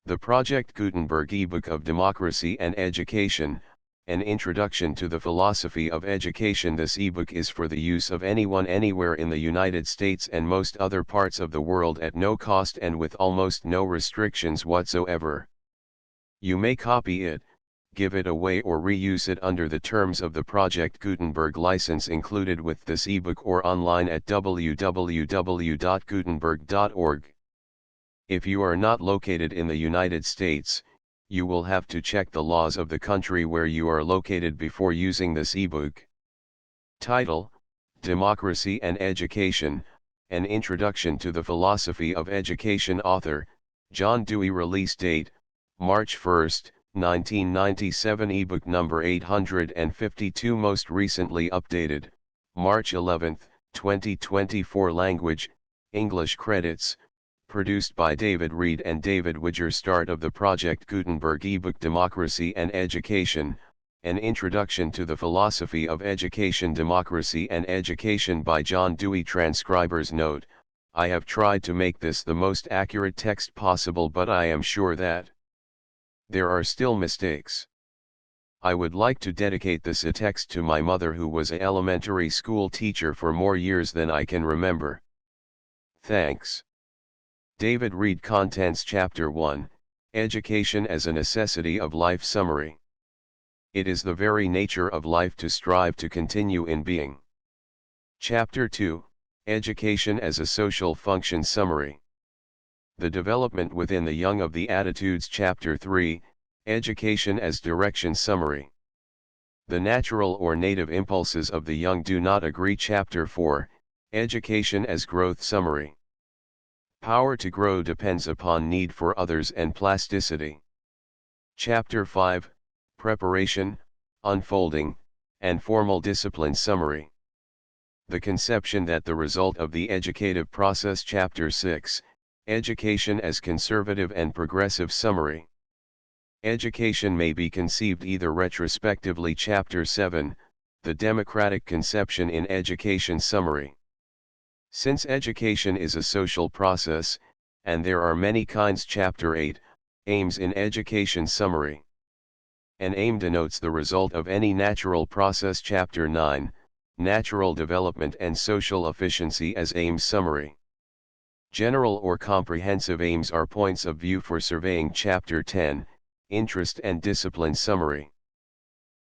The Project Gutenberg ebook of Democracy and Education, An Introduction to the Philosophy of Education. This ebook is for the use of anyone anywhere in the United States and most other parts of the world at no cost and with almost no restrictions whatsoever. You may copy it, give it away or reuse it under the terms of the Project Gutenberg license included with this ebook or online at www.gutenberg.org. If you are not located in the United States, you will have to check the laws of the country where you are located before using this ebook. Title: Democracy and Education, An Introduction to the Philosophy of Education. Author: John Dewey. Release date: March 1, 1997. Ebook number 852. Most recently updated, March 11, 2024. Language: English. Credits: produced by David Reed and David Widger. Start of the Project Gutenberg ebook Democracy and Education, An Introduction to the Philosophy of Education. Democracy and Education by John Dewey. Transcriber's note: I have tried to make this the most accurate text possible, but I am sure that there are still mistakes. I would like to dedicate this text to my mother, who was an elementary school teacher for more years than I can remember. Thanks. David Reed. Contents: Chapter 1, Education as a Necessity of Life. Summary: it is the very nature of life to strive to continue in being. Chapter 2, Education as a Social Function. Summary: the development within the young of the attitudes. Chapter 3, Education as Direction. Summary: the natural or native impulses of the young do not agree. Chapter 4, Education as Growth. Summary: power to grow depends upon need for others and plasticity. Chapter 5, Preparation, Unfolding, and Formal Discipline. Summary: the conception that the result of the educative process. Chapter 6, Education as Conservative and Progressive. Summary: education may be conceived either retrospectively. Chapter 7, The Democratic Conception in Education. Summary: since education is a social process, and there are many kinds. Chapter 8, Aims in Education. Summary: an aim denotes the result of any natural process. Chapter 9, Natural Development and Social Efficiency as Aims. Summary: general or comprehensive aims are points of view for surveying. Chapter 10, Interest and Discipline. Summary: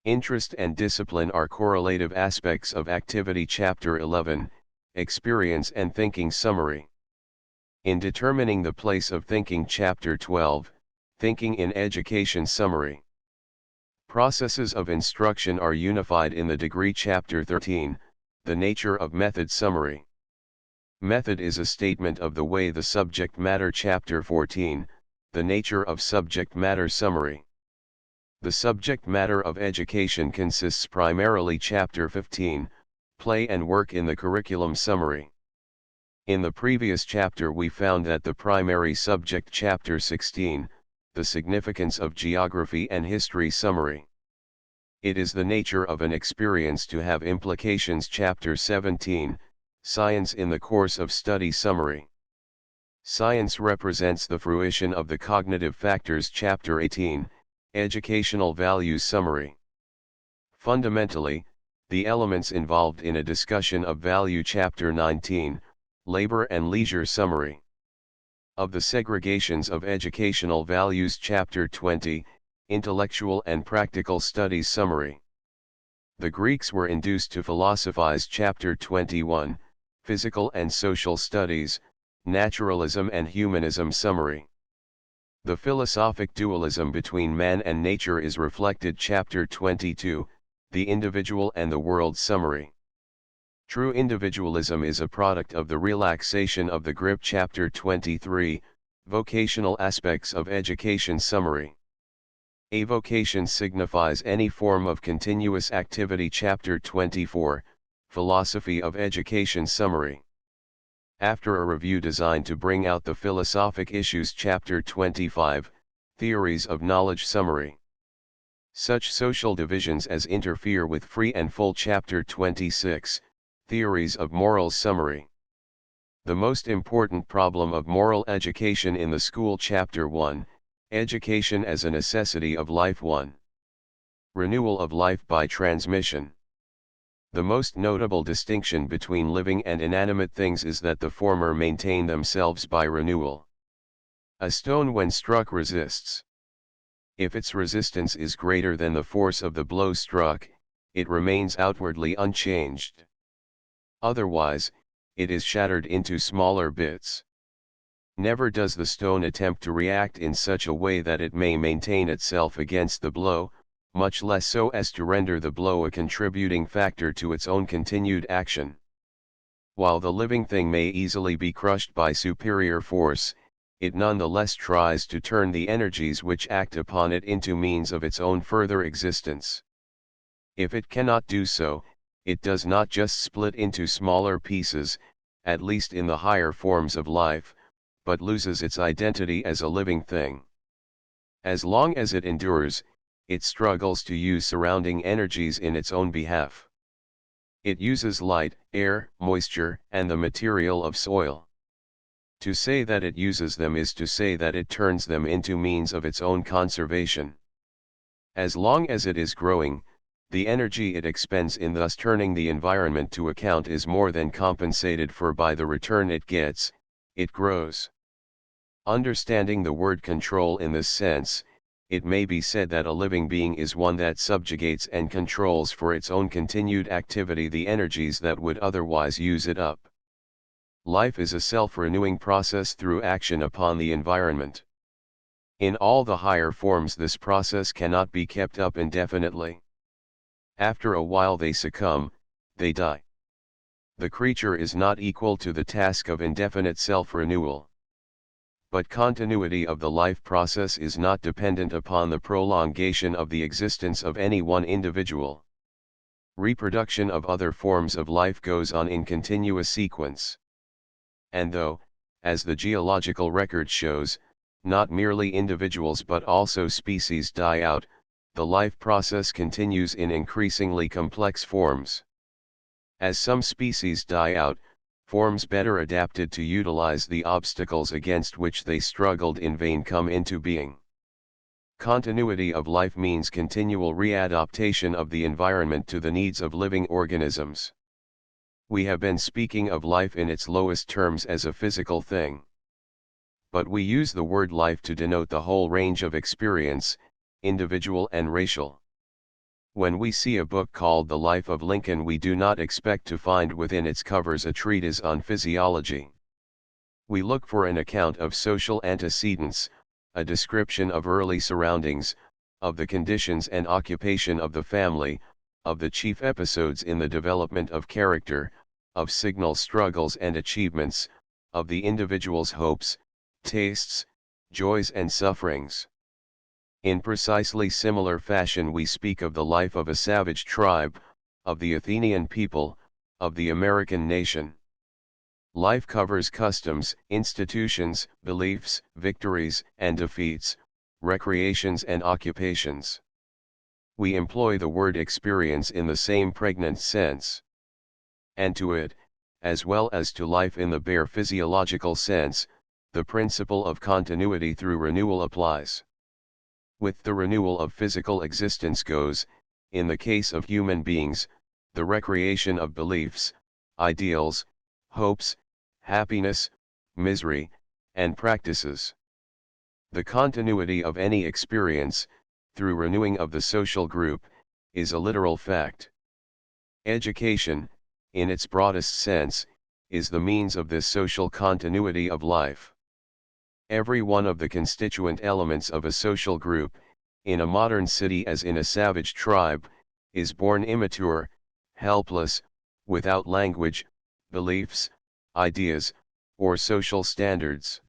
interest and discipline are correlative aspects of activity. Chapter 11, Experience and Thinking. Summary: in determining the place of thinking. Chapter 12, Thinking in Education. Summary: processes of instruction are unified in the degree. Chapter 13, The Nature of Method. Summary: method is a statement of the way the subject matter. Chapter 14, The Nature of Subject Matter. Summary: the subject matter of education consists primarily. Chapter 15, Play and Work in the Curriculum. Summary: in the previous chapter we found that the primary subject. Chapter 16, The Significance of Geography and History. Summary: it is the nature of an experience to have implications. Chapter 17, Science in the Course of Study. Summary: science represents the fruition of the cognitive factors. Chapter 18, Educational Values. Summary: fundamentally, the elements involved in a discussion of value. Chapter 19, Labor and Leisure. Summary: of the segregations of educational values. Chapter 20, Intellectual and Practical Studies. Summary: the Greeks were induced to philosophize. Chapter 21, Physical and Social Studies, Naturalism and Humanism. Summary: the philosophic dualism between man and nature is reflected. Chapter 22, The Individual and the World. Summary: true individualism is a product of the relaxation of the grip. Chapter 23, Vocational Aspects of Education. Summary: a vocation signifies any form of continuous activity. Chapter 24, Philosophy of Education. Summary: after a review designed to bring out the philosophic issues. Chapter 25, Theories of Knowledge. Summary: such social divisions as interfere with free and full. Chapter 26, Theories of Morals. Summary: the most important problem of moral education in the school. Chapter 1, Education as a necessity of life. 1. Renewal of life by transmission. The most notable distinction between living and inanimate things is that the former maintain themselves by renewal. A stone when struck resists. If its resistance is greater than the force of the blow struck, it remains outwardly unchanged. Otherwise, it is shattered into smaller bits. Never does the stone attempt to react in such a way that it may maintain itself against the blow, much less so as to render the blow a contributing factor to its own continued action. While the living thing may easily be crushed by superior force, it nonetheless tries to turn the energies which act upon it into means of its own further existence. If it cannot do so, it does not just split into smaller pieces, at least in the higher forms of life, but loses its identity as a living thing. As long as it endures, it struggles to use surrounding energies in its own behalf. It uses light, air, moisture, and the material of soil. To say that it uses them is to say that it turns them into means of its own conservation. As long as it is growing, the energy it expends in thus turning the environment to account is more than compensated for by the return it gets. It grows. Understanding the word control in this sense, it may be said that a living being is one that subjugates and controls for its own continued activity the energies that would otherwise use it up. Life is a self-renewing process through action upon the environment. In all the higher forms this process cannot be kept up indefinitely. After a while they succumb, they die. The creature is not equal to the task of indefinite self-renewal. But continuity of the life process is not dependent upon the prolongation of the existence of any one individual. Reproduction of other forms of life goes on in continuous sequence. And though, as the geological record shows, not merely individuals but also species die out, the life process continues in increasingly complex forms. As some species die out, forms better adapted to utilize the obstacles against which they struggled in vain come into being. Continuity of life means continual readaptation of the environment to the needs of living organisms. We have been speaking of life in its lowest terms as a physical thing. But we use the word life to denote the whole range of experience, individual and racial. When we see a book called The Life of Lincoln, we do not expect to find within its covers a treatise on physiology. We look for an account of social antecedents, a description of early surroundings, of the conditions and occupation of the family, of the chief episodes in the development of character, of signal struggles and achievements, of the individual's hopes, tastes, joys and sufferings. In precisely similar fashion we speak of the life of a savage tribe, of the Athenian people, of the American nation. Life covers customs, institutions, beliefs, victories and defeats, recreations and occupations. We employ the word experience in the same pregnant sense. And to it, as well as to life in the bare physiological sense, the principle of continuity through renewal applies. With the renewal of physical existence goes, in the case of human beings, the recreation of beliefs, ideals, hopes, happiness, misery, and practices. The continuity of any experience, through renewing of the social group, is a literal fact. Education, in its broadest sense, is the means of this social continuity of life. Every one of the constituent elements of a social group, in a modern city as in a savage tribe, is born immature, helpless, without language, beliefs, ideas, or social standards.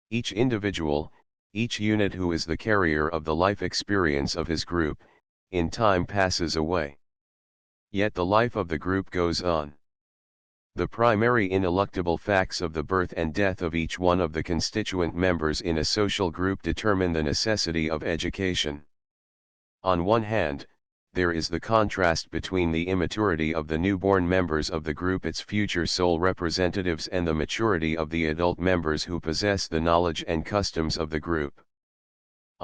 Each individual, each unit who is the carrier of the life experience of his group, in time passes away. Yet the life of the group goes on. The primary ineluctable facts of the birth and death of each one of the constituent members in a social group determine the necessity of education. On one hand, there is the contrast between the immaturity of the newborn members of the group, its future sole representatives, and the maturity of the adult members who possess the knowledge and customs of the group.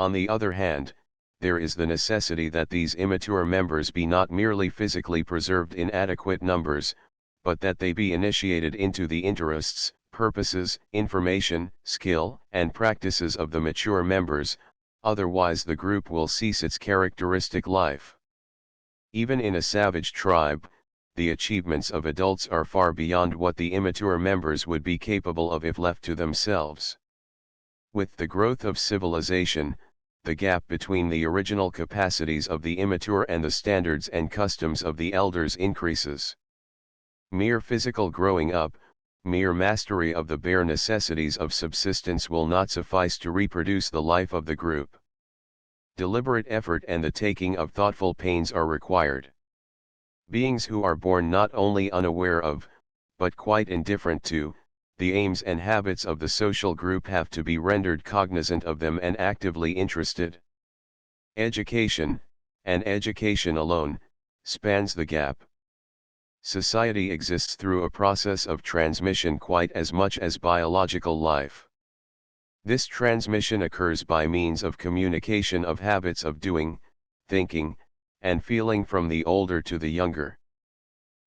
On the other hand, there is the necessity that these immature members be not merely physically preserved in adequate numbers, but that they be initiated into the interests, purposes, information, skill, and practices of the mature members, otherwise the group will cease its characteristic life. Even in a savage tribe, the achievements of adults are far beyond what the immature members would be capable of if left to themselves. With the growth of civilization, the gap between the original capacities of the immature and the standards and customs of the elders increases. Mere physical growing up, mere mastery of the bare necessities of subsistence will not suffice to reproduce the life of the group. Deliberate effort and the taking of thoughtful pains are required. Beings who are born not only unaware of, but quite indifferent to, the aims and habits of the social group have to be rendered cognizant of them and actively interested. Education, and education alone, spans the gap. Society exists through a process of transmission quite as much as biological life. This transmission occurs by means of communication of habits of doing, thinking, and feeling from the older to the younger.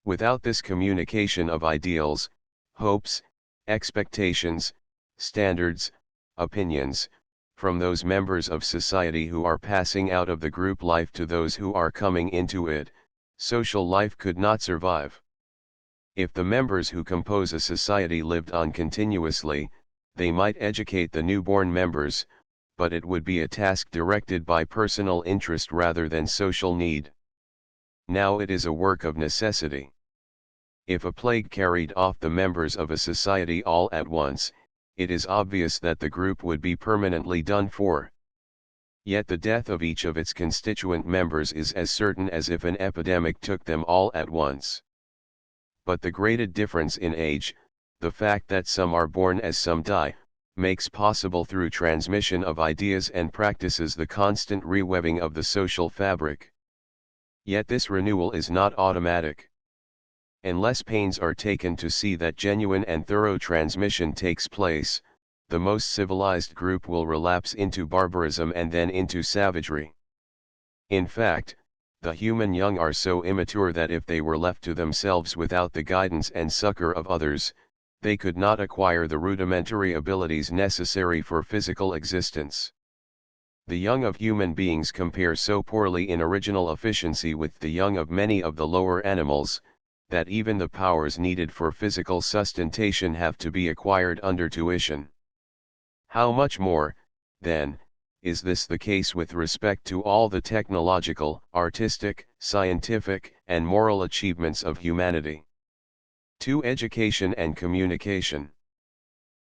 Without this communication of ideals, hopes, expectations, standards, opinions, from those members of society who are passing out of the group life to those who are coming into it, social life could not survive. If the members who compose a society lived on continuously, they might educate the newborn members, but it would be a task directed by personal interest rather than social need. Now it is a work of necessity. If a plague carried off the members of a society all at once, it is obvious that the group would be permanently done for. Yet the death of each of its constituent members is as certain as if an epidemic took them all at once. But the graded difference in age, the fact that some are born as some die, makes possible through transmission of ideas and practices the constant rewebbing of the social fabric. Yet this renewal is not automatic. Unless pains are taken to see that genuine and thorough transmission takes place, the most civilized group will relapse into barbarism and then into savagery. In fact, the human young are so immature that if they were left to themselves without the guidance and succor of others, they could not acquire the rudimentary abilities necessary for physical existence. The young of human beings compare so poorly in original efficiency with the young of many of the lower animals, that even the powers needed for physical sustentation have to be acquired under tuition. How much more, then, is this the case with respect to all the technological, artistic, scientific, and moral achievements of humanity? To education and communication.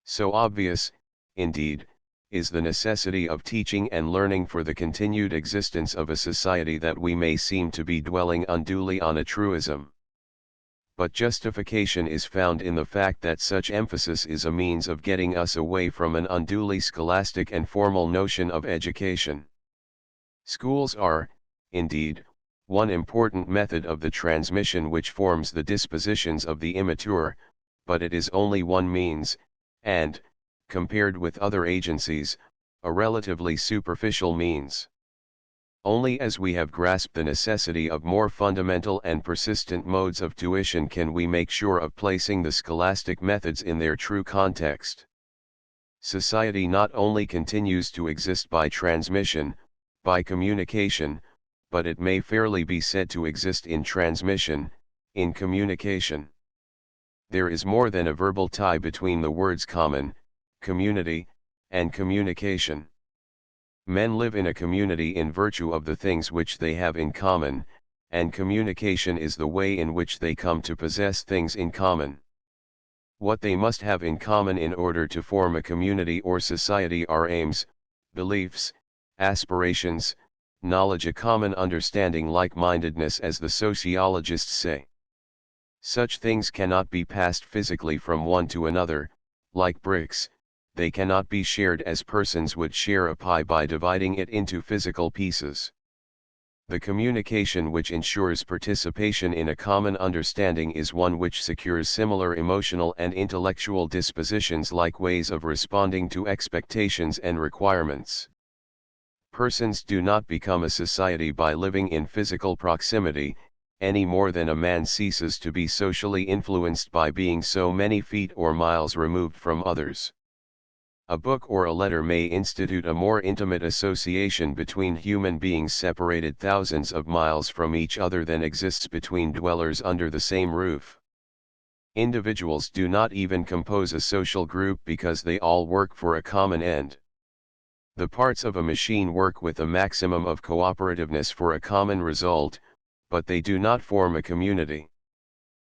So obvious, indeed, is the necessity of teaching and learning for the continued existence of a society that we may seem to be dwelling unduly on a truism. But justification is found in the fact that such emphasis is a means of getting us away from an unduly scholastic and formal notion of education. Schools are, indeed, one important method of the transmission which forms the dispositions of the immature, but it is only one means, and, compared with other agencies, a relatively superficial means. Only as we have grasped the necessity of more fundamental and persistent modes of tuition can we make sure of placing the scholastic methods in their true context. Society not only continues to exist by transmission, by communication, but it may fairly be said to exist in transmission, in communication. There is more than a verbal tie between the words common, community, and communication. Men live in a community in virtue of the things which they have in common, and communication is the way in which they come to possess things in common. What they must have in common in order to form a community or society are aims, beliefs, aspirations, knowledge, a common understanding, like-mindedness, as the sociologists say. Such things cannot be passed physically from one to another, like bricks. They cannot be shared as persons would share a pie by dividing it into physical pieces. The communication which ensures participation in a common understanding is one which secures similar emotional and intellectual dispositions, like ways of responding to expectations and requirements. Persons do not become a society by living in physical proximity, any more than a man ceases to be socially influenced by being so many feet or miles removed from others. A book or a letter may institute a more intimate association between human beings separated thousands of miles from each other than exists between dwellers under the same roof. Individuals do not even compose a social group because they all work for a common end. The parts of a machine work with a maximum of cooperativeness for a common result, but they do not form a community.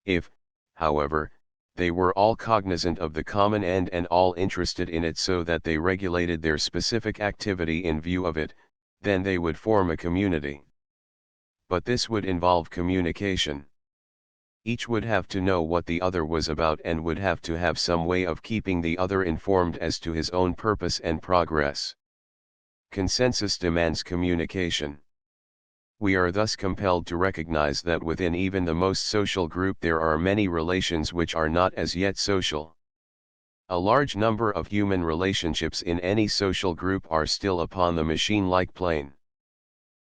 If, however, they were all cognizant of the common end and all interested in it so that they regulated their specific activity in view of it, then they would form a community. But this would involve communication. Each would have to know what the other was about and would have to have some way of keeping the other informed as to his own purpose and progress. Consensus demands communication. We are thus compelled to recognize that within even the most social group there are many relations which are not as yet social. A large number of human relationships in any social group are still upon the machine-like plane.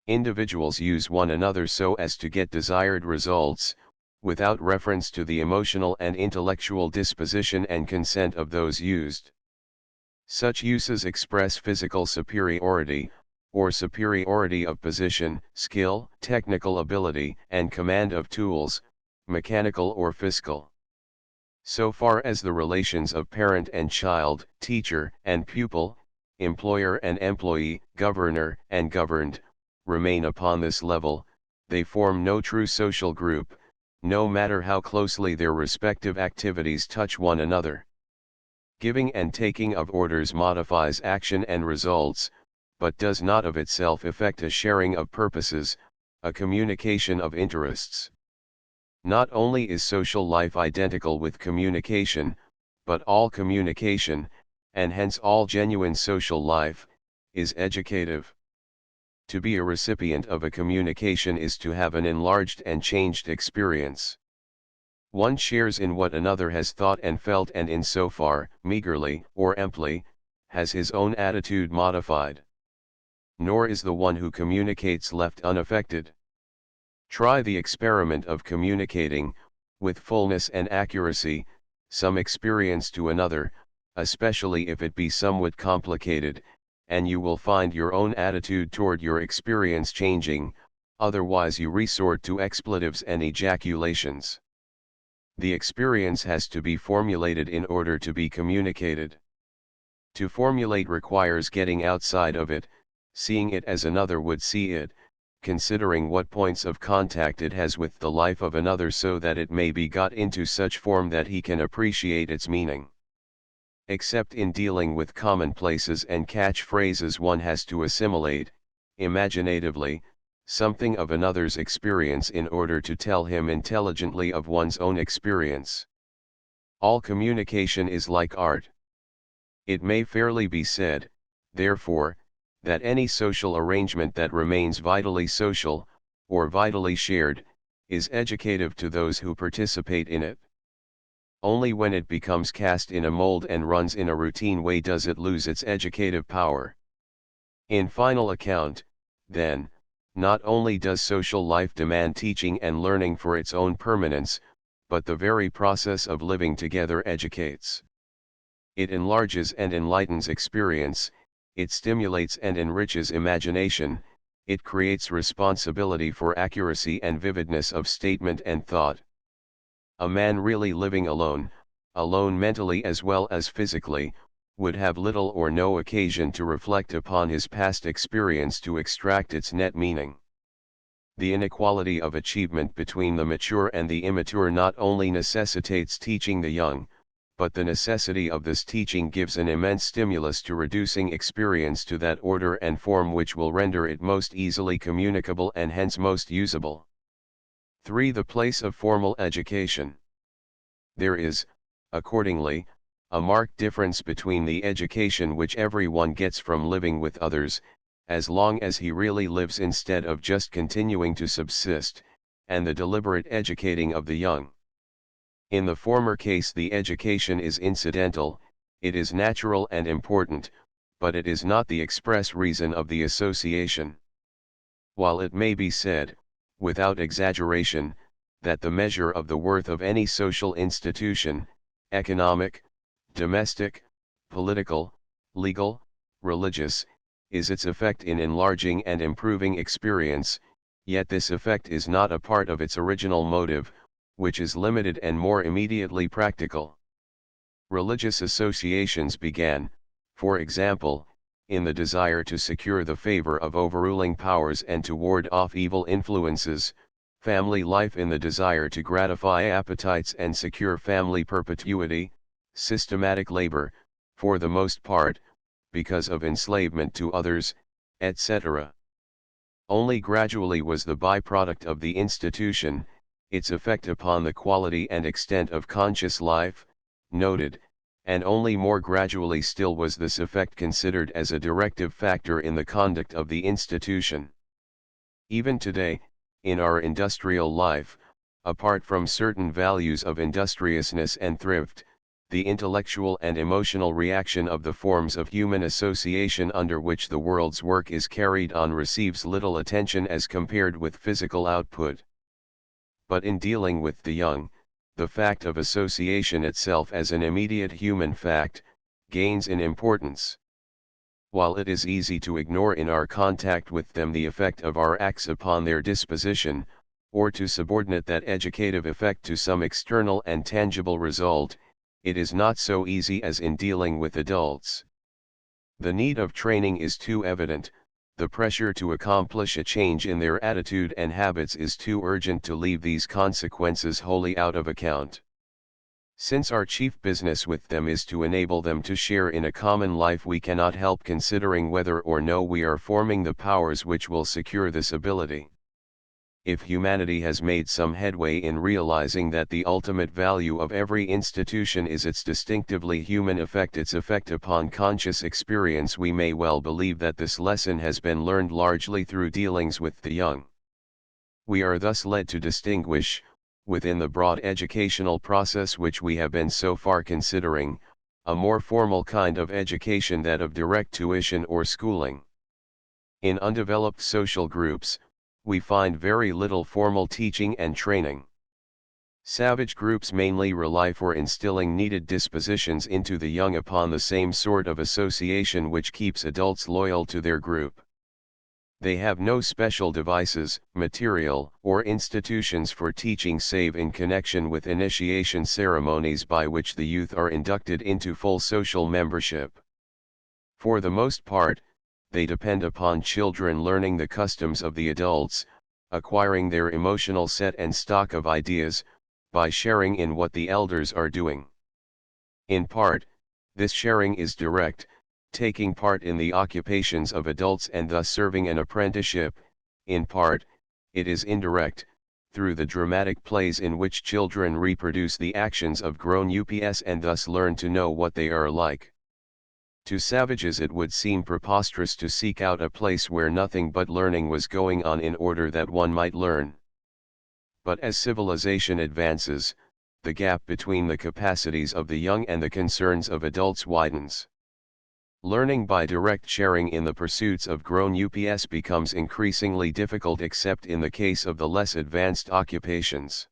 Individuals use one another so as to get desired results, without reference to the emotional and intellectual disposition and consent of those used. Such uses express physical superiority, or superiority of position, skill, technical ability, and command of tools, mechanical or fiscal. So far as the relations of parent and child, teacher and pupil, employer and employee, governor and governed, remain upon this level, they form no true social group, no matter how closely their respective activities touch one another. Giving and taking of orders modifies action and results, but does not of itself effect a sharing of purposes, a communication of interests. Not only is social life identical with communication, but all communication, and hence all genuine social life, is educative. To be a recipient of a communication is to have an enlarged and changed experience. One shares in what another has thought and felt and in so far, meagerly or amply, has his own attitude modified. Nor is the one who communicates left unaffected. Try the experiment of communicating, with fullness and accuracy, some experience to another, especially if it be somewhat complicated, and you will find your own attitude toward your experience changing, otherwise you resort to expletives and ejaculations. The experience has to be formulated in order to be communicated. To formulate requires getting outside of it, seeing it as another would see it, considering what points of contact it has with the life of another so that it may be got into such form that he can appreciate its meaning. Except in dealing with commonplaces and catch-phrases one has to assimilate, imaginatively, something of another's experience in order to tell him intelligently of one's own experience. All communication is like art. It may fairly be said, therefore, that any social arrangement that remains vitally social, or vitally shared, is educative to those who participate in it. Only when it becomes cast in a mold and runs in a routine way does it lose its educative power. In final account, then, not only does social life demand teaching and learning for its own permanence, but the very process of living together educates. It enlarges and enlightens experience, it stimulates and enriches imagination, it creates responsibility for accuracy and vividness of statement and thought. A man really living alone, alone mentally as well as physically, would have little or no occasion to reflect upon his past experience to extract its net meaning. The inequality of achievement between the mature and the immature not only necessitates teaching the young, but the necessity of this teaching gives an immense stimulus to reducing experience to that order and form which will render it most easily communicable and hence most usable. 3. The place of formal education. There is, accordingly, a marked difference between the education which everyone gets from living with others, as long as he really lives instead of just continuing to subsist, and the deliberate educating of the young. In the former case the education is incidental, it is natural and important, but it is not the express reason of the association. While it may be said, without exaggeration, that the measure of the worth of any social institution, economic, domestic, political, legal, religious, is its effect in enlarging and improving experience, yet this effect is not a part of its original motive, which is limited and more immediately practical. Religious associations began, for example, in the desire to secure the favor of overruling powers and to ward off evil influences, family life in the desire to gratify appetites and secure family perpetuity, systematic labor, for the most part, because of enslavement to others, etc. Only gradually was the byproduct of the institution, its effect upon the quality and extent of conscious life, noted, and only more gradually still was this effect considered as a directive factor in the conduct of the institution. Even today, in our industrial life, apart from certain values of industriousness and thrift, the intellectual and emotional reaction of the forms of human association under which the world's work is carried on receives little attention as compared with physical output. But in dealing with the young, the fact of association itself as an immediate human fact, gains in importance. While it is easy to ignore in our contact with them the effect of our acts upon their disposition, or to subordinate that educative effect to some external and tangible result, it is not so easy as in dealing with adults. The need of training is too evident, the pressure to accomplish a change in their attitude and habits is too urgent to leave these consequences wholly out of account. Since our chief business with them is to enable them to share in a common life, we cannot help considering whether or no we are forming the powers which will secure this ability. If humanity has made some headway in realizing that the ultimate value of every institution is its distinctively human effect, its effect upon conscious experience, we may well believe that this lesson has been learned largely through dealings with the young. We are thus led to distinguish, within the broad educational process which we have been so far considering, a more formal kind of education, that of direct tuition or schooling. In undeveloped social groups, we find very little formal teaching and training. Savage groups mainly rely for instilling needed dispositions into the young upon the same sort of association which keeps adults loyal to their group. They have no special devices, material, or institutions for teaching save in connection with initiation ceremonies by which the youth are inducted into full social membership. For the most part, they depend upon children learning the customs of the adults, acquiring their emotional set and stock of ideas, by sharing in what the elders are doing. In part, this sharing is direct, taking part in the occupations of adults and thus serving an apprenticeship. In part, it is indirect, through the dramatic plays in which children reproduce the actions of grown-ups and thus learn to know what they are like. To savages it would seem preposterous to seek out a place where nothing but learning was going on in order that one might learn. But as civilization advances, the gap between the capacities of the young and the concerns of adults widens. Learning by direct sharing in the pursuits of grown-ups becomes increasingly difficult except in the case of the less advanced occupations.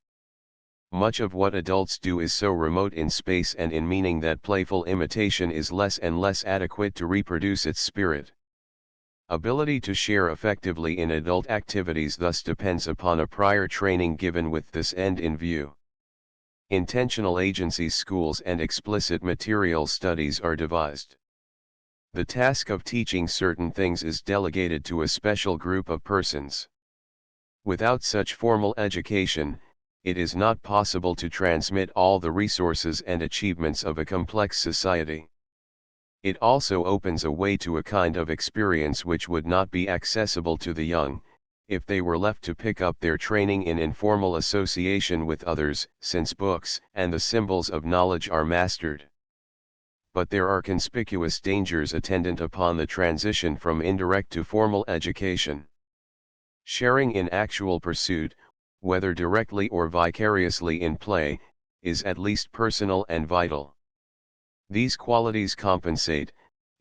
Much of what adults do is so remote in space and in meaning that playful imitation is less and less adequate to reproduce its spirit. Ability to share effectively in adult activities thus depends upon a prior training given with this end in view. Intentional agencies, schools, and explicit material studies are devised. The task of teaching certain things is delegated to a special group of persons. Without such formal education, it is not possible to transmit all the resources and achievements of a complex society. It also opens a way to a kind of experience which would not be accessible to the young, if they were left to pick up their training in informal association with others, since books and the symbols of knowledge are mastered. But there are conspicuous dangers attendant upon the transition from indirect to formal education. Sharing in actual pursuit, whether directly or vicariously in play, is at least personal and vital. These qualities compensate,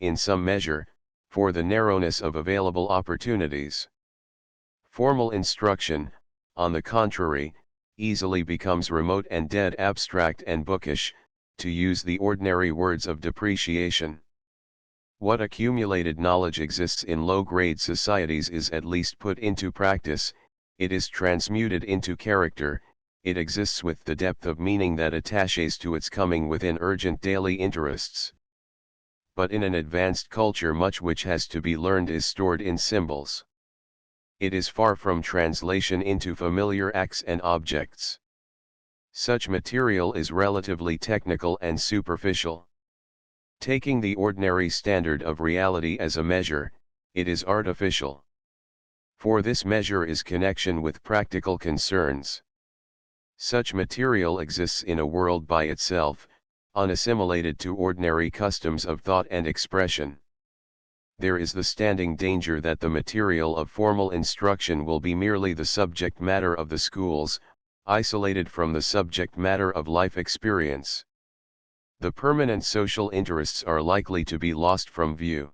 in some measure, for the narrowness of available opportunities. Formal instruction, on the contrary, easily becomes remote and dead, abstract and bookish, to use the ordinary words of depreciation. What accumulated knowledge exists in low-grade societies is at least put into practice, it is transmuted into character, it exists with the depth of meaning that attaches to its coming within urgent daily interests. But in an advanced culture much which has to be learned is stored in symbols. It is far from translation into familiar acts and objects. Such material is relatively technical and superficial. Taking the ordinary standard of reality as a measure, it is artificial. For this measure is connection with practical concerns. Such material exists in a world by itself, unassimilated to ordinary customs of thought and expression. There is the standing danger that the material of formal instruction will be merely the subject matter of the schools, isolated from the subject matter of life experience. The permanent social interests are likely to be lost from view.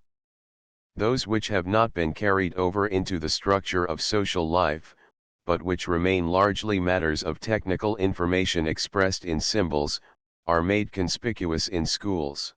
Those which have not been carried over into the structure of social life, but which remain largely matters of technical information expressed in symbols, are made conspicuous in schools.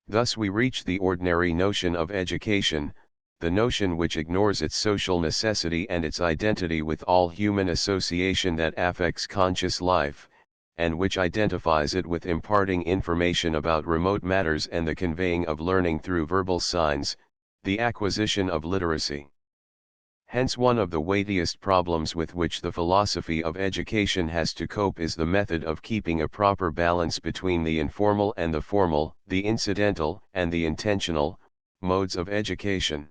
Thus we reach the ordinary notion of education, the notion which ignores its social necessity and its identity with all human association that affects conscious life, and which identifies it with imparting information about remote matters and the conveying of learning through verbal signs, the acquisition of literacy. Hence one of the weightiest problems with which the philosophy of education has to cope is the method of keeping a proper balance between the informal and the formal, the incidental and the intentional, modes of education.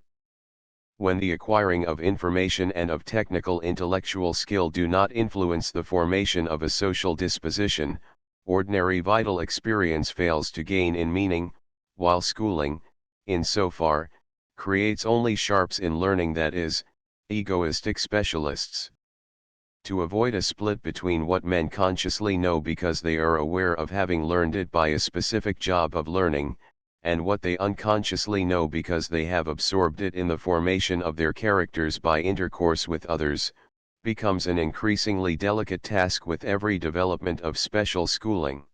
When the acquiring of information and of technical intellectual skill do not influence the formation of a social disposition, ordinary vital experience fails to gain in meaning, while schooling, in so far, creates only sharps in learning, that is, egoistic specialists. To avoid a split between what men consciously know because they are aware of having learned it by a specific job of learning, and what they unconsciously know because they have absorbed it in the formation of their characters by intercourse with others, becomes an increasingly delicate task with every development of special schooling.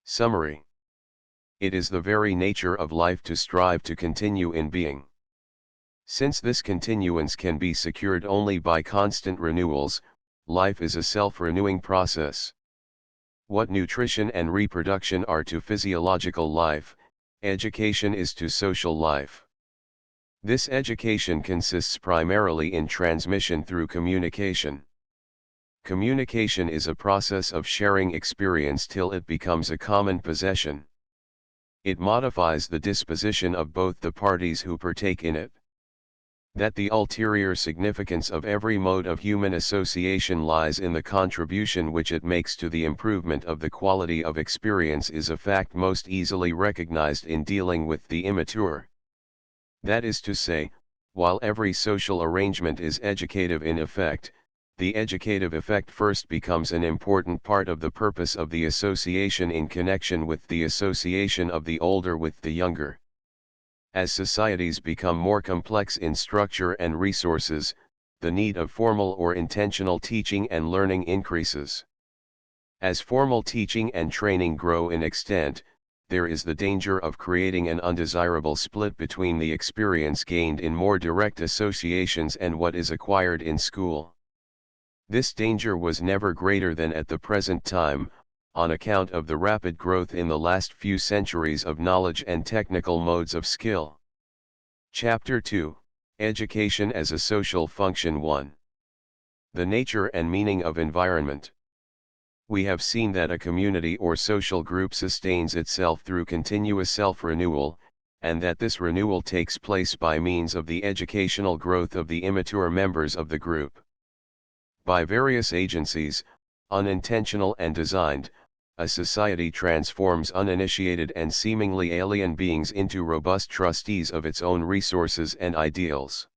Summary. It is the very nature of life to strive to continue in being. Since this continuance can be secured only by constant renewals, life is a self-renewing process. What nutrition and reproduction are to physiological life, education is to social life. This education consists primarily in transmission through communication. Communication is a process of sharing experience till it becomes a common possession. It modifies the disposition of both the parties who partake in it. That the ulterior significance of every mode of human association lies in the contribution which it makes to the improvement of the quality of experience is a fact most easily recognized in dealing with the immature. That is to say, while every social arrangement is educative in effect, the educative effect first becomes an important part of the purpose of the association in connection with the association of the older with the younger. As societies become more complex in structure and resources, the need of formal or intentional teaching and learning increases. As formal teaching and training grow in extent, there is the danger of creating an undesirable split between the experience gained in more direct associations and what is acquired in school. This danger was never greater than at the present time, on account of the rapid growth in the last few centuries of knowledge and technical modes of skill. Chapter 2, Education as a Social Function 1. The Nature and Meaning of Environment. We have seen that a community or social group sustains itself through continuous self-renewal, and that this renewal takes place by means of the educational growth of the immature members of the group. By various agencies, unintentional and designed, a society transforms uninitiated and seemingly alien beings into robust trustees of its own resources and ideals.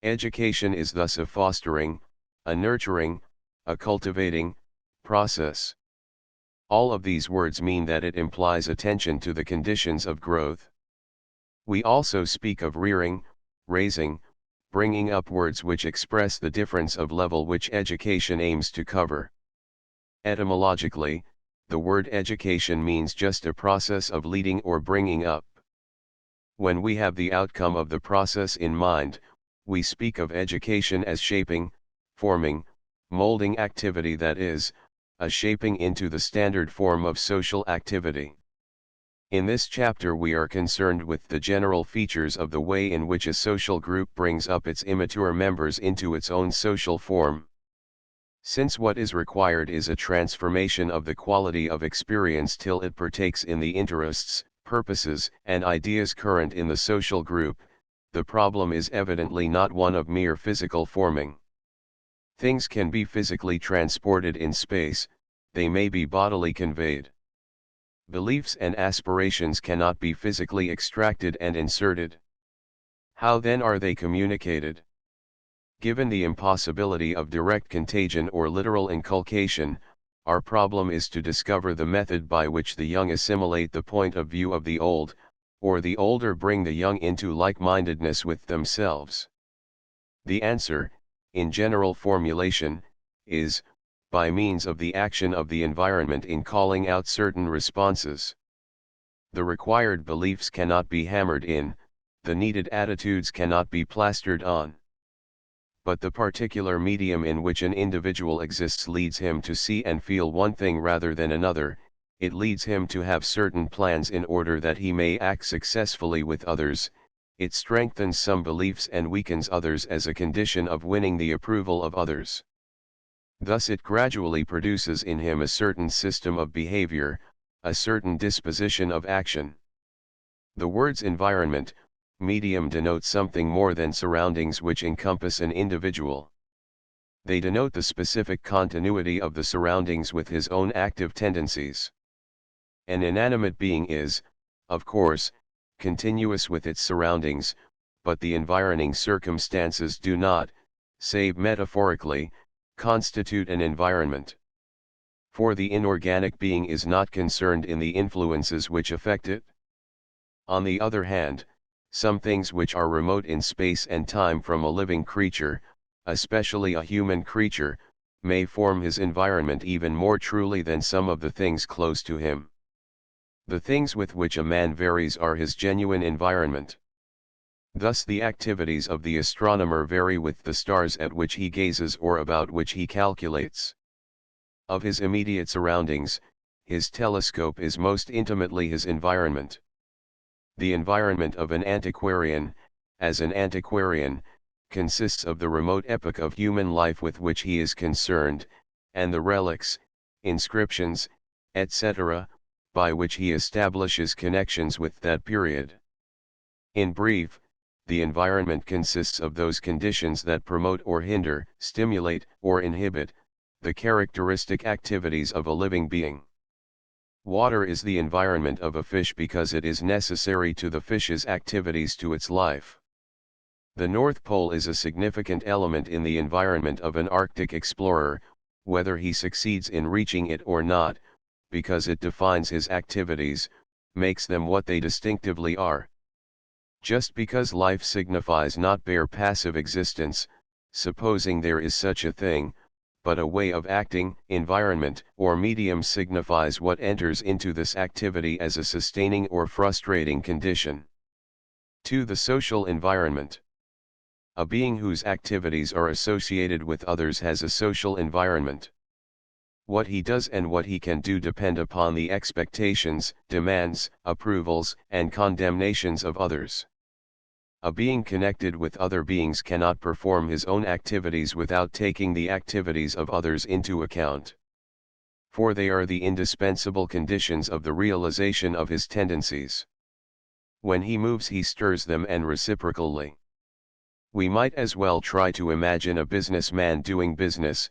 Education is thus a fostering, a nurturing, a cultivating process. All of these words mean that it implies attention to the conditions of growth. We also speak of rearing, raising, bringing up words which express the difference of level which education aims to cover. Etymologically, the word education means just a process of leading or bringing up. When we have the outcome of the process in mind, we speak of education as shaping, forming, molding activity, that is, a shaping into the standard form of social activity. In this chapter we are concerned with the general features of the way in which a social group brings up its immature members into its own social form. Since what is required is a transformation of the quality of experience till it partakes in the interests, purposes, and ideas current in the social group, the problem is evidently not one of mere physical forming. Things can be physically transported in space, they may be bodily conveyed. Beliefs and aspirations cannot be physically extracted and inserted. How then are they communicated? Given the impossibility of direct contagion or literal inculcation, our problem is to discover the method by which the young assimilate the point of view of the old, or the older bring the young into like-mindedness with themselves. The answer, in general formulation, is, by means of the action of the environment in calling out certain responses. The required beliefs cannot be hammered in, the needed attitudes cannot be plastered on. But the particular medium in which an individual exists leads him to see and feel one thing rather than another. It leads him to have certain plans in order that he may act successfully with others. It strengthens some beliefs and weakens others as a condition of winning the approval of others. Thus it gradually produces in him a certain system of behavior, a certain disposition of action. The words environment, medium denote something more than surroundings which encompass an individual. They denote the specific continuity of the surroundings with his own active tendencies. An inanimate being is, of course, continuous with its surroundings, but the environing circumstances do not, save metaphorically, constitute an environment. For the inorganic being is not concerned in the influences which affect it. On the other hand, some things which are remote in space and time from a living creature, especially a human creature, may form his environment even more truly than some of the things close to him. The things with which a man varies are his genuine environment. Thus the activities of the astronomer vary with the stars at which he gazes or about which he calculates. Of his immediate surroundings, his telescope is most intimately his environment. The environment of an antiquarian, as an antiquarian, consists of the remote epoch of human life with which he is concerned, and the relics, inscriptions, etc., by which he establishes connections with that period. In brief, the environment consists of those conditions that promote or hinder, stimulate or inhibit, the characteristic activities of a living being. Water is the environment of a fish because it is necessary to the fish's activities to its life. The North Pole is a significant element in the environment of an Arctic explorer, whether he succeeds in reaching it or not, because it defines his activities, makes them what they distinctively are. Just because life signifies not bare passive existence, supposing there is such a thing, but a way of acting, environment or medium signifies what enters into this activity as a sustaining or frustrating condition. 2. The social environment. A being whose activities are associated with others has a social environment. What he does and what he can do depend upon the expectations, demands, approvals, and condemnations of others. A being connected with other beings cannot perform his own activities without taking the activities of others into account. For they are the indispensable conditions of the realization of his tendencies. When he moves he stirs them and reciprocally. We might as well try to imagine a businessman doing business,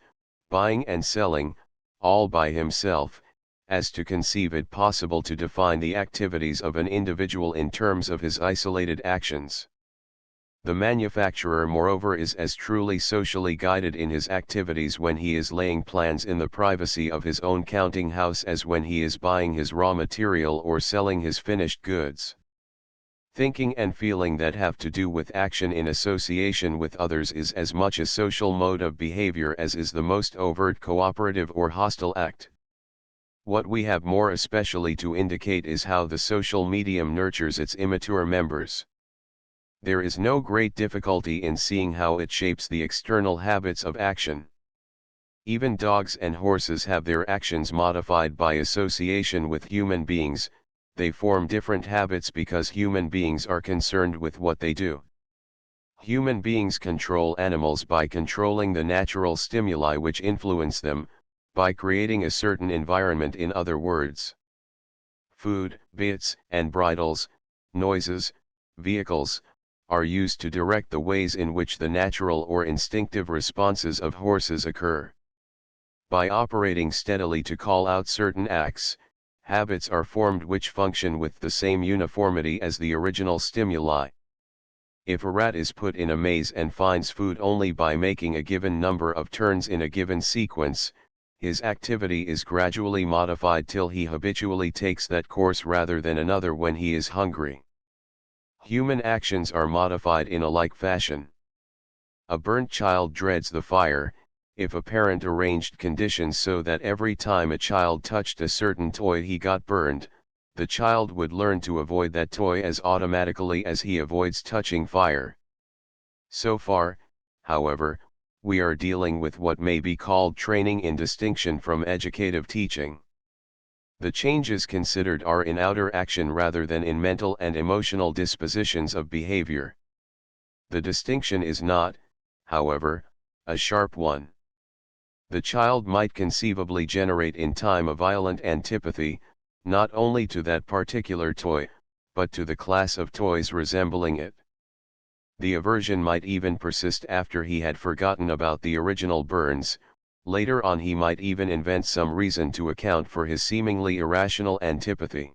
buying and selling, all by himself, as to conceive it possible to define the activities of an individual in terms of his isolated actions. The manufacturer moreover is as truly socially guided in his activities when he is laying plans in the privacy of his own counting house as when he is buying his raw material or selling his finished goods. Thinking and feeling that have to do with action in association with others is as much a social mode of behavior as is the most overt cooperative or hostile act. What we have more especially to indicate is how the social medium nurtures its immature members. There is no great difficulty in seeing how it shapes the external habits of action. Even dogs and horses have their actions modified by association with human beings. They form different habits because human beings are concerned with what they do. Human beings control animals by controlling the natural stimuli which influence them, by creating a certain environment, in other words. Food, bits, and bridles, noises, vehicles, are used to direct the ways in which the natural or instinctive responses of horses occur. By operating steadily to call out certain acts, habits are formed which function with the same uniformity as the original stimuli. If a rat is put in a maze and finds food only by making a given number of turns in a given sequence, his activity is gradually modified till he habitually takes that course rather than another when he is hungry. Human actions are modified in a like fashion. A burnt child dreads the fire. If a parent arranged conditions so that every time a child touched a certain toy he got burned, the child would learn to avoid that toy as automatically as he avoids touching fire. So far, however, we are dealing with what may be called training in distinction from educative teaching. The changes considered are in outer action rather than in mental and emotional dispositions of behavior. The distinction is not, however, a sharp one. The child might conceivably generate in time a violent antipathy, not only to that particular toy, but to the class of toys resembling it. The aversion might even persist after he had forgotten about the original burns. Later on he might even invent some reason to account for his seemingly irrational antipathy.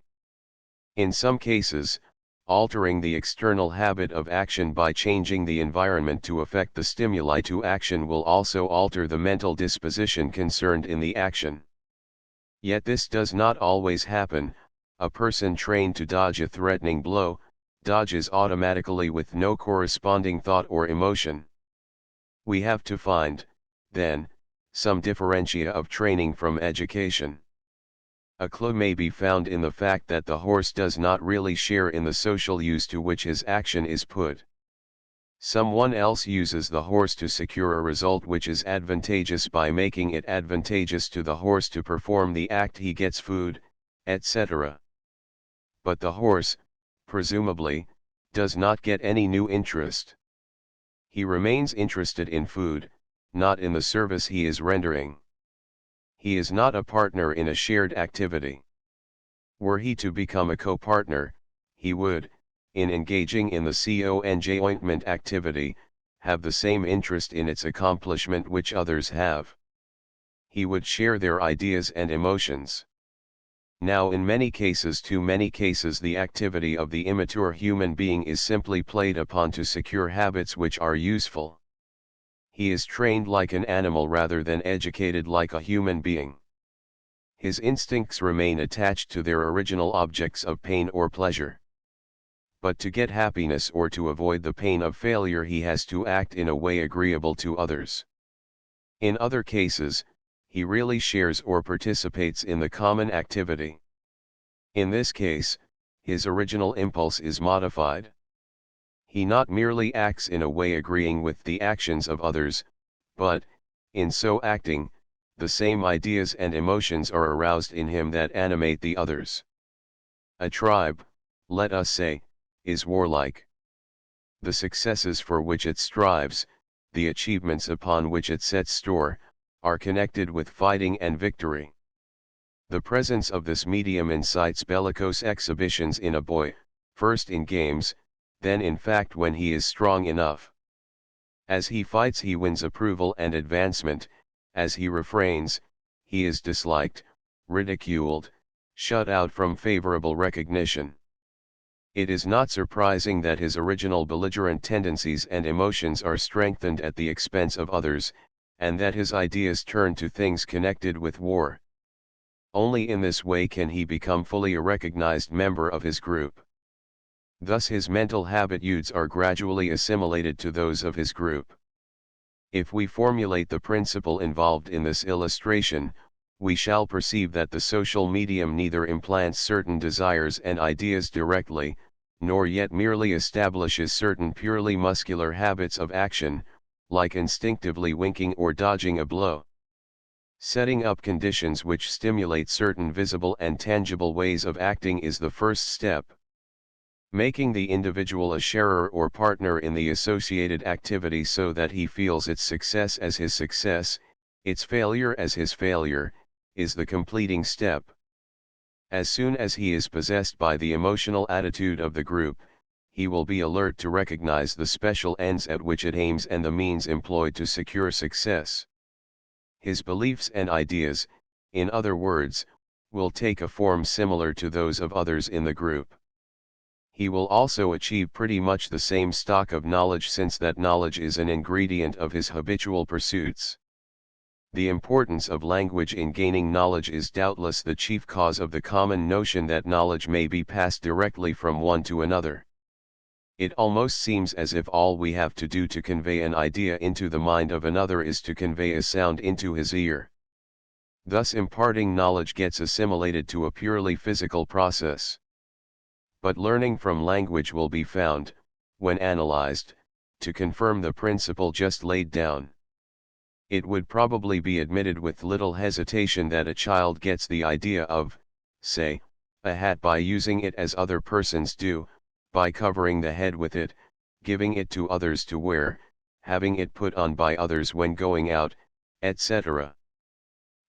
In some cases, altering the external habit of action by changing the environment to affect the stimuli to action will also alter the mental disposition concerned in the action. Yet this does not always happen. A person trained to dodge a threatening blow, dodges automatically with no corresponding thought or emotion. We have to find, then, some differentia of training from education. A clue may be found in the fact that the horse does not really share in the social use to which his action is put. Someone else uses the horse to secure a result which is advantageous by making it advantageous to the horse to perform the act. He gets food, etc. But the horse, presumably, does not get any new interest. He remains interested in food, not in the service he is rendering. He is not a partner in a shared activity. Were he to become a co-partner, he would, in engaging in the conjointment activity, have the same interest in its accomplishment which others have. He would share their ideas and emotions. Now in many cases, too many cases, the activity of the immature human being is simply played upon to secure habits which are useful. He is trained like an animal rather than educated like a human being. His instincts remain attached to their original objects of pain or pleasure. But to get happiness or to avoid the pain of failure he has to act in a way agreeable to others. In other cases, he really shares or participates in the common activity. In this case, his original impulse is modified. He not merely acts in a way agreeing with the actions of others, but, in so acting, the same ideas and emotions are aroused in him that animate the others. A tribe, let us say, is warlike. The successes for which it strives, the achievements upon which it sets store, are connected with fighting and victory. The presence of this medium incites bellicose exhibitions in a boy, first in games, then in fact when he is strong enough. As he fights he wins approval and advancement, as he refrains, he is disliked, ridiculed, shut out from favorable recognition. It is not surprising that his original belligerent tendencies and emotions are strengthened at the expense of others, and that his ideas turn to things connected with war. Only in this way can he become fully a recognized member of his group. Thus his mental habitudes are gradually assimilated to those of his group. If we formulate the principle involved in this illustration, we shall perceive that the social medium neither implants certain desires and ideas directly, nor yet merely establishes certain purely muscular habits of action, like instinctively winking or dodging a blow. Setting up conditions which stimulate certain visible and tangible ways of acting is the first step. Making the individual a sharer or partner in the associated activity so that he feels its success as his success, its failure as his failure, is the completing step. As soon as he is possessed by the emotional attitude of the group, he will be alert to recognize the special ends at which it aims and the means employed to secure success. His beliefs and ideas, in other words, will take a form similar to those of others in the group. He will also achieve pretty much the same stock of knowledge, since that knowledge is an ingredient of his habitual pursuits. The importance of language in gaining knowledge is doubtless the chief cause of the common notion that knowledge may be passed directly from one to another. It almost seems as if all we have to do to convey an idea into the mind of another is to convey a sound into his ear. Thus imparting knowledge gets assimilated to a purely physical process. But learning from language will be found, when analyzed, to confirm the principle just laid down. It would probably be admitted with little hesitation that a child gets the idea of, say, a hat by using it as other persons do, by covering the head with it, giving it to others to wear, having it put on by others when going out, etc.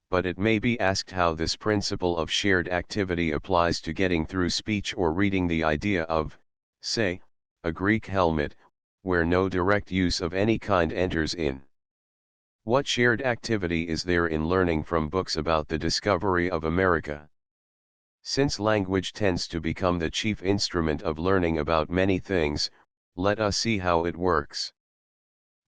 But it may be asked how this principle of shared activity applies to getting through speech or reading the idea of, say, a Greek helmet, where no direct use of any kind enters in. What shared activity is there in learning from books about the discovery of America? Since language tends to become the chief instrument of learning about many things, let us see how it works.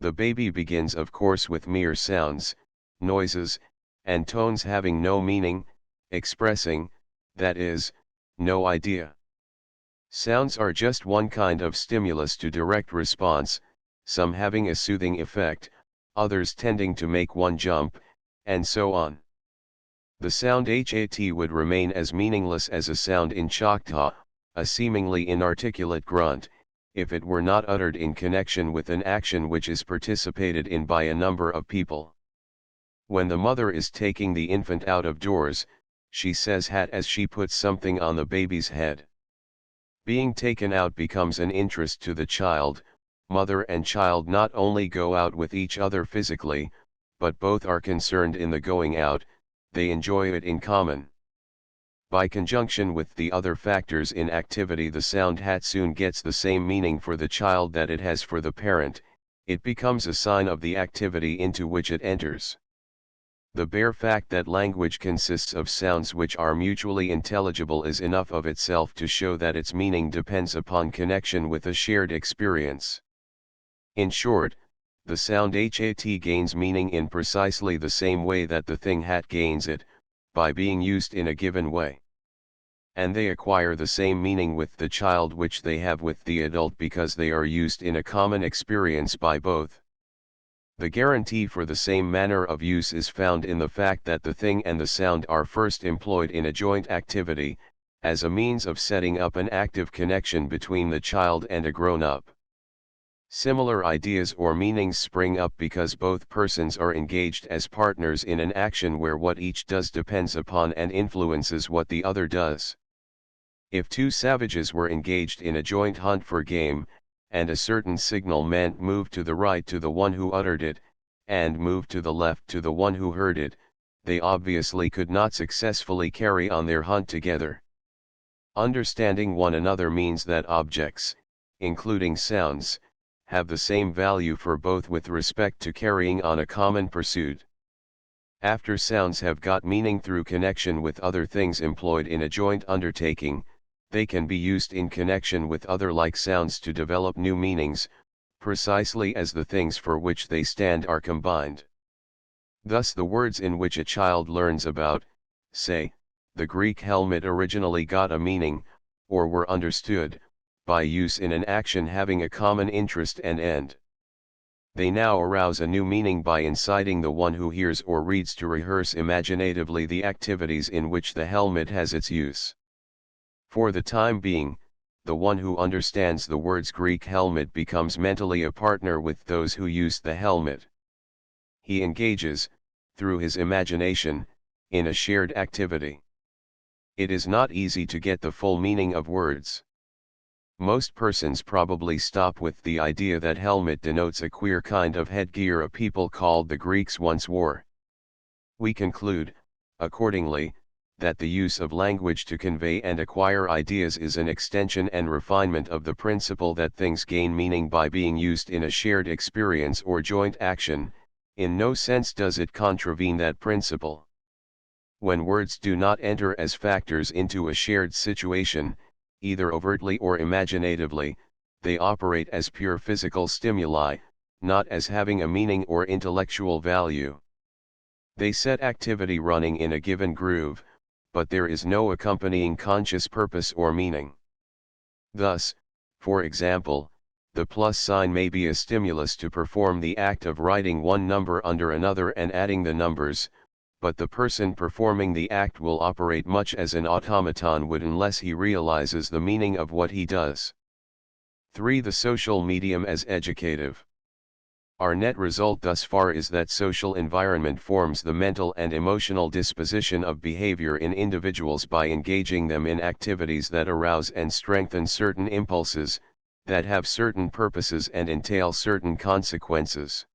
The baby begins, of course, with mere sounds, noises, and tones having no meaning, expressing, that is, no idea. Sounds are just one kind of stimulus to direct response, some having a soothing effect, others tending to make one jump, and so on. The sound HAT would remain as meaningless as a sound in Choctaw, a seemingly inarticulate grunt, if it were not uttered in connection with an action which is participated in by a number of people. When the mother is taking the infant out of doors, she says hat as she puts something on the baby's head. Being taken out becomes an interest to the child. Mother and child not only go out with each other physically, but both are concerned in the going out, they enjoy it in common. By conjunction with the other factors in activity, the sound hat soon gets the same meaning for the child that it has for the parent. It becomes a sign of the activity into which it enters. The bare fact that language consists of sounds which are mutually intelligible is enough of itself to show that its meaning depends upon connection with a shared experience. In short, the sound HAT gains meaning in precisely the same way that the thing hat gains it, by being used in a given way. And they acquire the same meaning with the child which they have with the adult because they are used in a common experience by both. The guarantee for the same manner of use is found in the fact that the thing and the sound are first employed in a joint activity, as a means of setting up an active connection between the child and a grown-up. Similar ideas or meanings spring up because both persons are engaged as partners in an action where what each does depends upon and influences what the other does. If two savages were engaged in a joint hunt for game, and a certain signal meant move to the right to the one who uttered it, and move to the left to the one who heard it, they obviously could not successfully carry on their hunt together. Understanding one another means that objects, including sounds, have the same value for both with respect to carrying on a common pursuit. After sounds have got meaning through connection with other things employed in a joint undertaking, they can be used in connection with other like sounds to develop new meanings, precisely as the things for which they stand are combined. Thus the words in which a child learns about, say, the Greek helmet originally got a meaning, or were understood, by use in an action having a common interest and end. They now arouse a new meaning by inciting the one who hears or reads to rehearse imaginatively the activities in which the helmet has its use. For the time being, the one who understands the words Greek helmet becomes mentally a partner with those who use the helmet. He engages, through his imagination, in a shared activity. It is not easy to get the full meaning of words. Most persons probably stop with the idea that helmet denotes a queer kind of headgear a people called the Greeks once wore. We conclude, accordingly, that the use of language to convey and acquire ideas is an extension and refinement of the principle that things gain meaning by being used in a shared experience or joint action. In no sense does it contravene that principle. When words do not enter as factors into a shared situation, either overtly or imaginatively, they operate as pure physical stimuli, not as having a meaning or intellectual value. They set activity running in a given groove, but there is no accompanying conscious purpose or meaning. Thus, for example, the plus sign may be a stimulus to perform the act of writing one number under another and adding the numbers, but the person performing the act will operate much as an automaton would unless he realizes the meaning of what he does. 3. The social medium as educative. Our net result thus far is that social environment forms the mental and emotional disposition of behavior in individuals by engaging them in activities that arouse and strengthen certain impulses, that have certain purposes and entail certain consequences.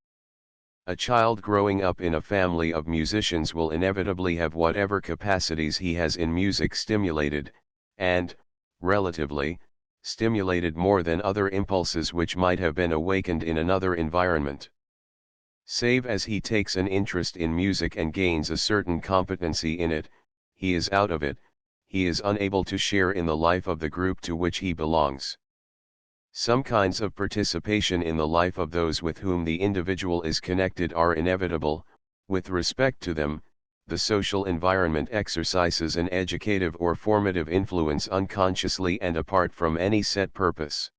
A child growing up in a family of musicians will inevitably have whatever capacities he has in music stimulated, and, relatively, stimulated more than other impulses which might have been awakened in another environment. Save as he takes an interest in music and gains a certain competency in it, he is out of it, he is unable to share in the life of the group to which he belongs. Some kinds of participation in the life of those with whom the individual is connected are inevitable. With respect to them, the social environment exercises an educative or formative influence unconsciously and apart from any set purpose.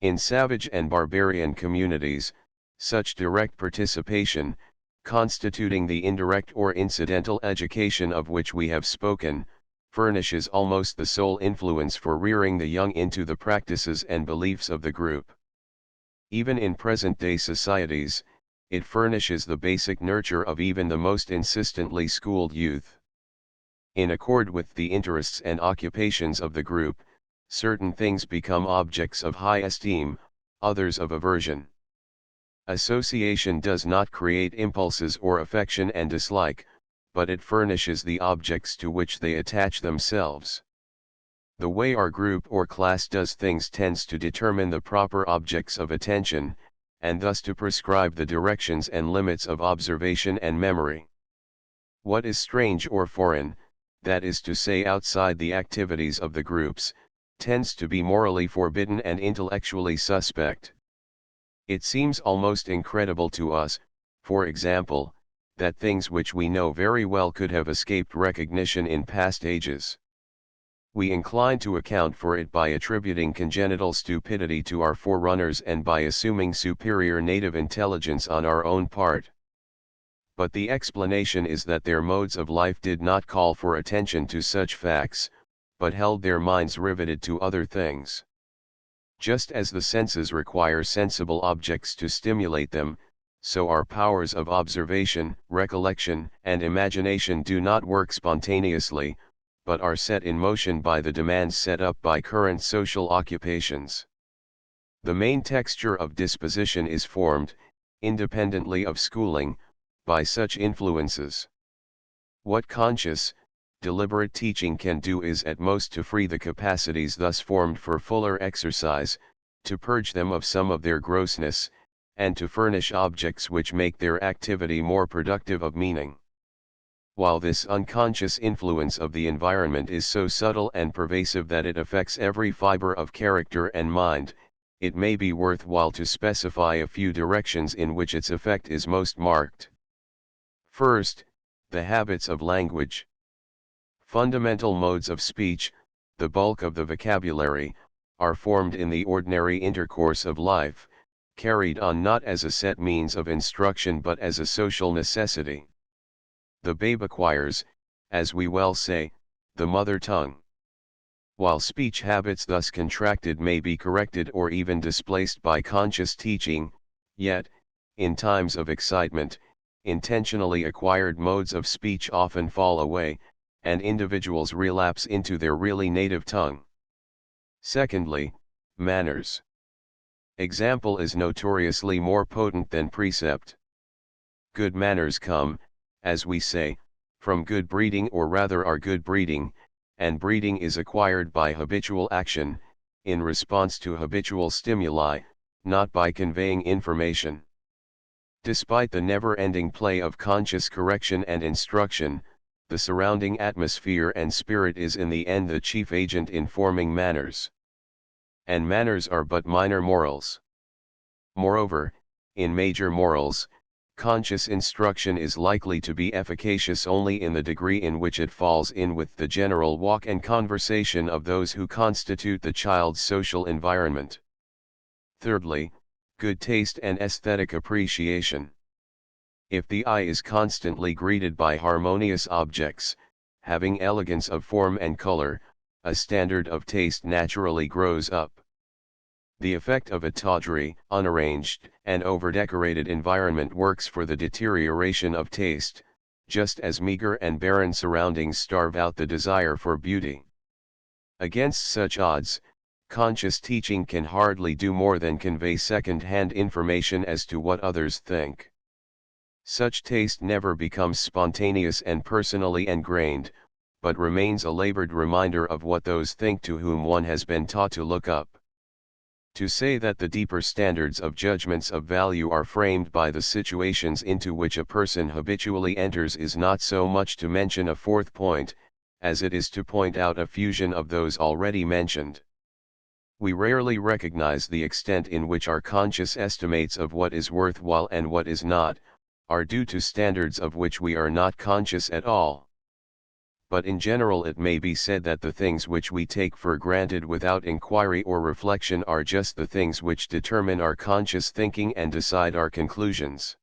In savage and barbarian communities, such direct participation, constituting the indirect or incidental education of which we have spoken, furnishes almost the sole influence for rearing the young into the practices and beliefs of the group. Even in present-day societies, it furnishes the basic nurture of even the most insistently schooled youth. In accord with the interests and occupations of the group, certain things become objects of high esteem, others of aversion. Association does not create impulses or affection and dislike, but it furnishes the objects to which they attach themselves. The way our group or class does things tends to determine the proper objects of attention, and thus to prescribe the directions and limits of observation and memory. What is strange or foreign, that is to say outside the activities of the groups, tends to be morally forbidden and intellectually suspect. It seems almost incredible to us, for example, that things which we know very well could have escaped recognition in past ages. We incline to account for it by attributing congenital stupidity to our forerunners and by assuming superior native intelligence on our own part. But the explanation is that their modes of life did not call for attention to such facts, but held their minds riveted to other things. Just as the senses require sensible objects to stimulate them, so our powers of observation, recollection, and imagination do not work spontaneously, but are set in motion by the demands set up by current social occupations. The main texture of disposition is formed, independently of schooling, by such influences. What conscious, deliberate teaching can do is at most to free the capacities thus formed for fuller exercise, to purge them of some of their grossness, and to furnish objects which make their activity more productive of meaning. While this unconscious influence of the environment is so subtle and pervasive that it affects every fiber of character and mind, it may be worthwhile to specify a few directions in which its effect is most marked. First, the habits of language. Fundamental modes of speech, the bulk of the vocabulary, are formed in the ordinary intercourse of life, carried on not as a set means of instruction but as a social necessity. The babe acquires, as we well say, the mother tongue. While speech habits thus contracted may be corrected or even displaced by conscious teaching, yet, in times of excitement, intentionally acquired modes of speech often fall away, and individuals relapse into their really native tongue. Secondly, manners. Example is notoriously more potent than precept. Good manners come, as we say, from good breeding, or rather are good breeding, and breeding is acquired by habitual action, in response to habitual stimuli, not by conveying information. Despite the never-ending play of conscious correction and instruction, the surrounding atmosphere and spirit is in the end the chief agent in forming manners. And manners are but minor morals. Moreover, in major morals, conscious instruction is likely to be efficacious only in the degree in which it falls in with the general walk and conversation of those who constitute the child's social environment. Thirdly, good taste and aesthetic appreciation. If the eye is constantly greeted by harmonious objects, having elegance of form and color, a standard of taste naturally grows up. The effect of a tawdry, unarranged, and over-decorated environment works for the deterioration of taste, just as meager and barren surroundings starve out the desire for beauty. Against such odds, conscious teaching can hardly do more than convey second-hand information as to what others think. Such taste never becomes spontaneous and personally ingrained, but remains a labored reminder of what those think to whom one has been taught to look up. To say that the deeper standards of judgments of value are framed by the situations into which a person habitually enters is not so much to mention a fourth point, as it is to point out a fusion of those already mentioned. We rarely recognize the extent in which our conscious estimates of what is worthwhile and what is not, are due to standards of which we are not conscious at all. But in general it may be said that the things which we take for granted without inquiry or reflection are just the things which determine our conscious thinking and decide our conclusions.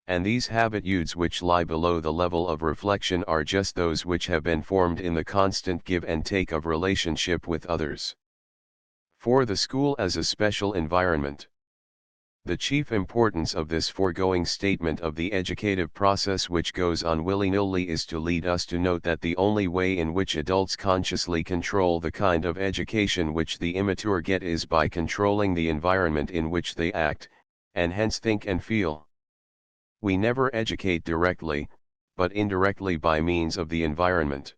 And these habitudes which lie below the level of reflection are just those which have been formed in the constant give and take of relationship with others. For the school as a special environment. The chief importance of this foregoing statement of the educative process which goes on willy-nilly is to lead us to note that the only way in which adults consciously control the kind of education which the immature get is by controlling the environment in which they act, and hence think and feel. We never educate directly, but indirectly by means of the environment.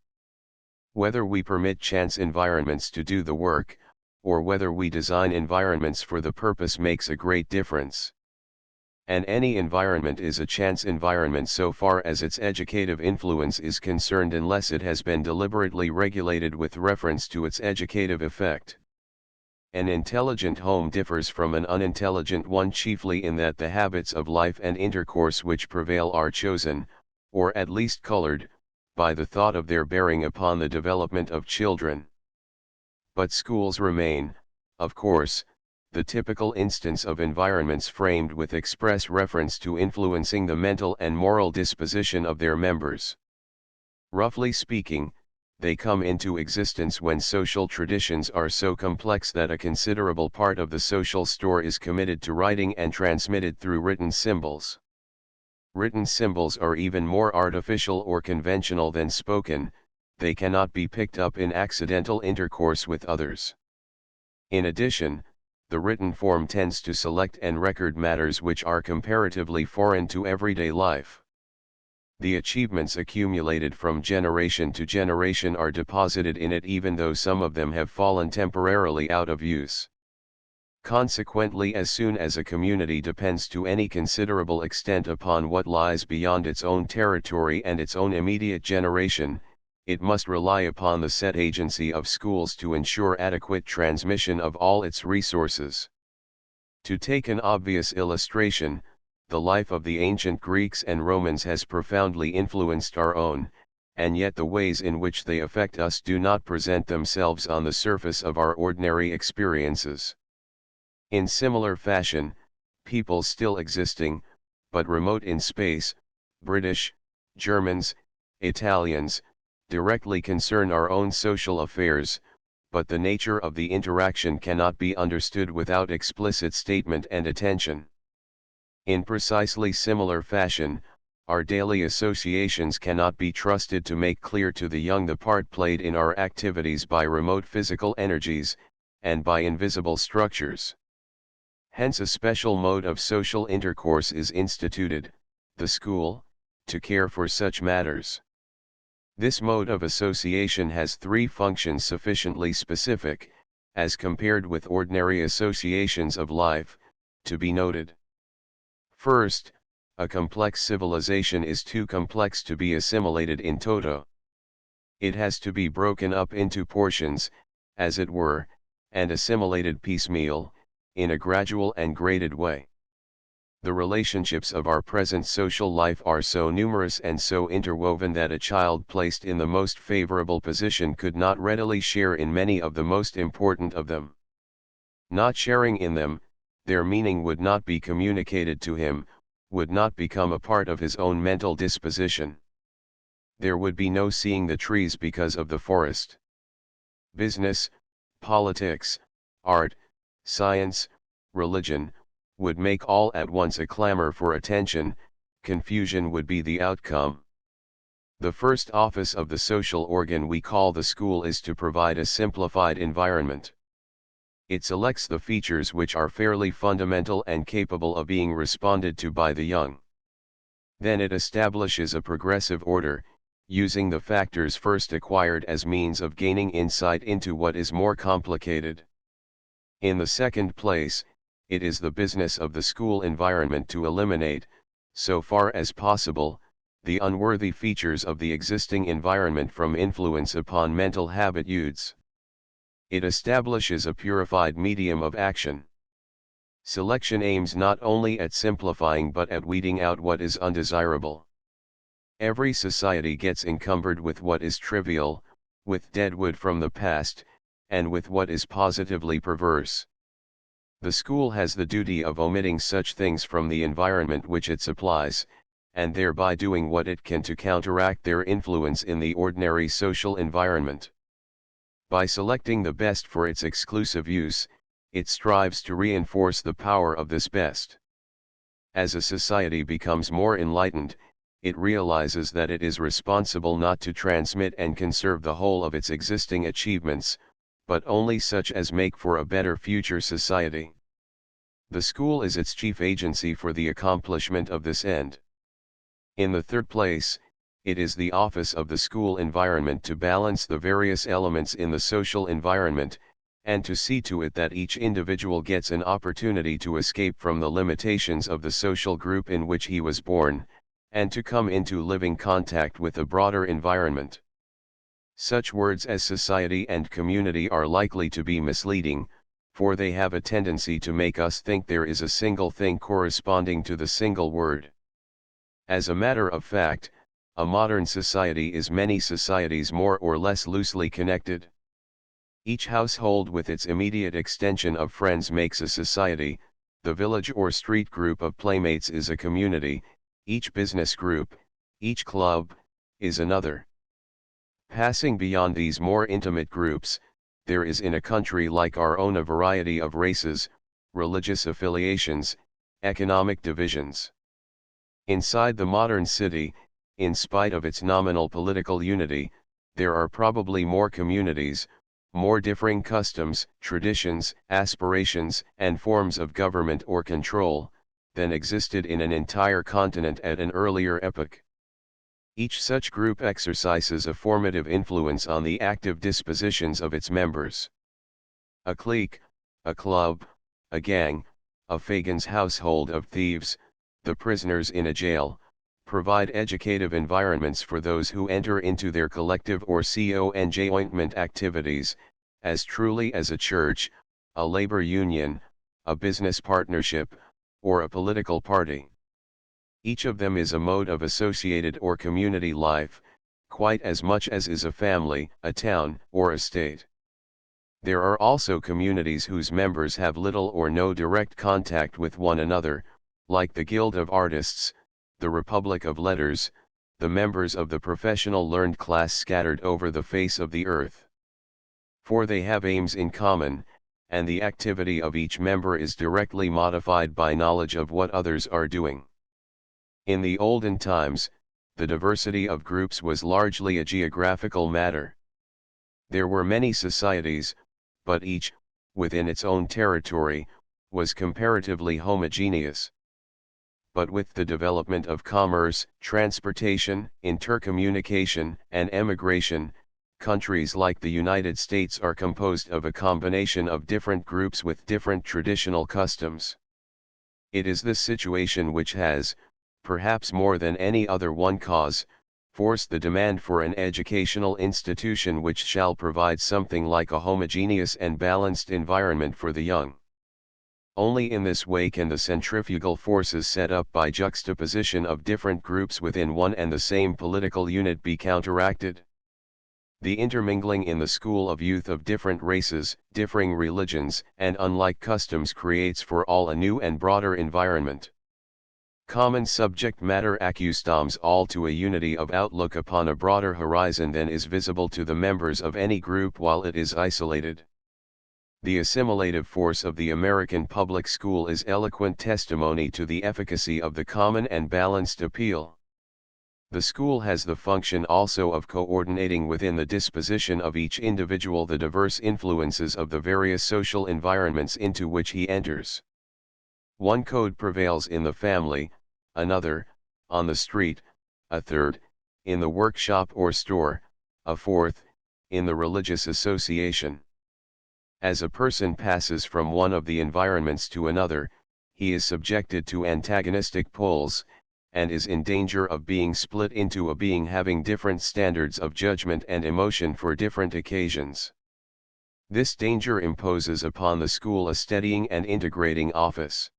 Whether we permit chance environments to do the work, or whether we design environments for the purpose makes a great difference. And any environment is a chance environment so far as its educative influence is concerned unless it has been deliberately regulated with reference to its educative effect. An intelligent home differs from an unintelligent one chiefly in that the habits of life and intercourse which prevail are chosen, or at least colored, by the thought of their bearing upon the development of children. But schools remain, of course, the typical instance of environments framed with express reference to influencing the mental and moral disposition of their members. Roughly speaking, they come into existence when social traditions are so complex that a considerable part of the social store is committed to writing and transmitted through written symbols. Written symbols are even more artificial or conventional than spoken. They cannot be picked up in accidental intercourse with others. In addition, the written form tends to select and record matters which are comparatively foreign to everyday life. The achievements accumulated from generation to generation are deposited in it even though some of them have fallen temporarily out of use. Consequently, as soon as a community depends to any considerable extent upon what lies beyond its own territory and its own immediate generation, it must rely upon the set agency of schools to ensure adequate transmission of all its resources. To take an obvious illustration, the life of the ancient Greeks and Romans has profoundly influenced our own, and yet the ways in which they affect us do not present themselves on the surface of our ordinary experiences. In similar fashion, people still existing, but remote in space, British, Germans, Italians, directly concern our own social affairs, but the nature of the interaction cannot be understood without explicit statement and attention. In precisely similar fashion, our daily associations cannot be trusted to make clear to the young the part played in our activities by remote physical energies, and by invisible structures. Hence a special mode of social intercourse is instituted, the school, to care for such matters. This mode of association has three functions sufficiently specific, as compared with ordinary associations of life, to be noted. First, a complex civilization is too complex to be assimilated in toto. It has to be broken up into portions, as it were, and assimilated piecemeal, in a gradual and graded way. The relationships of our present social life are so numerous and so interwoven that a child placed in the most favorable position could not readily share in many of the most important of them. Not sharing in them, their meaning would not be communicated to him, would not become a part of his own mental disposition. There would be no seeing the trees because of the forest. Business, politics, art, science, religion, would make all at once a clamor for attention, confusion would be the outcome. The first office of the social organ we call the school is to provide a simplified environment. It selects the features which are fairly fundamental and capable of being responded to by the young. Then it establishes a progressive order, using the factors first acquired as means of gaining insight into what is more complicated. In the second place, it is the business of the school environment to eliminate, so far as possible, the unworthy features of the existing environment from influence upon mental habitudes. It establishes a purified medium of action. Selection aims not only at simplifying but at weeding out what is undesirable. Every society gets encumbered with what is trivial, with dead wood from the past, and with what is positively perverse. The school has the duty of omitting such things from the environment which it supplies, and thereby doing what it can to counteract their influence in the ordinary social environment. By selecting the best for its exclusive use, it strives to reinforce the power of this best. As a society becomes more enlightened, it realizes that it is responsible not to transmit and conserve the whole of its existing achievements, but only such as make for a better future society. The school is its chief agency for the accomplishment of this end. In the third place, it is the office of the school environment to balance the various elements in the social environment, and to see to it that each individual gets an opportunity to escape from the limitations of the social group in which he was born, and to come into living contact with a broader environment. Such words as society and community are likely to be misleading, for they have a tendency to make us think there is a single thing corresponding to the single word. As a matter of fact, a modern society is many societies more or less loosely connected. Each household with its immediate extension of friends makes a society, the village or street group of playmates is a community, each business group, each club, is another. Passing beyond these more intimate groups, there is in a country like our own a variety of races, religious affiliations, economic divisions. Inside the modern city, in spite of its nominal political unity, there are probably more communities, more differing customs, traditions, aspirations, and forms of government or control, than existed in an entire continent at an earlier epoch. Each such group exercises a formative influence on the active dispositions of its members. A clique, a club, a gang, a Fagin's household of thieves, the prisoners in a jail, provide educative environments for those who enter into their collective or conjoint activities, as truly as a church, a labor union, a business partnership, or a political party. Each of them is a mode of associated or community life, quite as much as is a family, a town, or a state. There are also communities whose members have little or no direct contact with one another, like the Guild of Artists, the Republic of Letters, the members of the professional learned class scattered over the face of the earth. For they have aims in common, and the activity of each member is directly modified by knowledge of what others are doing. In the olden times, the diversity of groups was largely a geographical matter. There were many societies, but each, within its own territory, was comparatively homogeneous. But with the development of commerce, transportation, intercommunication, and emigration, countries like the United States are composed of a combination of different groups with different traditional customs. It is this situation which has, perhaps more than any other one cause, forced the demand for an educational institution which shall provide something like a homogeneous and balanced environment for the young. Only in this way can the centrifugal forces set up by juxtaposition of different groups within one and the same political unit be counteracted. The intermingling in the school of youth of different races, differing religions, and unlike customs creates for all a new and broader environment. Common subject matter accustoms all to a unity of outlook upon a broader horizon than is visible to the members of any group while it is isolated. The assimilative force of the American public school is eloquent testimony to the efficacy of the common and balanced appeal. The school has the function also of coordinating within the disposition of each individual the diverse influences of the various social environments into which he enters. One code prevails in the family, another, on the street, a third, in the workshop or store, a fourth, in the religious association. As a person passes from one of the environments to another, he is subjected to antagonistic poles, and is in danger of being split into a being having different standards of judgment and emotion for different occasions. This danger imposes upon the school a steadying and integrating office.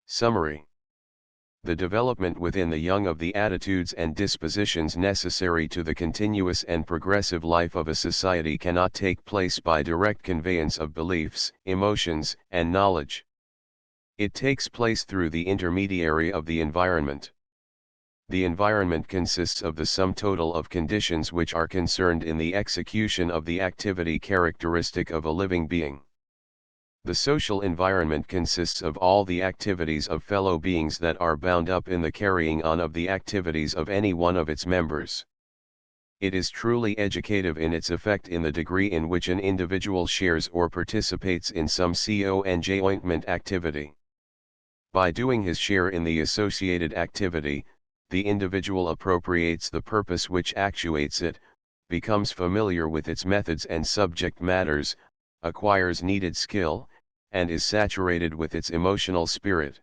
Summary. The development within the young of the attitudes and dispositions necessary to the continuous and progressive life of a society cannot take place by direct conveyance of beliefs, emotions, and knowledge. It takes place through the intermediary of the environment. The environment consists of the sum total of conditions which are concerned in the execution of the activity characteristic of a living being. The social environment consists of all the activities of fellow beings that are bound up in the carrying on of the activities of any one of its members. It is truly educative in its effect in the degree in which an individual shares or participates in some conjoint activity. By doing his share in the associated activity, the individual appropriates the purpose which actuates it, becomes familiar with its methods and subject matters, acquires needed skill, and is saturated with its emotional spirit.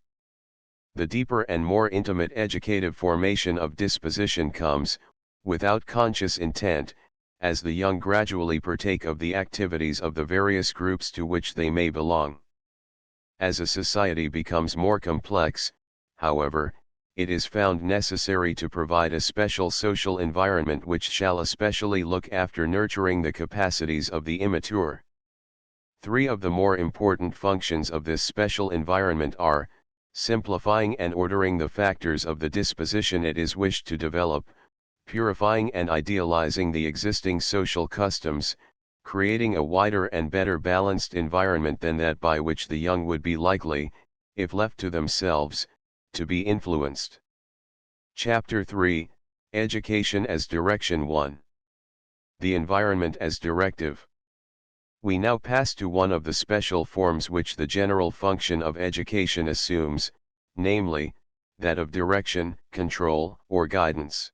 The deeper and more intimate educative formation of disposition comes, without conscious intent, as the young gradually partake of the activities of the various groups to which they may belong. As a society becomes more complex, however, it is found necessary to provide a special social environment which shall especially look after nurturing the capacities of the immature. Three of the more important functions of this special environment are, simplifying and ordering the factors of the disposition it is wished to develop, purifying and idealizing the existing social customs, creating a wider and better balanced environment than that by which the young would be likely, if left to themselves, to be influenced. Chapter 3, Education as Direction 1. The Environment as Directive. We now pass to one of the special forms which the general function of education assumes, namely, that of direction, control, or guidance.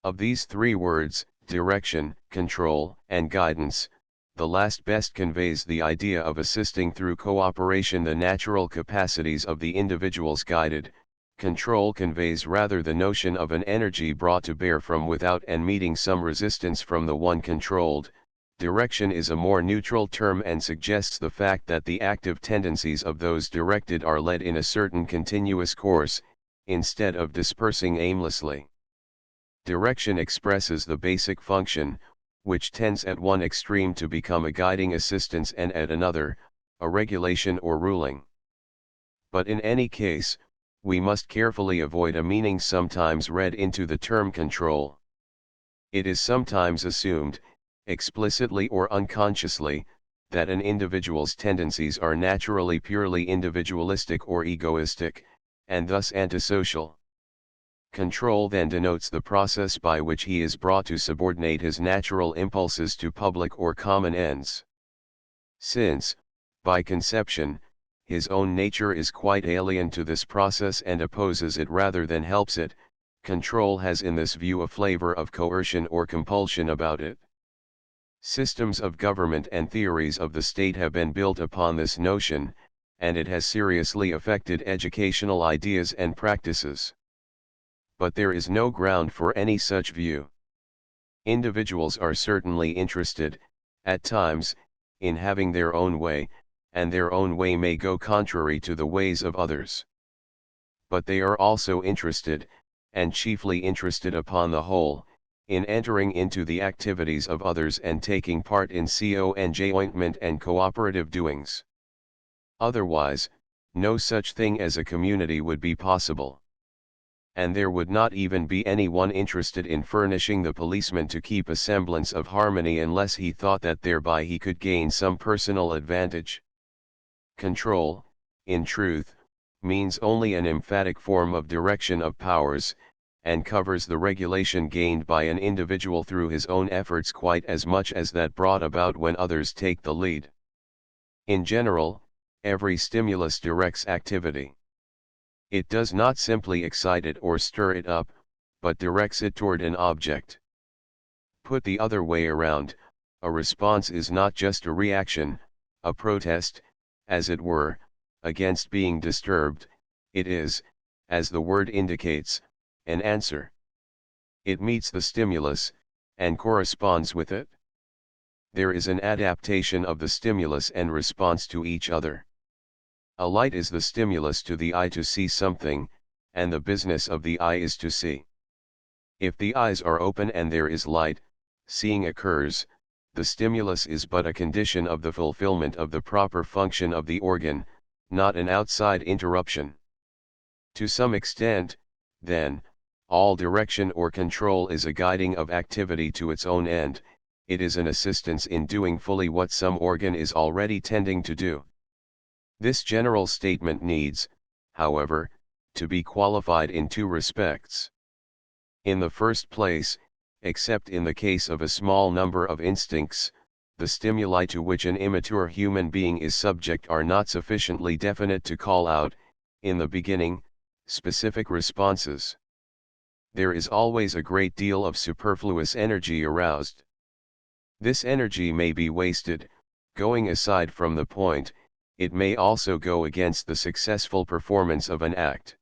Of these three words, direction, control, and guidance, the last best conveys the idea of assisting through cooperation the natural capacities of the individuals guided. Control conveys rather the notion of an energy brought to bear from without and meeting some resistance from the one controlled. Direction is a more neutral term and suggests the fact that the active tendencies of those directed are led in a certain continuous course, instead of dispersing aimlessly. Direction expresses the basic function, which tends at one extreme to become a guiding assistance and at another, a regulation or ruling. But in any case, we must carefully avoid a meaning sometimes read into the term control. It is sometimes assumed, explicitly or unconsciously, that an individual's tendencies are naturally purely individualistic or egoistic, and thus antisocial. Control then denotes the process by which he is brought to subordinate his natural impulses to public or common ends. Since, by conception, his own nature is quite alien to this process and opposes it rather than helps it, control has in this view a flavor of coercion or compulsion about it. Systems of government and theories of the state have been built upon this notion, and it has seriously affected educational ideas and practices. But there is no ground for any such view. Individuals are certainly interested, at times, in having their own way, and their own way may go contrary to the ways of others. But they are also interested, and chiefly interested upon the whole, in entering into the activities of others and taking part in conjointment and cooperative doings. Otherwise, no such thing as a community would be possible. And there would not even be anyone interested in furnishing the policeman to keep a semblance of harmony unless he thought that thereby he could gain some personal advantage. Control, in truth, means only an emphatic form of direction of powers, and covers the regulation gained by an individual through his own efforts quite as much as that brought about when others take the lead. In general, every stimulus directs activity. It does not simply excite it or stir it up, but directs it toward an object. Put the other way around, a response is not just a reaction, a protest, as it were, against being disturbed, it is, as the word indicates, an answer. It meets the stimulus, and corresponds with it. There is an adaptation of the stimulus and response to each other. A light is the stimulus to the eye to see something, and the business of the eye is to see. If the eyes are open and there is light, seeing occurs, the stimulus is but a condition of the fulfillment of the proper function of the organ, not an outside interruption. To some extent, then, all direction or control is a guiding of activity to its own end, it is an assistance in doing fully what some organ is already tending to do. This general statement needs, however, to be qualified in two respects. In the first place, except in the case of a small number of instincts, the stimuli to which an immature human being is subject are not sufficiently definite to call out, in the beginning, specific responses. There is always a great deal of superfluous energy aroused. This energy may be wasted, going aside from the point, it may also go against the successful performance of an act.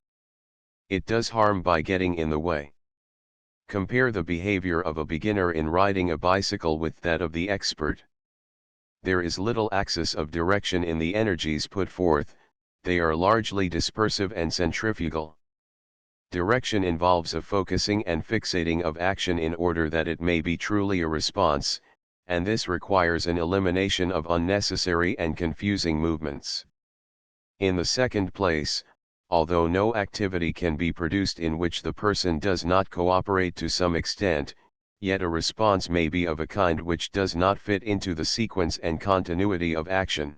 It does harm by getting in the way. Compare the behavior of a beginner in riding a bicycle with that of the expert. There is little axis of direction in the energies put forth, they are largely dispersive and centrifugal. Direction involves a focusing and fixating of action in order that it may be truly a response, and this requires an elimination of unnecessary and confusing movements. In the second place, although no activity can be produced in which the person does not cooperate to some extent, yet a response may be of a kind which does not fit into the sequence and continuity of action.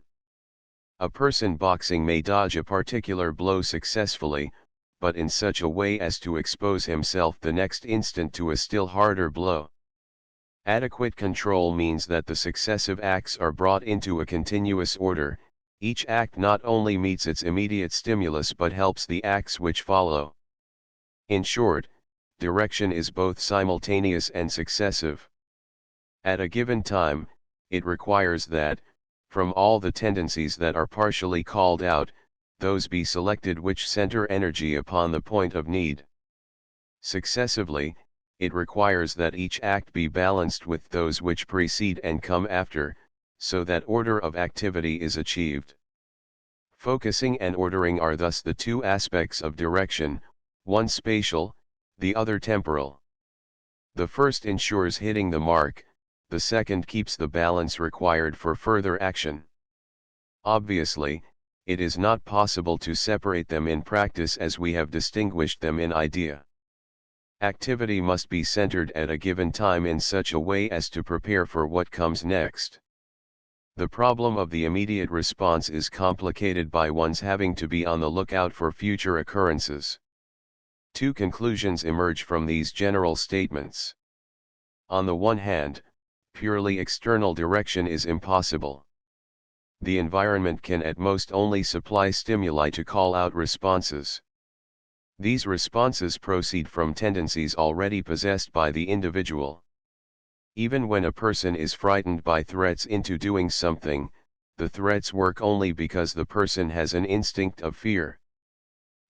A person boxing may dodge a particular blow successfully, but in such a way as to expose himself the next instant to a still harder blow. Adequate control means that the successive acts are brought into a continuous order, each act not only meets its immediate stimulus but helps the acts which follow. In short, direction is both simultaneous and successive. At a given time, it requires that, from all the tendencies that are partially called out, those be selected which center energy upon the point of need. Successively, it requires that each act be balanced with those which precede and come after, so that order of activity is achieved. Focusing and ordering are thus the two aspects of direction, one spatial, the other temporal. The first ensures hitting the mark, the second keeps the balance required for further action. Obviously, it is not possible to separate them in practice as we have distinguished them in idea. Activity must be centered at a given time in such a way as to prepare for what comes next. The problem of the immediate response is complicated by one's having to be on the lookout for future occurrences. Two conclusions emerge from these general statements. On the one hand, purely external direction is impossible. The environment can at most only supply stimuli to call out responses. These responses proceed from tendencies already possessed by the individual. Even when a person is frightened by threats into doing something, the threats work only because the person has an instinct of fear.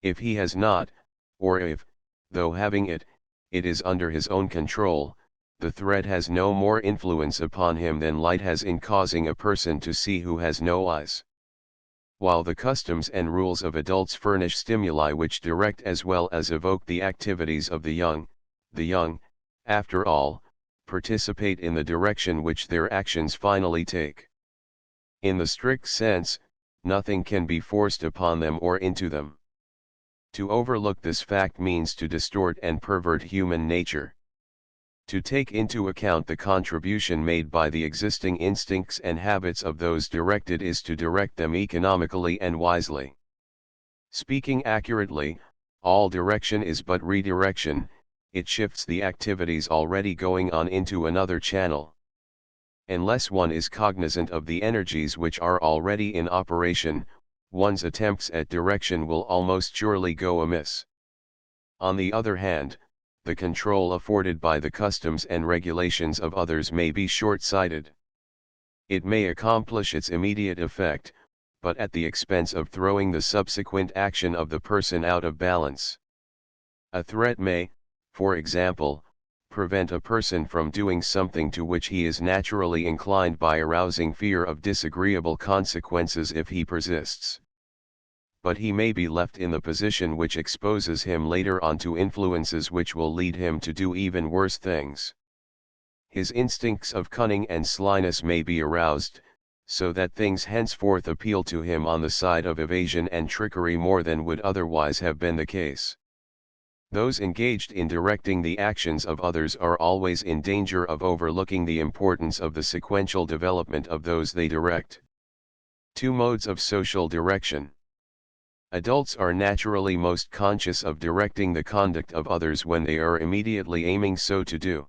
If he has not, or if, though having it, it is under his own control, the threat has no more influence upon him than light has in causing a person to see who has no eyes. While the customs and rules of adults furnish stimuli which direct as well as evoke the activities of the young, after all, participate in the direction which their actions finally take. In the strict sense, nothing can be forced upon them or into them. To overlook this fact means to distort and pervert human nature. To take into account the contribution made by the existing instincts and habits of those directed is to direct them economically and wisely. Speaking accurately, all direction is but redirection. It shifts the activities already going on into another channel. Unless one is cognizant of the energies which are already in operation, one's attempts at direction will almost surely go amiss. On the other hand, the control afforded by the customs and regulations of others may be short-sighted. It may accomplish its immediate effect, but at the expense of throwing the subsequent action of the person out of balance. A threat may, for example, prevent a person from doing something to which he is naturally inclined by arousing fear of disagreeable consequences if he persists. But he may be left in the position which exposes him later on to influences which will lead him to do even worse things. His instincts of cunning and slyness may be aroused, so that things henceforth appeal to him on the side of evasion and trickery more than would otherwise have been the case. Those engaged in directing the actions of others are always in danger of overlooking the importance of the sequential development of those they direct. Two modes of social direction. Adults are naturally most conscious of directing the conduct of others when they are immediately aiming so to do.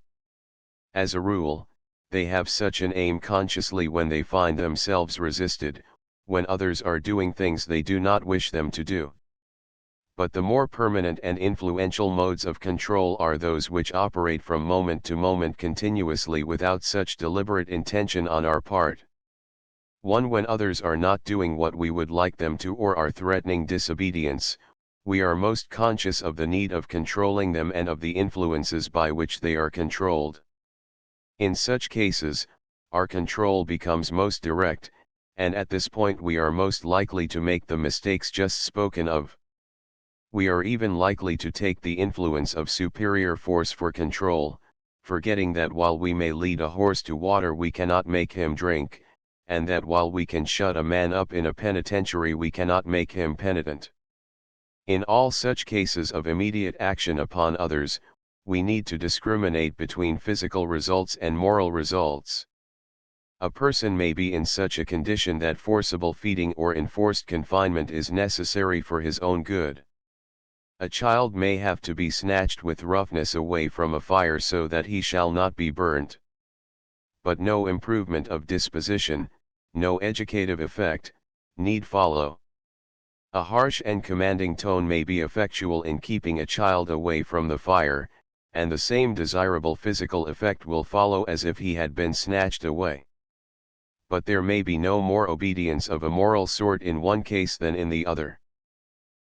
As a rule, they have such an aim consciously when they find themselves resisted, when others are doing things they do not wish them to do. But the more permanent and influential modes of control are those which operate from moment to moment continuously without such deliberate intention on our part. One, when others are not doing what we would like them to or are threatening disobedience, we are most conscious of the need of controlling them and of the influences by which they are controlled. In such cases, our control becomes most direct, and at this point we are most likely to make the mistakes just spoken of. We are even likely to take the influence of superior force for control, forgetting that while we may lead a horse to water we cannot make him drink, and that while we can shut a man up in a penitentiary we cannot make him penitent. In all such cases of immediate action upon others, we need to discriminate between physical results and moral results. A person may be in such a condition that forcible feeding or enforced confinement is necessary for his own good. A child may have to be snatched with roughness away from a fire so that he shall not be burnt. But no improvement of disposition, no educative effect, need follow. A harsh and commanding tone may be effectual in keeping a child away from the fire, and the same desirable physical effect will follow as if he had been snatched away. But there may be no more obedience of a moral sort in one case than in the other.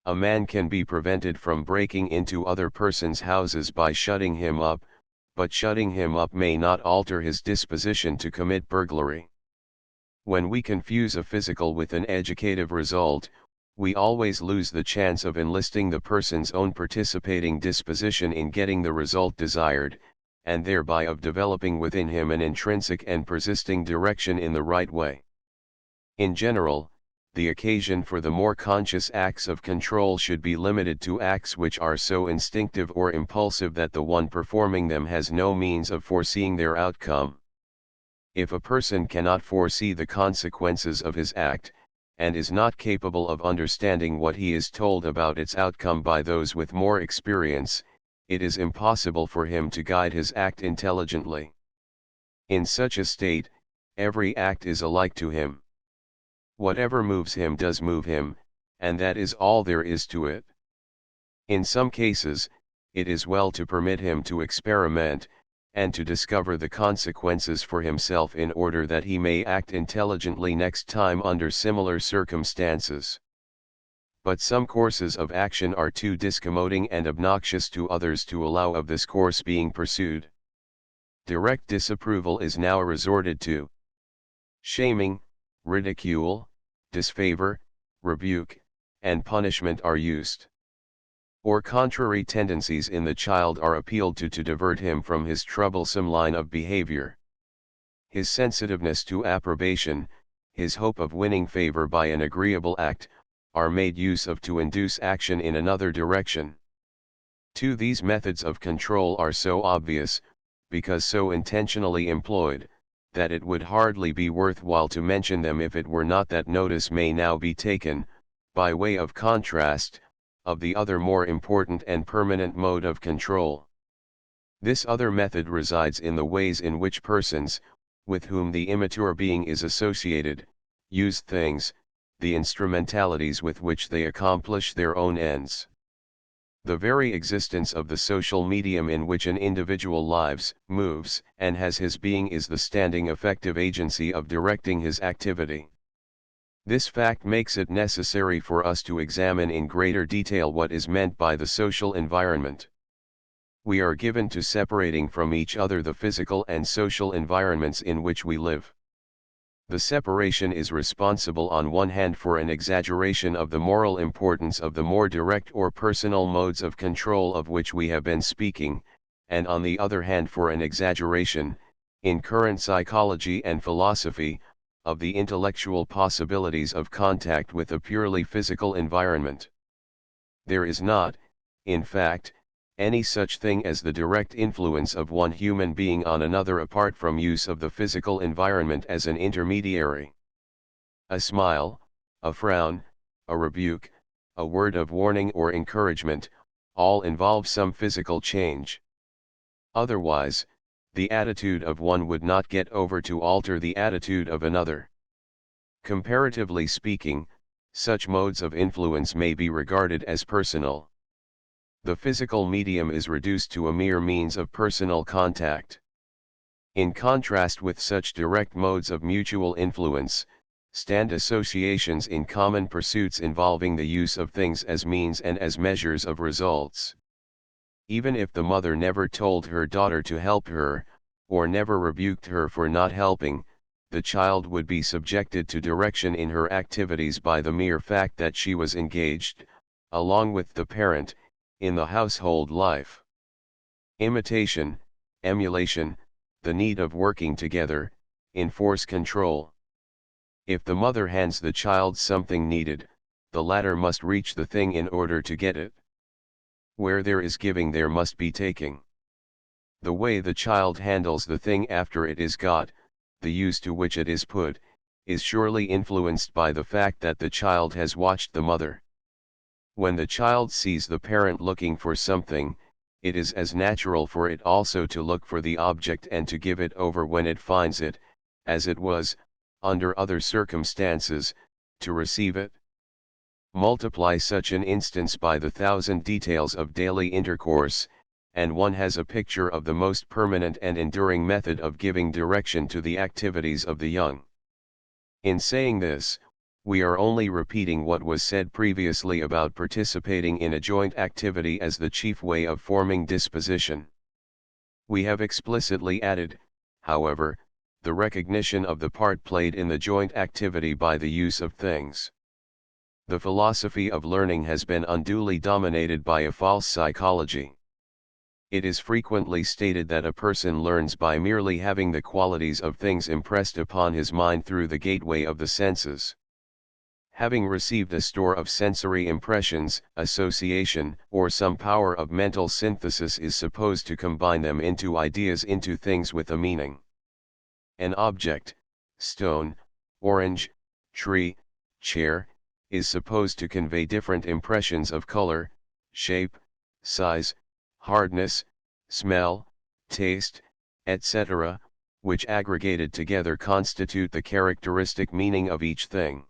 A man can be prevented from breaking into other persons' houses by shutting him up, but shutting him up may not alter his disposition to commit burglary. When we confuse a physical with an educative result, we always lose the chance of enlisting the person's own participating disposition in getting the result desired, and thereby of developing within him an intrinsic and persisting direction in the right way. In general, the occasion for the more conscious acts of control should be limited to acts which are so instinctive or impulsive that the one performing them has no means of foreseeing their outcome. If a person cannot foresee the consequences of his act, and is not capable of understanding what he is told about its outcome by those with more experience, it is impossible for him to guide his act intelligently. In such a state, every act is alike to him. Whatever moves him does move him, and that is all there is to it. In some cases, it is well to permit him to experiment, and to discover the consequences for himself in order that he may act intelligently next time under similar circumstances. But some courses of action are too discommoding and obnoxious to others to allow of this course being pursued. Direct disapproval is now resorted to. Shaming, ridicule, disfavor, rebuke, and punishment are used. Or contrary tendencies in the child are appealed to divert him from his troublesome line of behavior. His sensitiveness to approbation, his hope of winning favor by an agreeable act, are made use of to induce action in another direction. These methods of control are so obvious, because so intentionally employed, that it would hardly be worthwhile to mention them if it were not that notice may now be taken, by way of contrast, of the other more important and permanent mode of control. This other method resides in the ways in which persons, with whom the immature being is associated, use things, the instrumentalities with which they accomplish their own ends. The very existence of the social medium in which an individual lives, moves, and has his being is the standing effective agency of directing his activity. This fact makes it necessary for us to examine in greater detail what is meant by the social environment. We are given to separating from each other the physical and social environments in which we live. The separation is responsible on one hand for an exaggeration of the moral importance of the more direct or personal modes of control of which we have been speaking, and on the other hand for an exaggeration, in current psychology and philosophy, of the intellectual possibilities of contact with a purely physical environment. There is not, in fact, any such thing as the direct influence of one human being on another apart from use of the physical environment as an intermediary. A smile, a frown, a rebuke, a word of warning or encouragement, all involve some physical change. Otherwise, the attitude of one would not get over to alter the attitude of another. Comparatively speaking, such modes of influence may be regarded as personal. The physical medium is reduced to a mere means of personal contact. In contrast with such direct modes of mutual influence, stand associations in common pursuits involving the use of things as means and as measures of results. Even if the mother never told her daughter to help her, or never rebuked her for not helping, the child would be subjected to direction in her activities by the mere fact that she was engaged, along with the parent, in the household life. Imitation, emulation, the need of working together, enforce control. If the mother hands the child something needed, the latter must reach the thing in order to get it. Where there is giving there must be taking. The way the child handles the thing after it is got, the use to which it is put, is surely influenced by the fact that the child has watched the mother. When the child sees the parent looking for something, it is as natural for it also to look for the object and to give it over when it finds it, as it was, under other circumstances, to receive it. Multiply such an instance by the 1,000 details of daily intercourse, and one has a picture of the most permanent and enduring method of giving direction to the activities of the young. In saying this, we are only repeating what was said previously about participating in a joint activity as the chief way of forming disposition. We have explicitly added, however, the recognition of the part played in the joint activity by the use of things. The philosophy of learning has been unduly dominated by a false psychology. It is frequently stated that a person learns by merely having the qualities of things impressed upon his mind through the gateway of the senses. Having received a store of sensory impressions, association, or some power of mental synthesis is supposed to combine them into ideas, into things with a meaning. An object, stone, orange, tree, chair, is supposed to convey different impressions of color, shape, size, hardness, smell, taste, etc., which aggregated together constitute the characteristic meaning of each thing.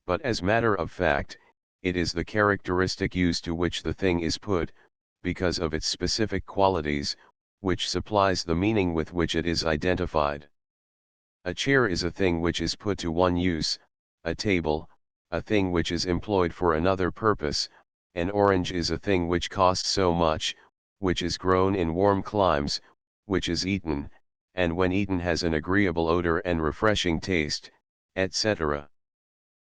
But as matter of fact, it is the characteristic use to which the thing is put, because of its specific qualities, which supplies the meaning with which it is identified. A chair is a thing which is put to one use, a table, a thing which is employed for another purpose, an orange is a thing which costs so much, which is grown in warm climes, which is eaten, and when eaten has an agreeable odor and refreshing taste, etc.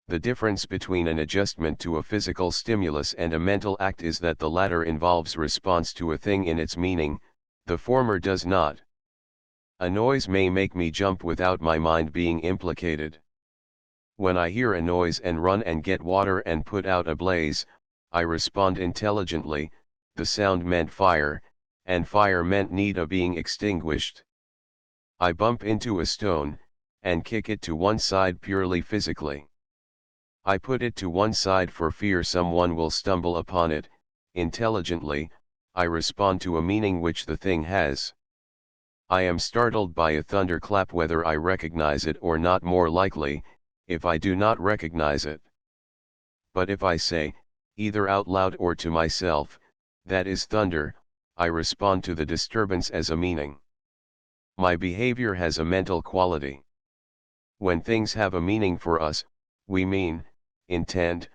The difference between an adjustment to a physical stimulus and a mental act is that the latter involves response to a thing in its meaning, the former does not. A noise may make me jump without my mind being implicated. When I hear a noise and run and get water and put out a blaze, I respond intelligently, the sound meant fire, and fire meant need of being extinguished. I bump into a stone, and kick it to one side purely physically. I put it to one side for fear someone will stumble upon it, intelligently, I respond to a meaning which the thing has. I am startled by a thunderclap whether I recognize it or not, more likely, if I do not recognize it. But if I say, either out loud or to myself, that is thunder, I respond to the disturbance as a meaning. My behavior has a mental quality. When things have a meaning for us, we mean, intend,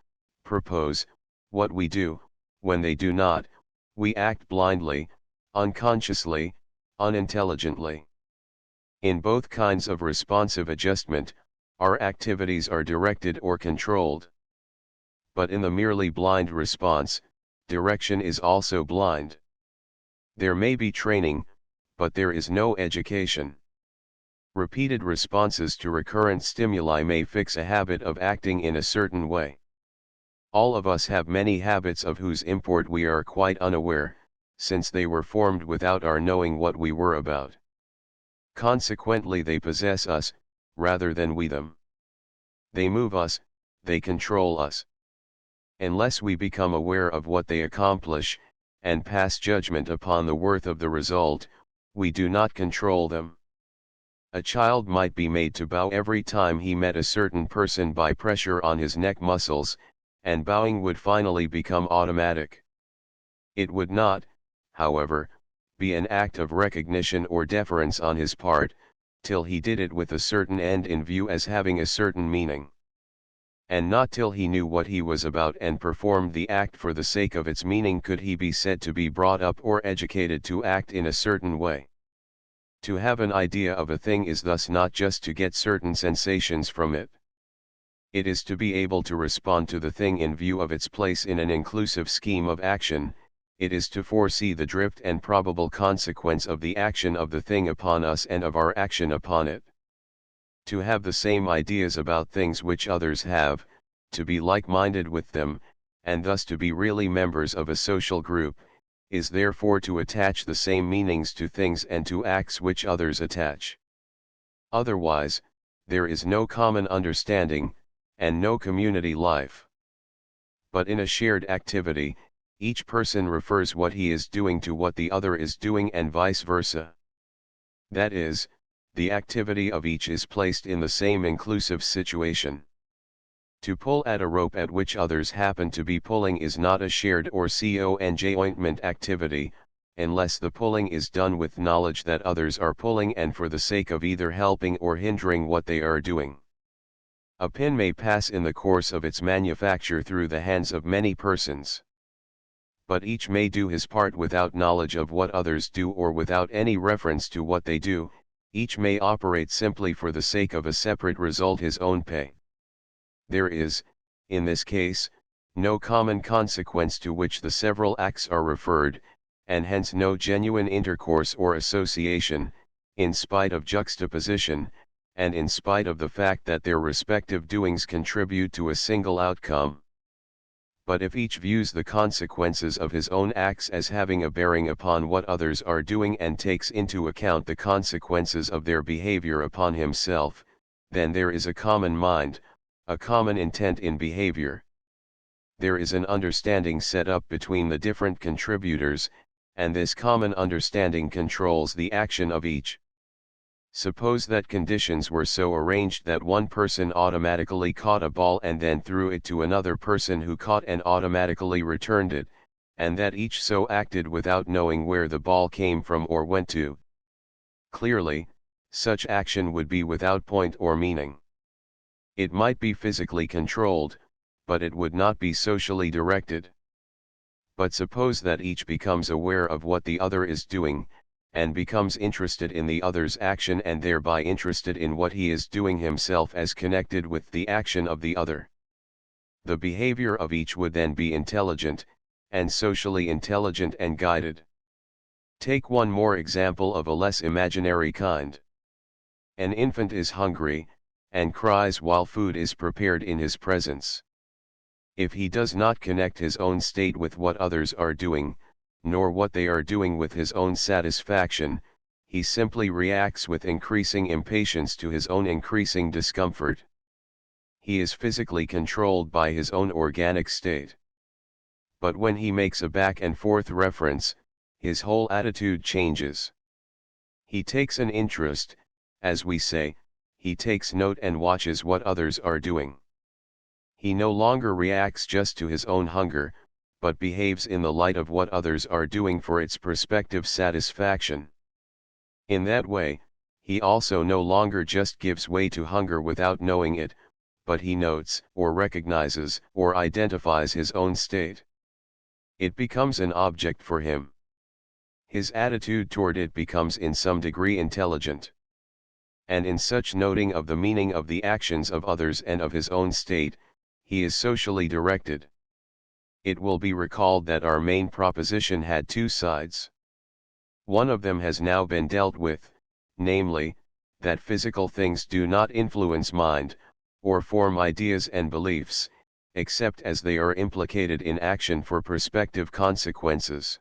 propose, what we do. When they do not, we act blindly, unconsciously, unintelligently. In both kinds of responsive adjustment, our activities are directed or controlled. But in the merely blind response, direction is also blind. There may be training, but there is no education. Repeated responses to recurrent stimuli may fix a habit of acting in a certain way. All of us have many habits of whose import we are quite unaware, since they were formed without our knowing what we were about. Consequently, they possess us, rather than we them. They move us, they control us. Unless we become aware of what they accomplish, and pass judgment upon the worth of the result, we do not control them. A child might be made to bow every time he met a certain person by pressure on his neck muscles, and bowing would finally become automatic. It would not, however, be an act of recognition or deference on his part, till he did it with a certain end in view as having a certain meaning. And not till he knew what he was about and performed the act for the sake of its meaning could he be said to be brought up or educated to act in a certain way. To have an idea of a thing is thus not just to get certain sensations from it. It is to be able to respond to the thing in view of its place in an inclusive scheme of action. It is to foresee the drift and probable consequence of the action of the thing upon us and of our action upon it. To have the same ideas about things which others have, to be like-minded with them, and thus to be really members of a social group, is therefore to attach the same meanings to things and to acts which others attach. Otherwise, there is no common understanding, and no community life. But in a shared activity, each person refers what he is doing to what the other is doing and vice versa. That is, the activity of each is placed in the same inclusive situation. To pull at a rope at which others happen to be pulling is not a shared or conjoint activity, unless the pulling is done with knowledge that others are pulling and for the sake of either helping or hindering what they are doing. A pin may pass in the course of its manufacture through the hands of many persons. But each may do his part without knowledge of what others do or without any reference to what they do. Each may operate simply for the sake of a separate result, his own pay. There is, in this case, no common consequence to which the several acts are referred, and hence no genuine intercourse or association, in spite of juxtaposition, and in spite of the fact that their respective doings contribute to a single outcome. But if each views the consequences of his own acts as having a bearing upon what others are doing and takes into account the consequences of their behavior upon himself, then there is a common mind, a common intent in behavior. There is an understanding set up between the different contributors, and this common understanding controls the action of each. Suppose that conditions were so arranged that one person automatically caught a ball and then threw it to another person who caught and automatically returned it, and that each so acted without knowing where the ball came from or went to. Clearly, such action would be without point or meaning. It might be physically controlled, but it would not be socially directed. But suppose that each becomes aware of what the other is doing, and becomes interested in the other's action and thereby interested in what he is doing himself as connected with the action of the other. The behavior of each would then be intelligent, and socially intelligent and guided. Take one more example of a less imaginary kind. An infant is hungry, and cries while food is prepared in his presence. If he does not connect his own state with what others are doing, nor what they are doing with his own satisfaction, he simply reacts with increasing impatience to his own increasing discomfort. He is physically controlled by his own organic state. But when he makes a back and forth reference, his whole attitude changes. He takes an interest, as we say, he takes note and watches what others are doing. He no longer reacts just to his own hunger, but behaves in the light of what others are doing for its prospective satisfaction. In that way, he also no longer just gives way to hunger without knowing it, but he notes, or recognizes, or identifies his own state. It becomes an object for him. His attitude toward it becomes in some degree intelligent. And in such noting of the meaning of the actions of others and of his own state, he is socially directed. It will be recalled that our main proposition had two sides. One of them has now been dealt with, namely, that physical things do not influence mind, or form ideas and beliefs, except as they are implicated in action for prospective consequences.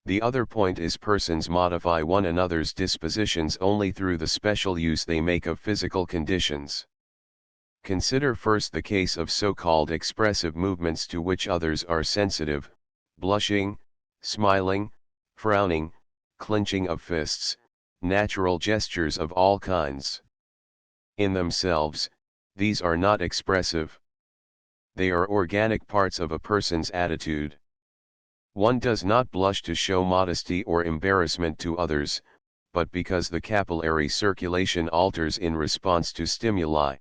The other point is persons modify one another's dispositions only through the special use they make of physical conditions. Consider first the case of so-called expressive movements to which others are sensitive: blushing, smiling, frowning, clenching of fists, natural gestures of all kinds. In themselves, these are not expressive. They are organic parts of a person's attitude. One does not blush to show modesty or embarrassment to others, but because the capillary circulation alters in response to stimuli.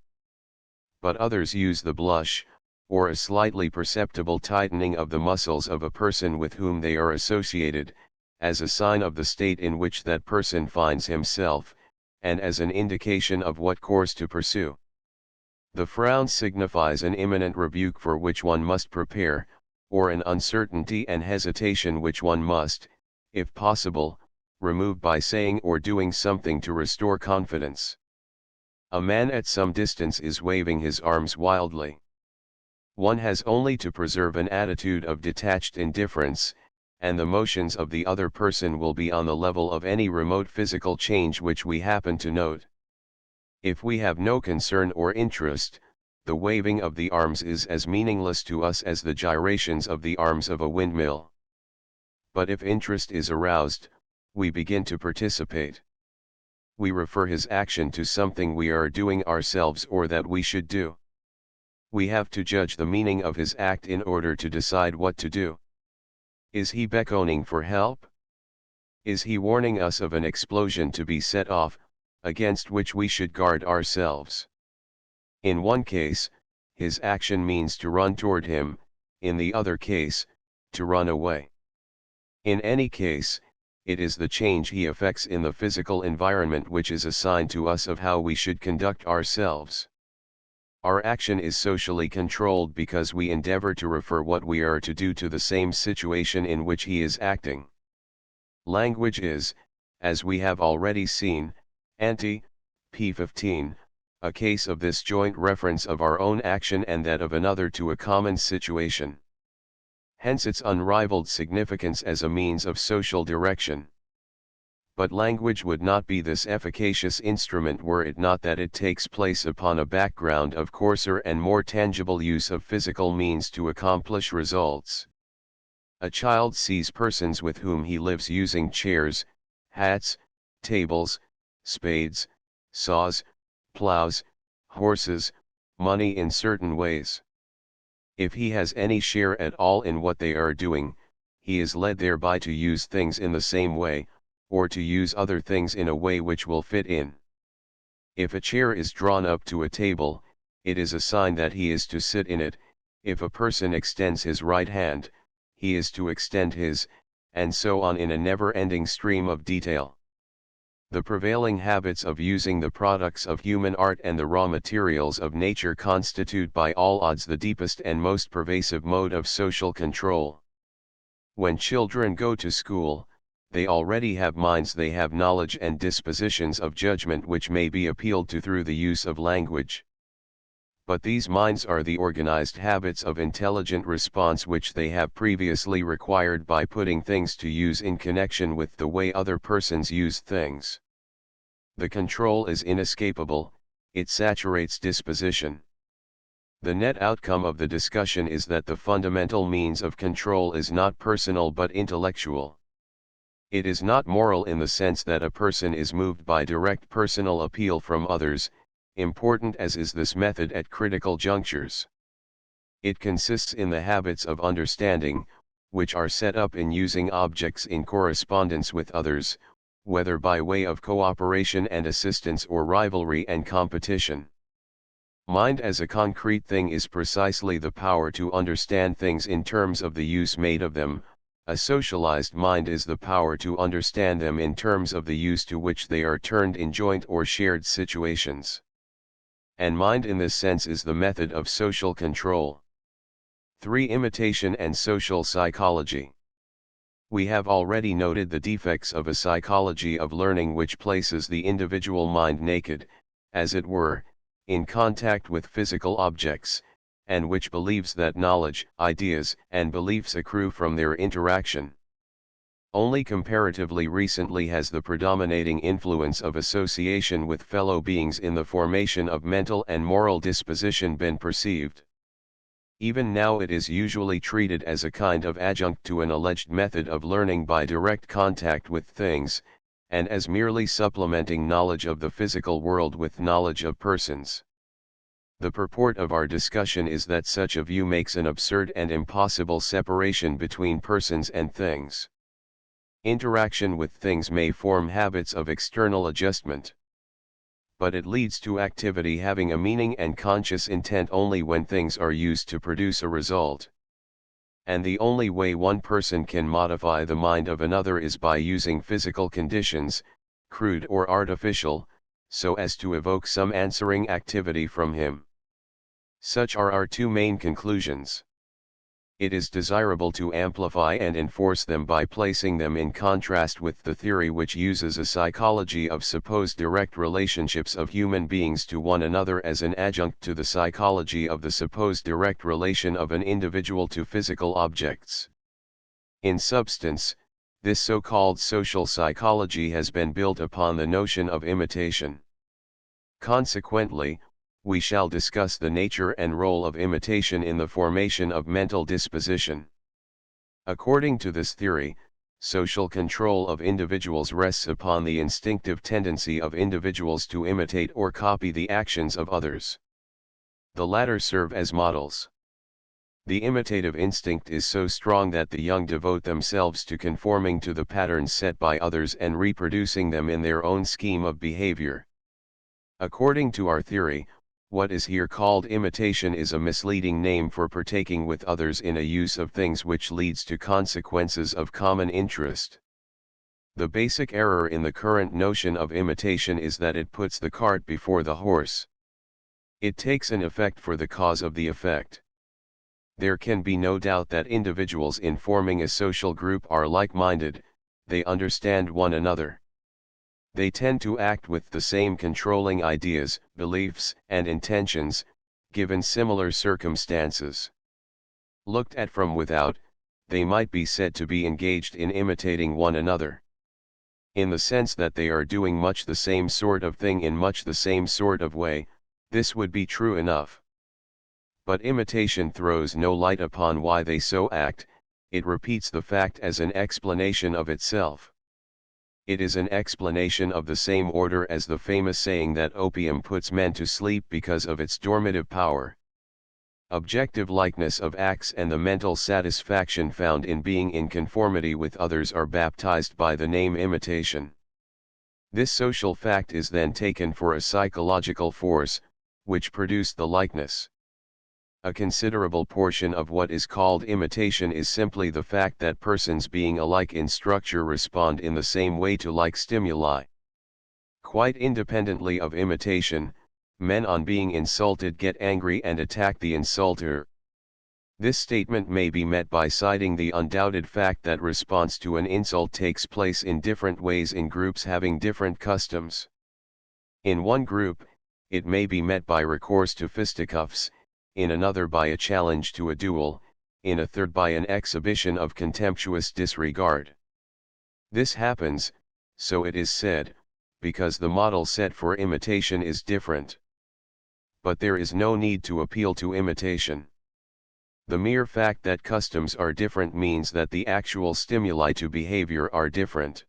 But others use the blush, or a slightly perceptible tightening of the muscles of a person with whom they are associated, as a sign of the state in which that person finds himself, and as an indication of what course to pursue. The frown signifies an imminent rebuke for which one must prepare, or an uncertainty and hesitation which one must, if possible, remove by saying or doing something to restore confidence. A man at some distance is waving his arms wildly. One has only to preserve an attitude of detached indifference, and the motions of the other person will be on the level of any remote physical change which we happen to note. If we have no concern or interest, the waving of the arms is as meaningless to us as the gyrations of the arms of a windmill. But if interest is aroused, we begin to participate. We refer his action to something we are doing ourselves or that we should do. We have to judge the meaning of his act in order to decide what to do. Is he beckoning for help? Is he warning us of an explosion to be set off, against which we should guard ourselves? In one case, his action means to run toward him; in the other case, to run away. In any case, it is the change he effects in the physical environment which is a sign to us of how we should conduct ourselves. Our action is socially controlled because we endeavor to refer what we are to do to the same situation in which he is acting. Language is, as we have already seen, p. 15, a case of this joint reference of our own action and that of another to a common situation. Hence its unrivaled significance as a means of social direction. But language would not be this efficacious instrument were it not that it takes place upon a background of coarser and more tangible use of physical means to accomplish results. A child sees persons with whom he lives using chairs, hats, tables, spades, saws, plows, horses, money in certain ways. If he has any share at all in what they are doing, he is led thereby to use things in the same way, or to use other things in a way which will fit in. If a chair is drawn up to a table, it is a sign that he is to sit in it. If a person extends his right hand, he is to extend his, and so on in a never-ending stream of detail. The prevailing habits of using the products of human art and the raw materials of nature constitute by all odds the deepest and most pervasive mode of social control. When children go to school, they already have minds, they have knowledge and dispositions of judgment which may be appealed to through the use of language. But these minds are the organized habits of intelligent response which they have previously required by putting things to use in connection with the way other persons use things. The control is inescapable, it saturates disposition. The net outcome of the discussion is that the fundamental means of control is not personal but intellectual. It is not moral in the sense that a person is moved by direct personal appeal from others, important as is this method at critical junctures. It consists in the habits of understanding, which are set up in using objects in correspondence with others, whether by way of cooperation and assistance or rivalry and competition. Mind as a concrete thing is precisely the power to understand things in terms of the use made of them. A socialized mind is the power to understand them in terms of the use to which they are turned in joint or shared situations. And mind in this sense is the method of social control. 3. Imitation and social psychology. We have already noted the defects of a psychology of learning which places the individual mind naked, as it were, in contact with physical objects, and which believes that knowledge, ideas, and beliefs accrue from their interaction. Only comparatively recently has the predominating influence of association with fellow beings in the formation of mental and moral disposition been perceived. Even now it is usually treated as a kind of adjunct to an alleged method of learning by direct contact with things, and as merely supplementing knowledge of the physical world with knowledge of persons. The purport of our discussion is that such a view makes an absurd and impossible separation between persons and things. Interaction with things may form habits of external adjustment. But it leads to activity having a meaning and conscious intent only when things are used to produce a result. And the only way one person can modify the mind of another is by using physical conditions, crude or artificial, so as to evoke some answering activity from him. Such are our two main conclusions. It is desirable to amplify and enforce them by placing them in contrast with the theory which uses a psychology of supposed direct relationships of human beings to one another as an adjunct to the psychology of the supposed direct relation of an individual to physical objects. In substance, this so-called social psychology has been built upon the notion of imitation. Consequently, we shall discuss the nature and role of imitation in the formation of mental disposition. According to this theory, social control of individuals rests upon the instinctive tendency of individuals to imitate or copy the actions of others. The latter serve as models. The imitative instinct is so strong that the young devote themselves to conforming to the patterns set by others and reproducing them in their own scheme of behavior. According to our theory, what is here called imitation is a misleading name for partaking with others in a use of things which leads to consequences of common interest. The basic error in the current notion of imitation is that it puts the cart before the horse. It takes an effect for the cause of the effect. There can be no doubt that individuals in forming a social group are like-minded, they understand one another. They tend to act with the same controlling ideas, beliefs, and intentions, given similar circumstances. Looked at from without, they might be said to be engaged in imitating one another. In the sense that they are doing much the same sort of thing in much the same sort of way, this would be true enough. But imitation throws no light upon why they so act, it repeats the fact as an explanation of itself. It is an explanation of the same order as the famous saying that opium puts men to sleep because of its dormitive power. Objective likeness of acts and the mental satisfaction found in being in conformity with others are baptized by the name imitation. This social fact is then taken for a psychological force, which produced the likeness. A considerable portion of what is called imitation is simply the fact that persons being alike in structure respond in the same way to like stimuli. Quite independently of imitation, men on being insulted get angry and attack the insulter. This statement may be met by citing the undoubted fact that response to an insult takes place in different ways in groups having different customs. In one group, it may be met by recourse to fisticuffs, in another by a challenge to a duel, in a third by an exhibition of contemptuous disregard. This happens, so it is said, because the model set for imitation is different. But there is no need to appeal to imitation. The mere fact that customs are different means that the actual stimuli to behavior are different.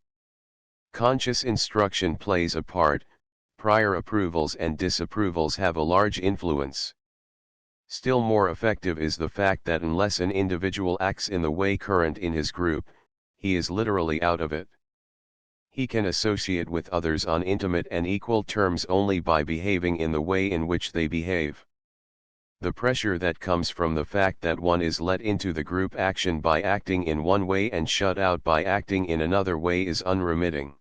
Conscious instruction plays a part, prior approvals and disapprovals have a large influence. Still more effective is the fact that unless an individual acts in the way current in his group, he is literally out of it. He can associate with others on intimate and equal terms only by behaving in the way in which they behave. The pressure that comes from the fact that one is let into the group action by acting in one way and shut out by acting in another way is unremitting.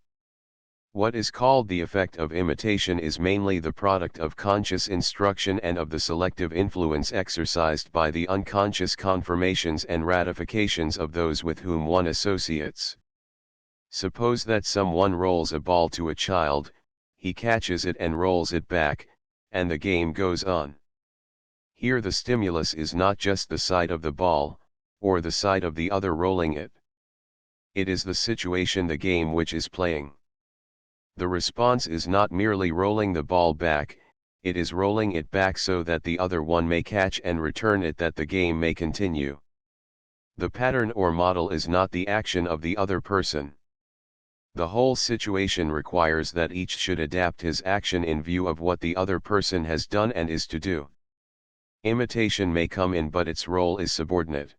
What is called the effect of imitation is mainly the product of conscious instruction and of the selective influence exercised by the unconscious confirmations and ratifications of those with whom one associates. Suppose that someone rolls a ball to a child, he catches it and rolls it back, and the game goes on. Here the stimulus is not just the sight of the ball, or the sight of the other rolling it. It is the situation, the game which is playing. The response is not merely rolling the ball back, it is rolling it back so that the other one may catch and return it, that the game may continue. The pattern or model is not the action of the other person. The whole situation requires that each should adapt his action in view of what the other person has done and is to do. Imitation may come in, but its role is subordinate.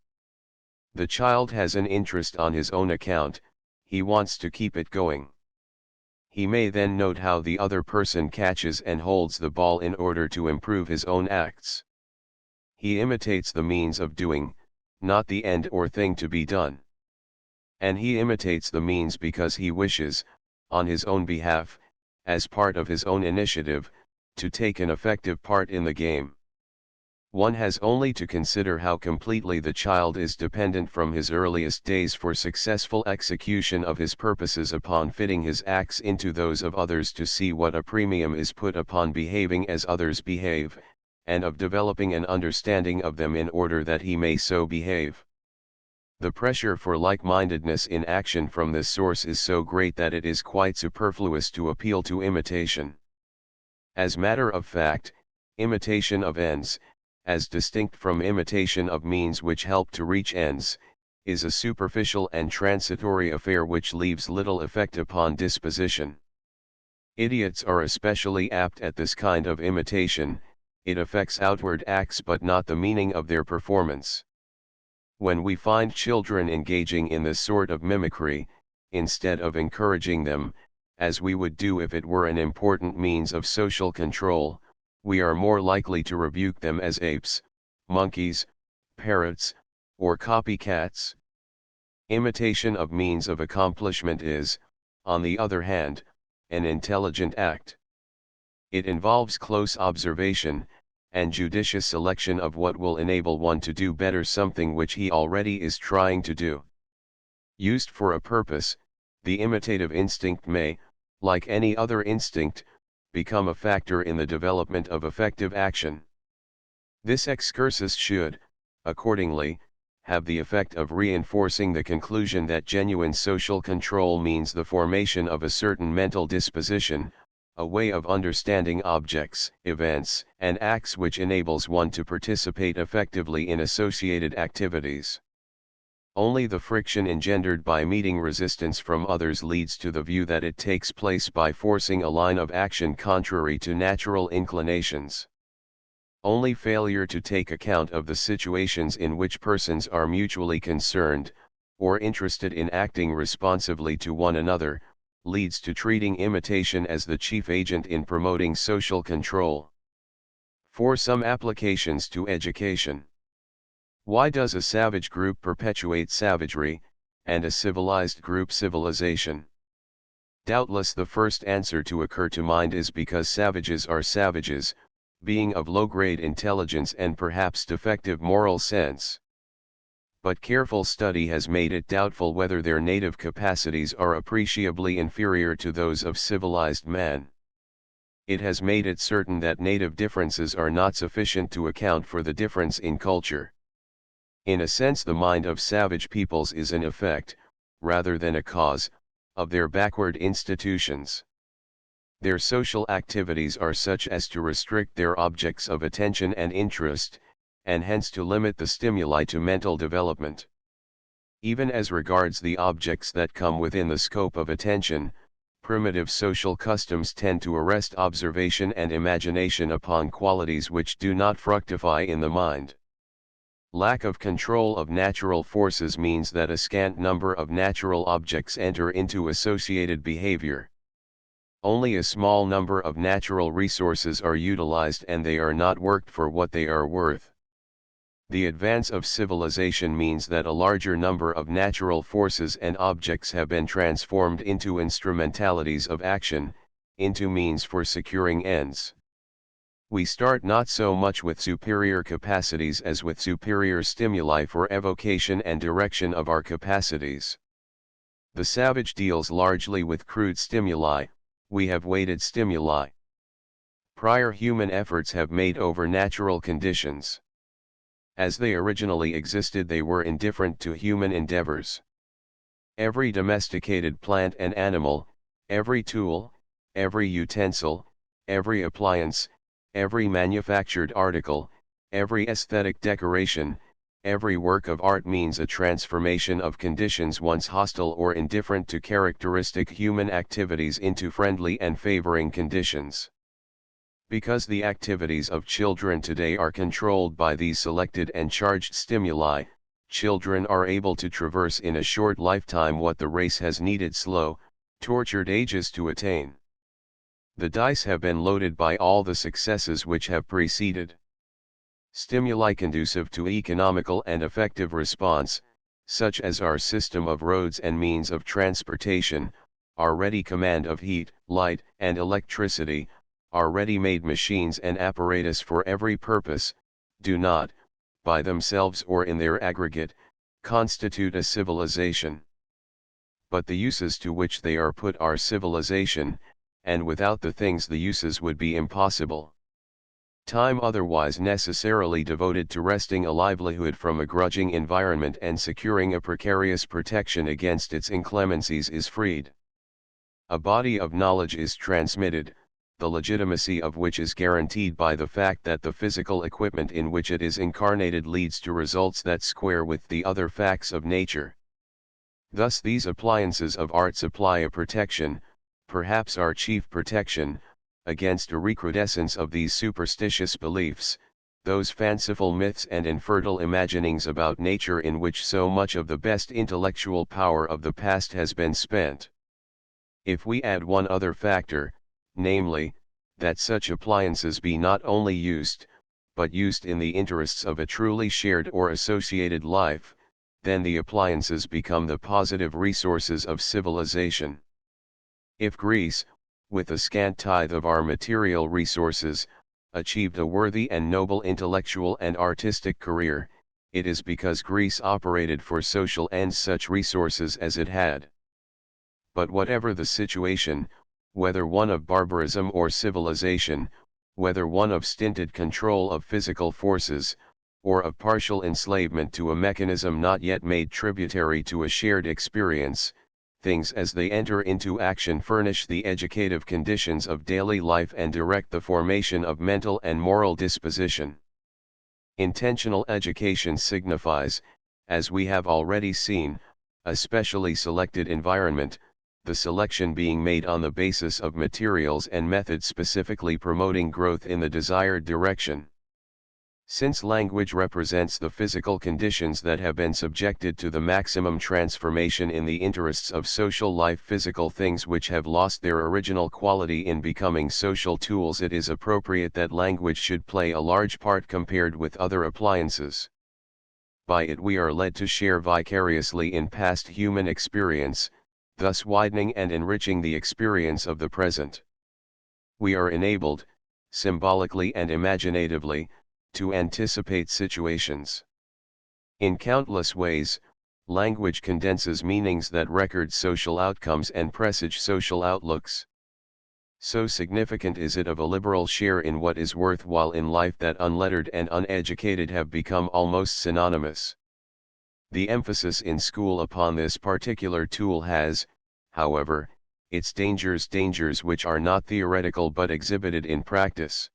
The child has an interest on his own account, he wants to keep it going. He may then note how the other person catches and holds the ball in order to improve his own acts. He imitates the means of doing, not the end or thing to be done. And he imitates the means because he wishes, on his own behalf, as part of his own initiative, to take an effective part in the game. One has only to consider how completely the child is dependent from his earliest days for successful execution of his purposes upon fitting his acts into those of others to see what a premium is put upon behaving as others behave, and of developing an understanding of them in order that he may so behave. The pressure for like-mindedness in action from this source is so great that it is quite superfluous to appeal to imitation. As matter of fact, imitation of ends, as distinct from imitation of means which help to reach ends, is a superficial and transitory affair which leaves little effect upon disposition. Idiots are especially apt at this kind of imitation, it affects outward acts but not the meaning of their performance. When we find children engaging in this sort of mimicry, instead of encouraging them, as we would do if it were an important means of social control, we are more likely to rebuke them as apes, monkeys, parrots, or copycats. Imitation of means of accomplishment is, on the other hand, an intelligent act. It involves close observation, and judicious selection of what will enable one to do better something which he already is trying to do. Used for a purpose, The imitative instinct may, like any other instinct, become a factor in the development of effective action. This excursus should, accordingly, have the effect of reinforcing the conclusion that genuine social control means the formation of a certain mental disposition, a way of understanding objects, events, and acts which enables one to participate effectively in associated activities. Only the friction engendered by meeting resistance from others leads to the view that it takes place by forcing a line of action contrary to natural inclinations. Only failure to take account of the situations in which persons are mutually concerned, or interested in acting responsively to one another, leads to treating imitation as the chief agent in promoting social control. For some applications to education. Why does a savage group perpetuate savagery, and a civilized group civilization? Doubtless the first answer to occur to mind is because savages are savages, being of low-grade intelligence and perhaps defective moral sense. But careful study has made it doubtful whether their native capacities are appreciably inferior to those of civilized man. It has made it certain that native differences are not sufficient to account for the difference in culture. In a sense, the mind of savage peoples is an effect, rather than a cause, of their backward institutions. Their social activities are such as to restrict their objects of attention and interest, and hence to limit the stimuli to mental development. Even as regards the objects that come within the scope of attention, primitive social customs tend to arrest observation and imagination upon qualities which do not fructify in the mind. Lack of control of natural forces means that a scant number of natural objects enter into associated behavior. Only a small number of natural resources are utilized and they are not worked for what they are worth. The advance of civilization means that a larger number of natural forces and objects have been transformed into instrumentalities of action, into means for securing ends. We start not so much with superior capacities as with superior stimuli for evocation and direction of our capacities. The savage deals largely with crude stimuli. We have weighted stimuli. Prior human efforts have made over natural conditions. As they originally existed, they were indifferent to human endeavors. Every domesticated plant and animal, every tool, every utensil, every appliance, every manufactured article, every aesthetic decoration, every work of art means a transformation of conditions once hostile or indifferent to characteristic human activities into friendly and favoring conditions. Because the activities of children today are controlled by these selected and charged stimuli, children are able to traverse in a short lifetime what the race has needed slow, tortured ages to attain. The dice have been loaded by all the successes which have preceded. Stimuli conducive to economical and effective response, such as our system of roads and means of transportation, our ready command of heat, light, and electricity, our ready-made machines and apparatus for every purpose, do not, by themselves or in their aggregate, constitute a civilization. But the uses to which they are put are civilization, and without the things the uses would be impossible. Time otherwise necessarily devoted to wresting a livelihood from a grudging environment and securing a precarious protection against its inclemencies is freed. A body of knowledge is transmitted, the legitimacy of which is guaranteed by the fact that the physical equipment in which it is incarnated leads to results that square with the other facts of nature. Thus these appliances of art supply a protection, perhaps our chief protection, against a recrudescence of these superstitious beliefs, those fanciful myths and infertile imaginings about nature in which so much of the best intellectual power of the past has been spent. If we add one other factor, namely, that such appliances be not only used, but used in the interests of a truly shared or associated life, then the appliances become the positive resources of civilization. If Greece, with a scant tithe of our material resources, achieved a worthy and noble intellectual and artistic career, it is because Greece operated for social ends such resources as it had. But whatever the situation, whether one of barbarism or civilization, whether one of stinted control of physical forces, or of partial enslavement to a mechanism not yet made tributary to a shared experience, things as they enter into action furnish the educative conditions of daily life and direct the formation of mental and moral disposition. Intentional education signifies, as we have already seen, a specially selected environment, the selection being made on the basis of materials and methods specifically promoting growth in the desired direction. Since language represents the physical conditions that have been subjected to the maximum transformation in the interests of social life, physical things which have lost their original quality in becoming social tools, it is appropriate that language should play a large part compared with other appliances. By it we are led to share vicariously in past human experience, thus widening and enriching the experience of the present. We are enabled, symbolically and imaginatively, to anticipate situations. In countless ways, language condenses meanings that record social outcomes and presage social outlooks. So significant is it of a liberal share in what is worthwhile in life that unlettered and uneducated have become almost synonymous. The emphasis in school upon this particular tool has, however, its dangers which are not theoretical but exhibited in practice.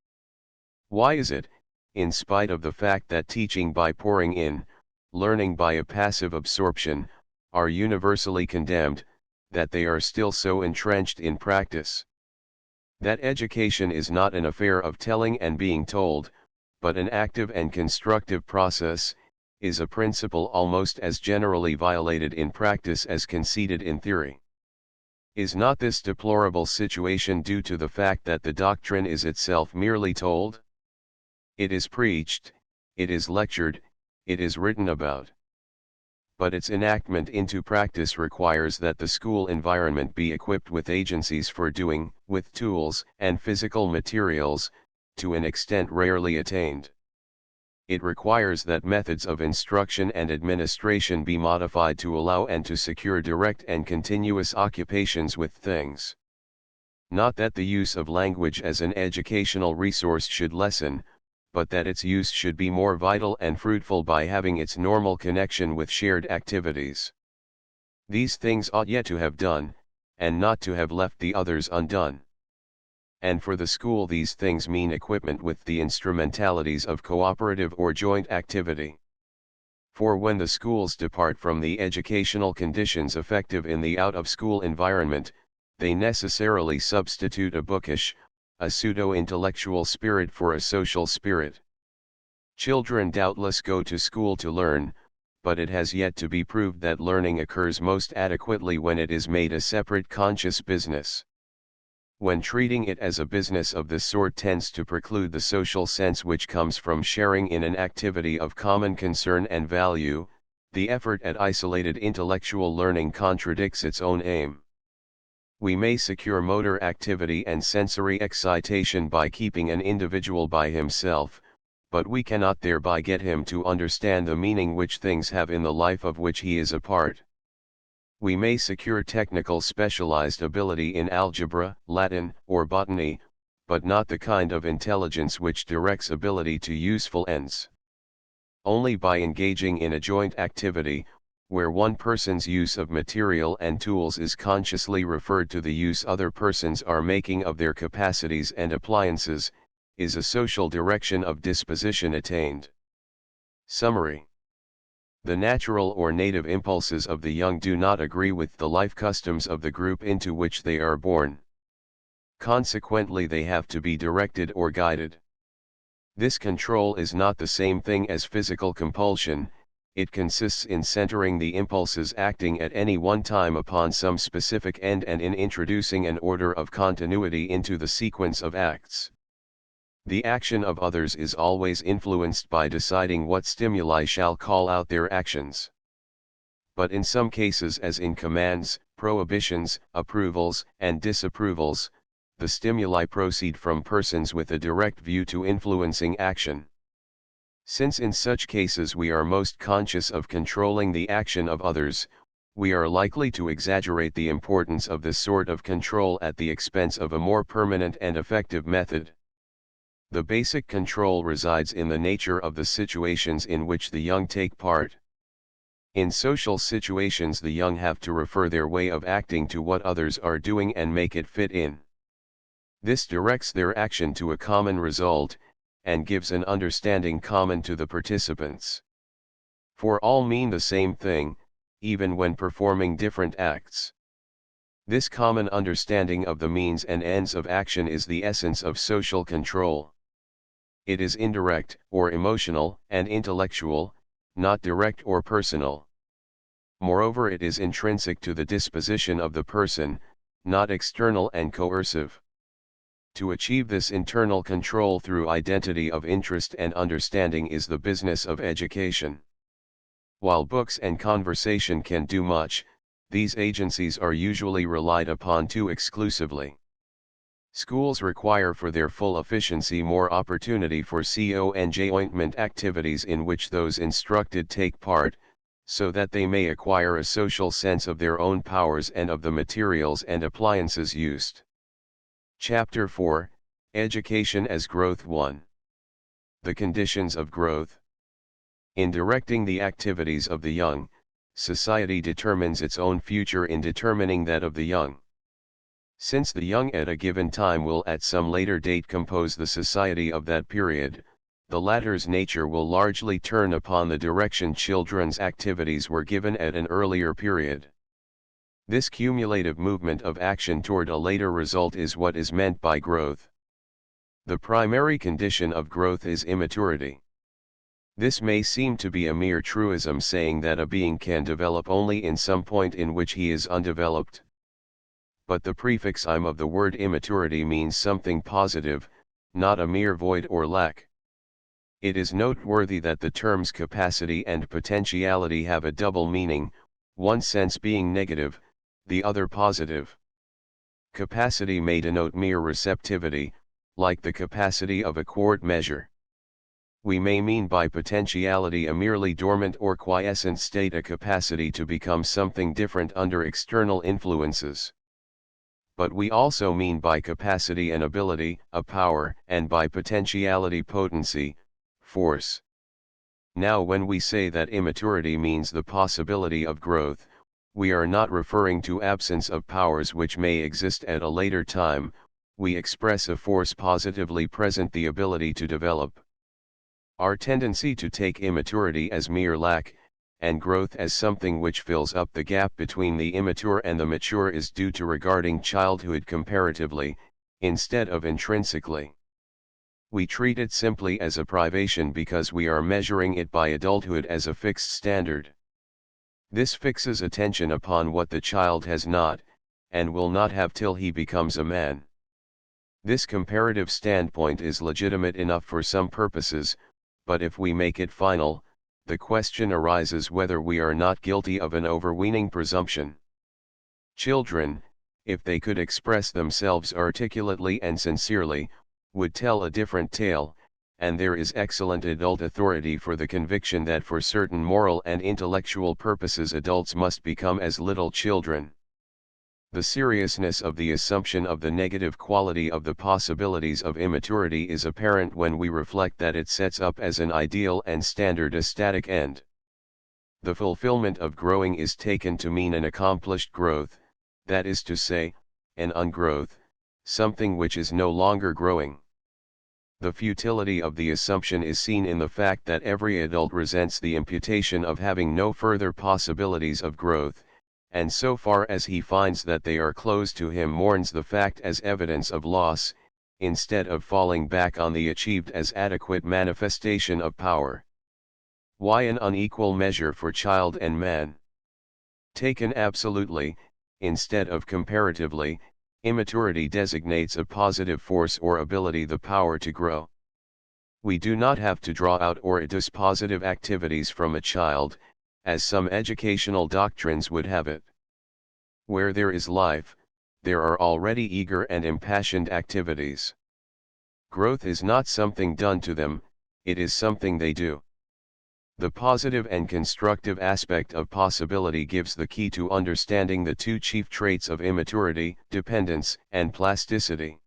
Why is it, in spite of the fact that teaching by pouring in, learning by a passive absorption, are universally condemned, that they are still so entrenched in practice? That education is not an affair of telling and being told, but an active and constructive process, is a principle almost as generally violated in practice as conceded in theory. Is not this deplorable situation due to the fact that the doctrine is itself merely told? It is preached, it is lectured, it is written about. But its enactment into practice requires that the school environment be equipped with agencies for doing, with tools and physical materials, to an extent rarely attained. It requires that methods of instruction and administration be modified to allow and to secure direct and continuous occupations with things. Not that the use of language as an educational resource should lessen, but that its use should be more vital and fruitful by having its normal connection with shared activities. These things ought yet to have done, and not to have left the others undone. And for the school these things mean equipment with the instrumentalities of cooperative or joint activity. For when the schools depart from the educational conditions effective in the out-of-school environment, they necessarily substitute a bookish, a pseudo-intellectual spirit for a social spirit. Children doubtless go to school to learn, but it has yet to be proved that learning occurs most adequately when it is made a separate conscious business. When treating it as a business of this sort tends to preclude the social sense which comes from sharing in an activity of common concern and value, the effort at isolated intellectual learning contradicts its own aim. We may secure motor activity and sensory excitation by keeping an individual by himself, but we cannot thereby get him to understand the meaning which things have in the life of which he is a part. We may secure technical specialized ability in algebra, Latin, or botany, but not the kind of intelligence which directs ability to useful ends. Only by engaging in a joint activity, where one person's use of material and tools is consciously referred to the use other persons are making of their capacities and appliances, is a social direction of disposition attained. Summary. The natural or native impulses of the young do not agree with the life customs of the group into which they are born. Consequently they have to be directed or guided. This control is not the same thing as physical compulsion. It consists in centering the impulses acting at any one time upon some specific end and in introducing an order of continuity into the sequence of acts. The action of others is always influenced by deciding what stimuli shall call out their actions. But in some cases, as in commands, prohibitions, approvals, and disapprovals, the stimuli proceed from persons with a direct view to influencing action. Since in such cases we are most conscious of controlling the action of others, we are likely to exaggerate the importance of this sort of control at the expense of a more permanent and effective method. The basic control resides in the nature of the situations in which the young take part. In social situations, the young have to refer their way of acting to what others are doing and make it fit in. This directs their action to a common result, and gives an understanding common to the participants. For all mean the same thing, even when performing different acts. This common understanding of the means and ends of action is the essence of social control. It is indirect, or emotional, and intellectual, not direct or personal. Moreover, it is intrinsic to the disposition of the person, not external and coercive. To achieve this internal control through identity of interest and understanding is the business of education. While books and conversation can do much, these agencies are usually relied upon too exclusively. Schools require for their full efficiency more opportunity for conjointment activities in which those instructed take part, so that they may acquire a social sense of their own powers and of the materials and appliances used. Chapter 4, Education as Growth 1. The conditions of growth. In directing the activities of the young, society determines its own future in determining that of the young. Since the young at a given time will at some later date compose the society of that period, the latter's nature will largely turn upon the direction children's activities were given at an earlier period. This cumulative movement of action toward a later result is what is meant by growth. The primary condition of growth is immaturity. This may seem to be a mere truism, saying that a being can develop only in some point in which he is undeveloped. But the prefix "im" of the word immaturity means something positive, not a mere void or lack. It is noteworthy that the terms capacity and potentiality have a double meaning, one sense being negative, the other positive. Capacity may denote mere receptivity, like the capacity of a quart measure. We may mean by potentiality a merely dormant or quiescent state, a capacity to become something different under external influences. But we also mean by capacity an ability, a power, and by potentiality potency, force. Now, when we say that immaturity means the possibility of growth, we are not referring to absence of powers which may exist at a later time, we express a force positively present, the ability to develop. Our tendency to take immaturity as mere lack, and growth as something which fills up the gap between the immature and the mature is due to regarding childhood comparatively, instead of intrinsically. We treat it simply as a privation because we are measuring it by adulthood as a fixed standard. This fixes attention upon what the child has not, and will not have till he becomes a man. This comparative standpoint is legitimate enough for some purposes, but if we make it final, the question arises whether we are not guilty of an overweening presumption. Children, if they could express themselves articulately and sincerely, would tell a different tale, and there is excellent adult authority for the conviction that for certain moral and intellectual purposes adults must become as little children. The seriousness of the assumption of the negative quality of the possibilities of immaturity is apparent when we reflect that it sets up as an ideal and standard a static end. The fulfillment of growing is taken to mean an accomplished growth, that is to say, an ungrowth, something which is no longer growing. The futility of the assumption is seen in the fact that every adult resents the imputation of having no further possibilities of growth, and so far as he finds that they are closed to him mourns the fact as evidence of loss, instead of falling back on the achieved as adequate manifestation of power. Why an unequal measure for child and man? Taken absolutely, instead of comparatively, immaturity designates a positive force or ability, the power to grow. We do not have to draw out or deduce positive activities from a child, as some educational doctrines would have it. Where there is life, there are already eager and impassioned activities. Growth is not something done to them, it is something they do. The positive and constructive aspect of possibility gives the key to understanding the two chief traits of immaturity, dependence, and plasticity.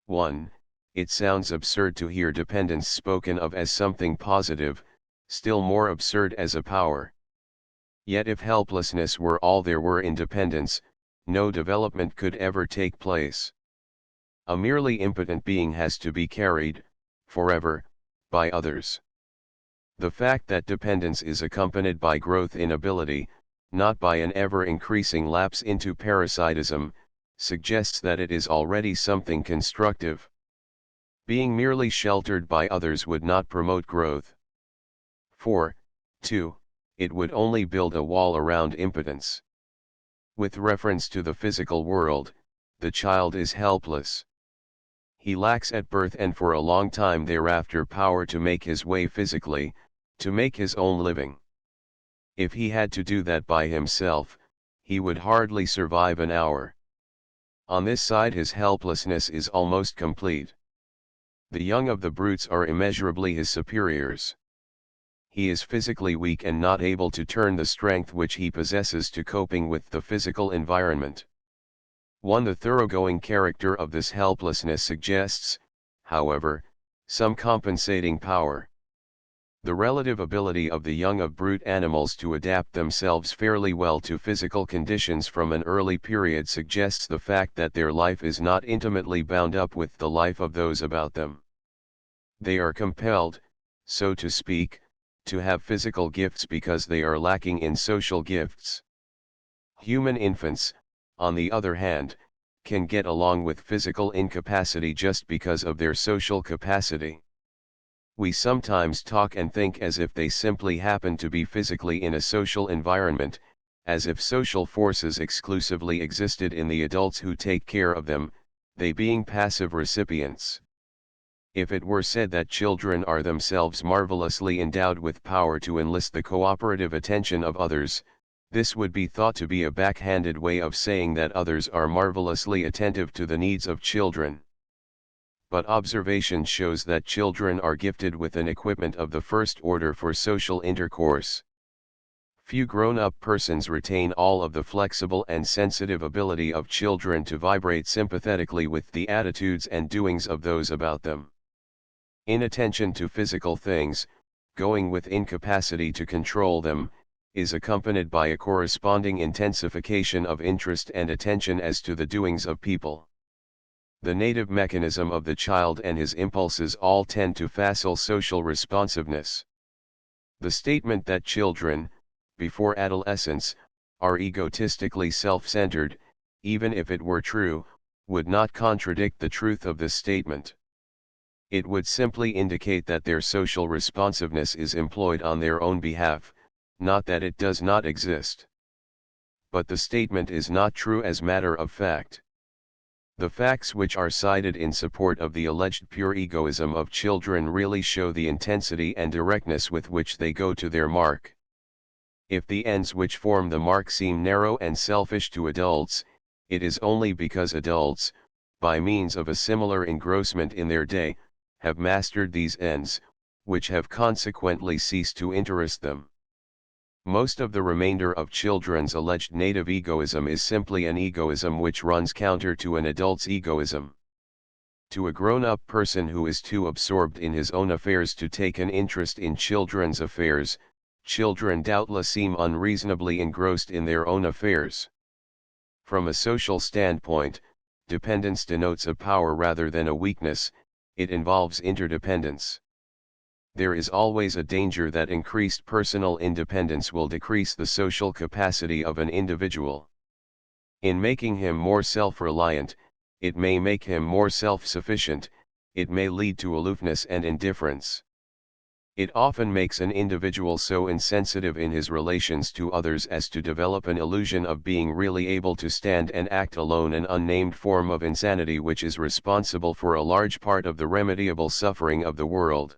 1. It sounds absurd to hear dependence spoken of as something positive, still more absurd as a power. Yet if helplessness were all there were in dependence, no development could ever take place. A merely impotent being has to be carried, forever, by others. The fact that dependence is accompanied by growth in ability, not by an ever-increasing lapse into parasitism, suggests that it is already something constructive. Being merely sheltered by others would not promote growth. 2. It would only build a wall around impotence. With reference to the physical world, the child is helpless. He lacks at birth and for a long time thereafter power to make his way physically, to make his own living. If he had to do that by himself, he would hardly survive an hour. On this side his helplessness is almost complete. The young of the brutes are immeasurably his superiors. He is physically weak and not able to turn the strength which he possesses to coping with the physical environment. The thoroughgoing character of this helplessness suggests, however, some compensating power. The relative ability of the young of brute animals to adapt themselves fairly well to physical conditions from an early period suggests the fact that their life is not intimately bound up with the life of those about them. They are compelled, so to speak, to have physical gifts because they are lacking in social gifts. Human infants, on the other hand, can get along with physical incapacity just because of their social capacity. We sometimes talk and think as if they simply happen to be physically in a social environment, as if social forces exclusively existed in the adults who take care of them, they being passive recipients. If it were said that children are themselves marvelously endowed with power to enlist the cooperative attention of others, this would be thought to be a backhanded way of saying that others are marvelously attentive to the needs of children. But observation shows that children are gifted with an equipment of the first order for social intercourse. Few grown-up persons retain all of the flexible and sensitive ability of children to vibrate sympathetically with the attitudes and doings of those about them. Inattention to physical things, going with incapacity to control them, is accompanied by a corresponding intensification of interest and attention as to the doings of people. The native mechanism of the child and his impulses all tend to facile social responsiveness. The statement that children, before adolescence, are egotistically self-centered, even if it were true, would not contradict the truth of this statement. It would simply indicate that their social responsiveness is employed on their own behalf, not that it does not exist. But the statement is not true as matter of fact. The facts which are cited in support of the alleged pure egoism of children really show the intensity and directness with which they go to their mark. If the ends which form the mark seem narrow and selfish to adults, it is only because adults, by means of a similar engrossment in their day, have mastered these ends, which have consequently ceased to interest them. Most of the remainder of children's alleged native egoism is simply an egoism which runs counter to an adult's egoism. To a grown-up person who is too absorbed in his own affairs to take an interest in children's affairs, children doubtless seem unreasonably engrossed in their own affairs. From a social standpoint, dependence denotes a power rather than a weakness, it involves interdependence. There is always a danger that increased personal independence will decrease the social capacity of an individual. In making him more self-reliant, it may make him more self-sufficient, it may lead to aloofness and indifference. It often makes an individual so insensitive in his relations to others as to develop an illusion of being really able to stand and act alone, an unnamed form of insanity which is responsible for a large part of the remediable suffering of the world.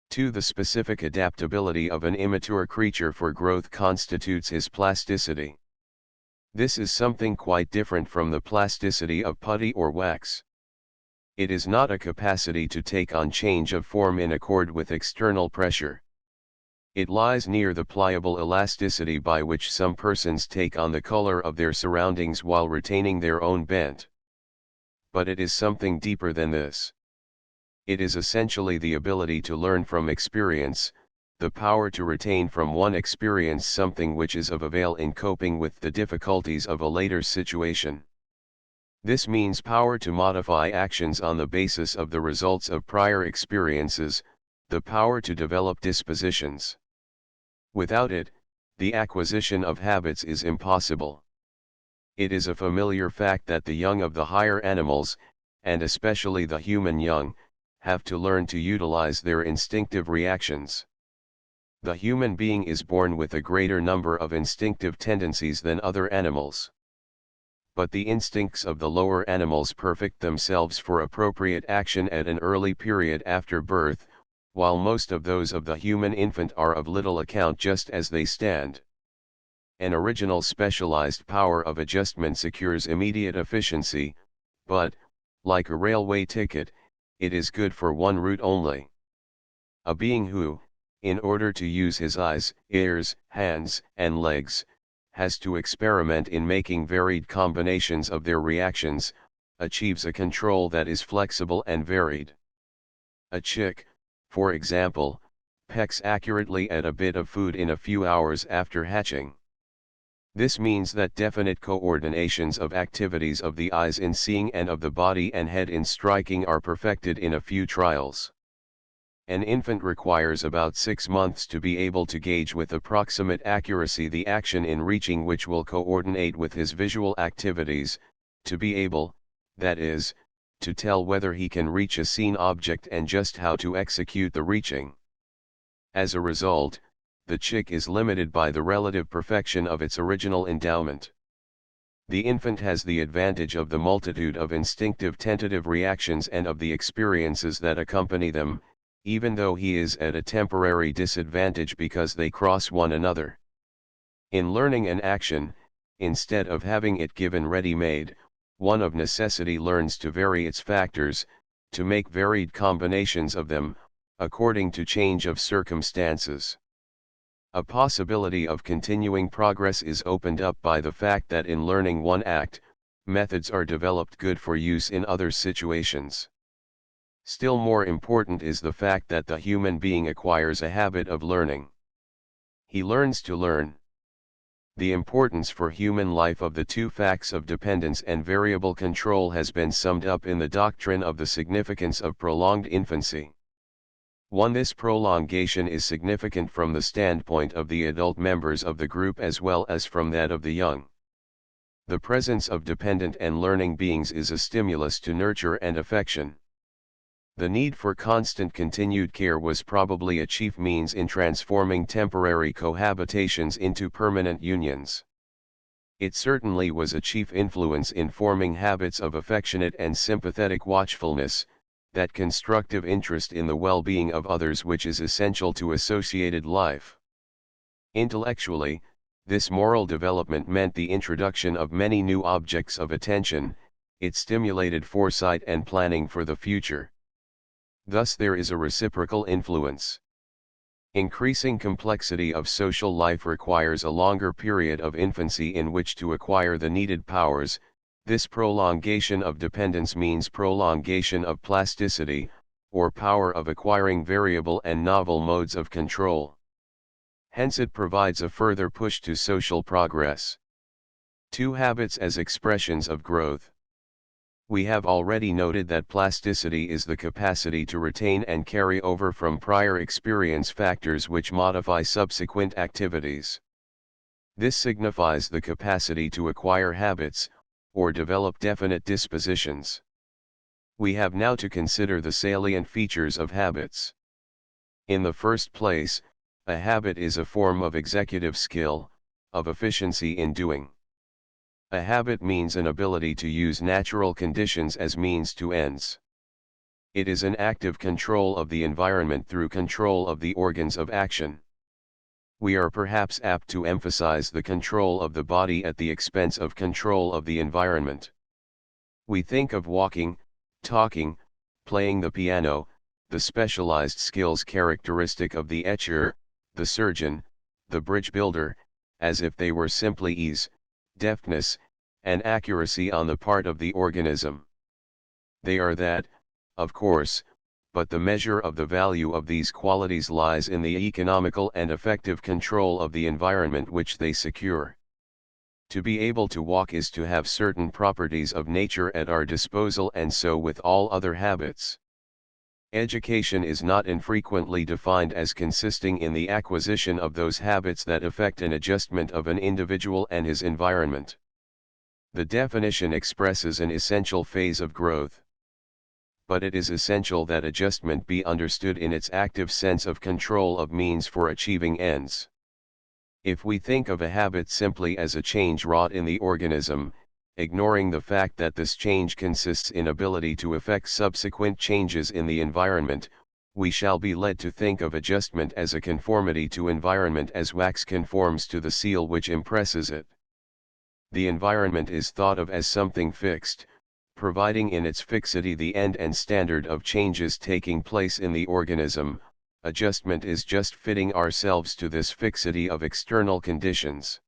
2. The specific adaptability of an immature creature for growth constitutes his plasticity. This is something quite different from the plasticity of putty or wax. It is not a capacity to take on change of form in accord with external pressure. It lies near the pliable elasticity by which some persons take on the color of their surroundings while retaining their own bent. But it is something deeper than this. It is essentially the ability to learn from experience, the power to retain from one experience something which is of avail in coping with the difficulties of a later situation. This means power to modify actions on the basis of the results of prior experiences, the power to develop dispositions. Without it, the acquisition of habits is impossible. It is a familiar fact that the young of the higher animals, and especially the human young, have to learn to utilize their instinctive reactions. The human being is born with a greater number of instinctive tendencies than other animals. But the instincts of the lower animals perfect themselves for appropriate action at an early period after birth, while most of those of the human infant are of little account just as they stand. An original specialized power of adjustment secures immediate efficiency, but, like a railway ticket, it is good for one route only. A being who, in order to use his eyes, ears, hands, and legs, has to experiment in making varied combinations of their reactions, achieves a control that is flexible and varied. A chick, for example, pecks accurately at a bit of food in a few hours after hatching. This means that definite coordinations of activities of the eyes in seeing and of the body and head in striking are perfected in a few trials. An infant requires about 6 months to be able to gauge with approximate accuracy the action in reaching which will coordinate with his visual activities, to be able, that is, to tell whether he can reach a seen object and just how to execute the reaching. As a result, the chick is limited by the relative perfection of its original endowment. The infant has the advantage of the multitude of instinctive tentative reactions and of the experiences that accompany them, even though he is at a temporary disadvantage because they cross one another. In learning an action, instead of having it given ready-made, one of necessity learns to vary its factors, to make varied combinations of them, according to change of circumstances. A possibility of continuing progress is opened up by the fact that in learning one act, methods are developed good for use in other situations. Still more important is the fact that the human being acquires a habit of learning. He learns to learn. The importance for human life of the two facts of dependence and variable control has been summed up in the doctrine of the significance of prolonged infancy. 1. This prolongation is significant from the standpoint of the adult members of the group as well as from that of the young. The presence of dependent and learning beings is a stimulus to nurture and affection. The need for constant continued care was probably a chief means in transforming temporary cohabitations into permanent unions. It certainly was a chief influence in forming habits of affectionate and sympathetic watchfulness, that constructive interest in the well-being of others which is essential to associated life. Intellectually, this moral development meant the introduction of many new objects of attention, it stimulated foresight and planning for the future. Thus there is a reciprocal influence. Increasing complexity of social life requires a longer period of infancy in which to acquire the needed powers. This prolongation of dependence means prolongation of plasticity, or power of acquiring variable and novel modes of control. Hence it provides a further push to social progress. 2. Habits as expressions of growth. We have already noted that plasticity is the capacity to retain and carry over from prior experience factors which modify subsequent activities. This signifies the capacity to acquire habits, or develop definite dispositions. We have now to consider the salient features of habits. In the first place, a habit is a form of executive skill, of efficiency in doing. A habit means an ability to use natural conditions as means to ends. It is an active control of the environment through control of the organs of action. We are perhaps apt to emphasize the control of the body at the expense of control of the environment. We think of walking, talking, playing the piano, the specialized skills characteristic of the etcher, the surgeon, the bridge builder, as if they were simply ease, deftness, and accuracy on the part of the organism. They are that, of course, but the measure of the value of these qualities lies in the economical and effective control of the environment which they secure. To be able to walk is to have certain properties of nature at our disposal, and so with all other habits. Education is not infrequently defined as consisting in the acquisition of those habits that effect an adjustment of an individual and his environment. The definition expresses an essential phase of growth. But it is essential that adjustment be understood in its active sense of control of means for achieving ends. If we think of a habit simply as a change wrought in the organism, ignoring the fact that this change consists in ability to effect subsequent changes in the environment, we shall be led to think of adjustment as a conformity to environment as wax conforms to the seal which impresses it. The environment is thought of as something fixed, providing in its fixity the end and standard of changes taking place in the organism. Adjustment is just fitting ourselves to this fixity of external conditions.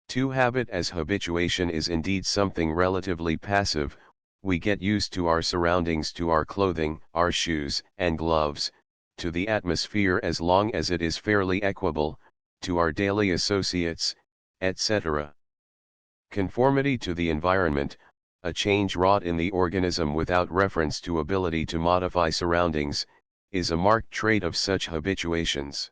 To habit as habituation is indeed something relatively passive. We get used to our surroundings, to our clothing, our shoes and gloves, to the atmosphere as long as it is fairly equable, to our daily associates, etc. Conformity to the environment, a change wrought in the organism without reference to ability to modify surroundings, is a marked trait of such habituations.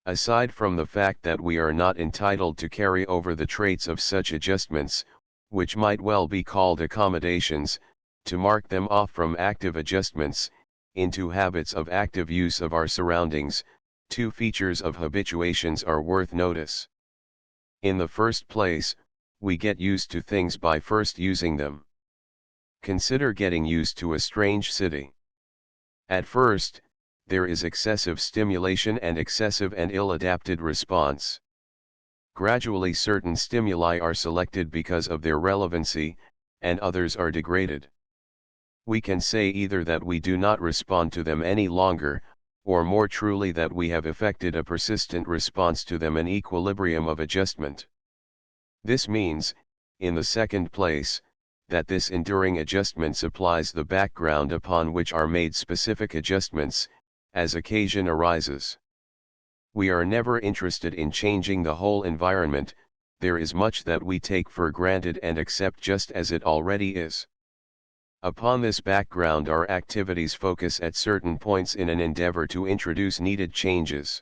Aside from the fact that we are not entitled to carry over the traits of such adjustments, which might well be called accommodations, to mark them off from active adjustments, into habits of active use of our surroundings, two features of habituations are worth notice. In the first place, we get used to things by first using them. Consider getting used to a strange city. At first, there is excessive stimulation and excessive and ill-adapted response. Gradually certain stimuli are selected because of their relevancy, and others are degraded. We can say either that we do not respond to them any longer, or more truly that we have effected a persistent response to them, an equilibrium of adjustment. This means, in the second place, that this enduring adjustment supplies the background upon which are made specific adjustments, as occasion arises. We are never interested in changing the whole environment. There is much that we take for granted and accept just as it already is. Upon this background our activities focus at certain points in an endeavor to introduce needed changes.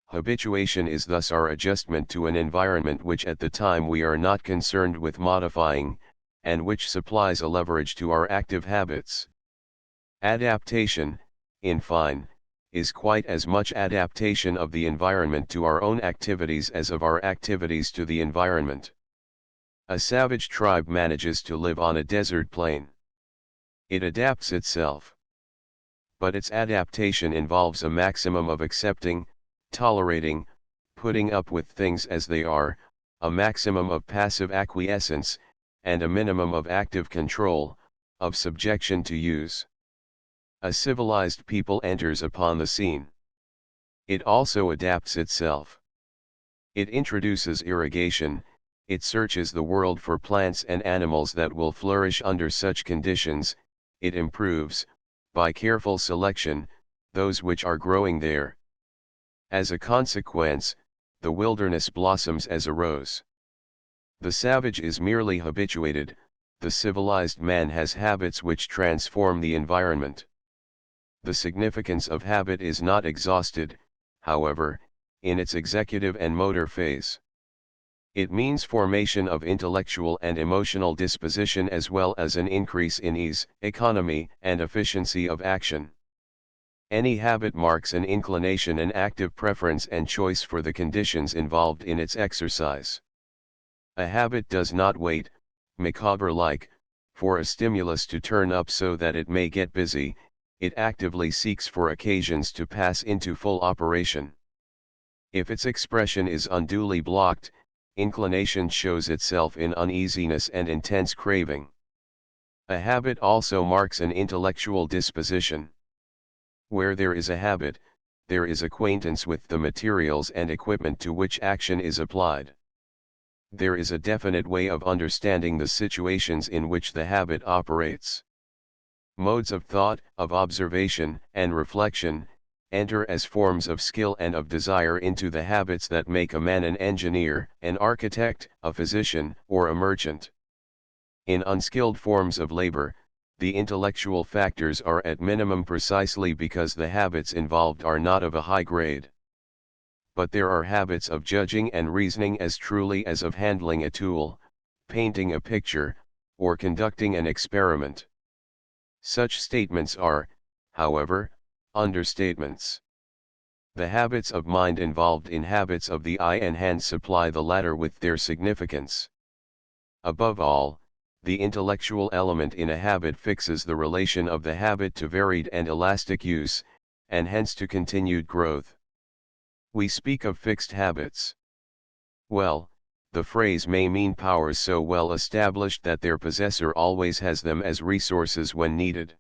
Habituation is thus our adjustment to an environment which at the time we are not concerned with modifying, and which supplies a leverage to our active habits. Adaptation, in fine, is quite as much adaptation of the environment to our own activities as of our activities to the environment. A savage tribe manages to live on a desert plain. It adapts itself. But its adaptation involves a maximum of accepting, tolerating, putting up with things as they are, a maximum of passive acquiescence, and a minimum of active control, of subjection to use. A civilized people enters upon the scene. It also adapts itself. It introduces irrigation, it searches the world for plants and animals that will flourish under such conditions, it improves, by careful selection, those which are growing there. As a consequence, the wilderness blossoms as a rose. The savage is merely habituated, the civilized man has habits which transform the environment. The significance of habit is not exhausted, however, in its executive and motor phase. It means formation of intellectual and emotional disposition as well as an increase in ease, economy, and efficiency of action. Any habit marks an inclination, an active preference and choice for the conditions involved in its exercise. A habit does not wait, Micawber-like, for a stimulus to turn up so that it may get busy. It actively seeks for occasions to pass into full operation. If its expression is unduly blocked, inclination shows itself in uneasiness and intense craving. A habit also marks an intellectual disposition. Where there is a habit, there is acquaintance with the materials and equipment to which action is applied. There is a definite way of understanding the situations in which the habit operates. Modes of thought, of observation, and reflection, enter as forms of skill and of desire into the habits that make a man an engineer, an architect, a physician, or a merchant. In unskilled forms of labor, the intellectual factors are at minimum precisely because the habits involved are not of a high grade. But there are habits of judging and reasoning as truly as of handling a tool, painting a picture, or conducting an experiment. Such statements are, however, understatements. The habits of mind involved in habits of the eye and hand supply the latter with their significance. Above all, the intellectual element in a habit fixes the relation of the habit to varied and elastic use, and hence to continued growth. We speak of fixed habits. Well, the phrase may mean powers so well established that their possessor always has them as resources when needed.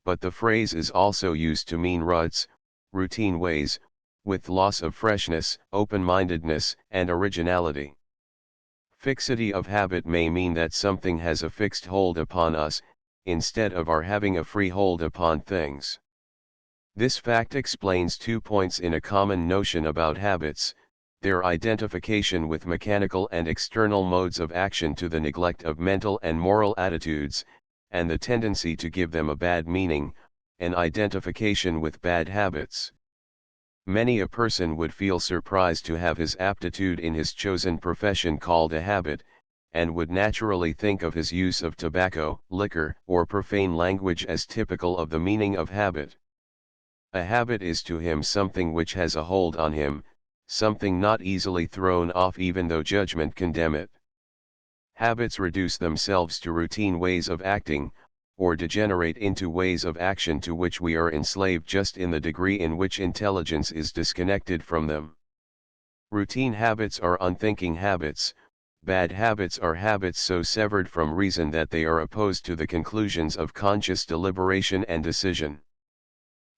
But the phrase is also used to mean ruts, routine ways, with loss of freshness, open-mindedness, and originality. Fixity of habit may mean that something has a fixed hold upon us, instead of our having a free hold upon things. This fact explains 2 points in a common notion about habits: their identification with mechanical and external modes of action to the neglect of mental and moral attitudes, and the tendency to give them a bad meaning, an identification with bad habits. Many a person would feel surprised to have his aptitude in his chosen profession called a habit, and would naturally think of his use of tobacco, liquor, or profane language as typical of the meaning of habit. A habit is to him something which has a hold on him, something not easily thrown off even though judgment condemn it. Habits reduce themselves to routine ways of acting, or degenerate into ways of action to which we are enslaved just in the degree in which intelligence is disconnected from them. Routine habits are unthinking habits. Bad habits are habits so severed from reason that they are opposed to the conclusions of conscious deliberation and decision.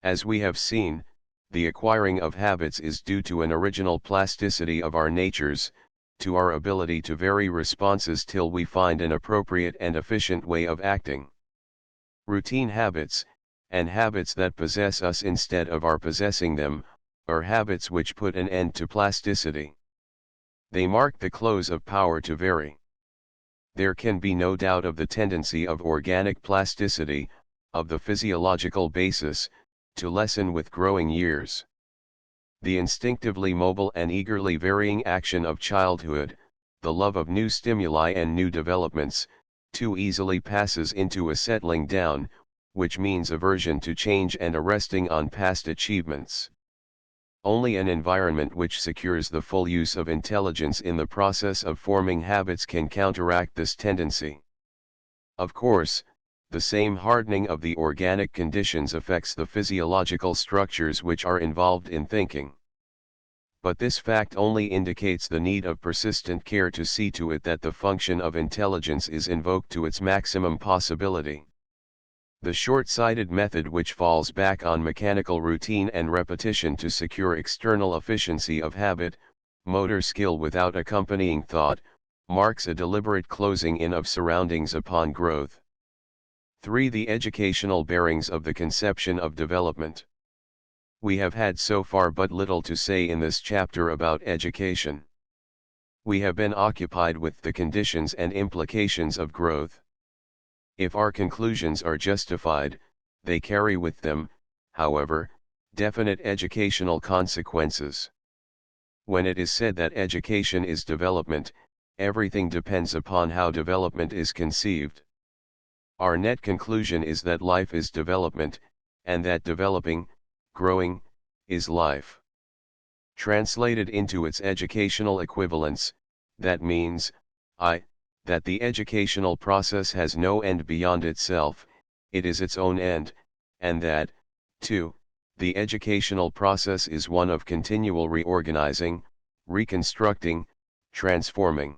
As we have seen, the acquiring of habits is due to an original plasticity of our natures, to our ability to vary responses till we find an appropriate and efficient way of acting. Routine habits, and habits that possess us instead of our possessing them, are habits which put an end to plasticity. They mark the close of power to vary. There can be no doubt of the tendency of organic plasticity, of the physiological basis, to lessen with growing years. The instinctively mobile and eagerly varying action of childhood, the love of new stimuli and new developments, too easily passes into a settling down, which means aversion to change and a resting on past achievements. Only an environment which secures the full use of intelligence in the process of forming habits can counteract this tendency. Of course, the same hardening of the organic conditions affects the physiological structures which are involved in thinking. But this fact only indicates the need of persistent care to see to it that the function of intelligence is invoked to its maximum possibility. The short-sighted method which falls back on mechanical routine and repetition to secure external efficiency of habit, motor skill without accompanying thought, marks a deliberate closing in of surroundings upon growth. 3. The educational bearings of the conception of development. We have had so far but little to say in this chapter about education. We have been occupied with the conditions and implications of growth. If our conclusions are justified, they carry with them, however, definite educational consequences. When it is said that education is development, everything depends upon how development is conceived. Our net conclusion is that life is development, and that developing, growing, is life. Translated into its educational equivalents, that means, that the educational process has no end beyond itself, it is its own end, and that, 2, the educational process is one of continual reorganizing, reconstructing, transforming.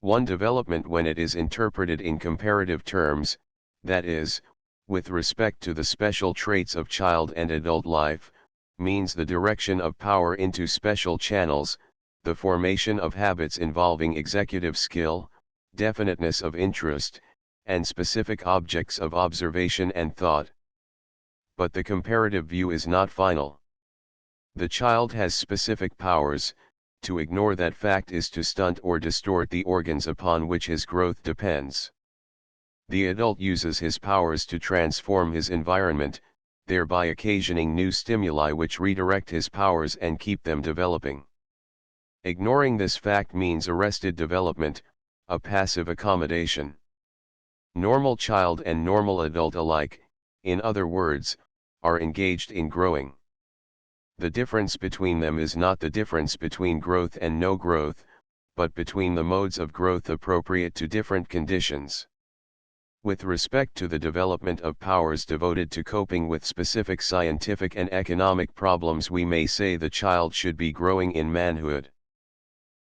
One development when it is interpreted in comparative terms, that is, with respect to the special traits of child and adult life, means the direction of power into special channels, the formation of habits involving executive skill, definiteness of interest, and specific objects of observation and thought. But the comparative view is not final. The child has specific powers. To ignore that fact is to stunt or distort the organs upon which his growth depends. The adult uses his powers to transform his environment, thereby occasioning new stimuli which redirect his powers and keep them developing. Ignoring this fact means arrested development, a passive accommodation. Normal child and normal adult alike, in other words, are engaged in growing. The difference between them is not the difference between growth and no growth, but between the modes of growth appropriate to different conditions. With respect to the development of powers devoted to coping with specific scientific and economic problems, we may say the child should be growing in manhood.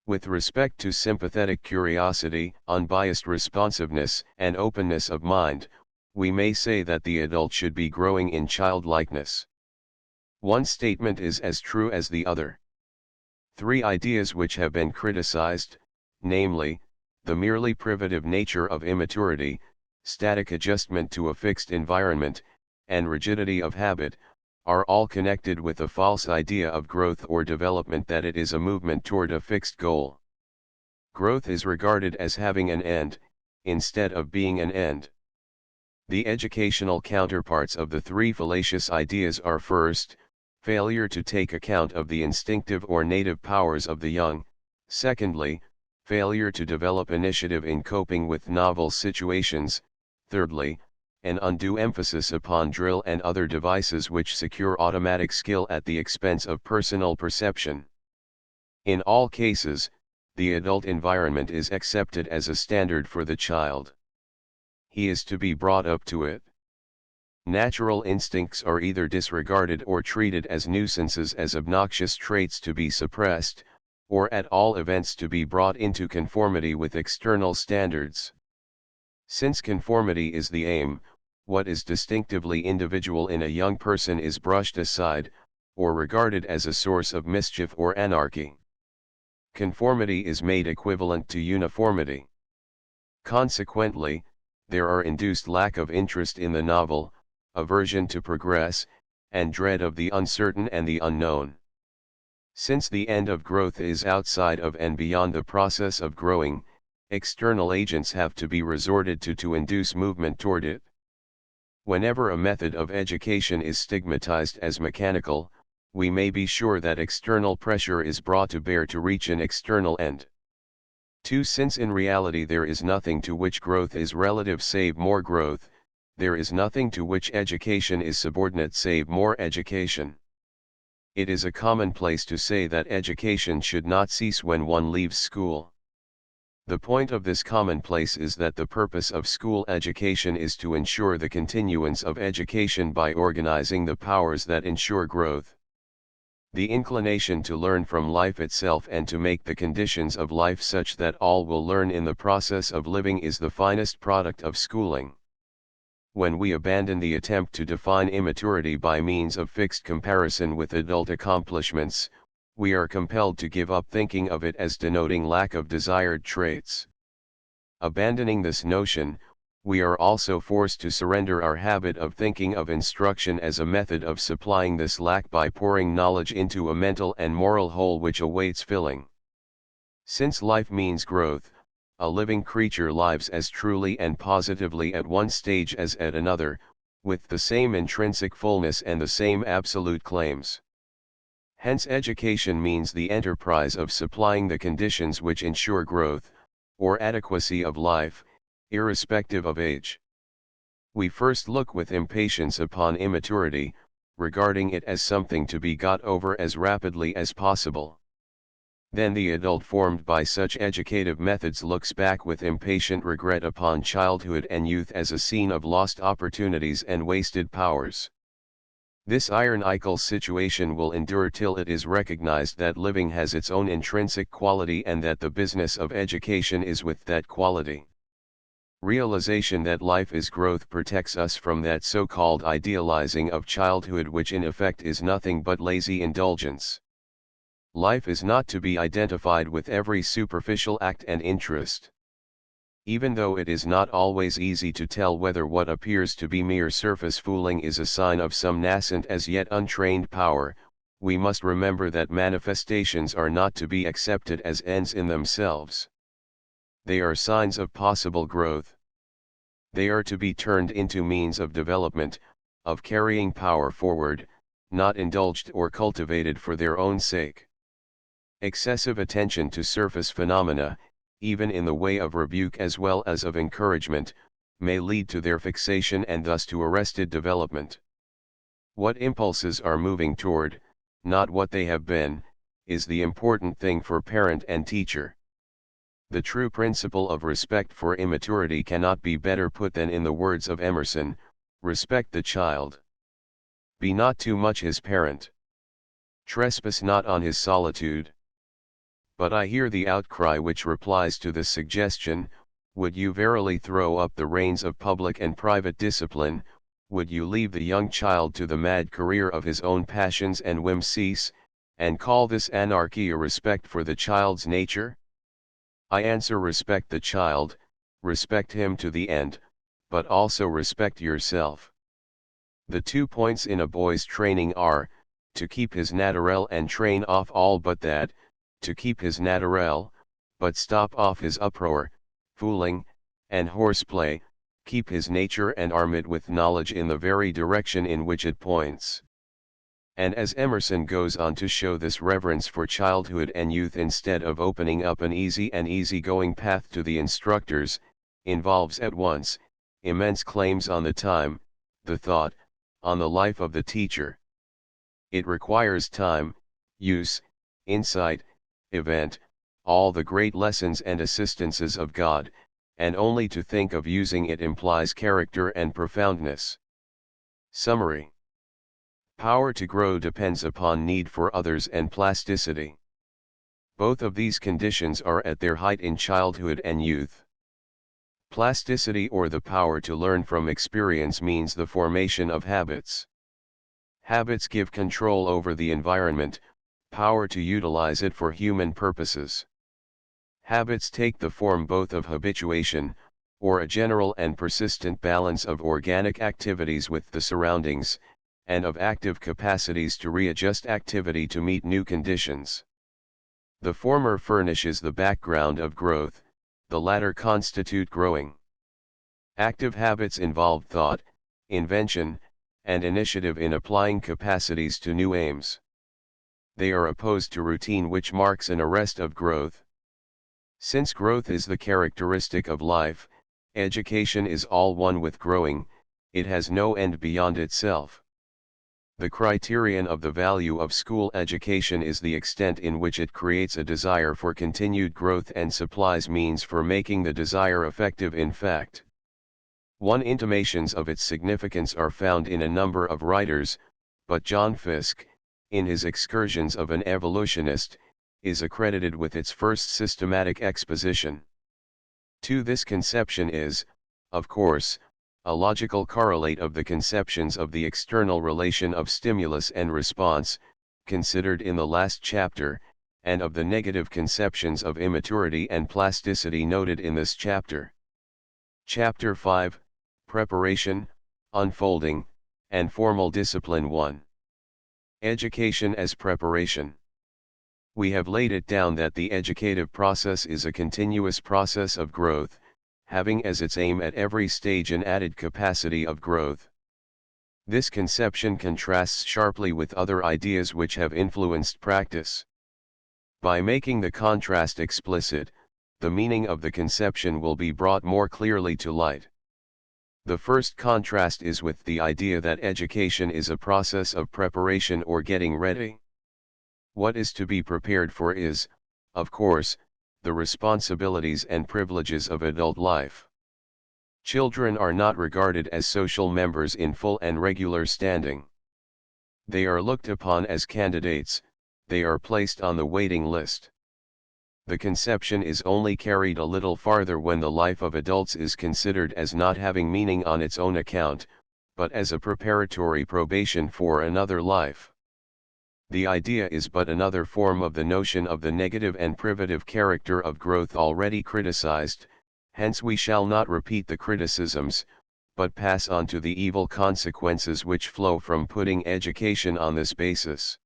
With respect to sympathetic curiosity, unbiased responsiveness, and openness of mind, we may say that the adult should be growing in childlikeness. One statement is as true as the other. Three ideas which have been criticized, namely, the merely privative nature of immaturity, static adjustment to a fixed environment, and rigidity of habit, are all connected with a false idea of growth or development, that it is a movement toward a fixed goal. Growth is regarded as having an end, instead of being an end. The educational counterparts of the three fallacious ideas are: first, failure to take account of the instinctive or native powers of the young; secondly, failure to develop initiative in coping with novel situations; thirdly, an undue emphasis upon drill and other devices which secure automatic skill at the expense of personal perception. In all cases, the adult environment is accepted as a standard for the child. He is to be brought up to it. Natural instincts are either disregarded or treated as nuisances, as obnoxious traits to be suppressed, or at all events to be brought into conformity with external standards. Since conformity is the aim, what is distinctively individual in a young person is brushed aside, or regarded as a source of mischief or anarchy. Conformity is made equivalent to uniformity. Consequently, there are induced lack of interest in the novel, aversion to progress, and dread of the uncertain and the unknown. Since the end of growth is outside of and beyond the process of growing, external agents have to be resorted to induce movement toward it. Whenever a method of education is stigmatized as mechanical, we may be sure that external pressure is brought to bear to reach an external end. 2. Since in reality there is nothing to which growth is relative save more growth, there is nothing to which education is subordinate save more education. It is a commonplace to say that education should not cease when one leaves school. The point of this commonplace is that the purpose of school education is to ensure the continuance of education by organizing the powers that ensure growth. The inclination to learn from life itself and to make the conditions of life such that all will learn in the process of living is the finest product of schooling. When we abandon the attempt to define immaturity by means of fixed comparison with adult accomplishments, we are compelled to give up thinking of it as denoting lack of desired traits. Abandoning this notion, we are also forced to surrender our habit of thinking of instruction as a method of supplying this lack by pouring knowledge into a mental and moral hole which awaits filling. Since life means growth, a living creature lives as truly and positively at one stage as at another, with the same intrinsic fullness and the same absolute claims. Hence education means the enterprise of supplying the conditions which ensure growth, or adequacy of life, irrespective of age. We first look with impatience upon immaturity, regarding it as something to be got over as rapidly as possible. Then the adult formed by such educative methods looks back with impatient regret upon childhood and youth as a scene of lost opportunities and wasted powers. This ironical situation will endure till it is recognized that living has its own intrinsic quality and that the business of education is with that quality. Realization that life is growth protects us from that so-called idealizing of childhood, which in effect is nothing but lazy indulgence. Life is not to be identified with every superficial act and interest. Even though it is not always easy to tell whether what appears to be mere surface fooling is a sign of some nascent as yet untrained power, we must remember that manifestations are not to be accepted as ends in themselves. They are signs of possible growth. They are to be turned into means of development, of carrying power forward, not indulged or cultivated for their own sake. Excessive attention to surface phenomena, even in the way of rebuke as well as of encouragement, may lead to their fixation and thus to arrested development. What impulses are moving toward, not what they have been, is the important thing for parent and teacher. The true principle of respect for immaturity cannot be better put than in the words of Emerson: respect the child. Be not too much his parent. Trespass not on his solitude. But I hear the outcry which replies to the suggestion: would you verily throw up the reins of public and private discipline, would you leave the young child to the mad career of his own passions and whimsies, and call this anarchy a respect for the child's nature? I answer: respect the child, respect him to the end, but also respect yourself. The 2 points in a boy's training are, to keep his naturel and train off all but that, to keep his naturel, but stop off his uproar, fooling, and horseplay, keep his nature and arm it with knowledge in the very direction in which it points. And as Emerson goes on to show, this reverence for childhood and youth, instead of opening up an easy and easygoing path to the instructors, involves at once immense claims on the time, the thought, on the life of the teacher. It requires time, use, insight, event, all the great lessons and assistances of God, and only to think of using it implies character and profoundness. Summary: power to grow depends upon need for others and plasticity. Both of these conditions are at their height in childhood and youth. Plasticity, or the power to learn from experience, means the formation of habits. Habits give control over the environment, power to utilize it for human purposes. Habits take the form both of habituation, or a general and persistent balance of organic activities with the surroundings, and of active capacities to readjust activity to meet new conditions. The former furnishes the background of growth, the latter constitute growing. Active habits involve thought, invention, and initiative in applying capacities to new aims. They are opposed to routine, which marks an arrest of growth. Since growth is the characteristic of life, education is all one with growing, it has no end beyond itself. The criterion of the value of school education is the extent in which it creates a desire for continued growth and supplies means for making the desire effective in fact. Intimations of its significance are found in a number of writers, but John Fiske, in his Excursions of an Evolutionist, is accredited with its first systematic exposition. To this conception is, of course, a logical correlate of the conceptions of the external relation of stimulus and response, considered in the last chapter, and of the negative conceptions of immaturity and plasticity noted in this chapter. Chapter 5, Preparation, Unfolding, and Formal Discipline 1. Education as Preparation. We have laid it down that the educative process is a continuous process of growth, having as its aim at every stage an added capacity of growth. This conception contrasts sharply with other ideas which have influenced practice. By making the contrast explicit, the meaning of the conception will be brought more clearly to light. The first contrast is with the idea that education is a process of preparation or getting ready. What is to be prepared for is, of course, the responsibilities and privileges of adult life. Children are not regarded as social members in full and regular standing. They are looked upon as candidates, they are placed on the waiting list. The conception is only carried a little farther when the life of adults is considered as not having meaning on its own account, but as a preparatory probation for another life. The idea is but another form of the notion of the negative and privative character of growth already criticized, hence we shall not repeat the criticisms, but pass on to the evil consequences which flow from putting education on this basis.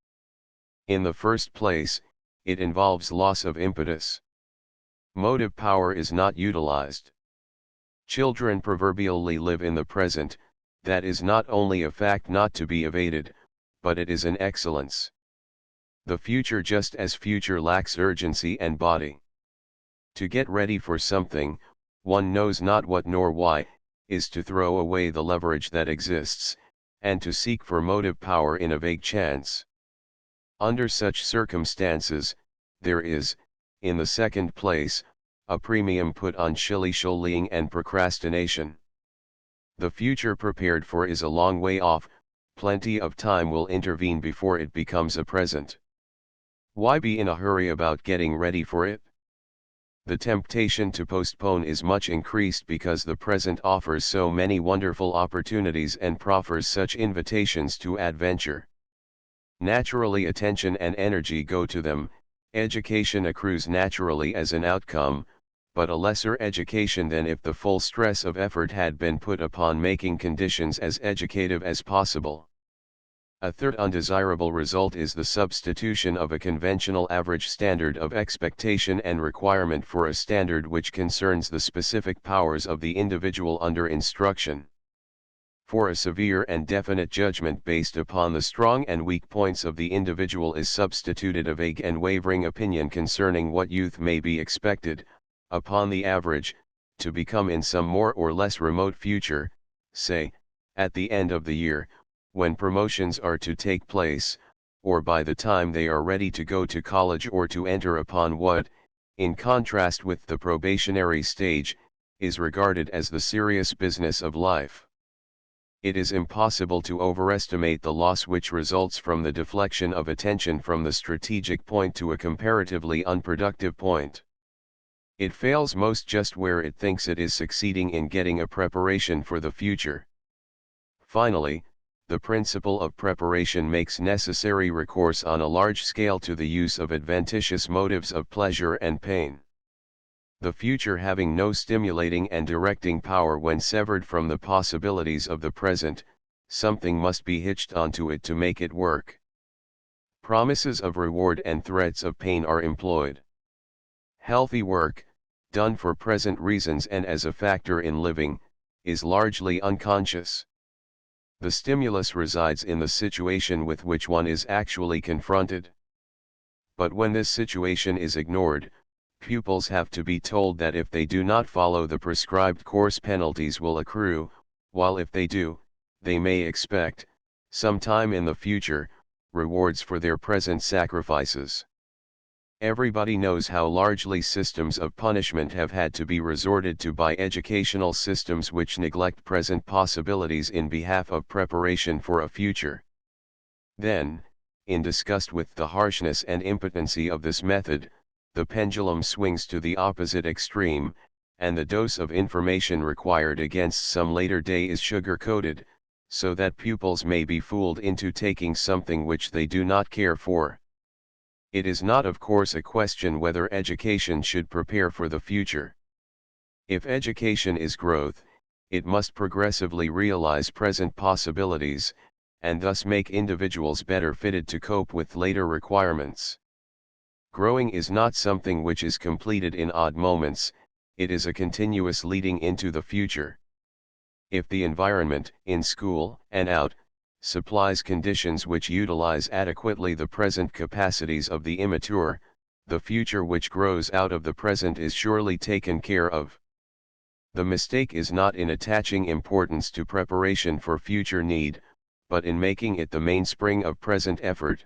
In the first place, it involves loss of impetus. Motive power is not utilized. Children proverbially live in the present. That is not only a fact not to be evaded, but it is an excellence. The future, just as future, lacks urgency and body. To get ready for something, one knows not what nor why, is to throw away the leverage that exists, and to seek for motive power in a vague chance. Under such circumstances, there is, in the second place, a premium put on shilly-shollying and procrastination. The future prepared for is a long way off, plenty of time will intervene before it becomes a present. Why be in a hurry about getting ready for it? The temptation to postpone is much increased because the present offers so many wonderful opportunities and proffers such invitations to adventure. Naturally attention and energy go to them, education accrues naturally as an outcome, but a lesser education than if the full stress of effort had been put upon making conditions as educative as possible. A third undesirable result is the substitution of a conventional average standard of expectation and requirement for a standard which concerns the specific powers of the individual under instruction. For a severe and definite judgment based upon the strong and weak points of the individual is substituted a vague and wavering opinion concerning what youth may be expected, upon the average, to become in some more or less remote future, say, at the end of the year, when promotions are to take place, or by the time they are ready to go to college or to enter upon what, in contrast with the probationary stage, is regarded as the serious business of life. It is impossible to overestimate the loss which results from the deflection of attention from the strategic point to a comparatively unproductive point. It fails most just where it thinks it is succeeding in getting a preparation for the future. Finally, the principle of preparation makes necessary recourse on a large scale to the use of adventitious motives of pleasure and pain. The future having no stimulating and directing power when severed from the possibilities of the present, something must be hitched onto it to make it work. Promises of reward and threats of pain are employed. Healthy work, done for present reasons and as a factor in living, is largely unconscious. The stimulus resides in the situation with which one is actually confronted. But when this situation is ignored, pupils have to be told that if they do not follow the prescribed course, penalties will accrue, while if they do, they may expect, sometime in the future, rewards for their present sacrifices. Everybody knows how largely systems of punishment have had to be resorted to by educational systems which neglect present possibilities in behalf of preparation for a future. Then, in disgust with the harshness and impotency of this method, the pendulum swings to the opposite extreme, and the dose of information required against some later day is sugar-coated, so that pupils may be fooled into taking something which they do not care for. It is not, of course, a question whether education should prepare for the future. If education is growth, it must progressively realize present possibilities, and thus make individuals better fitted to cope with later requirements. Growing is not something which is completed in odd moments, it is a continuous leading into the future. If the environment, in school and out, supplies conditions which utilize adequately the present capacities of the immature, the future which grows out of the present is surely taken care of. The mistake is not in attaching importance to preparation for future need, but in making it the mainspring of present effort.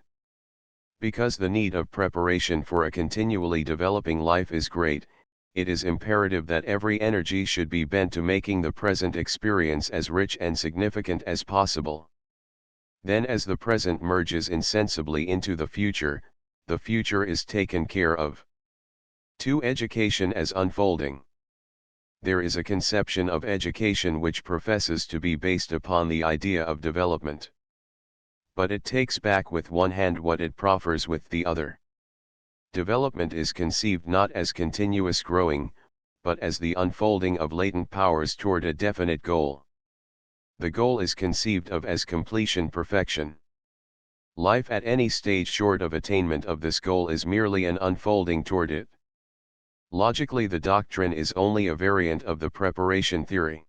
Because the need of preparation for a continually developing life is great, it is imperative that every energy should be bent to making the present experience as rich and significant as possible. Then, as the present merges insensibly into the future is taken care of. 2. Education as unfolding. There is a conception of education which professes to be based upon the idea of development. But it takes back with one hand what it proffers with the other. Development is conceived not as continuous growing, but as the unfolding of latent powers toward a definite goal. The goal is conceived of as completion, perfection. Life at any stage short of attainment of this goal is merely an unfolding toward it. Logically, the doctrine is only a variant of the preparation theory.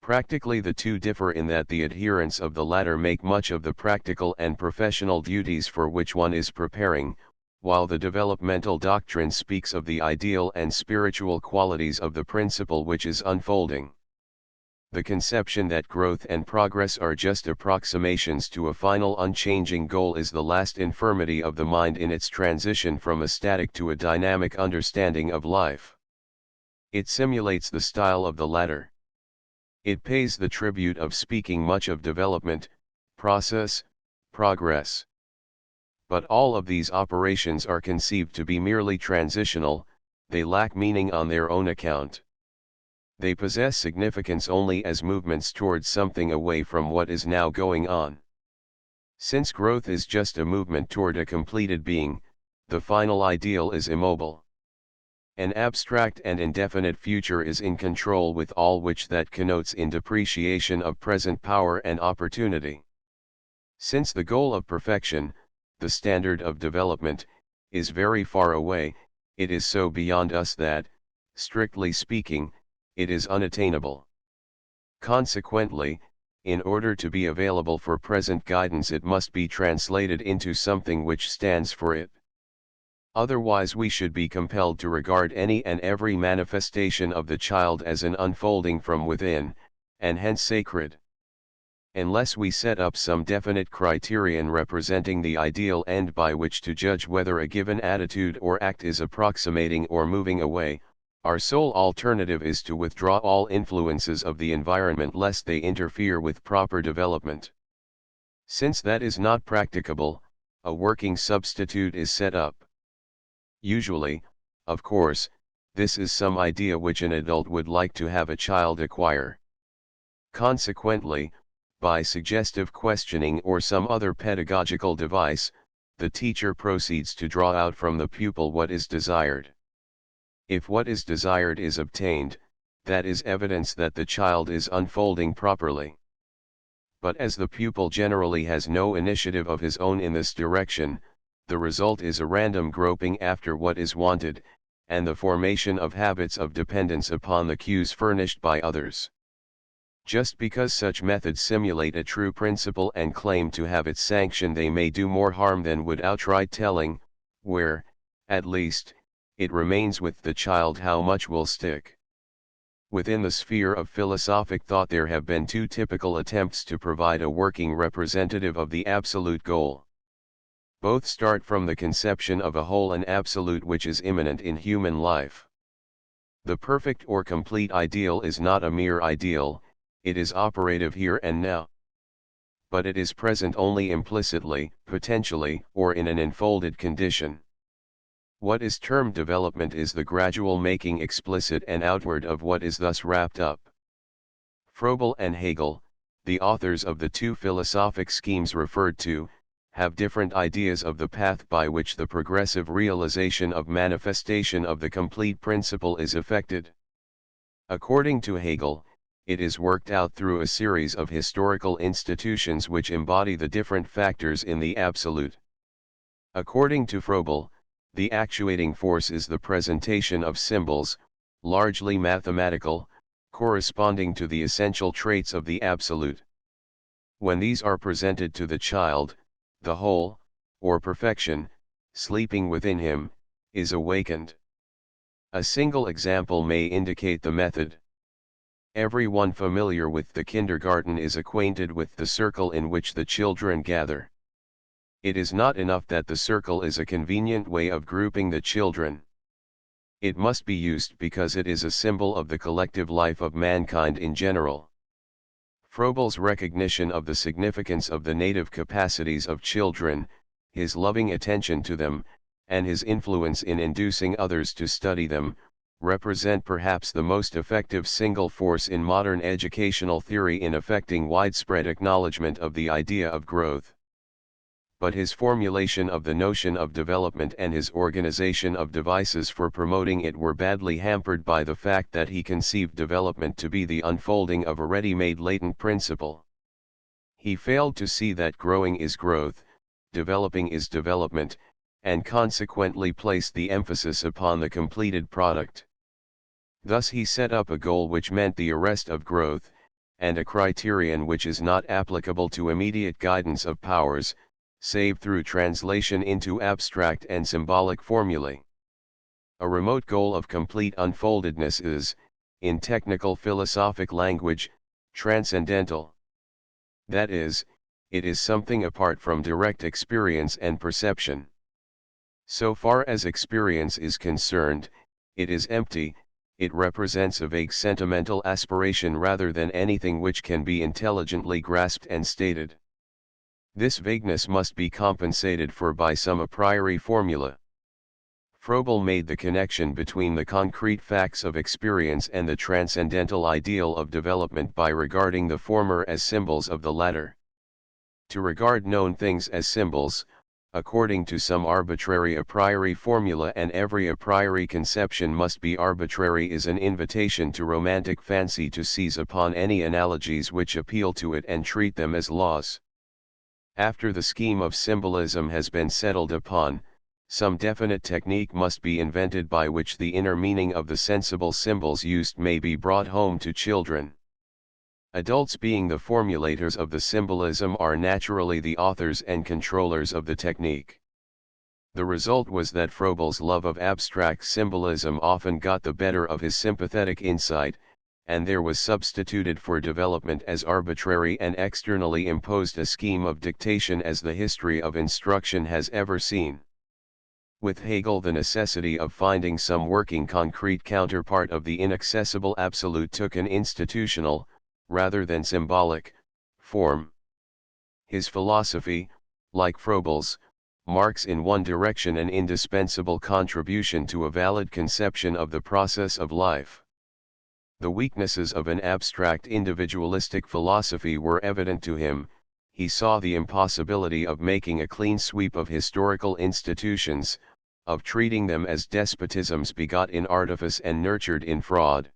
Practically, the two differ in that the adherents of the latter make much of the practical and professional duties for which one is preparing, while the developmental doctrine speaks of the ideal and spiritual qualities of the principle which is unfolding. The conception that growth and progress are just approximations to a final unchanging goal is the last infirmity of the mind in its transition from a static to a dynamic understanding of life. It simulates the style of the latter. It pays the tribute of speaking much of development, process, progress. But all of these operations are conceived to be merely transitional, they lack meaning on their own account. They possess significance only as movements towards something away from what is now going on. Since growth is just a movement toward a completed being, the final ideal is immobile. An abstract and indefinite future is in control with all which that connotes in depreciation of present power and opportunity. Since the goal of perfection, the standard of development, is very far away, it is so beyond us that, strictly speaking, it is unattainable. Consequently, in order to be available for present guidance, it must be translated into something which stands for it. Otherwise, we should be compelled to regard any and every manifestation of the child as an unfolding from within, and hence sacred. Unless we set up some definite criterion representing the ideal end by which to judge whether a given attitude or act is approximating or moving away, our sole alternative is to withdraw all influences of the environment lest they interfere with proper development. Since that is not practicable, a working substitute is set up. Usually, of course, this is some idea which an adult would like to have a child acquire. Consequently, by suggestive questioning or some other pedagogical device, the teacher proceeds to draw out from the pupil what is desired. If what is desired is obtained, that is evidence that the child is unfolding properly. But as the pupil generally has no initiative of his own in this direction, the result is a random groping after what is wanted, and the formation of habits of dependence upon the cues furnished by others. Just because such methods simulate a true principle and claim to have its sanction, they may do more harm than would outright telling, where, at least, it remains with the child how much will stick. Within the sphere of philosophic thought there have been two typical attempts to provide a working representative of the absolute goal. Both start from the conception of a whole and absolute which is immanent in human life. The perfect or complete ideal is not a mere ideal, it is operative here and now. But it is present only implicitly, potentially, or in an enfolded condition. What is termed development is the gradual making explicit and outward of what is thus wrapped up. Froebel and Hegel, the authors of the two philosophic schemes referred to, have different ideas of the path by which the progressive realization of manifestation of the complete principle is effected. According to Hegel, it is worked out through a series of historical institutions which embody the different factors in the absolute. According to Froebel, the actuating force is the presentation of symbols, largely mathematical, corresponding to the essential traits of the absolute. When these are presented to the child, the whole, or perfection, sleeping within him, is awakened. A single example may indicate the method. Everyone familiar with the kindergarten is acquainted with the circle in which the children gather. It is not enough that the circle is a convenient way of grouping the children. It must be used because it is a symbol of the collective life of mankind in general. Froebel's recognition of the significance of the native capacities of children, his loving attention to them, and his influence in inducing others to study them, represent perhaps the most effective single force in modern educational theory in effecting widespread acknowledgement of the idea of growth. But his formulation of the notion of development and his organization of devices for promoting it were badly hampered by the fact that he conceived development to be the unfolding of a ready-made latent principle. He failed to see that growing is growth, developing is development, and consequently placed the emphasis upon the completed product. Thus he set up a goal which meant the arrest of growth, and a criterion which is not applicable to immediate guidance of powers, save through translation into abstract and symbolic formulae. A remote goal of complete unfoldedness is, in technical philosophic language, transcendental. That is, it is something apart from direct experience and perception. So far as experience is concerned, it is empty, it represents a vague sentimental aspiration rather than anything which can be intelligently grasped and stated. This vagueness must be compensated for by some a priori formula. Froebel made the connection between the concrete facts of experience and the transcendental ideal of development by regarding the former as symbols of the latter. To regard known things as symbols, according to some arbitrary a priori formula, and every a priori conception must be arbitrary, is an invitation to romantic fancy to seize upon any analogies which appeal to it and treat them as laws. After the scheme of symbolism has been settled upon, some definite technique must be invented by which the inner meaning of the sensible symbols used may be brought home to children. Adults, being the formulators of the symbolism, are naturally the authors and controllers of the technique. The result was that Froebel's love of abstract symbolism often got the better of his sympathetic insight, and there was substituted for development as arbitrary and externally imposed a scheme of dictation as the history of instruction has ever seen. With Hegel, the necessity of finding some working concrete counterpart of the inaccessible absolute took an institutional, rather than symbolic, form. His philosophy, like Froebel's, marks in one direction an indispensable contribution to a valid conception of the process of life. The weaknesses of an abstract individualistic philosophy were evident to him. He saw the impossibility of making a clean sweep of historical institutions, of treating them as despotisms begot in artifice and nurtured in fraud.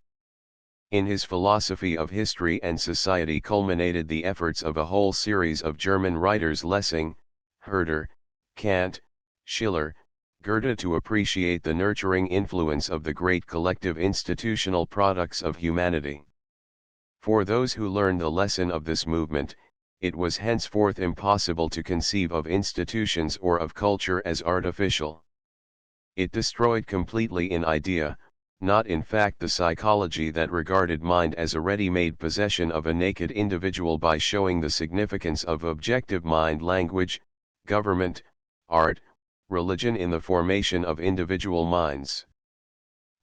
In his philosophy of history and society culminated the efforts of a whole series of German writers, Lessing, Herder, Kant, Schiller, Goethe, to appreciate the nurturing influence of the great collective institutional products of humanity. For those who learned the lesson of this movement, it was henceforth impossible to conceive of institutions or of culture as artificial. It destroyed completely in idea, not in fact, the psychology that regarded mind as a ready-made possession of a naked individual by showing the significance of objective mind, language, government, art, religion in the formation of individual minds.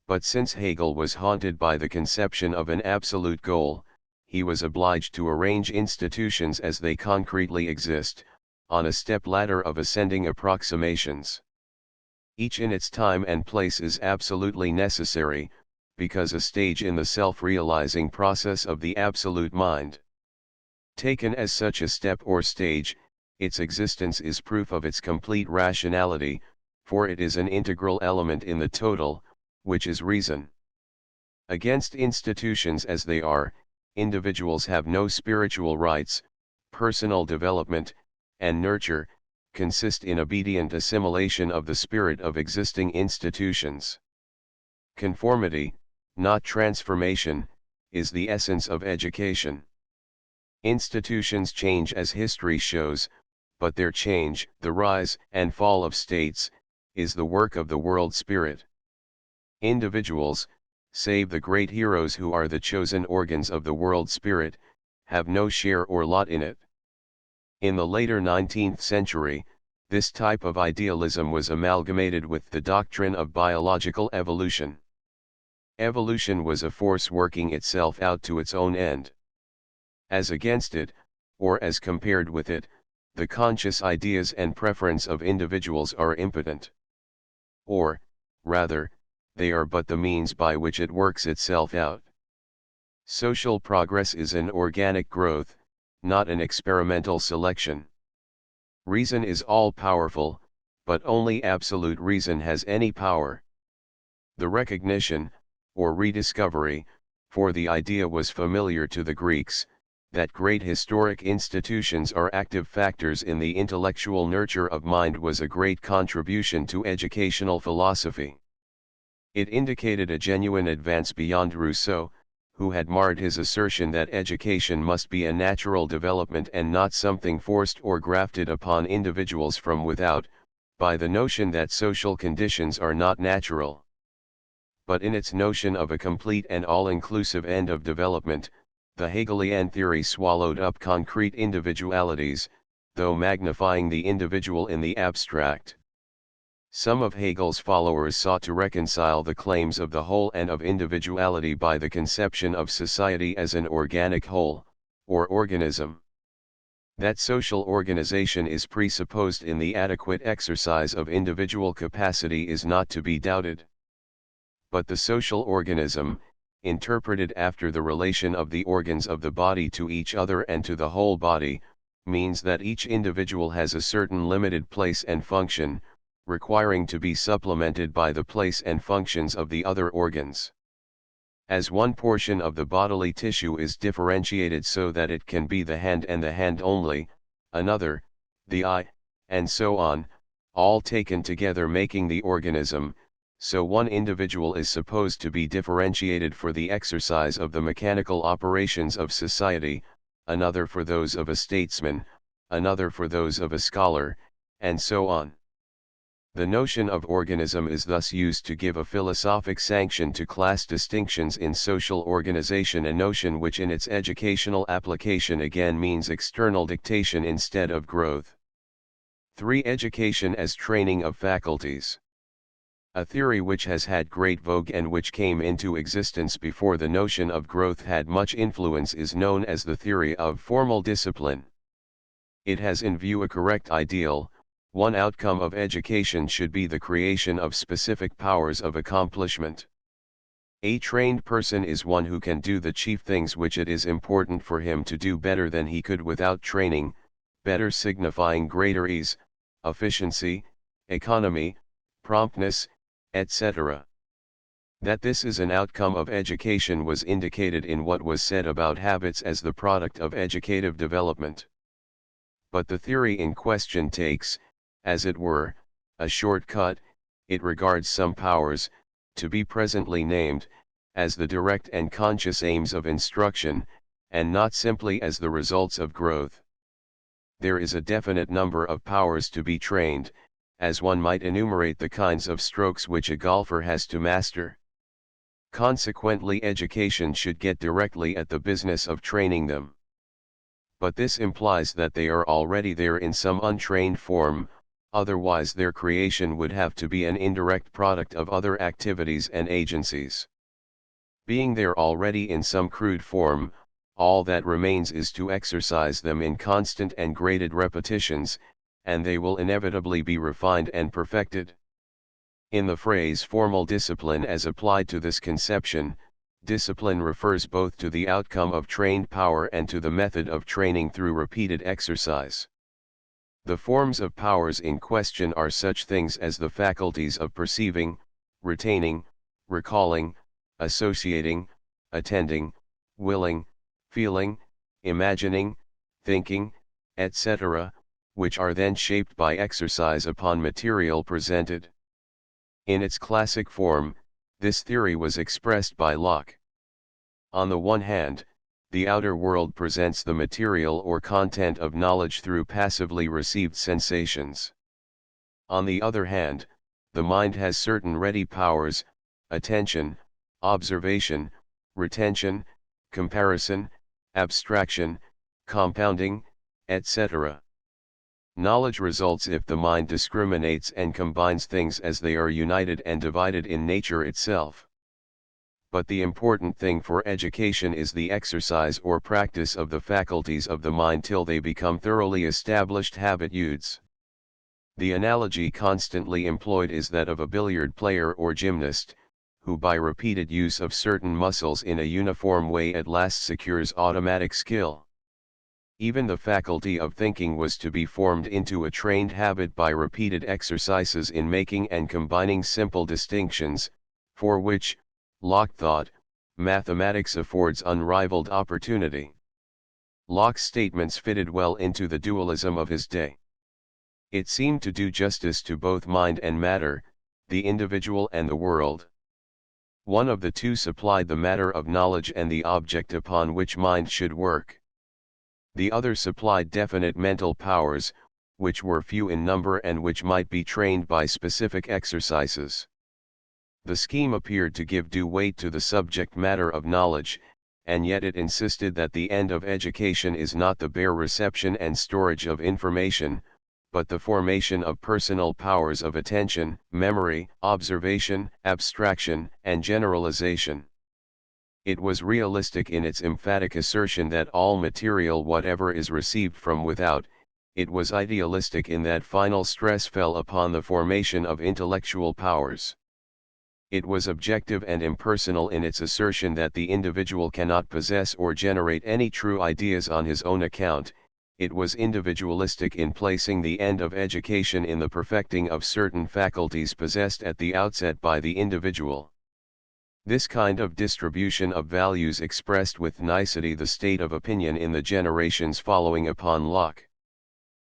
But since Hegel was haunted by the conception of an absolute goal, he was obliged to arrange institutions as they concretely exist, on a step ladder of ascending approximations. Each in its time and place is absolutely necessary, because a stage in the self-realizing process of the absolute mind. Taken as such a step or stage, its existence is proof of its complete rationality, for it is an integral element in the total, which is reason. Against institutions as they are, individuals have no spiritual rights. Personal development, and nurture, consist in obedient assimilation of the spirit of existing institutions. Conformity, not transformation, is the essence of education. Institutions change as history shows, but their change, the rise and fall of states, is the work of the world spirit. Individuals, save the great heroes who are the chosen organs of the world spirit, have no share or lot in it. In the later 19th century, this type of idealism was amalgamated with the doctrine of biological evolution. Evolution was a force working itself out to its own end. As against it, or as compared with it, the conscious ideas and preference of individuals are impotent. or, rather, they are but the means by which it works itself out. Social progress is an organic growth, not an experimental selection. Reason is all-powerful, but only absolute reason has any power. The recognition, or rediscovery, for the idea was familiar to the Greeks, that great historic institutions are active factors in the intellectual nurture of mind was a great contribution to educational philosophy. It indicated a genuine advance beyond Rousseau, who had marred his assertion that education must be a natural development and not something forced or grafted upon individuals from without, by the notion that social conditions are not natural. But in its notion of a complete and all-inclusive end of development, the Hegelian theory swallowed up concrete individualities, though magnifying the individual in the abstract. Some of Hegel's followers sought to reconcile the claims of the whole and of individuality by the conception of society as an organic whole, or organism. That social organization is presupposed in the adequate exercise of individual capacity is not to be doubted. But the social organism, interpreted after the relation of the organs of the body to each other and to the whole body, means that each individual has a certain limited place and function, requiring to be supplemented by the place and functions of the other organs. As one portion of the bodily tissue is differentiated so that it can be the hand and the hand only, another, the eye, and so on, all taken together making the organism, so one individual is supposed to be differentiated for the exercise of the mechanical operations of society, another for those of a statesman, another for those of a scholar, and so on. The notion of organism is thus used to give a philosophic sanction to class distinctions in social organization, a notion which in its educational application again means external dictation instead of growth. 3. Education as training of faculties. A theory which has had great vogue and which came into existence before the notion of growth had much influence is known as the theory of formal discipline. It has in view a correct ideal. One outcome of education should be the creation of specific powers of accomplishment. A trained person is one who can do the chief things which it is important for him to do better than he could without training, better signifying greater ease, efficiency, economy, promptness, etc. That this is an outcome of education was indicated in what was said about habits as the product of educative development. But the theory in question takes, as it were, a shortcut. It regards some powers, to be presently named, as the direct and conscious aims of instruction, and not simply as the results of growth. There is a definite number of powers to be trained, as one might enumerate the kinds of strokes which a golfer has to master. Consequently, education should get directly at the business of training them. But this implies that they are already there in some untrained form, otherwise their creation would have to be an indirect product of other activities and agencies. Being there already in some crude form, all that remains is to exercise them in constant and graded repetitions, and they will inevitably be refined and perfected. In the phrase formal discipline as applied to this conception, discipline refers both to the outcome of trained power and to the method of training through repeated exercise. The forms of powers in question are such things as the faculties of perceiving, retaining, recalling, associating, attending, willing, feeling, imagining, thinking, etc., which are then shaped by exercise upon material presented. In its classic form, this theory was expressed by Locke. On the one hand, the outer world presents the material or content of knowledge through passively received sensations. On the other hand, the mind has certain ready powers, attention, observation, retention, comparison, abstraction, compounding, etc. Knowledge results if the mind discriminates and combines things as they are united and divided in nature itself. But the important thing for education is the exercise or practice of the faculties of the mind till they become thoroughly established habitudes. The analogy constantly employed is that of a billiard player or gymnast, who by repeated use of certain muscles in a uniform way at last secures automatic skill. Even the faculty of thinking was to be formed into a trained habit by repeated exercises in making and combining simple distinctions, for which, Locke thought, mathematics affords unrivaled opportunity. Locke's statements fitted well into the dualism of his day. It seemed to do justice to both mind and matter, the individual and the world. One of the two supplied the matter of knowledge and the object upon which mind should work. The other supplied definite mental powers, which were few in number and which might be trained by specific exercises. The scheme appeared to give due weight to the subject matter of knowledge, and yet it insisted that the end of education is not the bare reception and storage of information, but the formation of personal powers of attention, memory, observation, abstraction, and generalization. It was realistic in its emphatic assertion that all material whatever is received from without. It was idealistic in that final stress fell upon the formation of intellectual powers. It was objective and impersonal in its assertion that the individual cannot possess or generate any true ideas on his own account. It was individualistic in placing the end of education in the perfecting of certain faculties possessed at the outset by the individual. This kind of distribution of values expressed with nicety the state of opinion in the generations following upon Locke.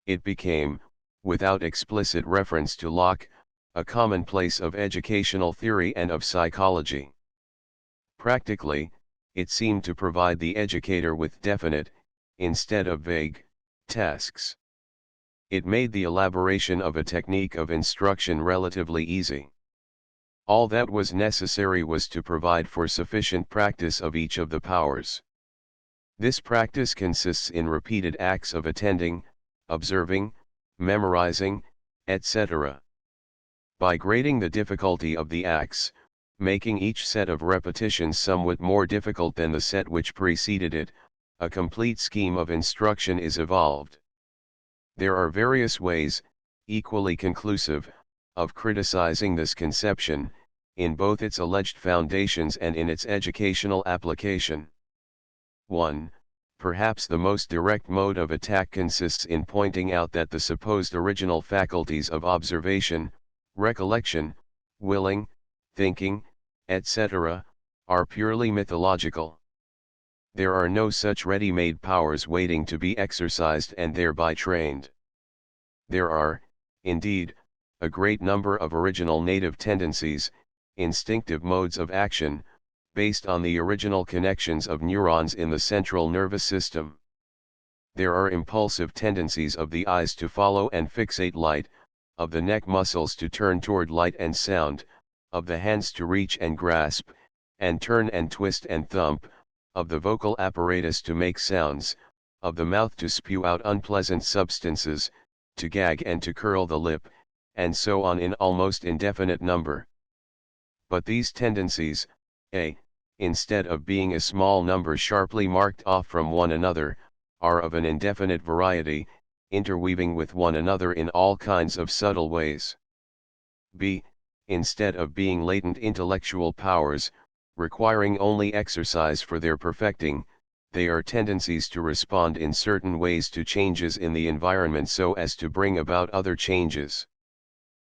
It became, without explicit reference to Locke, a commonplace of educational theory and of psychology. Practically, it seemed to provide the educator with definite, instead of vague, tasks. It made the elaboration of a technique of instruction relatively easy. All that was necessary was to provide for sufficient practice of each of the powers. This practice consists in repeated acts of attending, observing, memorizing, etc. By grading the difficulty of the acts, making each set of repetitions somewhat more difficult than the set which preceded it, a complete scheme of instruction is evolved. There are various ways, equally conclusive, of criticizing this conception, in both its alleged foundations and in its educational application. 1. Perhaps the most direct mode of attack consists in pointing out that the supposed original faculties of observation, recollection, willing, thinking, etc., are purely mythological. There are no such ready-made powers waiting to be exercised and thereby trained. There are, indeed, a great number of original native tendencies, instinctive modes of action, based on the original connections of neurons in the central nervous system. There are impulsive tendencies of the eyes to follow and fixate light, of the neck muscles to turn toward light and sound, of the hands to reach and grasp, and turn and twist and thump, of the vocal apparatus to make sounds, of the mouth to spew out unpleasant substances, to gag and to curl the lip, and so on in almost indefinite number. But these tendencies, instead of being a small number sharply marked off from one another, are of an indefinite variety, interweaving with one another in all kinds of subtle ways. Instead of being latent intellectual powers, requiring only exercise for their perfecting, they are tendencies to respond in certain ways to changes in the environment so as to bring about other changes.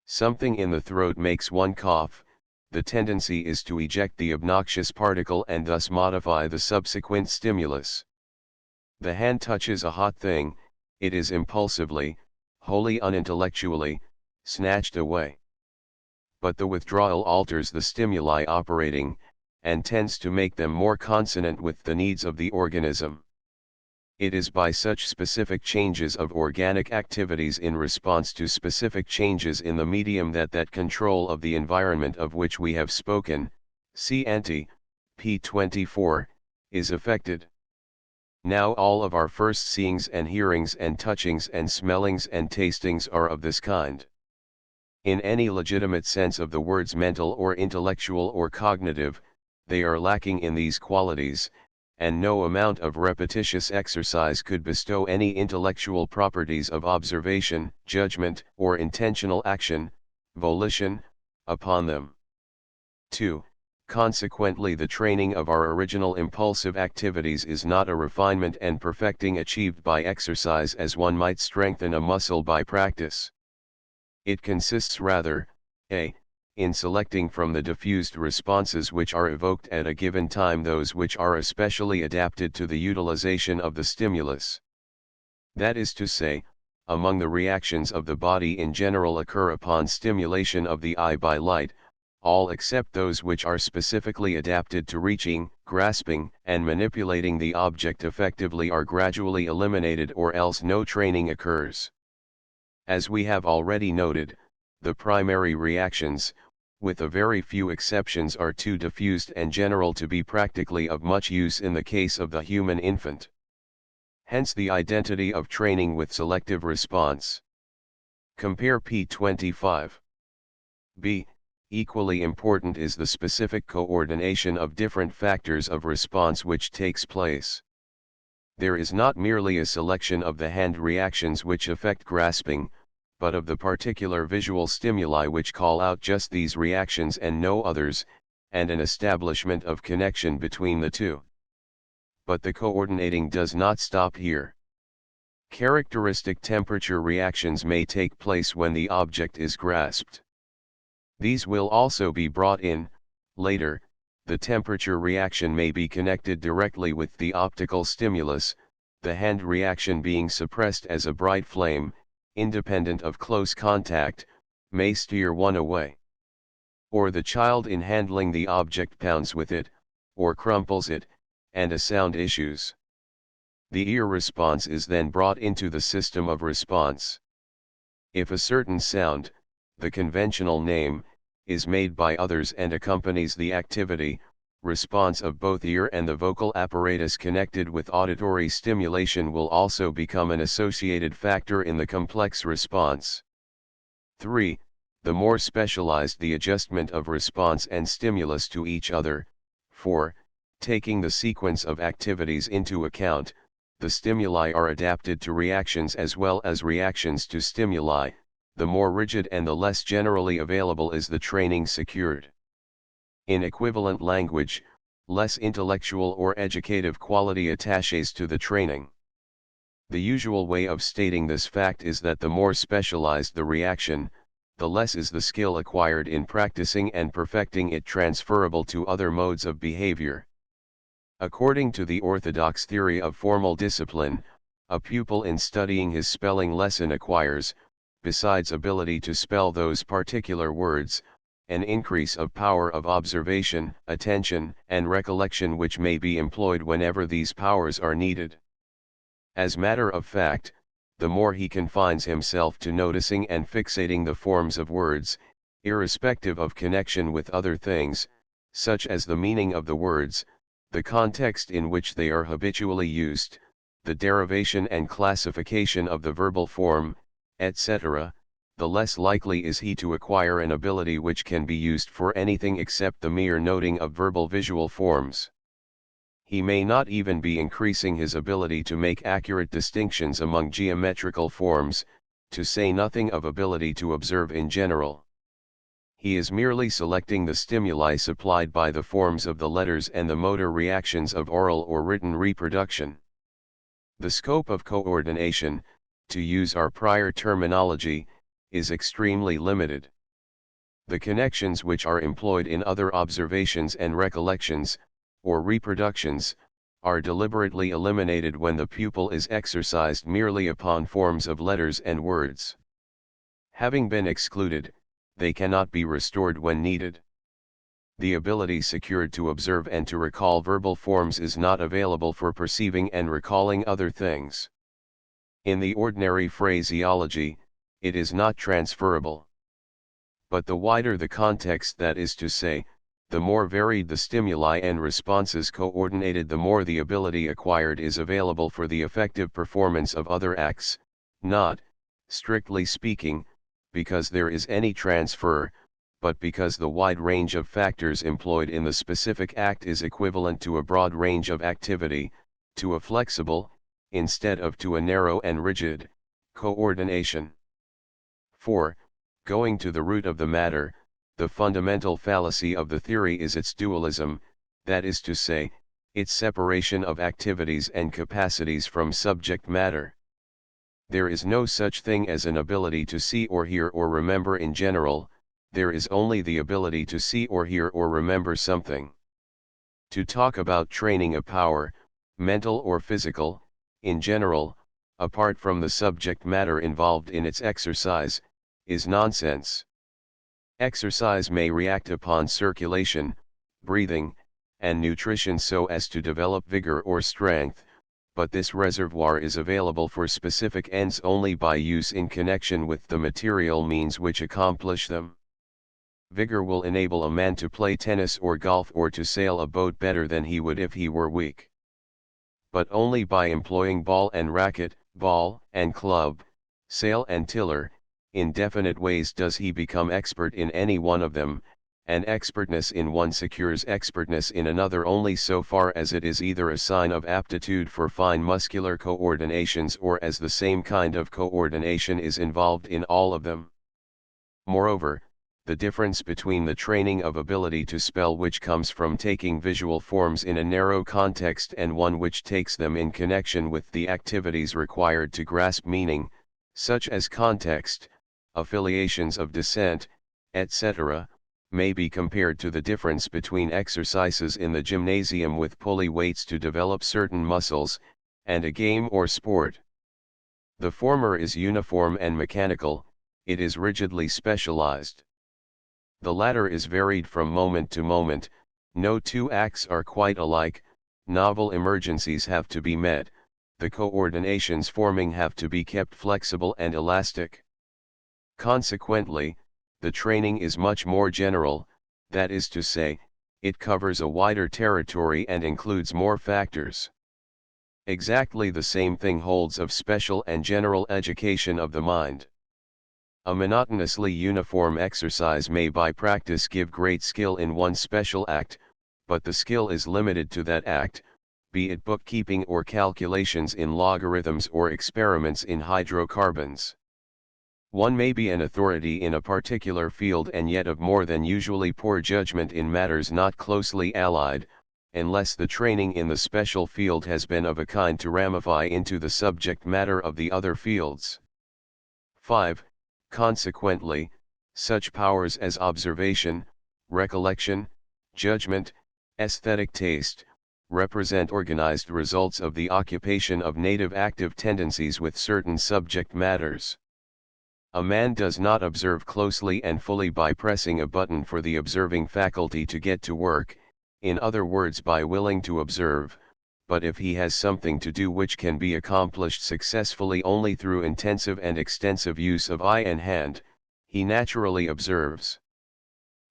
Something in the throat makes one cough, the tendency is to eject the obnoxious particle and thus modify the subsequent stimulus. The hand touches a hot thing, it is impulsively, wholly unintellectually, snatched away. But the withdrawal alters the stimuli operating, and tends to make them more consonant with the needs of the organism. It is by such specific changes of organic activities in response to specific changes in the medium that control of the environment of which we have spoken, see ante, p. 24, is effected. Now all of our first seeings and hearings and touchings and smellings and tastings are of this kind. In any legitimate sense of the words mental or intellectual or cognitive, they are lacking in these qualities, and no amount of repetitious exercise could bestow any intellectual properties of observation, judgment, or intentional action, volition, upon them. 2. Consequently, the training of our original impulsive activities is not a refinement and perfecting achieved by exercise as one might strengthen a muscle by practice. It consists rather, a. in selecting from the diffused responses which are evoked at a given time those which are especially adapted to the utilization of the stimulus. That is to say, among the reactions of the body in general occur upon stimulation of the eye by light, all except those which are specifically adapted to reaching, grasping, and manipulating the object effectively are gradually eliminated, or else no training occurs. As we have already noted, the primary reactions, with a very few exceptions, are too diffused and general to be practically of much use in the case of the human infant. Hence the identity of training with selective response. Compare p25. b. Equally important is the specific coordination of different factors of response which takes place. There is not merely a selection of the hand reactions which affect grasping, but of the particular visual stimuli which call out just these reactions and no others, and an establishment of connection between the two. But the coordinating does not stop here. Characteristic temperature reactions may take place when the object is grasped. These will also be brought in. Later, the temperature reaction may be connected directly with the optical stimulus, the hand reaction being suppressed as a bright flame, independent of close contact, may steer one away. Or the child in handling the object pounds with it, or crumples it, and a sound issues. The ear response is then brought into the system of response. If a certain sound, the conventional name, is made by others and accompanies the activity, response of both ear and the vocal apparatus connected with auditory stimulation will also become an associated factor in the complex response. 3. The more specialized the adjustment of response and stimulus to each other. 4. Taking the sequence of activities into account, the stimuli are adapted to reactions as well as reactions to stimuli. The more rigid and the less generally available is the training secured. In equivalent language, less intellectual or educative quality attaches to the training. The usual way of stating this fact is that the more specialized the reaction, the less is the skill acquired in practicing and perfecting it transferable to other modes of behavior. According to the orthodox theory of formal discipline, a pupil in studying his spelling lesson acquires, besides ability to spell those particular words, an increase of power of observation, attention, and recollection which may be employed whenever these powers are needed. As matter of fact, the more he confines himself to noticing and fixating the forms of words, irrespective of connection with other things, such as the meaning of the words, the context in which they are habitually used, the derivation and classification of the verbal form, etc., the less likely is he to acquire an ability which can be used for anything except the mere noting of verbal visual forms. He may not even be increasing his ability to make accurate distinctions among geometrical forms, to say nothing of ability to observe in general. He is merely selecting the stimuli supplied by the forms of the letters and the motor reactions of oral or written reproduction. The scope of coordination, to use our prior terminology, is extremely limited. The connections which are employed in other observations and recollections, or reproductions, are deliberately eliminated when the pupil is exercised merely upon forms of letters and words. Having been excluded, they cannot be restored when needed. The ability secured to observe and to recall verbal forms is not available for perceiving and recalling other things. In the ordinary phraseology, it is not transferable. But the wider the context, that is to say, the more varied the stimuli and responses coordinated, the more the ability acquired is available for the effective performance of other acts, not, strictly speaking, because there is any transfer, but because the wide range of factors employed in the specific act is equivalent to a broad range of activity, to a flexible, instead of to a narrow and rigid, coordination. 4. Going to the root of the matter, the fundamental fallacy of the theory is its dualism, that is to say, its separation of activities and capacities from subject matter. There is no such thing as an ability to see or hear or remember in general, there is only the ability to see or hear or remember something. To talk about training a power, mental or physical, in general, apart from the subject matter involved in its exercise, is nonsense. Exercise may react upon circulation, breathing, and nutrition so as to develop vigor or strength, but this reservoir is available for specific ends only by use in connection with the material means which accomplish them. Vigor will enable a man to play tennis or golf or to sail a boat better than he would if he were weak. But only by employing ball and racket, ball and club, sail and tiller, in definite ways does he become expert in any one of them, and expertness in one secures expertness in another only so far as it is either a sign of aptitude for fine muscular coordinations or as the same kind of coordination is involved in all of them. Moreover, the difference between the training of ability to spell which comes from taking visual forms in a narrow context and one which takes them in connection with the activities required to grasp meaning, such as context, affiliations of descent, etc., may be compared to the difference between exercises in the gymnasium with pulley weights to develop certain muscles, and a game or sport. The former is uniform and mechanical, it is rigidly specialized. The latter is varied from moment to moment, no two acts are quite alike, novel emergencies have to be met, the coordinations forming have to be kept flexible and elastic. Consequently, the training is much more general, that is to say, it covers a wider territory and includes more factors. Exactly the same thing holds of special and general education of the mind. A monotonously uniform exercise may by practice give great skill in one special act, but the skill is limited to that act, be it bookkeeping or calculations in logarithms or experiments in hydrocarbons. One may be an authority in a particular field and yet of more than usually poor judgment in matters not closely allied, unless the training in the special field has been of a kind to ramify into the subject matter of the other fields. 5. Consequently, such powers as observation, recollection, judgment, aesthetic taste, represent organized results of the occupation of native active tendencies with certain subject matters. A man does not observe closely and fully by pressing a button for the observing faculty to get to work, in other words by willing to observe, but if he has something to do which can be accomplished successfully only through intensive and extensive use of eye and hand, he naturally observes.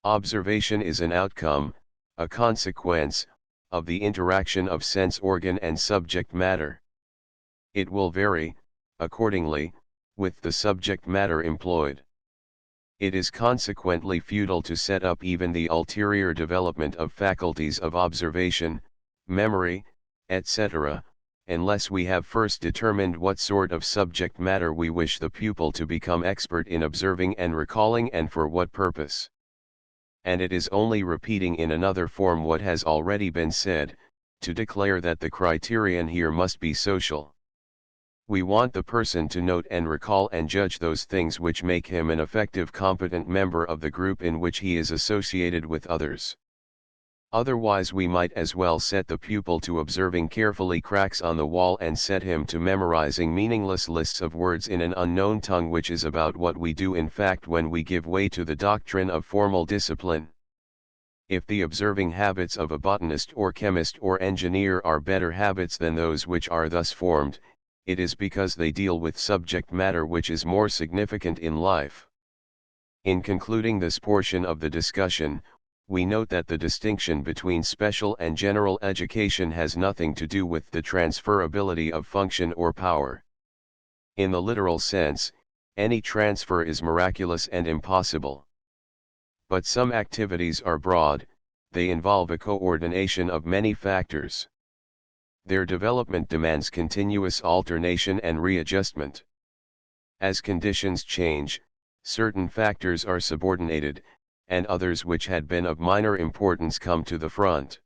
Observation is an outcome, a consequence, of the interaction of sense organ and subject matter. It will vary, accordingly, with the subject matter employed. It is consequently futile to set up even the ulterior development of faculties of observation, memory, etc., unless we have first determined what sort of subject matter we wish the pupil to become expert in observing and recalling and for what purpose. And it is only repeating in another form what has already been said, to declare that the criterion here must be social. We want the person to note and recall and judge those things which make him an effective competent member of the group in which he is associated with others. Otherwise we might as well set the pupil to observing carefully cracks on the wall and set him to memorizing meaningless lists of words in an unknown tongue, which is about what we do in fact when we give way to the doctrine of formal discipline. If the observing habits of a botanist or chemist or engineer are better habits than those which are thus formed, it is because they deal with subject matter which is more significant in life. In concluding this portion of the discussion, we note that the distinction between special and general education has nothing to do with the transferability of function or power. In the literal sense, any transfer is miraculous and impossible. But some activities are broad, they involve a coordination of many factors. Their development demands continuous alternation and readjustment. As conditions change, certain factors are subordinated, and others which had been of minor importance come to the front.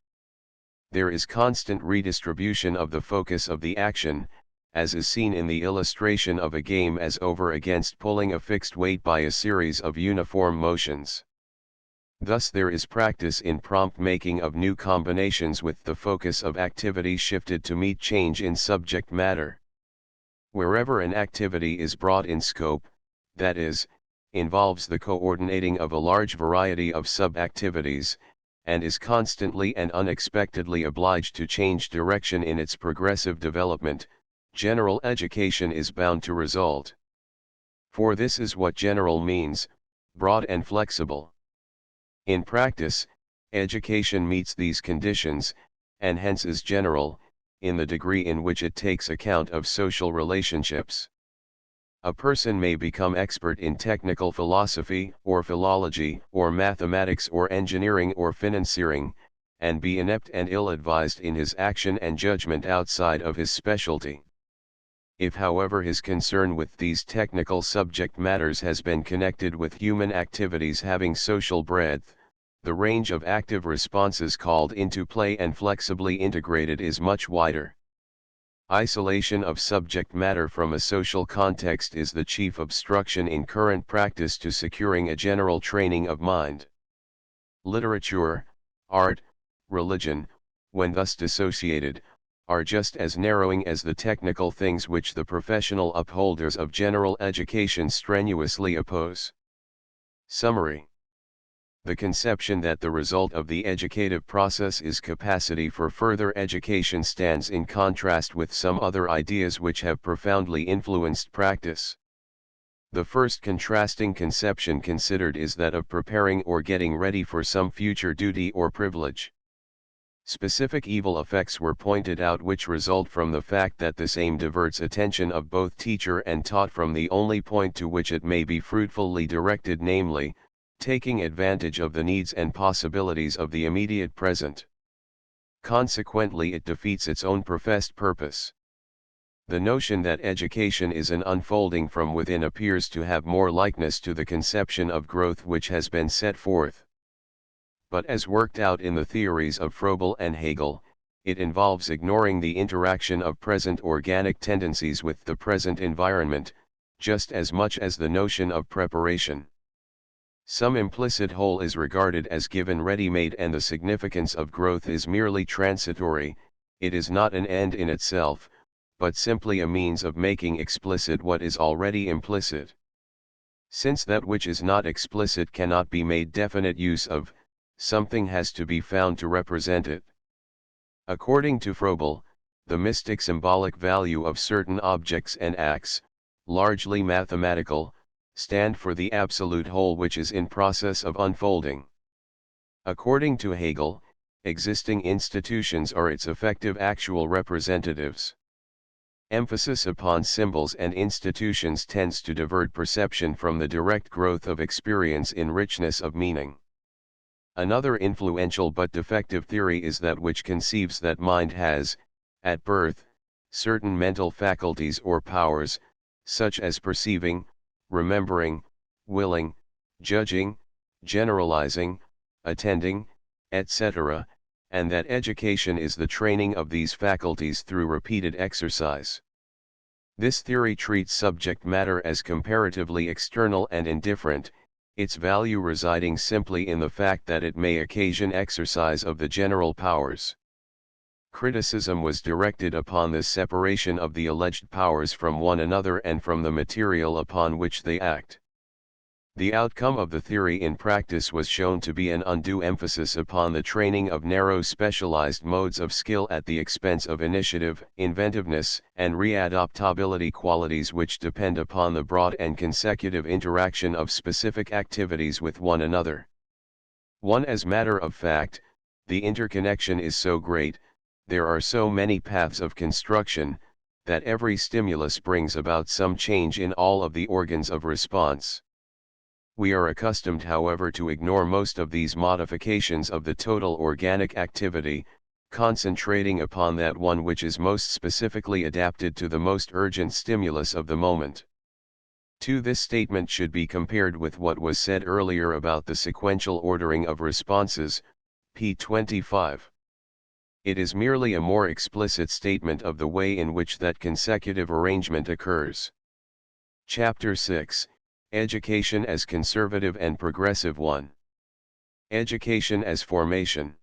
There is constant redistribution of the focus of the action, as is seen in the illustration of a game as over against pulling a fixed weight by a series of uniform motions. Thus there is practice in prompt making of new combinations with the focus of activity shifted to meet change in subject matter. Wherever an activity is broad in scope, that is, involves the coordinating of a large variety of sub-activities, and is constantly and unexpectedly obliged to change direction in its progressive development, general education is bound to result. For this is what general means, broad and flexible. In practice, education meets these conditions, and hence is general, in the degree in which it takes account of social relationships. A person may become expert in technical philosophy, or philology, or mathematics, or engineering, or financiering, and be inept and ill-advised in his action and judgment outside of his specialty. If however his concern with these technical subject matters has been connected with human activities having social breadth, the range of active responses called into play and flexibly integrated is much wider. Isolation of subject matter from a social context is the chief obstruction in current practice to securing a general training of mind. Literature, art, religion, when thus dissociated, are just as narrowing as the technical things which the professional upholders of general education strenuously oppose. Summary. The conception that the result of the educative process is capacity for further education stands in contrast with some other ideas which have profoundly influenced practice. The first contrasting conception considered is that of preparing or getting ready for some future duty or privilege. Specific evil effects were pointed out which result from the fact that this aim diverts attention of both teacher and taught from the only point to which it may be fruitfully directed, namely, taking advantage of the needs and possibilities of the immediate present. Consequently, it defeats its own professed purpose. The notion that education is an unfolding from within appears to have more likeness to the conception of growth which has been set forth. But as worked out in the theories of Froebel and Hegel, it involves ignoring the interaction of present organic tendencies with the present environment, just as much as the notion of preparation. Some implicit whole is regarded as given ready-made, and the significance of growth is merely transitory. It is not an end in itself, but simply a means of making explicit what is already implicit. Since that which is not explicit cannot be made definite use of, something has to be found to represent it. According to Froebel, the mystic symbolic value of certain objects and acts, largely mathematical, stand for the absolute whole which is in process of unfolding. According to Hegel, existing institutions are its effective actual representatives. Emphasis upon symbols and institutions tends to divert perception from the direct growth of experience in richness of meaning. Another influential but defective theory is that which conceives that mind has, at birth, certain mental faculties or powers, such as perceiving, remembering, willing, judging, generalizing, attending, etc., and that education is the training of these faculties through repeated exercise. This theory treats subject matter as comparatively external and indifferent, its value residing simply in the fact that it may occasion exercise of the general powers. Criticism was directed upon this separation of the alleged powers from one another and from the material upon which they act. The outcome of the theory in practice was shown to be an undue emphasis upon the training of narrow specialized modes of skill at the expense of initiative, inventiveness, and readaptability, qualities which depend upon the broad and consecutive interaction of specific activities with one another. As matter of fact, the interconnection is so great, there are so many paths of construction, that every stimulus brings about some change in all of the organs of response. We are accustomed however to ignore most of these modifications of the total organic activity, concentrating upon that one which is most specifically adapted to the most urgent stimulus of the moment. This statement should be compared with what was said earlier about the sequential ordering of responses, p. 25. It is merely a more explicit statement of the way in which that consecutive arrangement occurs. Chapter 6, Education as Conservative and Progressive 1. Education as Formation.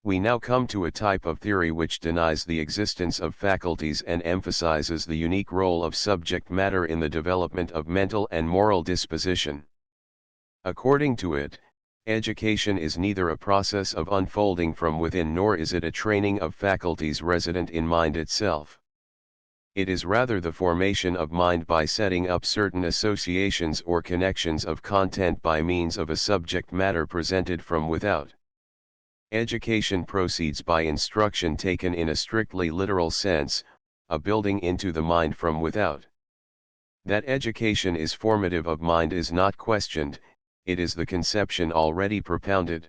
We now come to a type of theory which denies the existence of faculties and emphasizes the unique role of subject matter in the development of mental and moral disposition. According to it, education is neither a process of unfolding from within nor is it a training of faculties resident in mind itself. It is rather the formation of mind by setting up certain associations or connections of content by means of a subject matter presented from without. Education proceeds by instruction taken in a strictly literal sense, a building into the mind from without. That education is formative of mind is not questioned, it is the conception already propounded.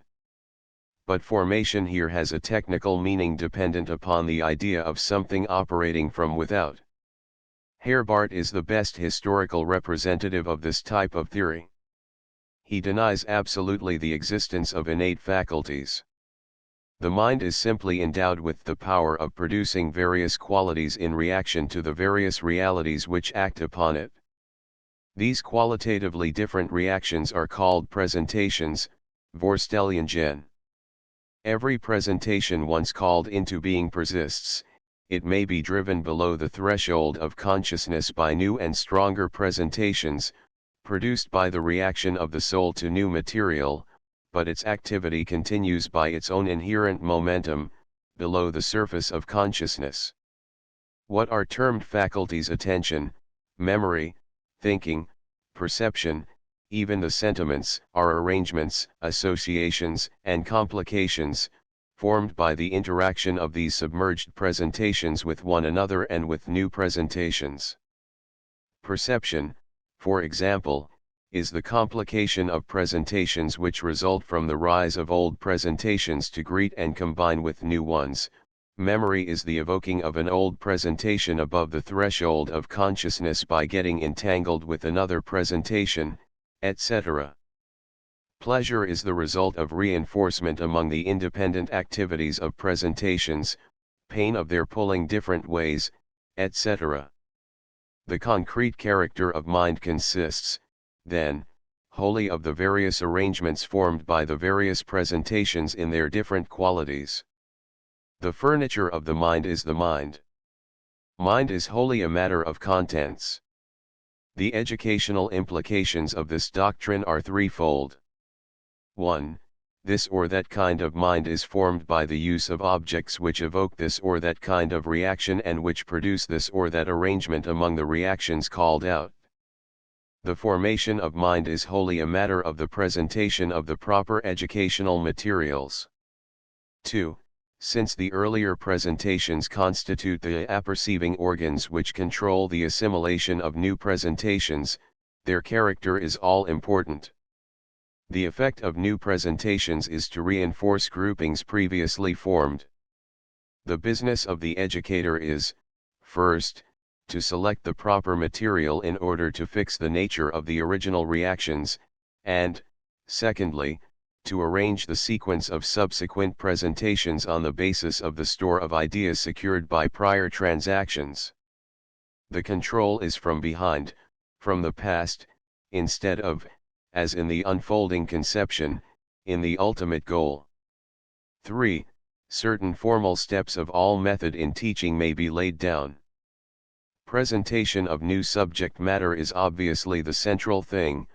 But formation here has a technical meaning dependent upon the idea of something operating from without. Herbart is the best historical representative of this type of theory. He denies absolutely the existence of innate faculties. The mind is simply endowed with the power of producing various qualities in reaction to the various realities which act upon it. These qualitatively different reactions are called presentations, Vorstellungen. Every presentation once called into being persists, it may be driven below the threshold of consciousness by new and stronger presentations, produced by the reaction of the soul to new material, but its activity continues by its own inherent momentum, below the surface of consciousness. What are termed faculties attention, memory, thinking, perception, even the sentiments are arrangements, associations, and complications, formed by the interaction of these submerged presentations with one another and with new presentations. Perception, for example, is the complication of presentations which result from the rise of old presentations to greet and combine with new ones. Memory is the evoking of an old presentation above the threshold of consciousness by getting entangled with another presentation, etc. Pleasure is the result of reinforcement among the independent activities of presentations, pain of their pulling different ways, etc. The concrete character of mind consists, then, wholly of the various arrangements formed by the various presentations in their different qualities. The furniture of the mind is the mind. Mind is wholly a matter of contents. The educational implications of this doctrine are threefold. 1. This or that kind of mind is formed by the use of objects which evoke this or that kind of reaction and which produce this or that arrangement among the reactions called out. The formation of mind is wholly a matter of the presentation of the proper educational materials. 2. Since the earlier presentations constitute the apperceiving organs which control the assimilation of new presentations, their character is all important. The effect of new presentations is to reinforce groupings previously formed. The business of the educator is, first, to select the proper material in order to fix the nature of the original reactions, and, secondly, to arrange the sequence of subsequent presentations on the basis of the store of ideas secured by prior transactions. The control is from behind, from the past, instead of, as in the unfolding conception, in the ultimate goal. 3. Certain formal steps of all method in teaching may be laid down. Presentation of new subject matter is obviously the central thing,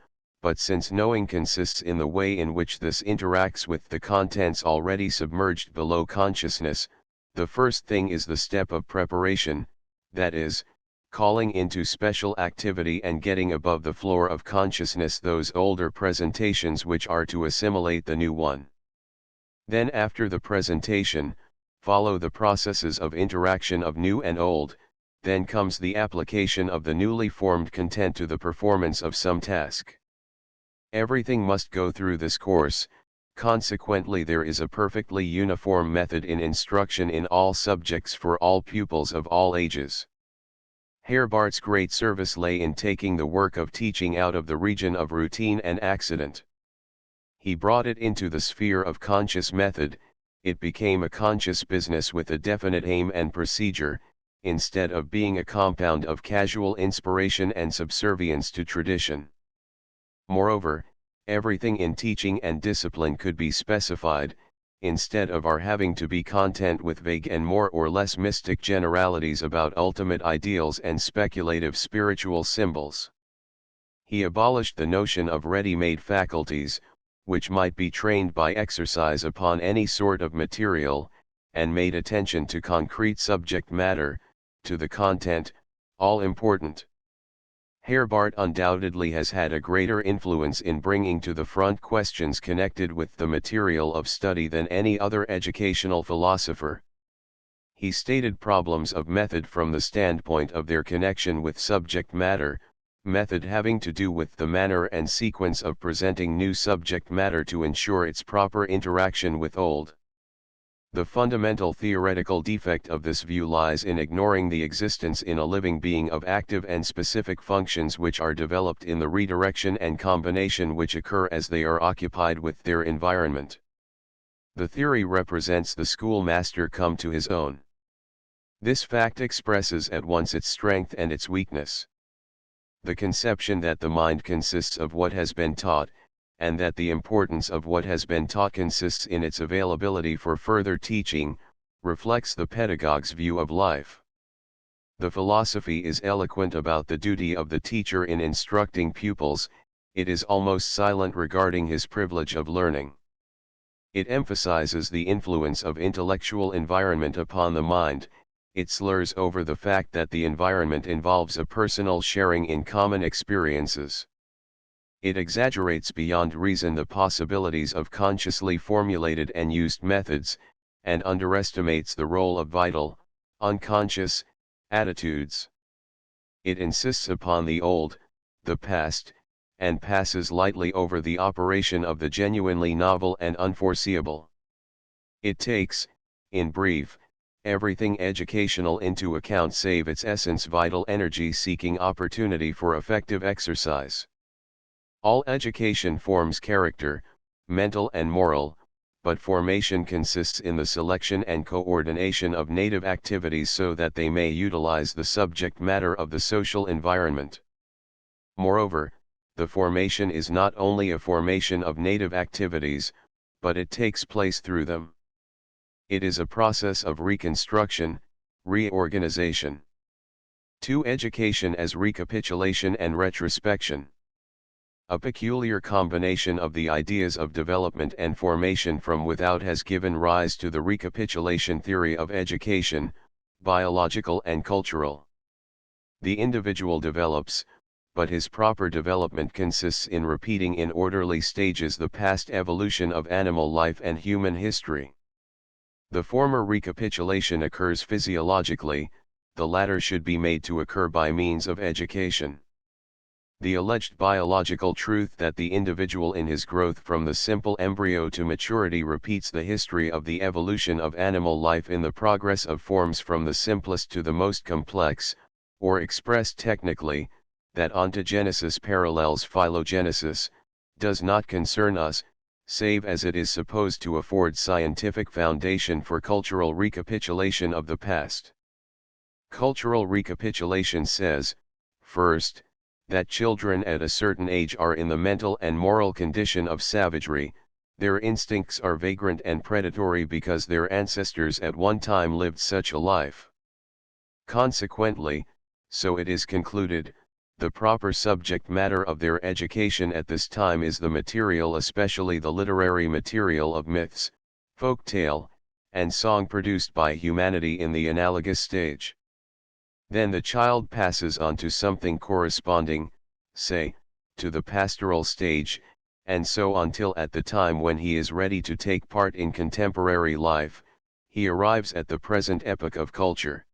but since knowing consists in the way in which this interacts with the contents already submerged below consciousness, the first thing is the step of preparation, that is, calling into special activity and getting above the floor of consciousness those older presentations which are to assimilate the new one. Then after the presentation, follow the processes of interaction of new and old, then comes the application of the newly formed content to the performance of some task. Everything must go through this course, consequently there is a perfectly uniform method in instruction in all subjects for all pupils of all ages. Herbart's great service lay in taking the work of teaching out of the region of routine and accident. He brought it into the sphere of conscious method. It became a conscious business with a definite aim and procedure, instead of being a compound of casual inspiration and subservience to tradition. Moreover, everything in teaching and discipline could be specified, instead of our having to be content with vague and more or less mystic generalities about ultimate ideals and speculative spiritual symbols. He abolished the notion of ready-made faculties, which might be trained by exercise upon any sort of material, and made attention to concrete subject matter, to the content, all important. Herbart undoubtedly has had a greater influence in bringing to the front questions connected with the material of study than any other educational philosopher. He stated problems of method from the standpoint of their connection with subject matter, method having to do with the manner and sequence of presenting new subject matter to ensure its proper interaction with old. The fundamental theoretical defect of this view lies in ignoring the existence in a living being of active and specific functions which are developed in the redirection and combination which occur as they are occupied with their environment. The theory represents the schoolmaster come to his own. This fact expresses at once its strength and its weakness. The conception that the mind consists of what has been taught, and that the importance of what has been taught consists in its availability for further teaching, reflects the pedagogue's view of life. The philosophy is eloquent about the duty of the teacher in instructing pupils, it is almost silent regarding his privilege of learning. It emphasizes the influence of intellectual environment upon the mind. It slurs over the fact that the environment involves a personal sharing in common experiences. It exaggerates beyond reason the possibilities of consciously formulated and used methods, and underestimates the role of vital, unconscious, attitudes. It insists upon the old, the past, and passes lightly over the operation of the genuinely novel and unforeseeable. It takes, in brief, everything educational into account save its essence vital energy seeking opportunity for effective exercise. All education forms character, mental and moral, but formation consists in the selection and coordination of native activities so that they may utilize the subject matter of the social environment. Moreover, the formation is not only a formation of native activities, but it takes place through them. It is a process of reconstruction, reorganization. 2. Education as recapitulation and retrospection. A peculiar combination of the ideas of development and formation from without has given rise to the recapitulation theory of education, biological and cultural. The individual develops, but his proper development consists in repeating in orderly stages the past evolution of animal life and human history. The former recapitulation occurs physiologically, the latter should be made to occur by means of education. The alleged biological truth that the individual in his growth from the simple embryo to maturity repeats the history of the evolution of animal life in the progress of forms from the simplest to the most complex, or expressed technically, that ontogenesis parallels phylogenesis, does not concern us, save as it is supposed to afford scientific foundation for cultural recapitulation of the past. Cultural recapitulation says, first, that children at a certain age are in the mental and moral condition of savagery, their instincts are vagrant and predatory because their ancestors at one time lived such a life. Consequently, so it is concluded, the proper subject matter of their education at this time is the material, especially the literary material of myths, folktale, and song produced by humanity in the analogous stage. Then the child passes on to something corresponding, say, to the pastoral stage, and so on till at the time when he is ready to take part in contemporary life, he arrives at the present epoch of culture.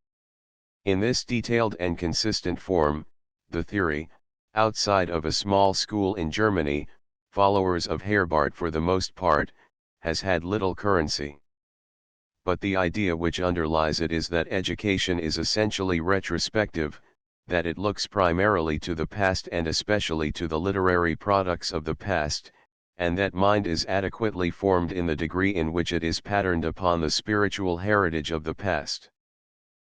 In this detailed and consistent form, the theory, outside of a small school in Germany, followers of Herbart for the most part, has had little currency. But the idea which underlies it is that education is essentially retrospective, that it looks primarily to the past and especially to the literary products of the past, and that mind is adequately formed in the degree in which it is patterned upon the spiritual heritage of the past.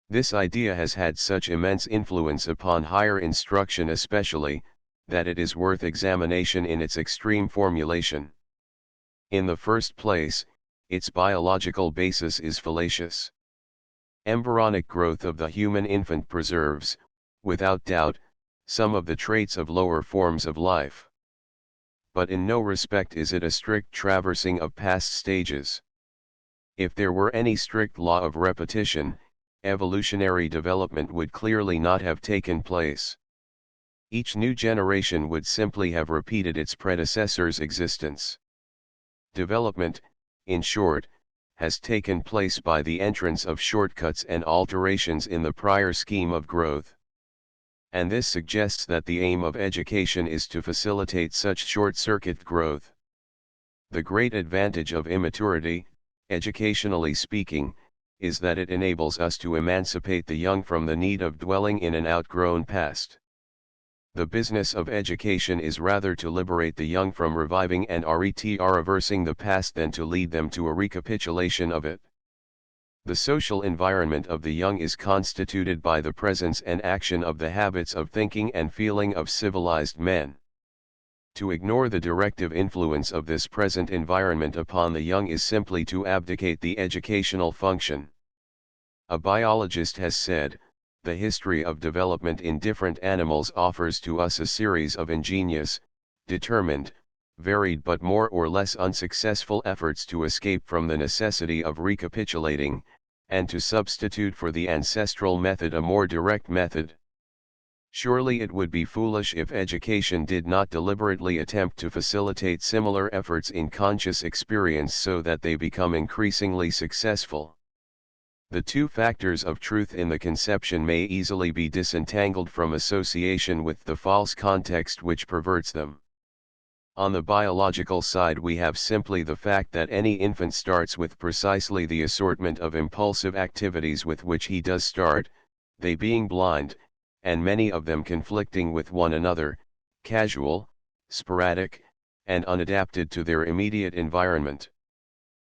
This idea has had such immense influence upon higher instruction especially, that it is worth examination in its extreme formulation. In the first place, its biological basis is fallacious. Embryonic growth of the human infant preserves, without doubt, some of the traits of lower forms of life. But in no respect is it a strict traversing of past stages. If there were any strict law of repetition, evolutionary development would clearly not have taken place. Each new generation would simply have repeated its predecessor's existence. Development, in short, has taken place by the entrance of shortcuts and alterations in the prior scheme of growth. And this suggests that the aim of education is to facilitate such short-circuit growth. The great advantage of immaturity, educationally speaking, is that it enables us to emancipate the young from the need of dwelling in an outgrown past. The business of education is rather to liberate the young from reviving and reversing the past than to lead them to a recapitulation of it. The social environment of the young is constituted by the presence and action of the habits of thinking and feeling of civilized men. To ignore the directive influence of this present environment upon the young is simply to abdicate the educational function. A biologist has said, "The history of development in different animals offers to us a series of ingenious, determined, varied but more or less unsuccessful efforts to escape from the necessity of recapitulating, and to substitute for the ancestral method a more direct method. Surely it would be foolish if education did not deliberately attempt to facilitate similar efforts in conscious experience so that they become increasingly successful." The two factors of truth in the conception may easily be disentangled from association with the false context which perverts them. On the biological side we have simply the fact that any infant starts with precisely the assortment of impulsive activities with which he does start, they being blind, and many of them conflicting with one another, casual, sporadic, and unadapted to their immediate environment.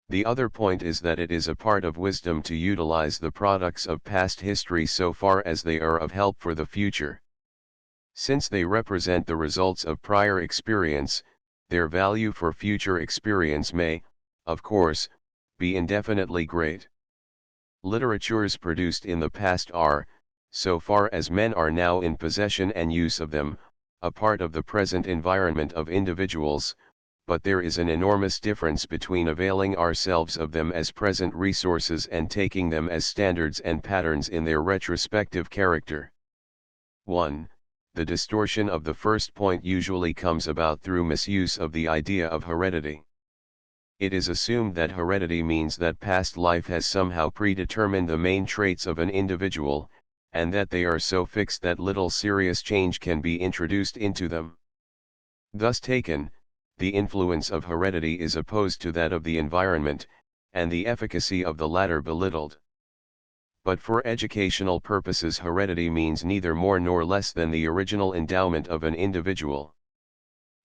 The other point is that it is a part of wisdom to utilize the products of past history so far as they are of help for the future. Since they represent the results of prior experience, their value for future experience may, of course, be indefinitely great. Literatures produced in the past are, so far as men are now in possession and use of them, a part of the present environment of individuals, but there is an enormous difference between availing ourselves of them as present resources and taking them as standards and patterns in their retrospective character. 1. The distortion of the first point usually comes about through misuse of the idea of heredity. It is assumed that heredity means that past life has somehow predetermined the main traits of an individual, and that they are so fixed that little serious change can be introduced into them. Thus taken, the influence of heredity is opposed to that of the environment, and the efficacy of the latter belittled. But for educational purposes heredity means neither more nor less than the original endowment of an individual.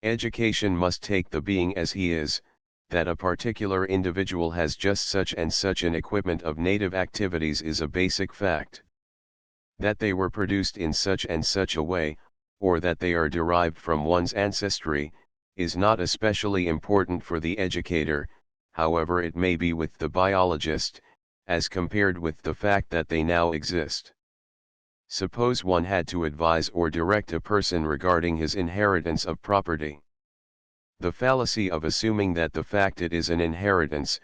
Education must take the being as he is, that a particular individual has just such and such an equipment of native activities is a basic fact. That they were produced in such and such a way, or that they are derived from one's ancestry, is not especially important for the educator, however it may be with the biologist, as compared with the fact that they now exist. Suppose one had to advise or direct a person regarding his inheritance of property. The fallacy of assuming that the fact it is an inheritance,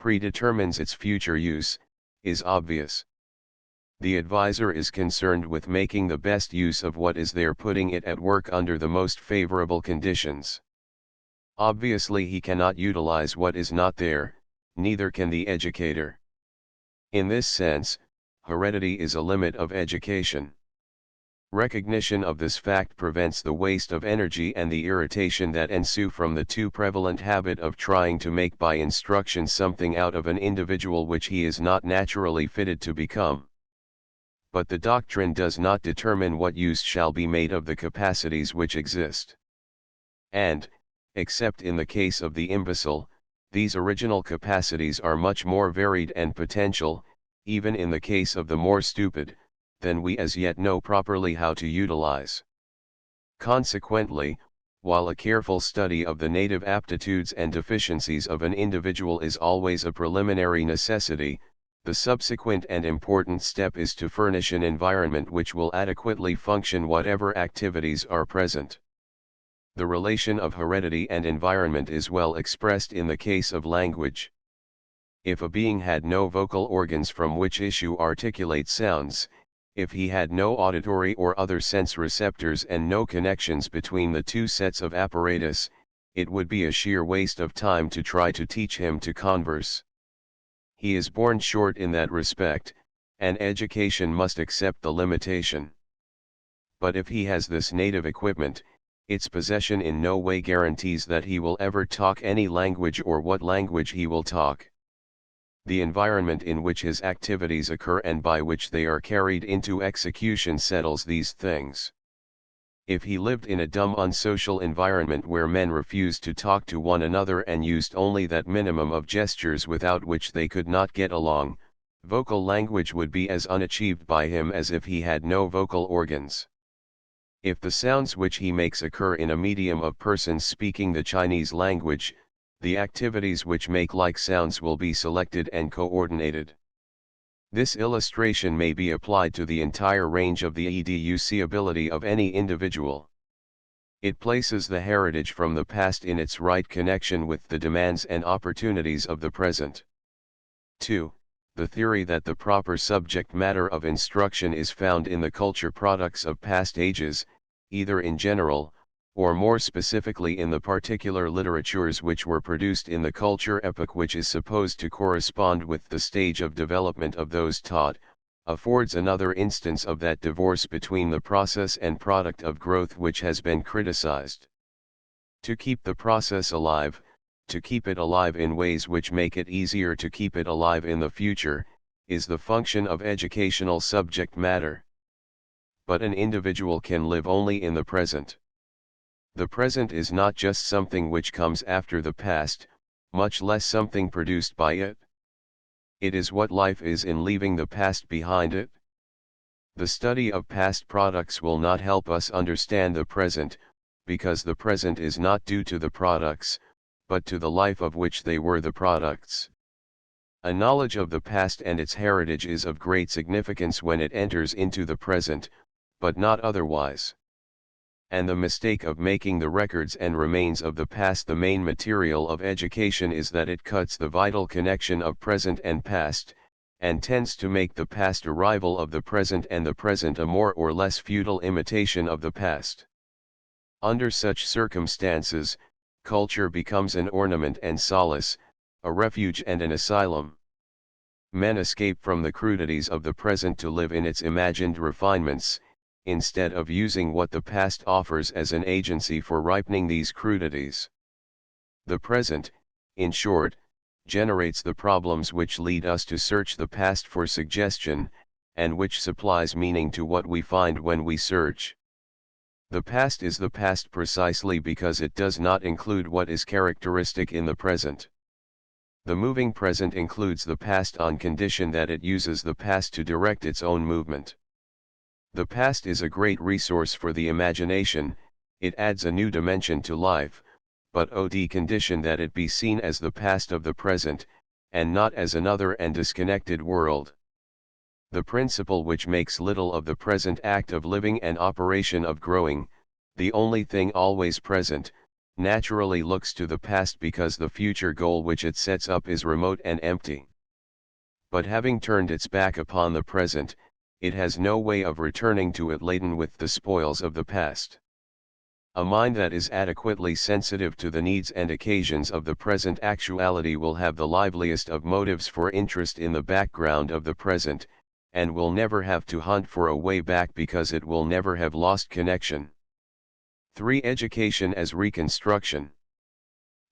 predetermines its future use, is obvious. The advisor is concerned with making the best use of what is there, putting it at work under the most favorable conditions. Obviously he cannot utilize what is not there, neither can the educator. In this sense, heredity is a limit of education. Recognition of this fact prevents the waste of energy and the irritation that ensue from the too prevalent habit of trying to make by instruction something out of an individual which he is not naturally fitted to become. But the doctrine does not determine what use shall be made of the capacities which exist. And, except in the case of the imbecile, these original capacities are much more varied and potential, even in the case of the more stupid, than we as yet know properly how to utilize. Consequently, while a careful study of the native aptitudes and deficiencies of an individual is always a preliminary necessity, the subsequent and important step is to furnish an environment which will adequately function whatever activities are present. The relation of heredity and environment is well expressed in the case of language. If a being had no vocal organs from which issue articulate sounds, if he had no auditory or other sense receptors and no connections between the two sets of apparatus, it would be a sheer waste of time to try to teach him to converse. He is born short in that respect, and education must accept the limitation. But if he has this native equipment, its possession in no way guarantees that he will ever talk any language or what language he will talk. The environment in which his activities occur and by which they are carried into execution settles these things. If he lived in a dumb unsocial environment where men refused to talk to one another and used only that minimum of gestures without which they could not get along, vocal language would be as unachieved by him as if he had no vocal organs. If the sounds which he makes occur in a medium of persons speaking the Chinese language, the activities which make like sounds will be selected and coordinated. This illustration may be applied to the entire range of the educability of any individual. It places the heritage from the past in its right connection with the demands and opportunities of the present. 2. The theory that the proper subject matter of instruction is found in the culture products of past ages, either in general, or more specifically in the particular literatures which were produced in the culture epoch which is supposed to correspond with the stage of development of those taught, affords another instance of that divorce between the process and product of growth which has been criticized. To keep the process alive, to keep it alive in ways which make it easier to keep it alive in the future, is the function of educational subject matter. But an individual can live only in the present. The present is not just something which comes after the past, much less something produced by it. It is what life is in leaving the past behind it. The study of past products will not help us understand the present, because the present is not due to the products, but to the life of which they were the products. A knowledge of the past and its heritage is of great significance when it enters into the present, but not otherwise. And the mistake of making the records and remains of the past the main material of education is that it cuts the vital connection of present and past, and tends to make the past a rival of the present and the present a more or less futile imitation of the past. Under such circumstances, culture becomes an ornament and solace, a refuge and an asylum. Men escape from the crudities of the present to live in its imagined refinements, instead of using what the past offers as an agency for ripening these crudities. The present, in short, generates the problems which lead us to search the past for suggestion, and which supplies meaning to what we find when we search. The past is the past precisely because it does not include what is characteristic in the present. The moving present includes the past on condition that it uses the past to direct its own movement. The past is a great resource for the imagination, it adds a new dimension to life, but on condition that it be seen as the past of the present, and not as another and disconnected world. The principle which makes little of the present act of living and operation of growing, the only thing always present, naturally looks to the past because the future goal which it sets up is remote and empty. But having turned its back upon the present, it has no way of returning to it laden with the spoils of the past. A mind that is adequately sensitive to the needs and occasions of the present actuality will have the liveliest of motives for interest in the background of the present, and will never have to hunt for a way back because it will never have lost connection. 3. Education as reconstruction.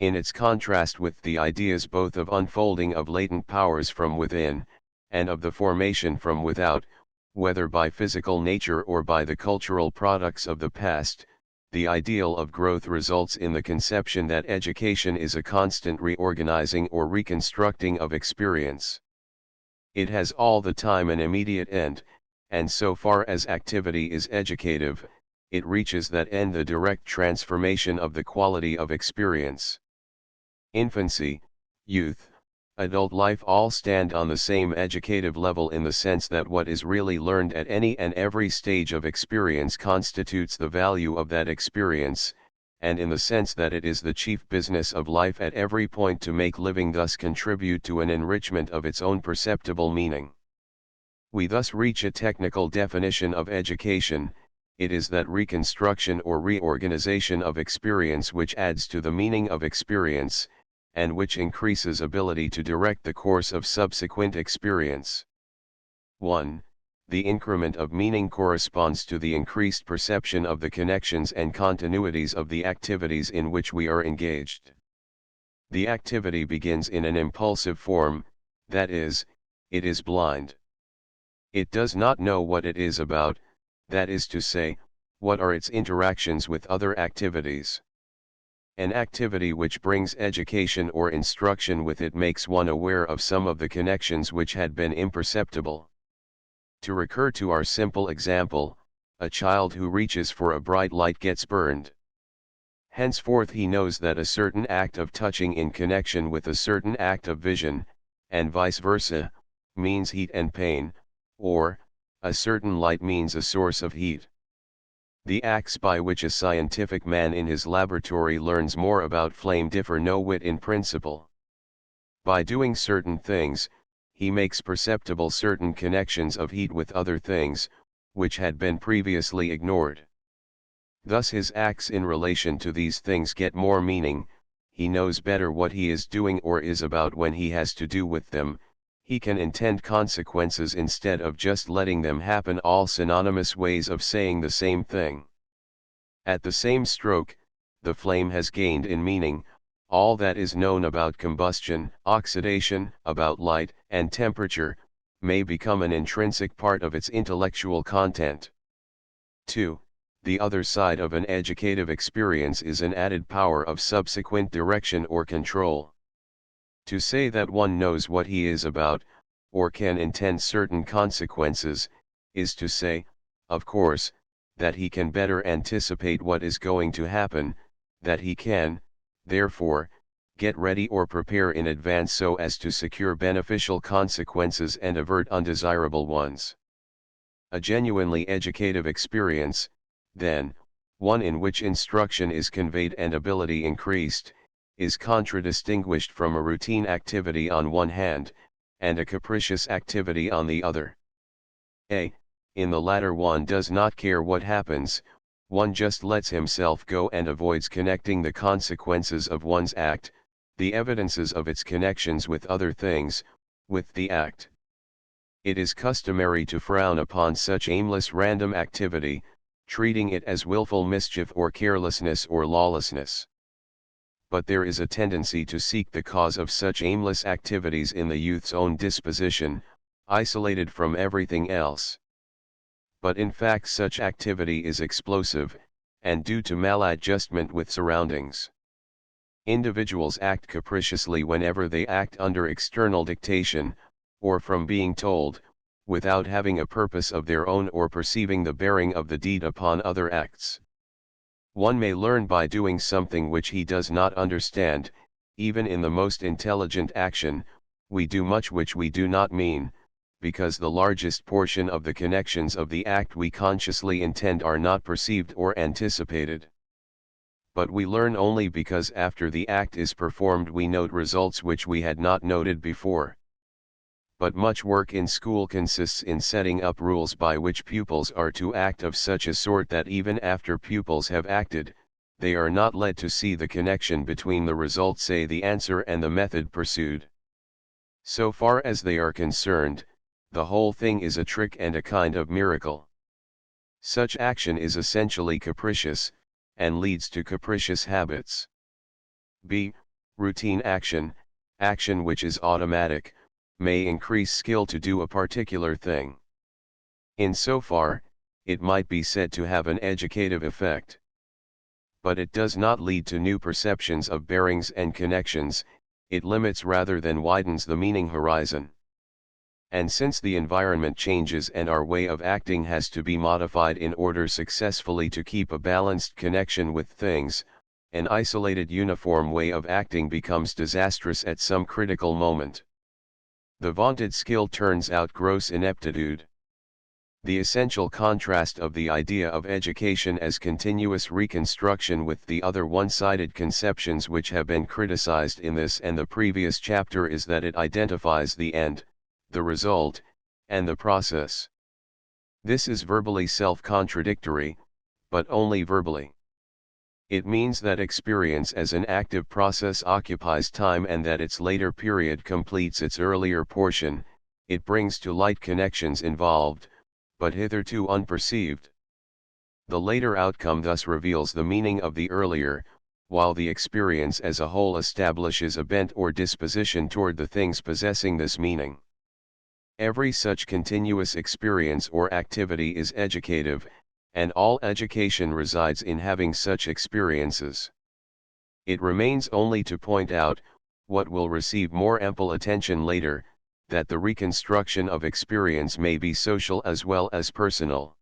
In its contrast with the ideas both of unfolding of latent powers from within, and of the formation from without, whether by physical nature or by the cultural products of the past, the ideal of growth results in the conception that education is a constant reorganizing or reconstructing of experience. It has all the time an immediate end, and so far as activity is educative, it reaches that end the direct transformation of the quality of experience. Infancy, youth, adult life all stand on the same educative level in the sense that what is really learned at any and every stage of experience constitutes the value of that experience, and in the sense that it is the chief business of life at every point to make living thus contribute to an enrichment of its own perceptible meaning. We thus reach a technical definition of education. It is that reconstruction or reorganization of experience which adds to the meaning of experience, and which increases ability to direct the course of subsequent experience. 1. The increment of meaning corresponds to the increased perception of the connections and continuities of the activities in which we are engaged. The activity begins in an impulsive form, that is, it is blind. It does not know what it is about, that is to say, what are its interactions with other activities. An activity which brings education or instruction with it makes one aware of some of the connections which had been imperceptible. To recur to our simple example, a child who reaches for a bright light gets burned. Henceforth he knows that a certain act of touching in connection with a certain act of vision, and vice versa, means heat and pain, or, a certain light means a source of heat. The acts by which a scientific man in his laboratory learns more about flame differ no whit in principle. By doing certain things, he makes perceptible certain connections of heat with other things, which had been previously ignored. Thus his acts in relation to these things get more meaning, he knows better what he is doing or is about when he has to do with them, he can intend consequences instead of just letting them happen, all synonymous ways of saying the same thing. At the same stroke, the flame has gained in meaning. All that is known about combustion, oxidation, about light, and temperature, may become an intrinsic part of its intellectual content. 2. The other side of an educative experience is an added power of subsequent direction or control. To say that one knows what he is about, or can intend certain consequences, is to say, of course, that he can better anticipate what is going to happen, that he can, therefore, get ready or prepare in advance so as to secure beneficial consequences and avert undesirable ones. A genuinely educative experience, then, one in which instruction is conveyed and ability increased, is contradistinguished from a routine activity on one hand, and a capricious activity on the other. In the latter one does not care what happens, one just lets himself go and avoids connecting the consequences of one's act, the evidences of its connections with other things, with the act. It is customary to frown upon such aimless random activity, treating it as willful mischief or carelessness or lawlessness. But there is a tendency to seek the cause of such aimless activities in the youth's own disposition, isolated from everything else. But in fact such activity is explosive, and due to maladjustment with surroundings. Individuals act capriciously whenever they act under external dictation, or from being told, without having a purpose of their own or perceiving the bearing of the deed upon other acts. One may learn by doing something which he does not understand. Even in the most intelligent action, we do much which we do not mean, because the largest portion of the connections of the act we consciously intend are not perceived or anticipated. But we learn only because after the act is performed we note results which we had not noted before. But much work in school consists in setting up rules by which pupils are to act of such a sort that even after pupils have acted, they are not led to see the connection between the result, say the answer, and the method pursued. So far as they are concerned, the whole thing is a trick and a kind of miracle. Such action is essentially capricious, and leads to capricious habits. b. Routine action, action which is automatic, may increase skill to do a particular thing. Insofar, it might be said to have an educative effect. But it does not lead to new perceptions of bearings and connections, it limits rather than widens the meaning horizon. And since the environment changes and our way of acting has to be modified in order successfully to keep a balanced connection with things, an isolated uniform way of acting becomes disastrous at some critical moment. The vaunted skill turns out gross ineptitude. The essential contrast of the idea of education as continuous reconstruction with the other one-sided conceptions which have been criticized in this and the previous chapter is that it identifies the end, the result, and the process. This is verbally self-contradictory, but only verbally. It means that experience as an active process occupies time and that its later period completes its earlier portion, it brings to light connections involved, but hitherto unperceived. The later outcome thus reveals the meaning of the earlier, while the experience as a whole establishes a bent or disposition toward the things possessing this meaning. Every such continuous experience or activity is educative, and all education resides in having such experiences. It remains only to point out, what will receive more ample attention later, that the reconstruction of experience may be social as well as personal.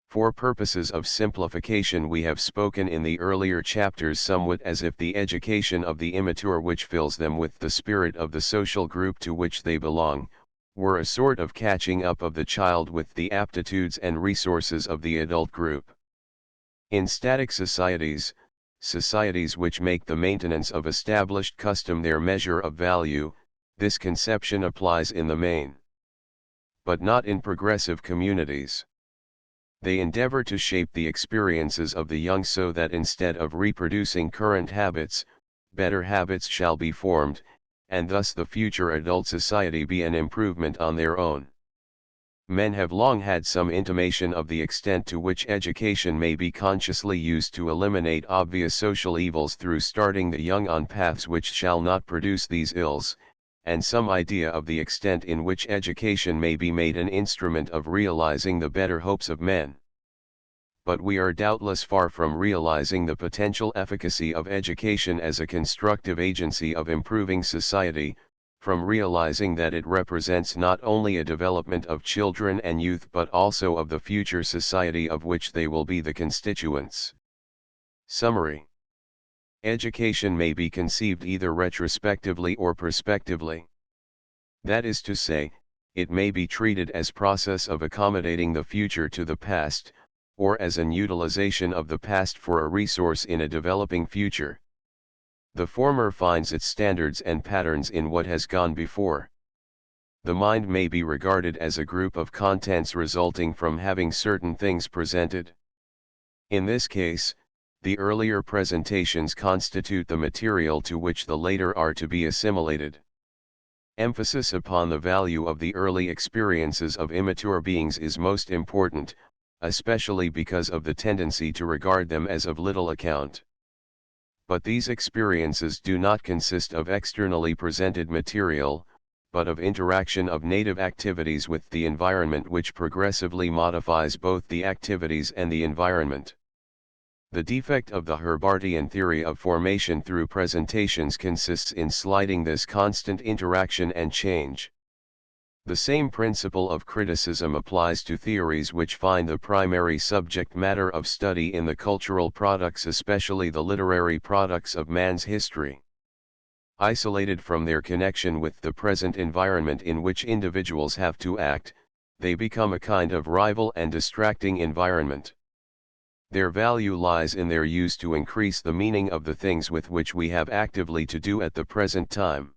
For purposes of simplification, we have spoken in the earlier chapters somewhat as if the education of the immature which fills them with the spirit of the social group to which they belong, were a sort of catching up of the child with the aptitudes and resources of the adult group. In static societies, societies which make the maintenance of established custom their measure of value, this conception applies in the main. But not in progressive communities. They endeavor to shape the experiences of the young so that instead of reproducing current habits, better habits shall be formed, and thus the future adult society be an improvement on their own. Men have long had some intimation of the extent to which education may be consciously used to eliminate obvious social evils through starting the young on paths which shall not produce these ills, and some idea of the extent in which education may be made an instrument of realizing the better hopes of men. But we are doubtless far from realizing the potential efficacy of education as a constructive agency of improving society, from realizing that it represents not only a development of children and youth but also of the future society of which they will be the constituents. Summary. Education may be conceived either retrospectively or prospectively. That is to say, it may be treated as process of accommodating the future to the past, or as an utilization of the past for a resource in a developing future. The former finds its standards and patterns in what has gone before. The mind may be regarded as a group of contents resulting from having certain things presented. In this case, the earlier presentations constitute the material to which the later are to be assimilated. Emphasis upon the value of the early experiences of immature beings is most important, especially because of the tendency to regard them as of little account. But these experiences do not consist of externally presented material, but of interaction of native activities with the environment which progressively modifies both the activities and the environment. The defect of the Herbartian theory of formation through presentations consists in slighting this constant interaction and change. The same principle of criticism applies to theories which find the primary subject matter of study in the cultural products, especially the literary products of man's history. Isolated from their connection with the present environment in which individuals have to act, they become a kind of rival and distracting environment. Their value lies in their use to increase the meaning of the things with which we have actively to do at the present time.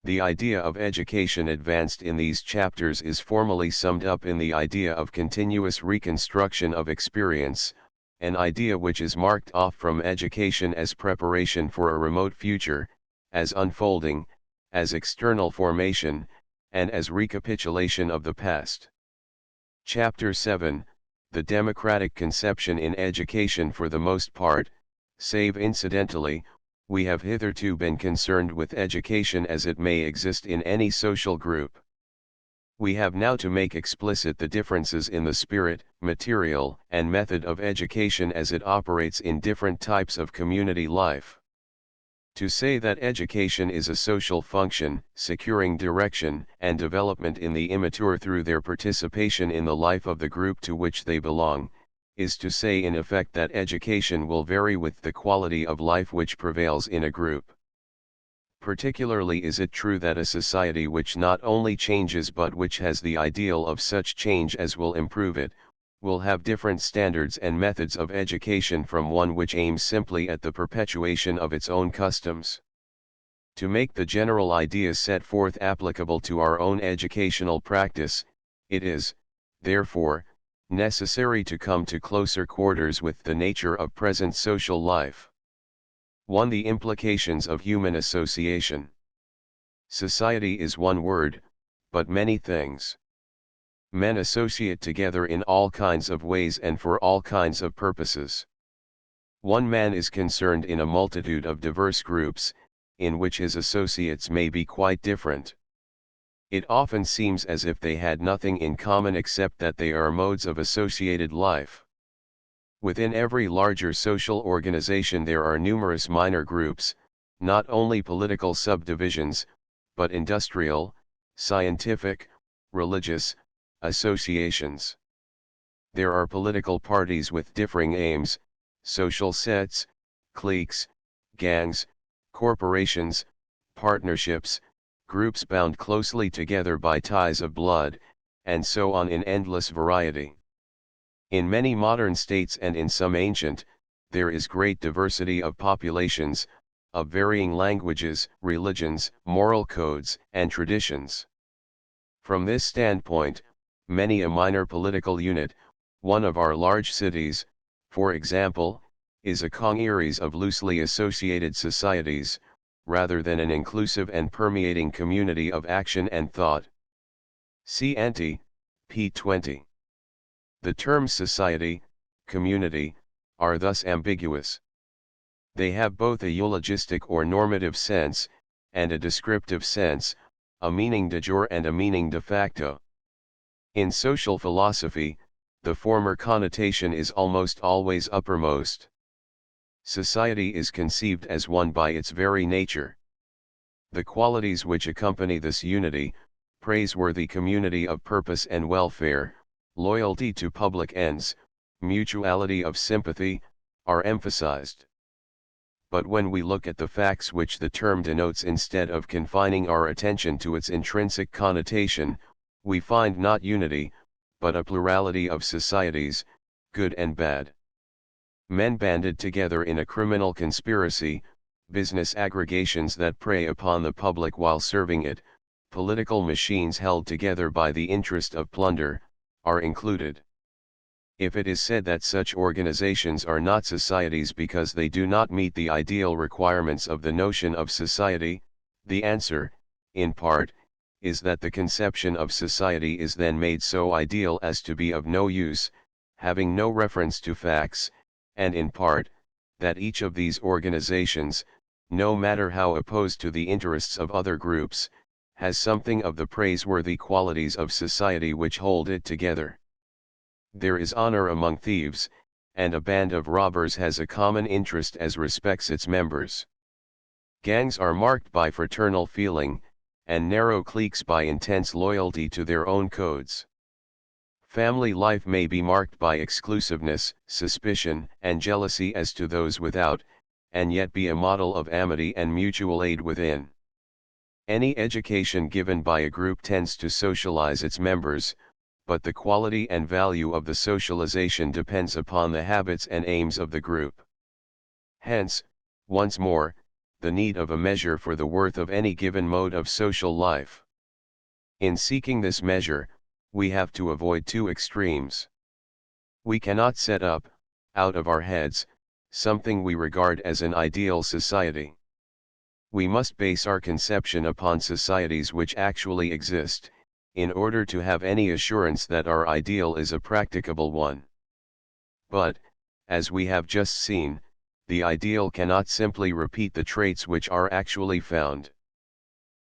The idea of education advanced in these chapters is formally summed up in the idea of continuous reconstruction of experience, an idea which is marked off from education as preparation for a remote future, as unfolding, as external formation, and as recapitulation of the past. Chapter 7, The Democratic Conception in Education. For the most part, save incidentally, we have hitherto been concerned with education as it may exist in any social group. We have now to make explicit the differences in the spirit, material, and method of education as it operates in different types of community life. To say that education is a social function, securing direction and development in the immature through their participation in the life of the group to which they belong, is to say in effect that education will vary with the quality of life which prevails in a group. Particularly is it true that a society which not only changes but which has the ideal of such change as will improve it, will have different standards and methods of education from one which aims simply at the perpetuation of its own customs. To make the general ideas set forth applicable to our own educational practice, it is, therefore, necessary to come to closer quarters with the nature of present social life. 1. The implications of human association. Society is one word, but many things. Men associate together in all kinds of ways and for all kinds of purposes. One man is concerned in a multitude of diverse groups, in which his associates may be quite different. It often seems as if they had nothing in common except that they are modes of associated life. Within every larger social organization there are numerous minor groups, not only political subdivisions, but industrial, scientific, religious, associations. There are political parties with differing aims, social sets, cliques, gangs, corporations, partnerships, groups bound closely together by ties of blood, and so on in endless variety. In many modern states and in some ancient, there is great diversity of populations, of varying languages, religions, moral codes, and traditions. From this standpoint, many a minor political unit, one of our large cities, for example, is a congeries of loosely associated societies, rather than an inclusive and permeating community of action and thought. See ante, p. 20. The terms society, community, are thus ambiguous. They have both a eulogistic or normative sense, and a descriptive sense, a meaning de jure and a meaning de facto. In social philosophy, the former connotation is almost always uppermost. Society is conceived as one by its very nature. The qualities which accompany this unity, praiseworthy community of purpose and welfare, loyalty to public ends, mutuality of sympathy, are emphasized. But when we look at the facts which the term denotes instead of confining our attention to its intrinsic connotation, we find not unity, but a plurality of societies, good and bad. Men banded together in a criminal conspiracy, business aggregations that prey upon the public while serving it, political machines held together by the interest of plunder, are included. If it is said that such organizations are not societies because they do not meet the ideal requirements of the notion of society, the answer, in part, is that the conception of society is then made so ideal as to be of no use, having no reference to facts, and in part, that each of these organizations, no matter how opposed to the interests of other groups, has something of the praiseworthy qualities of society which hold it together. There is honor among thieves, and a band of robbers has a common interest as respects its members. Gangs are marked by fraternal feeling, and narrow cliques by intense loyalty to their own codes. Family life may be marked by exclusiveness, suspicion, and jealousy as to those without, and yet be a model of amity and mutual aid within. Any education given by a group tends to socialize its members, but the quality and value of the socialization depends upon the habits and aims of the group. Hence, once more, the need of a measure for the worth of any given mode of social life. In seeking this measure, we have to avoid two extremes. We cannot set up, out of our heads, something we regard as an ideal society. We must base our conception upon societies which actually exist, in order to have any assurance that our ideal is a practicable one. But, as we have just seen, the ideal cannot simply repeat the traits which are actually found.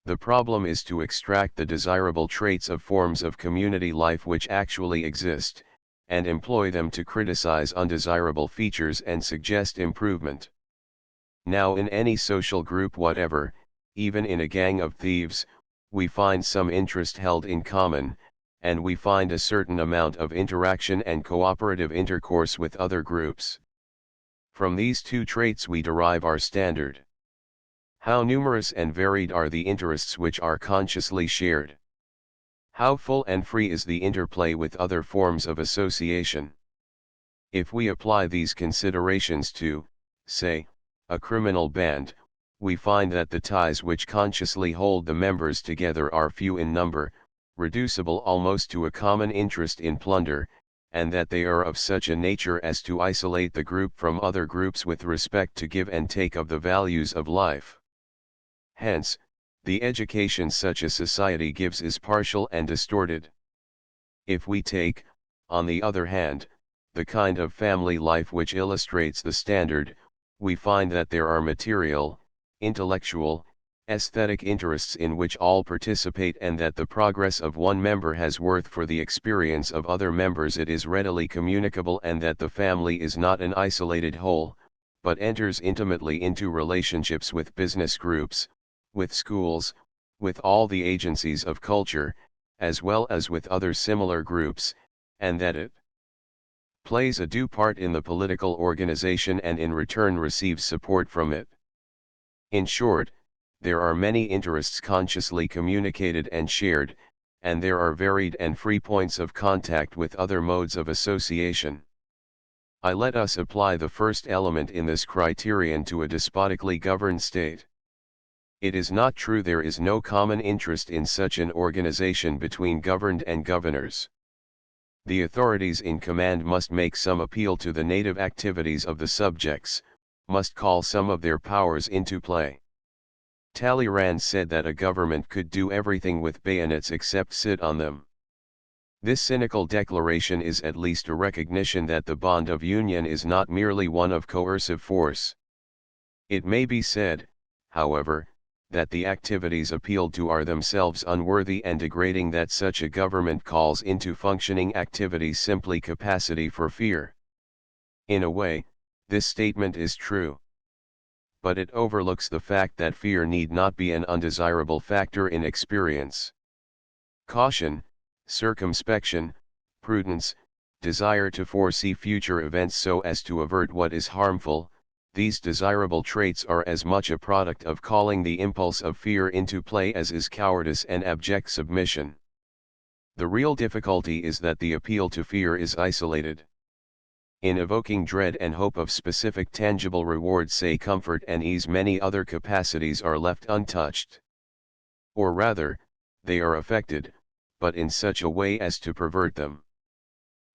The problem is to extract the desirable traits of forms of community life which actually exist, and employ them to criticize undesirable features and suggest improvement. Now, in any social group whatever, even in a gang of thieves, we find some interest held in common, and we find a certain amount of interaction and cooperative intercourse with other groups. From these two traits we derive our standard. How numerous and varied are the interests which are consciously shared? How full and free is the interplay with other forms of association? If we apply these considerations to, say, a criminal band, we find that the ties which consciously hold the members together are few in number, reducible almost to a common interest in plunder, and that they are of such a nature as to isolate the group from other groups with respect to give and take of the values of life. Hence, the education such a society gives is partial and distorted. If we take, on the other hand, the kind of family life which illustrates the standard, we find that there are material, intellectual, aesthetic interests in which all participate, and that the progress of one member has worth for the experience of other members. It is readily communicable, and that the family is not an isolated whole, but enters intimately into relationships with business groups, with schools, with all the agencies of culture, as well as with other similar groups, and that it plays a due part in the political organization and in return receives support from it. In short, there are many interests consciously communicated and shared, and there are varied and free points of contact with other modes of association. Let us apply the first element in this criterion to a despotically governed state. It is not true there is no common interest in such an organization between governed and governors. The authorities in command must make some appeal to the native activities of the subjects, must call some of their powers into play. Talleyrand said that a government could do everything with bayonets except sit on them. This cynical declaration is at least a recognition that the bond of union is not merely one of coercive force. It may be said, however, that the activities appealed to are themselves unworthy and degrading, that such a government calls into functioning activities simply capacity for fear. In a way, this statement is true. But it overlooks the fact that fear need not be an undesirable factor in experience. Caution, circumspection, prudence, desire to foresee future events so as to avert what is harmful, these desirable traits are as much a product of calling the impulse of fear into play as is cowardice and abject submission. The real difficulty is that the appeal to fear is isolated. In evoking dread and hope of specific tangible rewards, say comfort and ease, many other capacities are left untouched. Or rather, they are affected, but in such a way as to pervert them.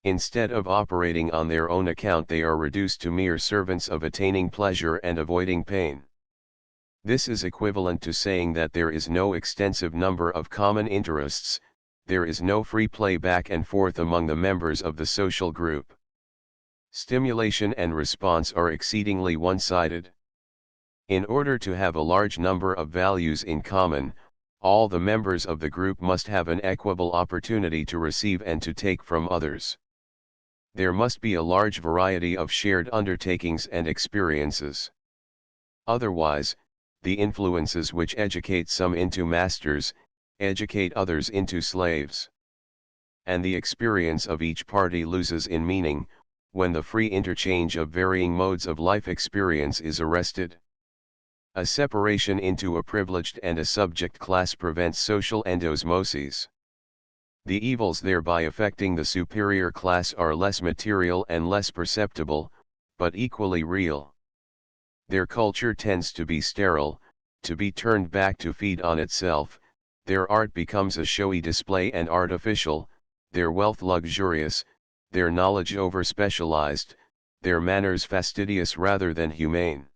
Instead of operating on their own account, they are reduced to mere servants of attaining pleasure and avoiding pain. This is equivalent to saying that there is no extensive number of common interests, there is no free play back and forth among the members of the social group. Stimulation and response are exceedingly one-sided. In order to have a large number of values in common, all the members of the group must have an equable opportunity to receive and to take from others. There must be a large variety of shared undertakings and experiences. Otherwise, the influences which educate some into masters, educate others into slaves. And the experience of each party loses in meaning, when the free interchange of varying modes of life experience is arrested. A separation into a privileged and a subject class prevents social endosmoses. The evils thereby affecting the superior class are less material and less perceptible, but equally real. Their culture tends to be sterile, to be turned back to feed on itself, their art becomes a showy display and artificial, their wealth luxurious, their knowledge over-specialized, their manners fastidious rather than humane.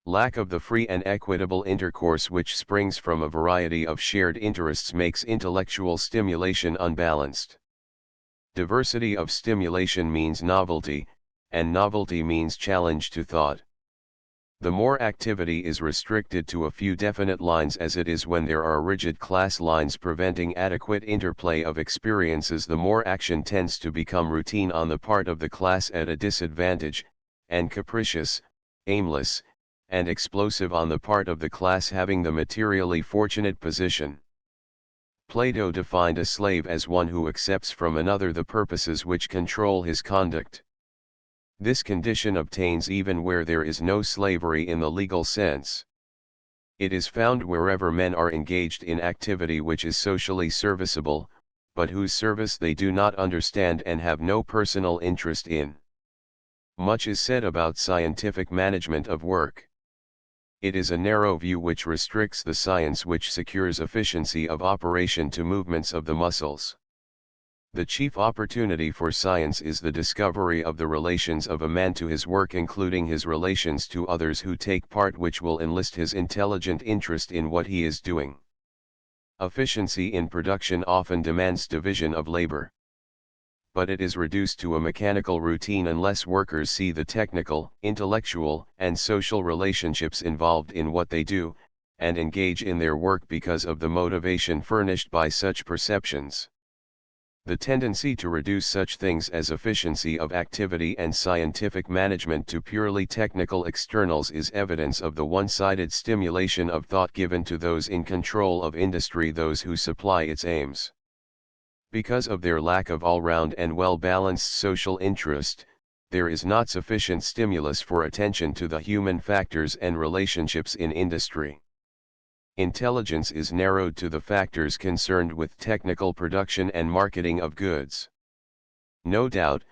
Lack of the free and equitable intercourse which springs from a variety of shared interests makes intellectual stimulation unbalanced. Diversity of stimulation means novelty, and novelty means challenge to thought. The more activity is restricted to a few definite lines as it is when there are rigid class lines preventing adequate interplay of experiences, the more action tends to become routine on the part of the class at a disadvantage, and capricious, aimless, and explosive on the part of the class having the materially fortunate position. Plato defined a slave as one who accepts from another the purposes which control his conduct. This condition obtains even where there is no slavery in the legal sense. It is found wherever men are engaged in activity which is socially serviceable, but whose service they do not understand and have no personal interest in. Much is said about scientific management of work. It is a narrow view which restricts the science which secures efficiency of operation to movements of the muscles. The chief opportunity for science is the discovery of the relations of a man to his work, including his relations to others who take part, which will enlist his intelligent interest in what he is doing. Efficiency in production often demands division of labor. But it is reduced to a mechanical routine unless workers see the technical, intellectual, and social relationships involved in what they do, and engage in their work because of the motivation furnished by such perceptions. The tendency to reduce such things as efficiency of activity and scientific management to purely technical externals is evidence of the one-sided stimulation of thought given to those in control of industry, those who supply its aims. Because of their lack of all-round and well-balanced social interest, there is not sufficient stimulus for attention to the human factors and relationships in industry. Intelligence is narrowed to the factors concerned with technical production and marketing of goods. No doubt,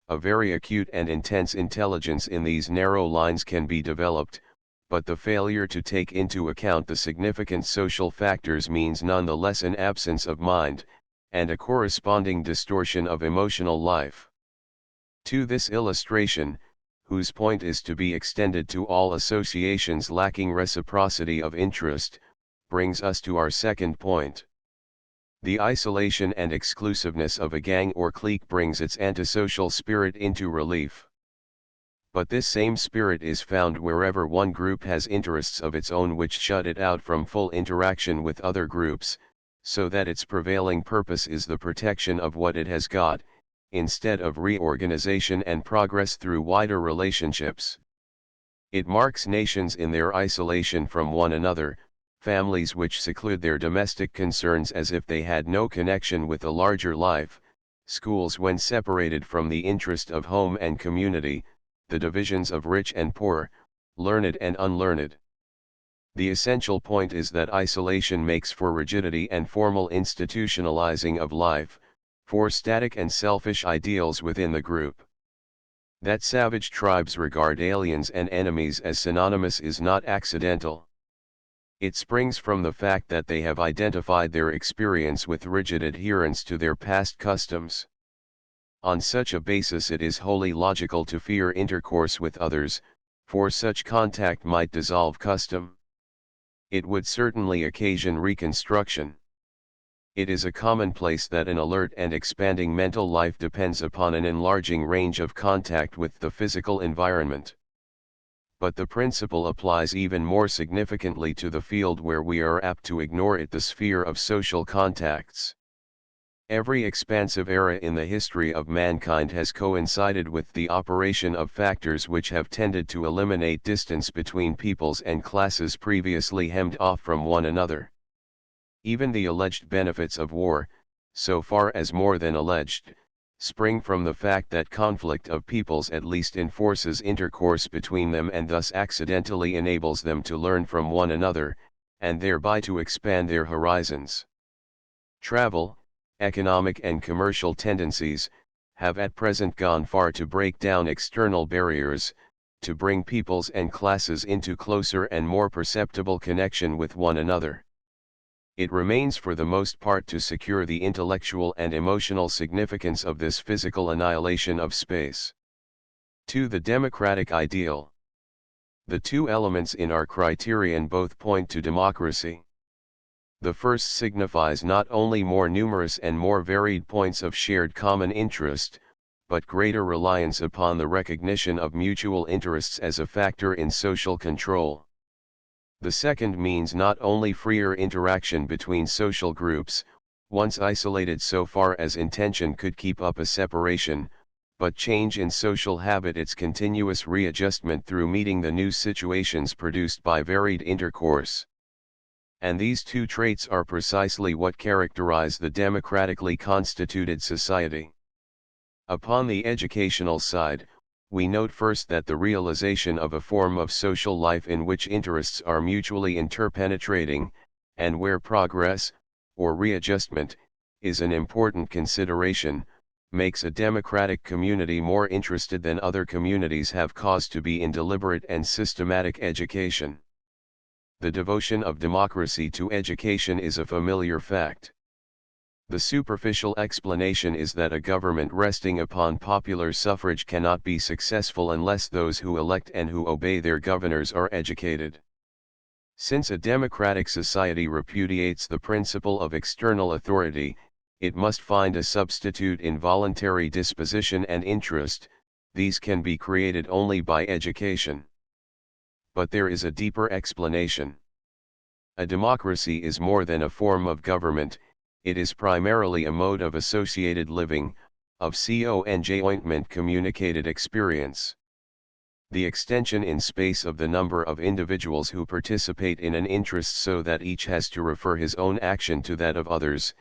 a very acute and intense intelligence in these narrow lines can be developed, but the failure to take into account the significant social factors means nonetheless an absence of mind, and a corresponding distortion of emotional life. To this illustration, whose point is to be extended to all associations lacking reciprocity of interest, brings us to our second point. The isolation and exclusiveness of a gang or clique brings its antisocial spirit into relief. But this same spirit is found wherever one group has interests of its own which shut it out from full interaction with other groups, so that its prevailing purpose is the protection of what it has got, instead of reorganization and progress through wider relationships. It marks nations in their isolation from one another, families which seclude their domestic concerns as if they had no connection with a larger life, schools when separated from the interest of home and community, the divisions of rich and poor, learned and unlearned. The essential point is that isolation makes for rigidity and formal institutionalizing of life, for static and selfish ideals within the group. That savage tribes regard aliens and enemies as synonymous is not accidental. It springs from the fact that they have identified their experience with rigid adherence to their past customs. On such a basis it is wholly logical to fear intercourse with others, for such contact might dissolve custom. It would certainly occasion reconstruction. It is a commonplace that an alert and expanding mental life depends upon an enlarging range of contact with the physical environment. But the principle applies even more significantly to the field where we are apt to ignore it, the sphere of social contacts. Every expansive era in the history of mankind has coincided with the operation of factors which have tended to eliminate distance between peoples and classes previously hemmed off from one another. Even the alleged benefits of war, so far as more than alleged, spring from the fact that conflict of peoples at least enforces intercourse between them and thus accidentally enables them to learn from one another, and thereby to expand their horizons. Travel, economic and commercial tendencies, have at present gone far to break down external barriers, to bring peoples and classes into closer and more perceptible connection with one another. It remains for the most part to secure the intellectual and emotional significance of this physical annihilation of space. To the democratic ideal. The two elements in our criterion both point to democracy. The first signifies not only more numerous and more varied points of shared common interest, but greater reliance upon the recognition of mutual interests as a factor in social control. The second means not only freer interaction between social groups, once isolated so far as intention could keep up a separation, but change in social habit, its continuous readjustment through meeting the new situations produced by varied intercourse. And these two traits are precisely what characterize the democratically constituted society. Upon the educational side, we note first that the realization of a form of social life in which interests are mutually interpenetrating, and where progress, or readjustment, is an important consideration, makes a democratic community more interested than other communities have cause to be in deliberate and systematic education. The devotion of democracy to education is a familiar fact. The superficial explanation is that a government resting upon popular suffrage cannot be successful unless those who elect and who obey their governors are educated. Since a democratic society repudiates the principle of external authority, it must find a substitute in voluntary disposition and interest. These can be created only by education. But there is a deeper explanation. A democracy is more than a form of government, it is primarily a mode of associated living, of conjointment communicated experience. The extension in space of the number of individuals who participate in an interest so that each has to refer his own action to that of others,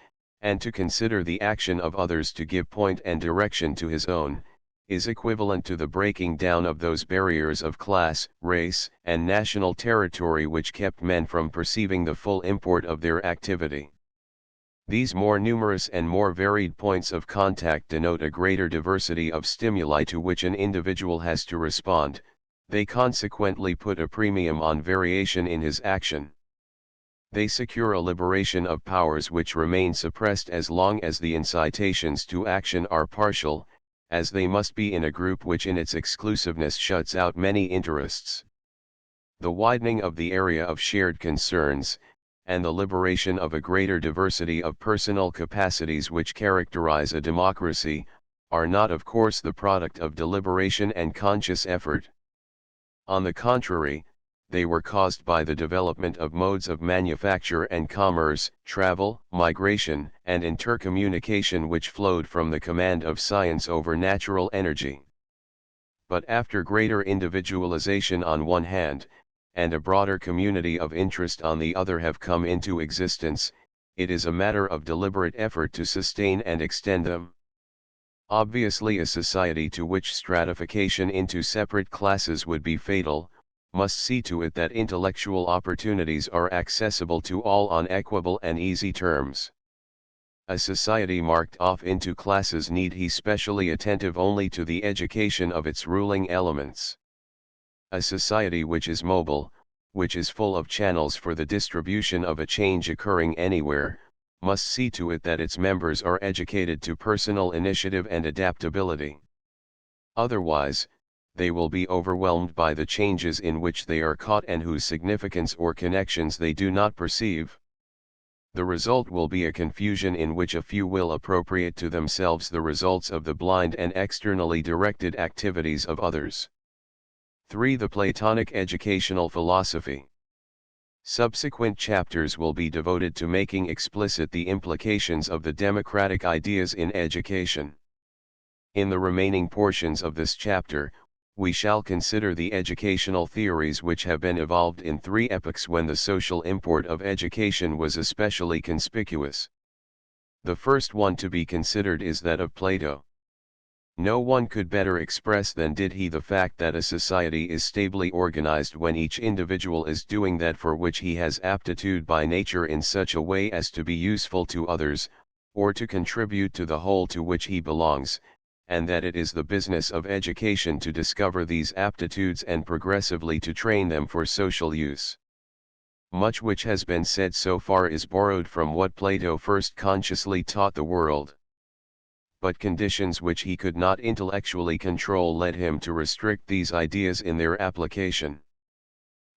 and to consider the action of others to give point and direction to his own, is equivalent to the breaking down of those barriers of class, race, and national territory which kept men from perceiving the full import of their activity. These more numerous and more varied points of contact denote a greater diversity of stimuli to which an individual has to respond. They consequently put a premium on variation in his action. They secure a liberation of powers which remain suppressed as long as the incitations to action are partial, as they must be in a group which in its exclusiveness shuts out many interests. The widening of the area of shared concerns, and the liberation of a greater diversity of personal capacities which characterize a democracy, are not of course the product of deliberation and conscious effort. On the contrary, they were caused by the development of modes of manufacture and commerce, travel, migration, and intercommunication which flowed from the command of science over natural energy. But after greater individualization on one hand, and a broader community of interest on the other have come into existence, it is a matter of deliberate effort to sustain and extend them. Obviously, a society to which stratification into separate classes would be fatal, must see to it that intellectual opportunities are accessible to all on equable and easy terms. A society marked off into classes need be specially attentive only to the education of its ruling elements. A society which is mobile, which is full of channels for the distribution of a change occurring anywhere, must see to it that its members are educated to personal initiative and adaptability. Otherwise, they will be overwhelmed by the changes in which they are caught and whose significance or connections they do not perceive. The result will be a confusion in which a few will appropriate to themselves the results of the blind and externally directed activities of others. 3. The Platonic educational philosophy. Subsequent chapters will be devoted to making explicit the implications of the democratic ideas in education. In the remaining portions of this chapter, we shall consider the educational theories which have been evolved in 3 epochs when the social import of education was especially conspicuous. The first one to be considered is that of Plato. No one could better express than did he the fact that a society is stably organized when each individual is doing that for which he has aptitude by nature in such a way as to be useful to others, or to contribute to the whole to which he belongs, and that it is the business of education to discover these aptitudes and progressively to train them for social use. Much which has been said so far is borrowed from what Plato first consciously taught the world. But conditions which he could not intellectually control led him to restrict these ideas in their application.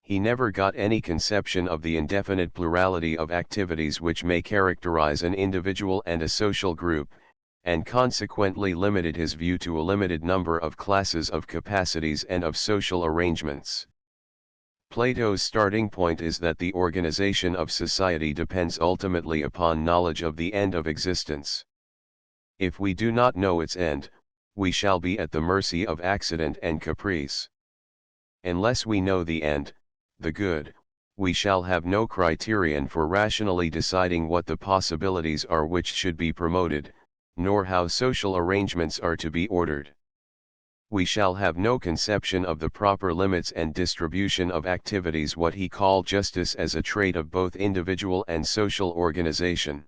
he never got any conception of the indefinite plurality of activities which may characterize an individual and a social group, and consequently limited his view to a limited number of classes of capacities and of social arrangements. Plato's starting point is that the organization of society depends ultimately upon knowledge of the end of existence. If we do not know its end, we shall be at the mercy of accident and caprice. Unless we know the end, the good, we shall have no criterion for rationally deciding what the possibilities are which should be promoted, nor how social arrangements are to be ordered. We shall have no conception of the proper limits and distribution of activities, what he called justice as a trait of both individual and social organization.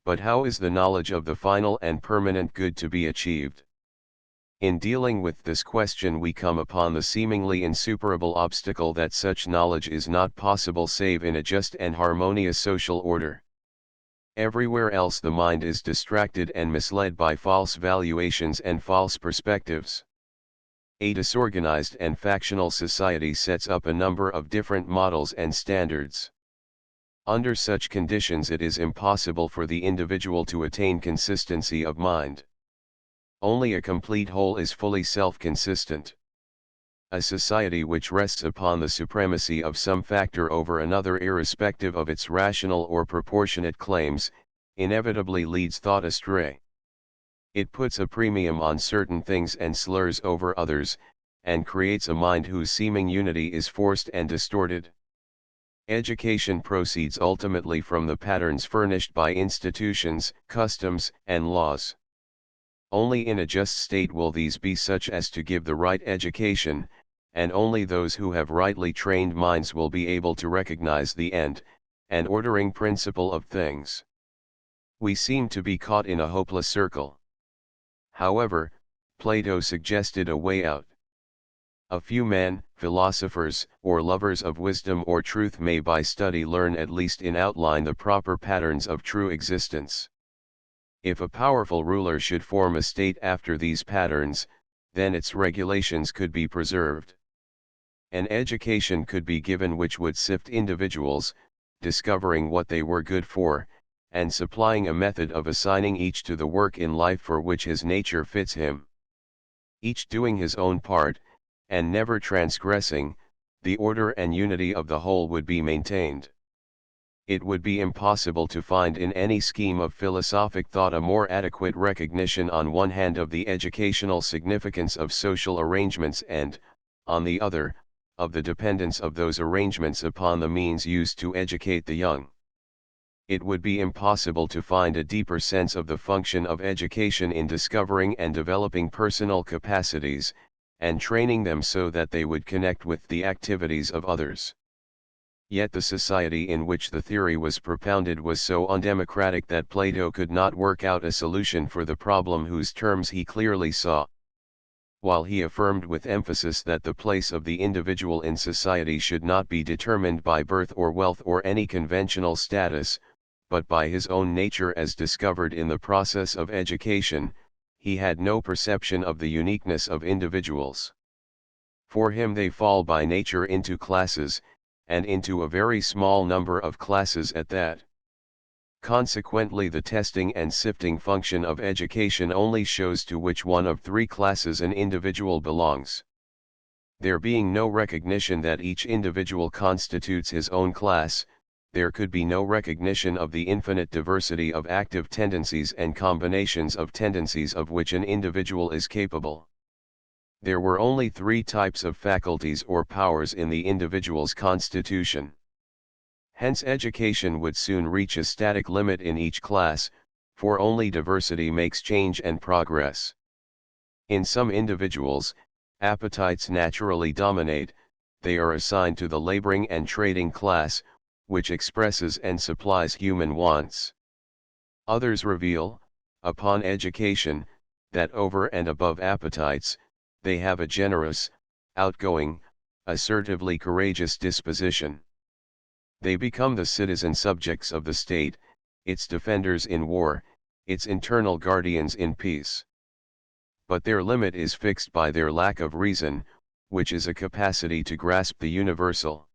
But how is the knowledge of the final and permanent good to be achieved? In dealing with this question we come upon the seemingly insuperable obstacle that such knowledge is not possible save in a just and harmonious social order. Everywhere else the mind is distracted and misled by false valuations and false perspectives. A disorganized and factional society sets up a number of different models and standards. Under such conditions it is impossible for the individual to attain consistency of mind. Only a complete whole is fully self-consistent. A society which rests upon the supremacy of some factor over another irrespective of its rational or proportionate claims, inevitably leads thought astray. It puts a premium on certain things and slurs over others, and creates a mind whose seeming unity is forced and distorted. Education proceeds ultimately from the patterns furnished by institutions, customs, and laws. Only in a just state will these be such as to give the right education, and only those who have rightly trained minds will be able to recognize the end, and ordering principle of things. We seem to be caught in a hopeless circle. However, Plato suggested a way out. A few men, philosophers, or lovers of wisdom or truth may by study learn at least in outline the proper patterns of true existence. If a powerful ruler should form a state after these patterns, then its regulations could be preserved. An education could be given which would sift individuals, discovering what they were good for, and supplying a method of assigning each to the work in life for which his nature fits him. Each doing his own part, and never transgressing, the order and unity of the whole would be maintained. It would be impossible to find in any scheme of philosophic thought a more adequate recognition on one hand of the educational significance of social arrangements and, on the other, of the dependence of those arrangements upon the means used to educate the young. It would be impossible to find a deeper sense of the function of education in discovering and developing personal capacities, and training them so that they would connect with the activities of others. Yet the society in which the theory was propounded was so undemocratic that Plato could not work out a solution for the problem whose terms he clearly saw. While he affirmed with emphasis that the place of the individual in society should not be determined by birth or wealth or any conventional status, but by his own nature as discovered in the process of education, he had no perception of the uniqueness of individuals. For him they fall by nature into classes, and into a very small number of classes at that. Consequently the testing and sifting function of education only shows to which one of three classes an individual belongs. There being no recognition that each individual constitutes his own class, there could be no recognition of the infinite diversity of active tendencies and combinations of tendencies of which an individual is capable. There were only three types of faculties or powers in the individual's constitution. Hence education would soon reach a static limit in each class, for only diversity makes change and progress. In some individuals, appetites naturally dominate, they are assigned to the laboring and trading class, which expresses and supplies human wants. Others reveal, upon education, that over and above appetites, they have a generous, outgoing, assertively courageous disposition. They become the citizen subjects of the state, its defenders in war, its internal guardians in peace. But their limit is fixed by their lack of reason, which is a capacity to grasp the universal.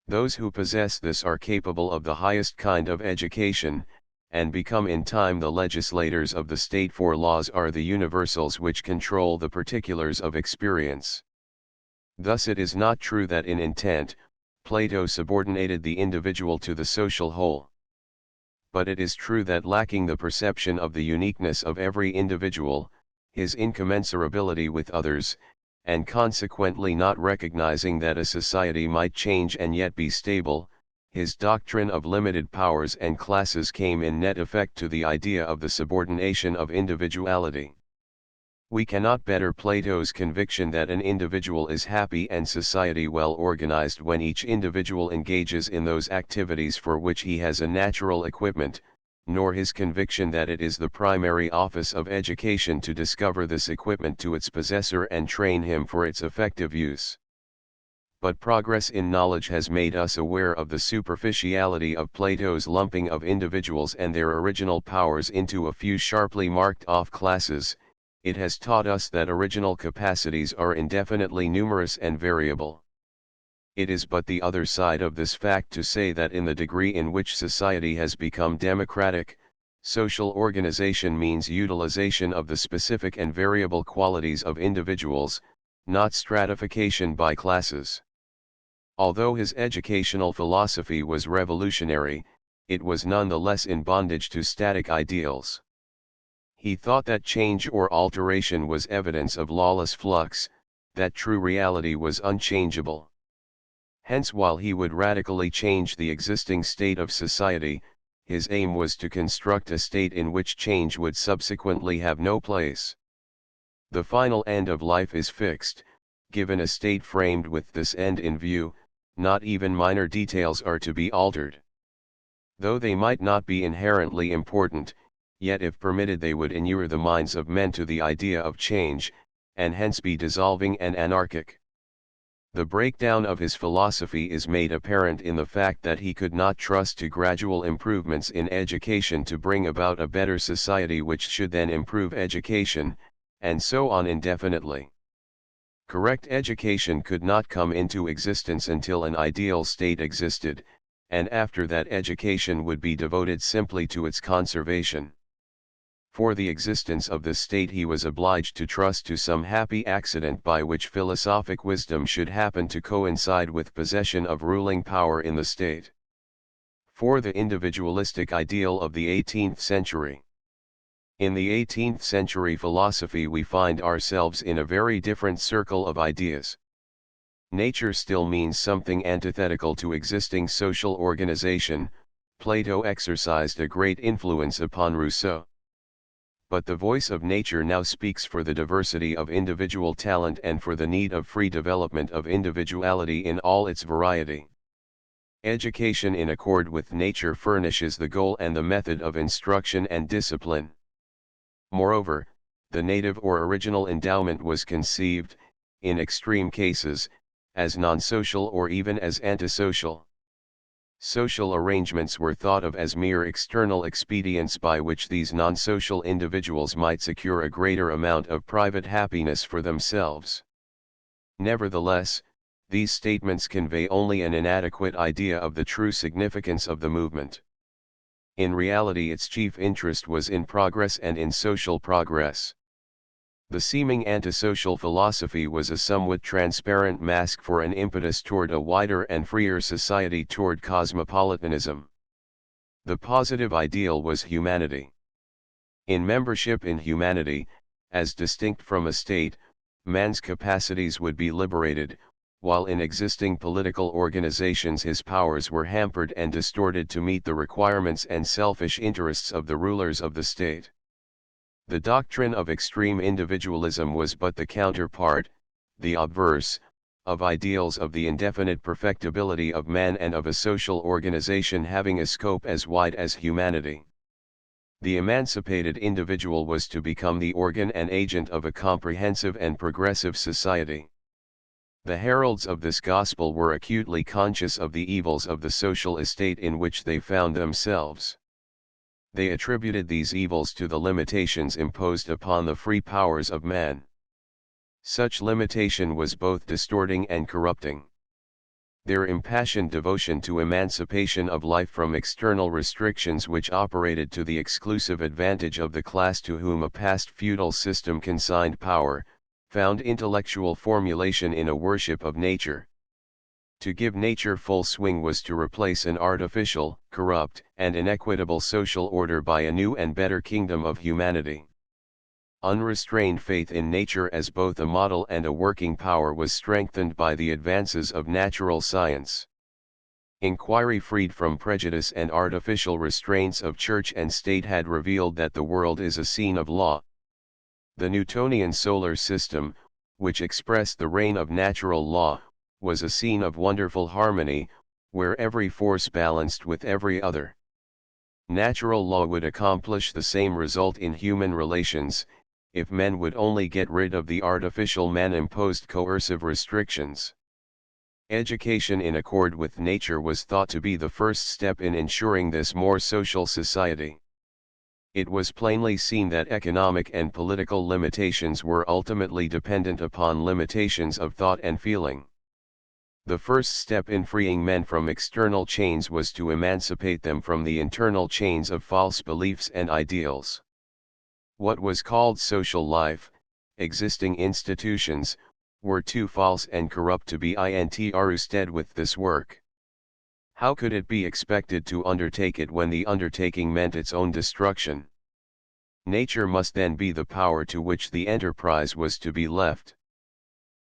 Those who possess this are capable of the highest kind of education, and become in time the legislators of the state, for laws are the universals which control the particulars of experience. Thus it is not true that in intent, Plato subordinated the individual to the social whole. But it is true that lacking the perception of the uniqueness of every individual, his incommensurability with others, and consequently not recognizing that a society might change and yet be stable, his doctrine of limited powers and classes came in net effect to the idea of the subordination of individuality. We cannot better Plato's conviction that an individual is happy and society well organized when each individual engages in those activities for which he has a natural equipment, nor his conviction that it is the primary office of education to discover this equipment to its possessor and train him for its effective use. But progress in knowledge has made us aware of the superficiality of Plato's lumping of individuals and their original powers into a few sharply marked off classes. It has taught us that original capacities are indefinitely numerous and variable. It is but the other side of this fact to say that in the degree in which society has become democratic, social organization means utilization of the specific and variable qualities of individuals, not stratification by classes. Although his educational philosophy was revolutionary, it was none the less in bondage to static ideals. He thought that change or alteration was evidence of lawless flux, that true reality was unchangeable. Hence, while he would radically change the existing state of society, his aim was to construct a state in which change would subsequently have no place. The final end of life is fixed. Given a state framed with this end in view, not even minor details are to be altered. Though they might not be inherently important, yet if permitted they would inure the minds of men to the idea of change, and hence be dissolving and anarchic. The breakdown of his philosophy is made apparent in the fact that he could not trust to gradual improvements in education to bring about a better society which should then improve education, and so on indefinitely. Correct education could not come into existence until an ideal state existed, and after that education would be devoted simply to its conservation. For the existence of this state he was obliged to trust to some happy accident by which philosophic wisdom should happen to coincide with possession of ruling power in the state. For the individualistic ideal of the 18th century. In the 18th century philosophy we find ourselves in a very different circle of ideas. Nature still means something antithetical to existing social organization. Plato exercised a great influence upon Rousseau. But the voice of nature now speaks for the diversity of individual talent and for the need of free development of individuality in all its variety. Education in accord with nature furnishes the goal and the method of instruction and discipline. Moreover, the native or original endowment was conceived, in extreme cases, as non-social or even as antisocial. Social arrangements were thought of as mere external expedients by which these non-social individuals might secure a greater amount of private happiness for themselves. Nevertheless, these statements convey only an inadequate idea of the true significance of the movement. In reality, its chief interest was in progress and in social progress. The seeming antisocial philosophy was a somewhat transparent mask for an impetus toward a wider and freer society, toward cosmopolitanism. The positive ideal was humanity. In membership in humanity, as distinct from a state, man's capacities would be liberated, while in existing political organizations his powers were hampered and distorted to meet the requirements and selfish interests of the rulers of the state. The doctrine of extreme individualism was but the counterpart, the obverse, of ideals of the indefinite perfectibility of man and of a social organization having a scope as wide as humanity. The emancipated individual was to become the organ and agent of a comprehensive and progressive society. The heralds of this gospel were acutely conscious of the evils of the social estate in which they found themselves. They attributed these evils to the limitations imposed upon the free powers of man. Such limitation was both distorting and corrupting. Their impassioned devotion to emancipation of life from external restrictions which operated to the exclusive advantage of the class to whom a past feudal system consigned power, found intellectual formulation in a worship of nature. To give nature full swing was to replace an artificial, corrupt, and inequitable social order by a new and better kingdom of humanity. Unrestrained faith in nature as both a model and a working power was strengthened by the advances of natural science. Inquiry freed from prejudice and artificial restraints of church and state had revealed that the world is a scene of law. The Newtonian solar system, which expressed the reign of natural law, was a scene of wonderful harmony, where every force balanced with every other. Natural law would accomplish the same result in human relations, if men would only get rid of the artificial man-imposed coercive restrictions. Education in accord with nature was thought to be the first step in ensuring this more social society. It was plainly seen that economic and political limitations were ultimately dependent upon limitations of thought and feeling. The first step in freeing men from external chains was to emancipate them from the internal chains of false beliefs and ideals. What was called social life, existing institutions, were too false and corrupt to be entrusted with this work. How could it be expected to undertake it when the undertaking meant its own destruction? Nature must then be the power to which the enterprise was to be left.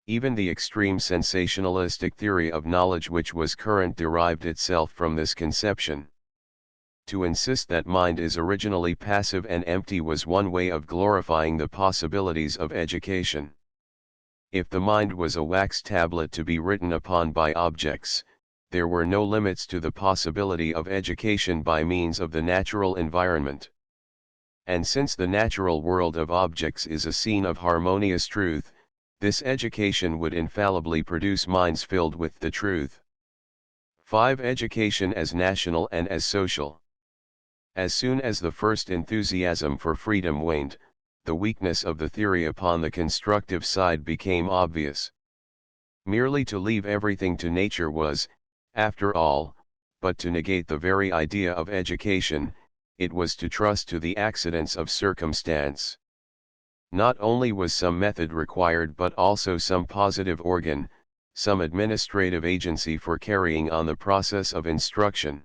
Even the extreme sensationalistic theory of knowledge which was current derived itself from this conception. To insist that mind is originally passive and empty was one way of glorifying the possibilities of education. If the mind was a wax tablet to be written upon by objects, there were no limits to the possibility of education by means of the natural environment. And since the natural world of objects is a scene of harmonious truth, this education would infallibly produce minds filled with the truth. 5. Education as national and as social. As soon as the first enthusiasm for freedom waned, the weakness of the theory upon the constructive side became obvious. Merely to leave everything to nature was, after all, but to negate the very idea of education. It was to trust to the accidents of circumstance. Not only was some method required but also some positive organ, some administrative agency for carrying on the process of instruction.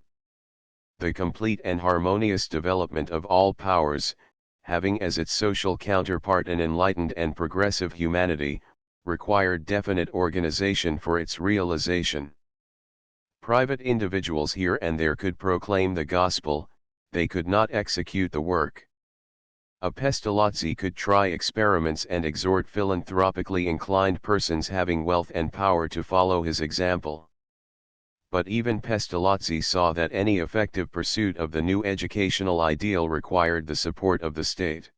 The complete and harmonious development of all powers, having as its social counterpart an enlightened and progressive humanity, required definite organization for its realization. Private individuals here and there could proclaim the gospel, they could not execute the work. A Pestalozzi could try experiments and exhort philanthropically inclined persons having wealth and power to follow his example. But even Pestalozzi saw that any effective pursuit of the new educational ideal required the support of the state.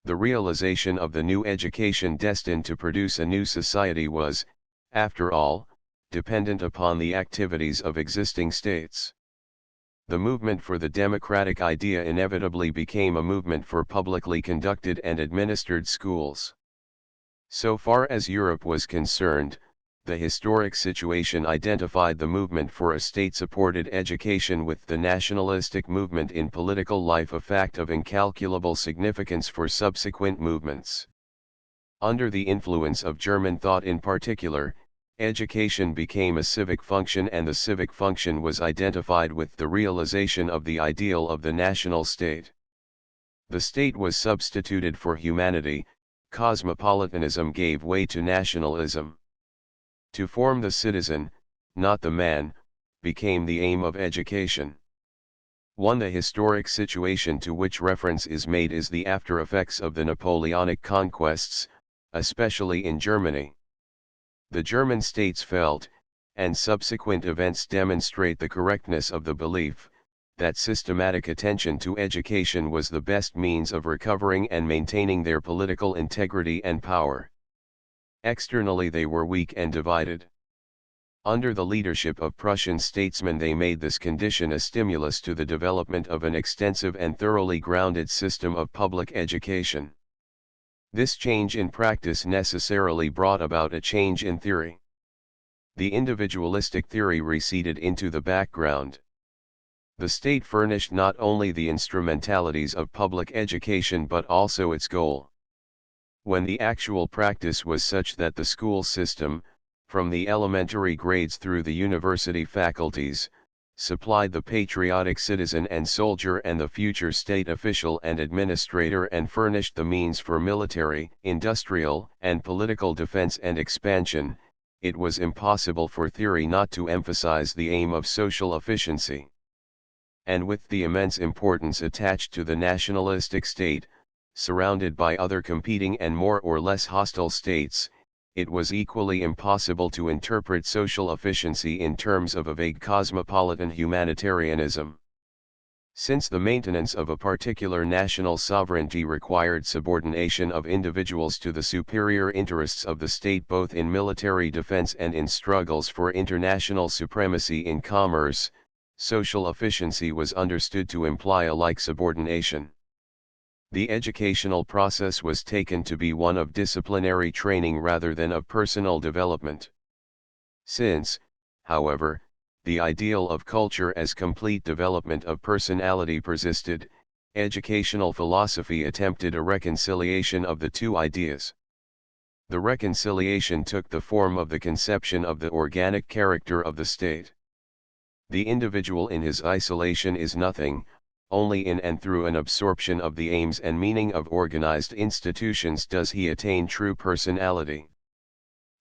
The realization of the new education destined to produce a new society was, after all, dependent upon the activities of existing states. The movement for the democratic idea inevitably became a movement for publicly conducted and administered schools. So far as Europe was concerned, the historic situation identified the movement for a state-supported education with the nationalistic movement in political life, a fact of incalculable significance for subsequent movements. Under the influence of German thought in particular, education became a civic function, and the civic function was identified with the realization of the ideal of the national state. The state was substituted for humanity, cosmopolitanism gave way to nationalism. To form the citizen, not the man, became the aim of education. The historic situation to which reference is made is the after-effects of the Napoleonic conquests, especially in Germany. The German states felt, and subsequent events demonstrate the correctness of the belief, that systematic attention to education was the best means of recovering and maintaining their political integrity and power. Externally they were weak and divided. Under the leadership of Prussian statesmen they made this condition a stimulus to the development of an extensive and thoroughly grounded system of public education. This change in practice necessarily brought about a change in theory. The individualistic theory receded into the background. The state furnished not only the instrumentalities of public education but also its goal. When the actual practice was such that the school system, from the elementary grades through the university faculties, supplied the patriotic citizen and soldier and the future state official and administrator and furnished the means for military, industrial, and political defense and expansion, it was impossible for theory not to emphasize the aim of social efficiency. And with the immense importance attached to the nationalistic state, surrounded by other competing and more or less hostile states, it was equally impossible to interpret social efficiency in terms of a vague cosmopolitan humanitarianism. Since the maintenance of a particular national sovereignty required subordination of individuals to the superior interests of the state both in military defense and in struggles for international supremacy in commerce, social efficiency was understood to imply a like subordination. The educational process was taken to be one of disciplinary training rather than of personal development. Since, however, the ideal of culture as complete development of personality persisted, educational philosophy attempted a reconciliation of the two ideas. The reconciliation took the form of the conception of the organic character of the state. The individual in his isolation is nothing, only in and through an absorption of the aims and meaning of organized institutions does he attain true personality.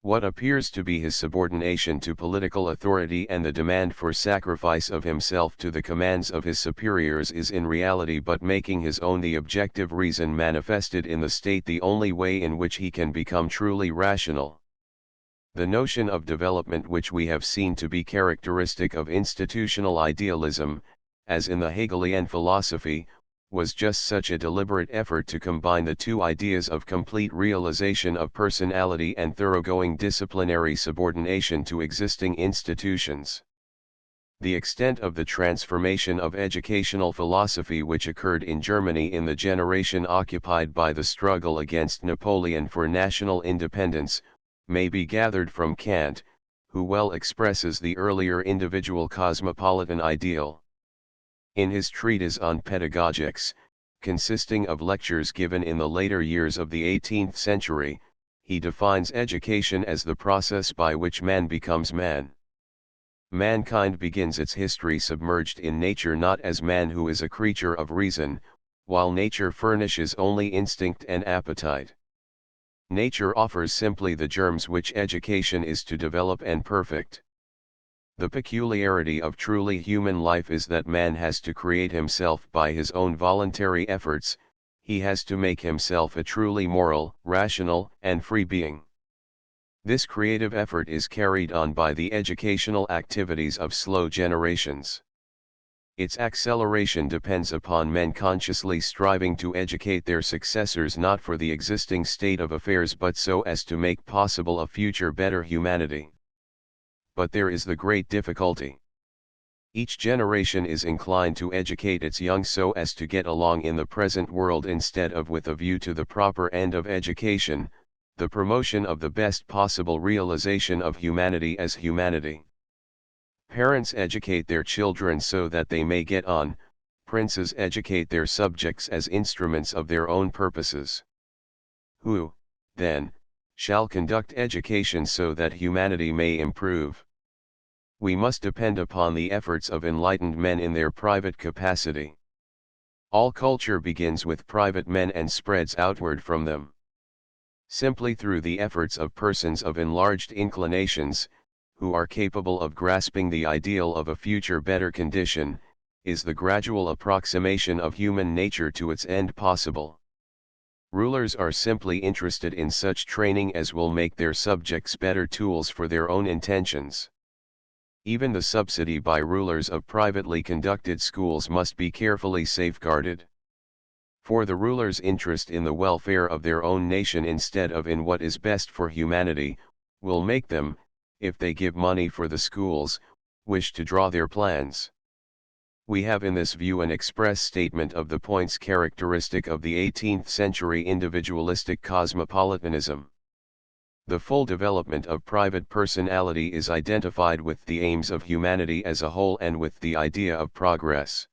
What appears to be his subordination to political authority and the demand for sacrifice of himself to the commands of his superiors is in reality but making his own the objective reason manifested in the state the only way in which he can become truly rational. The notion of development which we have seen to be characteristic of institutional idealism, as in the Hegelian philosophy, was just such a deliberate effort to combine the two ideas of complete realization of personality and thoroughgoing disciplinary subordination to existing institutions. The extent of the transformation of educational philosophy which occurred in Germany in the generation occupied by the struggle against Napoleon for national independence, may be gathered from Kant, who well expresses the earlier individual cosmopolitan ideal. In his treatise on pedagogics, consisting of lectures given in the later years of the 18th century, he defines education as the process by which man becomes man. Mankind begins its history submerged in nature not as man who is a creature of reason, while nature furnishes only instinct and appetite. Nature offers simply the germs which education is to develop and perfect. The peculiarity of truly human life is that man has to create himself by his own voluntary efforts, he has to make himself a truly moral, rational, and free being. This creative effort is carried on by the educational activities of slow generations. Its acceleration depends upon men consciously striving to educate their successors not for the existing state of affairs but so as to make possible a future better humanity. But there is the great difficulty. Each generation is inclined to educate its young so as to get along in the present world instead of with a view to the proper end of education, the promotion of the best possible realization of humanity as humanity. Parents educate their children so that they may get on, princes educate their subjects as instruments of their own purposes. Who, then, shall conduct education so that humanity may improve? We must depend upon the efforts of enlightened men in their private capacity. All culture begins with private men and spreads outward from them. Simply through the efforts of persons of enlarged inclinations, who are capable of grasping the ideal of a future better condition, is the gradual approximation of human nature to its end possible. Rulers are simply interested in such training as will make their subjects better tools for their own intentions. Even the subsidy by rulers of privately conducted schools must be carefully safeguarded. For the rulers' interest in the welfare of their own nation instead of in what is best for humanity, will make them, if they give money for the schools, wish to draw their plans. We have in this view an express statement of the points characteristic of the 18th century individualistic cosmopolitanism. The full development of private personality is identified with the aims of humanity as a whole and with the idea of progress.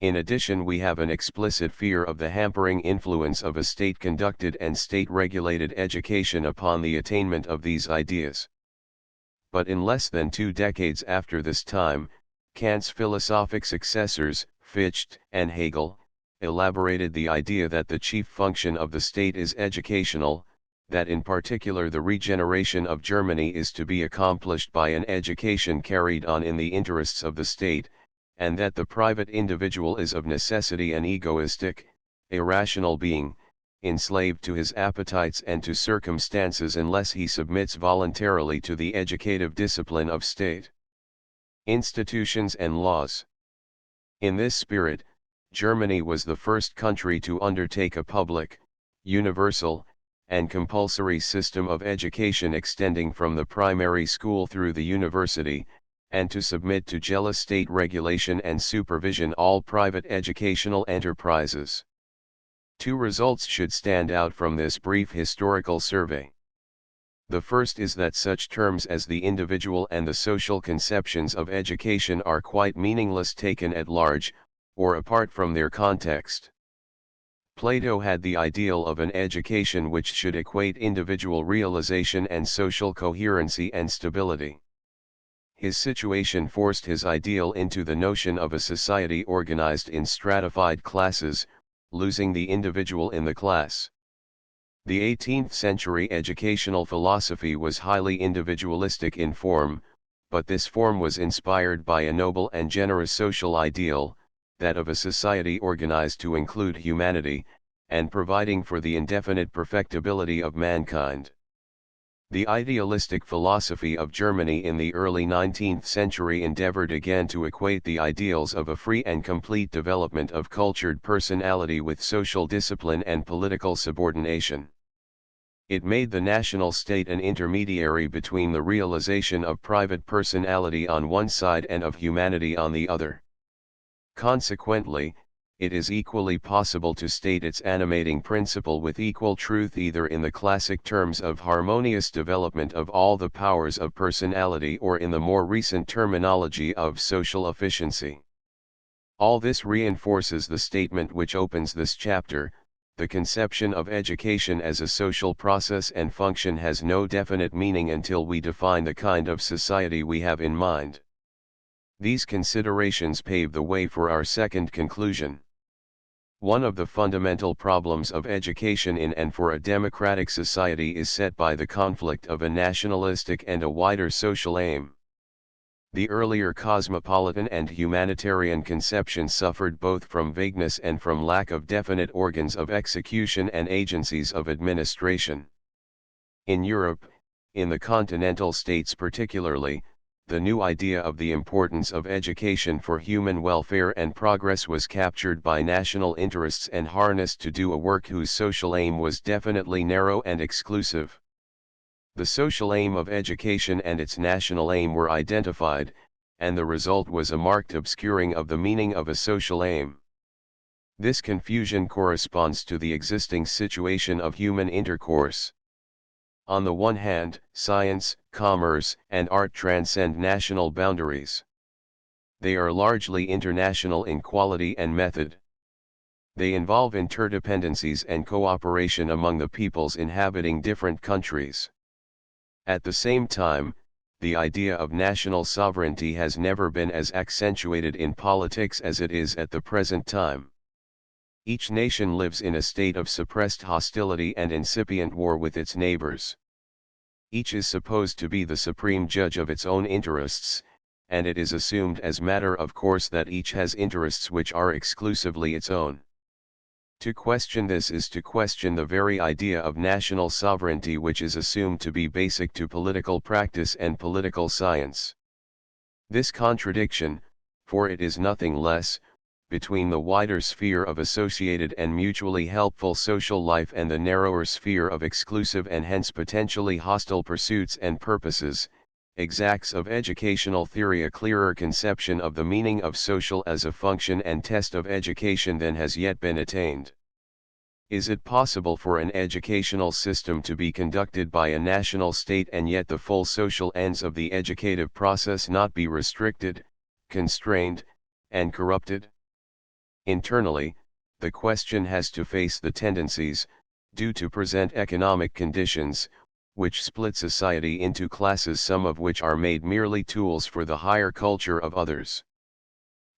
In addition, we have an explicit fear of the hampering influence of a state-conducted and state-regulated education upon the attainment of these ideas. But in less than 2 decades after this time, Kant's philosophic successors, Fichte and Hegel, elaborated the idea that the chief function of the state is educational, that in particular the regeneration of Germany is to be accomplished by an education carried on in the interests of the state, and that the private individual is of necessity an egoistic, irrational being, enslaved to his appetites and to circumstances unless he submits voluntarily to the educative discipline of state institutions and laws. In this spirit, Germany was the first country to undertake a public, universal, and compulsory system of education extending from the primary school through the university, and to submit to jealous state regulation and supervision all private educational enterprises. 2 results should stand out from this brief historical survey. The first is that such terms as the individual and the social conceptions of education are quite meaningless taken at large, or apart from their context. Plato had the ideal of an education which should equate individual realization and social coherency and stability. His situation forced his ideal into the notion of a society organized in stratified classes, losing the individual in the class. The 18th century educational philosophy was highly individualistic in form, but this form was inspired by a noble and generous social ideal, that of a society organized to include humanity, and providing for the indefinite perfectibility of mankind. The idealistic philosophy of Germany in the early 19th century endeavored again to equate the ideals of a free and complete development of cultured personality with social discipline and political subordination. It made the national state an intermediary between the realization of private personality on one side and of humanity on the other. Consequently, it is equally possible to state its animating principle with equal truth either in the classic terms of harmonious development of all the powers of personality or in the more recent terminology of social efficiency. All this reinforces the statement which opens this chapter: the conception of education as a social process and function has no definite meaning until we define the kind of society we have in mind. These considerations pave the way for our second conclusion. One of the fundamental problems of education in and for a democratic society is set by the conflict of a nationalistic and a wider social aim. The earlier cosmopolitan and humanitarian conception suffered both from vagueness and from lack of definite organs of execution and agencies of administration. In Europe, in the continental states particularly, the new idea of the importance of education for human welfare and progress was captured by national interests and harnessed to do a work whose social aim was definitely narrow and exclusive. The social aim of education and its national aim were identified, and the result was a marked obscuring of the meaning of a social aim. This confusion corresponds to the existing situation of human intercourse. On the one hand, science, commerce, and art transcend national boundaries. They are largely international in quality and method. They involve interdependencies and cooperation among the peoples inhabiting different countries. At the same time, the idea of national sovereignty has never been as accentuated in politics as it is at the present time. Each nation lives in a state of suppressed hostility and incipient war with its neighbors. Each is supposed to be the supreme judge of its own interests, and it is assumed as matter of course that each has interests which are exclusively its own. To question this is to question the very idea of national sovereignty which is assumed to be basic to political practice and political science. This contradiction, for it is nothing less, between the wider sphere of associated and mutually helpful social life and the narrower sphere of exclusive and hence potentially hostile pursuits and purposes, exacts of educational theory a clearer conception of the meaning of social as a function and test of education than has yet been attained. Is it possible for an educational system to be conducted by a national state and yet the full social ends of the educative process not be restricted, constrained, and corrupted? Internally, the question has to face the tendencies, due to present economic conditions, which split society into classes, some of which are made merely tools for the higher culture of others.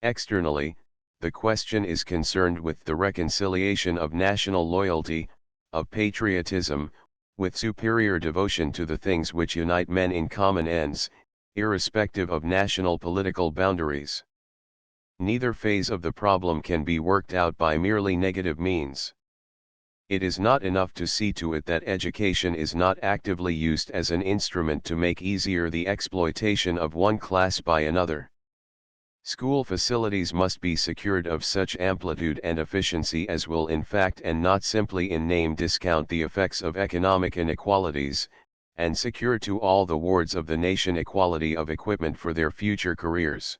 Externally, the question is concerned with the reconciliation of national loyalty, of patriotism, with superior devotion to the things which unite men in common ends, irrespective of national political boundaries. Neither phase of the problem can be worked out by merely negative means. It is not enough to see to it that education is not actively used as an instrument to make easier the exploitation of one class by another. School facilities must be secured of such amplitude and efficiency as will in fact and not simply in name discount the effects of economic inequalities, and secure to all the wards of the nation equality of equipment for their future careers.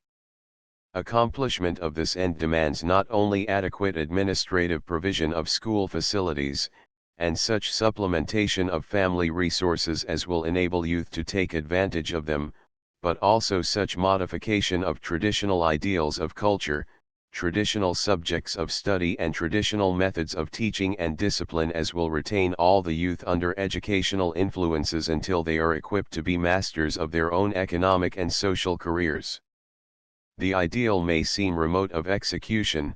Accomplishment of this end demands not only adequate administrative provision of school facilities, and such supplementation of family resources as will enable youth to take advantage of them, but also such modification of traditional ideals of culture, traditional subjects of study and traditional methods of teaching and discipline as will retain all the youth under educational influences until they are equipped to be masters of their own economic and social careers. The ideal may seem remote of execution,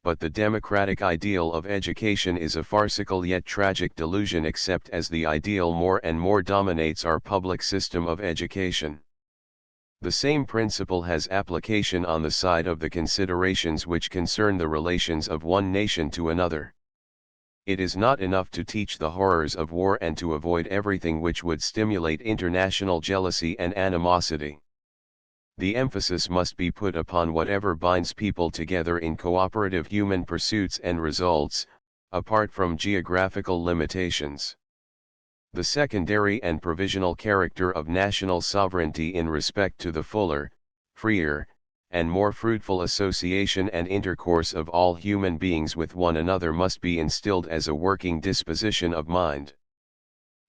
but the democratic ideal of education is a farcical yet tragic delusion except as the ideal more and more dominates our public system of education. The same principle has application on the side of the considerations which concern the relations of one nation to another. It is not enough to teach the horrors of war and to avoid everything which would stimulate international jealousy and animosity. The emphasis must be put upon whatever binds people together in cooperative human pursuits and results, apart from geographical limitations. The secondary and provisional character of national sovereignty in respect to the fuller, freer, and more fruitful association and intercourse of all human beings with one another must be instilled as a working disposition of mind.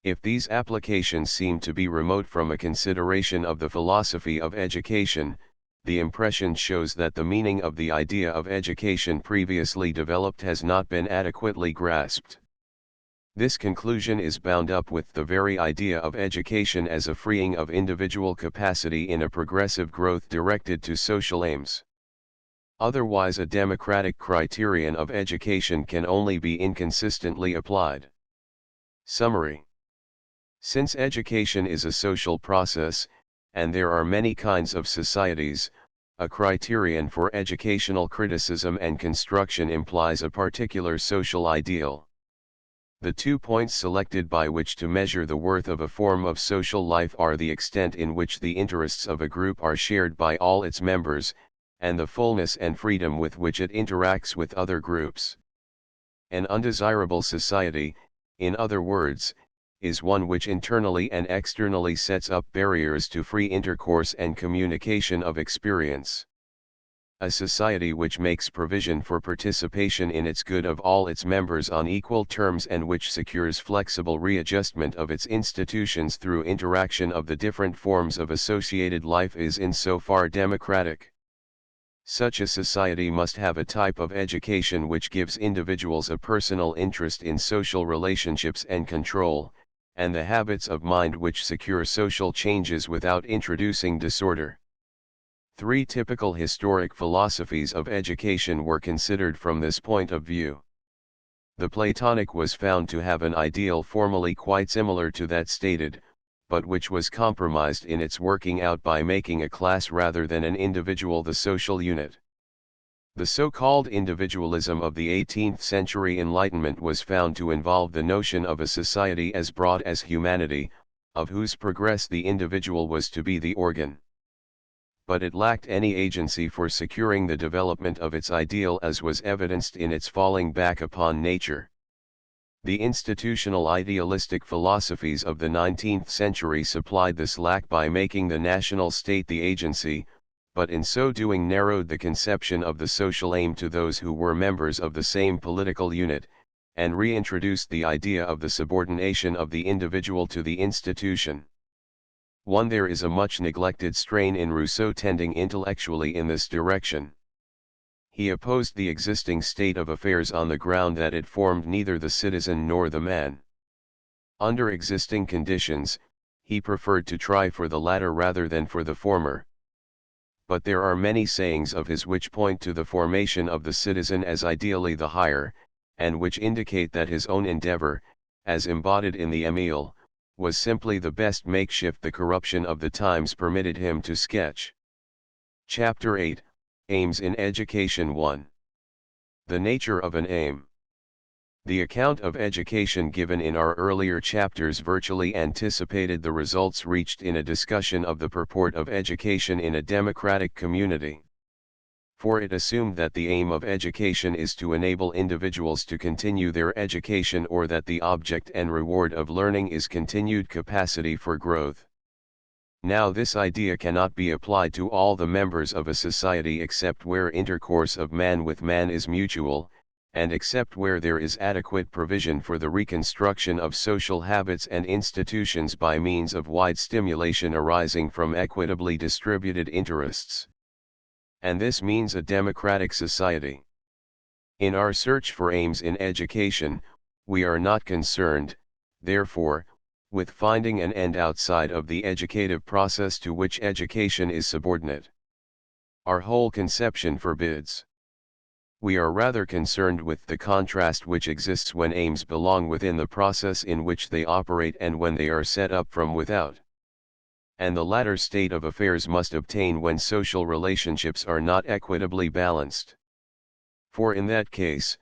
If these applications seem to be remote from a consideration of the philosophy of education, the impression shows that the meaning of the idea of education previously developed has not been adequately grasped. This conclusion is bound up with the very idea of education as a freeing of individual capacity in a progressive growth directed to social aims. Otherwise, a democratic criterion of education can only be inconsistently applied. Summary. Since education is a social process, and there are many kinds of societies, a criterion for educational criticism and construction implies a particular social ideal. The 2 points selected by which to measure the worth of a form of social life are the extent in which the interests of a group are shared by all its members, and the fullness and freedom with which it interacts with other groups. An undesirable society, in other words, is one which internally and externally sets up barriers to free intercourse and communication of experience. A society which makes provision for participation in its good of all its members on equal terms and which secures flexible readjustment of its institutions through interaction of the different forms of associated life is in so far democratic. Such a society must have a type of education which gives individuals a personal interest in social relationships and control, and the habits of mind which secure social changes without introducing disorder. 3 typical historic philosophies of education were considered from this point of view. The Platonic was found to have an ideal formally quite similar to that stated, but which was compromised in its working out by making a class rather than an individual the social unit. The so-called individualism of the 18th century Enlightenment was found to involve the notion of a society as broad as humanity, of whose progress the individual was to be the organ. But it lacked any agency for securing the development of its ideal, as was evidenced in its falling back upon nature. The institutional idealistic philosophies of the 19th century supplied the slack by making the national state the agency, but in so doing narrowed the conception of the social aim to those who were members of the same political unit, and reintroduced the idea of the subordination of the individual to the institution. There is a much neglected strain in Rousseau tending intellectually in this direction. He opposed the existing state of affairs on the ground that it formed neither the citizen nor the man. Under existing conditions, he preferred to try for the latter rather than for the former. But there are many sayings of his which point to the formation of the citizen as ideally the higher, and which indicate that his own endeavor, as embodied in the Emile, was simply the best makeshift the corruption of the times permitted him to sketch. Chapter 8, Aims in Education 1. The nature of an aim. The account of education given in our earlier chapters virtually anticipated the results reached in a discussion of the purport of education in a democratic community. For it assumed that the aim of education is to enable individuals to continue their education, or that the object and reward of learning is continued capacity for growth. Now this idea cannot be applied to all the members of a society except where intercourse of man with man is mutual, and except where there is adequate provision for the reconstruction of social habits and institutions by means of wide stimulation arising from equitably distributed interests. And this means a democratic society. In our search for aims in education, we are not concerned, therefore, with finding an end outside of the educative process to which education is subordinate. Our whole conception forbids. We are rather concerned with the contrast which exists when aims belong within the process in which they operate and when they are set up from without. And the latter state of affairs must obtain when social relationships are not equitably balanced. For in that case,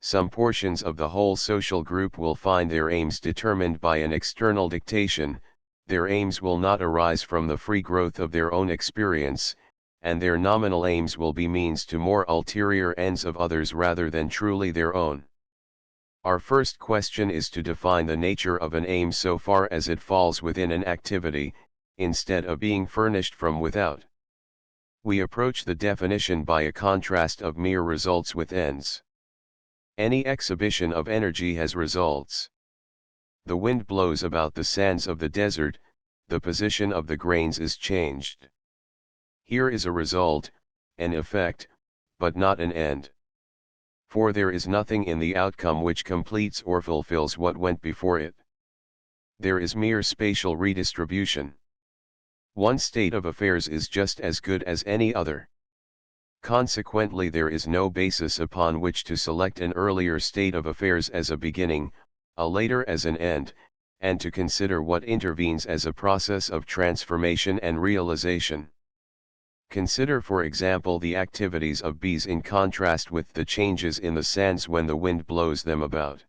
some portions of the whole social group will find their aims determined by an external dictation, their aims will not arise from the free growth of their own experience, and their nominal aims will be means to more ulterior ends of others rather than truly their own. Our first question is to define the nature of an aim so far as it falls within an activity, instead of being furnished from without. We approach the definition by a contrast of mere results with ends. Any exhibition of energy has results. The wind blows about the sands of the desert, the position of the grains is changed. Here is a result, an effect, but not an end. For there is nothing in the outcome which completes or fulfills what went before it. There is mere spatial redistribution. One state of affairs is just as good as any other. Consequently, there is no basis upon which to select an earlier state of affairs as a beginning, a later as an end, and to consider what intervenes as a process of transformation and realization. Consider, for example, the activities of bees in contrast with the changes in the sands when the wind blows them about.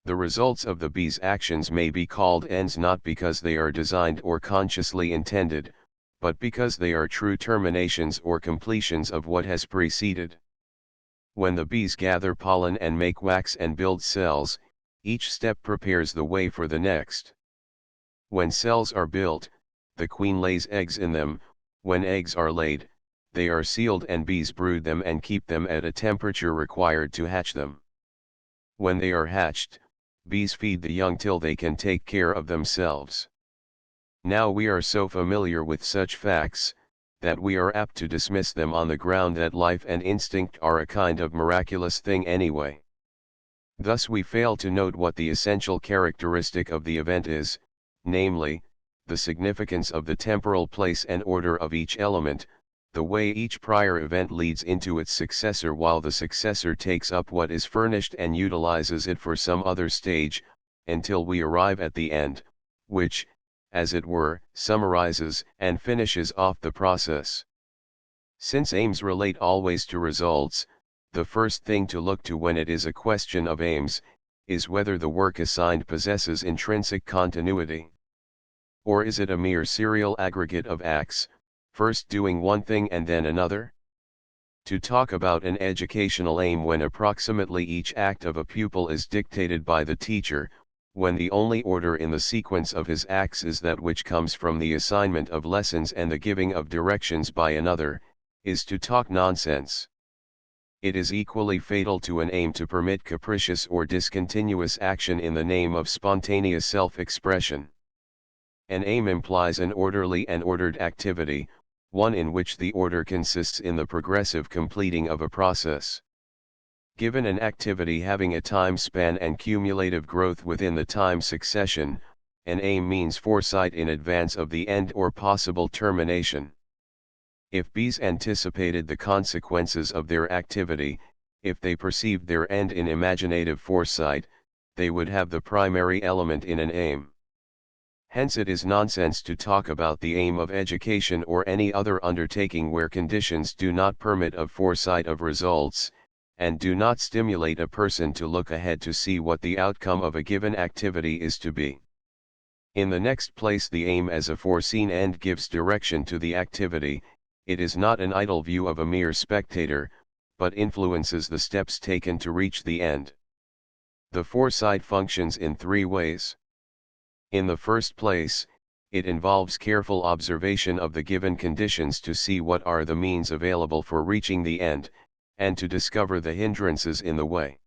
The results of the bees' actions may be called ends not because they are designed or consciously intended, but because they are true terminations or completions of what has preceded. When the bees gather pollen and make wax and build cells, each step prepares the way for the next. When cells are built, the queen lays eggs in them. When eggs are laid, they are sealed and bees brood them and keep them at a temperature required to hatch them. When they are hatched, bees feed the young till they can take care of themselves. Now we are so familiar with such facts, that we are apt to dismiss them on the ground that life and instinct are a kind of miraculous thing anyway. Thus we fail to note what the essential characteristic of the event is, namely, the significance of the temporal place and order of each element, the way each prior event leads into its successor while the successor takes up what is furnished and utilizes it for some other stage, until we arrive at the end, which, as it were, summarizes and finishes off the process. Since aims relate always to results, the first thing to look to when it is a question of aims, is whether the work assigned possesses intrinsic continuity. Or is it a mere serial aggregate of acts, first doing one thing and then another? To talk about an educational aim when approximately each act of a pupil is dictated by the teacher, when the only order in the sequence of his acts is that which comes from the assignment of lessons and the giving of directions by another, is to talk nonsense. It is equally fatal to an aim to permit capricious or discontinuous action in the name of spontaneous self-expression. An aim implies an orderly and ordered activity, one in which the order consists in the progressive completing of a process. Given an activity having a time span and cumulative growth within the time succession, an aim means foresight in advance of the end or possible termination. If bees anticipated the consequences of their activity, if they perceived their end in imaginative foresight, they would have the primary element in an aim. Hence it is nonsense to talk about the aim of education or any other undertaking where conditions do not permit of foresight of results, and do not stimulate a person to look ahead to see what the outcome of a given activity is to be. In the next place, the aim as a foreseen end gives direction to the activity. It is not an idle view of a mere spectator, but influences the steps taken to reach the end. The foresight functions in three ways. In the first place, it involves careful observation of the given conditions to see what are the means available for reaching the end, and to discover the hindrances in the way.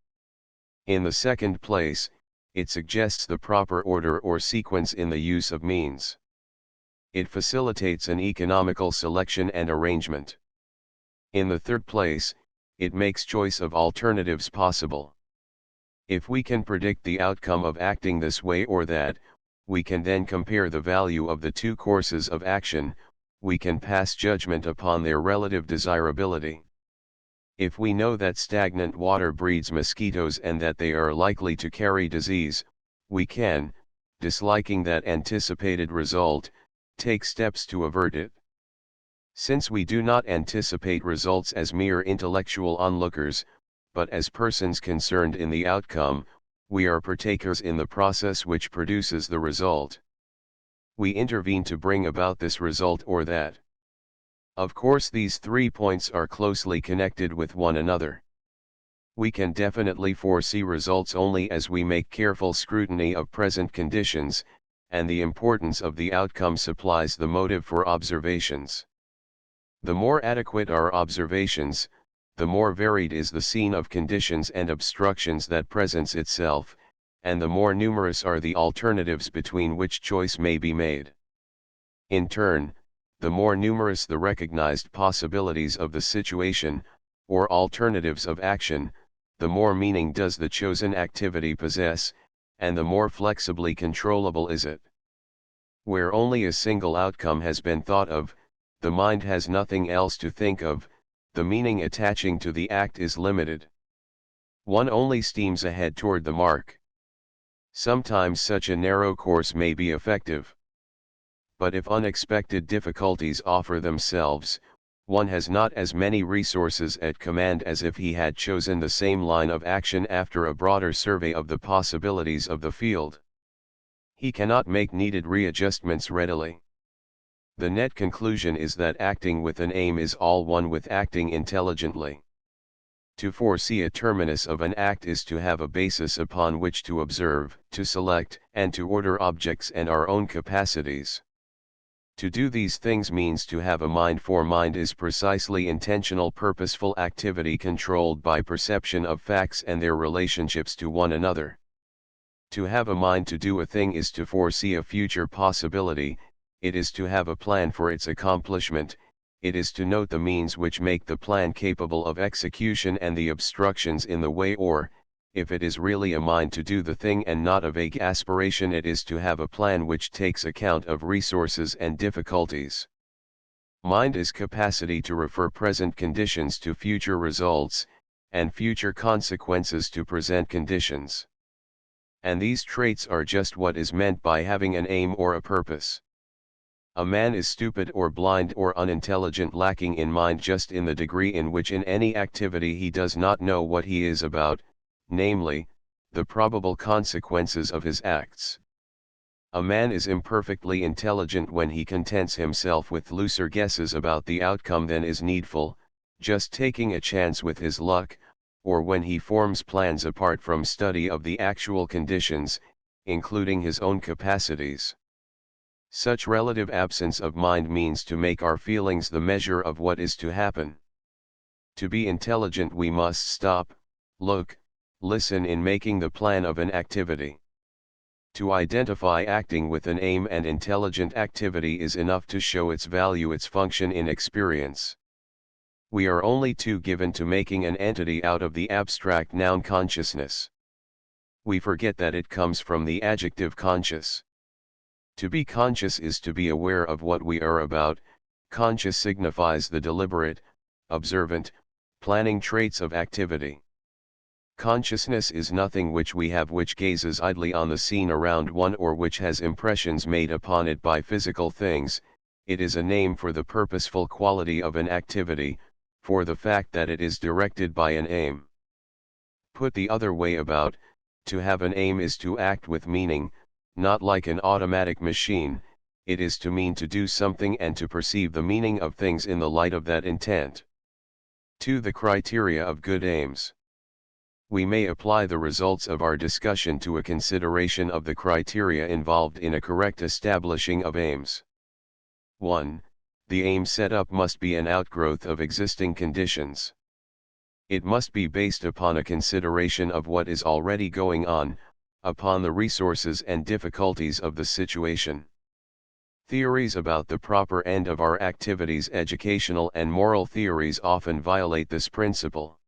In the second place, it suggests the proper order or sequence in the use of means. It facilitates an economical selection and arrangement. In the third place, it makes choice of alternatives possible. If we can predict the outcome of acting this way or that, we can then compare the value of the two courses of action, we can pass judgment upon their relative desirability. If we know that stagnant water breeds mosquitoes and that they are likely to carry disease, we can, disliking that anticipated result, take steps to avert it. Since we do not anticipate results as mere intellectual onlookers, but as persons concerned in the outcome, we are partakers in the process which produces the result. We intervene to bring about this result or that. Of course, these 3 points are closely connected with one another. We can definitely foresee results only as we make careful scrutiny of present conditions, and the importance of the outcome supplies the motive for observations. The more adequate our observations, the more varied is the scene of conditions and obstructions that presents itself, and the more numerous are the alternatives between which choice may be made. In turn, the more numerous the recognized possibilities of the situation, or alternatives of action, the more meaning does the chosen activity possess, and the more flexibly controllable is it. Where only a single outcome has been thought of, the mind has nothing else to think of, the meaning attaching to the act is limited. One only steams ahead toward the mark. Sometimes such a narrow course may be effective. But if unexpected difficulties offer themselves, one has not as many resources at command as if he had chosen the same line of action after a broader survey of the possibilities of the field. He cannot make needed readjustments readily. The net conclusion is that acting with an aim is all one with acting intelligently. To foresee a terminus of an act is to have a basis upon which to observe, to select, and to order objects and our own capacities. To do these things means to have a mind, for mind is precisely intentional purposeful activity controlled by perception of facts and their relationships to one another. To have a mind to do a thing is to foresee a future possibility, it is to have a plan for its accomplishment, it is to note the means which make the plan capable of execution and the obstructions in the way, or, if it is really a mind to do the thing and not a vague aspiration, it is to have a plan which takes account of resources and difficulties. Mind is capacity to refer present conditions to future results, and future consequences to present conditions. And these traits are just what is meant by having an aim or a purpose. A man is stupid or blind or unintelligent, lacking in mind just in the degree in which in any activity he does not know what he is about, namely, the probable consequences of his acts. A man is imperfectly intelligent when he contents himself with looser guesses about the outcome than is needful, just taking a chance with his luck, or when he forms plans apart from study of the actual conditions, including his own capacities. Such relative absence of mind means to make our feelings the measure of what is to happen. To be intelligent we must stop, look, listen in making the plan of an activity. To identify acting with an aim and intelligent activity is enough to show its value, its function in experience. We are only too given to making an entity out of the abstract noun consciousness. We forget that it comes from the adjective conscious. To be conscious is to be aware of what we are about. Conscious signifies the deliberate, observant, planning traits of activity. Consciousness is nothing which we have, which gazes idly on the scene around one, or which has impressions made upon it by physical things. It is a name for the purposeful quality of an activity, for the fact that it is directed by an aim. Put the other way about, to have an aim is to act with meaning, not like an automatic machine. It is to mean to do something and to perceive the meaning of things in the light of that intent. 2. The criteria of good aims. We may apply the results of our discussion to a consideration of the criteria involved in a correct establishing of aims. 1. The aim set up must be an outgrowth of existing conditions. It must be based upon a consideration of what is already going on, upon the resources and difficulties of the situation. Theories about the proper end of our activities, educational and moral theories, often violate this principle.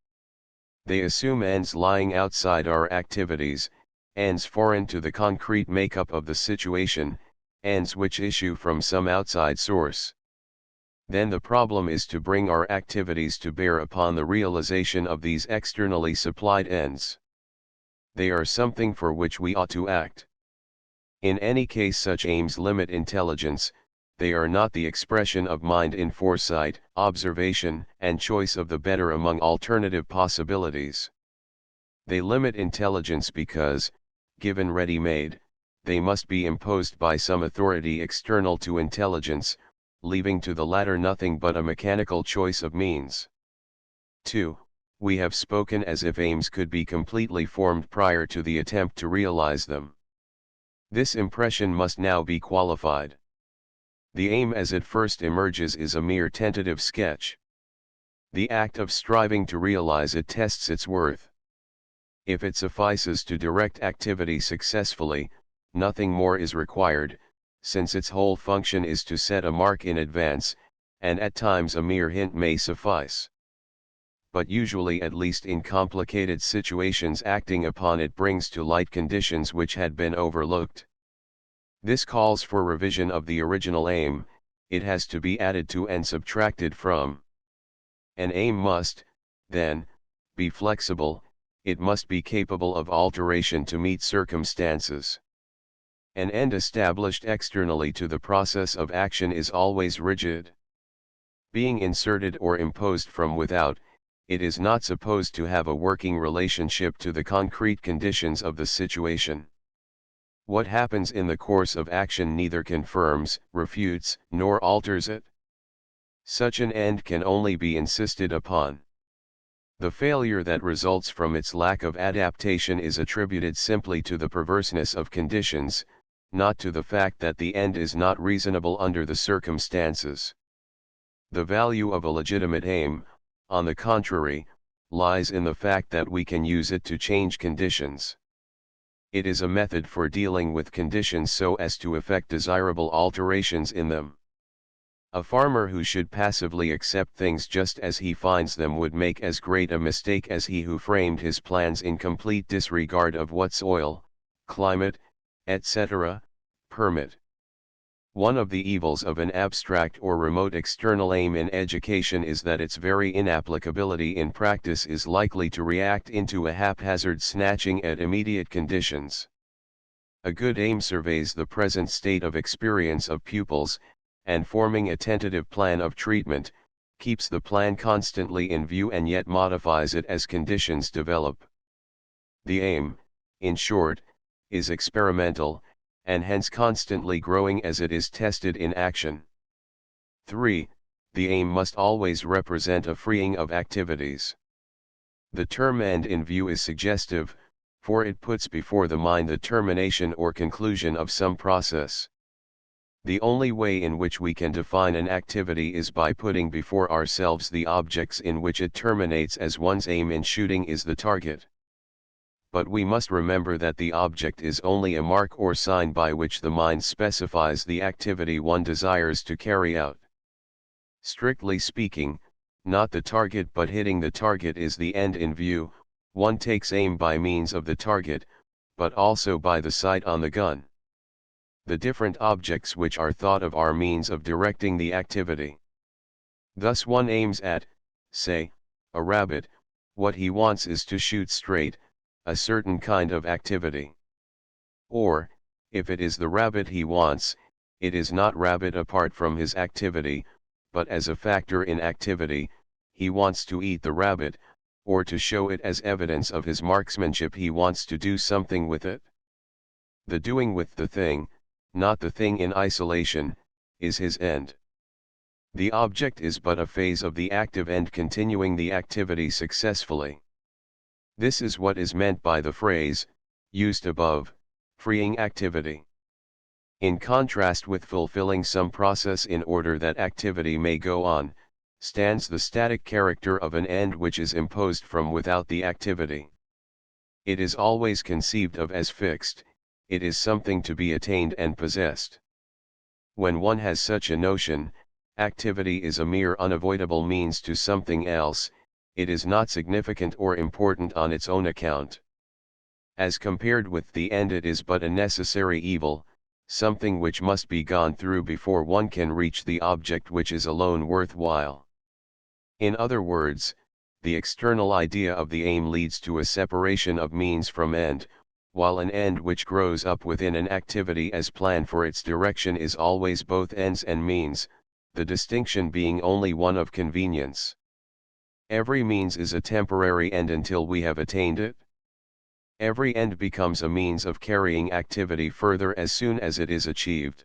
They assume ends lying outside our activities, ends foreign to the concrete makeup of the situation, ends which issue from some outside source. Then the problem is to bring our activities to bear upon the realization of these externally supplied ends. They are something for which we ought to act. In any case, such aims limit intelligence. They are not the expression of mind in foresight, observation, and choice of the better among alternative possibilities. They limit intelligence because, given ready-made, they must be imposed by some authority external to intelligence, leaving to the latter nothing but a mechanical choice of means. 2. We have spoken as if aims could be completely formed prior to the attempt to realize them. This impression must now be qualified. The aim as it first emerges is a mere tentative sketch. The act of striving to realize it tests its worth. If it suffices to direct activity successfully, nothing more is required, since its whole function is to set a mark in advance, and at times a mere hint may suffice. But usually, at least in complicated situations, acting upon it brings to light conditions which had been overlooked. This calls for revision of the original aim. It has to be added to and subtracted from. An aim must, then, be flexible. It must be capable of alteration to meet circumstances. An end established externally to the process of action is always rigid. Being inserted or imposed from without, it is not supposed to have a working relationship to the concrete conditions of the situation. What happens in the course of action neither confirms, refutes, nor alters it. Such an end can only be insisted upon. The failure that results from its lack of adaptation is attributed simply to the perverseness of conditions, not to the fact that the end is not reasonable under the circumstances. The value of a legitimate aim, on the contrary, lies in the fact that we can use it to change conditions. It is a method for dealing with conditions so as to effect desirable alterations in them. A farmer who should passively accept things just as he finds them would make as great a mistake as he who framed his plans in complete disregard of what soil, climate, etc., permit. One of the evils of an abstract or remote external aim in education is that its very inapplicability in practice is likely to react into a haphazard snatching at immediate conditions. A good aim surveys the present state of experience of pupils, and forming a tentative plan of treatment, keeps the plan constantly in view and yet modifies it as conditions develop. The aim, in short, is experimental, and hence constantly growing as it is tested in action. 3. the aim must always represent a freeing of activities. The term end in view is suggestive, for it puts before the mind the termination or conclusion of some process. The only way in which we can define an activity is by putting before ourselves the objects in which it terminates, as one's aim in shooting is the target. But we must remember that the object is only a mark or sign by which the mind specifies the activity one desires to carry out. Strictly speaking, not the target but hitting the target is the end in view. One takes aim by means of the target, but also by the sight on the gun. The different objects which are thought of are means of directing the activity. Thus one aims at, say, a rabbit. What he wants is to shoot straight, a certain kind of activity. Or, if it is the rabbit he wants, it is not rabbit apart from his activity, but as a factor in activity. He wants to eat the rabbit, or to show it as evidence of his marksmanship. He wants to do something with it. The doing with the thing, not the thing in isolation, is his end. The object is but a phase of the active end continuing the activity successfully. This is what is meant by the phrase, used above, freeing activity. In contrast with fulfilling some process in order that activity may go on, stands the static character of an end which is imposed from without the activity. It is always conceived of as fixed. It is something to be attained and possessed. When one has such a notion, activity is a mere unavoidable means to something else. It is not significant or important on its own account. As compared with the end, it is but a necessary evil, something which must be gone through before one can reach the object which is alone worthwhile. In other words, the external idea of the aim leads to a separation of means from end, while an end which grows up within an activity as plan for its direction is always both ends and means, the distinction being only one of convenience. Every means is a temporary end until we have attained it. Every end becomes a means of carrying activity further as soon as it is achieved.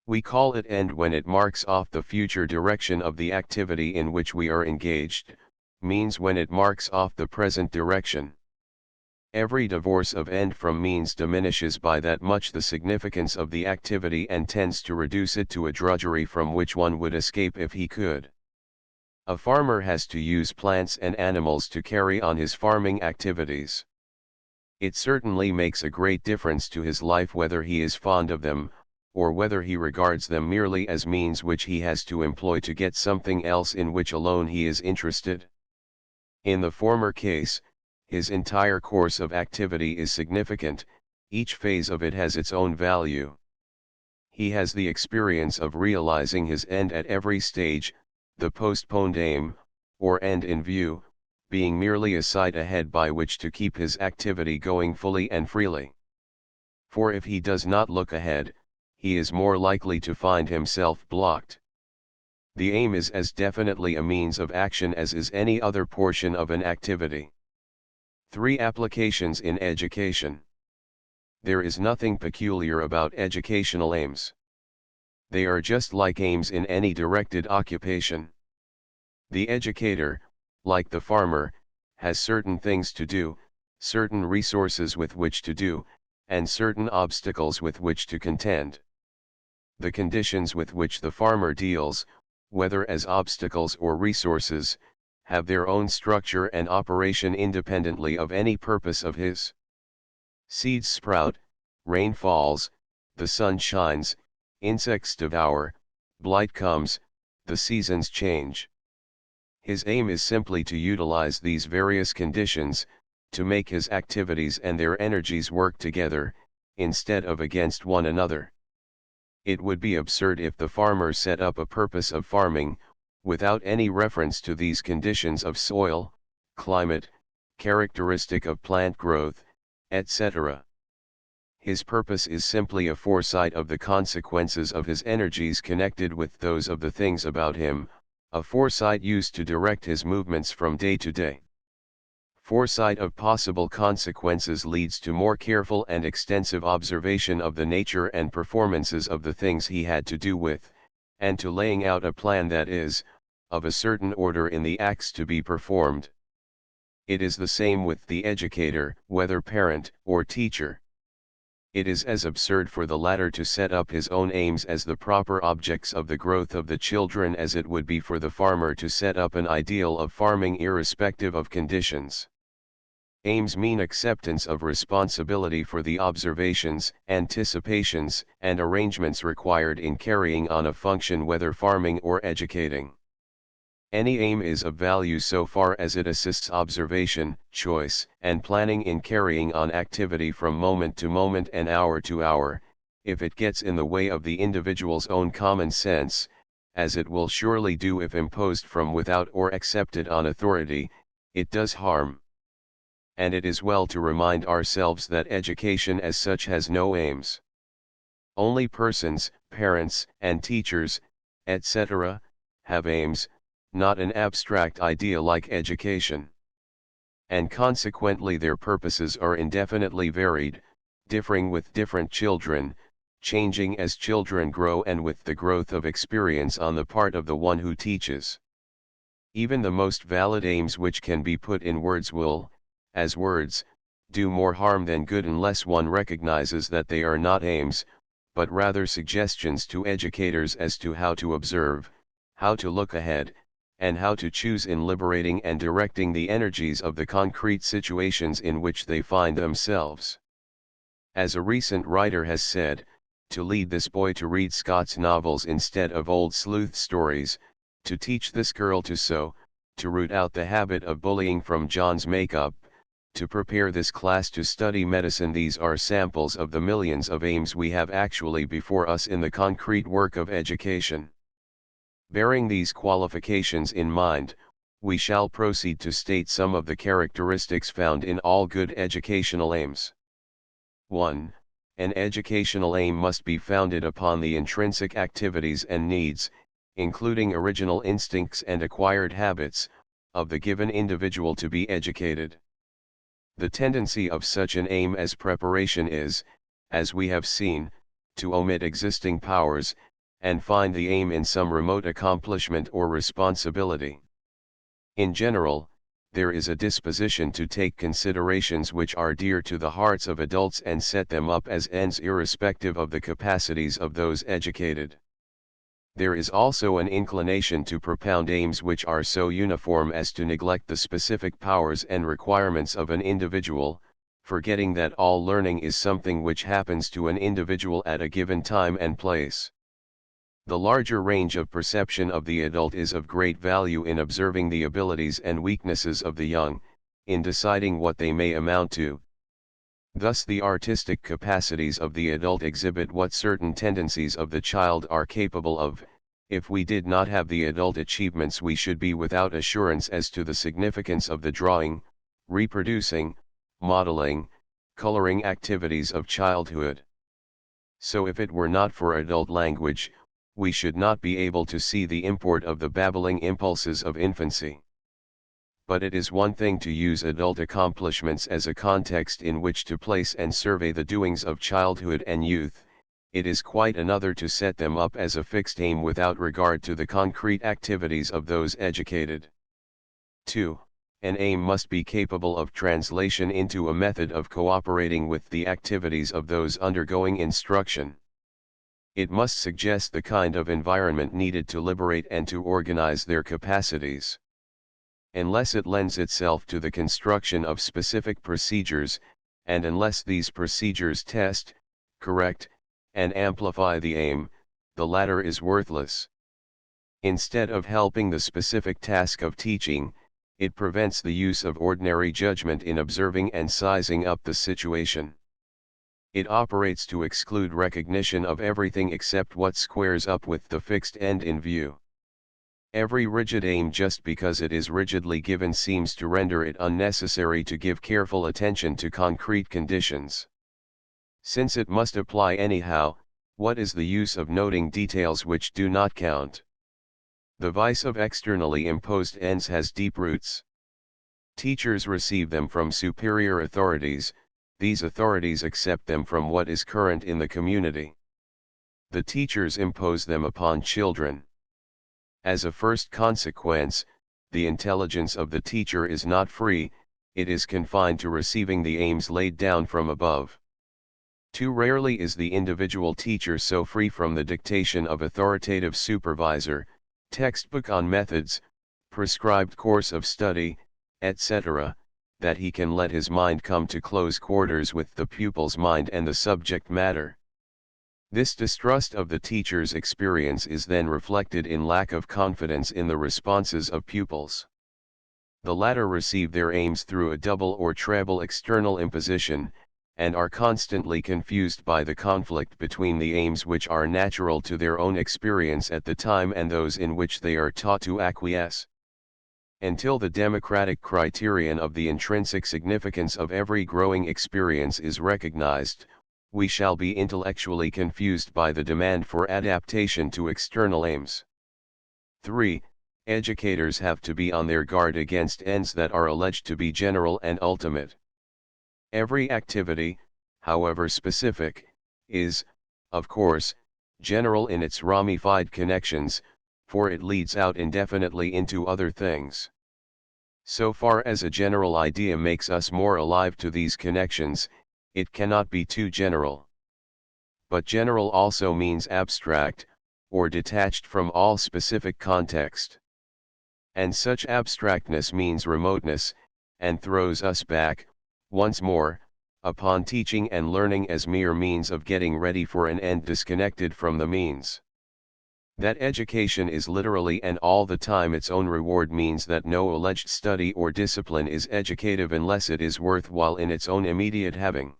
We call it end when it marks off the future direction of the activity in which we are engaged, means when it marks off the present direction. Every divorce of end from means diminishes by that much the significance of the activity and tends to reduce it to a drudgery from which one would escape if he could. A farmer has to use plants and animals to carry on his farming activities. It certainly makes a great difference to his life whether he is fond of them, or whether he regards them merely as means which he has to employ to get something else in which alone he is interested. In the former case, his entire course of activity is significant, each phase of it has its own value. He has the experience of realizing his end at every stage, the postponed aim, or end in view, being merely a sight ahead by which to keep his activity going fully and freely. For if he does not look ahead, he is more likely to find himself blocked. The aim is as definitely a means of action as is any other portion of an activity. 3 applications in education. There is nothing peculiar about educational aims. They are just like aims in any directed occupation. The educator, like the farmer, has certain things to do, certain resources with which to do, and certain obstacles with which to contend. The conditions with which the farmer deals, whether as obstacles or resources, have their own structure and operation independently of any purpose of his. Seeds sprout, rain falls, the sun shines, insects devour, blight comes, the seasons change. His aim is simply to utilize these various conditions, to make his activities and their energies work together, instead of against one another. It would be absurd if the farmer set up a purpose of farming, without any reference to these conditions of soil, climate, characteristic of plant growth, etc. His purpose is simply a foresight of the consequences of his energies connected with those of the things about him, a foresight used to direct his movements from day to day. Foresight of possible consequences leads to more careful and extensive observation of the nature and performances of the things he had to do with, and to laying out a plan that is, of a certain order in the acts to be performed. It is the same with the educator, whether parent or teacher. It is as absurd for the latter to set up his own aims as the proper objects of the growth of the children as it would be for the farmer to set up an ideal of farming irrespective of conditions. Aims mean acceptance of responsibility for the observations, anticipations, and arrangements required in carrying on a function whether farming or educating. Any aim is of value so far as it assists observation, choice, and planning in carrying on activity from moment to moment and hour to hour. If it gets in the way of the individual's own common sense, as it will surely do if imposed from without or accepted on authority, it does harm. And it is well to remind ourselves that education as such has no aims. Only persons, parents, and teachers, etc., have aims, not an abstract idea like education. And consequently their purposes are indefinitely varied, differing with different children, changing as children grow and with the growth of experience on the part of the one who teaches. Even the most valid aims which can be put in words will, as words, do more harm than good unless one recognizes that they are not aims, but rather suggestions to educators as to how to observe, how to look ahead, and how to choose in liberating and directing the energies of the concrete situations in which they find themselves. As a recent writer has said, to lead this boy to read Scott's novels instead of old sleuth stories, to teach this girl to sew, to root out the habit of bullying from John's makeup, to prepare this class to study medicine, these are samples of the millions of aims we have actually before us in the concrete work of education. Bearing these qualifications in mind, we shall proceed to state some of the characteristics found in all good educational aims. 1. An educational aim must be founded upon the intrinsic activities and needs, including original instincts and acquired habits, of the given individual to be educated. The tendency of such an aim as preparation is, as we have seen, to omit existing powers, and find the aim in some remote accomplishment or responsibility. In general, there is a disposition to take considerations which are dear to the hearts of adults and set them up as ends irrespective of the capacities of those educated. There is also an inclination to propound aims which are so uniform as to neglect the specific powers and requirements of an individual, forgetting that all learning is something which happens to an individual at a given time and place. The larger range of perception of the adult is of great value in observing the abilities and weaknesses of the young, in deciding what they may amount to. Thus the artistic capacities of the adult exhibit what certain tendencies of the child are capable of. If we did not have the adult achievements, we should be without assurance as to the significance of the drawing, reproducing, modeling, coloring activities of childhood. So if it were not for adult language, we should not be able to see the import of the babbling impulses of infancy. But it is one thing to use adult accomplishments as a context in which to place and survey the doings of childhood and youth, it is quite another to set them up as a fixed aim without regard to the concrete activities of those educated. 2. An aim must be capable of translation into a method of cooperating with the activities of those undergoing instruction. It must suggest the kind of environment needed to liberate and to organize their capacities. Unless it lends itself to the construction of specific procedures, and unless these procedures test, correct, and amplify the aim, the latter is worthless. Instead of helping the specific task of teaching, it prevents the use of ordinary judgment in observing and sizing up the situation. It operates to exclude recognition of everything except what squares up with the fixed end in view. Every rigid aim, just because it is rigidly given, seems to render it unnecessary to give careful attention to concrete conditions. Since it must apply anyhow, what is the use of noting details which do not count? The vice of externally imposed ends has deep roots. Teachers receive them from superior authorities, these authorities accept them from what is current in the community. the teachers impose them upon children. As a first consequence, the intelligence of the teacher is not free, it is confined to receiving the aims laid down from above. Too rarely is the individual teacher so free from the dictation of authoritative supervisor, textbook on methods, prescribed course of study, etc., that he can let his mind come to close quarters with the pupil's mind and the subject matter. This distrust of the teacher's experience is then reflected in lack of confidence in the responses of pupils. The latter receive their aims through a double or treble external imposition, and are constantly confused by the conflict between the aims which are natural to their own experience at the time and those in which they are taught to acquiesce. Until the democratic criterion of the intrinsic significance of every growing experience is recognized, we shall be intellectually confused by the demand for adaptation to external aims. 3. Educators have to be on their guard against ends that are alleged to be general and ultimate. Every activity, however specific, is, of course, general in its ramified connections, for it leads out indefinitely into other things. So far as a general idea makes us more alive to these connections, it cannot be too general. But general also means abstract, or detached from all specific context. And such abstractness means remoteness, and throws us back, once more, upon teaching and learning as mere means of getting ready for an end disconnected from the means. That education is literally and all the time its own reward means that no alleged study or discipline is educative unless it is worthwhile in its own immediate having.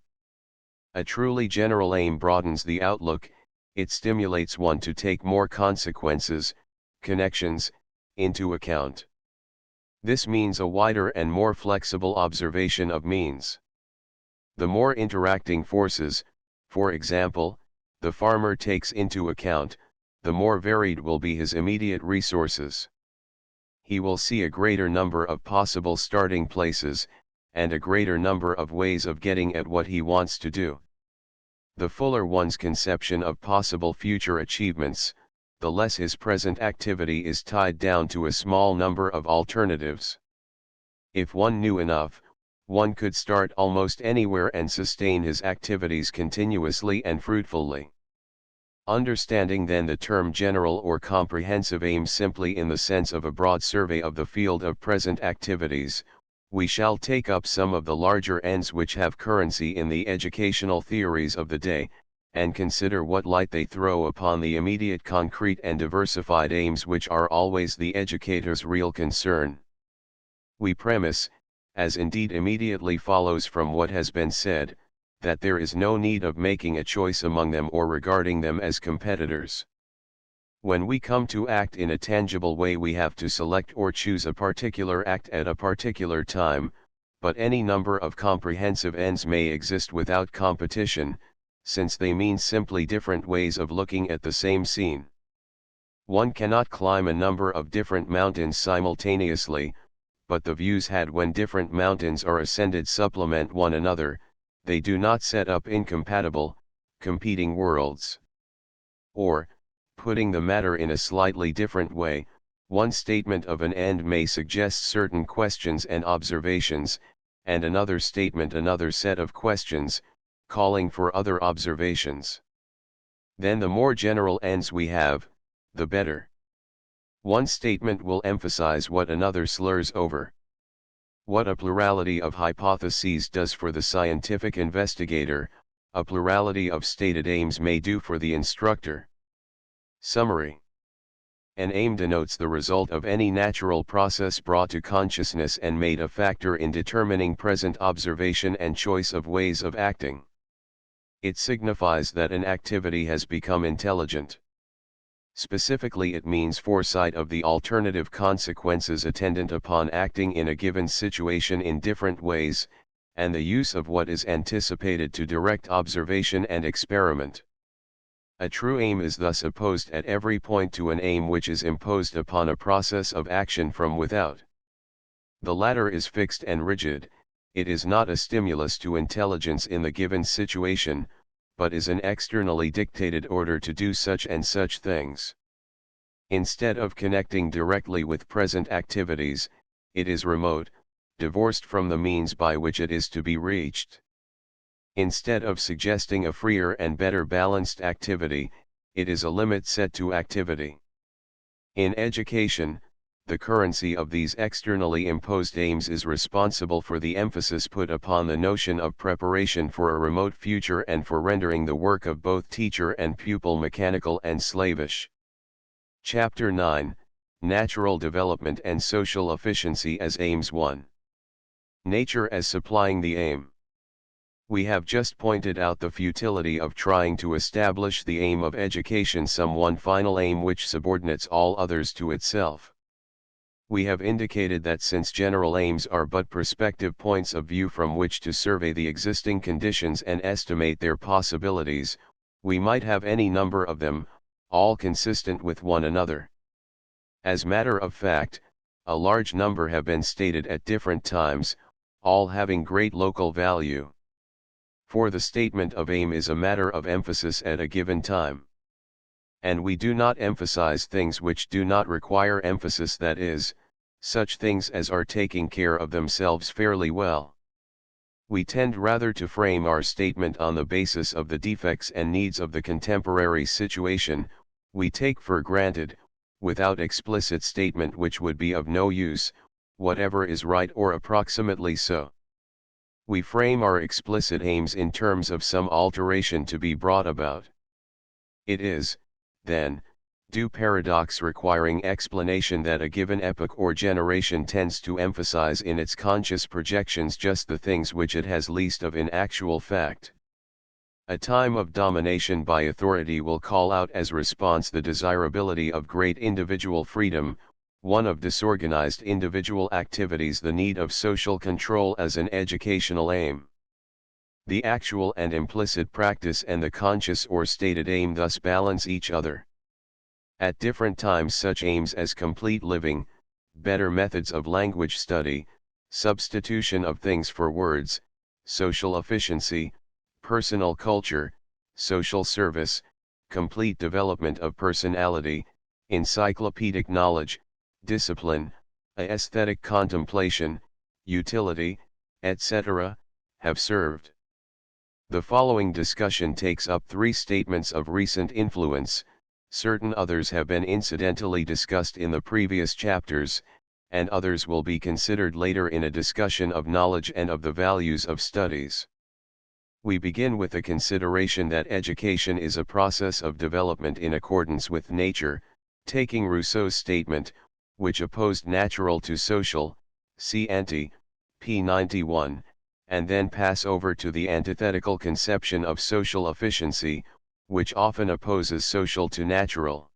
A truly general aim broadens the outlook, it stimulates one to take more consequences, connections, into account. This means a wider and more flexible observation of means. The more interacting forces, for example, the farmer takes into account, the more varied will be his immediate resources. He will see a greater number of possible starting places, and a greater number of ways of getting at what he wants to do. The fuller one's conception of possible future achievements, the less his present activity is tied down to a small number of alternatives. If one knew enough, one could start almost anywhere and sustain his activities continuously and fruitfully. Understanding then the term general or comprehensive aim simply in the sense of a broad survey of the field of present activities, we shall take up some of the larger ends which have currency in the educational theories of the day, and consider what light they throw upon the immediate concrete and diversified aims which are always the educator's real concern. We premise, as indeed immediately follows from what has been said, that there is no need of making a choice among them or regarding them as competitors. When we come to act in a tangible way, we have to select or choose a particular act at a particular time, but any number of comprehensive ends may exist without competition, since they mean simply different ways of looking at the same scene. One cannot climb a number of different mountains simultaneously, but the views had when different mountains are ascended supplement one another, they do not set up incompatible, competing worlds. Or, putting the matter in a slightly different way, one statement of an end may suggest certain questions and observations, and another statement another set of questions, calling for other observations. Then the more general ends we have, the better. One statement will emphasize what another slurs over. What a plurality of hypotheses does for the scientific investigator, a plurality of stated aims may do for the instructor. Summary. An aim denotes the result of any natural process brought to consciousness and made a factor in determining present observation and choice of ways of acting. It signifies that an activity has become intelligent. Specifically, it means foresight of the alternative consequences attendant upon acting in a given situation in different ways, and the use of what is anticipated to direct observation and experiment. A true aim is thus opposed at every point to an aim which is imposed upon a process of action from without. The latter is fixed and rigid, it is not a stimulus to intelligence in the given situation, but is an externally dictated order to do such and such things. Instead of connecting directly with present activities, it is remote, divorced from the means by which it is to be reached. Instead of suggesting a freer and better balanced activity, it is a limit set to activity. In education, the currency of these externally imposed aims is responsible for the emphasis put upon the notion of preparation for a remote future and for rendering the work of both teacher and pupil mechanical and slavish. Chapter 9, Natural Development and Social Efficiency as Aims 1. Nature as supplying the aim. We have just pointed out the futility of trying to establish the aim of education some one final aim which subordinates all others to itself. We have indicated that since general aims are but prospective points of view from which to survey the existing conditions and estimate their possibilities, we might have any number of them, all consistent with one another. As matter of fact, a large number have been stated at different times, all having great local value. For the statement of aim is a matter of emphasis at a given time. And we do not emphasize things which do not require emphasis, that is, such things as are taking care of themselves fairly well. We tend rather to frame our statement on the basis of the defects and needs of the contemporary situation. We take for granted, without explicit statement which would be of no use, whatever is right or approximately so. We frame our explicit aims in terms of some alteration to be brought about. It is, then, due paradox requiring explanation that a given epoch or generation tends to emphasize in its conscious projections just the things which it has least of in actual fact. A time of domination by authority will call out as response the desirability of great individual freedom, one of disorganized individual activities the need of social control as an educational aim. The actual and implicit practice and the conscious or stated aim thus balance each other. At different times such aims as complete living, better methods of language study, substitution of things for words, social efficiency, personal culture, social service, complete development of personality, encyclopedic knowledge, discipline, aesthetic contemplation, utility, etc., have served. The following discussion takes up 3 statements of recent influence. Certain others have been incidentally discussed in the previous chapters, and others will be considered later in a discussion of knowledge and of the values of studies. We begin with the consideration that education is a process of development in accordance with nature, taking Rousseau's statement, which opposed natural to social, see ante, p. 91, and then pass over to the antithetical conception of social efficiency, which often opposes social to natural.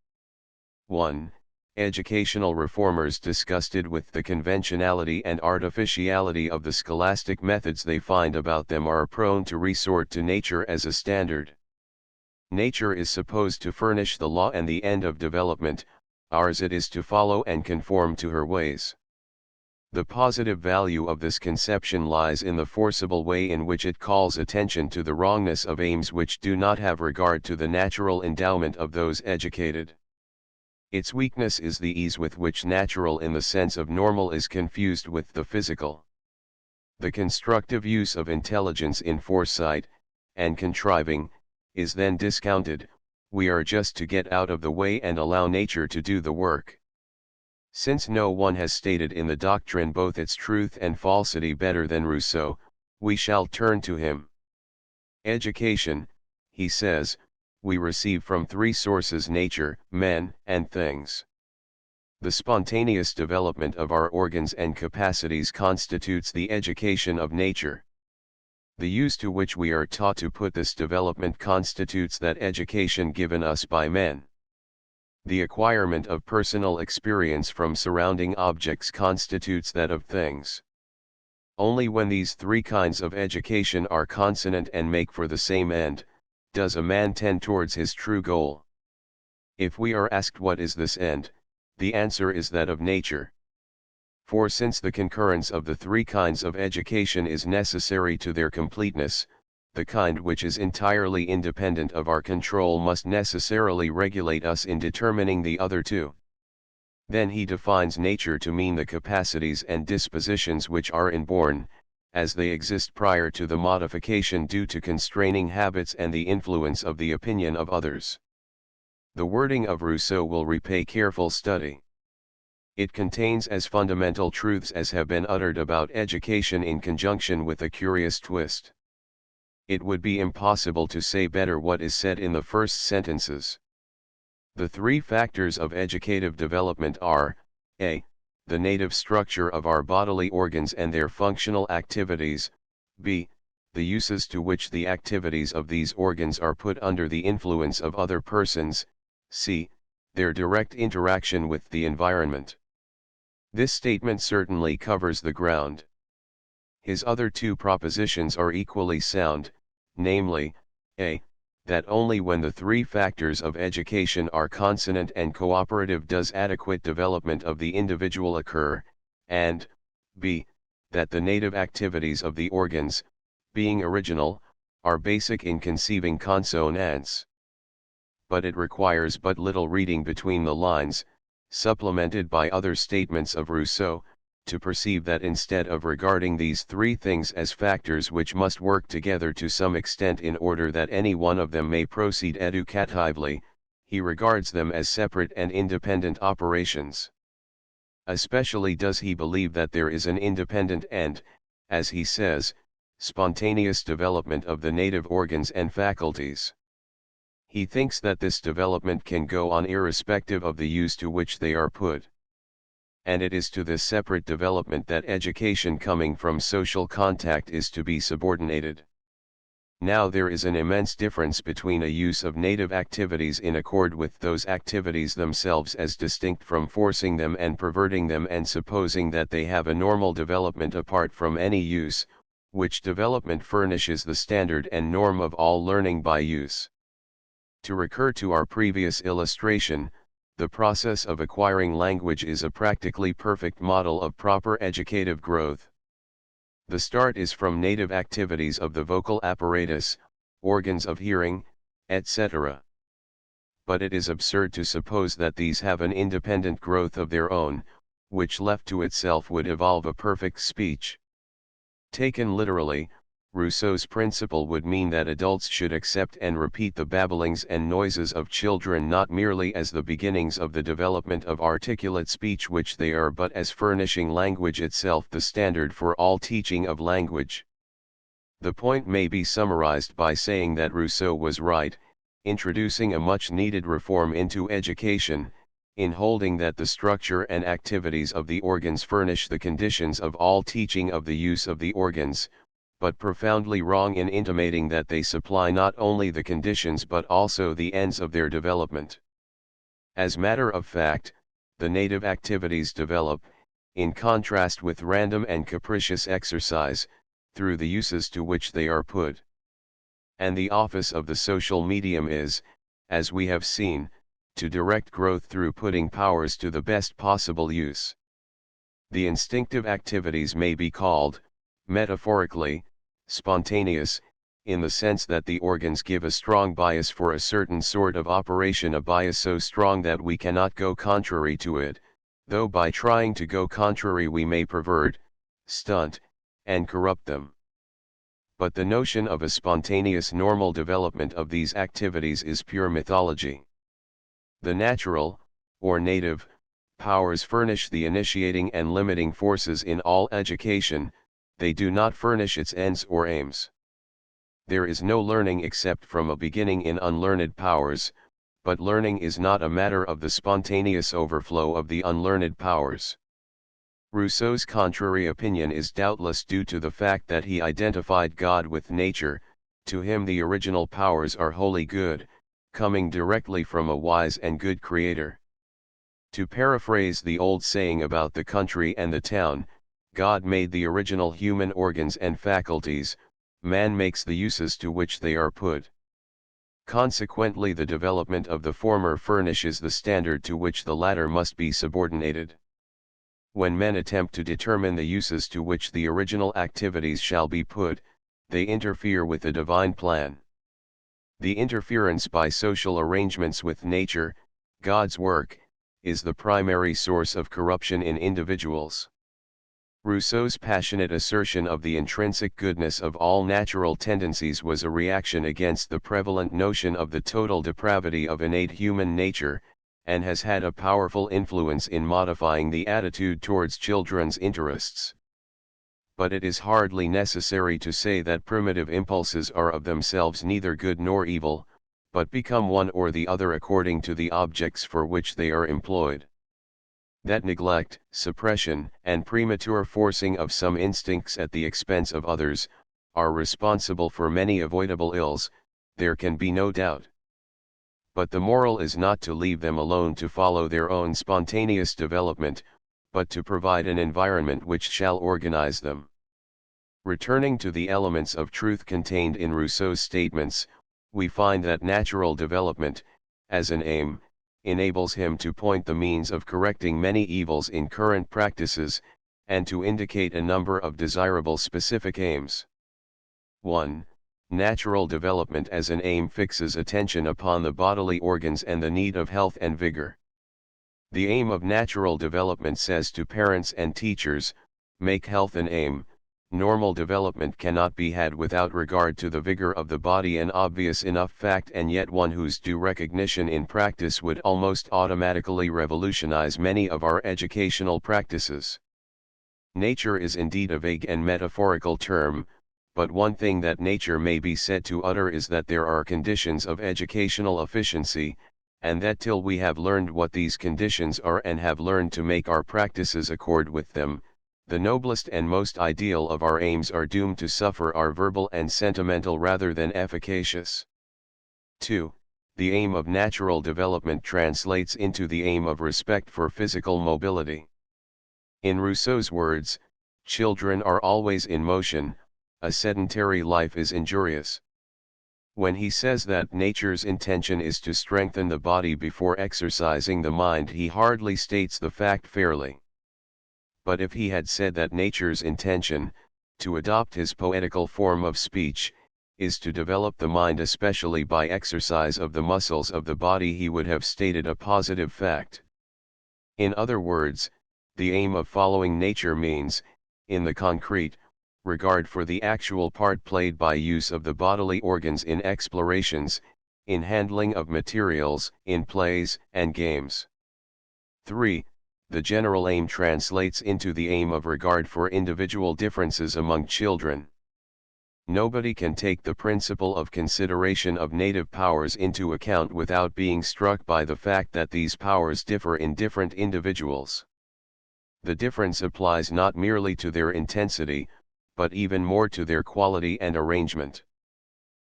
1. Educational reformers disgusted with the conventionality and artificiality of the scholastic methods they find about them are prone to resort to nature as a standard. Nature is supposed to furnish the law and the end of development, ours it is to follow and conform to her ways. The positive value of this conception lies in the forcible way in which it calls attention to the wrongness of aims which do not have regard to the natural endowment of those educated. Its weakness is the ease with which natural in the sense of normal is confused with the physical. The constructive use of intelligence in foresight, and contriving, is then discounted. We are just to get out of the way and allow nature to do the work. Since no one has stated in the doctrine both its truth and falsity better than Rousseau, we shall turn to him. Education, he says, we receive from 3 sources: nature, men, and things. The spontaneous development of our organs and capacities constitutes the education of nature. The use to which we are taught to put this development constitutes that education given us by men. The acquirement of personal experience from surrounding objects constitutes that of things. Only when these 3 kinds of education are consonant and make for the same end, does a man tend towards his true goal. If we are asked what is this end, the answer is that of nature. For since the concurrence of the 3 kinds of education is necessary to their completeness, the kind which is entirely independent of our control must necessarily regulate us in determining the other two. Then he defines nature to mean the capacities and dispositions which are inborn, as they exist prior to the modification due to constraining habits and the influence of the opinion of others. The wording of Rousseau will repay careful study. It contains as fundamental truths as have been uttered about education in conjunction with a curious twist. It would be impossible to say better what is said in the first sentences. The three factors of educative development are, a. the native structure of our bodily organs and their functional activities, b. the uses to which the activities of these organs are put under the influence of other persons, c. their direct interaction with the environment. This statement certainly covers the ground. His other two propositions are equally sound, namely, a. that only when the three factors of education are consonant and cooperative does adequate development of the individual occur, and, b. that the native activities of the organs, being original, are basic in conceiving consonance. But it requires but little reading between the lines, supplemented by other statements of Rousseau, to perceive that instead of regarding these three things as factors which must work together to some extent in order that any one of them may proceed educatively, he regards them as separate and independent operations. Especially does he believe that there is an independent and, as he says, spontaneous development of the native organs and faculties. He thinks that this development can go on irrespective of the use to which they are put. And it is to this separate development that education coming from social contact is to be subordinated. Now there is an immense difference between a use of native activities in accord with those activities themselves as distinct from forcing them and perverting them and supposing that they have a normal development apart from any use, which development furnishes the standard and norm of all learning by use. To recur to our previous illustration, the process of acquiring language is a practically perfect model of proper educative growth. The start is from native activities of the vocal apparatus, organs of hearing, etc. But it is absurd to suppose that these have an independent growth of their own, which left to itself would evolve a perfect speech. Taken literally, Rousseau's principle would mean that adults should accept and repeat the babblings and noises of children not merely as the beginnings of the development of articulate speech which they are, but as furnishing language itself the standard for all teaching of language. The point may be summarized by saying that Rousseau was right, introducing a much-needed reform into education, in holding that the structure and activities of the organs furnish the conditions of all teaching of the use of the organs, but profoundly wrong in intimating that they supply not only the conditions but also the ends of their development. As matter of fact, the native activities develop, in contrast with random and capricious exercise, through the uses to which they are put. And the office of the social medium is, as we have seen, to direct growth through putting powers to the best possible use. The instinctive activities may be called, metaphorically, spontaneous, in the sense that the organs give a strong bias for a certain sort of operation, a bias so strong that we cannot go contrary to it, though by trying to go contrary we may pervert, stunt, and corrupt them. But the notion of a spontaneous normal development of these activities is pure mythology. The natural, or native, powers furnish the initiating and limiting forces in all education, they do not furnish its ends or aims. There is no learning except from a beginning in unlearned powers, but learning is not a matter of the spontaneous overflow of the unlearned powers. Rousseau's contrary opinion is doubtless due to the fact that he identified God with nature. To him the original powers are wholly good, coming directly from a wise and good Creator. To paraphrase the old saying about the country and the town, God made the original human organs and faculties, man makes the uses to which they are put. Consequently the development of the former furnishes the standard to which the latter must be subordinated. When men attempt to determine the uses to which the original activities shall be put, they interfere with the divine plan. The interference by social arrangements with nature, God's work, is the primary source of corruption in individuals. Rousseau's passionate assertion of the intrinsic goodness of all natural tendencies was a reaction against the prevalent notion of the total depravity of innate human nature, and has had a powerful influence in modifying the attitude towards children's interests. But it is hardly necessary to say that primitive impulses are of themselves neither good nor evil, but become one or the other according to the objects for which they are employed. That neglect, suppression, and premature forcing of some instincts at the expense of others, are responsible for many avoidable ills, there can be no doubt. But the moral is not to leave them alone to follow their own spontaneous development, but to provide an environment which shall organize them. Returning to the elements of truth contained in Rousseau's statements, we find that natural development, as an aim, enables him to point the means of correcting many evils in current practices, and to indicate a number of desirable specific aims. 1. Natural development as an aim fixes attention upon the bodily organs and the need of health and vigor. The aim of natural development says to parents and teachers, make health an aim. Normal development cannot be had without regard to the vigor of the body, an obvious enough fact, and yet one whose due recognition in practice would almost automatically revolutionize many of our educational practices. Nature is indeed a vague and metaphorical term, but one thing that nature may be said to utter is that there are conditions of educational efficiency, and that till we have learned what these conditions are and have learned to make our practices accord with them, the noblest and most ideal of our aims are doomed to suffer are verbal and sentimental rather than efficacious. 2. The aim of natural development translates into the aim of respect for physical mobility. In Rousseau's words, children are always in motion, a sedentary life is injurious. When he says that nature's intention is to strengthen the body before exercising the mind, he hardly states the fact fairly. But if he had said that nature's intention, to adopt his poetical form of speech, is to develop the mind especially by exercise of the muscles of the body, he would have stated a positive fact. In other words, the aim of following nature means, in the concrete, regard for the actual part played by use of the bodily organs in explorations, in handling of materials, in plays and games. 3. The general aim translates into the aim of regard for individual differences among children. Nobody can take the principle of consideration of native powers into account without being struck by the fact that these powers differ in different individuals. The difference applies not merely to their intensity, but even more to their quality and arrangement.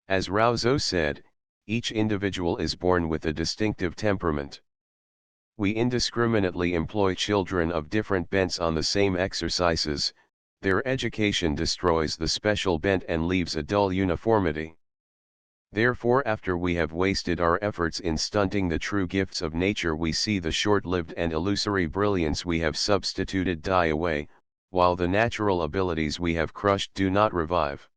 As Rousseau said, each individual is born with a distinctive temperament. We indiscriminately employ children of different bents on the same exercises, their education destroys the special bent and leaves a dull uniformity. Therefore, after we have wasted our efforts in stunting the true gifts of nature, we see the short-lived and illusory brilliance we have substituted die away, while the natural abilities we have crushed do not revive.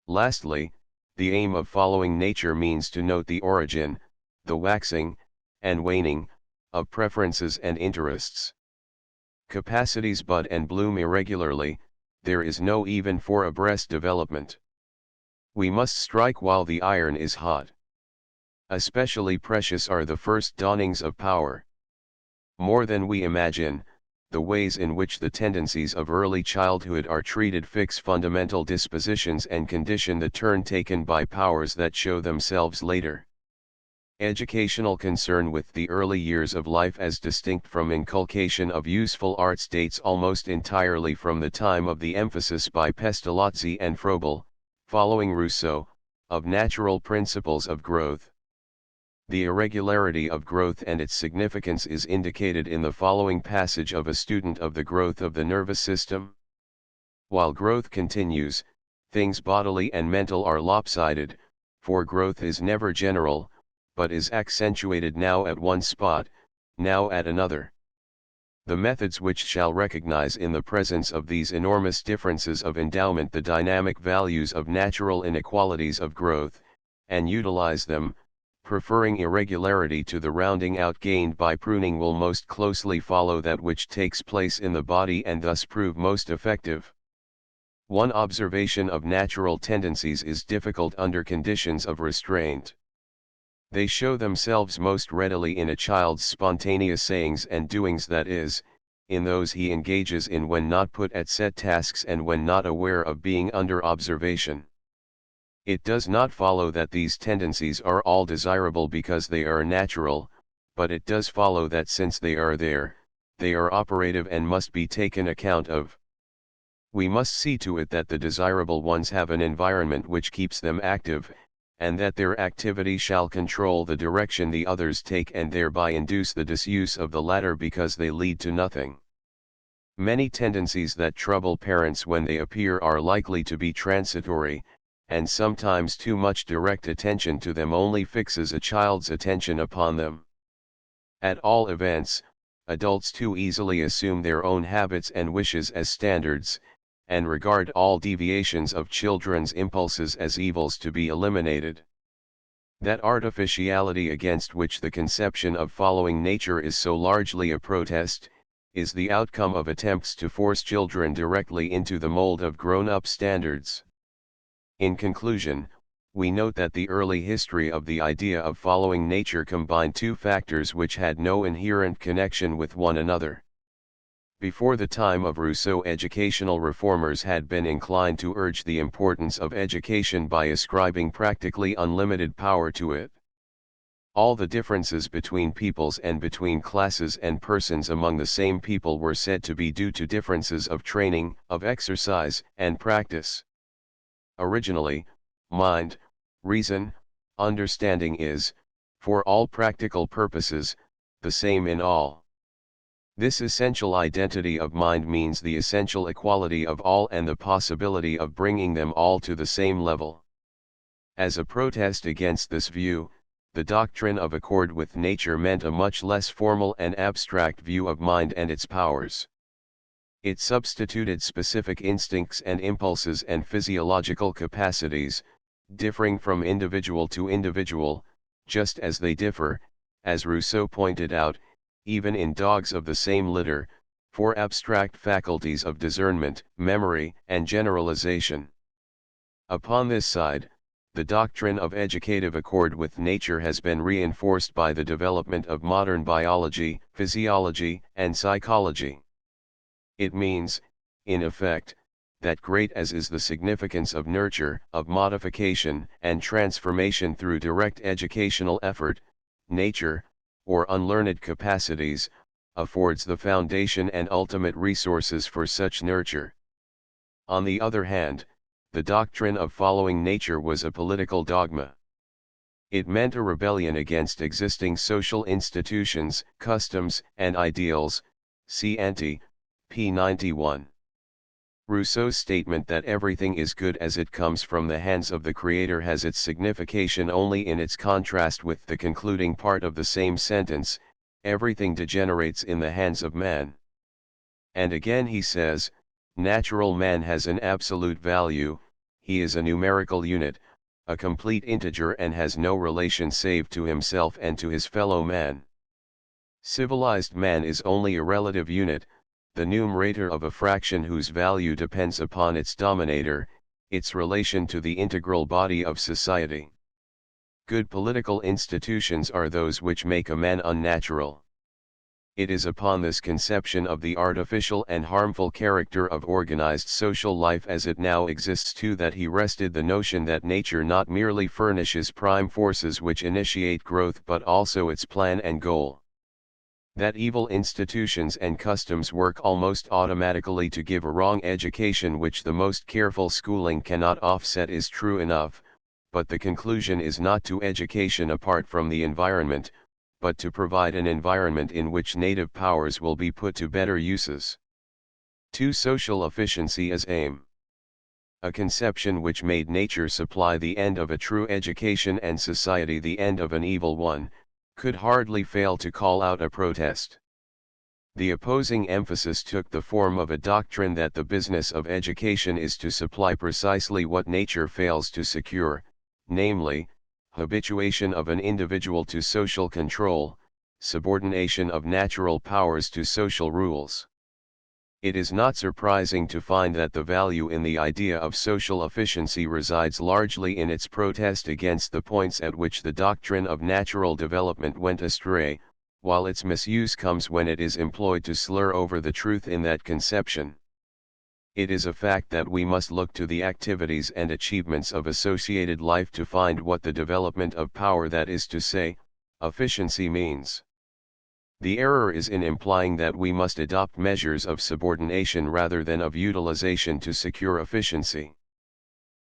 Lastly, the aim of following nature means to note the origin, the waxing, and waning, of preferences and interests. Capacities bud and bloom irregularly, there is no even for abreast development. We must strike while the iron is hot. Especially precious are the first dawnings of power. More than we imagine, the ways in which the tendencies of early childhood are treated fix fundamental dispositions and condition the turn taken by powers that show themselves later. Educational concern with the early years of life as distinct from inculcation of useful arts dates almost entirely from the time of the emphasis by Pestalozzi and Froebel, following Rousseau, of natural principles of growth. The irregularity of growth and its significance is indicated in the following passage of a student of the growth of the nervous system. While growth continues, things bodily and mental are lopsided, for growth is never general, but is accentuated now at one spot, now at another. The methods which shall recognize in the presence of these enormous differences of endowment the dynamic values of natural inequalities of growth, and utilize them, preferring irregularity to the rounding out gained by pruning, will most closely follow that which takes place in the body and thus prove most effective. One observation of natural tendencies is difficult under conditions of restraint. They show themselves most readily in a child's spontaneous sayings and doings, that is, in those he engages in when not put at set tasks and when not aware of being under observation. It does not follow that these tendencies are all desirable because they are natural, but it does follow that since they are there, they are operative and must be taken account of. We must see to it that the desirable ones have an environment which keeps them active, and that their activity shall control the direction the others take and thereby induce the disuse of the latter because they lead to nothing. Many tendencies that trouble parents when they appear are likely to be transitory, and sometimes too much direct attention to them only fixes a child's attention upon them. At all events, adults too easily assume their own habits and wishes as standards, and regard all deviations of children's impulses as evils to be eliminated. That artificiality against which the conception of following nature is so largely a protest, is the outcome of attempts to force children directly into the mold of grown-up standards. In conclusion, we note that the early history of the idea of following nature combined two factors which had no inherent connection with one another. Before the time of Rousseau, educational reformers had been inclined to urge the importance of education by ascribing practically unlimited power to it. All the differences between peoples and between classes and persons among the same people were said to be due to differences of training, of exercise, and practice. Originally, mind, reason, understanding is, for all practical purposes, the same in all. This essential identity of mind means the essential equality of all and the possibility of bringing them all to the same level. As a protest against this view, the doctrine of accord with nature meant a much less formal and abstract view of mind and its powers. It substituted specific instincts and impulses and physiological capacities, differing from individual to individual, just as they differ, as Rousseau pointed out, even in dogs of the same litter, for abstract faculties of discernment, memory, and generalization. Upon this side, the doctrine of educative accord with nature has been reinforced by the development of modern biology, physiology, and psychology. It means, in effect, that great as is the significance of nurture, of modification and transformation through direct educational effort, nature, or unlearned capacities, affords the foundation and ultimate resources for such nurture. On the other hand, the doctrine of following nature was a political dogma. It meant a rebellion against existing social institutions, customs, and ideals, see ante, p. 91. Rousseau's statement that everything is good as it comes from the hands of the Creator has its signification only in its contrast with the concluding part of the same sentence, everything degenerates in the hands of man. And again he says, natural man has an absolute value, he is a numerical unit, a complete integer and has no relation save to himself and to his fellow man. Civilized man is only a relative unit, the numerator of a fraction whose value depends upon its dominator, its relation to the integral body of society. Good political institutions are those which make a man unnatural. It is upon this conception of the artificial and harmful character of organized social life as it now exists too that he rested the notion that nature not merely furnishes prime forces which initiate growth but also its plan and goal. That evil institutions and customs work almost automatically to give a wrong education which the most careful schooling cannot offset is true enough, but the conclusion is not to education apart from the environment, but to provide an environment in which native powers will be put to better uses. 2. Social efficiency as aim. A conception which made nature supply the end of a true education and society the end of an evil one, could hardly fail to call out a protest. The opposing emphasis took the form of a doctrine that the business of education is to supply precisely what nature fails to secure, namely, habituation of an individual to social control, subordination of natural powers to social rules. It is not surprising to find that the value in the idea of social efficiency resides largely in its protest against the points at which the doctrine of natural development went astray, while its misuse comes when it is employed to slur over the truth in that conception. It is a fact that we must look to the activities and achievements of associated life to find what the development of power, that is to say, efficiency, means. The error is in implying that we must adopt measures of subordination rather than of utilization to secure efficiency.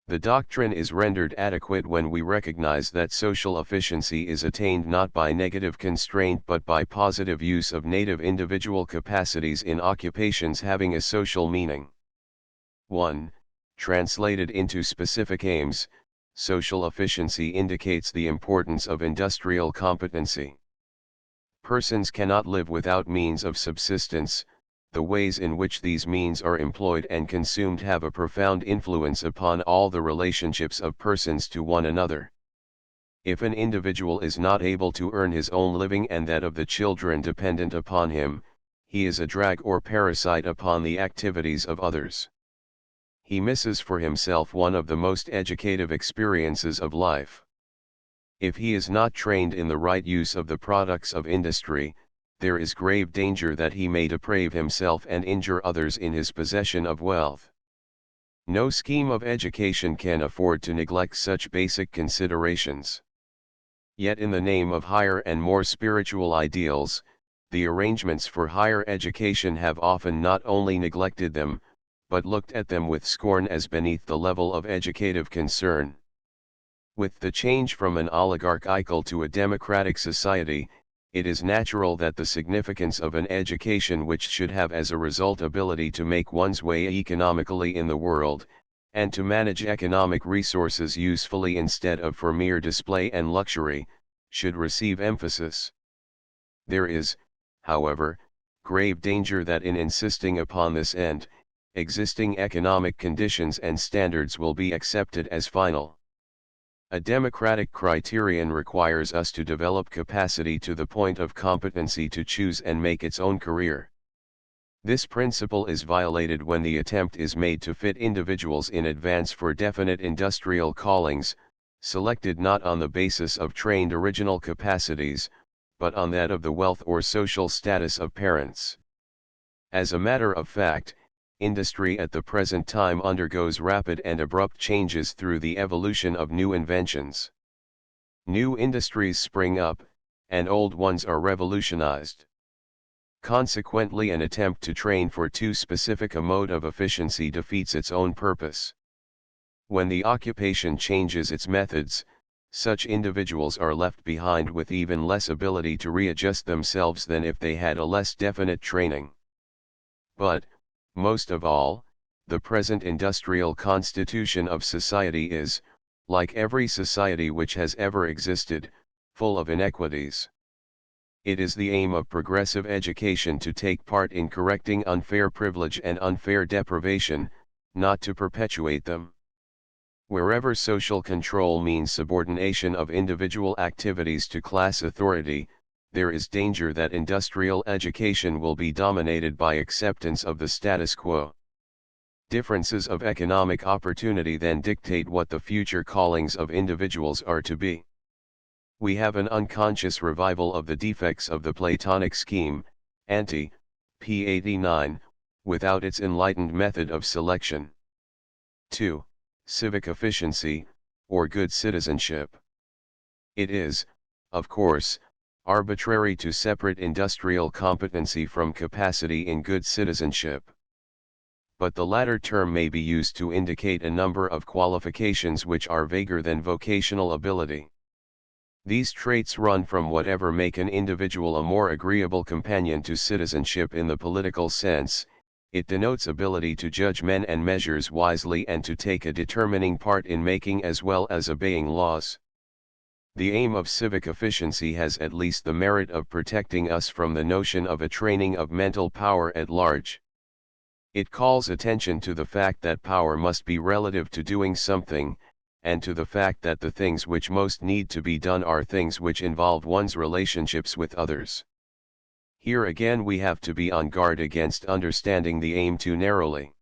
The doctrine is rendered adequate when we recognize that social efficiency is attained not by negative constraint but by positive use of native individual capacities in occupations having a social meaning. 1. Translated into specific aims, social efficiency indicates the importance of industrial competency. Persons cannot live without means of subsistence. The ways in which these means are employed and consumed have a profound influence upon all the relationships of persons to one another. If an individual is not able to earn his own living and that of the children dependent upon him, he is a drag or parasite upon the activities of others. He misses for himself one of the most educative experiences of life. If he is not trained in the right use of the products of industry, there is grave danger that he may deprave himself and injure others in his possession of wealth. No scheme of education can afford to neglect such basic considerations. Yet in the name of higher and more spiritual ideals, the arrangements for higher education have often not only neglected them, but looked at them with scorn as beneath the level of educative concern. With the change from an oligarchical to a democratic society, it is natural that the significance of an education which should have as a result ability to make one's way economically in the world, and to manage economic resources usefully instead of for mere display and luxury, should receive emphasis. There is, however, grave danger that in insisting upon this end, existing economic conditions and standards will be accepted as final. A democratic criterion requires us to develop capacity to the point of competency to choose and make its own career. This principle is violated when the attempt is made to fit individuals in advance for definite industrial callings, selected not on the basis of trained original capacities, but on that of the wealth or social status of parents. As a matter of fact, industry at the present time undergoes rapid and abrupt changes through the evolution of new inventions. New industries spring up, and old ones are revolutionized. Consequently, an attempt to train for too specific a mode of efficiency defeats its own purpose. When the occupation changes its methods, such individuals are left behind with even less ability to readjust themselves than if they had a less definite training. But, most of all, the present industrial constitution of society is, like every society which has ever existed, full of inequities. It is the aim of progressive education to take part in correcting unfair privilege and unfair deprivation, not to perpetuate them. Wherever social control means subordination of individual activities to class authority, there is danger that industrial education will be dominated by acceptance of the status quo. Differences of economic opportunity then dictate what the future callings of individuals are to be. We have an unconscious revival of the defects of the Platonic scheme, p. 89, without its enlightened method of selection. 2. Civic efficiency, or good citizenship. It is, of course, arbitrary to separate industrial competency from capacity in good citizenship. But the latter term may be used to indicate a number of qualifications which are vaguer than vocational ability. These traits run from whatever make an individual a more agreeable companion to citizenship in the political sense. It denotes ability to judge men and measures wisely and to take a determining part in making as well as obeying laws. The aim of civic efficiency has at least the merit of protecting us from the notion of a training of mental power at large. It calls attention to the fact that power must be relative to doing something, and to the fact that the things which most need to be done are things which involve one's relationships with others. Here again we have to be on guard against understanding the aim too narrowly.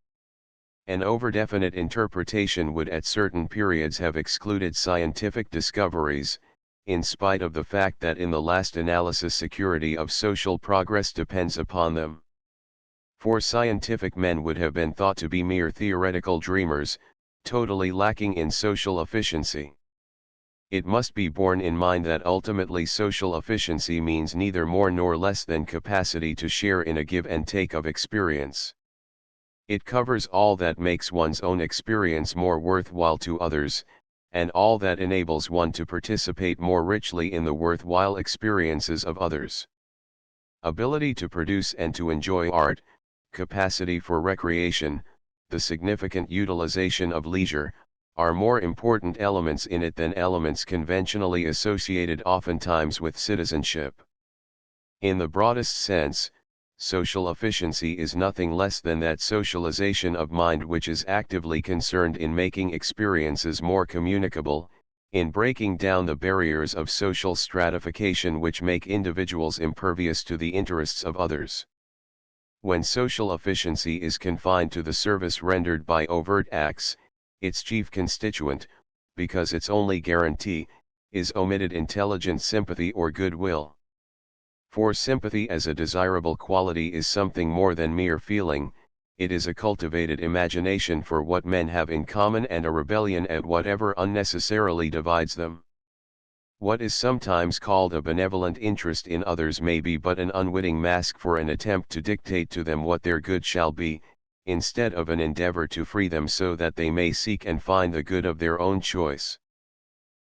An overdefinite interpretation would at certain periods have excluded scientific discoveries, in spite of the fact that in the last analysis security of social progress depends upon them. For scientific men would have been thought to be mere theoretical dreamers, totally lacking in social efficiency. It must be borne in mind that ultimately social efficiency means neither more nor less than capacity to share in a give and take of experience. It covers all that makes one's own experience more worthwhile to others, and all that enables one to participate more richly in the worthwhile experiences of others. Ability to produce and to enjoy art, capacity for recreation, the significant utilization of leisure, are more important elements in it than elements conventionally associated oftentimes with citizenship. In the broadest sense, social efficiency is nothing less than that socialization of mind which is actively concerned in making experiences more communicable, in breaking down the barriers of social stratification which make individuals impervious to the interests of others. When social efficiency is confined to the service rendered by overt acts, its chief constituent, because its only guarantee, is omitted intelligent sympathy or goodwill. For sympathy as a desirable quality is something more than mere feeling, it is a cultivated imagination for what men have in common and a rebellion at whatever unnecessarily divides them. What is sometimes called a benevolent interest in others may be but an unwitting mask for an attempt to dictate to them what their good shall be, instead of an endeavor to free them so that they may seek and find the good of their own choice.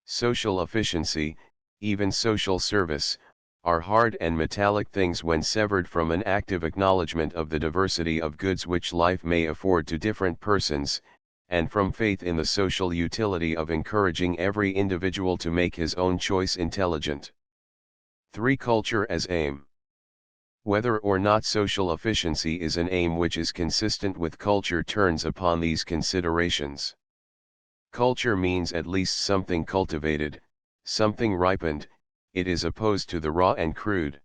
Social efficiency, even social service, are hard and metallic things when severed from an active acknowledgement of the diversity of goods which life may afford to different persons, and from faith in the social utility of encouraging every individual to make his own choice intelligent. 3. Culture as aim. Whether or not social efficiency is an aim which is consistent with culture turns upon these considerations. Culture means at least something cultivated, something ripened. It is opposed to the raw and crude.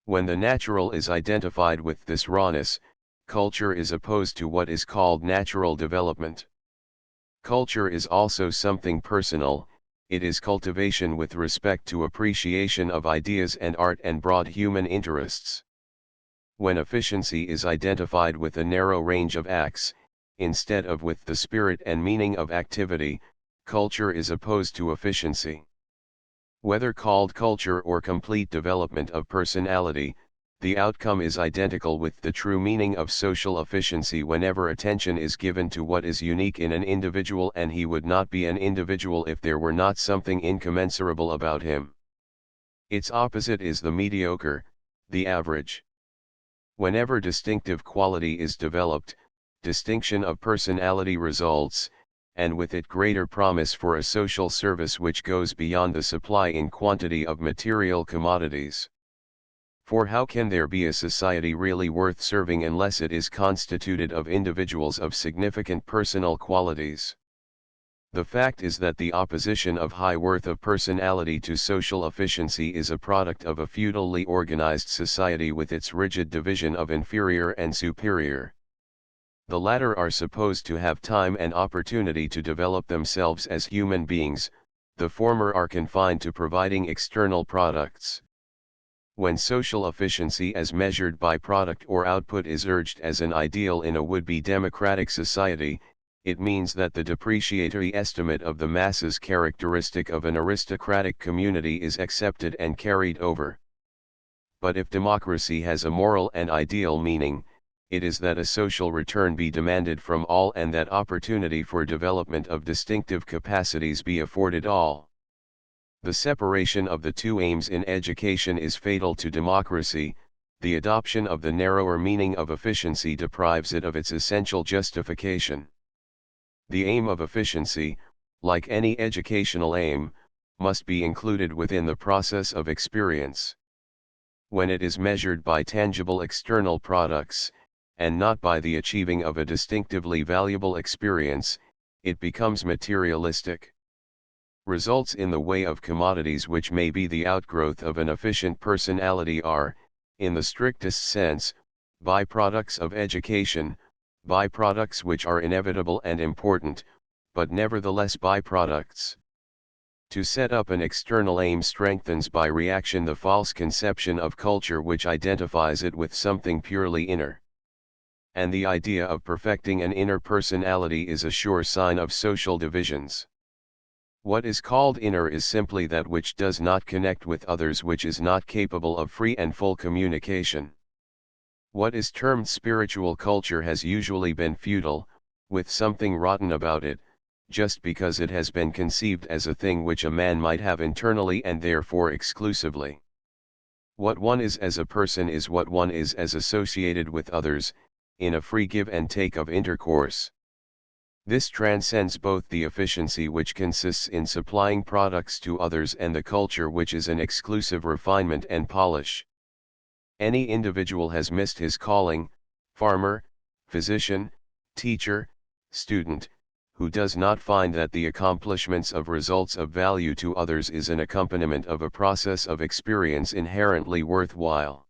When the natural is identified with this rawness, culture is opposed to what is called natural development. Culture is also something personal, it is cultivation with respect to appreciation of ideas and art and broad human interests. When efficiency is identified with a narrow range of acts, instead of with the spirit and meaning of activity, culture is opposed to efficiency. Whether called culture or complete development of personality, the outcome is identical with the true meaning of social efficiency whenever attention is given to what is unique in an individual, and he would not be an individual if there were not something incommensurable about him. Its opposite is the mediocre, the average. Whenever distinctive quality is developed, distinction of personality results, and with it greater promise for a social service which goes beyond the supply in quantity of material commodities. For how can there be a society really worth serving unless it is constituted of individuals of significant personal qualities? The fact is that the opposition of high worth of personality to social efficiency is a product of a feudally organized society with its rigid division of inferior and superior. The latter are supposed to have time and opportunity to develop themselves as human beings, the former are confined to providing external products. When social efficiency as measured by product or output is urged as an ideal in a would-be democratic society, it means that the depreciatory estimate of the masses characteristic of an aristocratic community is accepted and carried over. But if democracy has a moral and ideal meaning, it is that a social return be demanded from all and that opportunity for development of distinctive capacities be afforded all. The separation of the two aims in education is fatal to democracy. The adoption of the narrower meaning of efficiency deprives it of its essential justification. The aim of efficiency, like any educational aim, must be included within the process of experience. When it is measured by tangible external products, and not by the achieving of a distinctively valuable experience, it becomes materialistic. Results in the way of commodities which may be the outgrowth of an efficient personality are, in the strictest sense, byproducts of education, byproducts which are inevitable and important, but nevertheless byproducts. To set up an external aim strengthens by reaction the false conception of culture which identifies it with something purely inner. And the idea of perfecting an inner personality is a sure sign of social divisions. What is called inner is simply that which does not connect with others, which is not capable of free and full communication. What is termed spiritual culture has usually been futile, with something rotten about it, just because it has been conceived as a thing which a man might have internally and therefore exclusively. What one is as a person is what one is as associated with others, in a free give and take of intercourse. This transcends both the efficiency which consists in supplying products to others and the culture which is an exclusive refinement and polish. Any individual has missed his calling, farmer, physician, teacher, student, who does not find that the accomplishments of results of value to others is an accompaniment of a process of experience inherently worthwhile.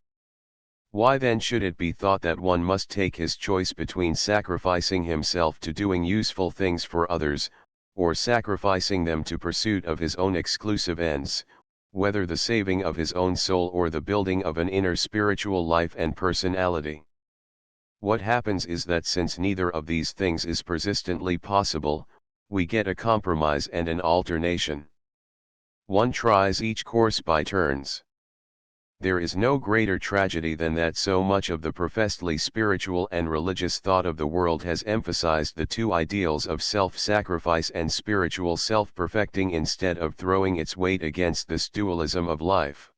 Why then should it be thought that one must take his choice between sacrificing himself to doing useful things for others, or sacrificing them to pursuit of his own exclusive ends, whether the saving of his own soul or the building of an inner spiritual life and personality? What happens is that since neither of these things is persistently possible, we get a compromise and an alternation. One tries each course by turns. There is no greater tragedy than that so much of the professedly spiritual and religious thought of the world has emphasized the two ideals of self-sacrifice and spiritual self-perfecting instead of throwing its weight against this dualism of life.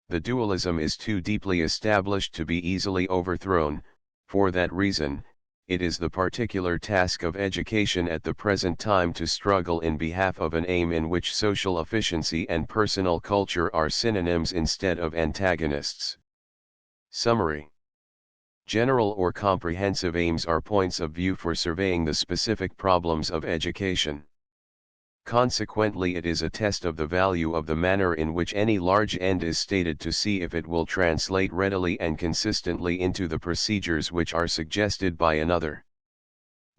The dualism is too deeply established to be easily overthrown. For that reason, it is the particular task of education at the present time to struggle in behalf of an aim in which social efficiency and personal culture are synonyms instead of antagonists. Summary: general or comprehensive aims are points of view for surveying the specific problems of education. Consequently, it is a test of the value of the manner in which any large end is stated to see if it will translate readily and consistently into the procedures which are suggested by another.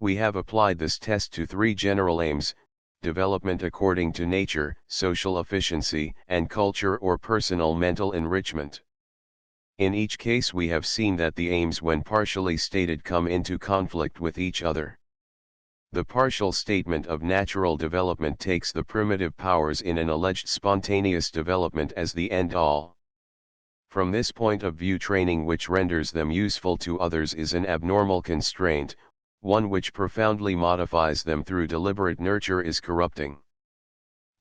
We have applied this test to three general aims: development according to nature, social efficiency, and culture or personal mental enrichment. In each case we have seen that the aims when partially stated come into conflict with each other. The partial statement of natural development takes the primitive powers in an alleged spontaneous development as the end-all. From this point of view, training which renders them useful to others is an abnormal constraint, one which profoundly modifies them through deliberate nurture is corrupting.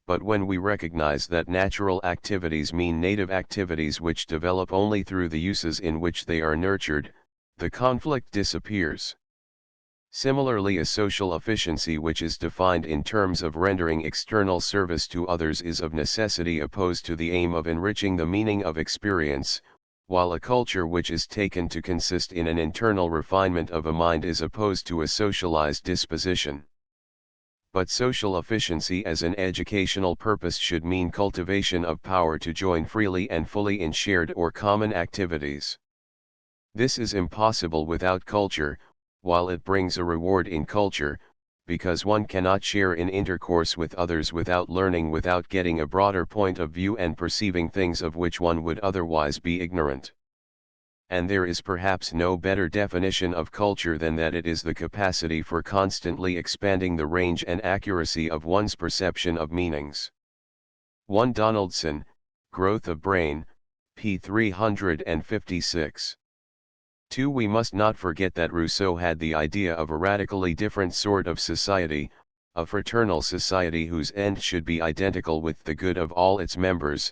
But when we recognize that natural activities mean native activities which develop only through the uses in which they are nurtured, the conflict disappears. Similarly, a social efficiency which is defined in terms of rendering external service to others is of necessity opposed to the aim of enriching the meaning of experience, while a culture which is taken to consist in an internal refinement of a mind is opposed to a socialized disposition. But social efficiency as an educational purpose should mean cultivation of power to join freely and fully in shared or common activities. This is impossible without culture, while it brings a reward in culture, because one cannot share in intercourse with others without learning, without getting a broader point of view and perceiving things of which one would otherwise be ignorant. And there is perhaps no better definition of culture than that it is the capacity for constantly expanding the range and accuracy of one's perception of meanings. 1 Donaldson, Growth of Brain, p. 356. 2. We must not forget that Rousseau had the idea of a radically different sort of society, a fraternal society whose end should be identical with the good of all its members,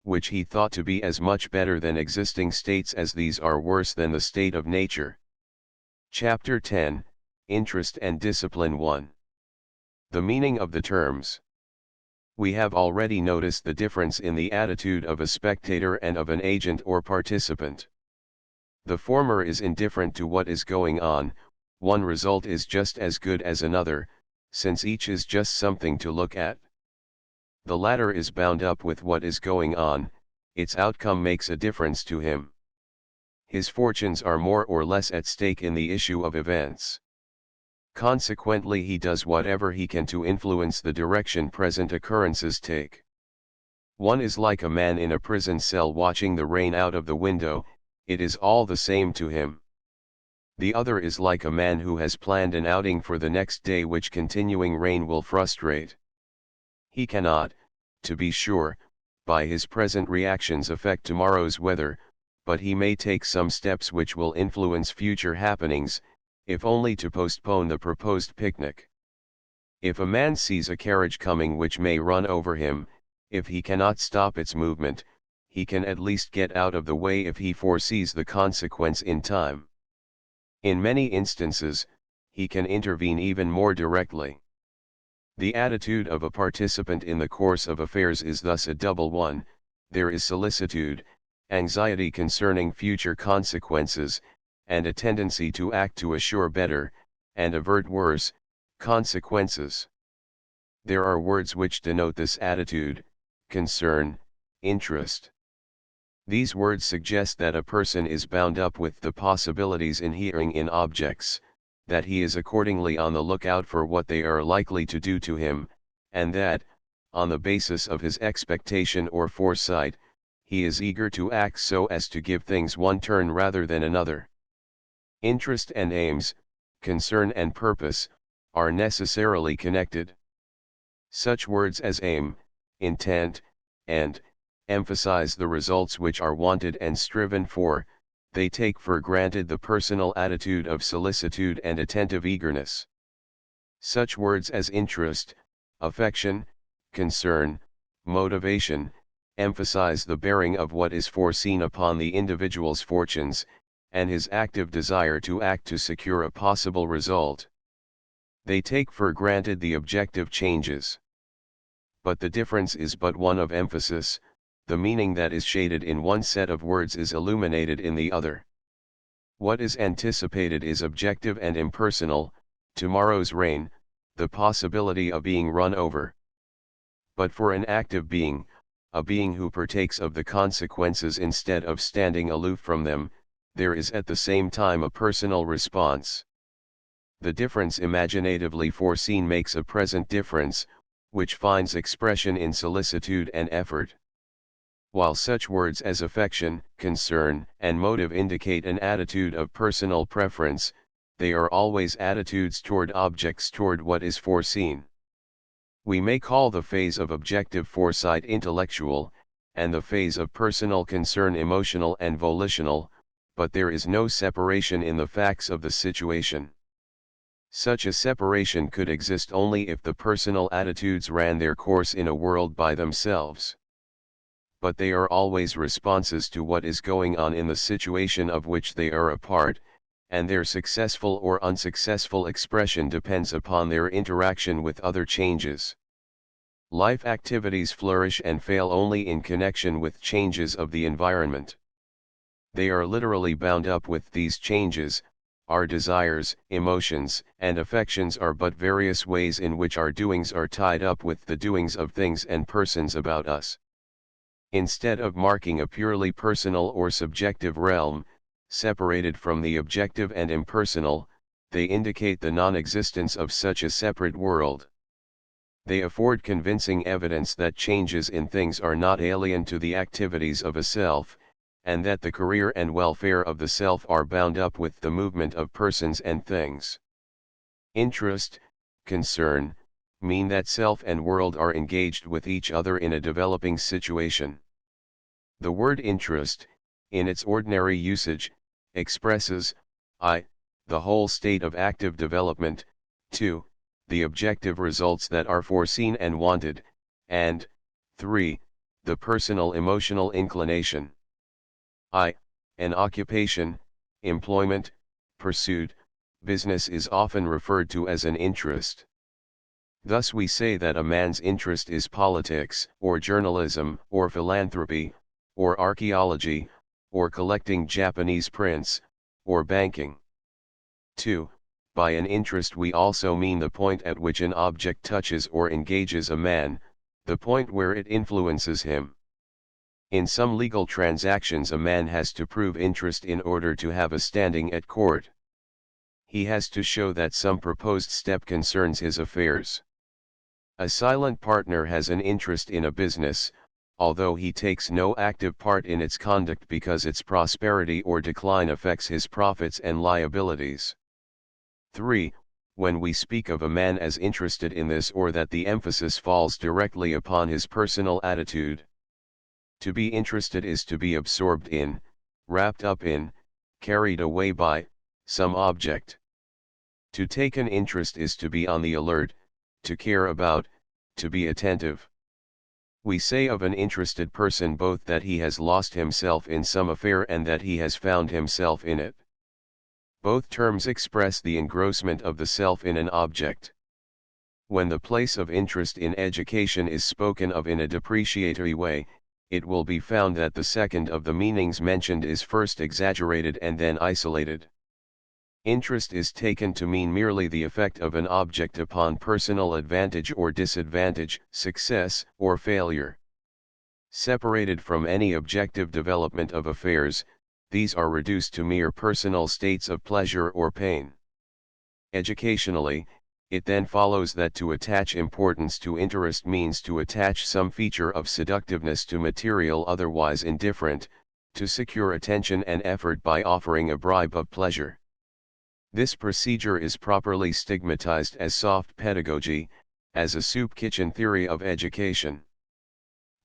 which he thought to be as much better than existing states as these are worse than the state of nature. Chapter 10, Interest and Discipline 1. The meaning of the terms. We have already noticed the difference in the attitude of a spectator and of an agent or participant. The former is indifferent to what is going on, one result is just as good as another, since each is just something to look at. The latter is bound up with what is going on, its outcome makes a difference to him. His fortunes are more or less at stake in the issue of events. Consequently, he does whatever he can to influence the direction present occurrences take. One is like a man in a prison cell watching the rain out of the window, it is all the same to him. The other is like a man who has planned an outing for the next day which continuing rain will frustrate. He cannot, to be sure, by his present reactions affect tomorrow's weather, but he may take some steps which will influence future happenings, if only to postpone the proposed picnic. If a man sees a carriage coming which may run over him, if he cannot stop its movement, he can at least get out of the way if he foresees the consequence in time. In many instances, he can intervene even more directly. The attitude of a participant in the course of affairs is thus a double one: there is solicitude, anxiety concerning future consequences, and a tendency to act to assure better, and avert worse, consequences. There are words which denote this attitude: concern, interest. These words suggest that a person is bound up with the possibilities inhering in objects, that he is accordingly on the lookout for what they are likely to do to him, and that, on the basis of his expectation or foresight, he is eager to act so as to give things one turn rather than another. Interest and aims, concern and purpose, are necessarily connected. Such words as aim, intent, and emphasize the results which are wanted and striven for, they take for granted the personal attitude of solicitude and attentive eagerness. Such words as interest, affection, concern, motivation, emphasize the bearing of what is foreseen upon the individual's fortunes, and his active desire to act to secure a possible result. They take for granted the objective changes. But the difference is but one of emphasis, the meaning that is shaded in one set of words is illuminated in the other. What is anticipated is objective and impersonal: tomorrow's rain, the possibility of being run over. But for an active being, a being who partakes of the consequences instead of standing aloof from them, there is at the same time a personal response. The difference imaginatively foreseen makes a present difference, which finds expression in solicitude and effort. While such words as affection, concern, and motive indicate an attitude of personal preference, they are always attitudes toward objects, toward what is foreseen. We may call the phase of objective foresight intellectual, and the phase of personal concern emotional and volitional, but there is no separation in the facts of the situation. Such a separation could exist only if the personal attitudes ran their course in a world by themselves. But they are always responses to what is going on in the situation of which they are a part, and their successful or unsuccessful expression depends upon their interaction with other changes. Life activities flourish and fail only in connection with changes of the environment. They are literally bound up with these changes. Our desires, emotions, and affections are but various ways in which our doings are tied up with the doings of things and persons about us. Instead of marking a purely personal or subjective realm, separated from the objective and impersonal, they indicate the non-existence of such a separate world. They afford convincing evidence that changes in things are not alien to the activities of a self, and that the career and welfare of the self are bound up with the movement of persons and things. Interest, concern, mean that self and world are engaged with each other in a developing situation. The word interest, in its ordinary usage, expresses I. the whole state of active development, 2. the objective results that are foreseen and wanted, and 3. the personal emotional inclination. I. an occupation, employment, pursuit, business is often referred to as an interest. Thus we say that a man's interest is politics, or journalism, or philanthropy, or archaeology, or collecting Japanese prints, or banking. 2. By an interest we also mean the point at which an object touches or engages a man, the point where it influences him. In some legal transactions a man has to prove interest in order to have a standing at court. He has to show that some proposed step concerns his affairs. A silent partner has an interest in a business, although he takes no active part in its conduct because its prosperity or decline affects his profits and liabilities. 3. When we speak of a man as interested in this or that, the emphasis falls directly upon his personal attitude. To be interested is to be absorbed in, wrapped up in, carried away by, some object. To take an interest is to be on the alert, to care about, to be attentive. We say of an interested person both that he has lost himself in some affair and that he has found himself in it. Both terms express the engrossment of the self in an object. When the place of interest in education is spoken of in a depreciatory way, it will be found that the second of the meanings mentioned is first exaggerated and then isolated. Interest is taken to mean merely the effect of an object upon personal advantage or disadvantage, success or failure. Separated from any objective development of affairs, these are reduced to mere personal states of pleasure or pain. Educationally, it then follows that to attach importance to interest means to attach some feature of seductiveness to material otherwise indifferent, to secure attention and effort by offering a bribe of pleasure. This procedure is properly stigmatized as soft pedagogy, as a soup kitchen theory of education.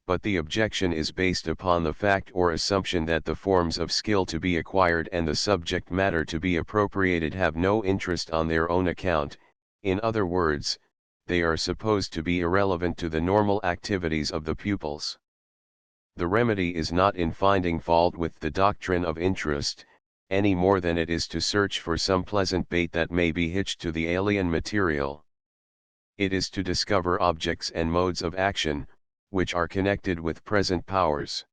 But the objection is based upon the fact or assumption that the forms of skill to be acquired and the subject matter to be appropriated have no interest on their own account. In other words, they are supposed to be irrelevant to the normal activities of the pupils. The remedy is not in finding fault with the doctrine of interest, any more than it is to search for some pleasant bait that may be hitched to the alien material. It is to discover objects and modes of action, which are connected with present powers.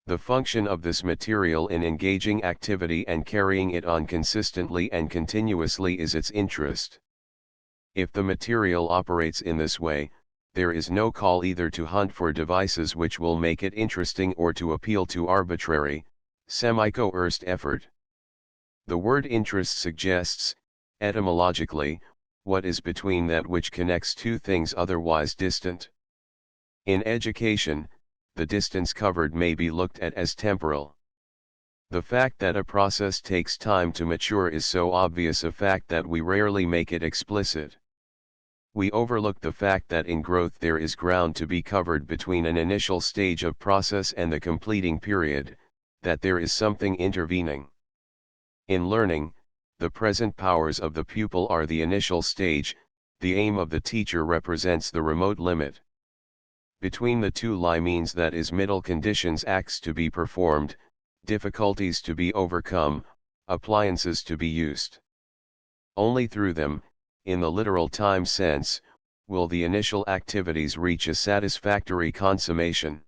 The function of this material in engaging activity and carrying it on consistently and continuously is its interest. If the material operates in this way, there is no call either to hunt for devices which will make it interesting or to appeal to arbitrary, semi-coerced effort. The word interest suggests, etymologically, what is between that which connects two things otherwise distant. In education, the distance covered may be looked at as temporal. The fact that a process takes time to mature is so obvious a fact that we rarely make it explicit. We overlook the fact that in growth there is ground to be covered between an initial stage of process and the completing period, that there is something intervening. In learning, the present powers of the pupil are the initial stage, the aim of the teacher represents the remote limit. Between the two lie means, that is, middle conditions, acts to be performed, difficulties to be overcome, appliances to be used. Only through them, in the literal time sense, will the initial activities reach a satisfactory consummation.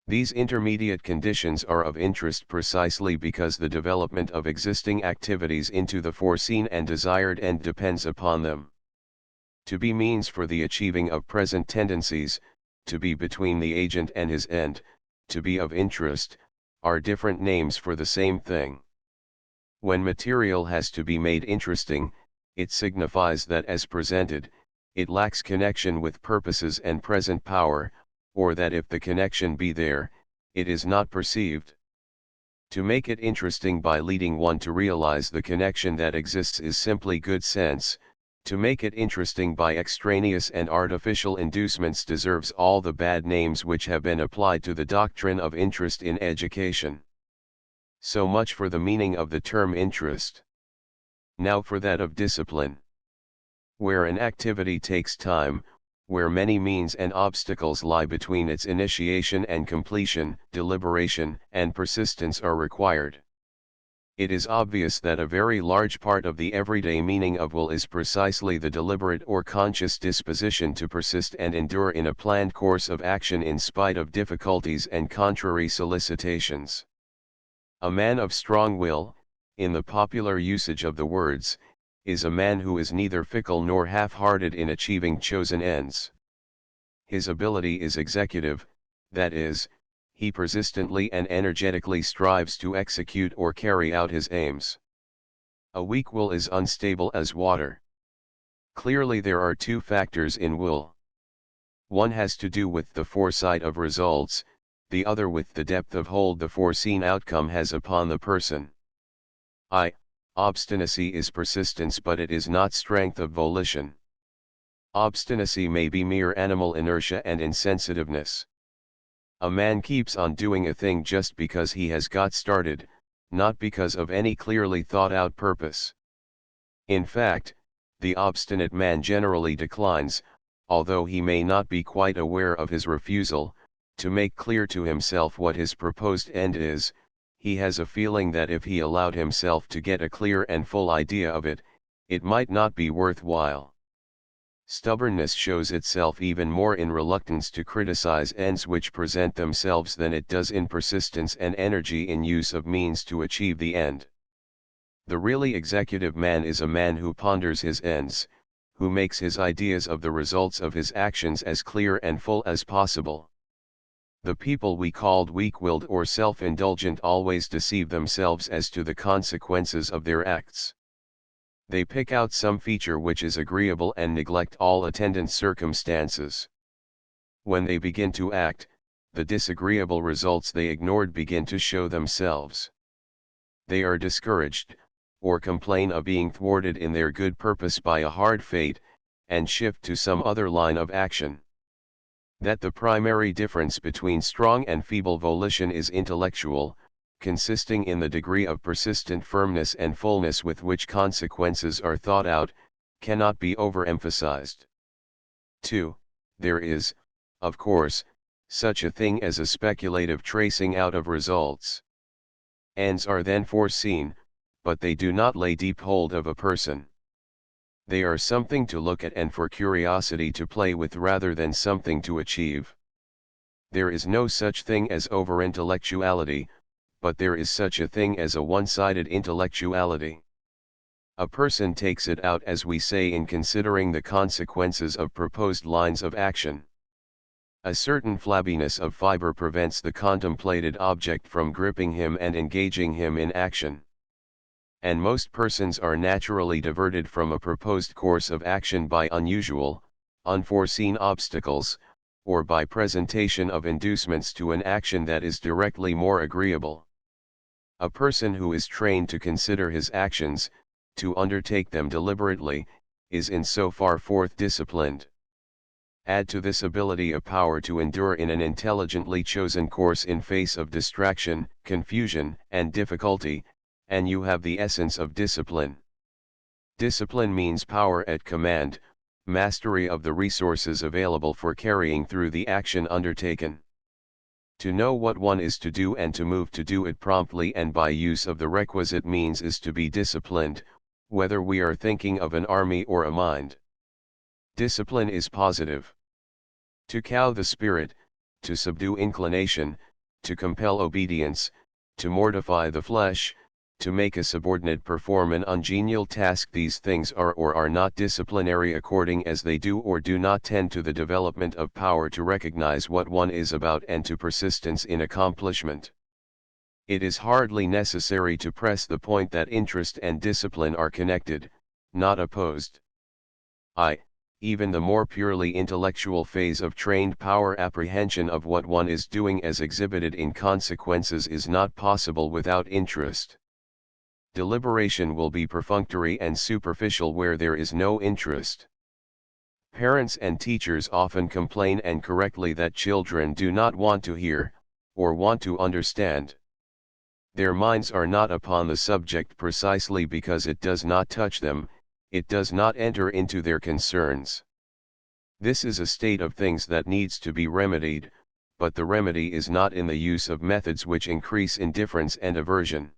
These intermediate conditions are of interest precisely because the development of existing activities into the foreseen and desired end depends upon them. To be means for the achieving of present tendencies, to be between the agent and his end, to be of interest, are different names for the same thing. When material has to be made interesting, it signifies that as presented, it lacks connection with purposes and present power, or that if the connection be there, it is not perceived. To make it interesting by leading one to realize the connection that exists is simply good sense. To make it interesting by extraneous and artificial inducements deserves all the bad names which have been applied to the doctrine of interest in education. So much for the meaning of the term interest. Now for that of discipline. Where an activity takes time, where many means and obstacles lie between its initiation and completion, deliberation and persistence are required. It is obvious that a very large part of the everyday meaning of will is precisely the deliberate or conscious disposition to persist and endure in a planned course of action in spite of difficulties and contrary solicitations. A man of strong will, in the popular usage of the words, is a man who is neither fickle nor half-hearted in achieving chosen ends. His ability is executive, that is, he persistently and energetically strives to execute or carry out his aims. A weak will is unstable as water. Clearly there are two factors in will. One has to do with the foresight of results, the other with the depth of hold the foreseen outcome has upon the person. Obstinacy is persistence, but it is not strength of volition. Obstinacy may be mere animal inertia and insensitiveness. A man keeps on doing a thing just because he has got started, not because of any clearly thought out purpose. In fact, the obstinate man generally declines, although he may not be quite aware of his refusal, to make clear to himself what his proposed end is. He has a feeling that if he allowed himself to get a clear and full idea of it, it might not be worthwhile. Stubbornness shows itself even more in reluctance to criticize ends which present themselves than it does in persistence and energy in use of means to achieve the end. The really executive man is a man who ponders his ends, who makes his ideas of the results of his actions as clear and full as possible. The people we called weak-willed or self-indulgent always deceive themselves as to the consequences of their acts. They pick out some feature which is agreeable and neglect all attendant circumstances. When they begin to act, the disagreeable results they ignored begin to show themselves. They are discouraged, or complain of being thwarted in their good purpose by a hard fate, and shift to some other line of action. That the primary difference between strong and feeble volition is intellectual, consisting in the degree of persistent firmness and fullness with which consequences are thought out, cannot be overemphasized. 2. There is, of course, such a thing as a speculative tracing out of results. Ends are then foreseen, but they do not lay deep hold of a person. They are something to look at and for curiosity to play with rather than something to achieve. There is no such thing as over-intellectuality, but there is such a thing as a one-sided intellectuality. A person takes it out, as we say, in considering the consequences of proposed lines of action. A certain flabbiness of fiber prevents the contemplated object from gripping him and engaging him in action. And most persons are naturally diverted from a proposed course of action by unusual, unforeseen obstacles, or by presentation of inducements to an action that is directly more agreeable. A person who is trained to consider his actions, to undertake them deliberately, is in so far forth disciplined. Add to this ability a power to endure in an intelligently chosen course in face of distraction, confusion, and difficulty, and you have the essence of discipline. Discipline means power at command, mastery of the resources available for carrying through the action undertaken. To know what one is to do and to move to do it promptly and by use of the requisite means is to be disciplined, whether we are thinking of an army or a mind. Discipline is positive. To cow the spirit, to subdue inclination, to compel obedience, to mortify the flesh, to make a subordinate perform an ungenial task, these things are or are not disciplinary according as they do or do not tend to the development of power to recognize what one is about and to persistence in accomplishment. It is hardly necessary to press the point that interest and discipline are connected, not opposed. Even the more purely intellectual phase of trained power apprehension of what one is doing as exhibited in consequences is not possible without interest. Deliberation will be perfunctory and superficial where there is no interest. Parents and teachers often complain, and correctly, that children do not want to hear, or want to understand. Their minds are not upon the subject precisely because it does not touch them, it does not enter into their concerns. This is a state of things that needs to be remedied, but the remedy is not in the use of methods which increase indifference and aversion.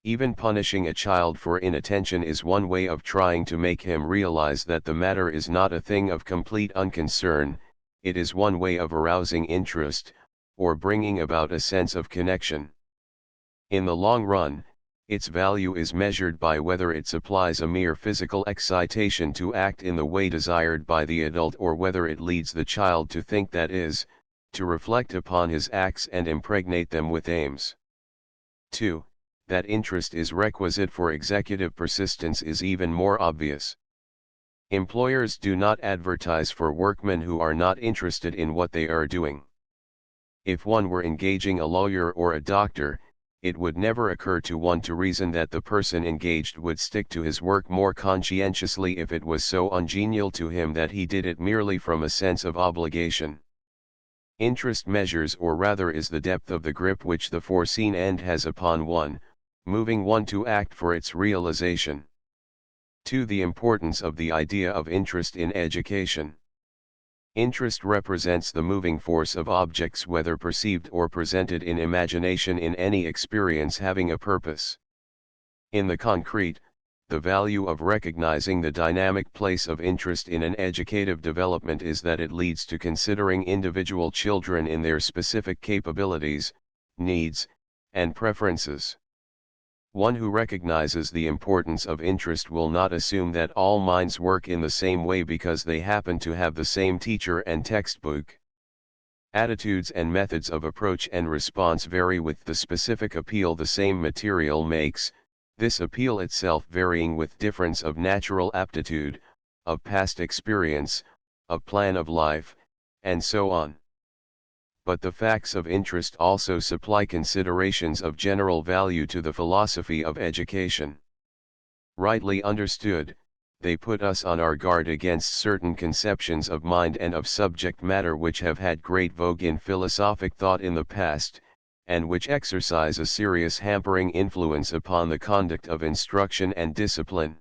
Even punishing a child for inattention is one way of trying to make him realize that the matter is not a thing of complete unconcern, it is one way of arousing interest, or bringing about a sense of connection. In the long run, its value is measured by whether it supplies a mere physical excitation to act in the way desired by the adult, or whether it leads the child to think, that is, to reflect upon his acts and impregnate them with aims. 2. That interest is requisite for executive persistence is even more obvious. Employers do not advertise for workmen who are not interested in what they are doing. If one were engaging a lawyer or a doctor, it would never occur to one to reason that the person engaged would stick to his work more conscientiously if it was so ungenial to him that he did it merely from a sense of obligation. Interest measures, or rather is the depth of the grip which the foreseen end has upon one, moving one to act for its realization. 2. The importance of the idea of interest in education. Interest represents the moving force of objects, whether perceived or presented in imagination, in any experience having a purpose. In the concrete, the value of recognizing the dynamic place of interest in an educative development is that it leads to considering individual children in their specific capabilities, needs, and preferences. One who recognizes the importance of interest will not assume that all minds work in the same way because they happen to have the same teacher and textbook. Attitudes and methods of approach and response vary with the specific appeal the same material makes, this appeal itself varying with difference of natural aptitude, of past experience, of plan of life, and so on. But the facts of interest also supply considerations of general value to the philosophy of education. Rightly understood, they put us on our guard against certain conceptions of mind and of subject matter which have had great vogue in philosophic thought in the past, and which exercise a serious hampering influence upon the conduct of instruction and discipline.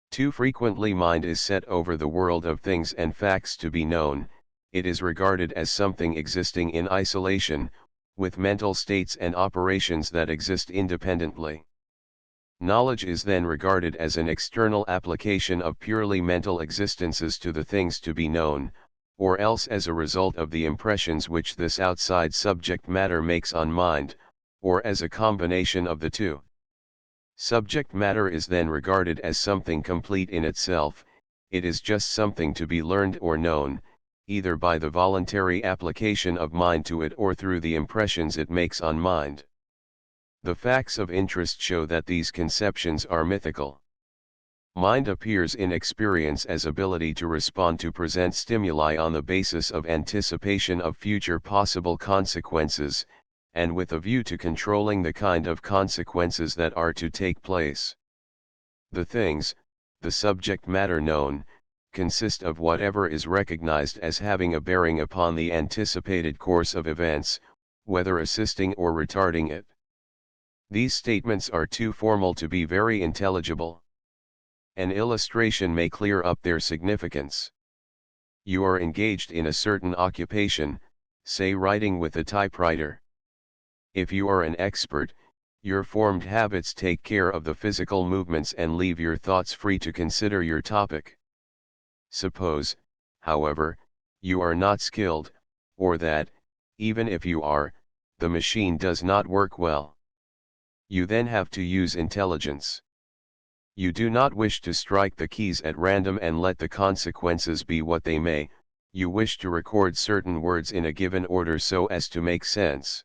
Too frequently mind is set over the world of things and facts to be known. It is regarded as something existing in isolation, with mental states and operations that exist independently. Knowledge is then regarded as an external application of purely mental existences to the things to be known, or else as a result of the impressions which this outside subject matter makes on mind, or as a combination of the two. Subject matter is then regarded as something complete in itself, it is just something to be learned or known, either by the voluntary application of mind to it or through the impressions it makes on mind. The facts of interest show that these conceptions are mythical. Mind appears in experience as ability to respond to present stimuli on the basis of anticipation of future possible consequences, and with a view to controlling the kind of consequences that are to take place. The things, the subject matter known, consist of whatever is recognized as having a bearing upon the anticipated course of events, whether assisting or retarding it. These statements are too formal to be very intelligible. An illustration may clear up their significance. You are engaged in a certain occupation, say writing with a typewriter. If you are an expert, your formed habits take care of the physical movements and leave your thoughts free to consider your topic. Suppose, however, you are not skilled, or that, even if you are, the machine does not work well. You then have to use intelligence. You do not wish to strike the keys at random and let the consequences be what they may, you wish to record certain words in a given order so as to make sense.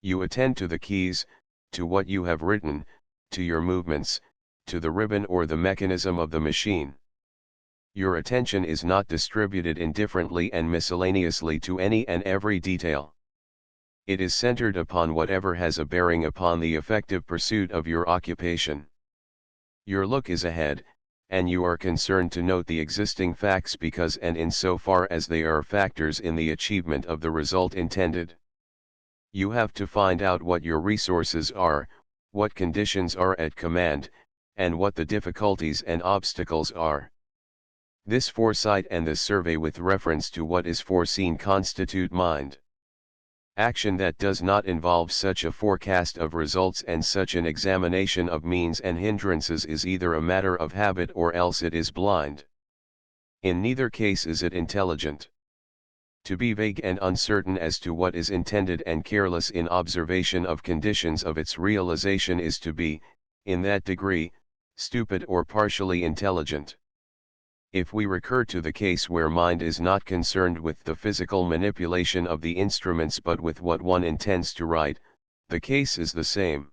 You attend to the keys, to what you have written, to your movements, to the ribbon or the mechanism of the machine. Your attention is not distributed indifferently and miscellaneously to any and every detail. It is centered upon whatever has a bearing upon the effective pursuit of your occupation. Your look is ahead, and you are concerned to note the existing facts because and in so far as they are factors in the achievement of the result intended. You have to find out what your resources are, what conditions are at command, and what the difficulties and obstacles are. This foresight and this survey with reference to what is foreseen constitute mind. Action that does not involve such a forecast of results and such an examination of means and hindrances is either a matter of habit or else it is blind. In neither case is it intelligent. To be vague and uncertain as to what is intended and careless in observation of conditions of its realization is to be, in that degree, stupid or partially intelligent. If we recur to the case where mind is not concerned with the physical manipulation of the instruments but with what one intends to write, the case is the same.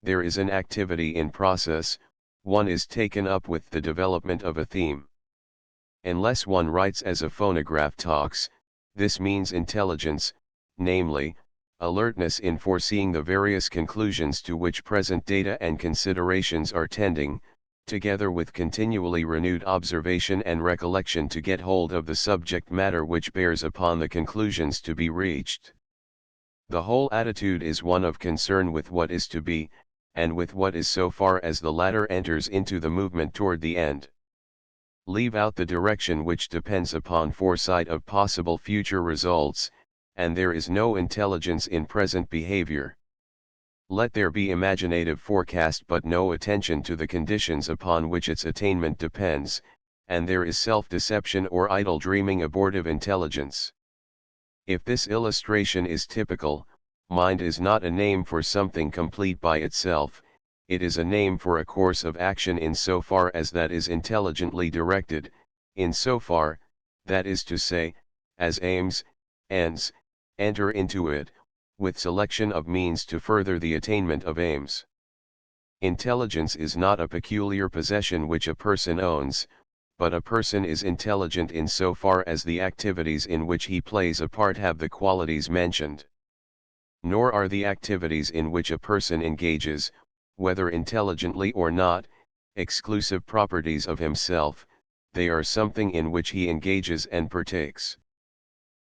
There is an activity in process, one is taken up with the development of a theme. Unless one writes as a phonograph talks, this means intelligence, namely, alertness in foreseeing the various conclusions to which present data and considerations are tending, together with continually renewed observation and recollection to get hold of the subject matter which bears upon the conclusions to be reached. The whole attitude is one of concern with what is to be, and with what is so far as the latter enters into the movement toward the end. Leave out the direction which depends upon foresight of possible future results, and there is no intelligence in present behavior. Let there be imaginative forecast but no attention to the conditions upon which its attainment depends, and there is self-deception or idle dreaming abortive intelligence. If this illustration is typical, mind is not a name for something complete by itself, it is a name for a course of action in so far as that is intelligently directed, in so far, that is to say, as aims, ends, enter into it, with selection of means to further the attainment of aims. Intelligence is not a peculiar possession which a person owns, but a person is intelligent in so far as the activities in which he plays a part have the qualities mentioned. Nor are the activities in which a person engages, whether intelligently or not, exclusive properties of himself, they are something in which he engages and partakes.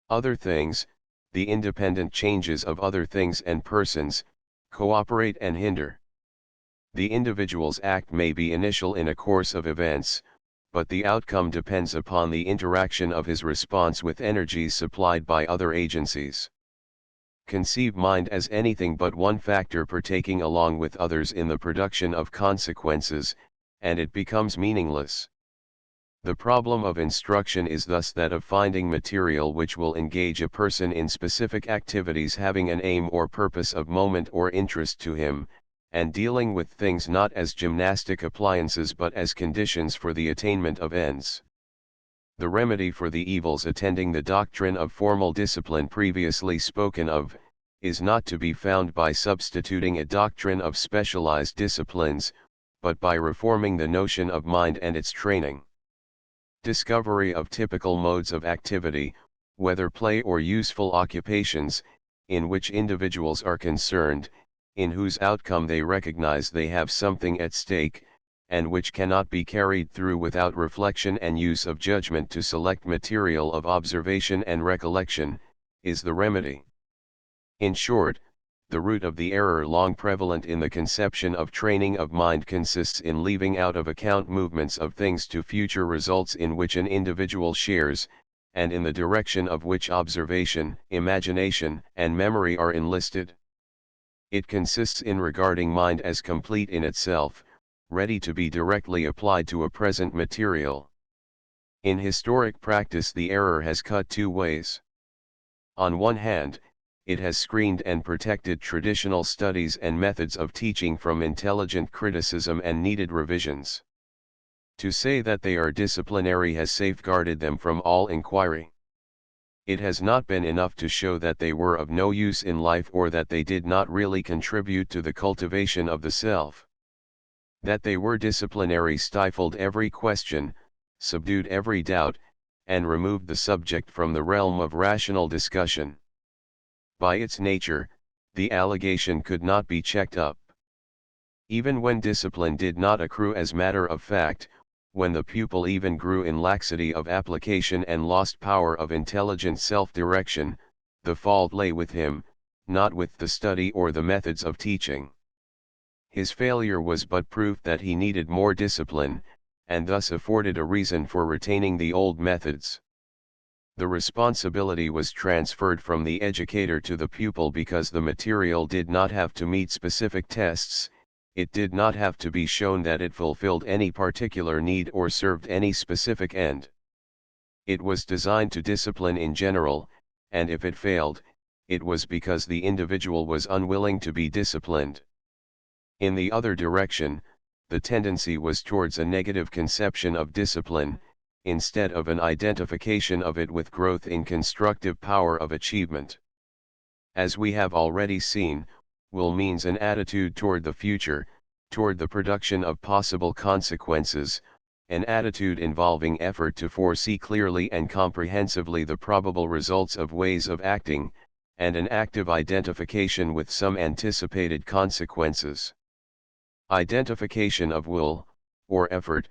Other things, the independent changes of other things and persons, cooperate and hinder. The individual's act may be initial in a course of events, but the outcome depends upon the interaction of his response with energies supplied by other agencies. Conceive mind as anything but one factor partaking along with others in the production of consequences, and it becomes meaningless. The problem of instruction is thus that of finding material which will engage a person in specific activities having an aim or purpose of moment or interest to him, and dealing with things not as gymnastic appliances but as conditions for the attainment of ends. The remedy for the evils attending the doctrine of formal discipline previously spoken of, is not to be found by substituting a doctrine of specialized disciplines, but by reforming the notion of mind and its training. Discovery of typical modes of activity, whether play or useful occupations, in which individuals are concerned, in whose outcome they recognize they have something at stake, and which cannot be carried through without reflection and use of judgment to select material of observation and recollection, is the remedy. In short, the root of the error long prevalent in the conception of training of mind consists in leaving out of account movements of things to future results in which an individual shares, and in the direction of which observation, imagination, and memory are enlisted. It consists in regarding mind as complete in itself, ready to be directly applied to a present material. In historic practice the error has cut two ways. On one hand, it has screened and protected traditional studies and methods of teaching from intelligent criticism and needed revisions. To say that they are disciplinary has safeguarded them from all inquiry. It has not been enough to show that they were of no use in life or that they did not really contribute to the cultivation of the self. That they were disciplinary stifled every question, subdued every doubt, and removed the subject from the realm of rational discussion. By its nature, the allegation could not be checked up. Even when discipline did not accrue as matter of fact, when the pupil even grew in laxity of application and lost power of intelligent self-direction, the fault lay with him, not with the study or the methods of teaching. His failure was but proof that he needed more discipline, and thus afforded a reason for retaining the old methods. The responsibility was transferred from the educator to the pupil because the material did not have to meet specific tests, it did not have to be shown that it fulfilled any particular need or served any specific end. It was designed to discipline in general, and if it failed, it was because the individual was unwilling to be disciplined. In the other direction, the tendency was towards a negative conception of discipline, instead of an identification of it with growth in constructive power of achievement. As we have already seen, will means an attitude toward the future, toward the production of possible consequences, an attitude involving effort to foresee clearly and comprehensively the probable results of ways of acting, and an active identification with some anticipated consequences. Identification of will, or effort,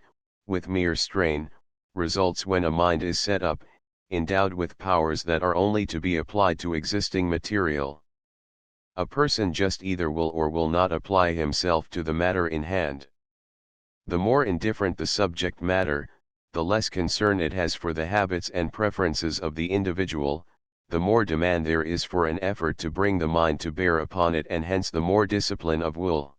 with mere strain, results when a mind is set up, endowed with powers that are only to be applied to existing material. A person just either will or will not apply himself to the matter in hand. The more indifferent the subject matter, the less concern it has for the habits and preferences of the individual, the more demand there is for an effort to bring the mind to bear upon it, and hence the more discipline of will.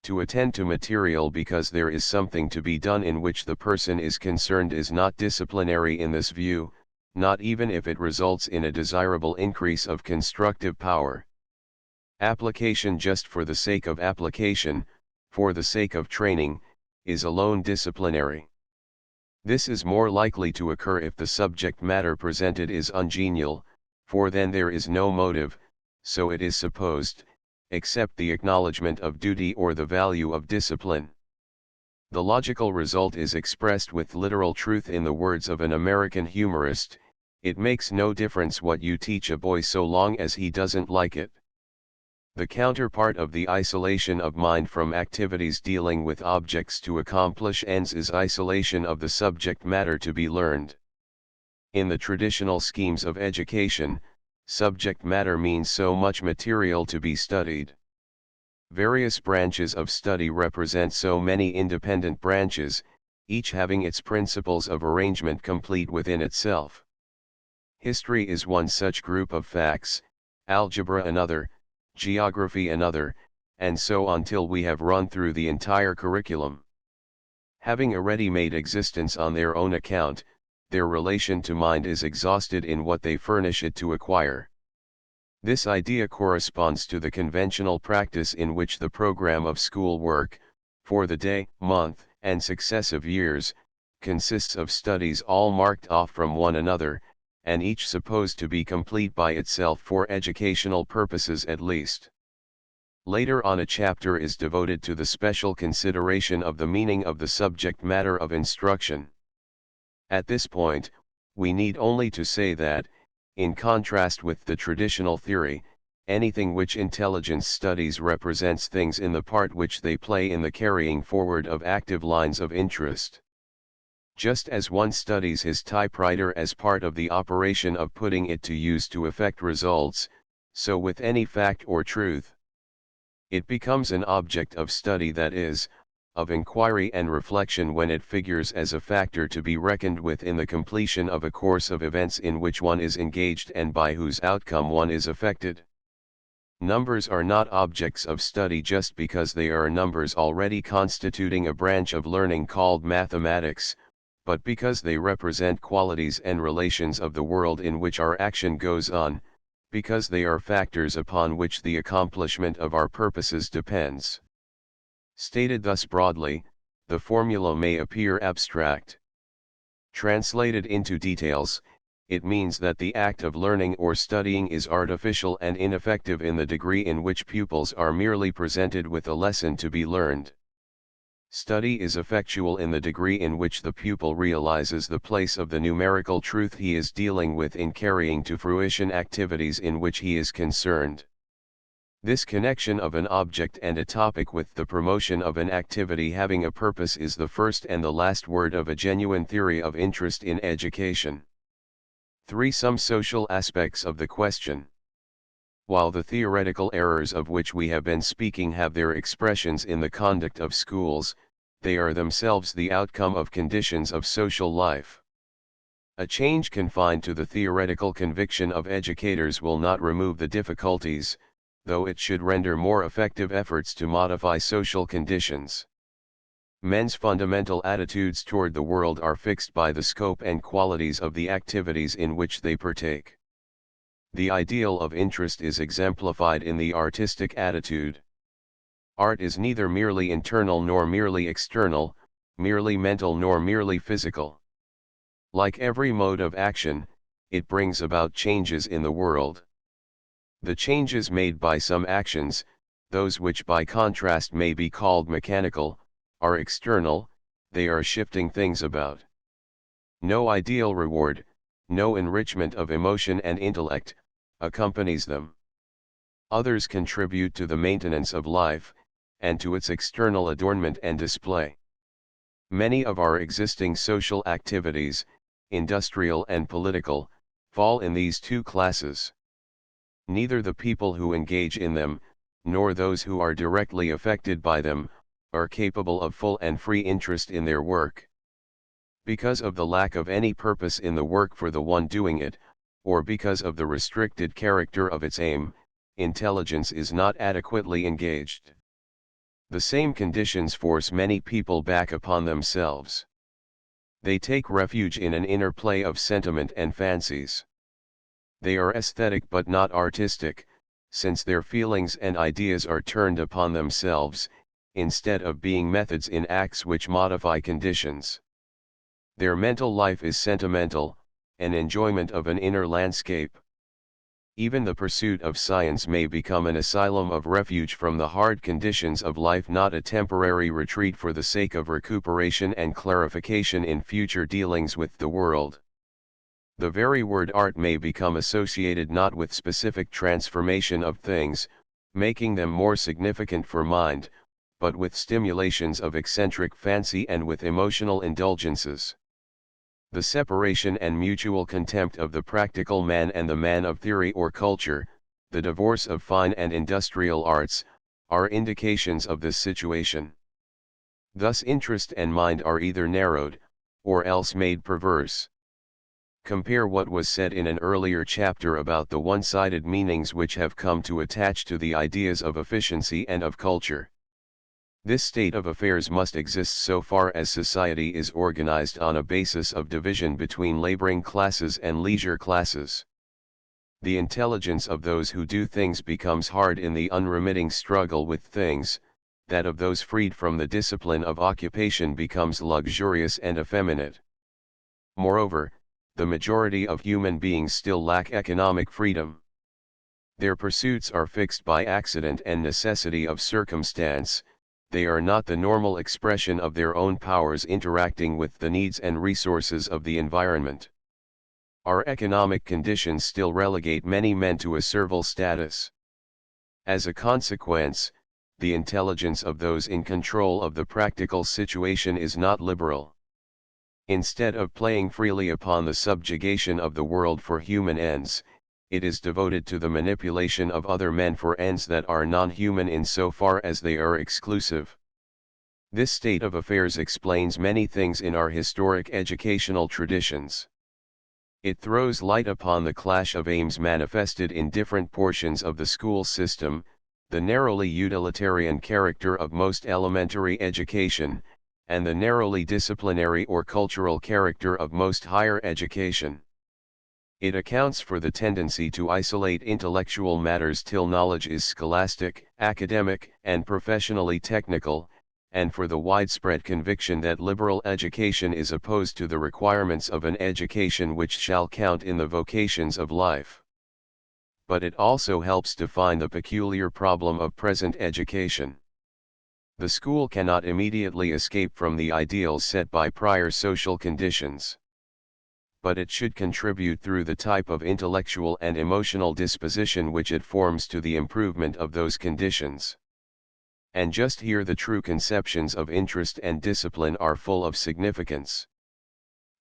To attend to material because there is something to be done in which the person is concerned is not disciplinary in this view, not even if it results in a desirable increase of constructive power. Application just for the sake of application, for the sake of training, is alone disciplinary. This is more likely to occur if the subject matter presented is ungenial, for then there is no motive, so it is supposed, except the acknowledgement of duty or the value of discipline. The logical result is expressed with literal truth in the words of an American humorist: "It makes no difference what you teach a boy so long as he doesn't like it." The counterpart of the isolation of mind from activities dealing with objects to accomplish ends is isolation of the subject matter to be learned. In the traditional schemes of education, subject matter means so much material to be studied. Various branches of study represent so many independent branches, each having its principles of arrangement complete within itself. History is one such group of facts, algebra another, geography another, and so on till we have run through the entire curriculum. Having a ready-made existence on their own account, their relation to mind is exhausted in what they furnish it to acquire. This idea corresponds to the conventional practice in which the program of school work, for the day, month, and successive years, consists of studies all marked off from one another, and each supposed to be complete by itself for educational purposes at least. Later on a chapter is devoted to the special consideration of the meaning of the subject matter of instruction. At this point, we need only to say that, in contrast with the traditional theory, anything which intelligence studies represents things in the part which they play in the carrying forward of active lines of interest. Just as one studies his typewriter as part of the operation of putting it to use to effect results, so with any fact or truth. It becomes an object of study, that is, of inquiry and reflection, when it figures as a factor to be reckoned with in the completion of a course of events in which one is engaged and by whose outcome one is affected. Numbers are not objects of study just because they are numbers already constituting a branch of learning called mathematics, but because they represent qualities and relations of the world in which our action goes on, because they are factors upon which the accomplishment of our purposes depends. Stated thus broadly, the formula may appear abstract. Translated into details, it means that the act of learning or studying is artificial and ineffective in the degree in which pupils are merely presented with a lesson to be learned. Study is effectual in the degree in which the pupil realizes the place of the numerical truth he is dealing with in carrying to fruition activities in which he is concerned. This connection of an object and a topic with the promotion of an activity having a purpose is the first and the last word of a genuine theory of interest in education. 3. Some social aspects of the question. While the theoretical errors of which we have been speaking have their expressions in the conduct of schools, they are themselves the outcome of conditions of social life. A change confined to the theoretical conviction of educators will not remove the difficulties, though it should render more effective efforts to modify social conditions. Men's fundamental attitudes toward the world are fixed by the scope and qualities of the activities in which they partake. The ideal of interest is exemplified in the artistic attitude. Art is neither merely internal nor merely external, merely mental nor merely physical. Like every mode of action, it brings about changes in the world. The changes made by some actions, those which by contrast may be called mechanical, are external, they are shifting things about. No ideal reward, no enrichment of emotion and intellect, accompanies them. Others contribute to the maintenance of life, and to its external adornment and display. Many of our existing social activities, industrial and political, fall in these two classes. Neither the people who engage in them, nor those who are directly affected by them, are capable of full and free interest in their work. Because of the lack of any purpose in the work for the one doing it, or because of the restricted character of its aim, intelligence is not adequately engaged. The same conditions force many people back upon themselves. They take refuge in an inner play of sentiment and fancies. They are aesthetic but not artistic, since their feelings and ideas are turned upon themselves, instead of being methods in acts which modify conditions. Their mental life is sentimental, an enjoyment of an inner landscape. Even the pursuit of science may become an asylum of refuge from the hard conditions of life, not a temporary retreat for the sake of recuperation and clarification in future dealings with the world. The very word art may become associated not with specific transformation of things, making them more significant for mind, but with stimulations of eccentric fancy and with emotional indulgences. The separation and mutual contempt of the practical man and the man of theory or culture, the divorce of fine and industrial arts, are indications of this situation. Thus interest and mind are either narrowed, or else made perverse. Compare what was said in an earlier chapter about the one-sided meanings which have come to attach to the ideas of efficiency and of culture. This state of affairs must exist so far as society is organized on a basis of division between laboring classes and leisure classes. The intelligence of those who do things becomes hard in the unremitting struggle with things, that of those freed from the discipline of occupation becomes luxurious and effeminate. Moreover, the majority of human beings still lack economic freedom. Their pursuits are fixed by accident and necessity of circumstance. They are not the normal expression of their own powers interacting with the needs and resources of the environment. Our economic conditions still relegate many men to a servile status. As a consequence, the intelligence of those in control of the practical situation is not liberal. Instead of playing freely upon the subjugation of the world for human ends, it is devoted to the manipulation of other men for ends that are non-human in so far as they are exclusive. This state of affairs explains many things in our historic educational traditions. It throws light upon the clash of aims manifested in different portions of the school system, the narrowly utilitarian character of most elementary education, and the narrowly disciplinary or cultural character of most higher education. It accounts for the tendency to isolate intellectual matters till knowledge is scholastic, academic, and professionally technical, and for the widespread conviction that liberal education is opposed to the requirements of an education which shall count in the vocations of life. But it also helps define the peculiar problem of present education. The school cannot immediately escape from the ideals set by prior social conditions. But it should contribute through the type of intellectual and emotional disposition which it forms to the improvement of those conditions. And just here the true conceptions of interest and discipline are full of significance.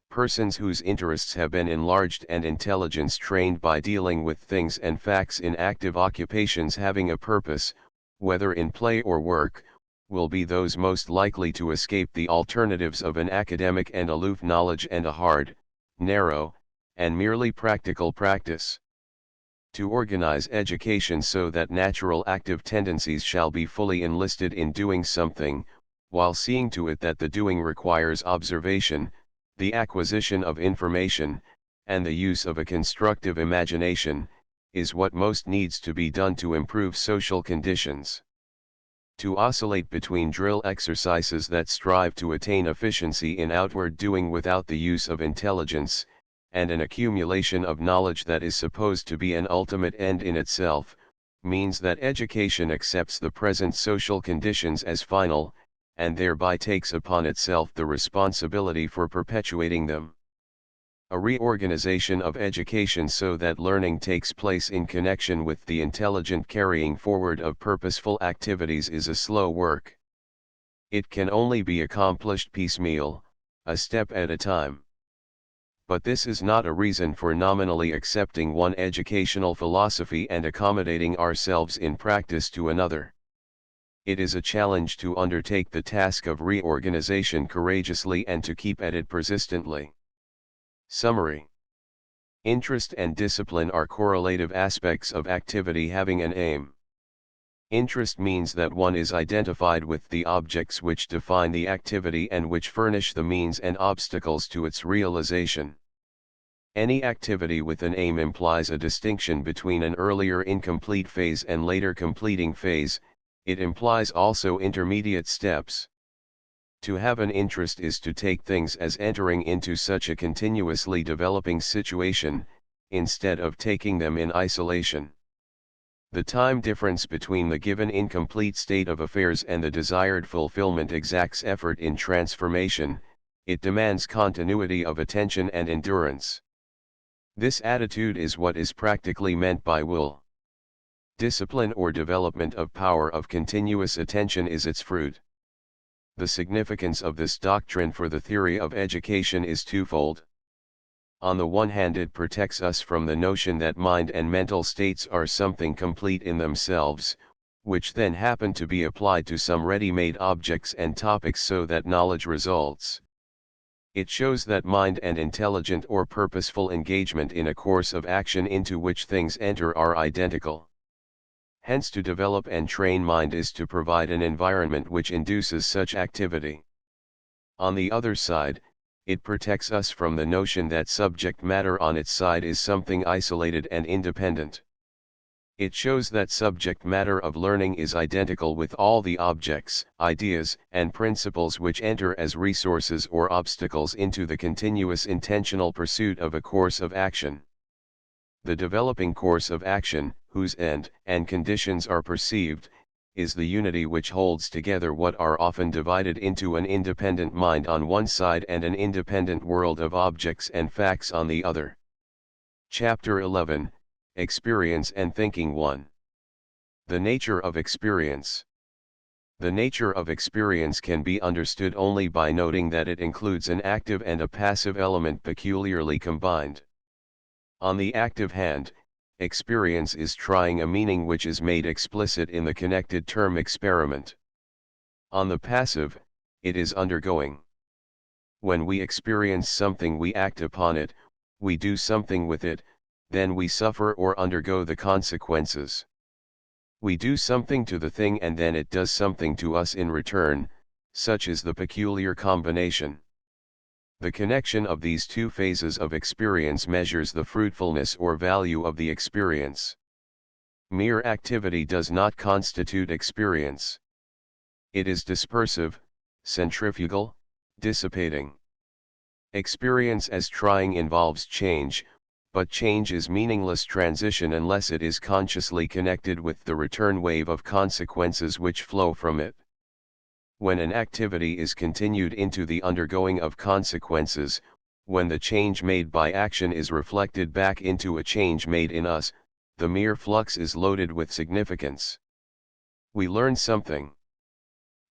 Persons whose interests have been enlarged and intelligence trained by dealing with things and facts in active occupations having a purpose, whether in play or work, will be those most likely to escape the alternatives of an academic and aloof knowledge and a hard, narrow, and merely practical practice. To organize education so that natural active tendencies shall be fully enlisted in doing something, while seeing to it that the doing requires observation, the acquisition of information, and the use of a constructive imagination, is what most needs to be done to improve social conditions. To oscillate between drill exercises that strive to attain efficiency in outward doing without the use of intelligence, and an accumulation of knowledge that is supposed to be an ultimate end in itself, means that education accepts the present social conditions as final, and thereby takes upon itself the responsibility for perpetuating them. A reorganization of education so that learning takes place in connection with the intelligent carrying forward of purposeful activities is a slow work. It can only be accomplished piecemeal, a step at a time. But this is not a reason for nominally accepting one educational philosophy and accommodating ourselves in practice to another. It is a challenge to undertake the task of reorganization courageously and to keep at it persistently. Summary. Interest and discipline are correlative aspects of activity having an aim. Interest means that one is identified with the objects which define the activity and which furnish the means and obstacles to its realization. Any activity with an aim implies a distinction between an earlier incomplete phase and later completing phase. It implies also intermediate steps. To have an interest is to take things as entering into such a continuously developing situation, instead of taking them in isolation. The time difference between the given incomplete state of affairs and the desired fulfillment exacts effort in transformation. It demands continuity of attention and endurance. This attitude is what is practically meant by will. Discipline or development of power of continuous attention is its fruit. The significance of this doctrine for the theory of education is twofold. On the one hand, it protects us from the notion that mind and mental states are something complete in themselves, which then happen to be applied to some ready-made objects and topics so that knowledge results. It shows that mind and intelligent or purposeful engagement in a course of action into which things enter are identical. Hence, to develop and train mind is to provide an environment which induces such activity. On the other side, it protects us from the notion that subject matter on its side is something isolated and independent. It shows that subject matter of learning is identical with all the objects, ideas, and principles which enter as resources or obstacles into the continuous intentional pursuit of a course of action. The developing course of action, whose end and conditions are perceived, is the unity which holds together what are often divided into an independent mind on one side and an independent world of objects and facts on the other. Chapter 11, Experience and Thinking 1. The nature of experience. The nature of experience can be understood only by noting that it includes an active and a passive element peculiarly combined. On the active hand, experience is trying a meaning which is made explicit in the connected term experiment. On the passive, it is undergoing. When we experience something, we act upon it, we do something with it, then we suffer or undergo the consequences. We do something to the thing and then it does something to us in return, such is the peculiar combination. The connection of these two phases of experience measures the fruitfulness or value of the experience. Mere activity does not constitute experience. It is dispersive, centrifugal, dissipating. Experience as trying involves change, but change is meaningless transition unless it is consciously connected with the return wave of consequences which flow from it. When an activity is continued into the undergoing of consequences, when the change made by action is reflected back into a change made in us, the mere flux is loaded with significance. We learn something.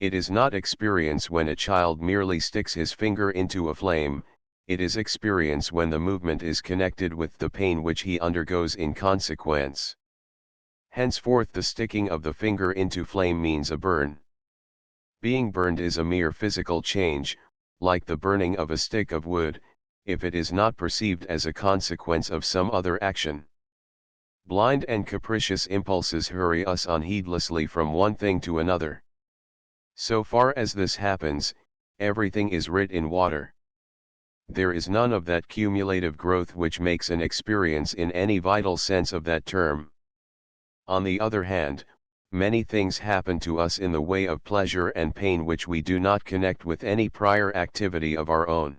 It is not experience when a child merely sticks his finger into a flame, it is experience when the movement is connected with the pain which he undergoes in consequence. Henceforth, the sticking of the finger into flame means a burn. Being burned is a mere physical change, like the burning of a stick of wood, if it is not perceived as a consequence of some other action. Blind and capricious impulses hurry us on heedlessly from one thing to another. So far as this happens, everything is writ in water. There is none of that cumulative growth which makes an experience in any vital sense of that term. On the other hand, many things happen to us in the way of pleasure and pain which we do not connect with any prior activity of our own.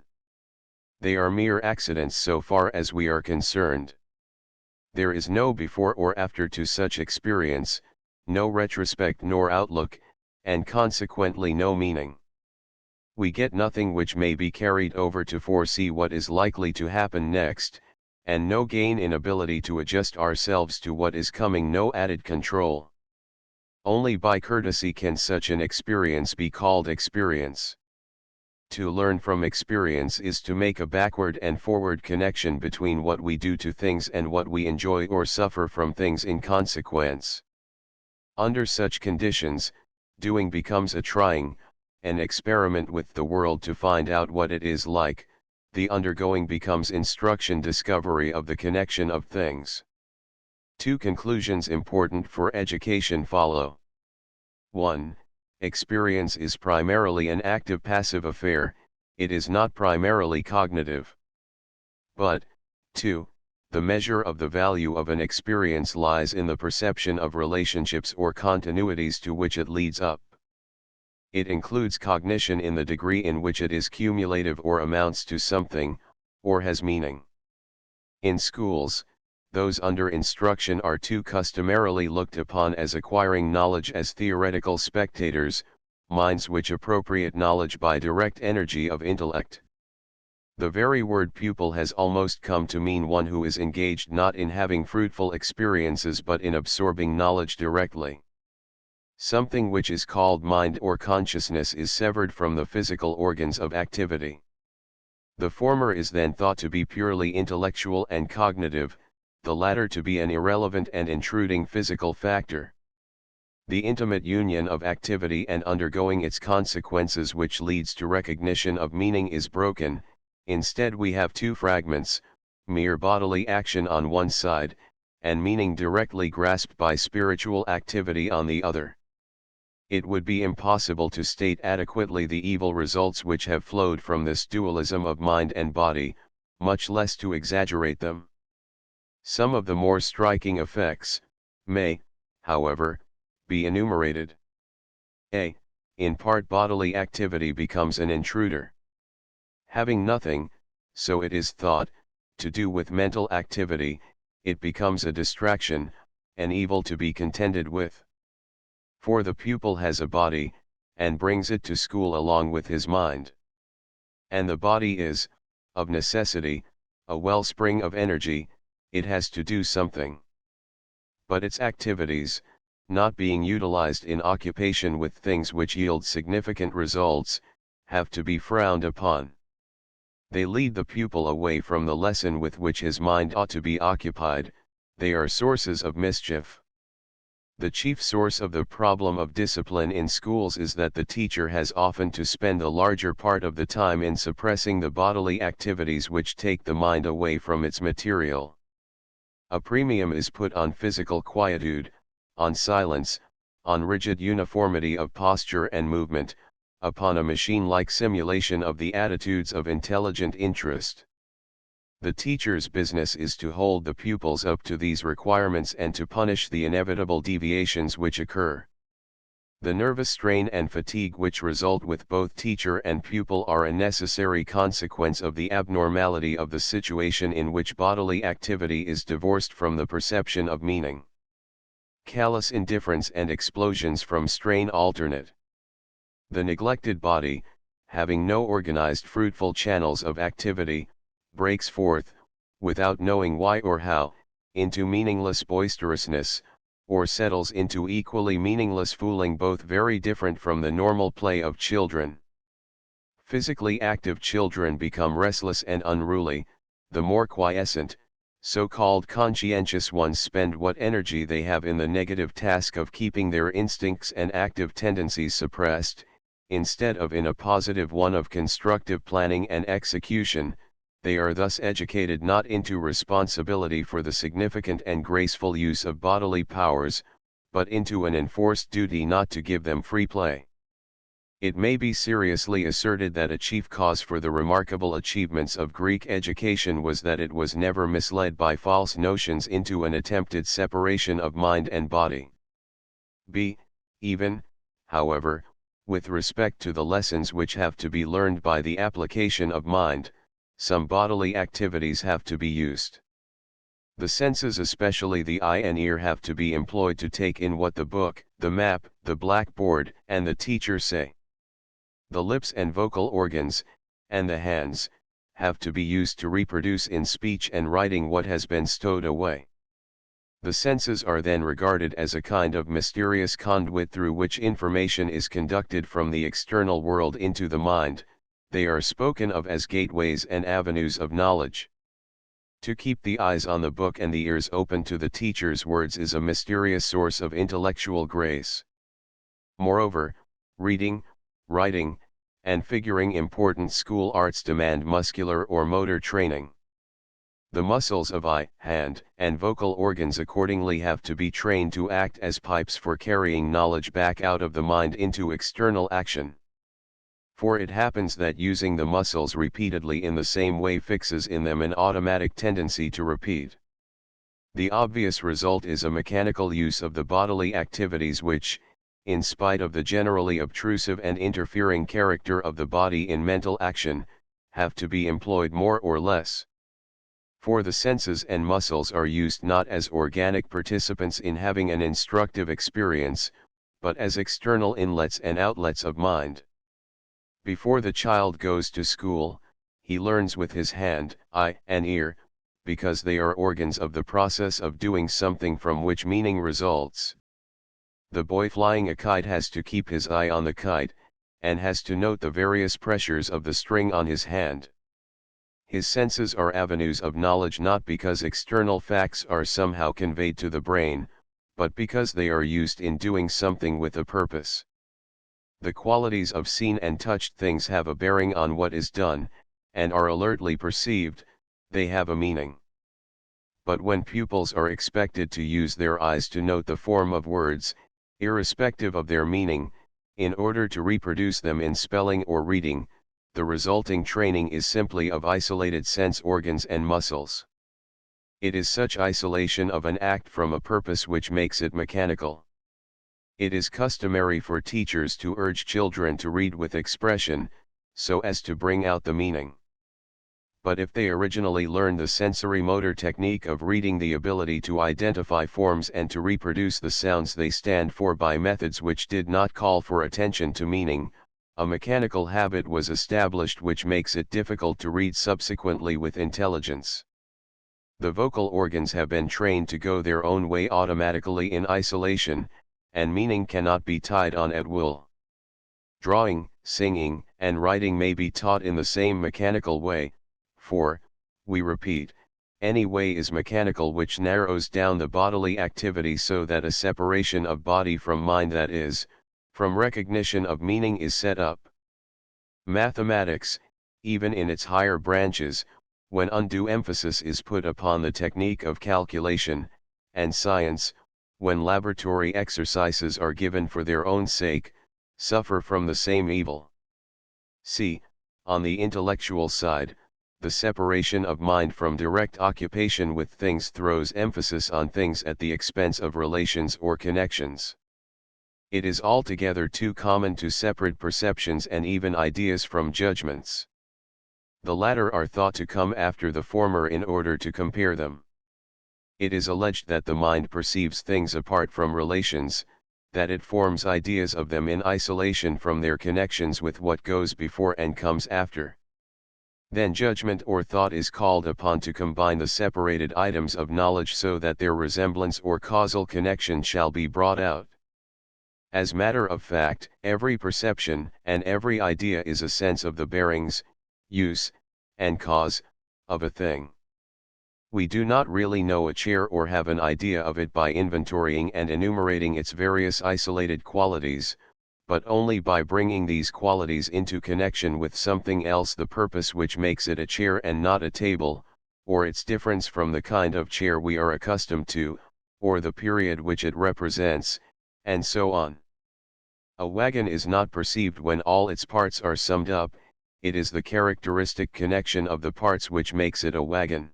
They are mere accidents so far as we are concerned. There is no before or after to such experience, no retrospect nor outlook, and consequently no meaning. We get nothing which may be carried over to foresee what is likely to happen next, and no gain in ability to adjust ourselves to what is coming, no added control. Only by courtesy can such an experience be called experience. To learn from experience is to make a backward and forward connection between what we do to things and what we enjoy or suffer from things in consequence. Under such conditions, doing becomes a trying, an experiment with the world to find out what it is like. The undergoing becomes instruction, discovery of the connection of things. Two conclusions important for education follow. 1. Experience is primarily an active-passive affair, it is not primarily cognitive. But, 2. The measure of the value of an experience lies in the perception of relationships or continuities to which it leads up. It includes cognition in the degree in which it is cumulative or amounts to something, or has meaning. In schools, those under instruction are too customarily looked upon as acquiring knowledge as theoretical spectators, minds which appropriate knowledge by direct energy of intellect. The very word pupil has almost come to mean one who is engaged not in having fruitful experiences but in absorbing knowledge directly. Something which is called mind or consciousness is severed from the physical organs of activity. The former is then thought to be purely intellectual and cognitive, the latter to be an irrelevant and intruding physical factor. The intimate union of activity and undergoing its consequences which leads to recognition of meaning is broken. Instead we have two fragments, mere bodily action on one side, and meaning directly grasped by spiritual activity on the other. It would be impossible to state adequately the evil results which have flowed from this dualism of mind and body, much less to exaggerate them. Some of the more striking effects may, however, be enumerated. A. In part bodily activity becomes an intruder. Having nothing, so it is thought, to do with mental activity, it becomes a distraction, an evil to be contended with. For the pupil has a body, and brings it to school along with his mind. And the body is, of necessity, a wellspring of energy, it has to do something. But its activities, not being utilized in occupation with things which yield significant results, have to be frowned upon. They lead the pupil away from the lesson with which his mind ought to be occupied, they are sources of mischief. The chief source of the problem of discipline in schools is that the teacher has often to spend a larger part of the time in suppressing the bodily activities which take the mind away from its material. A premium is put on physical quietude, on silence, on rigid uniformity of posture and movement, upon a machine-like simulation of the attitudes of intelligent interest. The teacher's business is to hold the pupils up to these requirements and to punish the inevitable deviations which occur. The nervous strain and fatigue which result with both teacher and pupil are a necessary consequence of the abnormality of the situation in which bodily activity is divorced from the perception of meaning. Callous indifference and explosions from strain alternate. The neglected body, having no organized fruitful channels of activity, breaks forth, without knowing why or how, into meaningless boisterousness, or settles into equally meaningless fooling, both very different from the normal play of children. Physically active children become restless and unruly, the more quiescent, so-called conscientious ones spend what energy they have in the negative task of keeping their instincts and active tendencies suppressed, instead of in a positive one of constructive planning and execution. They are thus educated not into responsibility for the significant and graceful use of bodily powers, but into an enforced duty not to give them free play. It may be seriously asserted that a chief cause for the remarkable achievements of Greek education was that it was never misled by false notions into an attempted separation of mind and body. Even, however, with respect to the lessons which have to be learned by the application of mind, some bodily activities have to be used. The senses, especially the eye and ear, have to be employed to take in what the book, the map, the blackboard, and the teacher say. The lips and vocal organs, and the hands, have to be used to reproduce in speech and writing what has been stowed away. The senses are then regarded as a kind of mysterious conduit through which information is conducted from the external world into the mind. They are spoken of as gateways and avenues of knowledge. To keep the eyes on the book and the ears open to the teacher's words is a mysterious source of intellectual grace. Moreover, reading, writing, and figuring important school arts demand muscular or motor training. The muscles of eye, hand, and vocal organs accordingly have to be trained to act as pipes for carrying knowledge back out of the mind into external action. For it happens that using the muscles repeatedly in the same way fixes in them an automatic tendency to repeat. The obvious result is a mechanical use of the bodily activities which, in spite of the generally obtrusive and interfering character of the body in mental action, have to be employed more or less. For the senses and muscles are used not as organic participants in having an instructive experience, but as external inlets and outlets of mind. Before the child goes to school, he learns with his hand, eye, and ear, because they are organs of the process of doing something from which meaning results. The boy flying a kite has to keep his eye on the kite, and has to note the various pressures of the string on his hand. His senses are avenues of knowledge not because external facts are somehow conveyed to the brain, but because they are used in doing something with a purpose. The qualities of seen and touched things have a bearing on what is done, and are alertly perceived. They have a meaning. But when pupils are expected to use their eyes to note the form of words, irrespective of their meaning, in order to reproduce them in spelling or reading, the resulting training is simply of isolated sense organs and muscles. It is such isolation of an act from a purpose which makes it mechanical. It is customary for teachers to urge children to read with expression, so as to bring out the meaning. But if they originally learn the sensory-motor technique of reading, the ability to identify forms and to reproduce the sounds they stand for by methods which did not call for attention to meaning, a mechanical habit was established which makes it difficult to read subsequently with intelligence. The vocal organs have been trained to go their own way automatically in isolation, and meaning cannot be tied on at will. Drawing, singing, and writing may be taught in the same mechanical way, for, we repeat, any way is mechanical which narrows down the bodily activity so that a separation of body from mind, that is, from recognition of meaning, is set up. Mathematics, even in its higher branches, when undue emphasis is put upon the technique of calculation, and science, when laboratory exercises are given for their own sake, suffer from the same evil. See, on the intellectual side, the separation of mind from direct occupation with things throws emphasis on things at the expense of relations or connections. It is altogether too common to separate perceptions and even ideas from judgments. The latter are thought to come after the former in order to compare them. It is alleged that the mind perceives things apart from relations, that it forms ideas of them in isolation from their connections with what goes before and comes after. Then judgment or thought is called upon to combine the separated items of knowledge so that their resemblance or causal connection shall be brought out. As matter of fact, every perception and every idea is a sense of the bearings, use, and cause, of a thing. We do not really know a chair or have an idea of it by inventorying and enumerating its various isolated qualities, but only by bringing these qualities into connection with something else, the purpose which makes it a chair and not a table, or its difference from the kind of chair we are accustomed to, or the period which it represents, and so on. A wagon is not perceived when all its parts are summed up, it is the characteristic connection of the parts which makes it a wagon.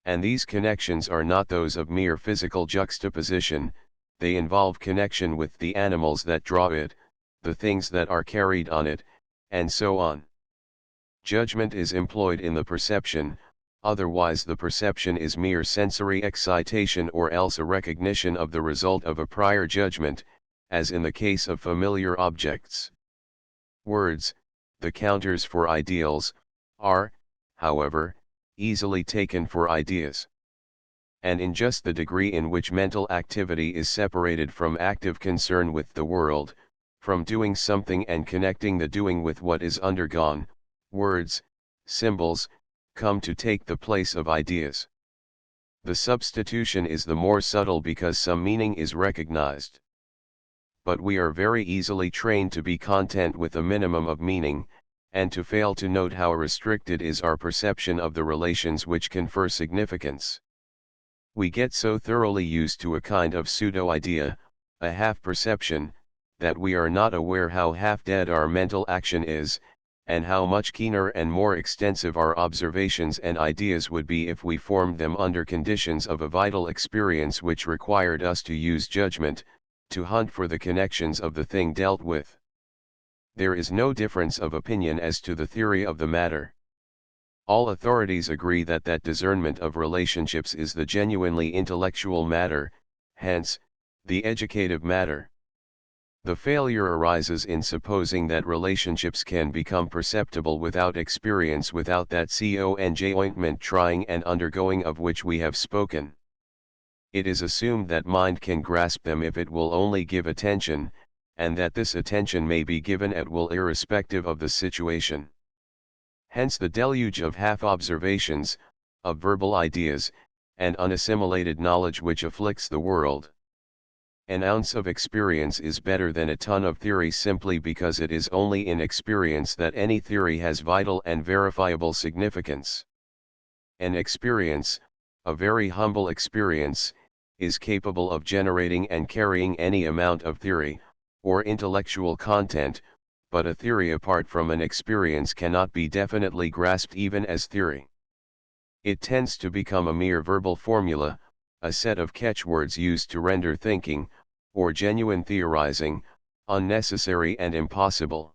And these connections are not those of mere physical juxtaposition, they involve connection with the animals that draw it, the things that are carried on it, and so on. Judgment is employed in the perception, otherwise the perception is mere sensory excitation or else a recognition of the result of a prior judgment, as in the case of familiar objects. Words, the counters for ideals, are, however, easily taken for ideas. And in just the degree in which mental activity is separated from active concern with the world, from doing something and connecting the doing with what is undergone, words, symbols, come to take the place of ideas. The substitution is the more subtle because some meaning is recognized. But we are very easily trained to be content with a minimum of meaning, and to fail to note how restricted is our perception of the relations which confer significance. We get so thoroughly used to a kind of pseudo-idea, a half-perception, that we are not aware how half-dead our mental action is, and how much keener and more extensive our observations and ideas would be if we formed them under conditions of a vital experience which required us to use judgment, to hunt for the connections of the thing dealt with. There is no difference of opinion as to the theory of the matter. All authorities agree that discernment of relationships is the genuinely intellectual matter, hence, the educative matter. The failure arises in supposing that relationships can become perceptible without experience, without that conjoint trying and undergoing of which we have spoken. It is assumed that mind can grasp them if it will only give attention, and that this attention may be given at will irrespective of the situation. Hence the deluge of half-observations, of verbal ideas, and unassimilated knowledge which afflicts the world. An ounce of experience is better than a ton of theory simply because it is only in experience that any theory has vital and verifiable significance. An experience, a very humble experience, is capable of generating and carrying any amount of theory, or intellectual content, but a theory apart from an experience cannot be definitely grasped even as theory. It tends to become a mere verbal formula, a set of catchwords used to render thinking, or genuine theorizing, unnecessary and impossible.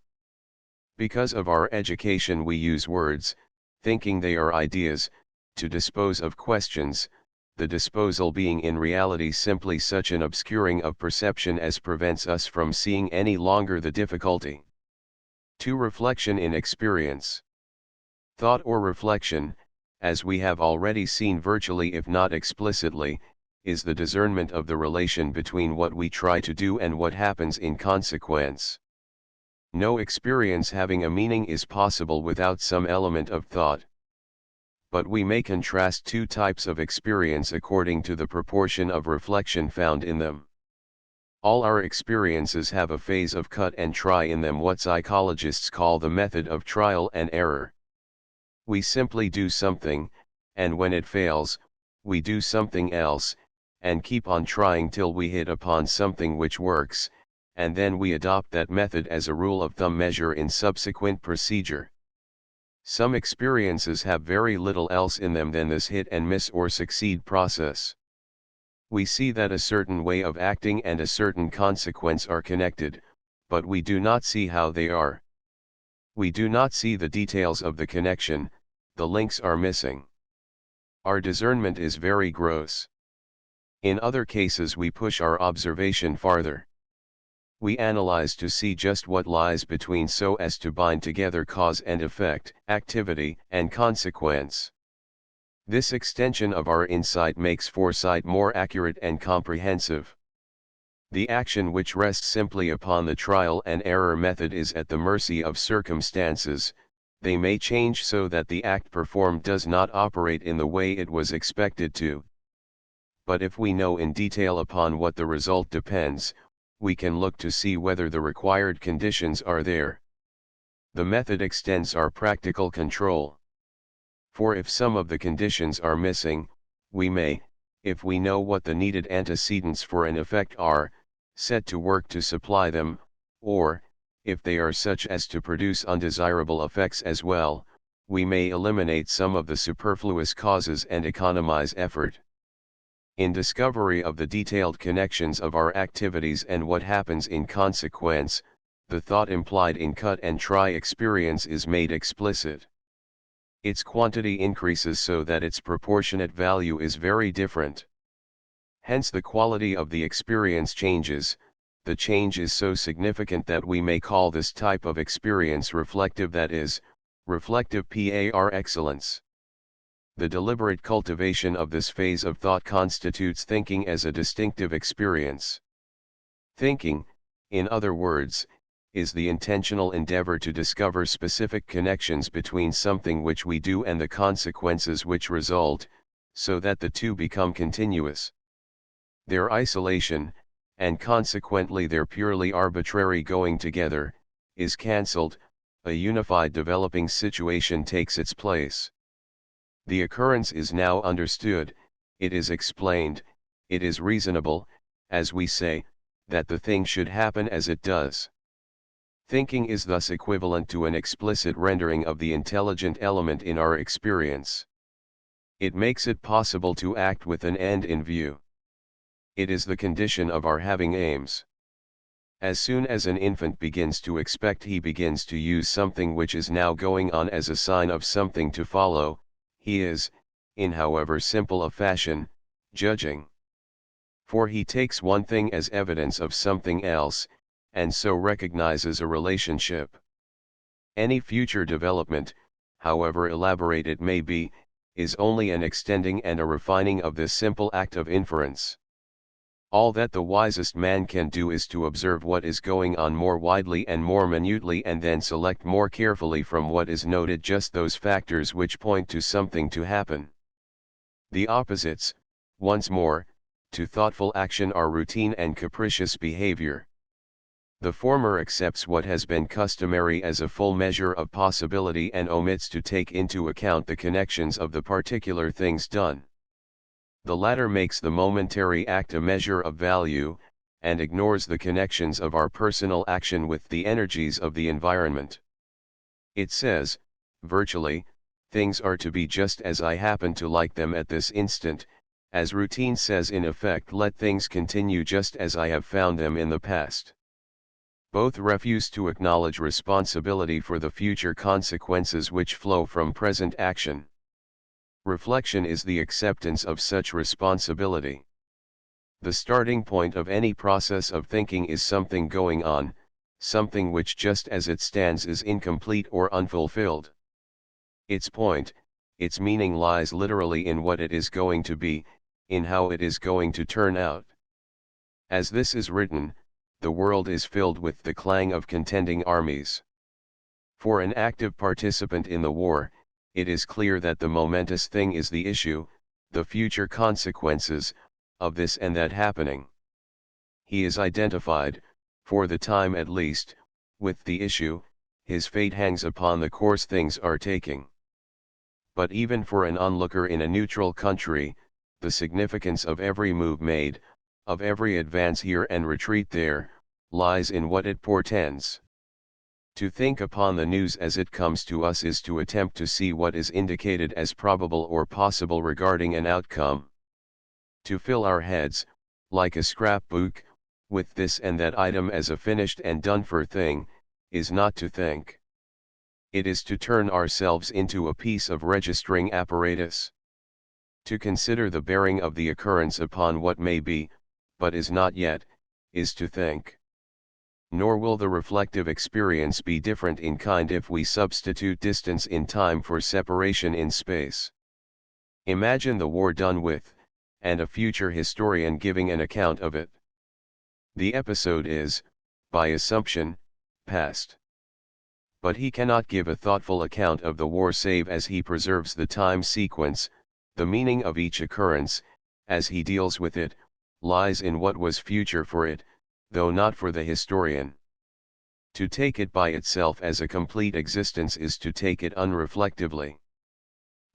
Because of our education we use words, thinking they are ideas, to dispose of questions, the disposal being in reality simply such an obscuring of perception as prevents us from seeing any longer the difficulty. 2. Reflection in experience. Thought or reflection, as we have already seen virtually if not explicitly, is the discernment of the relation between what we try to do and what happens in consequence. No experience having a meaning is possible without some element of thought. But we may contrast two types of experience according to the proportion of reflection found in them. All our experiences have a phase of cut and try in them, what psychologists call the method of trial and error. We simply do something, and when it fails, we do something else, and keep on trying till we hit upon something which works, and then we adopt that method as a rule of thumb measure in subsequent procedure. Some experiences have very little else in them than this hit and miss or succeed process. We see that a certain way of acting and a certain consequence are connected, but we do not see how they are. We do not see the details of the connection, the links are missing. Our discernment is very gross. In other cases we push our observation farther. We analyze to see just what lies between so as to bind together cause and effect, activity and consequence. This extension of our insight makes foresight more accurate and comprehensive. The action which rests simply upon the trial and error method is at the mercy of circumstances. They may change so that the act performed does not operate in the way it was expected to. But if we know in detail upon what the result depends, we can look to see whether the required conditions are there. The method extends our practical control. For if some of the conditions are missing, we may, if we know what the needed antecedents for an effect are, set to work to supply them, or, if they are such as to produce undesirable effects as well, we may eliminate some of the superfluous causes and economize effort. In discovery of the detailed connections of our activities and what happens in consequence, the thought implied in cut and try experience is made explicit. Its quantity increases so that its proportionate value is very different. Hence the quality of the experience changes. The change is so significant that we may call this type of experience reflective, that is, reflective par excellence. The deliberate cultivation of this phase of thought constitutes thinking as a distinctive experience. Thinking, in other words, is the intentional endeavor to discover specific connections between something which we do and the consequences which result, so that the two become continuous. Their isolation, and consequently their purely arbitrary going together, is cancelled, a unified developing situation takes its place. The occurrence is now understood, it is explained, it is reasonable, as we say, that the thing should happen as it does. Thinking is thus equivalent to an explicit rendering of the intelligent element in our experience. It makes it possible to act with an end in view. It is the condition of our having aims. As soon as an infant begins to expect, he begins to use something which is now going on as a sign of something to follow. He is, in however simple a fashion, judging. For he takes one thing as evidence of something else, and so recognizes a relationship. Any future development, however elaborate it may be, is only an extending and a refining of this simple act of inference. All that the wisest man can do is to observe what is going on more widely and more minutely, and then select more carefully from what is noted just those factors which point to something to happen. The opposites, once more, to thoughtful action are routine and capricious behavior. The former accepts what has been customary as a full measure of possibility and omits to take into account the connections of the particular things done. The latter makes the momentary act a measure of value, and ignores the connections of our personal action with the energies of the environment. It says, virtually, things are to be just as I happen to like them at this instant, as routine says in effect, let things continue just as I have found them in the past. Both refuse to acknowledge responsibility for the future consequences which flow from present action. Reflection is the acceptance of such responsibility. The starting point of any process of thinking is something going on, something which just as it stands is incomplete or unfulfilled. Its point, its meaning lies literally in what it is going to be, in how it is going to turn out. As this is written, the world is filled with the clang of contending armies. For an active participant in the war, it is clear that the momentous thing is the issue, the future consequences, of this and that happening. He is identified, for the time at least, with the issue, his fate hangs upon the course things are taking. But even for an onlooker in a neutral country, the significance of every move made, of every advance here and retreat there, lies in what it portends. To think upon the news as it comes to us is to attempt to see what is indicated as probable or possible regarding an outcome. To fill our heads, like a scrapbook, with this and that item as a finished and done-for thing, is not to think. It is to turn ourselves into a piece of registering apparatus. To consider the bearing of the occurrence upon what may be, but is not yet, is to think. Nor will the reflective experience be different in kind if we substitute distance in time for separation in space. Imagine the war done with, and a future historian giving an account of it. The episode is, by assumption, past. But he cannot give a thoughtful account of the war save as he preserves the time sequence. The meaning of each occurrence, as he deals with it, lies in what was future for it, though not for the historian. To take it by itself as a complete existence is to take it unreflectively.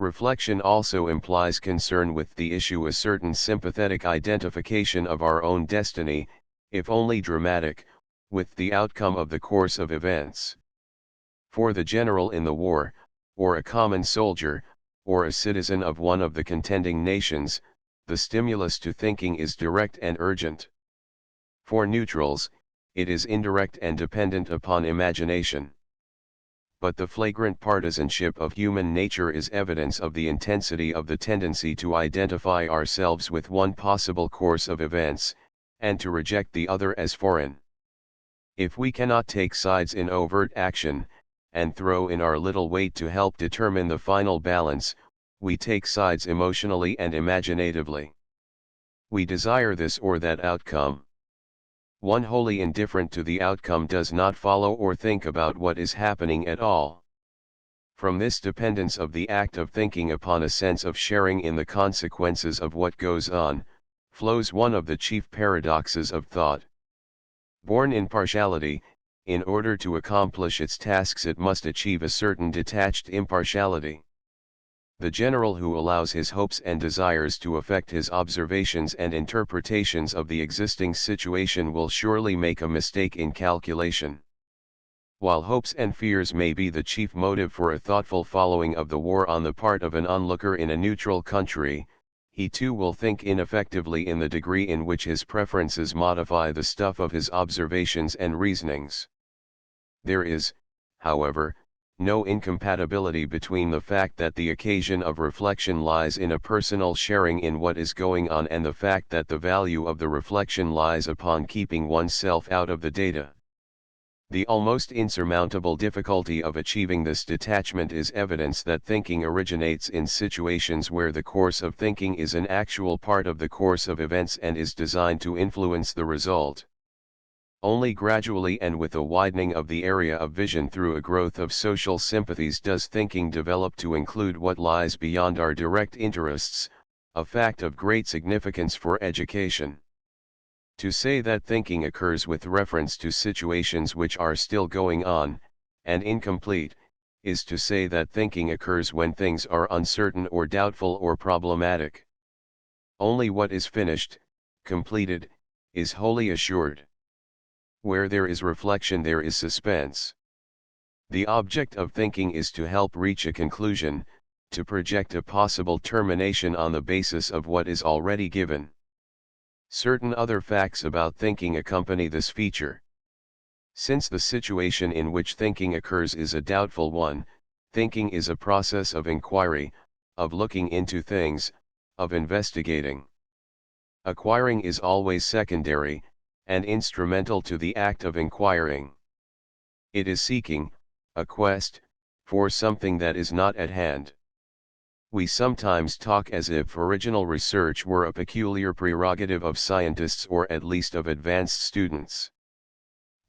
Reflection also implies concern with the issue, a certain sympathetic identification of our own destiny, if only dramatic, with the outcome of the course of events. For the general in the war, or a common soldier, or a citizen of one of the contending nations, the stimulus to thinking is direct and urgent. For neutrals, it is indirect and dependent upon imagination. But the flagrant partisanship of human nature is evidence of the intensity of the tendency to identify ourselves with one possible course of events, and to reject the other as foreign. If we cannot take sides in overt action, and throw in our little weight to help determine the final balance, we take sides emotionally and imaginatively. We desire this or that outcome. One wholly indifferent to the outcome does not follow or think about what is happening at all. From this dependence of the act of thinking upon a sense of sharing in the consequences of what goes on, flows one of the chief paradoxes of thought. Born in partiality, in order to accomplish its tasks it must achieve a certain detached impartiality. The general who allows his hopes and desires to affect his observations and interpretations of the existing situation will surely make a mistake in calculation. While hopes and fears may be the chief motive for a thoughtful following of the war on the part of an onlooker in a neutral country, he too will think ineffectively in the degree in which his preferences modify the stuff of his observations and reasonings. There is, however, no incompatibility between the fact that the occasion of reflection lies in a personal sharing in what is going on and the fact that the value of the reflection lies upon keeping oneself out of the data. The almost insurmountable difficulty of achieving this detachment is evidence that thinking originates in situations where the course of thinking is an actual part of the course of events and is designed to influence the result. Only gradually and with a widening of the area of vision through a growth of social sympathies does thinking develop to include what lies beyond our direct interests, a fact of great significance for education. To say that thinking occurs with reference to situations which are still going on, and incomplete, is to say that thinking occurs when things are uncertain or doubtful or problematic. Only what is finished, completed, is wholly assured. Where there is reflection there is suspense. The object of thinking is to help reach a conclusion, to project a possible termination on the basis of what is already given. Certain other facts about thinking accompany this feature. Since the situation in which thinking occurs is a doubtful one, thinking is a process of inquiry, of looking into things, of investigating. Acquiring is always secondary, and instrumental to the act of inquiring. It is seeking, a quest, for something that is not at hand. We sometimes talk as if original research were a peculiar prerogative of scientists or at least of advanced students.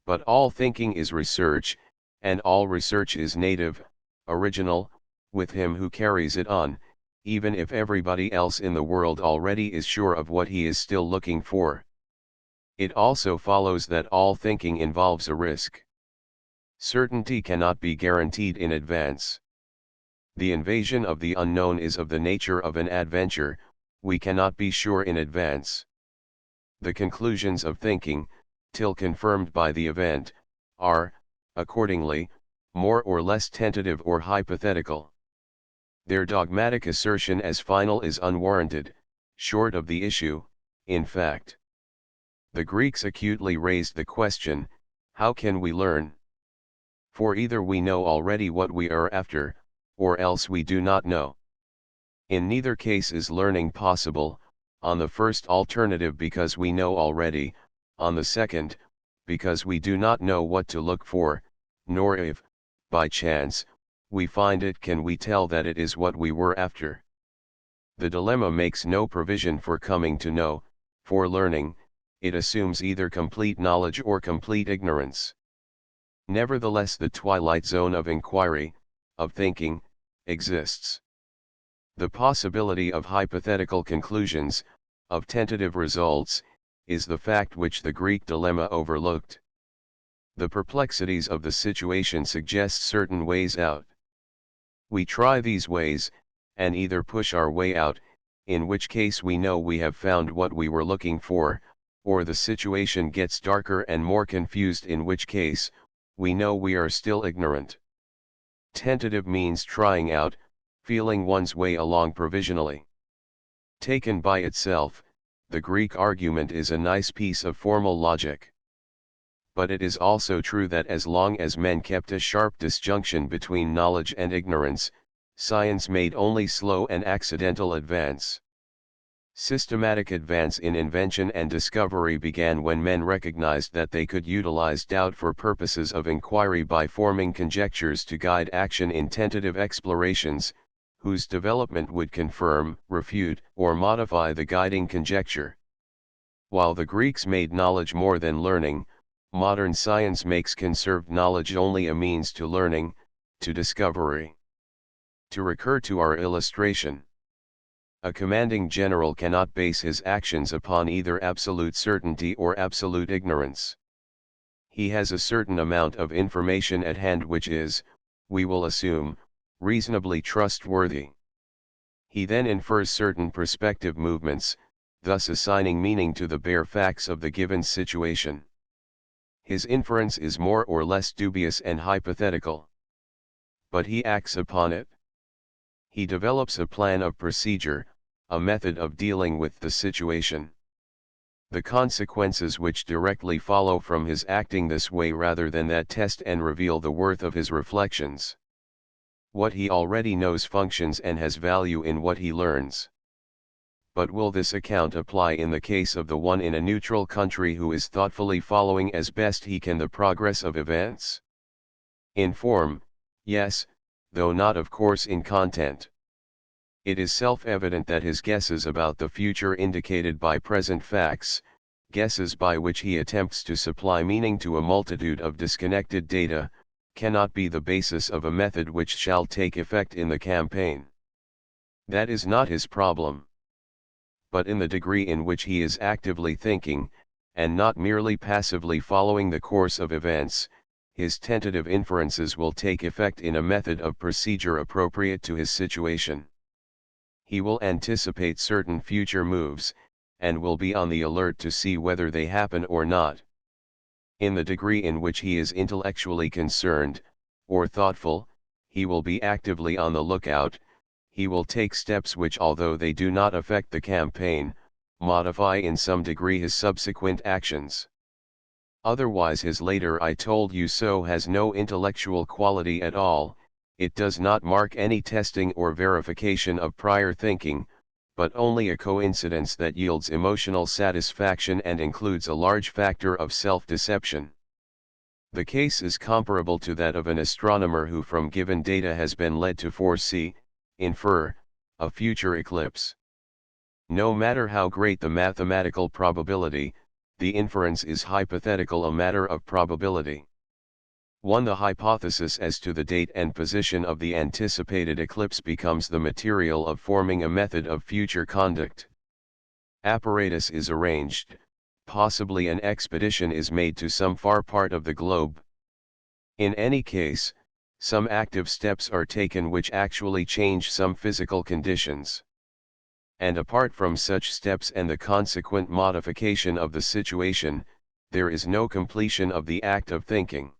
But all thinking is research, and all research is native, original, with him who carries it on, even if everybody else in the world already is sure of what he is still looking for. It also follows that all thinking involves a risk. Certainty cannot be guaranteed in advance. The invasion of the unknown is of the nature of an adventure, we cannot be sure in advance. The conclusions of thinking, till confirmed by the event, are, accordingly, more or less tentative or hypothetical. Their dogmatic assertion as final is unwarranted, short of the issue, in fact. The Greeks acutely raised the question, how can we learn? For either we know already what we are after, or else we do not know. In neither case is learning possible, on the first alternative because we know already, on the second, because we do not know what to look for, nor if, by chance, we find it can we tell that it is what we were after. The dilemma makes no provision for coming to know, for learning, it assumes either complete knowledge or complete ignorance. Nevertheless the twilight zone of inquiry, of thinking, exists. The possibility of hypothetical conclusions, of tentative results, is the fact which the Greek dilemma overlooked. The perplexities of the situation suggest certain ways out. We try these ways, and either push our way out, in which case we know we have found what we were looking for, or the situation gets darker and more confused, in which case, we know we are still ignorant. Tentative means trying out, feeling one's way along provisionally. Taken by itself, the Greek argument is a nice piece of formal logic. But it is also true that as long as men kept a sharp disjunction between knowledge and ignorance, science made only slow and accidental advance. Systematic advance in invention and discovery began when men recognized that they could utilize doubt for purposes of inquiry by forming conjectures to guide action in tentative explorations, whose development would confirm, refute, or modify the guiding conjecture. While the Greeks made knowledge more than learning, modern science makes conserved knowledge only a means to learning, to discovery. To recur to our illustration, a commanding general cannot base his actions upon either absolute certainty or absolute ignorance. He has a certain amount of information at hand which is, we will assume, reasonably trustworthy. He then infers certain prospective movements, thus assigning meaning to the bare facts of the given situation. His inference is more or less dubious and hypothetical. But he acts upon it. He develops a plan of procedure, a method of dealing with the situation. The consequences which directly follow from his acting this way rather than that test and reveal the worth of his reflections. What he already knows functions and has value in what he learns. But will this account apply in the case of the one in a neutral country who is thoughtfully following as best he can the progress of events? In form, yes, though not of course in content. It is self-evident that his guesses about the future indicated by present facts, guesses by which he attempts to supply meaning to a multitude of disconnected data, cannot be the basis of a method which shall take effect in the campaign. That is not his problem. But in the degree in which he is actively thinking, and not merely passively following the course of events, his tentative inferences will take effect in a method of procedure appropriate to his situation. He will anticipate certain future moves, and will be on the alert to see whether they happen or not. In the degree in which he is intellectually concerned, or thoughtful, he will be actively on the lookout. He will take steps which, although they do not affect the campaign, modify in some degree his subsequent actions. Otherwise his later "I told you so" has no intellectual quality at all. It does not mark any testing or verification of prior thinking, but only a coincidence that yields emotional satisfaction and includes a large factor of self-deception. The case is comparable to that of an astronomer who from given data has been led to foresee, infer, a future eclipse. No matter how great the mathematical probability, the inference is hypothetical, a matter of probability. 1. The hypothesis as to the date and position of the anticipated eclipse becomes the material of forming a method of future conduct. Apparatus is arranged, possibly an expedition is made to some far part of the globe. In any case, some active steps are taken which actually change some physical conditions. And apart from such steps and the consequent modification of the situation, there is no completion of the act of thinking.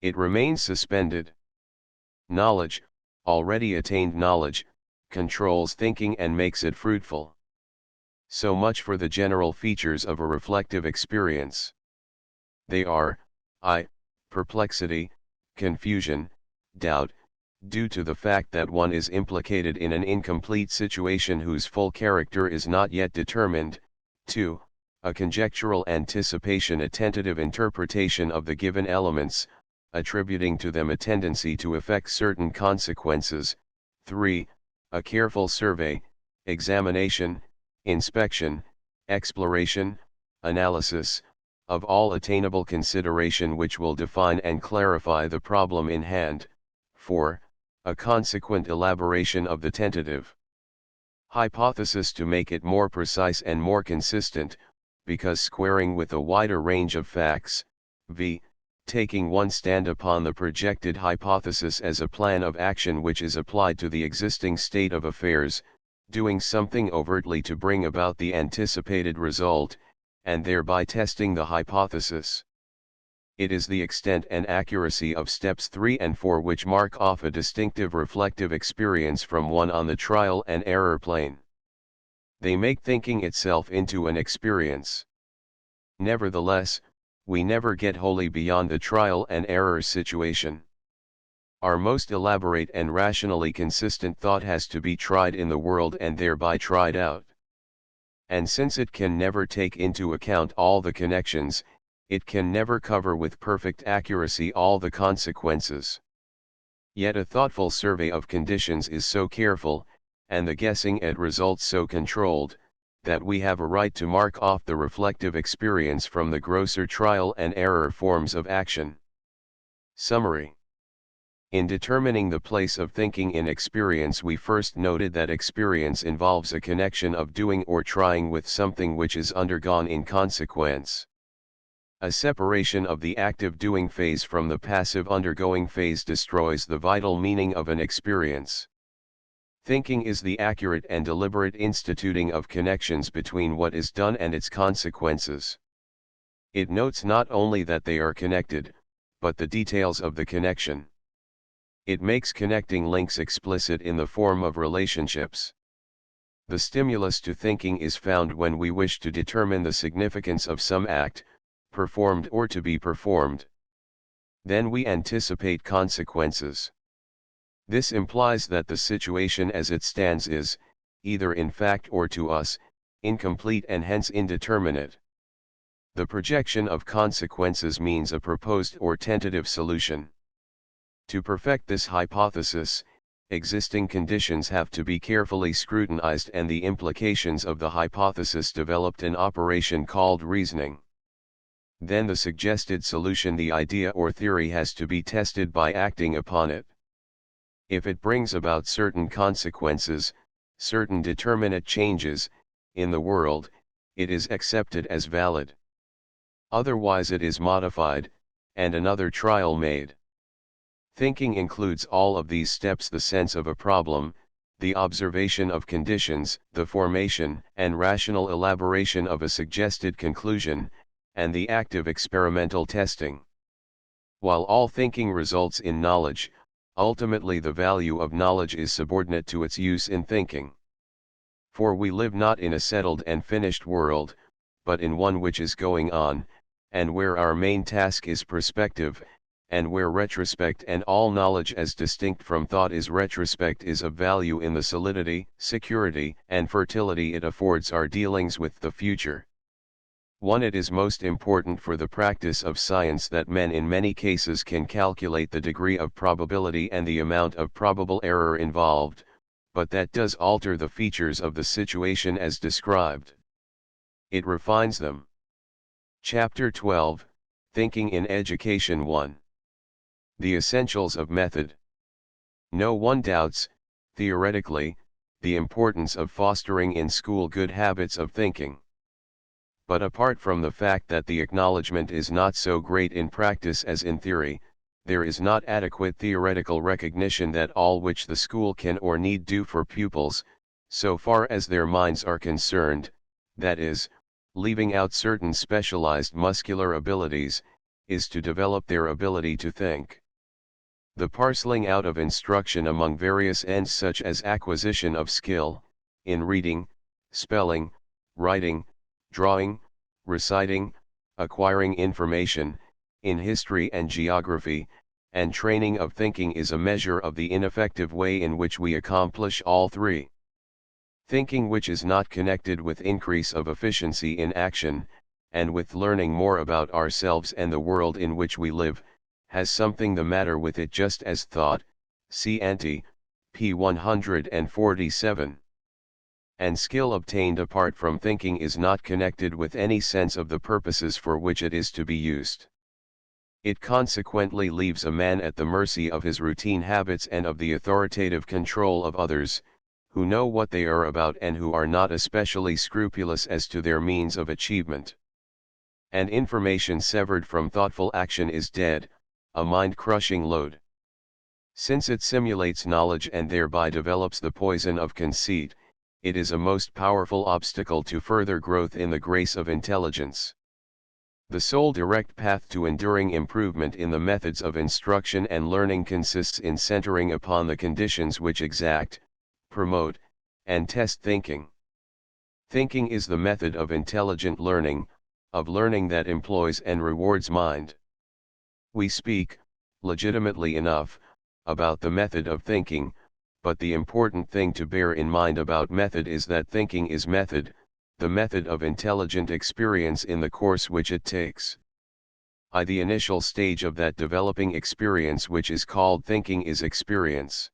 It remains suspended. Knowledge, already attained knowledge, controls thinking and makes it fruitful. So much for the general features of a reflective experience. They are, I, perplexity, confusion, doubt, due to the fact that one is implicated in an incomplete situation whose full character is not yet determined. 2. A conjectural anticipation, a tentative interpretation of the given elements, attributing to them a tendency to effect certain consequences. 3. A careful survey, examination, inspection, exploration, analysis, of all attainable consideration which will define and clarify the problem in hand. 4. A consequent elaboration of the tentative hypothesis to make it more precise and more consistent, because squaring with a wider range of facts, v. taking one stand upon the projected hypothesis as a plan of action which is applied to the existing state of affairs, doing something overtly to bring about the anticipated result, and thereby testing the hypothesis. It is the extent and accuracy of steps 3 and 4 which mark off a distinctive reflective experience from one on the trial and error plane. They make thinking itself into an experience. Nevertheless, we never get wholly beyond the trial and error situation. Our most elaborate and rationally consistent thought has to be tried in the world and thereby tried out. And since it can never take into account all the connections, it can never cover with perfect accuracy all the consequences. Yet a thoughtful survey of conditions is so careful, and the guessing at results so controlled, that we have a right to mark off the reflective experience from the grosser trial and error forms of action. Summary. In determining the place of thinking in experience, we first noted that experience involves a connection of doing or trying with something which is undergone in consequence. A separation of the active doing phase from the passive undergoing phase destroys the vital meaning of an experience. Thinking is the accurate and deliberate instituting of connections between what is done and its consequences. It notes not only that they are connected, but the details of the connection. It makes connecting links explicit in the form of relationships. The stimulus to thinking is found when we wish to determine the significance of some act, performed or to be performed. Then we anticipate consequences. This implies that the situation as it stands is, either in fact or to us, incomplete and hence indeterminate. The projection of consequences means a proposed or tentative solution. To perfect this hypothesis, existing conditions have to be carefully scrutinized and the implications of the hypothesis developed an operation called reasoning. Then the suggested solution, the idea or theory, has to be tested by acting upon it. If it brings about certain consequences, certain determinate changes, in the world, it is accepted as valid. Otherwise it is modified, and another trial made. Thinking includes all of these steps: the sense of a problem, the observation of conditions, the formation and rational elaboration of a suggested conclusion, and the active experimental testing. While all thinking results in knowledge, ultimately the value of knowledge is subordinate to its use in thinking. For we live not in a settled and finished world, but in one which is going on, and where our main task is perspective, and where retrospect and all knowledge as distinct from thought is retrospect is of value in the solidity, security, and fertility it affords our dealings with the future. 1. It is most important for the practice of science that men in many cases can calculate the degree of probability and the amount of probable error involved, but that does alter the features of the situation as described. It refines them. Chapter 12, Thinking in Education 1. The Essentials of Method. No one doubts, theoretically, the importance of fostering in school good habits of thinking. But apart from the fact that the acknowledgement is not so great in practice as in theory, there is not adequate theoretical recognition that all which the school can or need do for pupils, so far as their minds are concerned, that is, leaving out certain specialized muscular abilities, is to develop their ability to think. The parceling out of instruction among various ends such as acquisition of skill, in reading, spelling, writing, drawing, reciting, acquiring information, in history and geography, and training of thinking is a measure of the ineffective way in which we accomplish all three. Thinking which is not connected with increase of efficiency in action, and with learning more about ourselves and the world in which we live, has something the matter with it, just as thought, see ante, p. 147. And skill obtained apart from thinking is not connected with any sense of the purposes for which it is to be used. It consequently leaves a man at the mercy of his routine habits and of the authoritative control of others, who know what they are about and who are not especially scrupulous as to their means of achievement. And information severed from thoughtful action is dead, a mind-crushing load. Since it simulates knowledge and thereby develops the poison of conceit, it is a most powerful obstacle to further growth in the grace of intelligence. The sole direct path to enduring improvement in the methods of instruction and learning consists in centering upon the conditions which exact, promote, and test thinking. Thinking is the method of intelligent learning, of learning that employs and rewards mind. We speak, legitimately enough, about the method of thinking, but the important thing to bear in mind about method is that thinking is method, the method of intelligent experience in the course which it takes. The initial stage of that developing experience which is called thinking is experience.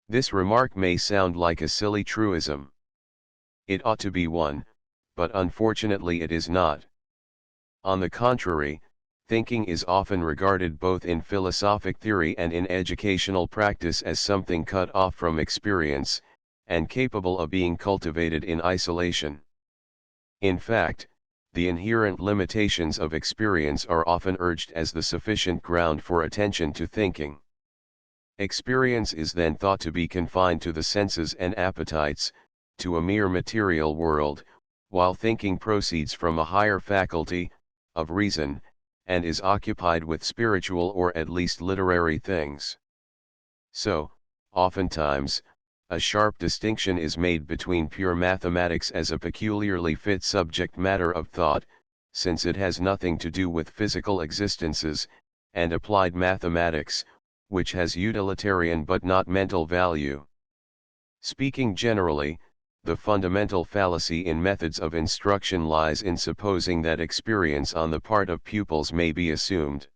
This remark may sound like a silly truism. It ought to be one, but unfortunately it is not. On the contrary, thinking is often regarded both in philosophic theory and in educational practice as something cut off from experience, and capable of being cultivated in isolation. In fact, the inherent limitations of experience are often urged as the sufficient ground for attention to thinking. Experience is then thought to be confined to the senses and appetites, to a mere material world, while thinking proceeds from a higher faculty, of reason, and is occupied with spiritual or at least literary things. So, oftentimes, a sharp distinction is made between pure mathematics as a peculiarly fit subject matter of thought, since it has nothing to do with physical existences, and applied mathematics, which has utilitarian but not mental value. Speaking generally, the fundamental fallacy in methods of instruction lies in supposing that experience on the part of pupils may be assumed.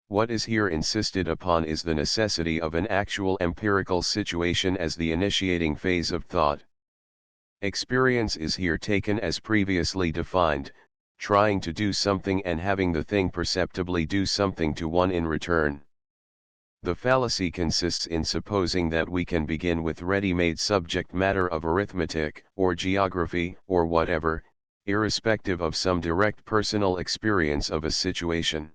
What is here insisted upon is the necessity of an actual empirical situation as the initiating phase of thought. Experience is here taken as previously defined, trying to do something and having the thing perceptibly do something to one in return. The fallacy consists in supposing that we can begin with ready-made subject matter of arithmetic, or geography, or whatever, irrespective of some direct personal experience of a situation.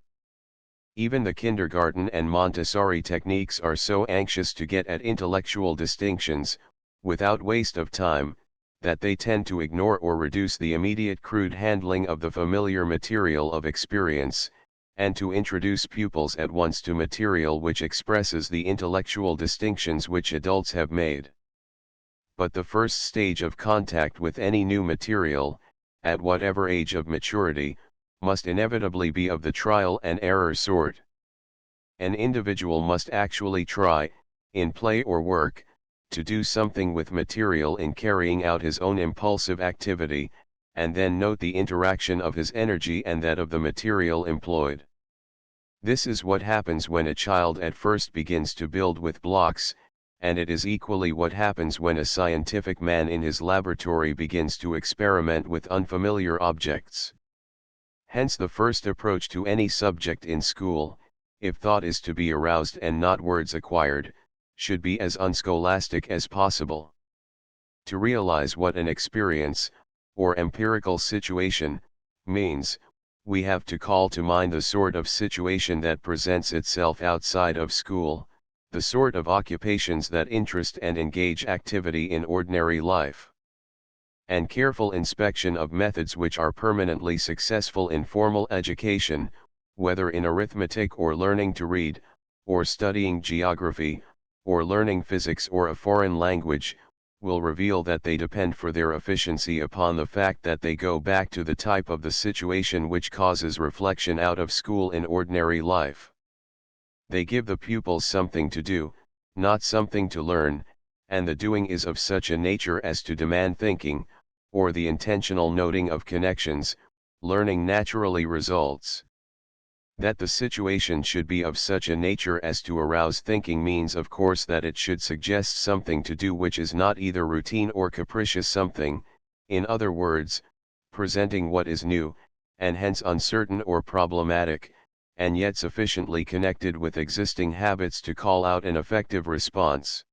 Even the kindergarten and Montessori techniques are so anxious to get at intellectual distinctions, without waste of time, that they tend to ignore or reduce the immediate crude handling of the familiar material of experience, and to introduce pupils at once to material which expresses the intellectual distinctions which adults have made. But the first stage of contact with any new material, at whatever age of maturity, must inevitably be of the trial and error sort. An individual must actually try, in play or work, to do something with material in carrying out his own impulsive activity, and then note the interaction of his energy and that of the material employed. This is what happens when a child at first begins to build with blocks, and it is equally what happens when a scientific man in his laboratory begins to experiment with unfamiliar objects. Hence the first approach to any subject in school, if thought is to be aroused and not words acquired, should be as unscholastic as possible. To realize what an experience, or empirical situation, means, we have to call to mind the sort of situation that presents itself outside of school, the sort of occupations that interest and engage activity in ordinary life. And careful inspection of methods which are permanently successful in formal education, whether in arithmetic or learning to read, or studying geography, or learning physics or a foreign language, will reveal that they depend for their efficiency upon the fact that they go back to the type of the situation which causes reflection out of school in ordinary life. They give the pupils something to do, not something to learn, and the doing is of such a nature as to demand thinking, or the intentional noting of connections. Learning naturally results. That the situation should be of such a nature as to arouse thinking means of course that it should suggest something to do which is not either routine or capricious something, in other words, presenting what is new, and hence uncertain or problematic, and yet sufficiently connected with existing habits to call out an effective response.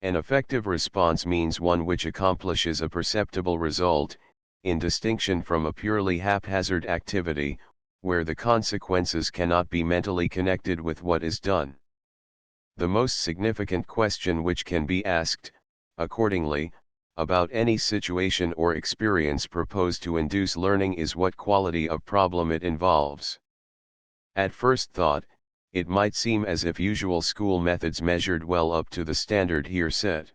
An effective response means one which accomplishes a perceptible result, in distinction from a purely haphazard activity, where the consequences cannot be mentally connected with what is done. The most significant question which can be asked, accordingly, about any situation or experience proposed to induce learning is what quality of problem it involves. At first thought, it might seem as if usual school methods measured well up to the standard here set.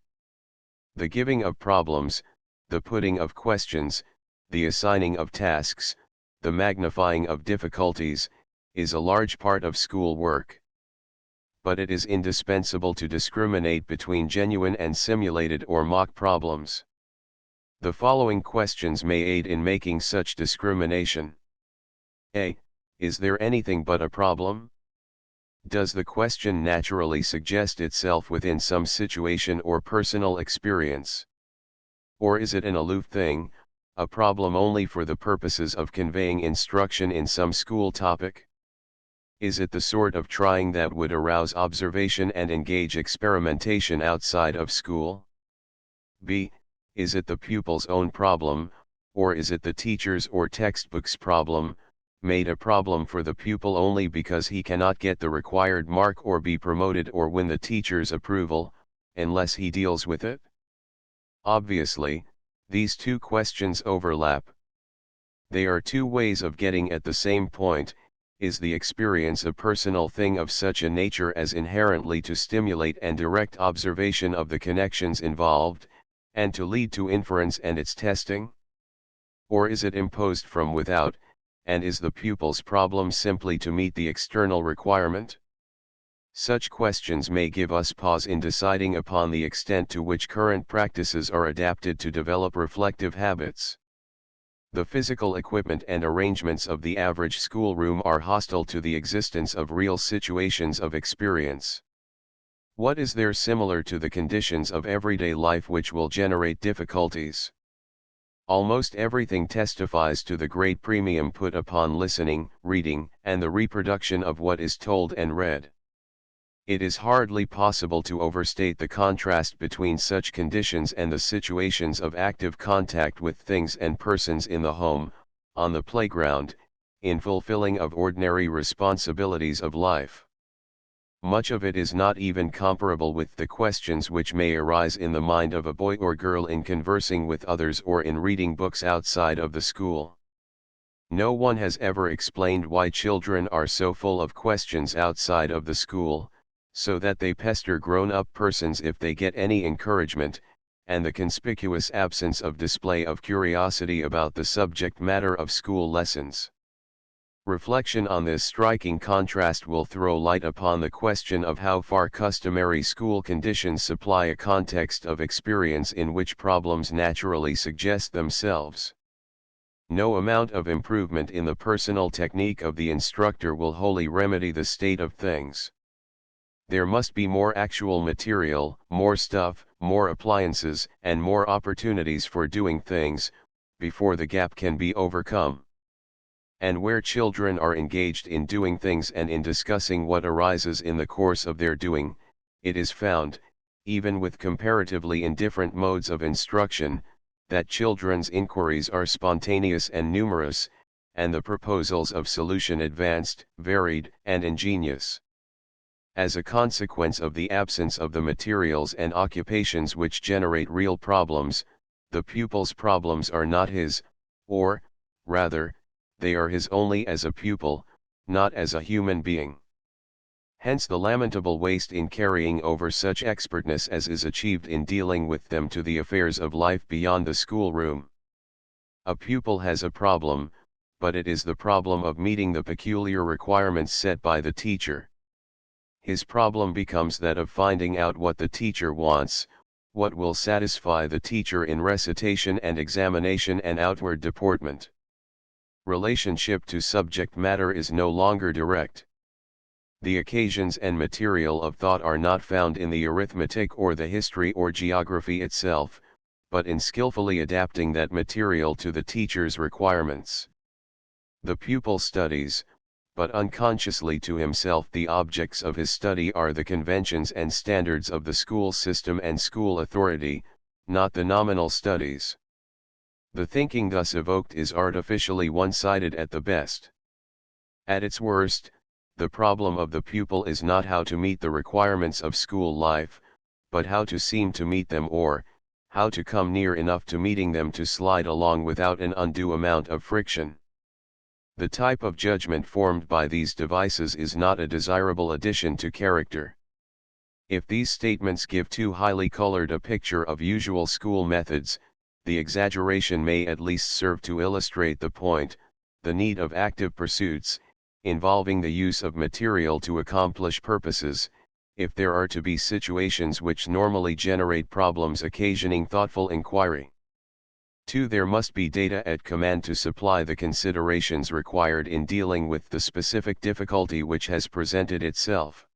The giving of problems, the putting of questions, the assigning of tasks, the magnifying of difficulties, is a large part of school work. But it is indispensable to discriminate between genuine and simulated or mock problems. The following questions may aid in making such discrimination. A. Is there anything but a problem? Does the question naturally suggest itself within some situation or personal experience? Or is it an aloof thing, a problem only for the purposes of conveying instruction in some school topic? Is it the sort of trying that would arouse observation and engage experimentation outside of school? B. Is it the pupil's own problem, or is it the teacher's or textbook's problem, made a problem for the pupil only because he cannot get the required mark or be promoted or win the teacher's approval, unless he deals with it? Obviously, these two questions overlap. They are two ways of getting at the same point. Is the experience a personal thing of such a nature as inherently to stimulate and direct observation of the connections involved, and to lead to inference and its testing? Or is it imposed from without, and is the pupil's problem simply to meet the external requirement? Such questions may give us pause in deciding upon the extent to which current practices are adapted to develop reflective habits. The physical equipment and arrangements of the average schoolroom are hostile to the existence of real situations of experience. What is there similar to the conditions of everyday life which will generate difficulties? Almost everything testifies to the great premium put upon listening, reading, and the reproduction of what is told and read. It is hardly possible to overstate the contrast between such conditions and the situations of active contact with things and persons in the home, on the playground, in fulfilling of ordinary responsibilities of life. Much of it is not even comparable with the questions which may arise in the mind of a boy or girl in conversing with others or in reading books outside of the school. No one has ever explained why children are so full of questions outside of the school, so that they pester grown-up persons if they get any encouragement, and the conspicuous absence of display of curiosity about the subject matter of school lessons. Reflection on this striking contrast will throw light upon the question of how far customary school conditions supply a context of experience in which problems naturally suggest themselves. No amount of improvement in the personal technique of the instructor will wholly remedy the state of things. There must be more actual material, more stuff, more appliances, and more opportunities for doing things, before the gap can be overcome. And where children are engaged in doing things and in discussing what arises in the course of their doing, it is found, even with comparatively indifferent modes of instruction, that children's inquiries are spontaneous and numerous, and the proposals of solution advanced, varied, and ingenious. As a consequence of the absence of the materials and occupations which generate real problems, the pupil's problems are not his, or, rather, they are his only as a pupil, not as a human being. Hence the lamentable waste in carrying over such expertness as is achieved in dealing with them to the affairs of life beyond the schoolroom. A pupil has a problem, but it is the problem of meeting the peculiar requirements set by the teacher. His problem becomes that of finding out what the teacher wants, what will satisfy the teacher in recitation and examination and outward deportment. Relationship to subject matter is no longer direct. The occasions and material of thought are not found in the arithmetic or the history or geography itself, but in skillfully adapting that material to the teacher's requirements. The pupil studies, but unconsciously to himself the objects of his study are the conventions and standards of the school system and school authority, not the nominal studies. The thinking thus evoked is artificially one-sided at the best. At its worst, the problem of the pupil is not how to meet the requirements of school life, but how to seem to meet them, or how to come near enough to meeting them to slide along without an undue amount of friction. The type of judgment formed by these devices is not a desirable addition to character. If these statements give too highly colored a picture of usual school methods, the exaggeration may at least serve to illustrate the point: the need of active pursuits, involving the use of material to accomplish purposes, if there are to be situations which normally generate problems occasioning thoughtful inquiry. 2. There must be data at command to supply the considerations required in dealing with the specific difficulty which has presented itself.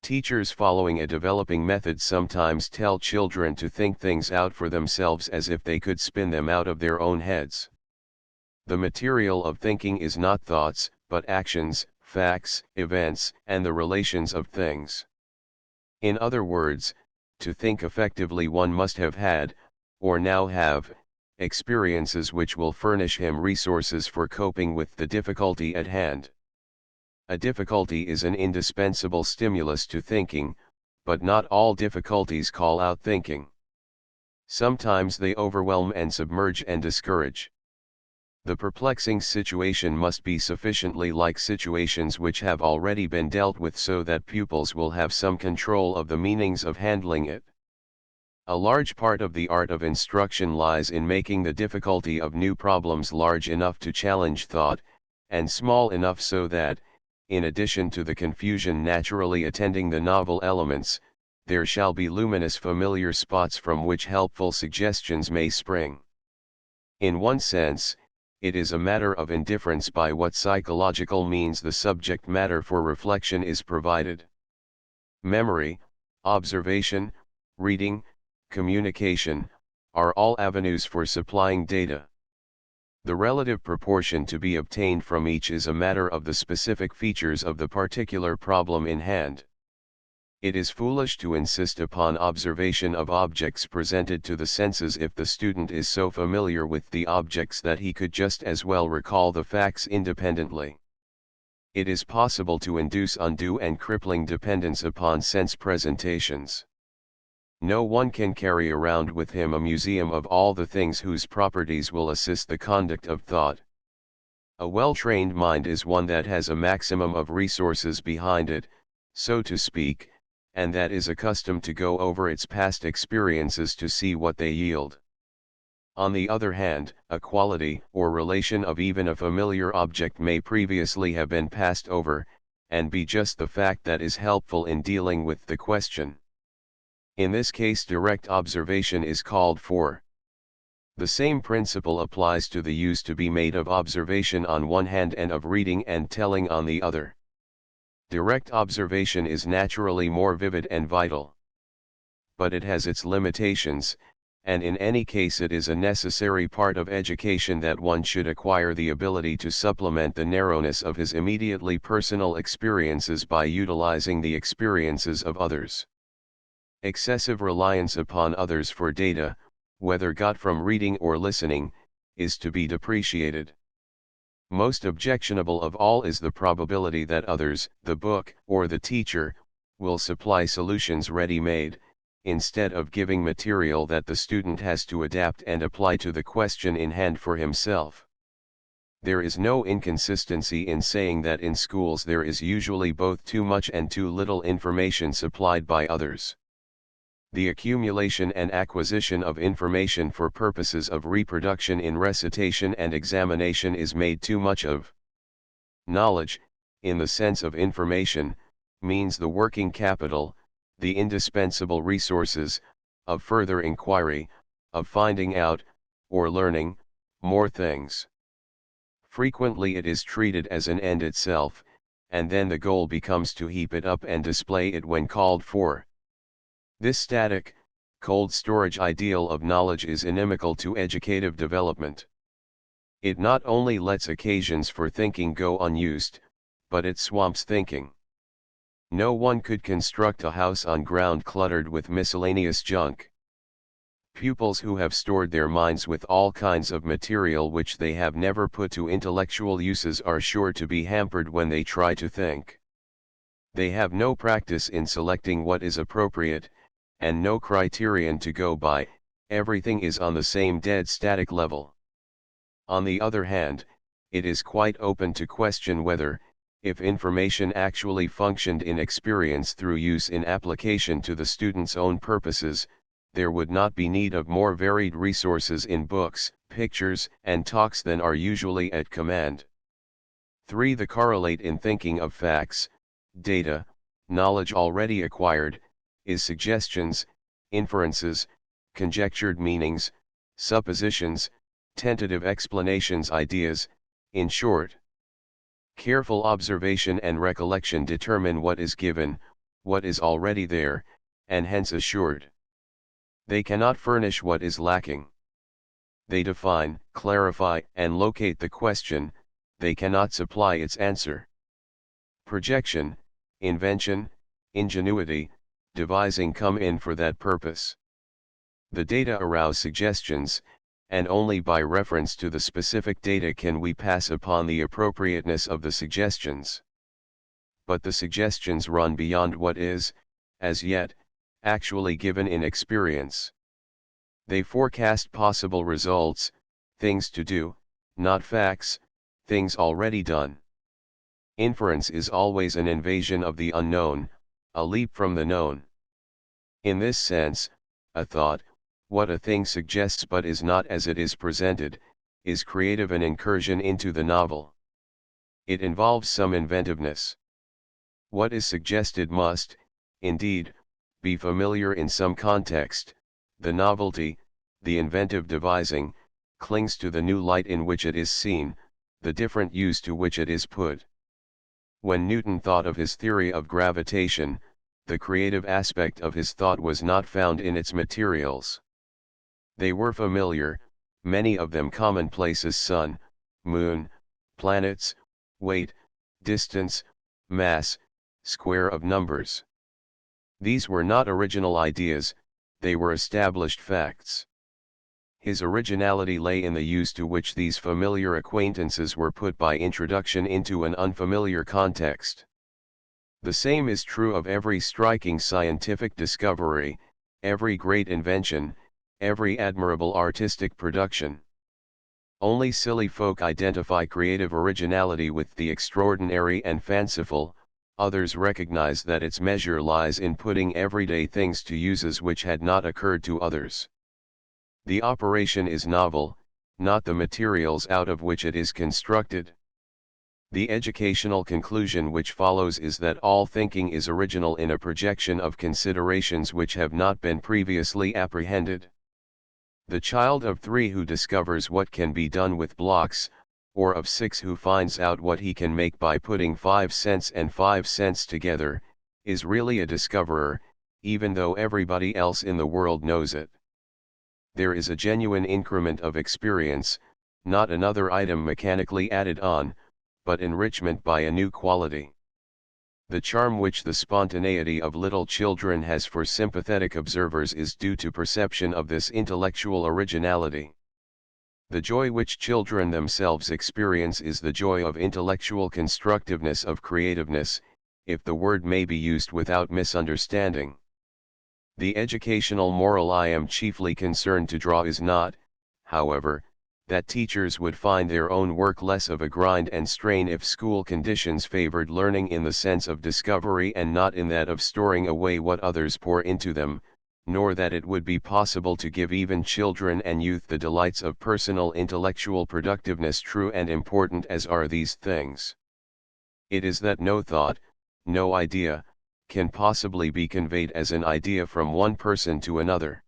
Teachers following a developing method sometimes tell children to think things out for themselves as if they could spin them out of their own heads. The material of thinking is not thoughts, but actions, facts, events, and the relations of things. In other words, to think effectively one must have had, or now have, experiences which will furnish him resources for coping with the difficulty at hand. A difficulty is an indispensable stimulus to thinking, but not all difficulties call out thinking. Sometimes they overwhelm and submerge and discourage. The perplexing situation must be sufficiently like situations which have already been dealt with so that pupils will have some control of the meanings of handling it. A large part of the art of instruction lies in making the difficulty of new problems large enough to challenge thought, and small enough so that, in addition to the confusion naturally attending the novel elements, there shall be luminous familiar spots from which helpful suggestions may spring. In one sense, it is a matter of indifference by what psychological means the subject matter for reflection is provided. Memory, observation, reading, communication, are all avenues for supplying data. The relative proportion to be obtained from each is a matter of the specific features of the particular problem in hand. It is foolish to insist upon observation of objects presented to the senses if the student is so familiar with the objects that he could just as well recall the facts independently. It is possible to induce undue and crippling dependence upon sense presentations. No one can carry around with him a museum of all the things whose properties will assist the conduct of thought. A well-trained mind is one that has a maximum of resources behind it, so to speak, and that is accustomed to go over its past experiences to see what they yield. On the other hand, a quality or relation of even a familiar object may previously have been passed over, and be just the fact that is helpful in dealing with the question. In this case, direct observation is called for. The same principle applies to the use to be made of observation on one hand and of reading and telling on the other. Direct observation is naturally more vivid and vital. But it has its limitations, and in any case it is a necessary part of education that one should acquire the ability to supplement the narrowness of his immediately personal experiences by utilizing the experiences of others. Excessive reliance upon others for data, whether got from reading or listening, is to be depreciated. Most objectionable of all is the probability that others, the book, or the teacher, will supply solutions ready-made, instead of giving material that the student has to adapt and apply to the question in hand for himself. There is no inconsistency in saying that in schools there is usually both too much and too little information supplied by others. The accumulation and acquisition of information for purposes of reproduction in recitation and examination is made too much of. Knowledge, in the sense of information, means the working capital, the indispensable resources, of further inquiry, of finding out, or learning, more things. Frequently it is treated as an end itself, and then the goal becomes to heap it up and display it when called for. This static, cold storage ideal of knowledge is inimical to educative development. It not only lets occasions for thinking go unused, but it swamps thinking. No one could construct a house on ground cluttered with miscellaneous junk. Pupils who have stored their minds with all kinds of material which they have never put to intellectual uses are sure to be hampered when they try to think. They have no practice in selecting what is appropriate, and no criterion to go by. Everything is on the same dead static level. On the other hand, it is quite open to question whether, if information actually functioned in experience through use in application to the student's own purposes, there would not be need of more varied resources in books, pictures, and talks than are usually at command. 3. The correlate in thinking of facts, data, knowledge already acquired, is suggestions, inferences, conjectured meanings, suppositions, tentative explanations, ideas, in short. Careful observation and recollection determine what is given, what is already there, and hence assured. They cannot furnish what is lacking. They define, clarify, and locate the question, they cannot supply its answer. Projection, invention, ingenuity, devising come in for that purpose. The data arouse suggestions, and only by reference to the specific data can we pass upon the appropriateness of the suggestions. But the suggestions run beyond what is, as yet, actually given in experience. They forecast possible results, things to do, not facts, things already done. Inference is always an invasion of the unknown, a leap from the known. In this sense, a thought, what a thing suggests but is not as it is presented, is creative, an incursion into the novel. It involves some inventiveness. What is suggested must, indeed, be familiar in some context. The novelty, the inventive devising, clings to the new light in which it is seen, the different use to which it is put. When Newton thought of his theory of gravitation, the creative aspect of his thought was not found in its materials. They were familiar, many of them commonplace as sun, moon, planets, weight, distance, mass, square of numbers. These were not original ideas, they were established facts. His originality lay in the use to which these familiar acquaintances were put by introduction into an unfamiliar context. The same is true of every striking scientific discovery, every great invention, every admirable artistic production. Only silly folk identify creative originality with the extraordinary and fanciful, others recognize that its measure lies in putting everyday things to uses which had not occurred to others. The operation is novel, not the materials out of which it is constructed. The educational conclusion which follows is that all thinking is original in a projection of considerations which have not been previously apprehended. The child of 3 who discovers what can be done with blocks, or of 6 who finds out what he can make by putting 5 cents and 5 cents together, is really a discoverer, even though everybody else in the world knows it. There is a genuine increment of experience, not another item mechanically added on, but enrichment by a new quality. The charm which the spontaneity of little children has for sympathetic observers is due to perception of this intellectual originality. The joy which children themselves experience is the joy of intellectual constructiveness, of creativeness, if the word may be used without misunderstanding. The educational moral I am chiefly concerned to draw is not, however, that teachers would find their own work less of a grind and strain if school conditions favored learning in the sense of discovery and not in that of storing away what others pour into them, nor that it would be possible to give even children and youth the delights of personal intellectual productiveness, true and important as are these things. It is that no thought, no idea, can possibly be conveyed as an idea from one person to another.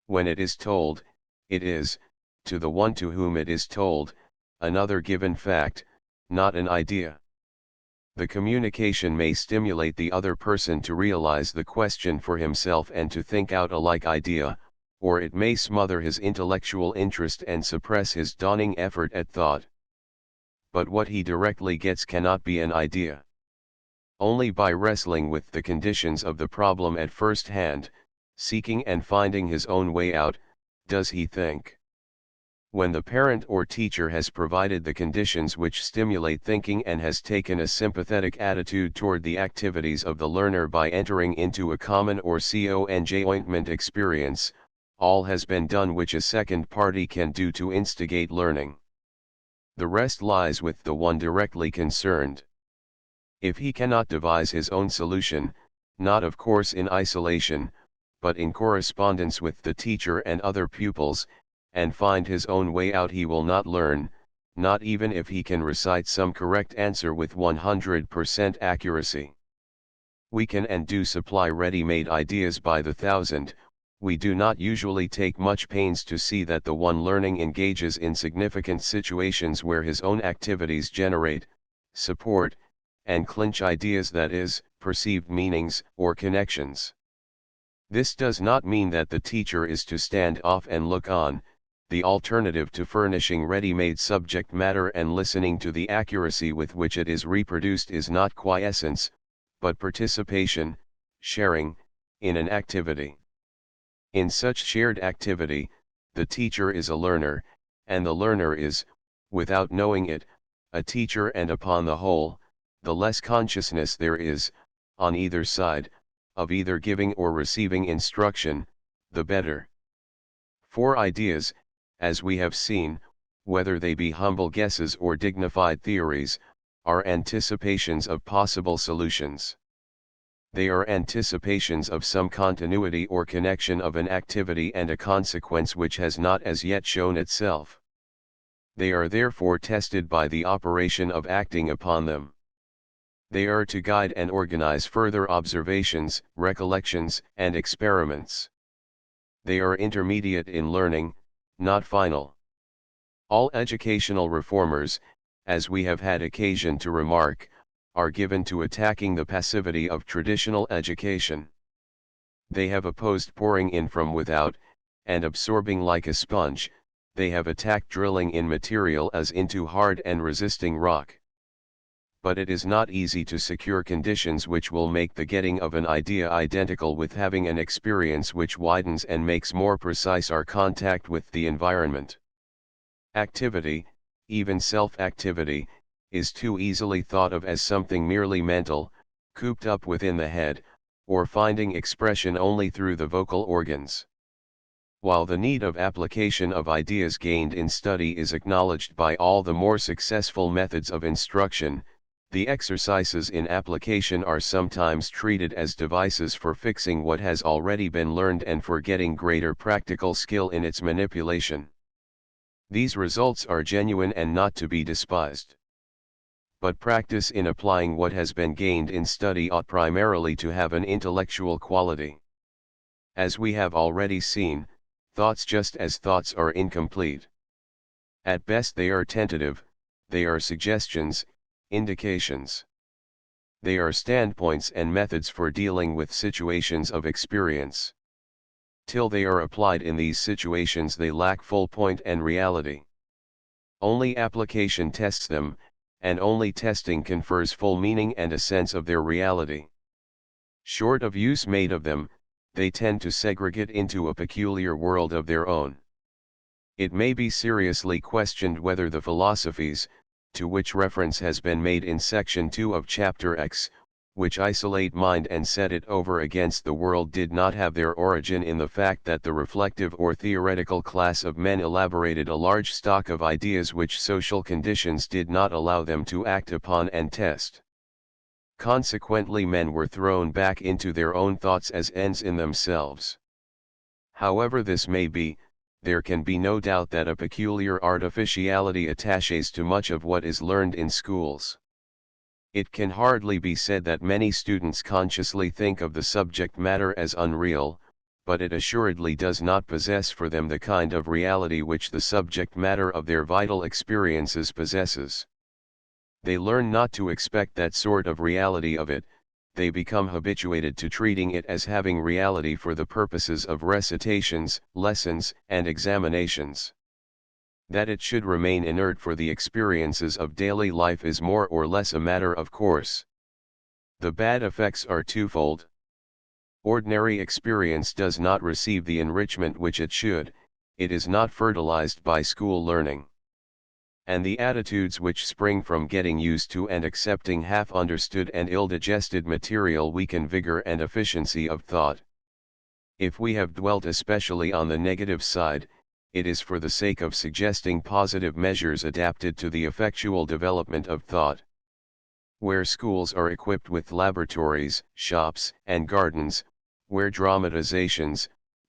When it is told, it is, to the one to whom it is told, another given fact, not an idea. The communication may stimulate the other person to realize the question for himself and to think out a like idea, or it may smother his intellectual interest and suppress his dawning effort at thought. but what he directly gets cannot be an idea. Only by wrestling with the conditions of the problem at first hand, seeking and finding his own way out, does he think. When the parent or teacher has provided the conditions which stimulate thinking and has taken a sympathetic attitude toward the activities of the learner by entering into a common or conjoint experience, all has been done which a second party can do to instigate learning. The rest lies with the one directly concerned. If he cannot devise his own solution, not of course in isolation, but in correspondence with the teacher and other pupils, and find his own way out, he will not learn, not even if he can recite some correct answer with 100% accuracy. We can and do supply ready-made ideas by the thousand. We do not usually take much pains to see that the one learning engages in significant situations where his own activities generate, support, and clinch ideas, that is, perceived meanings or connections. This does not mean that the teacher is to stand off and look on. The alternative to furnishing ready-made subject matter and listening to the accuracy with which it is reproduced is not quiescence, but participation, sharing, in an activity. In such shared activity, the teacher is a learner, and the learner is, without knowing it, a teacher, and upon the whole, the less consciousness there is, on either side, of either giving or receiving instruction, the better. For ideas, as we have seen, whether they be humble guesses or dignified theories, are anticipations of possible solutions. They are anticipations of some continuity or connection of an activity and a consequence which has not as yet shown itself. They are therefore tested by the operation of acting upon them. They are to guide and organize further observations, recollections, and experiments. They are intermediate in learning, not final. All educational reformers, as we have had occasion to remark, are given to attacking the passivity of traditional education. They have opposed pouring in from without, and absorbing like a sponge. They have attacked drilling in material as into hard and resisting rock. But it is not easy to secure conditions which will make the getting of an idea identical with having an experience which widens and makes more precise our contact with the environment. Activity, even self-activity, is too easily thought of as something merely mental, cooped up within the head, or finding expression only through the vocal organs. While the need of application of ideas gained in study is acknowledged by all the more successful methods of instruction, the exercises in application are sometimes treated as devices for fixing what has already been learned and for getting greater practical skill in its manipulation. These results are genuine and not to be despised. But practice in applying what has been gained in study ought primarily to have an intellectual quality. As we have already seen, thoughts just as thoughts are incomplete. At best they are tentative, they are suggestions, indications. They are standpoints and methods for dealing with situations of experience. Till they are applied in these situations they lack full point and reality. Only application tests them, and only testing confers full meaning and a sense of their reality. Short of use made of them, they tend to segregate into a peculiar world of their own. It may be seriously questioned whether the philosophies, to which reference has been made in section 2 of chapter X, which isolate mind and set it over against the world, did not have their origin in the fact that the reflective or theoretical class of men elaborated a large stock of ideas which social conditions did not allow them to act upon and test. Consequently, men were thrown back into their own thoughts as ends in themselves. However this may be, there can be no doubt that a peculiar artificiality attaches to much of what is learned in schools. It can hardly be said that many students consciously think of the subject matter as unreal, but it assuredly does not possess for them the kind of reality which the subject matter of their vital experiences possesses. They learn not to expect that sort of reality of it. They become habituated to treating it as having reality for the purposes of recitations, lessons, and examinations. That it should remain inert for the experiences of daily life is more or less a matter of course. The bad effects are twofold. Ordinary experience does not receive the enrichment which it should, it is not fertilized by school learning. And the attitudes which spring from getting used to and accepting half-understood and ill-digested material weaken vigor and efficiency of thought. If we have dwelt especially on the negative side, it is for the sake of suggesting positive measures adapted to the effectual development of thought. Where schools are equipped with laboratories, shops, and gardens, where dramatizations,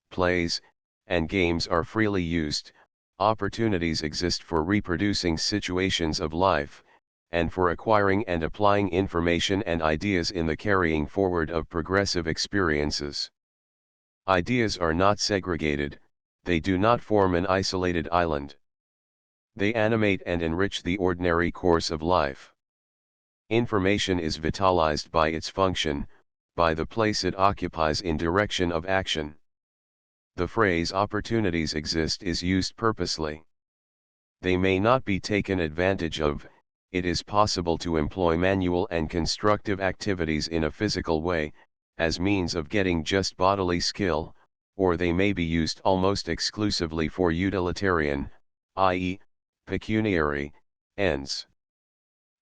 plays, and games are freely used, opportunities exist for reproducing situations of life, and for acquiring and applying information and ideas in the carrying forward of progressive experiences. Ideas are not segregated, they do not form an isolated island. They animate and enrich the ordinary course of life. Information is vitalized by its function, by the place it occupies in direction of action. The phrase opportunities exist is used purposely. They may not be taken advantage of. It is possible to employ manual and constructive activities in a physical way, as means of getting just bodily skill, or they may be used almost exclusively for utilitarian, i.e., pecuniary, ends.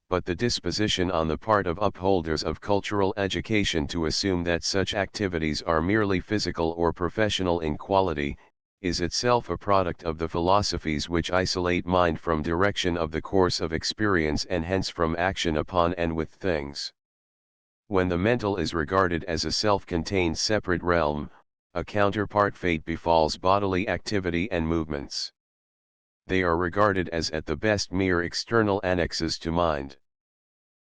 But the disposition on the part of upholders of cultural education to assume that such activities are merely physical or professional in quality, is itself a product of the philosophies which isolate mind from direction of the course of experience and hence from action upon and with things. When the mental is regarded as a self-contained separate realm, a counterpart fate befalls bodily activity and movements. They are regarded as at the best mere external annexes to mind.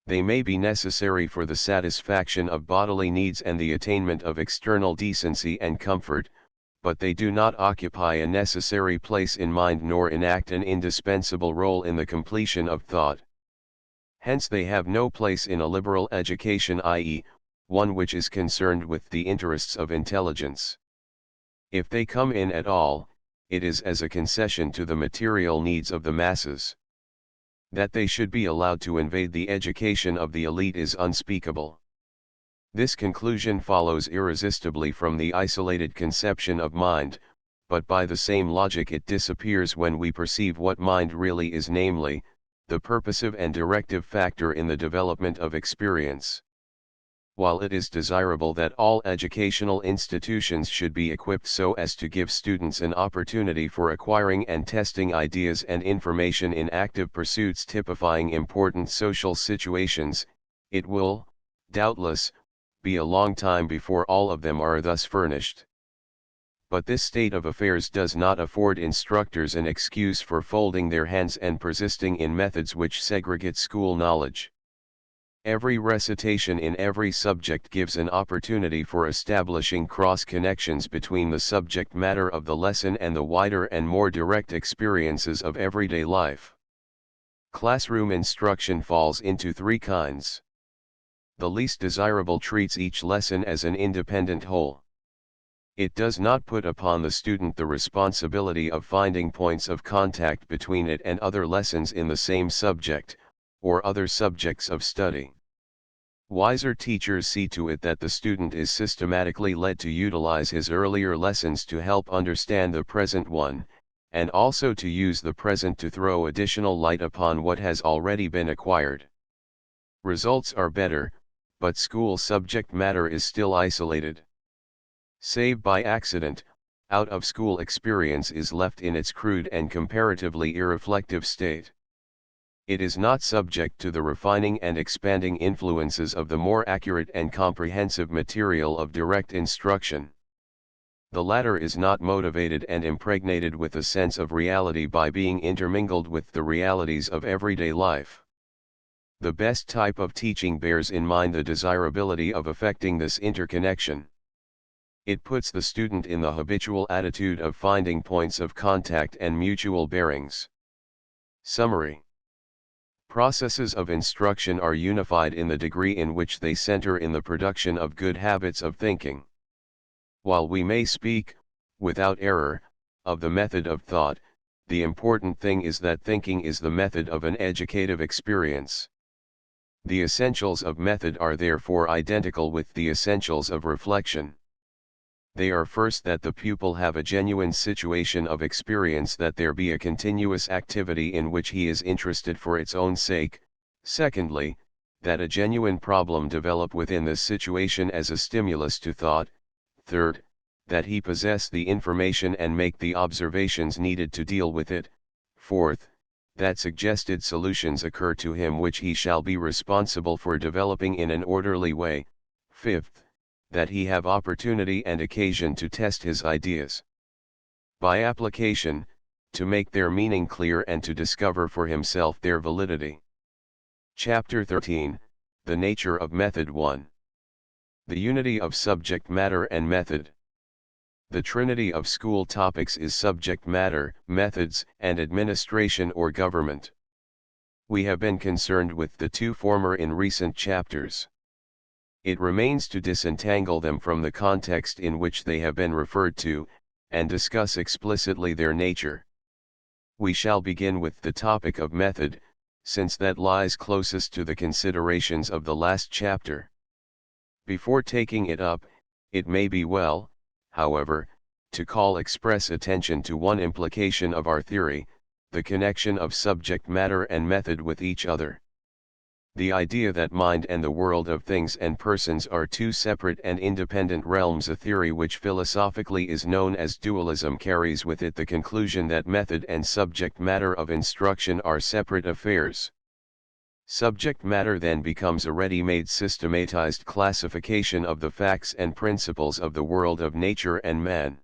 They may be necessary for the satisfaction of bodily needs and the attainment of external decency and comfort, but they do not occupy a necessary place in mind nor enact an indispensable role in the completion of thought. Hence they have no place in a liberal education, i.e., one which is concerned with the interests of intelligence. If they come in at all, it is as a concession to the material needs of the masses. That they should be allowed to invade the education of the elite is unspeakable. This conclusion follows irresistibly from the isolated conception of mind, but by the same logic it disappears when we perceive what mind really is, namely, the purposive and directive factor in the development of experience. While it is desirable that all educational institutions should be equipped so as to give students an opportunity for acquiring and testing ideas and information in active pursuits typifying important social situations, it will, doubtless, be a long time before all of them are thus furnished. But this state of affairs does not afford instructors an excuse for folding their hands and persisting in methods which segregate school knowledge. Every recitation in every subject gives an opportunity for establishing cross-connections between the subject matter of the lesson and the wider and more direct experiences of everyday life. Classroom instruction falls into three kinds. The least desirable treats each lesson as an independent whole. It does not put upon the student the responsibility of finding points of contact between it and other lessons in the same subject, or other subjects of study. Wiser teachers see to it that the student is systematically led to utilize his earlier lessons to help understand the present one, and also to use the present to throw additional light upon what has already been acquired. Results are better, but school subject matter is still isolated. Save by accident, out-of-school experience is left in its crude and comparatively irreflective state. It is not subject to the refining and expanding influences of the more accurate and comprehensive material of direct instruction. The latter is not motivated and impregnated with a sense of reality by being intermingled with the realities of everyday life. The best type of teaching bears in mind the desirability of effecting this interconnection. It puts the student in the habitual attitude of finding points of contact and mutual bearings. Summary. Processes of instruction are unified in the degree in which they center in the production of good habits of thinking. While we may speak, without error, of the method of thought, the important thing is that thinking is the method of an educative experience. The essentials of method are therefore identical with the essentials of reflection. They are first that the pupil have a genuine situation of experience, that there be a continuous activity in which he is interested for its own sake; secondly, that a genuine problem develop within this situation as a stimulus to thought; third, that he possess the information and make the observations needed to deal with it; fourth, that suggested solutions occur to him which he shall be responsible for developing in an orderly way; fifth, that he have opportunity and occasion to test his ideas by application, to make their meaning clear and to discover for himself their validity. Chapter 13, The Nature of Method 1. The unity of subject matter and method. The trinity of school topics is subject matter, methods, and administration or government. We have been concerned with the two former in recent chapters. It remains to disentangle them from the context in which they have been referred to, and discuss explicitly their nature. We shall begin with the topic of method, since that lies closest to the considerations of the last chapter. Before taking it up, it may be well, however, to call express attention to one implication of our theory, the connection of subject matter and method with each other. The idea that mind and the world of things and persons are two separate and independent realms, a theory which philosophically is known as dualism, carries with it the conclusion that method and subject matter of instruction are separate affairs. Subject matter then becomes a ready-made systematized classification of the facts and principles of the world of nature and man.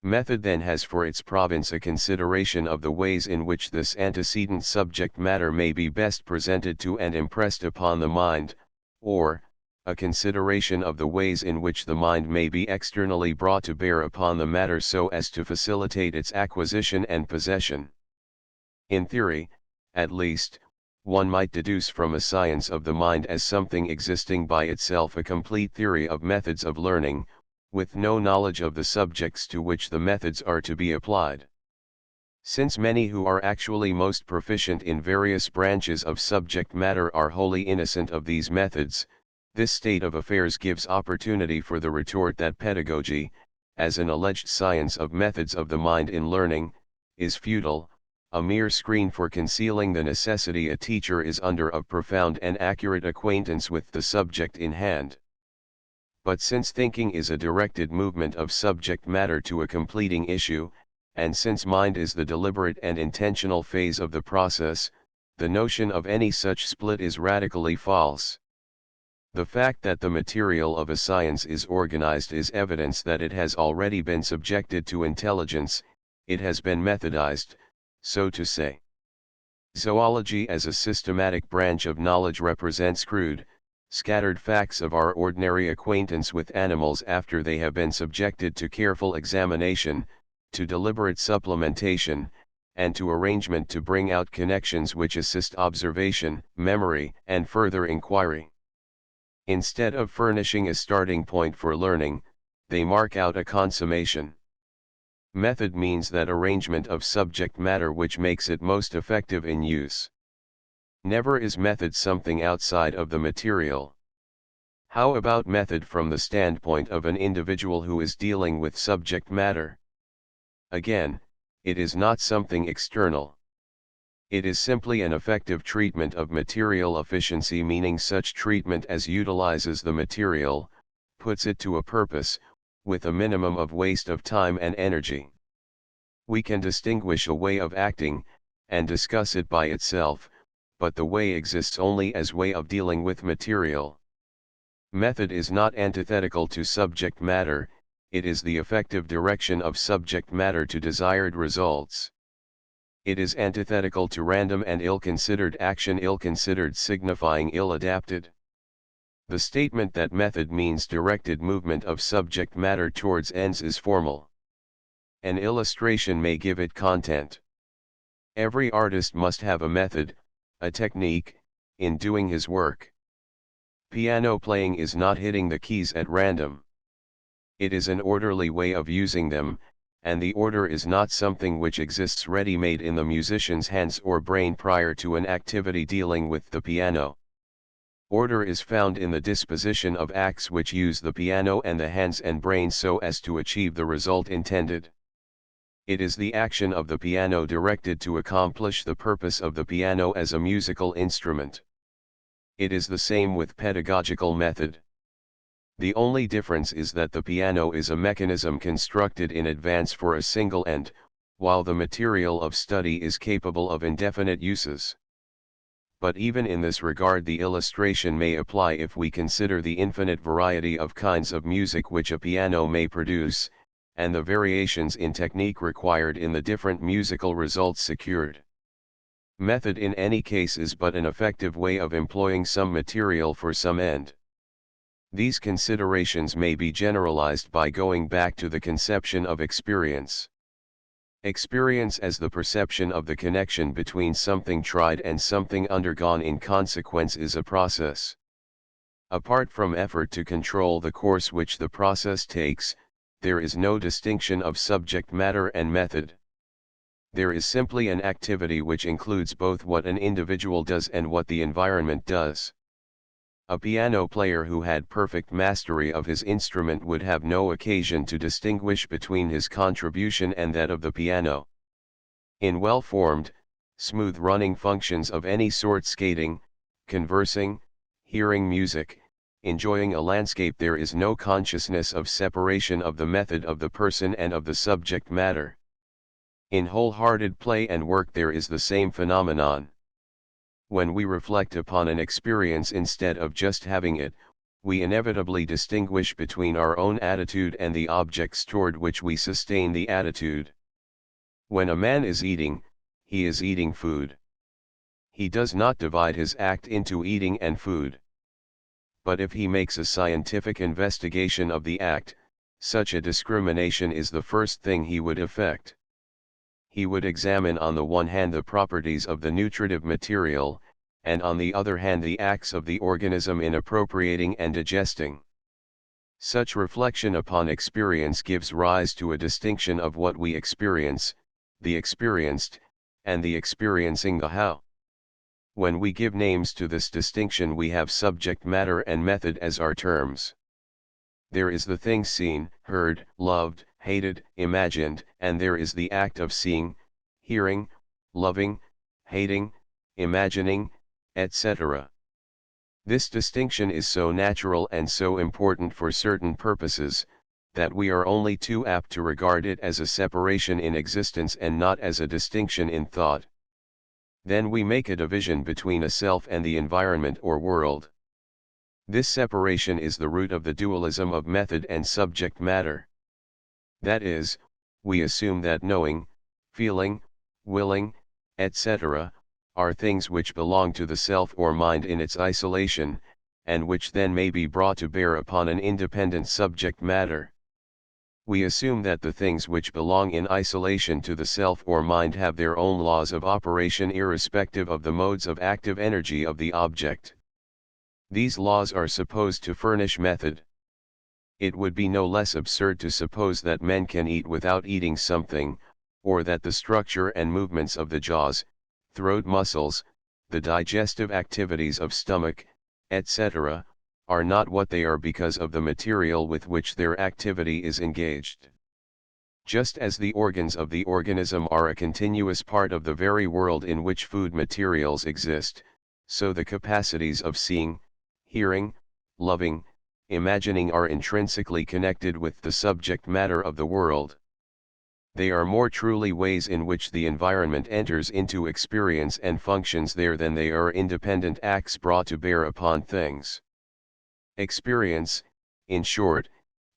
Method then has for its province a consideration of the ways in which this antecedent subject matter may be best presented to and impressed upon the mind, or, a consideration of the ways in which the mind may be externally brought to bear upon the matter so as to facilitate its acquisition and possession. In theory, at least, one might deduce from a science of the mind as something existing by itself a complete theory of methods of learning, with no knowledge of the subjects to which the methods are to be applied. Since many who are actually most proficient in various branches of subject matter are wholly innocent of these methods, this state of affairs gives opportunity for the retort that pedagogy, as an alleged science of methods of the mind in learning, is futile, a mere screen for concealing the necessity a teacher is under of profound and accurate acquaintance with the subject in hand. But since thinking is a directed movement of subject matter to a completing issue, and since mind is the deliberate and intentional phase of the process, the notion of any such split is radically false. The fact that the material of a science is organized is evidence that it has already been subjected to intelligence, it has been methodized, so to say. Zoology as a systematic branch of knowledge represents crude, scattered facts of our ordinary acquaintance with animals after they have been subjected to careful examination, to deliberate supplementation, and to arrangement to bring out connections which assist observation, memory, and further inquiry. Instead of furnishing a starting point for learning, they mark out a consummation. Method means that arrangement of subject matter which makes it most effective in use. Never is method something outside of the material. How about method from the standpoint of an individual who is dealing with subject matter? Again, it is not something external. It is simply an effective treatment of material efficiency, meaning such treatment as utilizes the material, puts it to a purpose, with a minimum of waste of time and energy. We can distinguish a way of acting, and discuss it by itself, but the way exists only as way of dealing with material. Method is not antithetical to subject matter, it is the effective direction of subject matter to desired results. It is antithetical to random and ill-considered action, ill-considered signifying ill-adapted. The statement that method means directed movement of subject matter towards ends is formal. An illustration may give it content. Every artist must have a method, a technique, in doing his work. Piano playing is not hitting the keys at random. It is an orderly way of using them, and the order is not something which exists ready-made in the musician's hands or brain prior to an activity dealing with the piano. Order is found in the disposition of acts which use the piano and the hands and brain so as to achieve the result intended. It is the action of the piano directed to accomplish the purpose of the piano as a musical instrument. It is the same with pedagogical method. The only difference is that the piano is a mechanism constructed in advance for a single end, while the material of study is capable of indefinite uses. But even in this regard the illustration may apply if we consider the infinite variety of kinds of music which a piano may produce, and the variations in technique required in the different musical results secured. Method in any case is but an effective way of employing some material for some end. These considerations may be generalized by going back to the conception of experience. Experience as the perception of the connection between something tried and something undergone in consequence is a process. Apart from effort to control the course which the process takes, there is no distinction of subject matter and method. There is simply an activity which includes both what an individual does and what the environment does. A piano player who had perfect mastery of his instrument would have no occasion to distinguish between his contribution and that of the piano. In well-formed, smooth-running functions of any sort, skating, conversing, hearing music, enjoying a landscape, there is no consciousness of separation of the method of the person and of the subject matter. In wholehearted play and work there is the same phenomenon. When we reflect upon an experience instead of just having it, we inevitably distinguish between our own attitude and the objects toward which we sustain the attitude. When a man is eating, he is eating food. He does not divide his act into eating and food. But if he makes a scientific investigation of the act, such a discrimination is the first thing he would effect. He would examine on the one hand the properties of the nutritive material, and on the other hand the acts of the organism in appropriating and digesting. Such reflection upon experience gives rise to a distinction of what we experience, the experienced, and the experiencing the how. When we give names to this distinction we have subject matter and method as our terms. There is the thing seen, heard, loved, hated, imagined, and there is the act of seeing, hearing, loving, hating, imagining, etc. This distinction is so natural and so important for certain purposes, that we are only too apt to regard it as a separation in existence and not as a distinction in thought. Then we make a division between a self and the environment or world. This separation is the root of the dualism of method and subject matter. That is, we assume that knowing, feeling, willing, etc., are things which belong to the self or mind in its isolation, and which then may be brought to bear upon an independent subject matter. We assume that the things which belong in isolation to the self or mind have their own laws of operation irrespective of the modes of active energy of the object. These laws are supposed to furnish method. It would be no less absurd to suppose that men can eat without eating something, or that the structure and movements of the jaws, throat muscles, the digestive activities of stomach, etc., are not what they are because of the material with which their activity is engaged. Just as the organs of the organism are a continuous part of the very world in which food materials exist, so the capacities of seeing, hearing, loving, imagining are intrinsically connected with the subject matter of the world. They are more truly ways in which the environment enters into experience and functions there than they are independent acts brought to bear upon things. Experience, in short,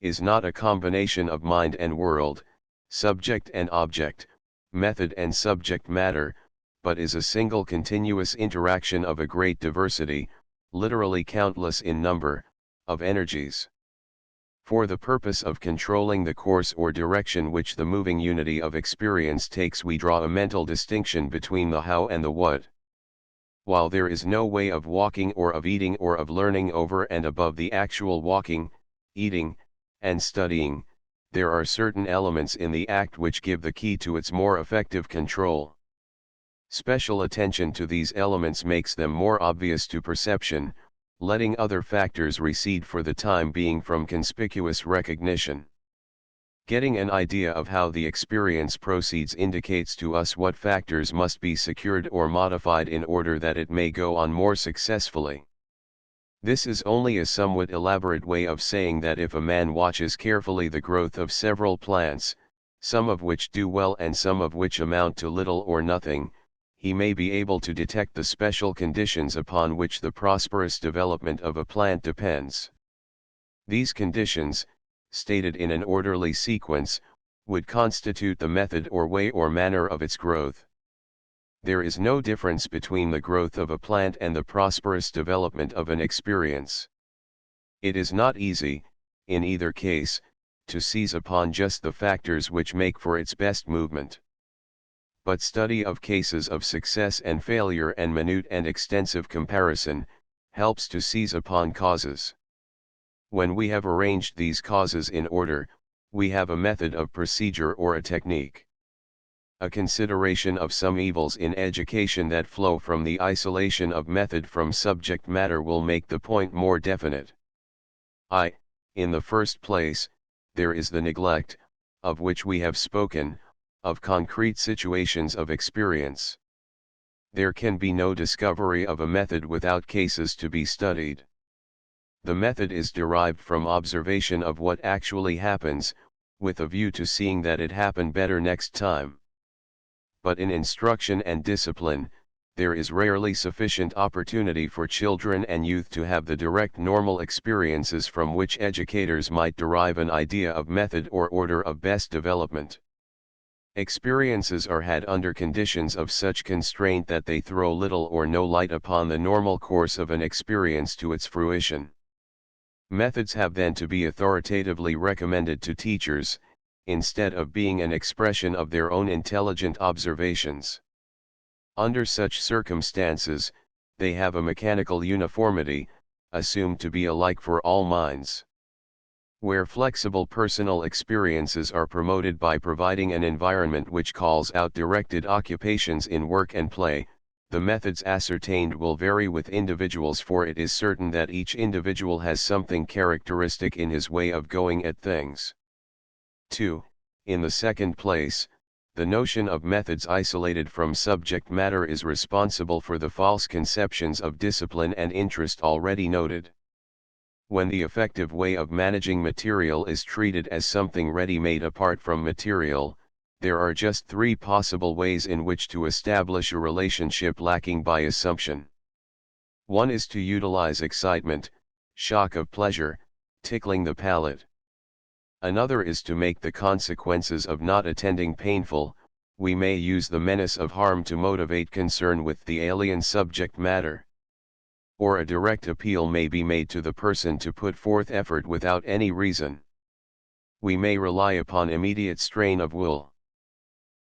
is not a combination of mind and world, subject and object, method and subject matter, but is a single continuous interaction of a great diversity, literally countless in number, of energies. For the purpose of controlling the course or direction which the moving unity of experience takes, we draw a mental distinction between the how and the what. While there is no way of walking or of eating or of learning over and above the actual walking, eating, and studying, there are certain elements in the act which give the key to its more effective control. Special attention to these elements makes them more obvious to perception, letting other factors recede for the time being from conspicuous recognition. Getting an idea of how the experience proceeds indicates to us what factors must be secured or modified in order that it may go on more successfully. This is only a somewhat elaborate way of saying that if a man watches carefully the growth of several plants, some of which do well and some of which amount to little or nothing, he may be able to detect the special conditions upon which the prosperous development of a plant depends. These conditions, stated in an orderly sequence, would constitute the method or way or manner of its growth. There is no difference between the growth of a plant and the prosperous development of an experience. It is not easy, in either case, to seize upon just the factors which make for its best movement. But study of cases of success and failure and minute and extensive comparison, helps to seize upon causes. When we have arranged these causes in order, we have a method of procedure or a technique. A consideration of some evils in education that flow from the isolation of method from subject matter will make the point more definite. In the first place, there is the neglect, of which we have spoken, of concrete situations of experience. There can be no discovery of a method without cases to be studied. The method is derived from observation of what actually happens, with a view to seeing that it happen better next time. But in instruction and discipline, there is rarely sufficient opportunity for children and youth to have the direct normal experiences from which educators might derive an idea of method or order of best development. Experiences are had under conditions of such constraint that they throw little or no light upon the normal course of an experience to its fruition. Methods have then to be authoritatively recommended to teachers, instead of being an expression of their own intelligent observations. Under such circumstances, they have a mechanical uniformity, assumed to be alike for all minds. Where flexible personal experiences are promoted by providing an environment which calls out directed occupations in work and play, the methods ascertained will vary with individuals, for it is certain that each individual has something characteristic in his way of going at things. 2. In the second place, the notion of methods isolated from subject matter is responsible for the false conceptions of discipline and interest already noted. When the effective way of managing material is treated as something ready-made apart from material, there are just three possible ways in which to establish a relationship lacking by assumption. One is to utilize excitement, shock of pleasure, tickling the palate. Another is to make the consequences of not attending painful. We may use the menace of harm to motivate concern with the alien subject matter. Or a direct appeal may be made to the person to put forth effort without any reason. We may rely upon immediate strain of will.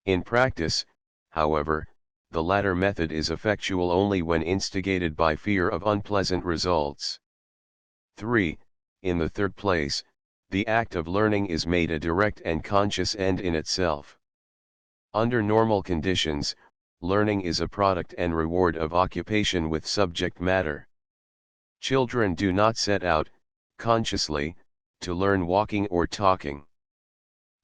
In practice, however, the latter method is effectual only when instigated by fear of unpleasant results. 3. In the third place, the act of learning is made a direct and conscious end in itself. Under normal conditions, learning is a product and reward of occupation with subject matter. Children do not set out, consciously, to learn walking or talking.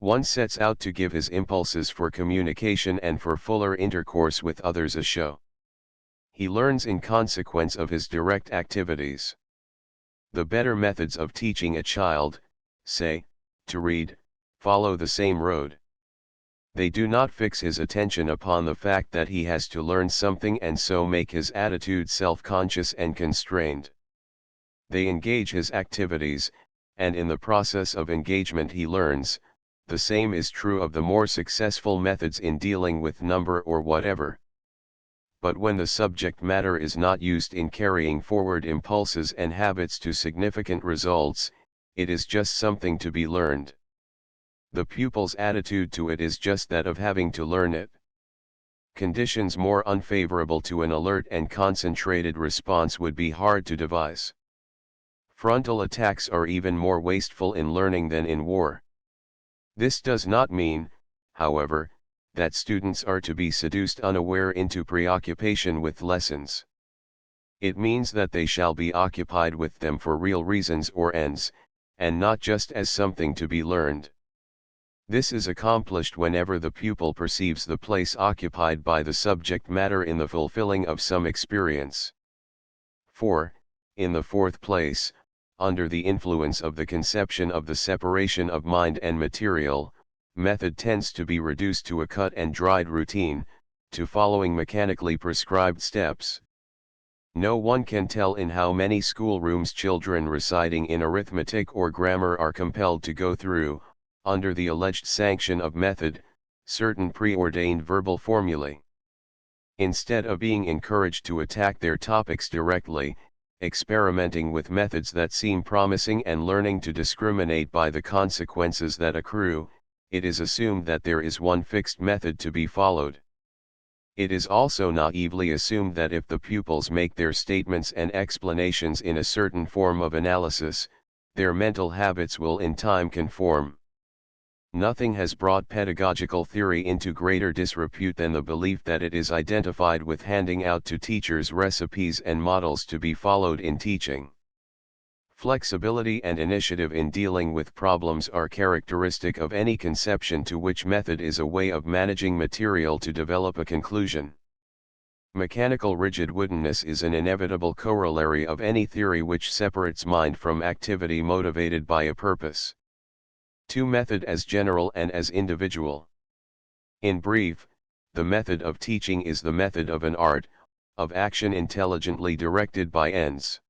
One sets out to give his impulses for communication and for fuller intercourse with others a show. He learns in consequence of his direct activities. The better methods of teaching a child, say, to read, follow the same road. They do not fix his attention upon the fact that he has to learn something and so make his attitude self-conscious and constrained. They engage his activities, and in the process of engagement he learns. The same is true of the more successful methods in dealing with number or whatever. But when the subject matter is not used in carrying forward impulses and habits to significant results, it is just something to be learned. The pupil's attitude to it is just that of having to learn it. Conditions more unfavorable to an alert and concentrated response would be hard to devise. Frontal attacks are even more wasteful in learning than in war. This does not mean, however, that students are to be seduced unaware into preoccupation with lessons. It means that they shall be occupied with them for real reasons or ends, and not just as something to be learned. This is accomplished whenever the pupil perceives the place occupied by the subject matter in the fulfilling of some experience. 4. In the fourth place, under the influence of the conception of the separation of mind and material, method tends to be reduced to a cut and dried routine, to following mechanically prescribed steps. No one can tell in how many schoolrooms children reciting in arithmetic or grammar are compelled to go through, under the alleged sanction of method, certain preordained verbal formulae. Instead of being encouraged to attack their topics directly, experimenting with methods that seem promising and learning to discriminate by the consequences that accrue, it is assumed that there is one fixed method to be followed. It is also naively assumed that if the pupils make their statements and explanations in a certain form of analysis, their mental habits will in time conform. Nothing has brought pedagogical theory into greater disrepute than the belief that it is identified with handing out to teachers recipes and models to be followed in teaching. Flexibility and initiative in dealing with problems are characteristic of any conception to which method is a way of managing material to develop a conclusion. Mechanical rigid woodenness is an inevitable corollary of any theory which separates mind from activity motivated by a purpose. 2. Method as general and as individual. In brief, the method of teaching is the method of an art, of action intelligently directed by ends.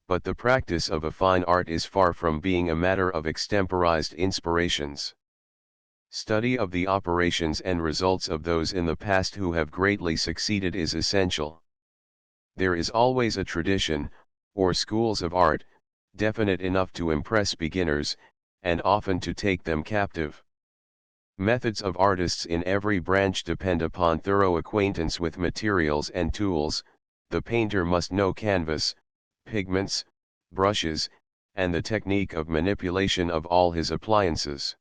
But the practice of a fine art is far from being a matter of extemporized inspirations. Study of the operations and results of those in the past who have greatly succeeded is essential. There is always a tradition, or schools of art, definite enough to impress beginners, and often to take them captive. Methods of artists in every branch depend upon thorough acquaintance with materials and tools. The painter must know canvas, pigments, brushes, and the technique of manipulation of all his appliances.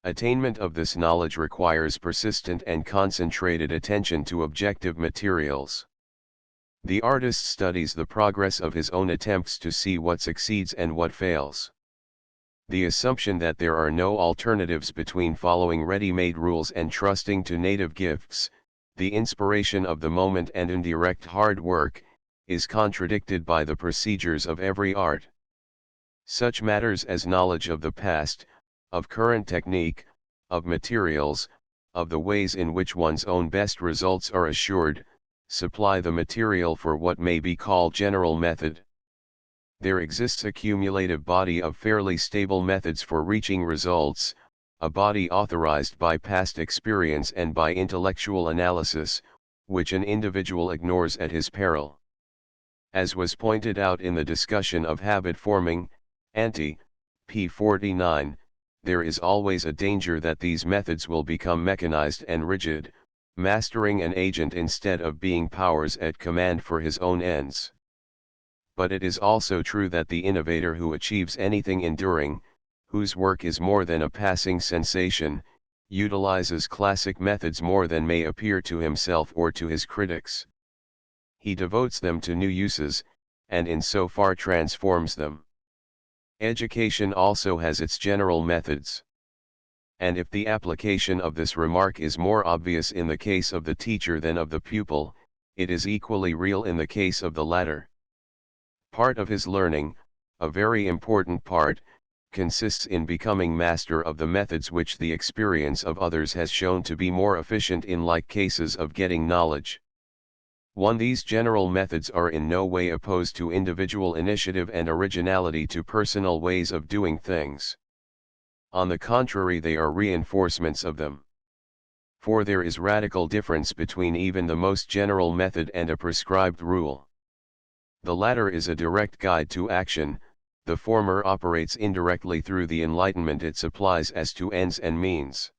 Attainment of this knowledge requires persistent and concentrated attention to objective materials. The artist studies the progress of his own attempts to see what succeeds and what fails. The assumption that there are no alternatives between following ready-made rules and trusting to native gifts, the inspiration of the moment and indirect hard work, is contradicted by the procedures of every art. Such matters as knowledge of the past, of current technique, of materials, of the ways in which one's own best results are assured, supply the material for what may be called general method. There exists a cumulative body of fairly stable methods for reaching results, a body authorized by past experience and by intellectual analysis, which an individual ignores at his peril. As was pointed out in the discussion of habit forming, p. 49, there is always a danger that these methods will become mechanized and rigid, mastering an agent instead of being powers at command for his own ends. But it is also true that the innovator who achieves anything enduring, whose work is more than a passing sensation, utilizes classic methods more than may appear to himself or to his critics. He devotes them to new uses, and in so far transforms them. Education also has its general methods. And if the application of this remark is more obvious in the case of the teacher than of the pupil, it is equally real in the case of the latter. Part of his learning, a very important part, consists in becoming master of the methods which the experience of others has shown to be more efficient in like cases of getting knowledge. These general methods are in no way opposed to individual initiative and originality to personal ways of doing things. On the contrary, they are reinforcements of them. For there is radical difference between even the most general method and a prescribed rule. The latter is a direct guide to action, the former operates indirectly through the enlightenment it supplies as to ends and means.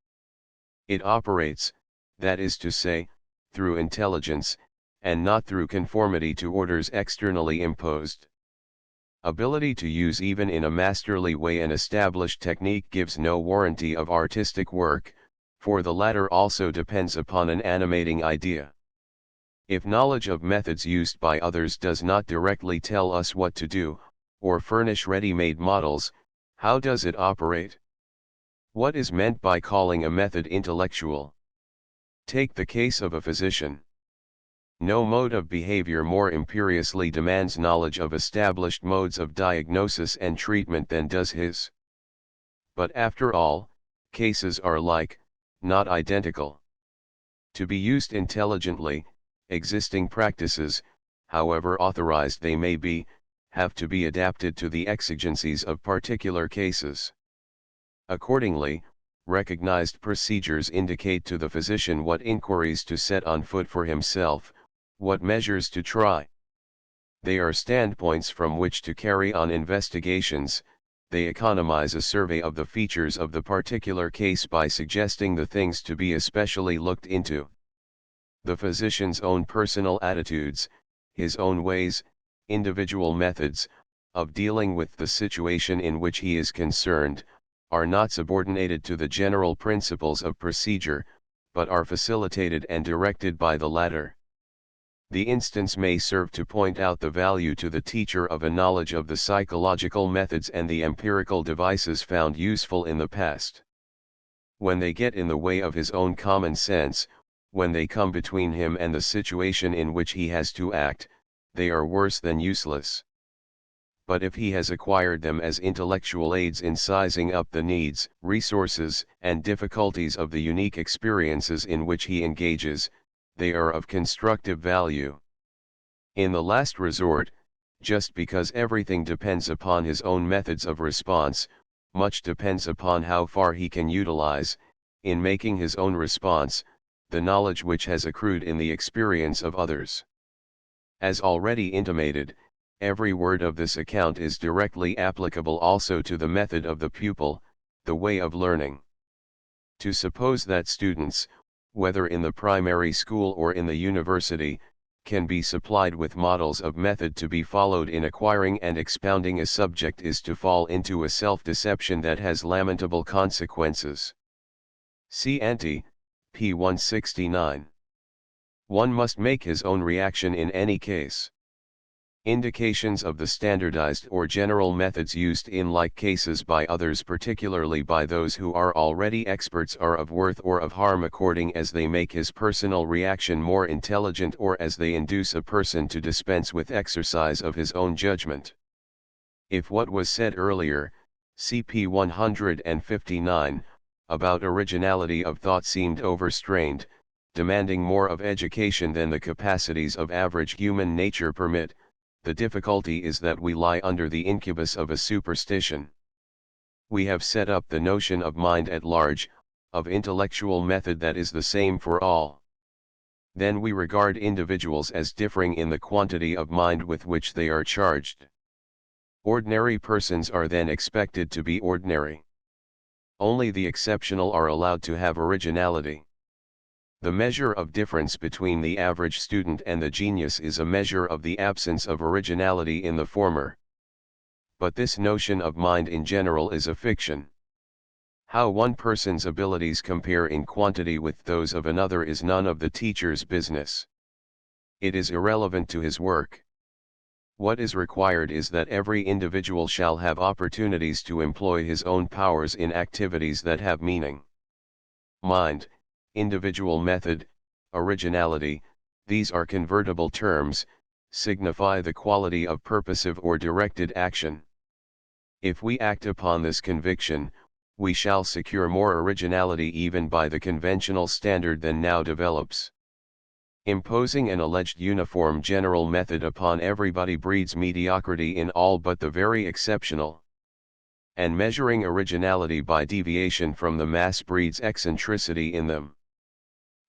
It operates, that is to say, through intelligence, and not through conformity to orders externally imposed. Ability to use even in a masterly way an established technique gives no warranty of artistic work, for the latter also depends upon an animating idea. If knowledge of methods used by others does not directly tell us what to do, or furnish ready-made models, how does it operate? What is meant by calling a method intellectual? Take the case of a physician. No mode of behavior more imperiously demands knowledge of established modes of diagnosis and treatment than does his. But after all, cases are like, not identical. To be used intelligently, existing practices, however authorized they may be, have to be adapted to the exigencies of particular cases. Accordingly, recognized procedures indicate to the physician what inquiries to set on foot for himself, what measures to try. They are standpoints from which to carry on investigations. They economize a survey of the features of the particular case by suggesting the things to be especially looked into. The physician's own personal attitudes, his own ways, individual methods, of dealing with the situation in which he is concerned, are not subordinated to the general principles of procedure, but are facilitated and directed by the latter. The instance may serve to point out the value to the teacher of a knowledge of the psychological methods and the empirical devices found useful in the past. When they get in the way of his own common sense, when they come between him and the situation in which he has to act, they are worse than useless. But if he has acquired them as intellectual aids in sizing up the needs, resources, and difficulties of the unique experiences in which he engages, they are of constructive value. In the last resort, just because everything depends upon his own methods of response, much depends upon how far he can utilize, in making his own response, the knowledge which has accrued in the experience of others. As already intimated, every word of this account is directly applicable also to the method of the pupil, the way of learning. To suppose that students, whether in the primary school or in the university, can be supplied with models of method to be followed in acquiring and expounding a subject is to fall into a self-deception that has lamentable consequences. See ante, p. 169. One must make his own reaction in any case. Indications of the standardized or general methods used in like cases by others, particularly by those who are already experts, are of worth or of harm according as they make his personal reaction more intelligent or as they induce a person to dispense with exercise of his own judgment. If what was said earlier, cp 159, about originality of thought seemed overstrained, demanding more of education than the capacities of average human nature permit, the difficulty is that we lie under the incubus of a superstition. We have set up the notion of mind at large, of intellectual method that is the same for all. Then we regard individuals as differing in the quantity of mind with which they are charged. Ordinary persons are then expected to be ordinary. Only the exceptional are allowed to have originality. The measure of difference between the average student and the genius is a measure of the absence of originality in the former. But this notion of mind in general is a fiction. How one person's abilities compare in quantity with those of another is none of the teacher's business. It is irrelevant to his work. What is required is that every individual shall have opportunities to employ his own powers in activities that have meaning. Mind, individual method, originality, these are convertible terms, signify the quality of purposive or directed action. If we act upon this conviction, we shall secure more originality even by the conventional standard than now develops. Imposing an alleged uniform general method upon everybody breeds mediocrity in all but the very exceptional. And measuring originality by deviation from the mass breeds eccentricity in them.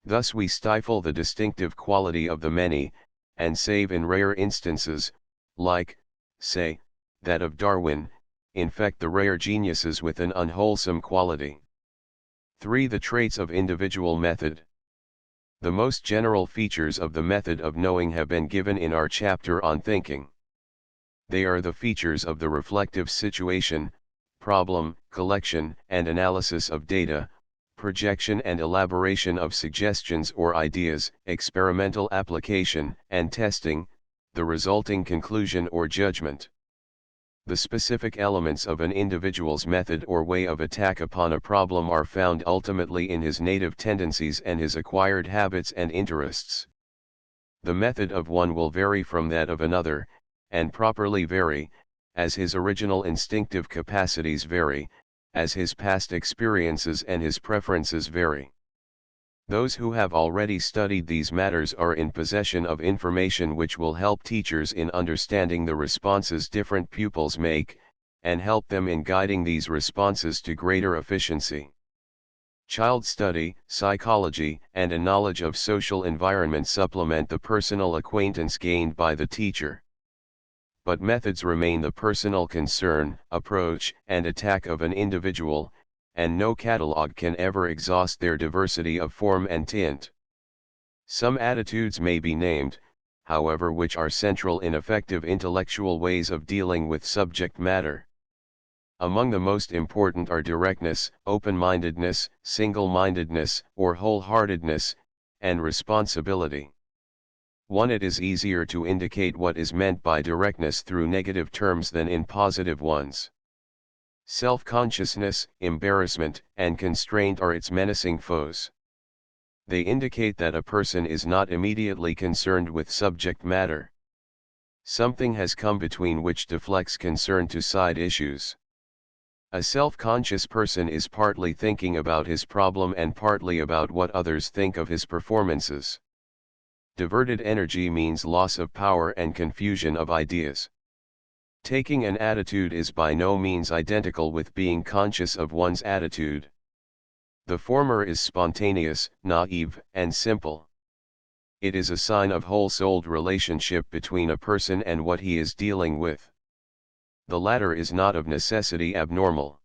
Thus we stifle the distinctive quality of the many, and save in rare instances, like, say, that of Darwin, infect the rare geniuses with an unwholesome quality. 3. The traits of individual method. The most general features of the method of knowing have been given in our chapter on thinking. They are the features of the reflective situation, problem, collection and analysis of data, projection and elaboration of suggestions or ideas, experimental application and testing, the resulting conclusion or judgment. The specific elements of an individual's method or way of attack upon a problem are found ultimately in his native tendencies and his acquired habits and interests. The method of one will vary from that of another, and properly vary, as his original instinctive capacities vary, as his past experiences and his preferences vary. Those who have already studied these matters are in possession of information which will help teachers in understanding the responses different pupils make, and help them in guiding these responses to greater efficiency. Child study, psychology, and a knowledge of social environment supplement the personal acquaintance gained by the teacher. But methods remain the personal concern, approach, and attack of an individual, and no catalog can ever exhaust their diversity of form and tint. Some attitudes may be named, however, which are central in effective intellectual ways of dealing with subject matter. Among the most important are directness, open-mindedness, single-mindedness, or wholeheartedness, and responsibility. 1. It is easier to indicate what is meant by directness through negative terms than in positive ones. Self-consciousness, embarrassment, and constraint are its menacing foes. They indicate that a person is not immediately concerned with subject matter. Something has come between which deflects concern to side issues. A self-conscious person is partly thinking about his problem and partly about what others think of his performances. Diverted energy means loss of power and confusion of ideas. Taking an attitude is by no means identical with being conscious of one's attitude. The former is spontaneous, naive, and simple. It is a sign of whole-souled relationship between a person and what he is dealing with. The latter is not of necessity abnormal.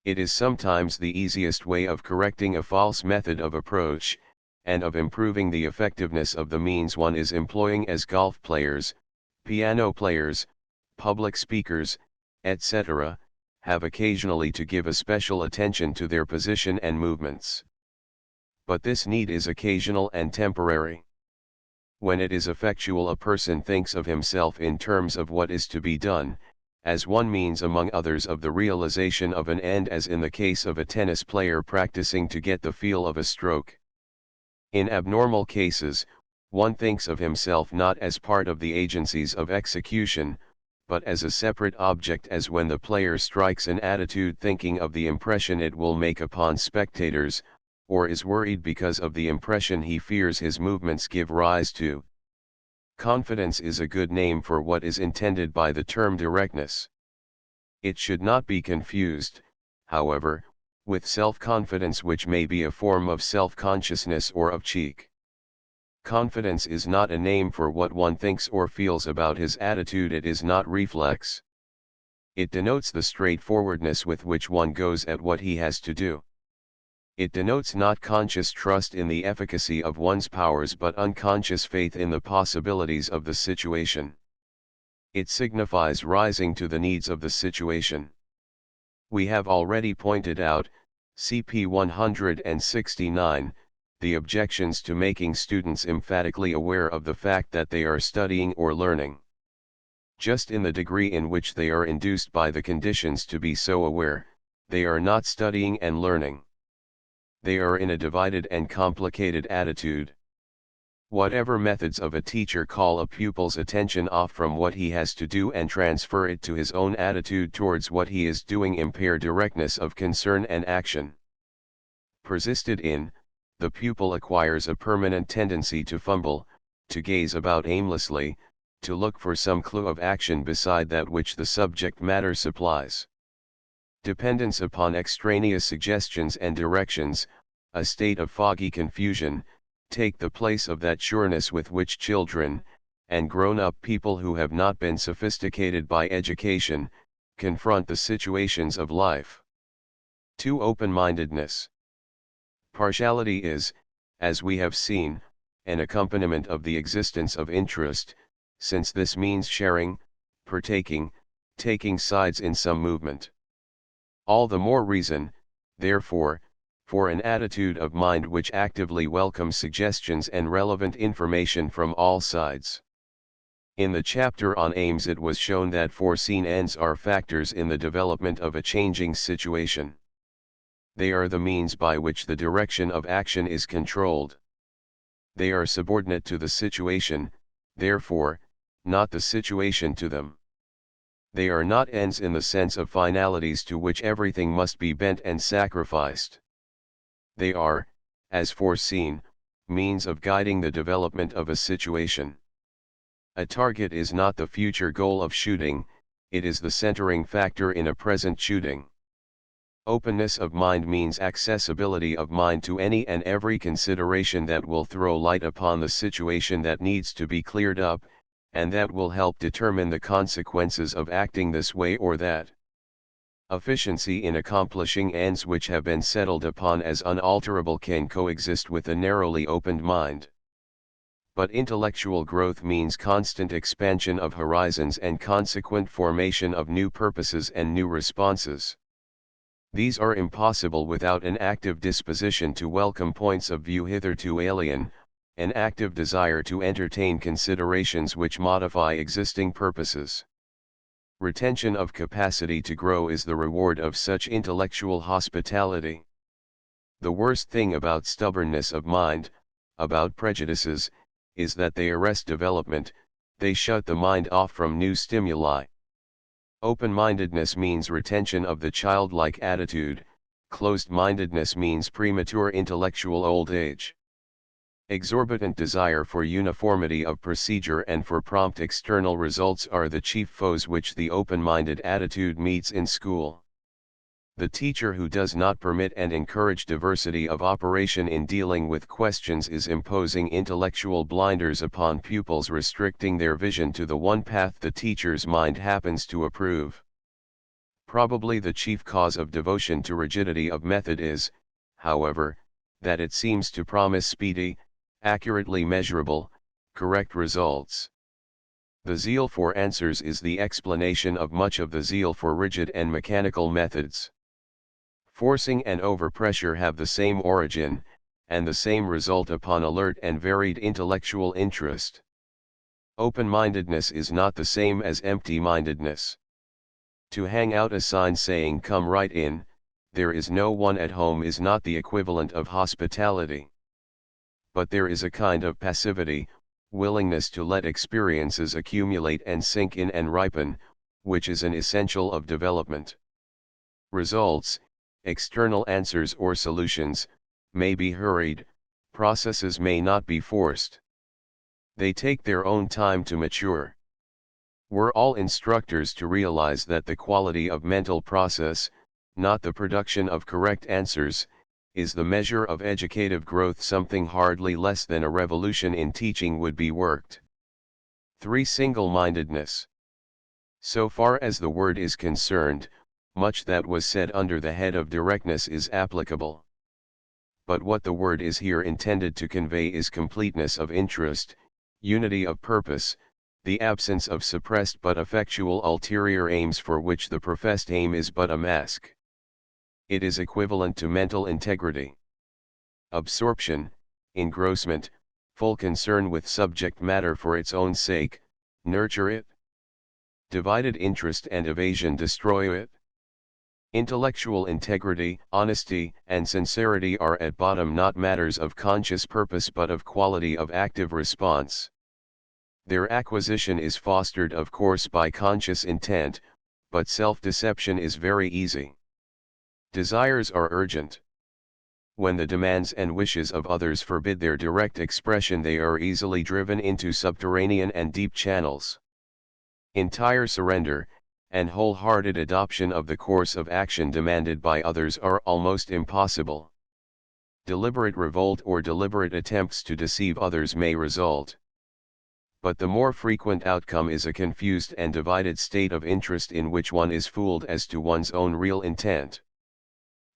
It is sometimes the easiest way of correcting a false method of approach, and of improving the effectiveness of the means one is employing, as golf players, piano players, public speakers, etc., have occasionally to give a special attention to their position and movements. But this need is occasional and temporary. When it is effectual, a person thinks of himself in terms of what is to be done, as one means among others of the realization of an end, as in the case of a tennis player practicing to get the feel of a stroke. In abnormal cases, one thinks of himself not as part of the agencies of execution, but as a separate object, as when the player strikes an attitude thinking of the impression it will make upon spectators, or is worried because of the impression he fears his movements give rise to. Confidence is a good name for what is intended by the term directness. It should not be confused, however, with self-confidence, which may be a form of self-consciousness or of cheek. Confidence is not a name for what one thinks or feels about his attitude. It is not reflex. It denotes the straightforwardness with which one goes at what he has to do. It denotes not conscious trust in the efficacy of one's powers, but unconscious faith in the possibilities of the situation. It signifies rising to the needs of the situation. We have already pointed out, CP 169, the objections to making students emphatically aware of the fact that they are studying or learning. Just in the degree in which they are induced by the conditions to be so aware, they are not studying and learning. They are in a divided and complicated attitude. Whatever methods of a teacher call a pupil's attention off from what he has to do and transfer it to his own attitude towards what he is doing impair directness of concern and action. Persisted in, the pupil acquires a permanent tendency to fumble, to gaze about aimlessly, to look for some clue of action beside that which the subject matter supplies. Dependence upon extraneous suggestions and directions, a state of foggy confusion, take the place of that sureness with which children, and grown-up people who have not been sophisticated by education, confront the situations of life. 2. Open-mindedness. Partiality is, as we have seen, an accompaniment of the existence of interest, since this means sharing, partaking, taking sides in some movement. All the more reason, therefore, for an attitude of mind which actively welcomes suggestions and relevant information from all sides. In the chapter on aims it was shown that foreseen ends are factors in the development of a changing situation. They are the means by which the direction of action is controlled. They are subordinate to the situation, therefore, not the situation to them. They are not ends in the sense of finalities to which everything must be bent and sacrificed. They are, as foreseen, means of guiding the development of a situation. A target is not the future goal of shooting, it is the centering factor in a present shooting. Openness of mind means accessibility of mind to any and every consideration that will throw light upon the situation that needs to be cleared up, and that will help determine the consequences of acting this way or that. Efficiency in accomplishing ends which have been settled upon as unalterable can coexist with a narrowly opened mind. But intellectual growth means constant expansion of horizons and consequent formation of new purposes and new responses. These are impossible without an active disposition to welcome points of view hitherto alien, an active desire to entertain considerations which modify existing purposes. Retention of capacity to grow is the reward of such intellectual hospitality. The worst thing about stubbornness of mind, about prejudices, is that they arrest development, they shut the mind off from new stimuli. Open-mindedness means retention of the childlike attitude, closed-mindedness means premature intellectual old age. Exorbitant desire for uniformity of procedure and for prompt external results are the chief foes which the open-minded attitude meets in school. The teacher who does not permit and encourage diversity of operation in dealing with questions is imposing intellectual blinders upon pupils, restricting their vision to the one path the teacher's mind happens to approve. Probably the chief cause of devotion to rigidity of method is, however, that it seems to promise speedy, accurately measurable, correct results. The zeal for answers is the explanation of much of the zeal for rigid and mechanical methods. Forcing and overpressure have the same origin, and the same result upon alert and varied intellectual interest. Open-mindedness is not the same as empty-mindedness. To hang out a sign saying "Come right in, there is no one at home" is not the equivalent of hospitality. But there is a kind of passivity, willingness to let experiences accumulate and sink in and ripen, which is an essential of development. Results, external answers or solutions, may be hurried, processes may not be forced. They take their own time to mature. Were all instructors to realize that the quality of mental process, not the production of correct answers, is the measure of educative growth, something hardly less than a revolution in teaching would be worked. 3. Single-mindedness. So far as the word is concerned, much that was said under the head of directness is applicable. But what the word is here intended to convey is completeness of interest, unity of purpose, the absence of suppressed but effectual ulterior aims for which the professed aim is but a mask. It is equivalent to mental integrity. Absorption, engrossment, full concern with subject matter for its own sake, nurture it. Divided interest and evasion destroy it. Intellectual integrity, honesty, and sincerity are at bottom not matters of conscious purpose but of quality of active response. Their acquisition is fostered of course by conscious intent, but self-deception is very easy. Desires are urgent. When the demands and wishes of others forbid their direct expression, they are easily driven into subterranean and deep channels. Entire surrender, and wholehearted adoption of the course of action demanded by others are almost impossible. Deliberate revolt or deliberate attempts to deceive others may result. But the more frequent outcome is a confused and divided state of interest in which one is fooled as to one's own real intent.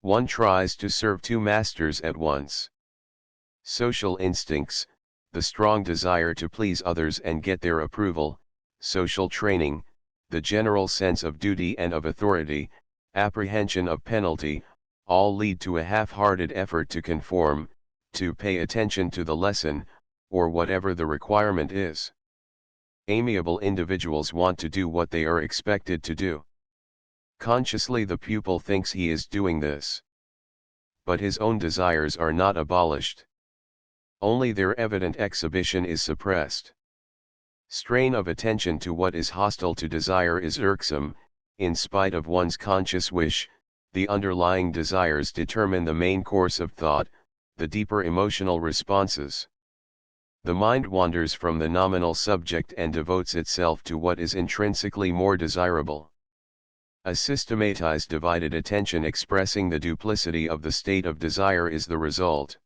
One tries to serve two masters at once. Social instincts, the strong desire to please others and get their approval, social training, the general sense of duty and of authority, apprehension of penalty, all lead to a half-hearted effort to conform, to pay attention to the lesson, or whatever the requirement is. Amiable individuals want to do what they are expected to do. Consciously the pupil thinks he is doing this. But his own desires are not abolished. Only their evident exhibition is suppressed. Strain of attention to what is hostile to desire is irksome. In spite of one's conscious wish, the underlying desires determine the main course of thought, the deeper emotional responses. The mind wanders from the nominal subject and devotes itself to what is intrinsically more desirable. A systematized divided attention expressing the duplicity of the state of desire is the result.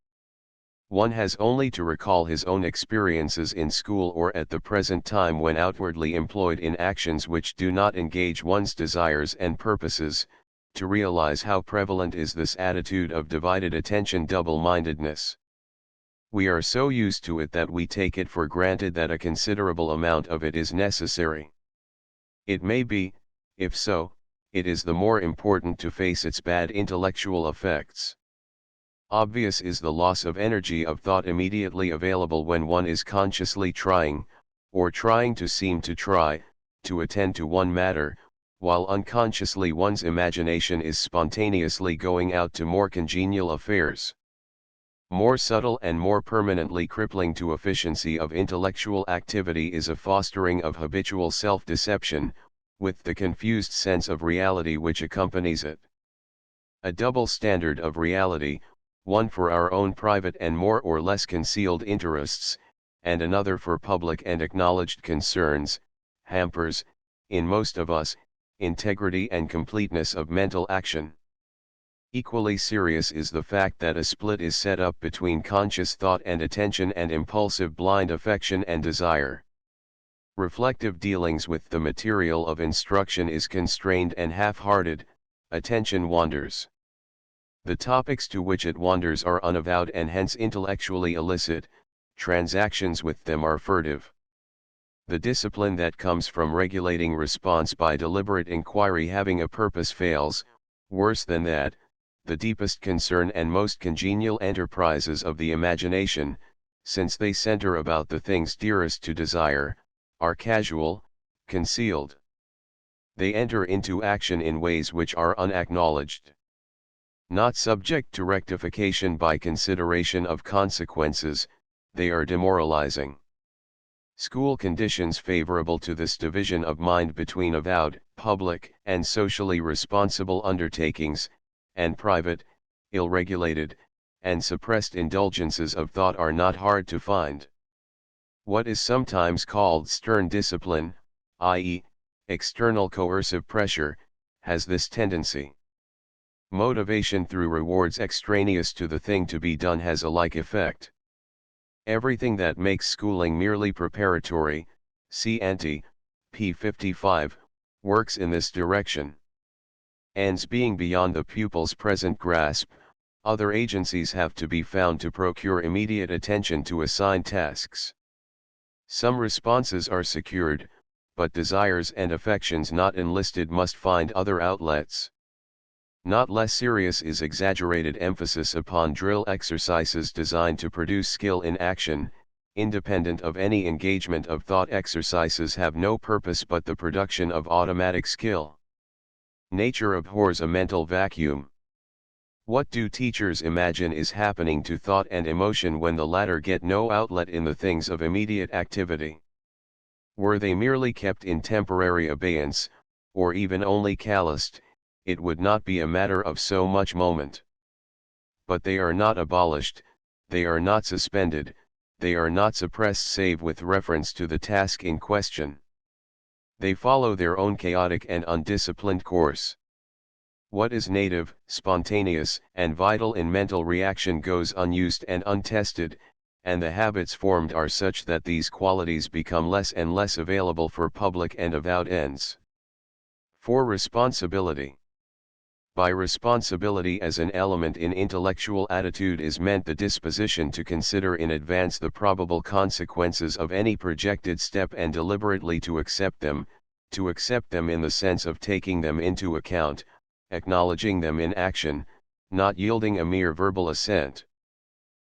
One has only to recall his own experiences in school or at the present time when outwardly employed in actions which do not engage one's desires and purposes, to realize how prevalent is this attitude of divided attention double-mindedness. We are so used to it that we take it for granted that a considerable amount of it is necessary. It may be, if so, it is the more important to face its bad intellectual effects. Obvious is the loss of energy of thought immediately available when one is consciously trying, or trying to seem to try, to attend to one matter, while unconsciously one's imagination is spontaneously going out to more congenial affairs. More subtle and more permanently crippling to efficiency of intellectual activity is a fostering of habitual self-deception, with the confused sense of reality which accompanies it. A double standard of reality, one for our own private and more or less concealed interests, and another for public and acknowledged concerns, hampers, in most of us, integrity and completeness of mental action. Equally serious is the fact that a split is set up between conscious thought and attention and impulsive blind affection and desire. Reflective dealings with the material of instruction is constrained and half-hearted, attention wanders. The topics to which it wanders are unavowed and hence intellectually illicit, transactions with them are furtive. The discipline that comes from regulating response by deliberate inquiry having a purpose fails. Worse than that, the deepest concern and most congenial enterprises of the imagination, since they center about the things dearest to desire, are casual, concealed. They enter into action in ways which are unacknowledged. Not subject to rectification by consideration of consequences, they are demoralizing. School conditions favorable to this division of mind between avowed, public, and socially responsible undertakings, and private, ill-regulated, and suppressed indulgences of thought are not hard to find. What is sometimes called stern discipline, i.e., external coercive pressure, has this tendency. Motivation through rewards extraneous to the thing to be done has a like effect. Everything that makes schooling merely preparatory, see ante, p. 55, works in this direction. Ends being beyond the pupil's present grasp, other agencies have to be found to procure immediate attention to assigned tasks. Some responses are secured, but desires and affections not enlisted must find other outlets. Not less serious is exaggerated emphasis upon drill exercises designed to produce skill in action. Independent of any engagement of thought, exercises have no purpose but the production of automatic skill. Nature abhors a mental vacuum. What do teachers imagine is happening to thought and emotion when the latter get no outlet in the things of immediate activity? Were they merely kept in temporary abeyance, or even only calloused, it would not be a matter of so much moment. But they are not abolished, they are not suspended, they are not suppressed save with reference to the task in question. They follow their own chaotic and undisciplined course. What is native, spontaneous, and vital in mental reaction goes unused and untested, and the habits formed are such that these qualities become less and less available for public and avowed ends. 4. Responsibility. By responsibility as an element in intellectual attitude is meant the disposition to consider in advance the probable consequences of any projected step and deliberately to accept them, to accept them in the sense of taking them into account, acknowledging them in action, not yielding a mere verbal assent.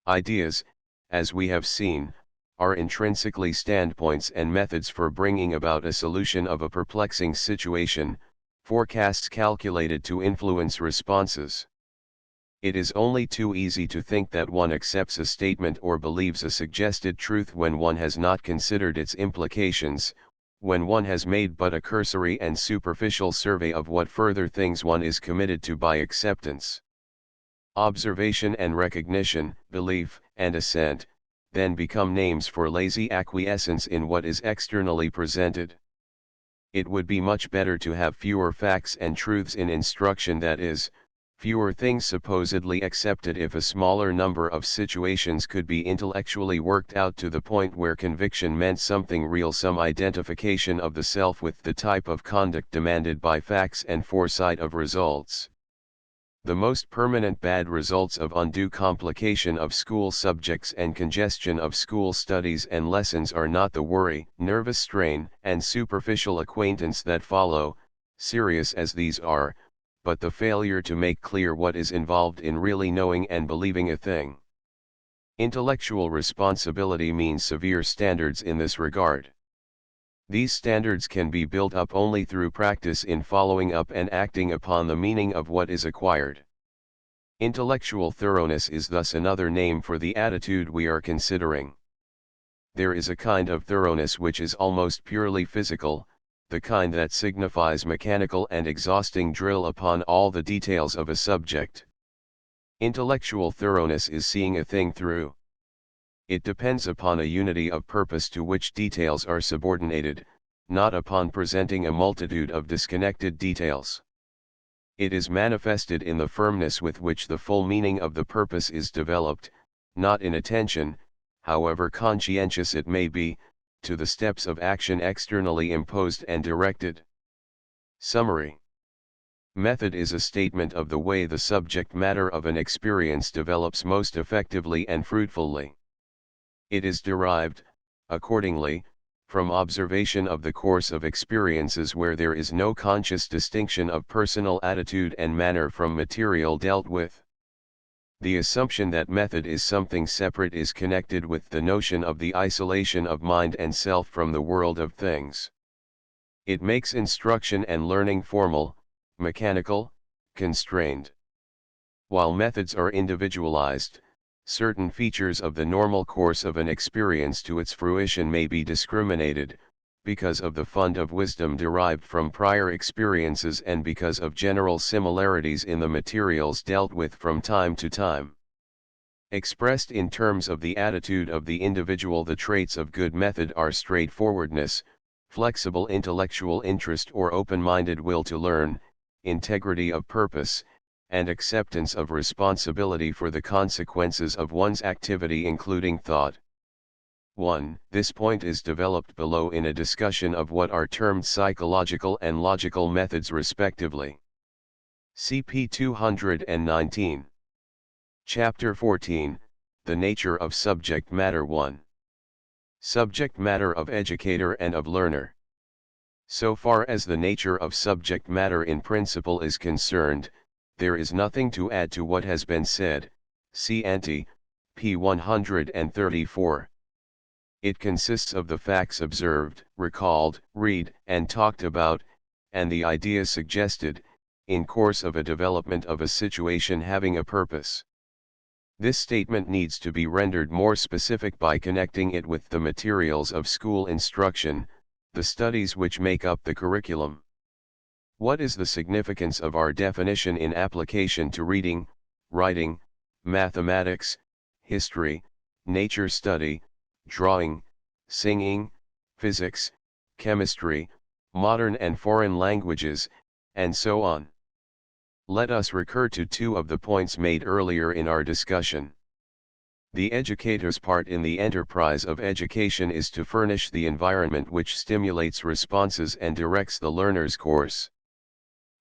Ideas, as we have seen, are intrinsically standpoints and methods for bringing about a solution of a perplexing situation, forecasts calculated to influence responses. It is only too easy to think that one accepts a statement or believes a suggested truth when one has not considered its implications, when one has made but a cursory and superficial survey of what further things one is committed to by acceptance. Observation and recognition, belief, and assent, then become names for lazy acquiescence in what is externally presented. It would be much better to have fewer facts and truths in instruction, that is, fewer things supposedly accepted if a smaller number of situations could be intellectually worked out to the point where conviction meant something real, some identification of the self with the type of conduct demanded by facts and foresight of results. The most permanent bad results of undue complication of school subjects and congestion of school studies and lessons are not the worry, nervous strain, and superficial acquaintance that follow, serious as these are, but the failure to make clear what is involved in really knowing and believing a thing. Intellectual responsibility means severe standards in this regard. These standards can be built up only through practice in following up and acting upon the meaning of what is acquired. Intellectual thoroughness is thus another name for the attitude we are considering. There is a kind of thoroughness which is almost purely physical, the kind that signifies mechanical and exhausting drill upon all the details of a subject. Intellectual thoroughness is seeing a thing through. It depends upon a unity of purpose to which details are subordinated, not upon presenting a multitude of disconnected details. It is manifested in the firmness with which the full meaning of the purpose is developed, not in attention, however conscientious it may be, to the steps of action externally imposed and directed. Summary. Method is a statement of the way the subject matter of an experience develops most effectively and fruitfully. It is derived, accordingly, from observation of the course of experiences where there is no conscious distinction of personal attitude and manner from material dealt with. The assumption that method is something separate is connected with the notion of the isolation of mind and self from the world of things. It makes instruction and learning formal, mechanical, constrained. While methods are individualized, certain features of the normal course of an experience to its fruition may be discriminated, because of the fund of wisdom derived from prior experiences and because of general similarities in the materials dealt with from time to time. Expressed in terms of the attitude of the individual, the traits of good method are straightforwardness, flexible intellectual interest or open-minded will to learn, integrity of purpose, and acceptance of responsibility for the consequences of one's activity, including thought. 1. This point is developed below in a discussion of what are termed psychological and logical methods respectively. CP 219. Chapter 14, The Nature of Subject Matter 1. Subject matter of educator and of learner. So far as the nature of subject matter in principle is concerned, there is nothing to add to what has been said, see ante, p. 134. It consists of the facts observed, recalled, read, and talked about, and the ideas suggested, in course of a development of a situation having a purpose. This statement needs to be rendered more specific by connecting it with the materials of school instruction, the studies which make up the curriculum. What is the significance of our definition in application to reading, writing, mathematics, history, nature study, drawing, singing, physics, chemistry, modern and foreign languages, and so on? Let us recur to two of the points made earlier in our discussion. The educator's part in the enterprise of education is to furnish the environment which stimulates responses and directs the learner's course.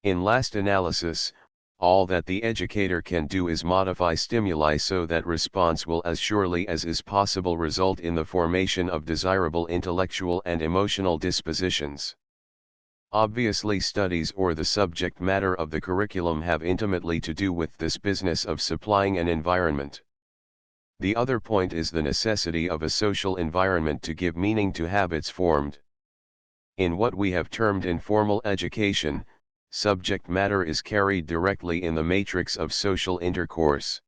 In last analysis, all that the educator can do is modify stimuli so that response will as surely as is possible result in the formation of desirable intellectual and emotional dispositions. Obviously, studies or the subject matter of the curriculum have intimately to do with this business of supplying an environment. The other point is the necessity of a social environment to give meaning to habits formed. In what we have termed informal education, subject matter is carried directly in the matrix of social intercourse.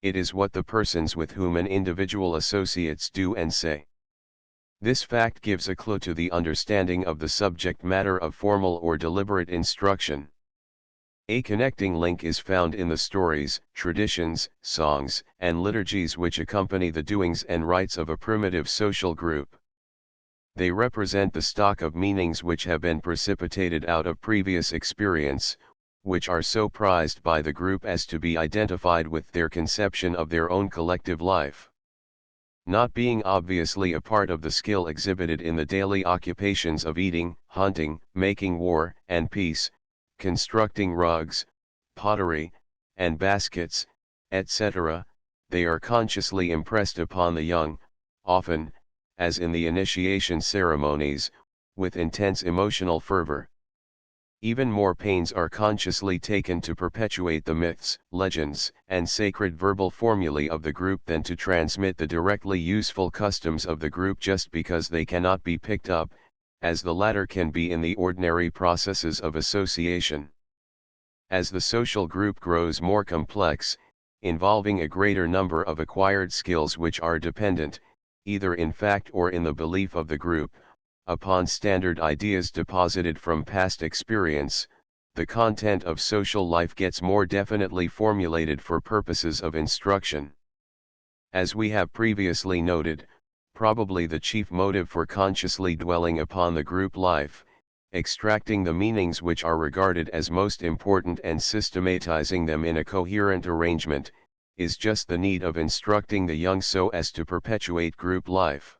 It is what the persons with whom an individual associates do and say. This fact gives a clue to the understanding of the subject matter of formal or deliberate instruction. A connecting link is found in the stories, traditions, songs, and liturgies which accompany the doings and rites of a primitive social group. They represent the stock of meanings which have been precipitated out of previous experience, which are so prized by the group as to be identified with their conception of their own collective life. Not being obviously a part of the skill exhibited in the daily occupations of eating, hunting, making war and peace, constructing rugs, pottery, and baskets, etc., they are consciously impressed upon the young, often, as in the initiation ceremonies, with intense emotional fervor. Even more pains are consciously taken to perpetuate the myths, legends, and sacred verbal formulae of the group than to transmit the directly useful customs of the group, just because they cannot be picked up, as the latter can be in the ordinary processes of association. As the social group grows more complex, involving a greater number of acquired skills which are dependent, either in fact or in the belief of the group, upon standard ideas deposited from past experience, the content of social life gets more definitely formulated for purposes of instruction. As we have previously noted, probably the chief motive for consciously dwelling upon the group life, extracting the meanings which are regarded as most important and systematizing them in a coherent arrangement, is just the need of instructing the young so as to perpetuate group life.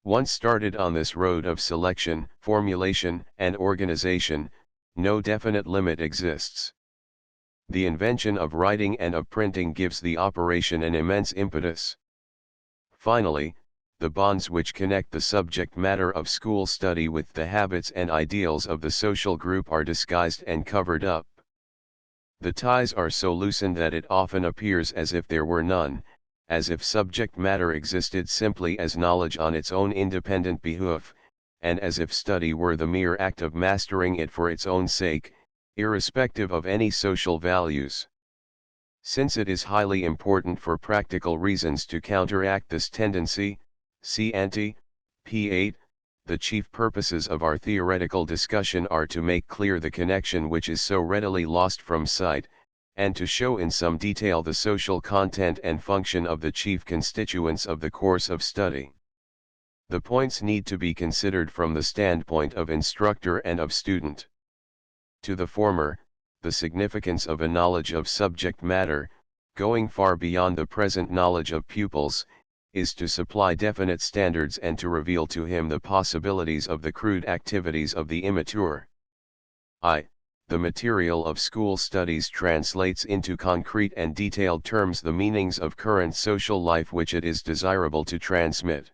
Once started on this road of selection, formulation, and organization, no definite limit exists. The invention of writing and of printing gives the operation an immense impetus. Finally, the bonds which connect the subject matter of school study with the habits and ideals of the social group are disguised and covered up. The ties are so loosened that it often appears as if there were none, as if subject matter existed simply as knowledge on its own independent behoof, and as if study were the mere act of mastering it for its own sake, irrespective of any social values. Since it is highly important for practical reasons to counteract this tendency, see ante, p. 8, the chief purposes of our theoretical discussion are to make clear the connection which is so readily lost from sight, and to show in some detail the social content and function of the chief constituents of the course of study. The points need to be considered from the standpoint of instructor and of student. To the former, the significance of a knowledge of subject matter, going far beyond the present knowledge of pupils, is to supply definite standards and to reveal to him the possibilities of the crude activities of the immature. The material of school studies translates into concrete and detailed terms the meanings of current social life which it is desirable to transmit.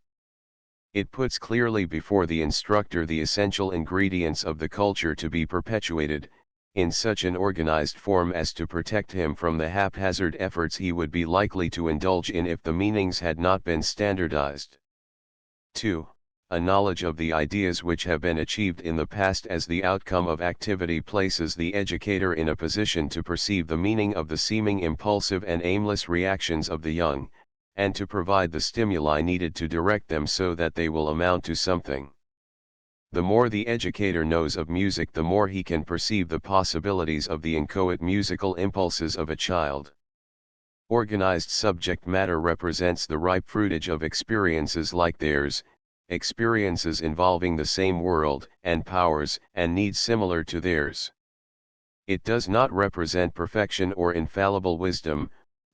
It puts clearly before the instructor the essential ingredients of the culture to be perpetuated, in such an organized form as to protect him from the haphazard efforts he would be likely to indulge in if the meanings had not been standardized. 2. A knowledge of the ideas which have been achieved in the past as the outcome of activity places the educator in a position to perceive the meaning of the seeming impulsive and aimless reactions of the young, and to provide the stimuli needed to direct them so that they will amount to something. The more the educator knows of music, the more he can perceive the possibilities of the inchoate musical impulses of a child. Organized subject matter represents the ripe fruitage of experiences like theirs, experiences involving the same world and powers and needs similar to theirs. It does not represent perfection or infallible wisdom,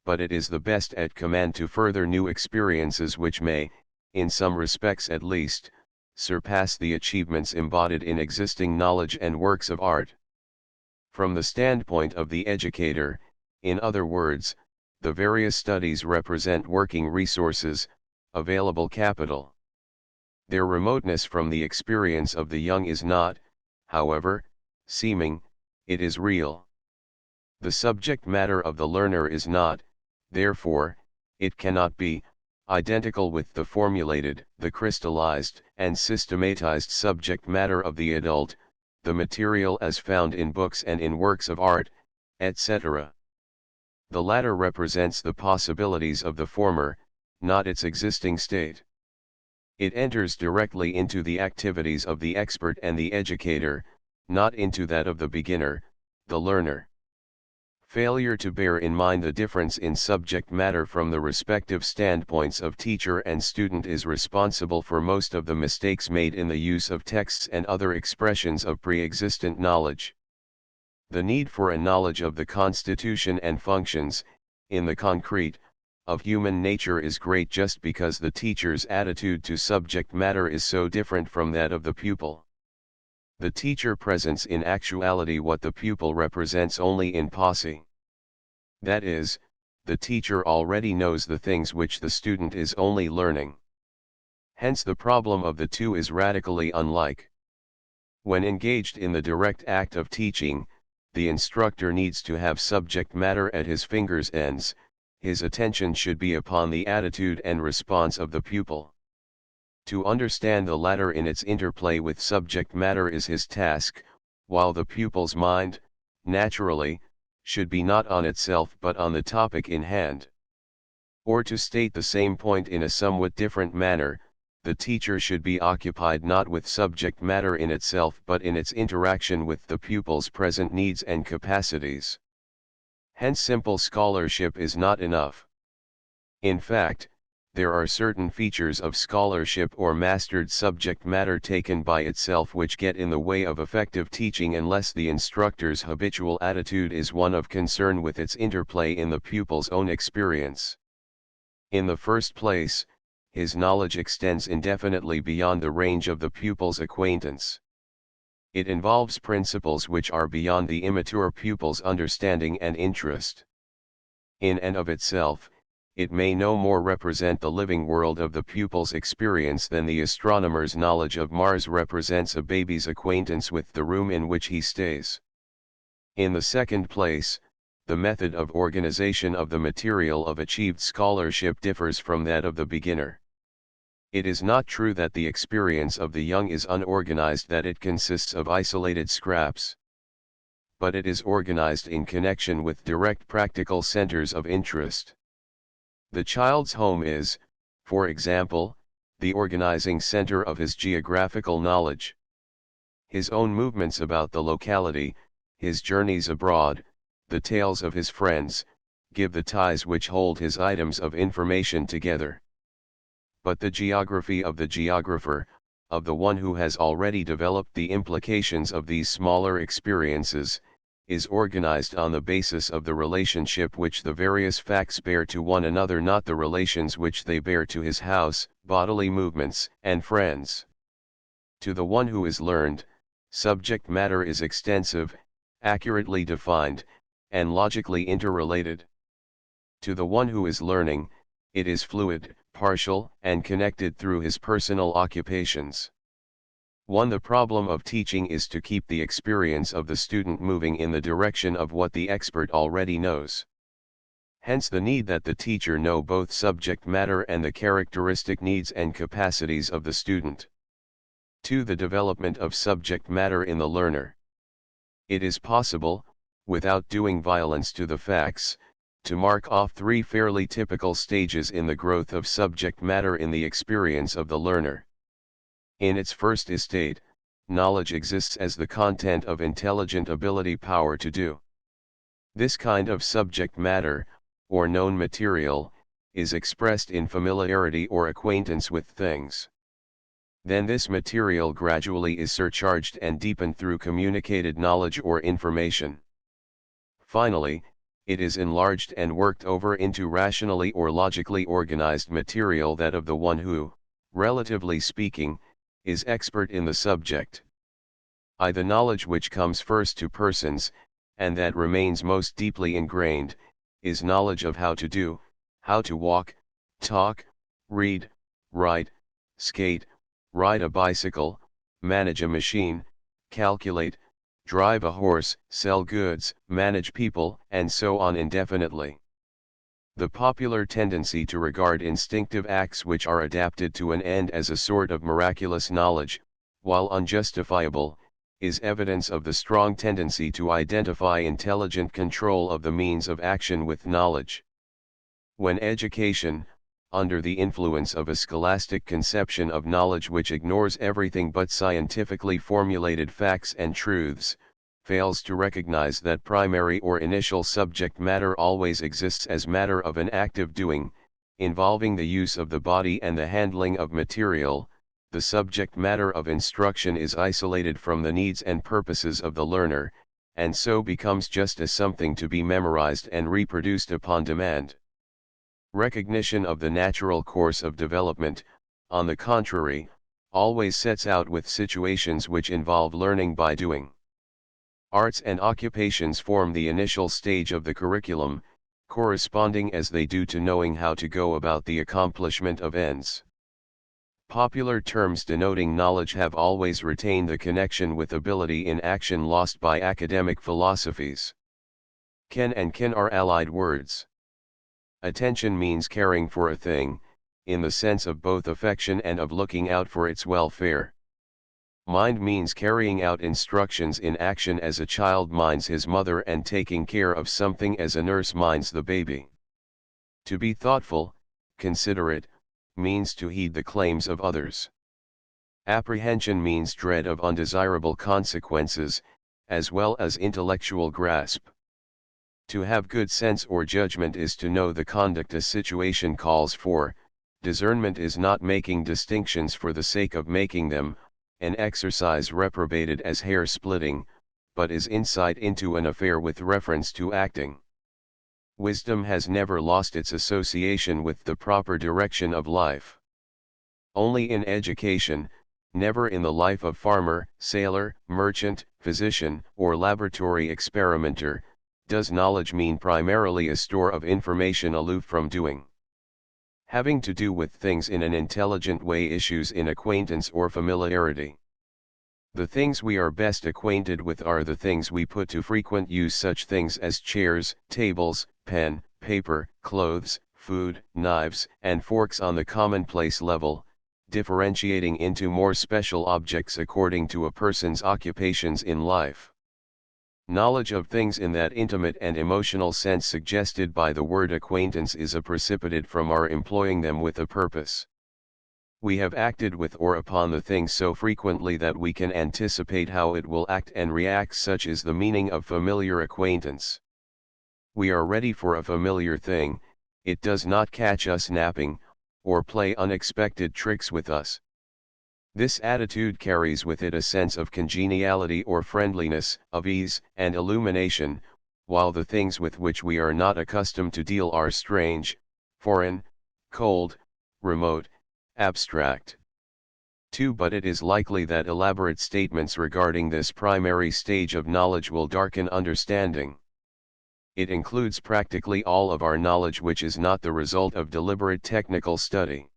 but it is the best at command to further new experiences which may, in some respects at least, surpass the achievements embodied in existing knowledge and works of art. From the standpoint of the educator, in other words, the various studies represent working resources, available capital. Their remoteness from the experience of the young is not, however, seeming, it is real. The subject matter of the learner is not, therefore, it cannot be, identical with the formulated, the crystallized, and systematized subject matter of the adult, the material as found in books and in works of art, etc. The latter represents the possibilities of the former, not its existing state. It enters directly into the activities of the expert and the educator, not into that of the beginner, the learner. Failure to bear in mind the difference in subject matter from the respective standpoints of teacher and student is responsible for most of the mistakes made in the use of texts and other expressions of pre-existent knowledge. The need for a knowledge of the constitution and functions, in the concrete, of human nature is great just because the teacher's attitude to subject matter is so different from that of the pupil. The teacher presents in actuality what the pupil represents only in posse. That is, the teacher already knows the things which the student is only learning. Hence the problem of the two is radically unlike. When engaged in the direct act of teaching, the instructor needs to have subject matter at his fingers' ends, his attention should be upon the attitude and response of the pupil. To understand the latter in its interplay with subject matter is his task, while the pupil's mind, naturally, should be not on itself but on the topic in hand. Or to state the same point in a somewhat different manner, the teacher should be occupied not with subject matter in itself but in its interaction with the pupil's present needs and capacities. Hence simple scholarship is not enough. In fact, there are certain features of scholarship or mastered subject matter taken by itself which get in the way of effective teaching unless the instructor's habitual attitude is one of concern with its interplay in the pupil's own experience. In the first place, his knowledge extends indefinitely beyond the range of the pupil's acquaintance. It involves principles which are beyond the immature pupil's understanding and interest. In and of itself, it may no more represent the living world of the pupil's experience than the astronomer's knowledge of Mars represents a baby's acquaintance with the room in which he stays. In the second place, the method of organization of the material of achieved scholarship differs from that of the beginner. It is not true that the experience of the young is unorganized, that it consists of isolated scraps. But it is organized in connection with direct practical centers of interest. The child's home is, for example, the organizing center of his geographical knowledge. His own movements about the locality, his journeys abroad, the tales of his friends, give the ties which hold his items of information together. But the geography of the geographer, of the one who has already developed the implications of these smaller experiences, is organized on the basis of the relationship which the various facts bear to one another, not the relations which they bear to his house, bodily movements, and friends. To the one who is learned, subject matter is extensive, accurately defined, and logically interrelated. To the one who is learning, it is fluid, partial, and connected through his personal occupations. The problem of teaching is to keep the experience of the student moving in the direction of what the expert already knows. Hence the need that the teacher know both subject matter and the characteristic needs and capacities of the student. 2. The development of subject matter in the learner. It is possible, without doing violence to the facts, to mark off 3 fairly typical stages in the growth of subject matter in the experience of the learner. In its first estate, knowledge exists as the content of intelligent ability, power to do. This kind of subject matter, or known material, is expressed in familiarity or acquaintance with things. Then this material gradually is surcharged and deepened through communicated knowledge or information. Finally, it is enlarged and worked over into rationally or logically organized material, that of the one who, relatively speaking, is expert in the subject. The knowledge which comes first to persons, and that remains most deeply ingrained, is knowledge of how to do, how to walk, talk, read, write, skate, ride a bicycle, manage a machine, calculate, drive a horse, sell goods, manage people, and so on indefinitely. The popular tendency to regard instinctive acts which are adapted to an end as a sort of miraculous knowledge, while unjustifiable, is evidence of the strong tendency to identify intelligent control of the means of action with knowledge. When education, under the influence of a scholastic conception of knowledge which ignores everything but scientifically formulated facts and truths, fails to recognize that primary or initial subject matter always exists as matter of an active doing, involving the use of the body and the handling of material, the subject matter of instruction is isolated from the needs and purposes of the learner, and so becomes just as something to be memorized and reproduced upon demand. Recognition of the natural course of development, on the contrary, always sets out with situations which involve learning by doing. Arts and occupations form the initial stage of the curriculum, corresponding as they do to knowing how to go about the accomplishment of ends. Popular terms denoting knowledge have always retained the connection with ability in action lost by academic philosophies. Ken and kin are allied words. Attention means caring for a thing, in the sense of both affection and of looking out for its welfare. Mind means carrying out instructions in action as a child minds his mother and taking care of something as a nurse minds the baby. To be thoughtful, considerate, means to heed the claims of others. Apprehension means dread of undesirable consequences, as well as intellectual grasp. To have good sense or judgment is to know the conduct a situation calls for. Discernment is not making distinctions for the sake of making them, an exercise reprobated as hair-splitting, but is insight into an affair with reference to acting. Wisdom has never lost its association with the proper direction of life. Only in education, never in the life of farmer, sailor, merchant, physician, or laboratory experimenter, does knowledge mean primarily a store of information aloof from doing. Having to do with things in an intelligent way issues in acquaintance or familiarity. The things we are best acquainted with are the things we put to frequent use, such things as chairs, tables, pen, paper, clothes, food, knives, and forks on the commonplace level, differentiating into more special objects according to a person's occupations in life. Knowledge of things in that intimate and emotional sense suggested by the word acquaintance is a precipitate from our employing them with a purpose. We have acted with or upon the thing so frequently that we can anticipate how it will act and react. Such is the meaning of familiar acquaintance. We are ready for a familiar thing, it does not catch us napping, or play unexpected tricks with us. This attitude carries with it a sense of congeniality or friendliness, of ease and illumination, while the things with which we are not accustomed to deal are strange, foreign, cold, remote, abstract. 2. But it is likely that elaborate statements regarding this primary stage of knowledge will darken understanding. It includes practically all of our knowledge which is not the result of deliberate technical study.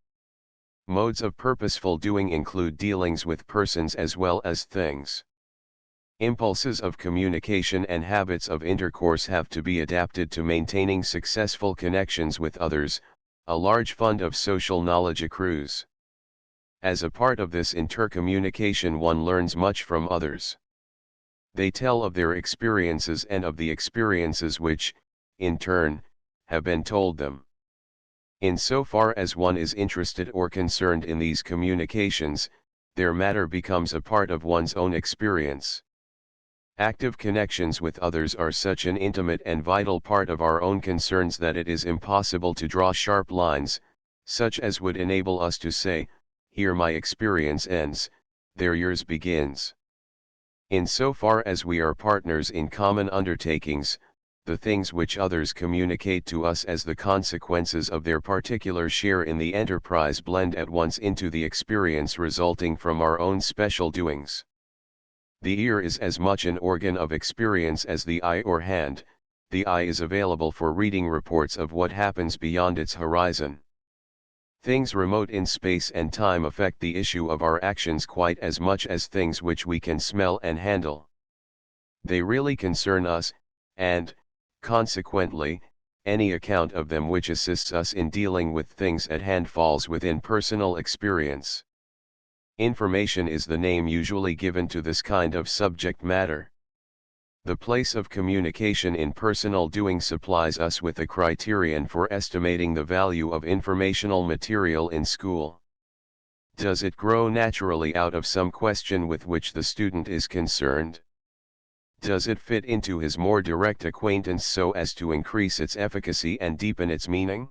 Modes of purposeful doing include dealings with persons as well as things. Impulses of communication and habits of intercourse have to be adapted to maintaining successful connections with others. A large fund of social knowledge accrues. As a part of this intercommunication, one learns much from others. They tell of their experiences and of the experiences which, in turn, have been told them. Insofar as one is interested or concerned in these communications, their matter becomes a part of one's own experience. Active connections with others are such an intimate and vital part of our own concerns that it is impossible to draw sharp lines, such as would enable us to say, here my experience ends, there yours begins. Insofar as we are partners in common undertakings, the things which others communicate to us as the consequences of their particular share in the enterprise blend at once into the experience resulting from our own special doings. The ear is as much an organ of experience as the eye or hand. The eye is available for reading reports of what happens beyond its horizon. Things remote in space and time affect the issue of our actions quite as much as things which we can smell and handle. They really concern us, and, consequently, any account of them which assists us in dealing with things at hand falls within personal experience. Information is the name usually given to this kind of subject matter. The place of communication in personal doing supplies us with a criterion for estimating the value of informational material in school. Does it grow naturally out of some question with which the student is concerned? Does it fit into his more direct acquaintance so as to increase its efficacy and deepen its meaning?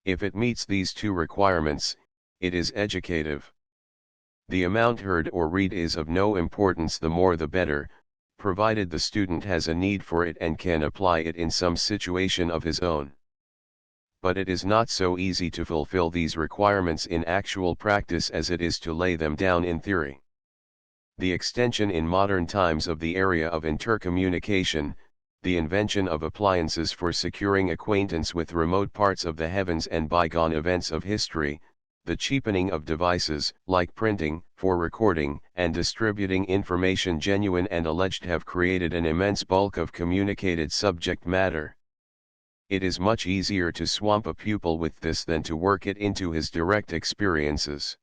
If it meets these two requirements, it is educative. The amount heard or read is of no importance, the more the better, provided the student has a need for it and can apply it in some situation of his own. But it is not so easy to fulfill these requirements in actual practice as it is to lay them down in theory. The extension in modern times of the area of intercommunication, the invention of appliances for securing acquaintance with remote parts of the heavens and bygone events of history, the cheapening of devices, like printing, for recording and distributing information genuine and alleged, have created an immense bulk of communicated subject matter. It is much easier to swamp a pupil with this than to work it into his direct experiences.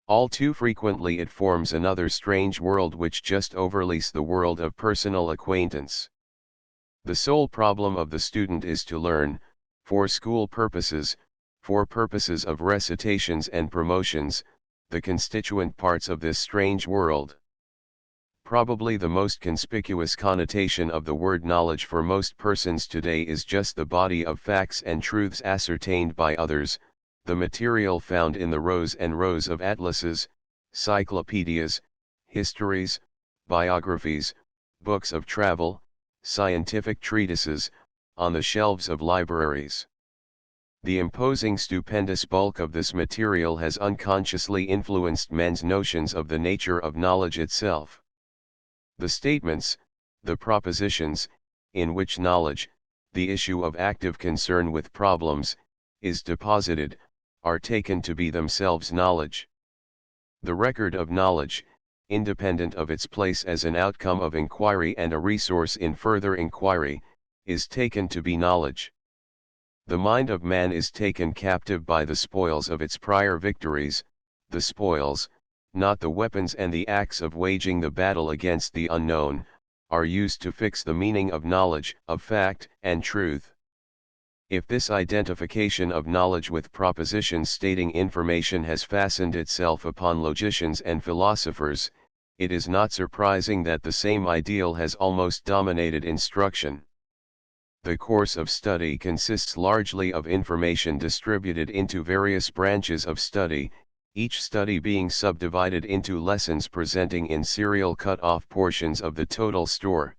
All too frequently it forms another strange world which just overleaps the world of personal acquaintance. The sole problem of the student is to learn, for school purposes, for purposes of recitations and promotions, the constituent parts of this strange world. Probably the most conspicuous connotation of the word knowledge for most persons today is just the body of facts and truths ascertained by others, the material found in the rows and rows of atlases, cyclopedias, histories, biographies, books of travel, scientific treatises, on the shelves of libraries. The imposing stupendous bulk of this material has unconsciously influenced men's notions of the nature of knowledge itself. The statements, the propositions, in which knowledge, the issue of active concern with problems, is deposited, are taken to be themselves knowledge. The record of knowledge, independent of its place as an outcome of inquiry and a resource in further inquiry, is taken to be knowledge. The mind of man is taken captive by the spoils of its prior victories, the spoils, not the weapons and the acts of waging the battle against the unknown, are used to fix the meaning of knowledge, of fact and truth. If this identification of knowledge with propositions stating information has fastened itself upon logicians and philosophers, it is not surprising that the same ideal has almost dominated instruction. The course of study consists largely of information distributed into various branches of study, each study being subdivided into lessons presenting in serial cut-off portions of the total store.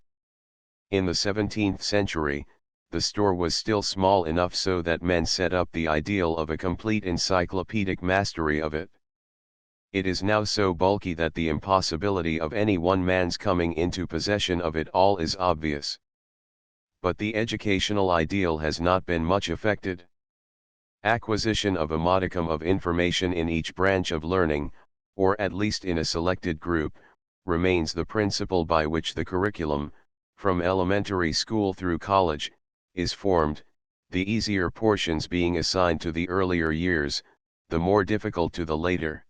In the 17th century, the store was still small enough so that men set up the ideal of a complete encyclopedic mastery of it. It is now so bulky that the impossibility of any one man's coming into possession of it all is obvious. But the educational ideal has not been much affected. Acquisition of a modicum of information in each branch of learning, or at least in a selected group, remains the principle by which the curriculum, from elementary school through college, is formed, the easier portions being assigned to the earlier years, the more difficult to the later.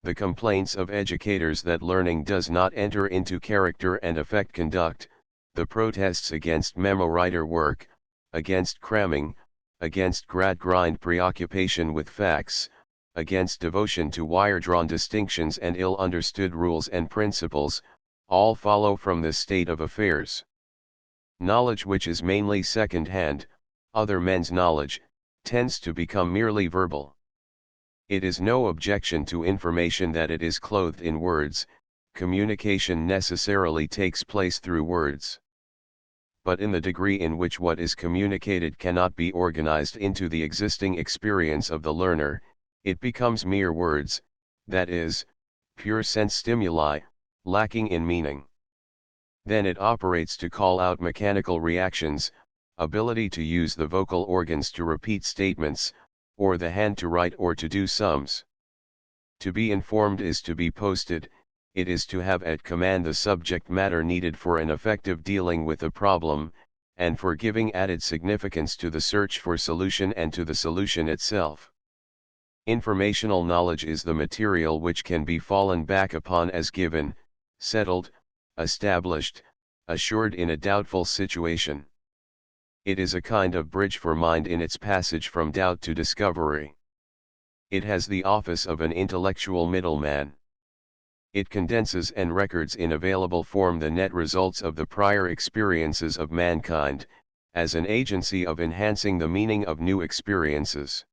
The complaints of educators that learning does not enter into character and affect conduct, the protests against memo-writer work, against cramming, against grad-grind preoccupation with facts, against devotion to wire-drawn distinctions and ill-understood rules and principles, all follow from this state of affairs. Knowledge which is mainly second-hand, other men's knowledge, tends to become merely verbal. It is no objection to information that it is clothed in words, communication necessarily takes place through words. But in the degree in which what is communicated cannot be organized into the existing experience of the learner, it becomes mere words, that is, pure sense stimuli, lacking in meaning. Then it operates to call out mechanical reactions, ability to use the vocal organs to repeat statements, or the hand to write or to do sums. To be informed is to be posted, it is to have at command the subject matter needed for an effective dealing with a problem, and for giving added significance to the search for solution and to the solution itself. Informational knowledge is the material which can be fallen back upon as given, settled, established, assured in a doubtful situation. It is a kind of bridge for mind in its passage from doubt to discovery. It has the office of an intellectual middleman. It condenses and records in available form the net results of the prior experiences of mankind, as an agency of enhancing the meaning of new experiences.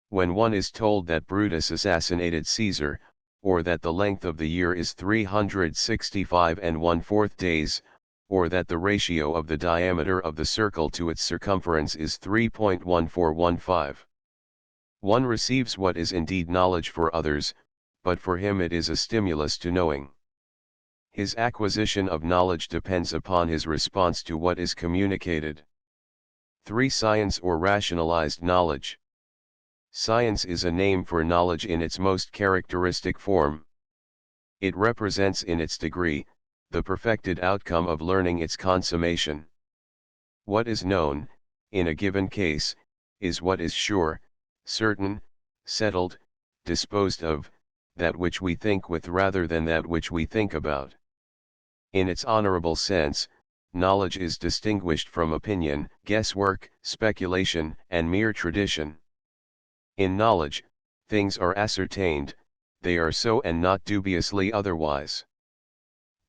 When one is told that Brutus assassinated Caesar, or that the length of the year is 365 1/4 days, or that the ratio of the diameter of the circle to its circumference is 3.1415. One receives what is indeed knowledge for others, but for him it is a stimulus to knowing. His acquisition of knowledge depends upon his response to what is communicated. 3. Science or rationalized knowledge. Science is a name for knowledge in its most characteristic form. It represents in its degree, the perfected outcome of learning, its consummation. What is known, in a given case, is what is sure, certain, settled, disposed of, that which we think with rather than that which we think about. In its honorable sense, knowledge is distinguished from opinion, guesswork, speculation, and mere tradition. In knowledge, things are ascertained, they are so and not dubiously otherwise.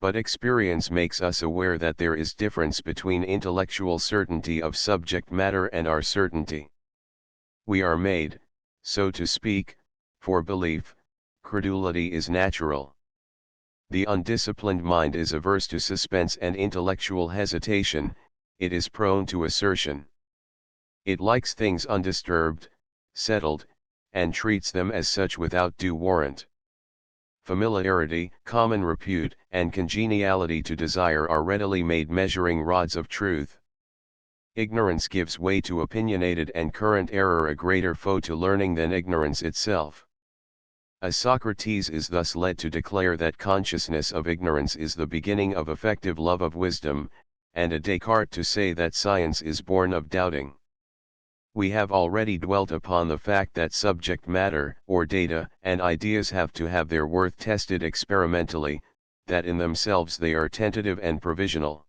But experience makes us aware that there is difference between intellectual certainty of subject matter and our certainty. We are made, so to speak, for belief. Credulity is natural. The undisciplined mind is averse to suspense and intellectual hesitation, it is prone to assertion. It likes things undisturbed, settled, and treats them as such without due warrant. Familiarity, common repute, and congeniality to desire are readily made measuring rods of truth. Ignorance gives way to opinionated and current error, a greater foe to learning than ignorance itself. A Socrates is thus led to declare that consciousness of ignorance is the beginning of effective love of wisdom, and a Descartes to say that science is born of doubting. We have already dwelt upon the fact that subject matter, or data, and ideas have to have their worth tested experimentally, that in themselves they are tentative and provisional.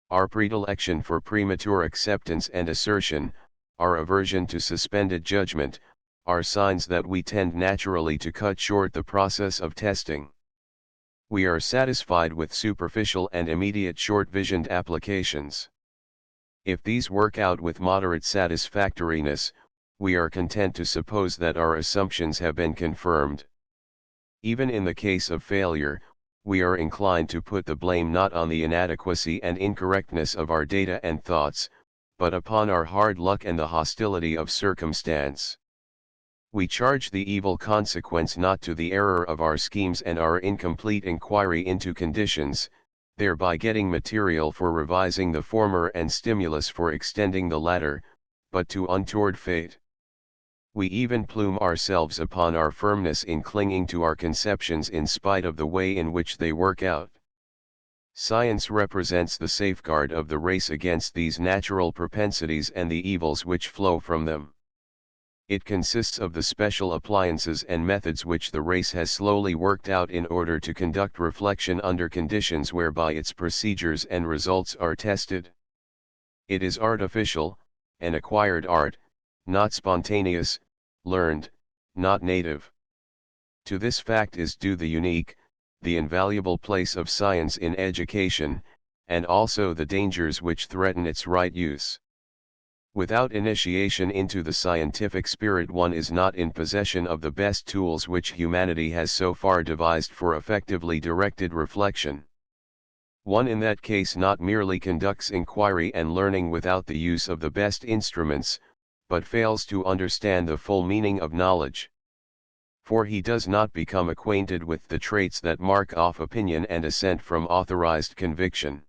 Our predilection for premature acceptance and assertion, our aversion to suspended judgment, are signs that we tend naturally to cut short the process of testing. We are satisfied with superficial and immediate short-visioned applications. If these work out with moderate satisfactoriness, we are content to suppose that our assumptions have been confirmed. Even in the case of failure, we are inclined to put the blame not on the inadequacy and incorrectness of our data and thoughts, but upon our hard luck and the hostility of circumstance. We charge the evil consequence not to the error of our schemes and our incomplete inquiry into conditions, thereby getting material for revising the former and stimulus for extending the latter, but to untoward fate. We even plume ourselves upon our firmness in clinging to our conceptions in spite of the way in which they work out. Science represents the safeguard of the race against these natural propensities and the evils which flow from them. It consists of the special appliances and methods which the race has slowly worked out in order to conduct reflection under conditions whereby its procedures and results are tested. It is artificial, an acquired art, not spontaneous, learned, not native. To this fact is due the unique, the invaluable place of science in education, and also the dangers which threaten its right use. Without initiation into the scientific spirit, one is not in possession of the best tools which humanity has so far devised for effectively directed reflection. One in that case not merely conducts inquiry and learning without the use of the best instruments, but fails to understand the full meaning of knowledge. For he does not become acquainted with the traits that mark off opinion and assent from authorized conviction.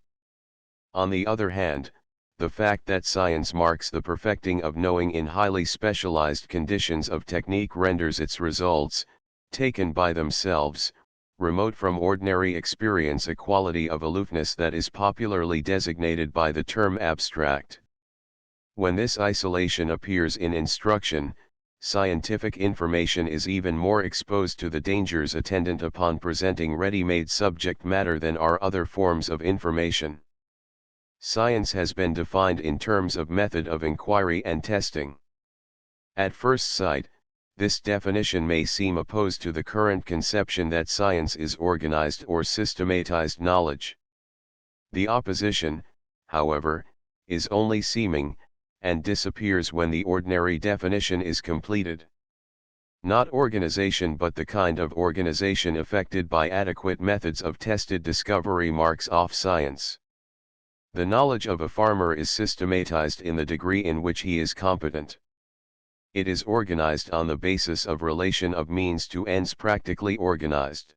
On the other hand, The fact that science marks the perfecting of knowing in highly specialized conditions of technique renders its results, taken by themselves, remote from ordinary experience, a quality of aloofness that is popularly designated by the term abstract. When this isolation appears in instruction, scientific information is even more exposed to the dangers attendant upon presenting ready-made subject matter than are other forms of information. Science has been defined in terms of method of inquiry and testing. At first sight, this definition may seem opposed to the current conception that science is organized or systematized knowledge. The opposition, however, is only seeming, and disappears when the ordinary definition is completed. Not organization but the kind of organization effected by adequate methods of tested discovery marks off science. The knowledge of a farmer is systematized in the degree in which he is competent. It is organized on the basis of relation of means to ends practically organized.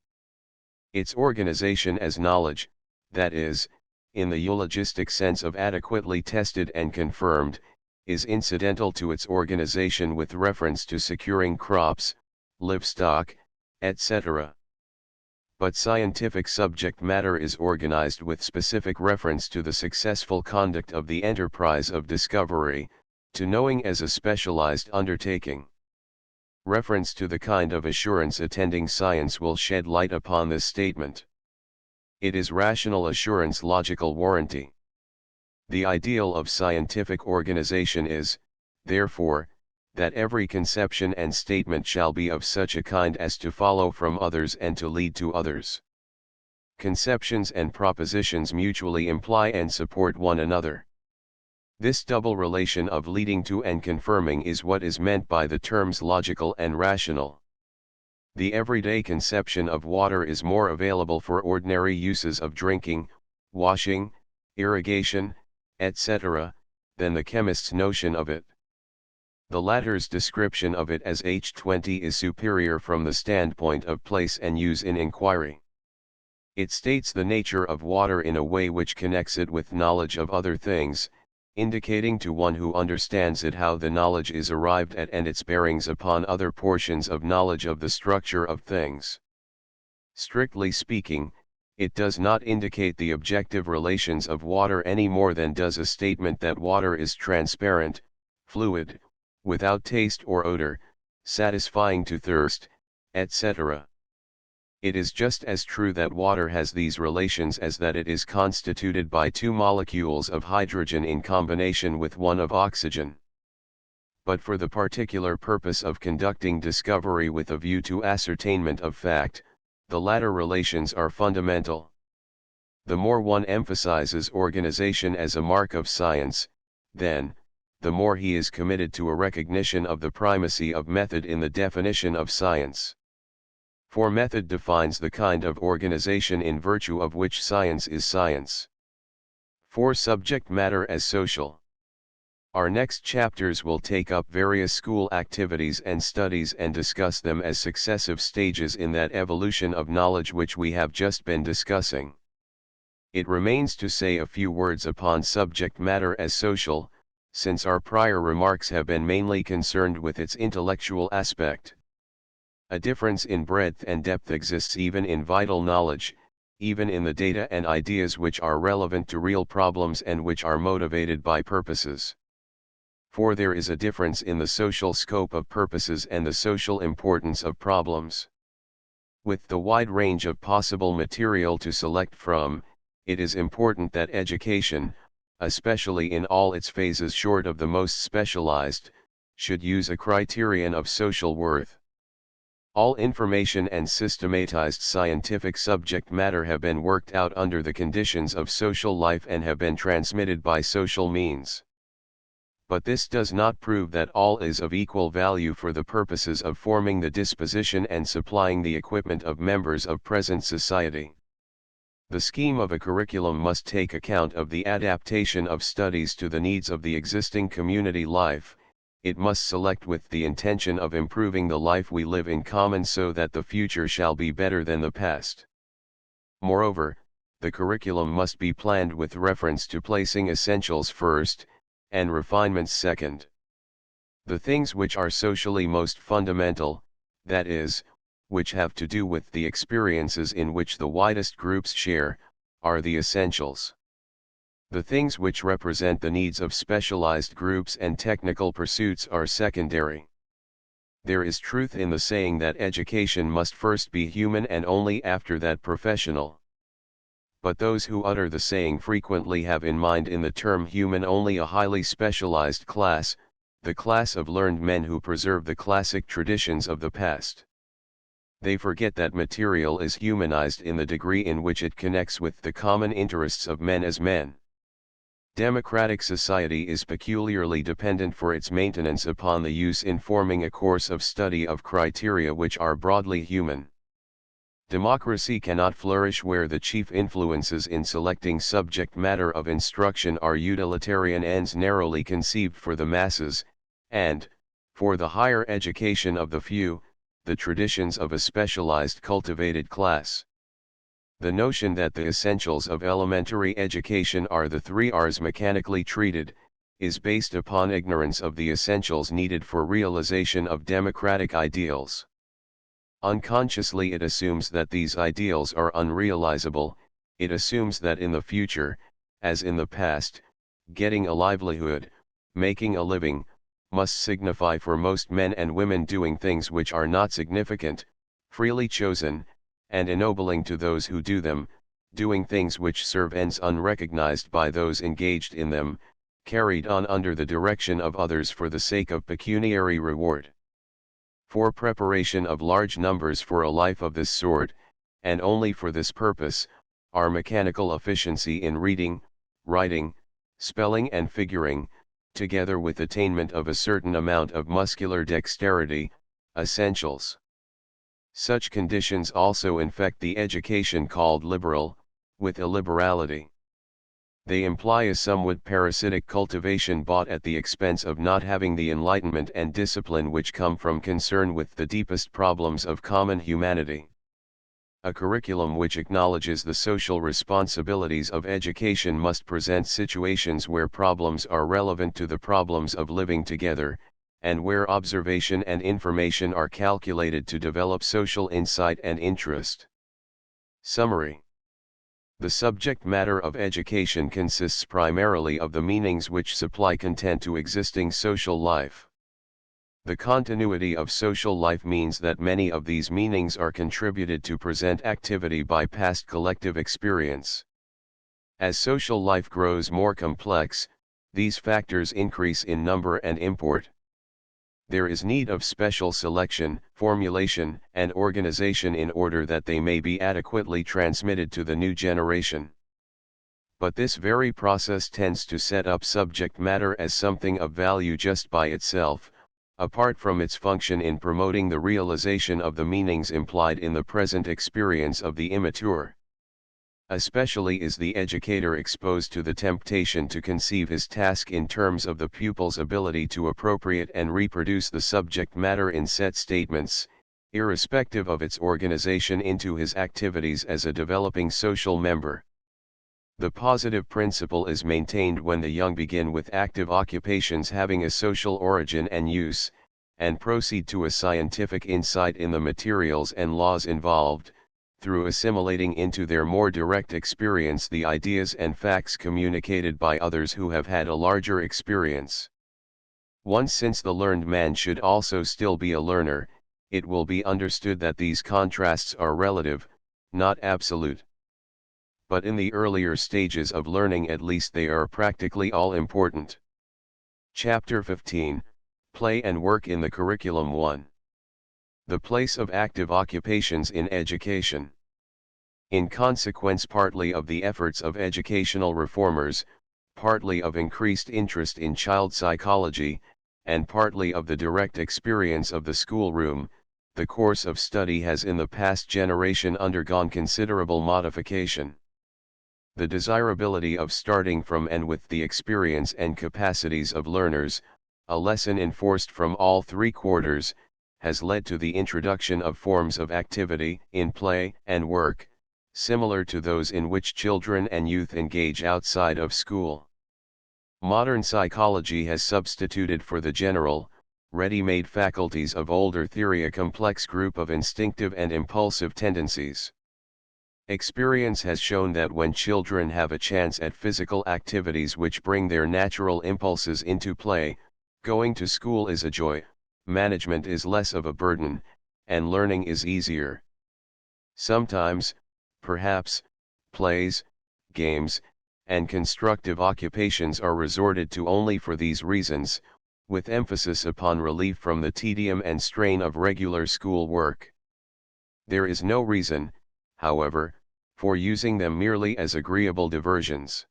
Its organization as knowledge, that is, in the eulogistic sense of adequately tested and confirmed, is incidental to its organization with reference to securing crops, livestock, etc. But scientific subject matter is organized with specific reference to the successful conduct of the enterprise of discovery, to knowing as a specialized undertaking. Reference to the kind of assurance attending science will shed light upon this statement. It is rational assurance, logical warranty. The ideal of scientific organization is, therefore, that every conception and statement shall be of such a kind as to follow from others and to lead to others. Conceptions and propositions mutually imply and support one another. This double relation of leading to and confirming is what is meant by the terms logical and rational. The everyday conception of water is more available for ordinary uses of drinking, washing, irrigation, etc., than the chemist's notion of it. The latter's description of it as H20 is superior from the standpoint of place and use in inquiry. It states the nature of water in a way which connects it with knowledge of other things, indicating to one who understands it how the knowledge is arrived at and its bearings upon other portions of knowledge of the structure of things. Strictly speaking, it does not indicate the objective relations of water any more than does a statement that water is transparent, fluid, without taste or odor, satisfying to thirst, etc. It is just as true that water has these relations as that it is constituted by two molecules of hydrogen in combination with one of oxygen. But for the particular purpose of conducting discovery with a view to ascertainment of fact, the latter relations are fundamental. The more one emphasizes organization as a mark of science, then, the more he is committed to a recognition of the primacy of method in the definition of science. For method defines the kind of organization in virtue of which science is science. For subject matter as social. Our next chapters will take up various school activities and studies and discuss them as successive stages in that evolution of knowledge which we have just been discussing. It remains to say a few words upon subject matter as social, since our prior remarks have been mainly concerned with its intellectual aspect. A difference in breadth and depth exists even in vital knowledge, even in the data and ideas which are relevant to real problems and which are motivated by purposes. For there is a difference in the social scope of purposes and the social importance of problems. With the wide range of possible material to select from, it is important that education, especially in all its phases short of the most specialized, should use a criterion of social worth. All information and systematized scientific subject matter have been worked out under the conditions of social life and have been transmitted by social means. But this does not prove that all is of equal value for the purposes of forming the disposition and supplying the equipment of members of present society. The scheme of a curriculum must take account of the adaptation of studies to the needs of the existing community life. It must select with the intention of improving the life we live in common so that the future shall be better than the past. Moreover, the curriculum must be planned with reference to placing essentials first, and refinements second. The things which are socially most fundamental, that is, which have to do with the experiences in which the widest groups share, are the essentials. The things which represent the needs of specialized groups and technical pursuits are secondary. There is truth in the saying that education must first be human and only after that professional. But those who utter the saying frequently have in mind in the term human only a highly specialized class, the class of learned men who preserve the classic traditions of the past. They forget that material is humanized in the degree in which it connects with the common interests of men as men. Democratic society is peculiarly dependent for its maintenance upon the use in forming a course of study of criteria which are broadly human. Democracy cannot flourish where the chief influences in selecting subject matter of instruction are utilitarian ends narrowly conceived for the masses, and, for the higher education of the few, the traditions of a specialized cultivated class. The notion that the essentials of elementary education are the 3 R's mechanically treated, is based upon ignorance of the essentials needed for realization of democratic ideals. Unconsciously it assumes that these ideals are unrealizable. It assumes that in the future, as in the past, getting a livelihood, making a living, must signify for most men and women doing things which are not significant, freely chosen, and ennobling to those who do them, doing things which serve ends unrecognized by those engaged in them, carried on under the direction of others for the sake of pecuniary reward. For preparation of large numbers for a life of this sort, and only for this purpose, are mechanical efficiency in reading, writing, spelling and figuring, together with attainment of a certain amount of muscular dexterity, essentials. Such conditions also infect the education called liberal, with illiberality. They imply a somewhat parasitic cultivation bought at the expense of not having the enlightenment and discipline which come from concern with the deepest problems of common humanity. A curriculum which acknowledges the social responsibilities of education must present situations where problems are relevant to the problems of living together, and where observation and information are calculated to develop social insight and interest. Summary. The subject matter of education consists primarily of the meanings which supply content to existing social life. The continuity of social life means that many of these meanings are contributed to present activity by past collective experience. As social life grows more complex, these factors increase in number and import. There is need of special selection, formulation, and organization in order that they may be adequately transmitted to the new generation. But this very process tends to set up subject matter as something of value just by itself, apart from its function in promoting the realization of the meanings implied in the present experience of the immature. Especially is the educator exposed to the temptation to conceive his task in terms of the pupil's ability to appropriate and reproduce the subject matter in set statements, irrespective of its organization into his activities as a developing social member. The positive principle is maintained when the young begin with active occupations having a social origin and use, and proceed to a scientific insight in the materials and laws involved, through assimilating into their more direct experience the ideas and facts communicated by others who have had a larger experience. Once since the learned man should also still be a learner, it will be understood that these contrasts are relative, not absolute. But in the earlier stages of learning at least they are practically all important. Chapter 15, Play and Work in the Curriculum 1. The place of active occupations in education. In consequence partly of the efforts of educational reformers, partly of increased interest in child psychology, and partly of the direct experience of the schoolroom, the course of study has in the past generation undergone considerable modification. The desirability of starting from and with the experience and capacities of learners, a lesson enforced from all 3 quarters, has led to the introduction of forms of activity in play and work, similar to those in which children and youth engage outside of school. Modern psychology has substituted for the general, ready-made faculties of older theory a complex group of instinctive and impulsive tendencies. Experience has shown that when children have a chance at physical activities which bring their natural impulses into play, going to school is a joy, management is less of a burden, and learning is easier. Sometimes, perhaps, plays, games, and constructive occupations are resorted to only for these reasons, with emphasis upon relief from the tedium and strain of regular school work. There is no reason, however, for using them merely as agreeable diversions.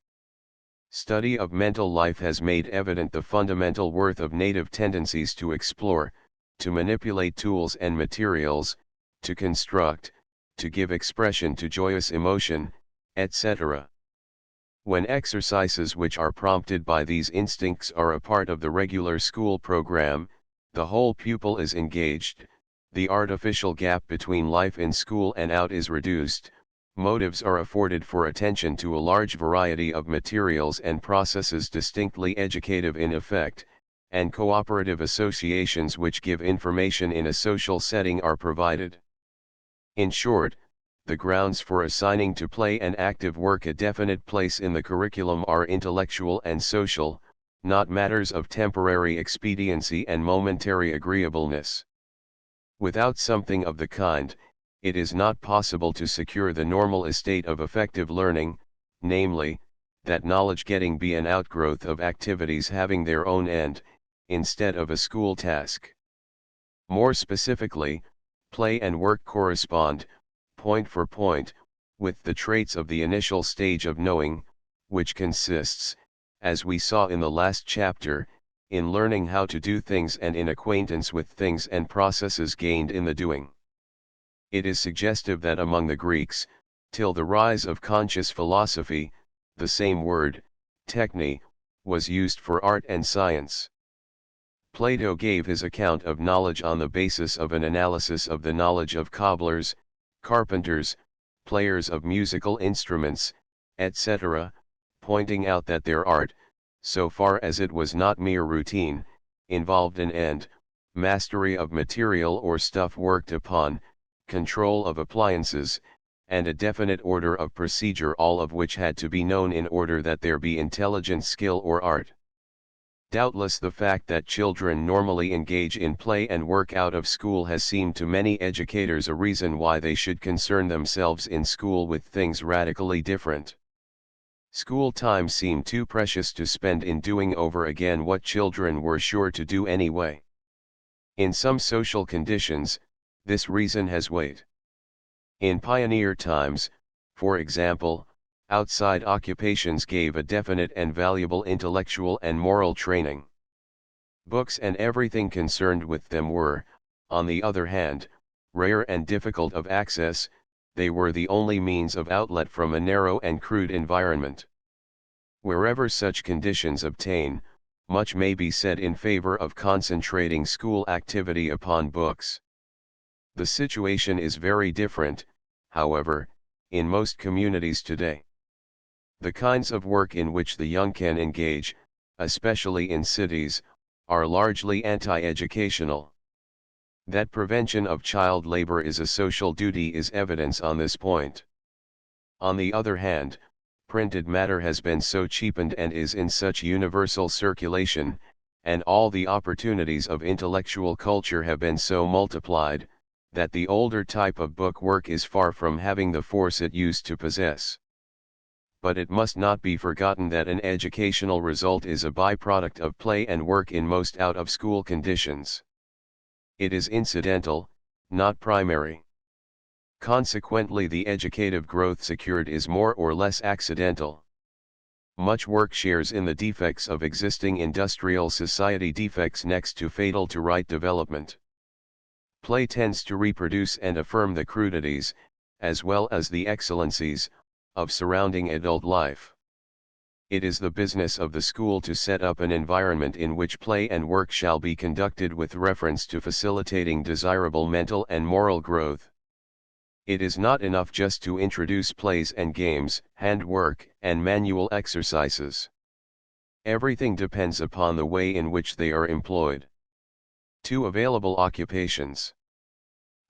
Study of mental life has made evident the fundamental worth of native tendencies to explore, to manipulate tools and materials, to construct, to give expression to joyous emotion, etc. When exercises which are prompted by these instincts are a part of the regular school program, the whole pupil is engaged, the artificial gap between life in school and out is reduced, motives are afforded for attention to a large variety of materials and processes distinctly educative in effect, and cooperative associations which give information in a social setting are provided. In short, the grounds for assigning to play and active work a definite place in the curriculum are intellectual and social, not matters of temporary expediency and momentary agreeableness. Without something of the kind, it is not possible to secure the normal estate of effective learning, namely, that knowledge getting be an outgrowth of activities having their own end, instead of a school task. More specifically, play and work correspond, point for point, with the traits of the initial stage of knowing, which consists, as we saw in the last chapter, in learning how to do things and in acquaintance with things and processes gained in the doing. It is suggestive that among the Greeks, till the rise of conscious philosophy, the same word, techne, was used for art and science. Plato gave his account of knowledge on the basis of an analysis of the knowledge of cobblers, carpenters, players of musical instruments, etc., pointing out that their art, so far as it was not mere routine, involved an end, mastery of material or stuff worked upon, control of appliances, and a definite order of procedure, all of which had to be known in order that there be intelligent skill or art. Doubtless the fact that children normally engage in play and work out of school has seemed to many educators a reason why they should concern themselves in school with things radically different. School time seemed too precious to spend in doing over again what children were sure to do anyway. In some social conditions, this reason has weight. In pioneer times, for example, outside occupations gave a definite and valuable intellectual and moral training. Books and everything concerned with them were, on the other hand, rare and difficult of access, they were the only means of outlet from a narrow and crude environment. Wherever such conditions obtain, much may be said in favor of concentrating school activity upon books. The situation is very different, however, in most communities today. The kinds of work in which the young can engage, especially in cities, are largely anti-educational. That prevention of child labor is a social duty is evidence on this point. On the other hand, printed matter has been so cheapened and is in such universal circulation, and all the opportunities of intellectual culture have been so multiplied, that the older type of book work is far from having the force it used to possess. But it must not be forgotten that an educational result is a byproduct of play and work in most out-of-school conditions. It is incidental, not primary. Consequently, the educative growth secured is more or less accidental. Much work shares in the defects of existing industrial society, defects next to fatal to right development. Play tends to reproduce and affirm the crudities, as well as the excellencies, of surrounding adult life. It is the business of the school to set up an environment in which play and work shall be conducted with reference to facilitating desirable mental and moral growth. It is not enough just to introduce plays and games, handwork, and manual exercises. Everything depends upon the way in which they are employed. 2. Available occupations.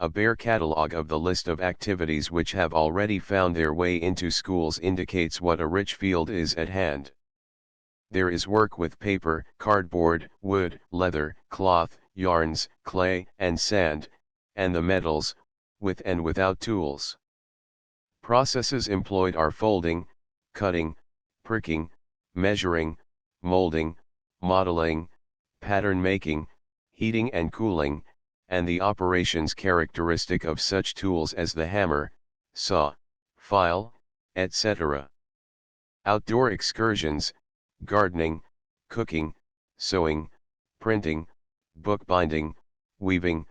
A bare catalog of the list of activities which have already found their way into schools indicates what a rich field is at hand. There is work with paper, cardboard, wood, leather, cloth, yarns, clay, and sand, and the metals, with and without tools. Processes employed are folding, cutting, pricking, measuring, molding, modeling, pattern making, heating and cooling, and the operations characteristic of such tools as the hammer, saw, file, etc. Outdoor excursions, gardening, cooking, sewing, printing, bookbinding, weaving,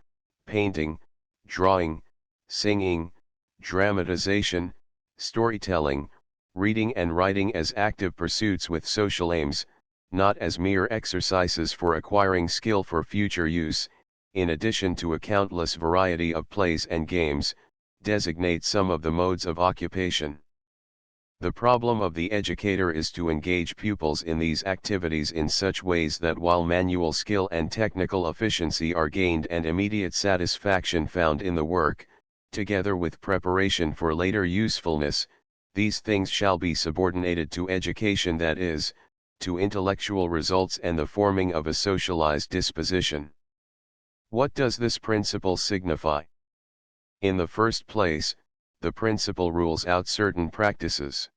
painting, drawing, singing, dramatization, storytelling, reading and writing as active pursuits with social aims, not as mere exercises for acquiring skill for future use, in addition to a countless variety of plays and games, designate some of the modes of occupation. The problem of the educator is to engage pupils in these activities in such ways that while manual skill and technical efficiency are gained and immediate satisfaction found in the work, together with preparation for later usefulness, these things shall be subordinated to education, that is, to intellectual results and the forming of a socialized disposition. What does this principle signify? In the first place, the principle rules out certain practices.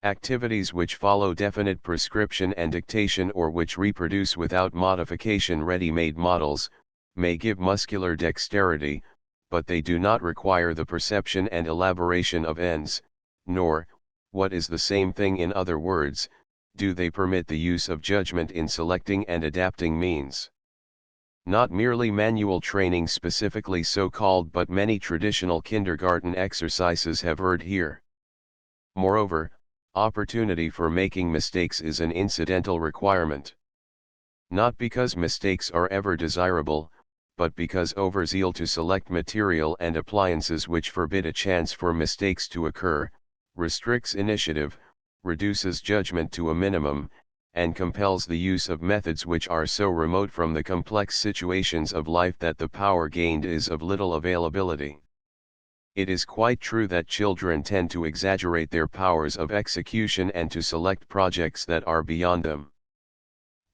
Activities which follow definite prescription and dictation, or which reproduce without modification ready-made models, may give muscular dexterity, but they do not require the perception and elaboration of ends, nor, what is the same thing in other words, do they permit the use of judgment in selecting and adapting means. Not merely manual training specifically so called, but many traditional kindergarten exercises have erred here. Moreover, opportunity for making mistakes is an incidental requirement. Not because mistakes are ever desirable, but because overzeal to select material and appliances which forbid a chance for mistakes to occur, restricts initiative, reduces judgment to a minimum, and compels the use of methods which are so remote from the complex situations of life that the power gained is of little availability. It is quite true that children tend to exaggerate their powers of execution and to select projects that are beyond them.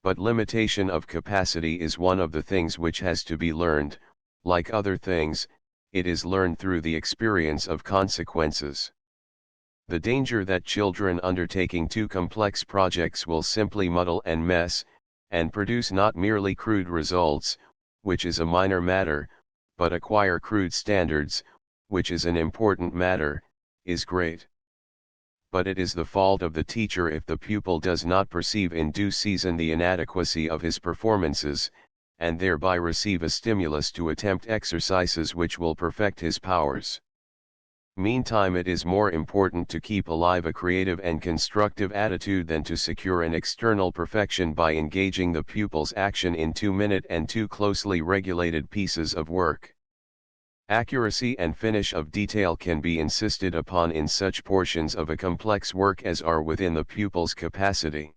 But limitation of capacity is one of the things which has to be learned. Like other things, it is learned through the experience of consequences. The danger that children undertaking too complex projects will simply muddle and mess, and produce not merely crude results, which is a minor matter, but acquire crude standards, which is an important matter, is great. But it is the fault of the teacher if the pupil does not perceive in due season the inadequacy of his performances, and thereby receive a stimulus to attempt exercises which will perfect his powers. Meantime, it is more important to keep alive a creative and constructive attitude than to secure an external perfection by engaging the pupil's action in too-minute and too closely regulated pieces of work. Accuracy and finish of detail can be insisted upon in such portions of a complex work as are within the pupil's capacity.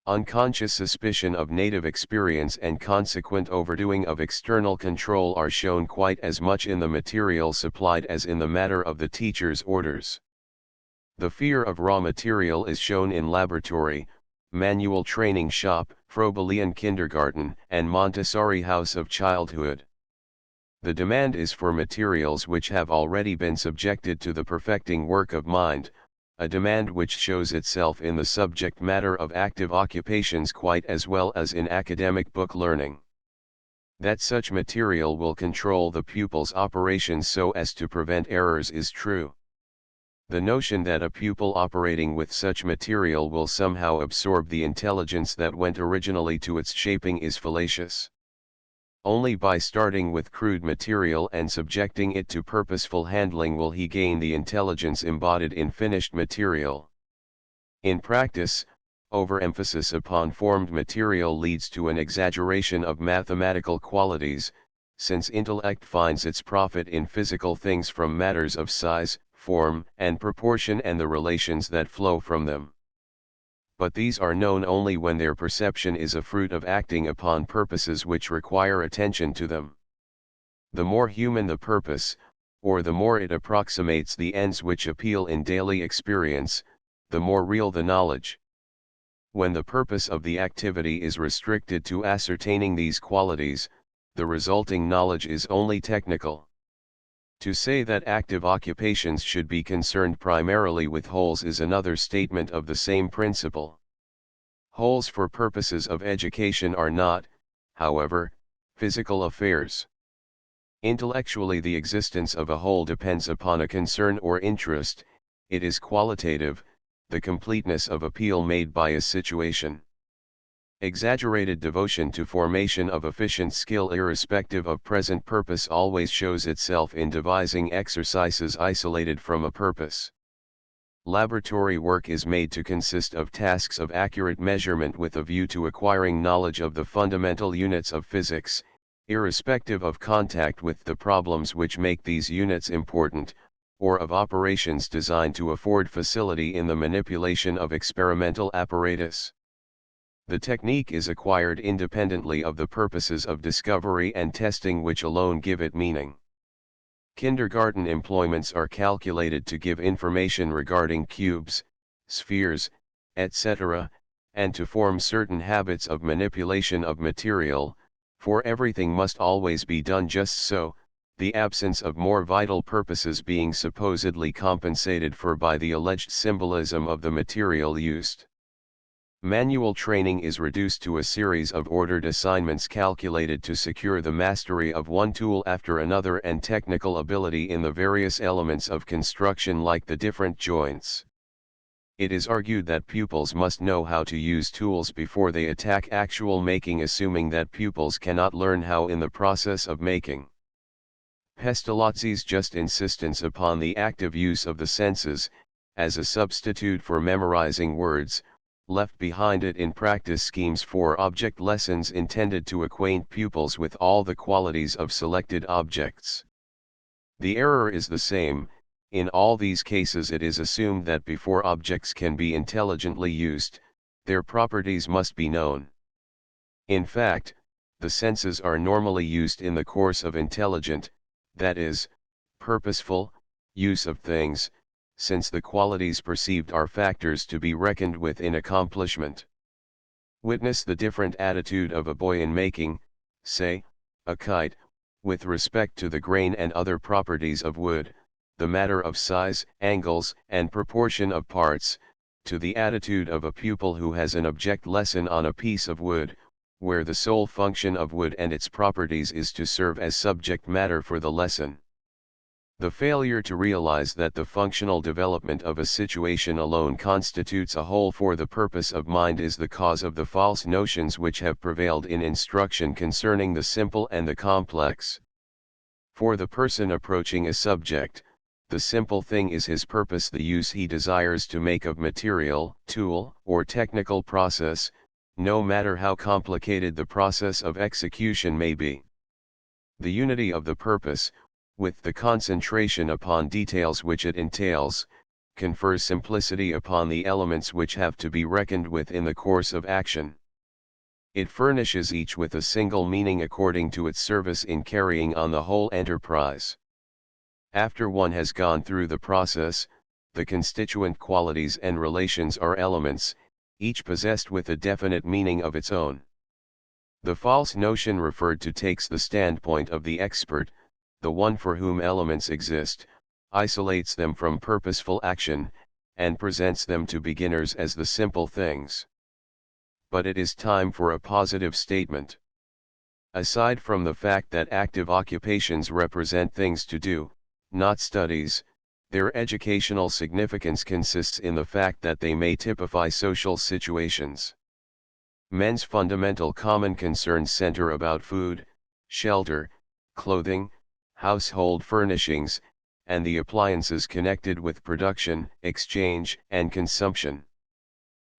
Unconscious suspicion of native experience and consequent overdoing of external control are shown quite as much in the material supplied as in the matter of the teacher's orders. The fear of raw material is shown in laboratory, manual training shop, Froebelian kindergarten, and Montessori house of childhood. The demand is for materials which have already been subjected to the perfecting work of mind, a demand which shows itself in the subject matter of active occupations quite as well as in academic book learning. That such material will control the pupil's operations so as to prevent errors is true. The notion that a pupil operating with such material will somehow absorb the intelligence that went originally to its shaping is fallacious. Only by starting with crude material and subjecting it to purposeful handling will he gain the intelligence embodied in finished material. In practice, overemphasis upon formed material leads to an exaggeration of mathematical qualities, since intellect finds its profit in physical things from matters of size, form, and proportion and the relations that flow from them. But these are known only when their perception is a fruit of acting upon purposes which require attention to them. The more human the purpose, or the more it approximates the ends which appeal in daily experience, the more real the knowledge. When the purpose of the activity is restricted to ascertaining these qualities, the resulting knowledge is only technical. To say that active occupations should be concerned primarily with wholes is another statement of the same principle. Wholes for purposes of education are not, however, physical affairs. Intellectually, the existence of a whole depends upon a concern or interest, it is qualitative, the completeness of appeal made by a situation. Exaggerated devotion to formation of efficient skill irrespective of present purpose always shows itself in devising exercises isolated from a purpose. Laboratory work is made to consist of tasks of accurate measurement with a view to acquiring knowledge of the fundamental units of physics, irrespective of contact with the problems which make these units important, or of operations designed to afford facility in the manipulation of experimental apparatus. The technique is acquired independently of the purposes of discovery and testing which alone give it meaning. Kindergarten employments are calculated to give information regarding cubes, spheres, etc., and to form certain habits of manipulation of material, for everything must always be done just so, the absence of more vital purposes being supposedly compensated for by the alleged symbolism of the material used. Manual training is reduced to a series of ordered assignments calculated to secure the mastery of one tool after another and technical ability in the various elements of construction like the different joints. It is argued that pupils must know how to use tools before they attack actual making, assuming that pupils cannot learn how in the process of making. Pestalozzi's just insistence upon the active use of the senses, as a substitute for memorizing words, left behind it in practice schemes for object lessons intended to acquaint pupils with all the qualities of selected objects. The error is the same. In all these cases it is assumed that before objects can be intelligently used, their properties must be known. In fact, the senses are normally used in the course of intelligent, that is, purposeful, use of things, since the qualities perceived are factors to be reckoned with in accomplishment. Witness the different attitude of a boy in making, say, a kite, with respect to the grain and other properties of wood, the matter of size, angles, and proportion of parts, to the attitude of a pupil who has an object lesson on a piece of wood, where the sole function of wood and its properties is to serve as subject matter for the lesson. The failure to realize that the functional development of a situation alone constitutes a whole for the purpose of mind is the cause of the false notions which have prevailed in instruction concerning the simple and the complex. For the person approaching a subject, the simple thing is his purpose, the use he desires to make of material, tool, or technical process, no matter how complicated the process of execution may be. The unity of the purpose, with the concentration upon details which it entails, confers simplicity upon the elements which have to be reckoned with in the course of action. It furnishes each with a single meaning according to its service in carrying on the whole enterprise. After one has gone through the process, the constituent qualities and relations are elements, each possessed with a definite meaning of its own. The false notion referred to takes the standpoint of the expert, the one for whom elements exist, isolates them from purposeful action, and presents them to beginners as the simple things. But it is time for a positive statement. Aside from the fact that active occupations represent things to do, not studies, their educational significance consists in the fact that they may typify social situations. Men's fundamental common concerns center about food, shelter, clothing, household furnishings, and the appliances connected with production, exchange, and consumption.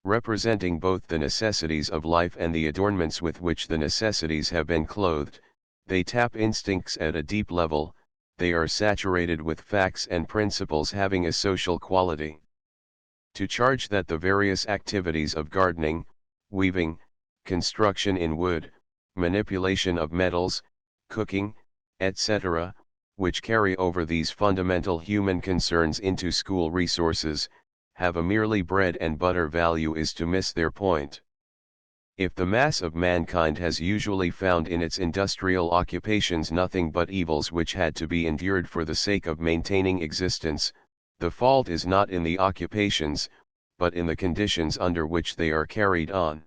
Representing both the necessities of life and the adornments with which the necessities have been clothed, They tap instincts at a deep level, they are saturated with facts and principles having a social quality. To charge that the various activities of gardening, weaving, construction in wood, manipulation of metals, cooking, etc., which carry over these fundamental human concerns into school resources, have a merely bread and butter value is to miss their point. If the mass of mankind has usually found in its industrial occupations nothing but evils which had to be endured for the sake of maintaining existence, the fault is not in the occupations, but in the conditions under which they are carried on.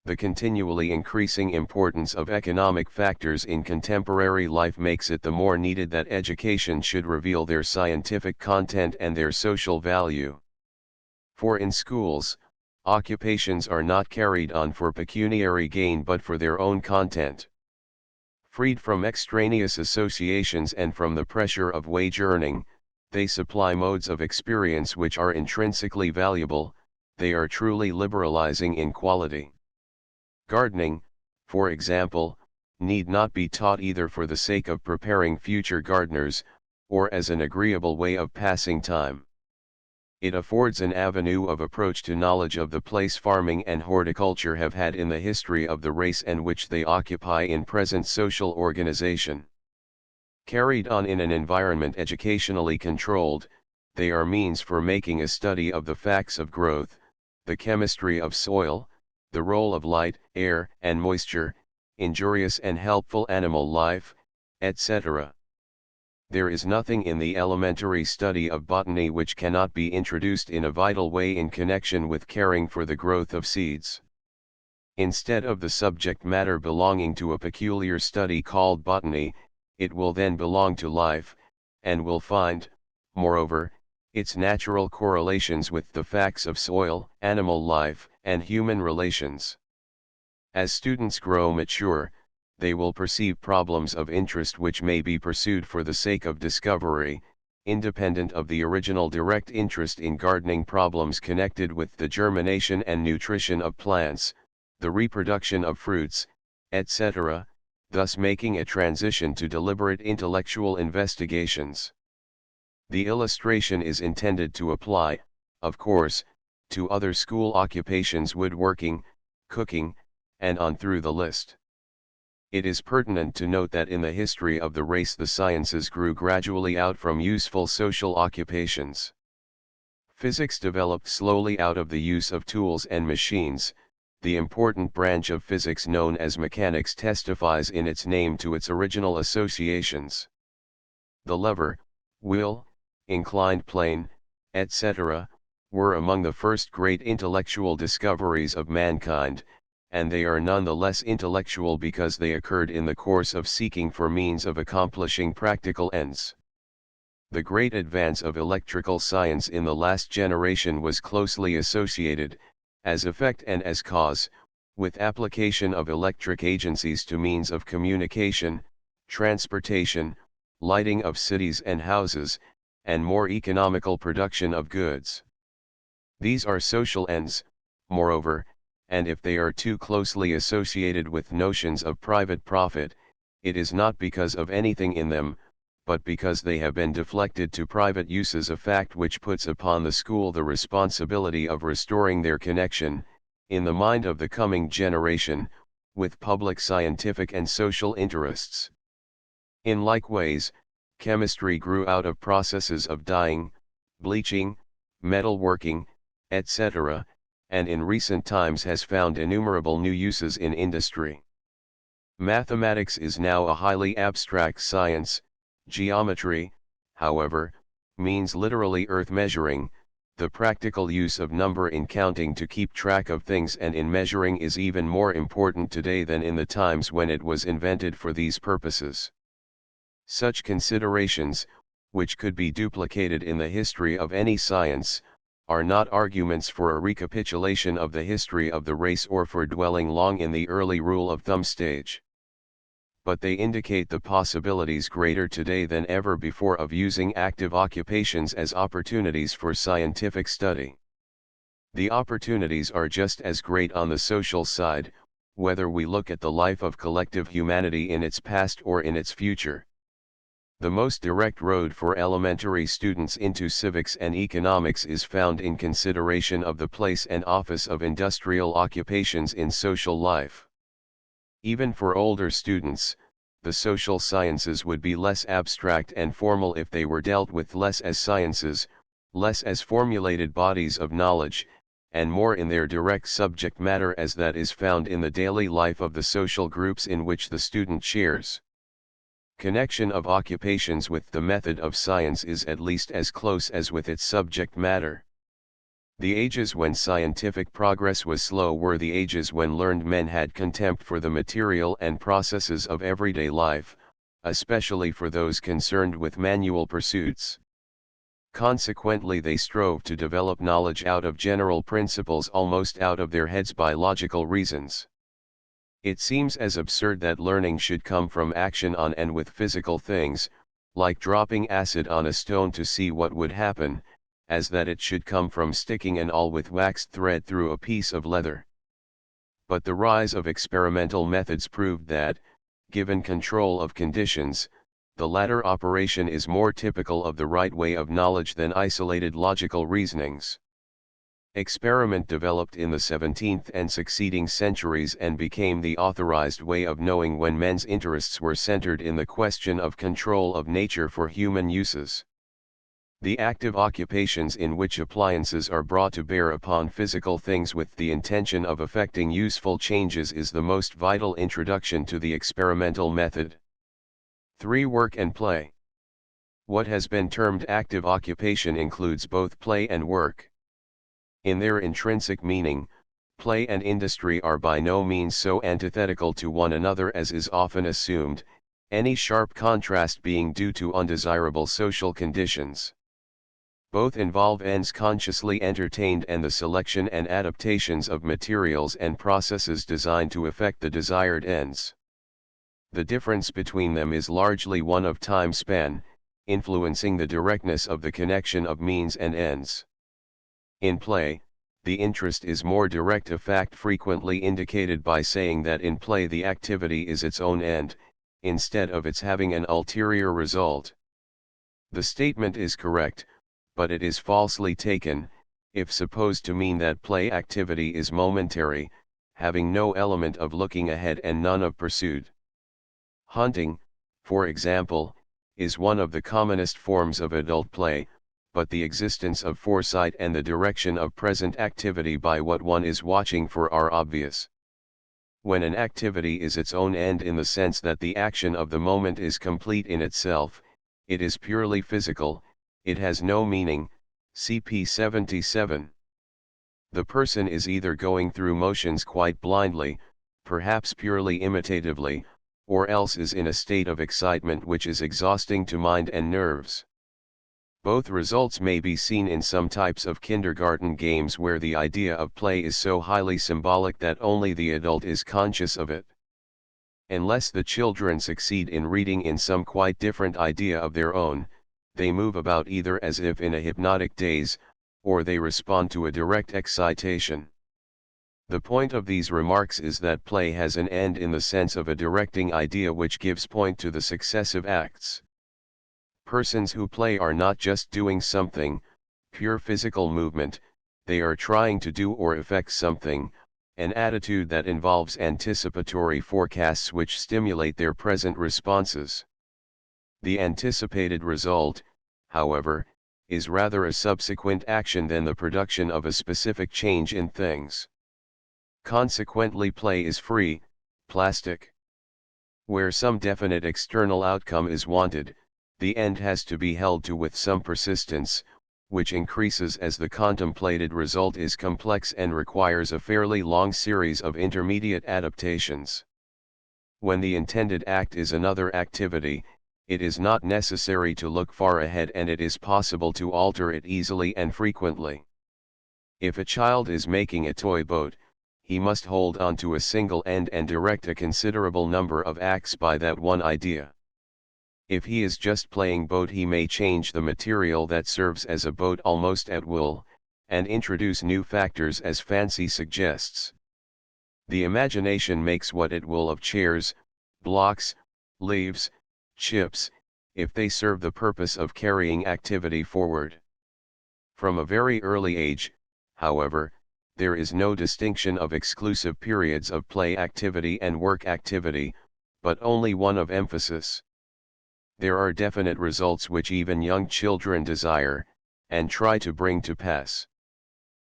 The continually increasing importance of economic factors in contemporary life makes it the more needed that education should reveal their scientific content and their social value. For in schools, occupations are not carried on for pecuniary gain but for their own content. Freed from extraneous associations and from the pressure of wage earning, they supply modes of experience which are intrinsically valuable, they are truly liberalizing in quality. Gardening, for example, need not be taught either for the sake of preparing future gardeners, or as an agreeable way of passing time. It affords an avenue of approach to knowledge of the place farming and horticulture have had in the history of the race and which they occupy in present social organization. Carried on in an environment educationally controlled, they are means for making a study of the facts of growth, the chemistry of soil, the role of light, air, and moisture, injurious and helpful animal life, etc. There is nothing in the elementary study of botany which cannot be introduced in a vital way in connection with caring for the growth of seeds. Instead of the subject matter belonging to a peculiar study called botany, it will then belong to life, and will find, moreover, its natural correlations with the facts of soil, animal life, and human relations. As students grow mature, they will perceive problems of interest which may be pursued for the sake of discovery, independent of the original direct interest in gardening problems connected with the germination and nutrition of plants, the reproduction of fruits, etc., thus making a transition to deliberate intellectual investigations. The illustration is intended to apply, of course, to other school occupations, woodworking, cooking, and on through the list. It is pertinent to note that in the history of the race the sciences grew gradually out from useful social occupations. Physics developed slowly out of the use of tools and machines. The important branch of physics known as mechanics testifies in its name to its original associations. The lever, wheel, inclined plane, etc., were among the first great intellectual discoveries of mankind, and they are none the less intellectual because they occurred in the course of seeking for means of accomplishing practical ends. The great advance of electrical science in the last generation was closely associated, as effect and as cause, with application of electric agencies to means of communication, transportation, lighting of cities and houses, and more economical production of goods. These are social ends, moreover, and if they are too closely associated with notions of private profit, it is not because of anything in them, but because they have been deflected to private uses, a fact which puts upon the school the responsibility of restoring their connection, in the mind of the coming generation, with public scientific and social interests. In like ways, chemistry grew out of processes of dyeing, bleaching, metalworking, etc., and in recent times has found innumerable new uses in industry. Mathematics is now a highly abstract science. Geometry, however, means literally earth measuring. The practical use of number in counting to keep track of things and in measuring is even more important today than in the times when it was invented for these purposes. Such considerations, which could be duplicated in the history of any science, are not arguments for a recapitulation of the history of the race or for dwelling long in the early rule of thumb stage. But they indicate the possibilities greater today than ever before of using active occupations as opportunities for scientific study. The opportunities are just as great on the social side, whether we look at the life of collective humanity in its past or in its future. The most direct road for elementary students into civics and economics is found in consideration of the place and office of industrial occupations in social life. Even for older students, the social sciences would be less abstract and formal if they were dealt with less as sciences, less as formulated bodies of knowledge, and more in their direct subject matter as that is found in the daily life of the social groups in which the student shares. Connection of occupations with the method of science is at least as close as with its subject matter. The ages when scientific progress was slow were the ages when learned men had contempt for the material and processes of everyday life, especially for those concerned with manual pursuits. Consequently, they strove to develop knowledge out of general principles, almost out of their heads by logical reasons. It seems as absurd that learning should come from action on and with physical things, like dropping acid on a stone to see what would happen, as that it should come from sticking an awl with waxed thread through a piece of leather. But the rise of experimental methods proved that, given control of conditions, the latter operation is more typical of the right way of knowledge than isolated logical reasonings. Experiment developed in the 17th and succeeding centuries and became the authorized way of knowing when men's interests were centered in the question of control of nature for human uses. The active occupations in which appliances are brought to bear upon physical things with the intention of effecting useful changes is the most vital introduction to the experimental method. 3. Work and play. What has been termed active occupation includes both play and work. In their intrinsic meaning, play and industry are by no means so antithetical to one another as is often assumed, any sharp contrast being due to undesirable social conditions. Both involve ends consciously entertained and the selection and adaptations of materials and processes designed to effect the desired ends. The difference between them is largely one of time span, influencing the directness of the connection of means and ends. In play, the interest is more direct, a fact frequently indicated by saying that in play the activity is its own end, instead of its having an ulterior result. The statement is correct, but it is falsely taken, if supposed to mean that play activity is momentary, having no element of looking ahead and none of pursuit. Hunting, for example, is one of the commonest forms of adult play, but the existence of foresight and the direction of present activity by what one is watching for are obvious. When an activity is its own end in the sense that the action of the moment is complete in itself, it is purely physical, it has no meaning. CP 77. The person is either going through motions quite blindly, perhaps purely imitatively, or else is in a state of excitement which is exhausting to mind and nerves. Both results may be seen in some types of kindergarten games where the idea of play is so highly symbolic that only the adult is conscious of it. Unless the children succeed in reading in some quite different idea of their own, they move about either as if in a hypnotic daze, or they respond to a direct excitation. The point of these remarks is that play has an end in the sense of a directing idea which gives point to the successive acts. Persons who play are not just doing something, pure physical movement, they are trying to do or effect something, an attitude that involves anticipatory forecasts which stimulate their present responses. The anticipated result, however, is rather a subsequent action than the production of a specific change in things. Consequently, play is free, plastic. Where some definite external outcome is wanted, the end has to be held to with some persistence, which increases as the contemplated result is complex and requires a fairly long series of intermediate adaptations. When the intended act is another activity, it is not necessary to look far ahead and it is possible to alter it easily and frequently. If a child is making a toy boat, he must hold on to a single end and direct a considerable number of acts by that one idea. If he is just playing boat, he may change the material that serves as a boat almost at will, and introduce new factors as fancy suggests. The imagination makes what it will of chairs, blocks, leaves, chips, if they serve the purpose of carrying activity forward. From a very early age, however, there is no distinction of exclusive periods of play activity and work activity, but only one of emphasis. There are definite results which even young children desire, and try to bring to pass.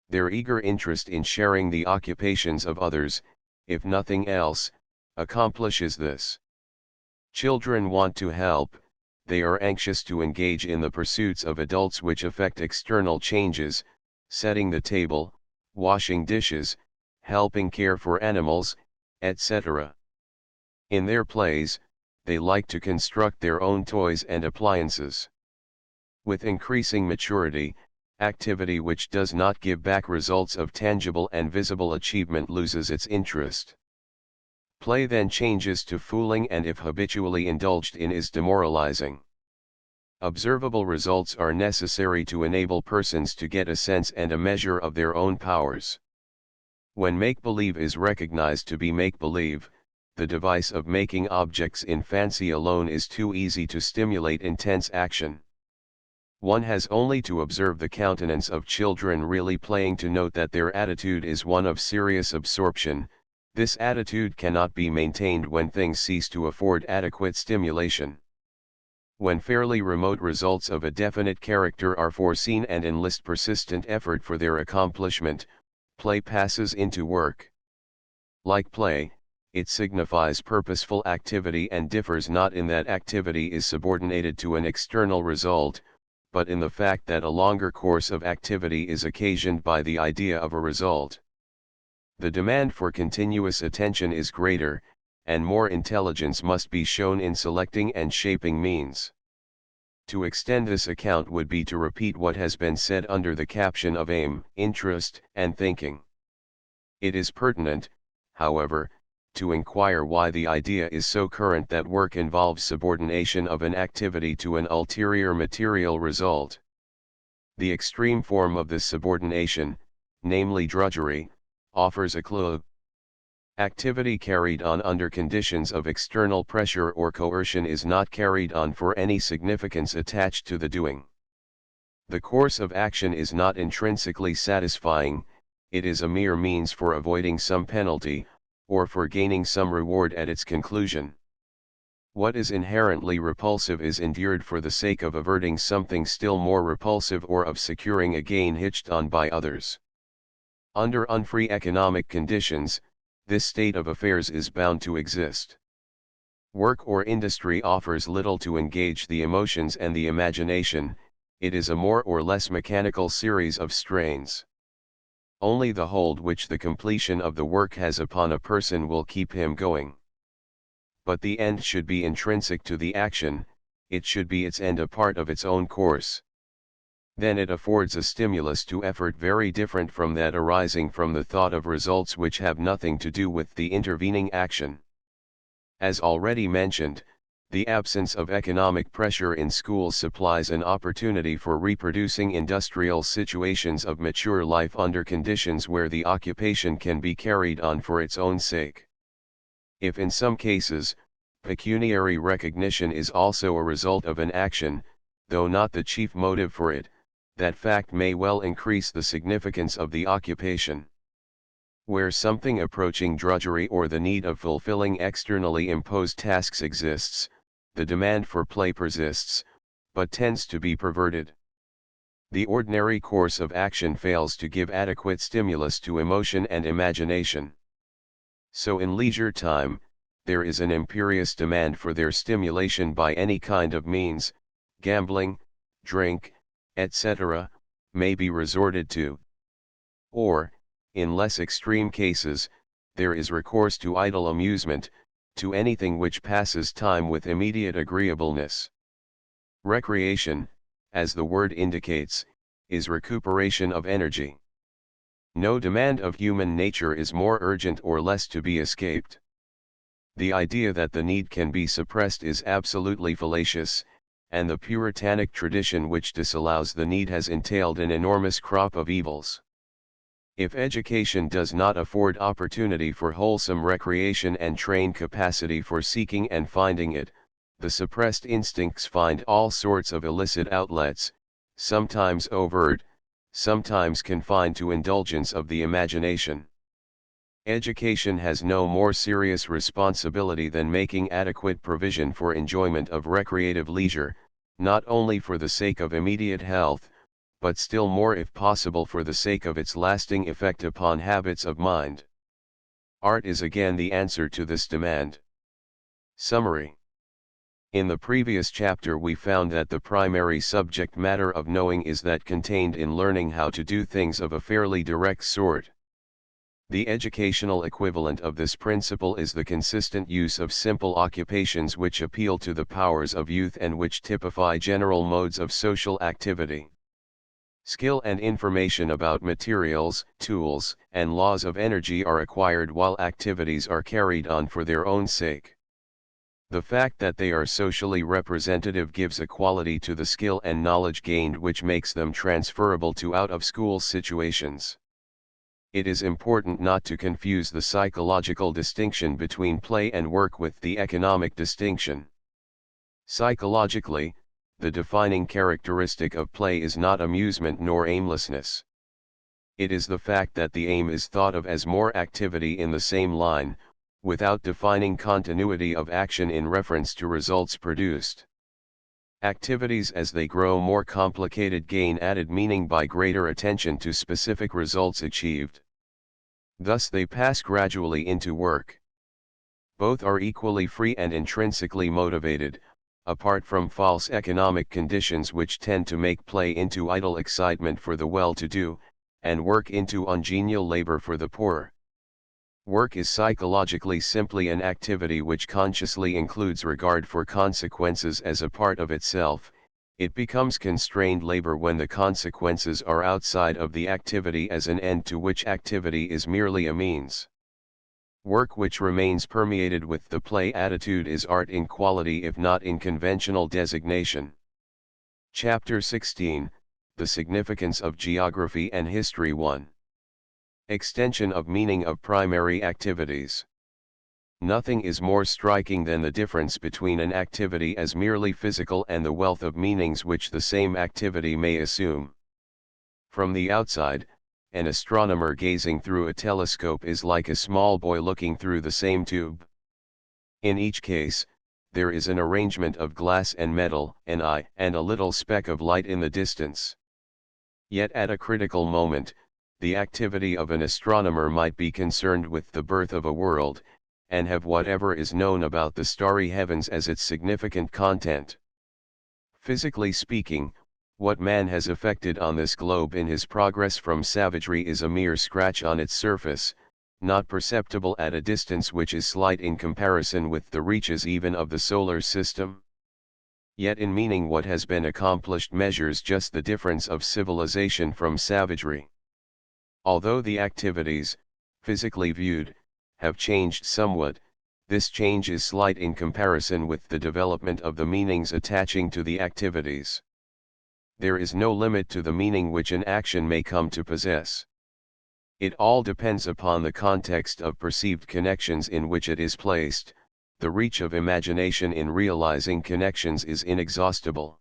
Their eager interest in sharing the occupations of others, if nothing else, accomplishes this. Children want to help, they are anxious to engage in the pursuits of adults which affect external changes, setting the table, washing dishes, helping care for animals, etc. In their plays, they like to construct their own toys and appliances. With increasing maturity, activity which does not give back results of tangible and visible achievement loses its interest. Play then changes to fooling, and if habitually indulged in is demoralizing. Observable results are necessary to enable persons to get a sense and a measure of their own powers. When make-believe is recognized to be make-believe, the device of making objects in fancy alone is too easy to stimulate intense action. One has only to observe the countenance of children really playing to note that their attitude is one of serious absorption. This attitude cannot be maintained when things cease to afford adequate stimulation. When fairly remote results of a definite character are foreseen and enlist persistent effort for their accomplishment, play passes into work. Like play, it signifies purposeful activity and differs not in that activity is subordinated to an external result, but in the fact that a longer course of activity is occasioned by the idea of a result. The demand for continuous attention is greater, and more intelligence must be shown in selecting and shaping means. To extend this account would be to repeat what has been said under the caption of aim, interest, and thinking. It is pertinent, however, to inquire why the idea is so current that work involves subordination of an activity to an ulterior material result. The extreme form of this subordination, namely drudgery, offers a clue. Activity carried on under conditions of external pressure or coercion is not carried on for any significance attached to the doing. The course of action is not intrinsically satisfying, it is a mere means for avoiding some penalty, or for gaining some reward at its conclusion. What is inherently repulsive is endured for the sake of averting something still more repulsive or of securing a gain hitched on by others. Under unfree economic conditions, this state of affairs is bound to exist. Work or industry offers little to engage the emotions and the imagination, it is a more or less mechanical series of strains. Only the hold which the completion of the work has upon a person will keep him going. But the end should be intrinsic to the action, it should be its end, a part of its own course. Then it affords a stimulus to effort very different from that arising from the thought of results which have nothing to do with the intervening action. As already mentioned, the absence of economic pressure in schools supplies an opportunity for reproducing industrial situations of mature life under conditions where the occupation can be carried on for its own sake. If in some cases, pecuniary recognition is also a result of an action, though not the chief motive for it, that fact may well increase the significance of the occupation. Where something approaching drudgery or the need of fulfilling externally imposed tasks exists, the demand for play persists, but tends to be perverted. The ordinary course of action fails to give adequate stimulus to emotion and imagination. So in leisure time, there is an imperious demand for their stimulation by any kind of means, gambling, drink, etc., may be resorted to. Or, in less extreme cases, there is recourse to idle amusement, to anything which passes time with immediate agreeableness. Recreation, as the word indicates, is recuperation of energy. No demand of human nature is more urgent or less to be escaped. The idea that the need can be suppressed is absolutely fallacious, and the Puritanic tradition which disallows the need has entailed an enormous crop of evils. If education does not afford opportunity for wholesome recreation and train capacity for seeking and finding it, the suppressed instincts find all sorts of illicit outlets, sometimes overt, sometimes confined to indulgence of the imagination. Education has no more serious responsibility than making adequate provision for enjoyment of recreative leisure, not only for the sake of immediate health, but still more if possible for the sake of its lasting effect upon habits of mind. Art is again the answer to this demand. Summary. In the previous chapter we found that the primary subject matter of knowing is that contained in learning how to do things of a fairly direct sort. The educational equivalent of this principle is the consistent use of simple occupations which appeal to the powers of youth and which typify general modes of social activity. Skill and information about materials, tools, and laws of energy are acquired while activities are carried on for their own sake. The fact that they are socially representative gives a quality to the skill and knowledge gained which makes them transferable to out-of-school situations. It is important not to confuse the psychological distinction between play and work with the economic distinction. Psychologically, the defining characteristic of play is not amusement nor aimlessness. It is the fact that the aim is thought of as more activity in the same line, without defining continuity of action in reference to results produced. Activities as they grow more complicated gain added meaning by greater attention to specific results achieved. Thus they pass gradually into work. Both are equally free and intrinsically motivated, apart from false economic conditions which tend to make play into idle excitement for the well-to-do, and work into ungenial labor for the poor. Work is psychologically simply an activity which consciously includes regard for consequences as a part of itself. It becomes constrained labor when the consequences are outside of the activity as an end to which activity is merely a means. Work which remains permeated with the play attitude is art in quality if not in conventional designation. Chapter 16, The Significance of Geography and History 1. Extension of meaning of primary activities. Nothing is more striking than the difference between an activity as merely physical and the wealth of meanings which the same activity may assume. From the outside, an astronomer gazing through a telescope is like a small boy looking through the same tube. In each case, there is an arrangement of glass and metal, an eye, and a little speck of light in the distance. Yet at a critical moment, the activity of an astronomer might be concerned with the birth of a world, and have whatever is known about the starry heavens as its significant content. Physically speaking, what man has effected on this globe in his progress from savagery is a mere scratch on its surface, not perceptible at a distance which is slight in comparison with the reaches even of the solar system. Yet in meaning what has been accomplished measures just the difference of civilization from savagery. Although the activities, physically viewed, have changed somewhat, this change is slight in comparison with the development of the meanings attaching to the activities. There is no limit to the meaning which an action may come to possess. It all depends upon the context of perceived connections in which it is placed. The reach of imagination in realizing connections is inexhaustible.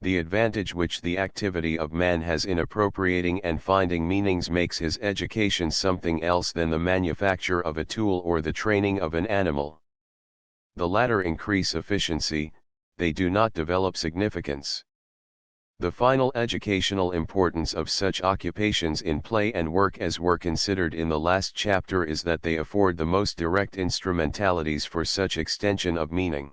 The advantage which the activity of man has in appropriating and finding meanings makes his education something else than the manufacture of a tool or the training of an animal. The latter increase efficiency, they do not develop significance. The final educational importance of such occupations in play and work as were considered in the last chapter is that they afford the most direct instrumentalities for such extension of meaning.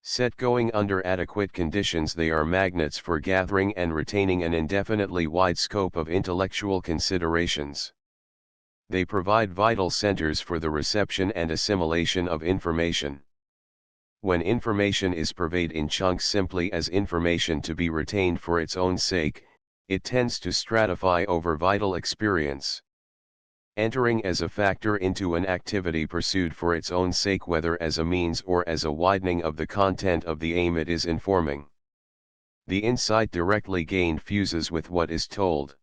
Set going under adequate conditions, they are magnets for gathering and retaining an indefinitely wide scope of intellectual considerations. They provide vital centers for the reception and assimilation of information. When information is purveyed in chunks simply as information to be retained for its own sake, it tends to stratify over vital experience. Entering as a factor into an activity pursued for its own sake, whether as a means or as a widening of the content of the aim it is informing. The insight directly gained fuses with what is told.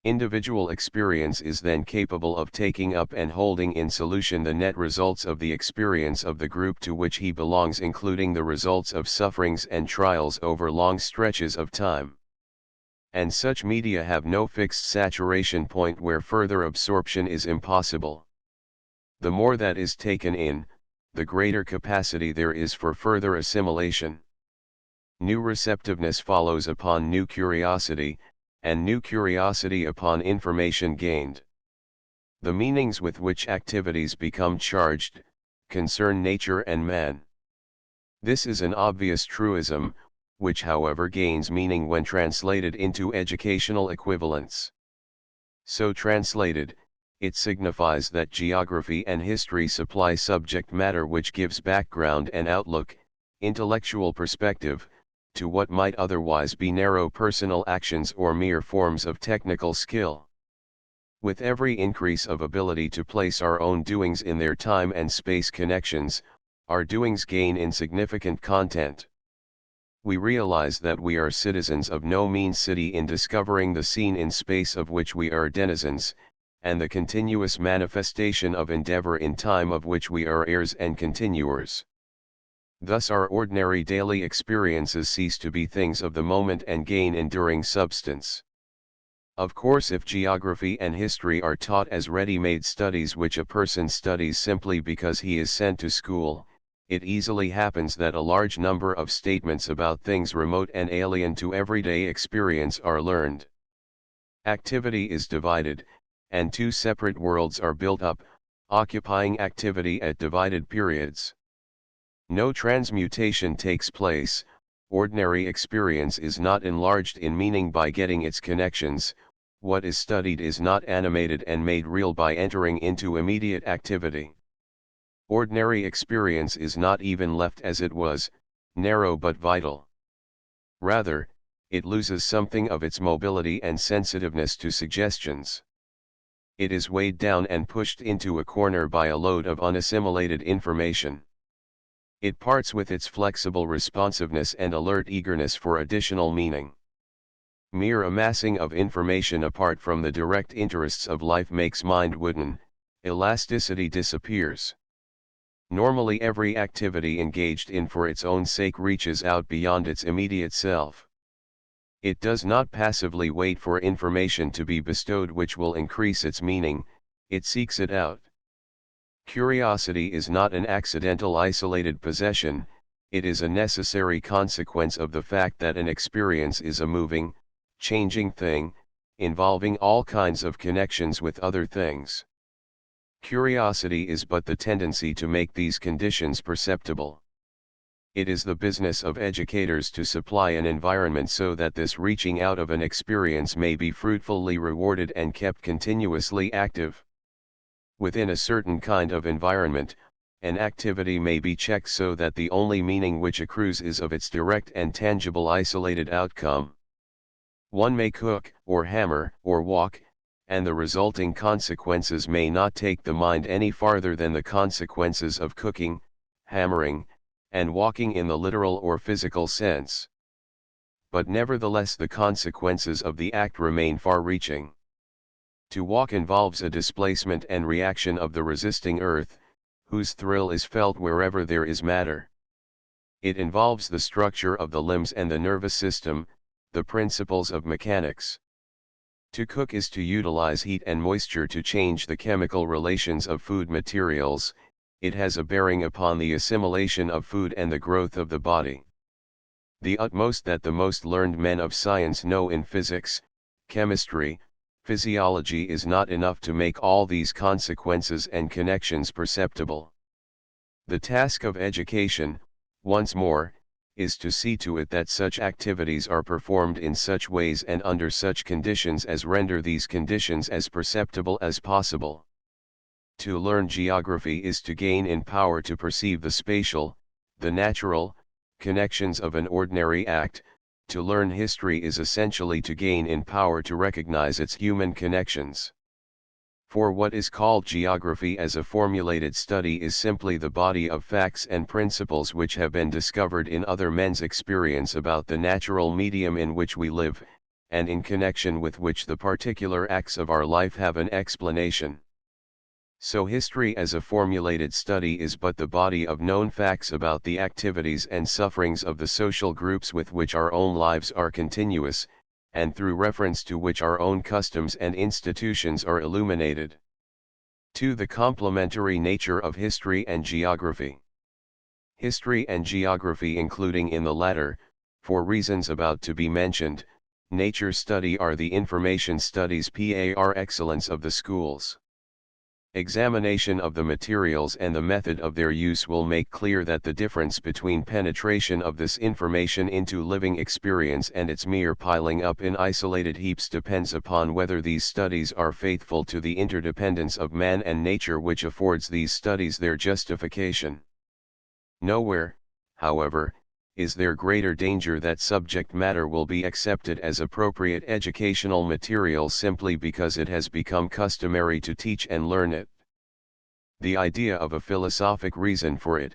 Individual experience is then capable of taking up and holding in solution the net results of the experience of the group to which he belongs, including the results of sufferings and trials over long stretches of time. And such media have no fixed saturation point where further absorption is impossible. The more that is taken in, the greater capacity there is for further assimilation. New receptiveness follows upon new curiosity, and new curiosity upon information gained. The meanings with which activities become charged, concern nature and man. This is an obvious truism, which however gains meaning when translated into educational equivalents. So translated, it signifies that geography and history supply subject matter which gives background and outlook, intellectual perspective, to what might otherwise be narrow personal actions or mere forms of technical skill. With every increase of ability to place our own doings in their time and space connections, our doings gain in significant content. We realize that we are citizens of no mean city in discovering the scene in space of which we are denizens, and the continuous manifestation of endeavor in time of which we are heirs and continuers. Thus our ordinary daily experiences cease to be things of the moment and gain enduring substance. Of course, if geography and history are taught as ready-made studies which a person studies simply because he is sent to school, it easily happens that a large number of statements about things remote and alien to everyday experience are learned. Activity is divided, and two separate worlds are built up, occupying activity at divided periods. No transmutation takes place, ordinary experience is not enlarged in meaning by getting its connections, what is studied is not animated and made real by entering into immediate activity. Ordinary experience is not even left as it was, narrow but vital. Rather, it loses something of its mobility and sensitiveness to suggestions. It is weighed down and pushed into a corner by a load of unassimilated information. It parts with its flexible responsiveness and alert eagerness for additional meaning. Mere amassing of information apart from the direct interests of life makes mind wooden, elasticity disappears. Normally every activity engaged in for its own sake reaches out beyond its immediate self. It does not passively wait for information to be bestowed which will increase its meaning, it seeks it out. Curiosity is not an accidental isolated possession, it is a necessary consequence of the fact that an experience is a moving, changing thing, involving all kinds of connections with other things. Curiosity is but the tendency to make these conditions perceptible. It is the business of educators to supply an environment so that this reaching out of an experience may be fruitfully rewarded and kept continuously active. Within a certain kind of environment, an activity may be checked so that the only meaning which accrues is of its direct and tangible isolated outcome. One may cook, or hammer, or walk, and the resulting consequences may not take the mind any farther than the consequences of cooking, hammering, and walking in the literal or physical sense. But nevertheless the consequences of the act remain far-reaching. To walk involves a displacement and reaction of the resisting earth, whose thrill is felt wherever there is matter. It involves the structure of the limbs and the nervous system, the principles of mechanics. To cook is to utilize heat and moisture to change the chemical relations of food materials, it has a bearing upon the assimilation of food and the growth of the body. The utmost that the most learned men of science know in physics, chemistry, physiology is not enough to make all these consequences and connections perceptible. The task of education, once more, is to see to it that such activities are performed in such ways and under such conditions as render these conditions as perceptible as possible. To learn geography is to gain in power to perceive the spatial, the natural, connections of an ordinary act. To learn history is essentially to gain in power to recognize its human connections. For what is called geography as a formulated study is simply the body of facts and principles which have been discovered in other men's experience about the natural medium in which we live, and in connection with which the particular acts of our life have an explanation. So history as a formulated study is but the body of known facts about the activities and sufferings of the social groups with which our own lives are continuous, and through reference to which our own customs and institutions are illuminated. 2. The complementary nature of history and geography. History and geography, including in the latter, for reasons about to be mentioned, nature study, are the information studies par excellence of the schools. Examination of the materials and the method of their use will make clear that the difference between penetration of this information into living experience and its mere piling up in isolated heaps depends upon whether these studies are faithful to the interdependence of man and nature which affords these studies their justification. Nowhere, however, is there greater danger that subject matter will be accepted as appropriate educational material simply because it has become customary to teach and learn it. The idea of a philosophic reason for it,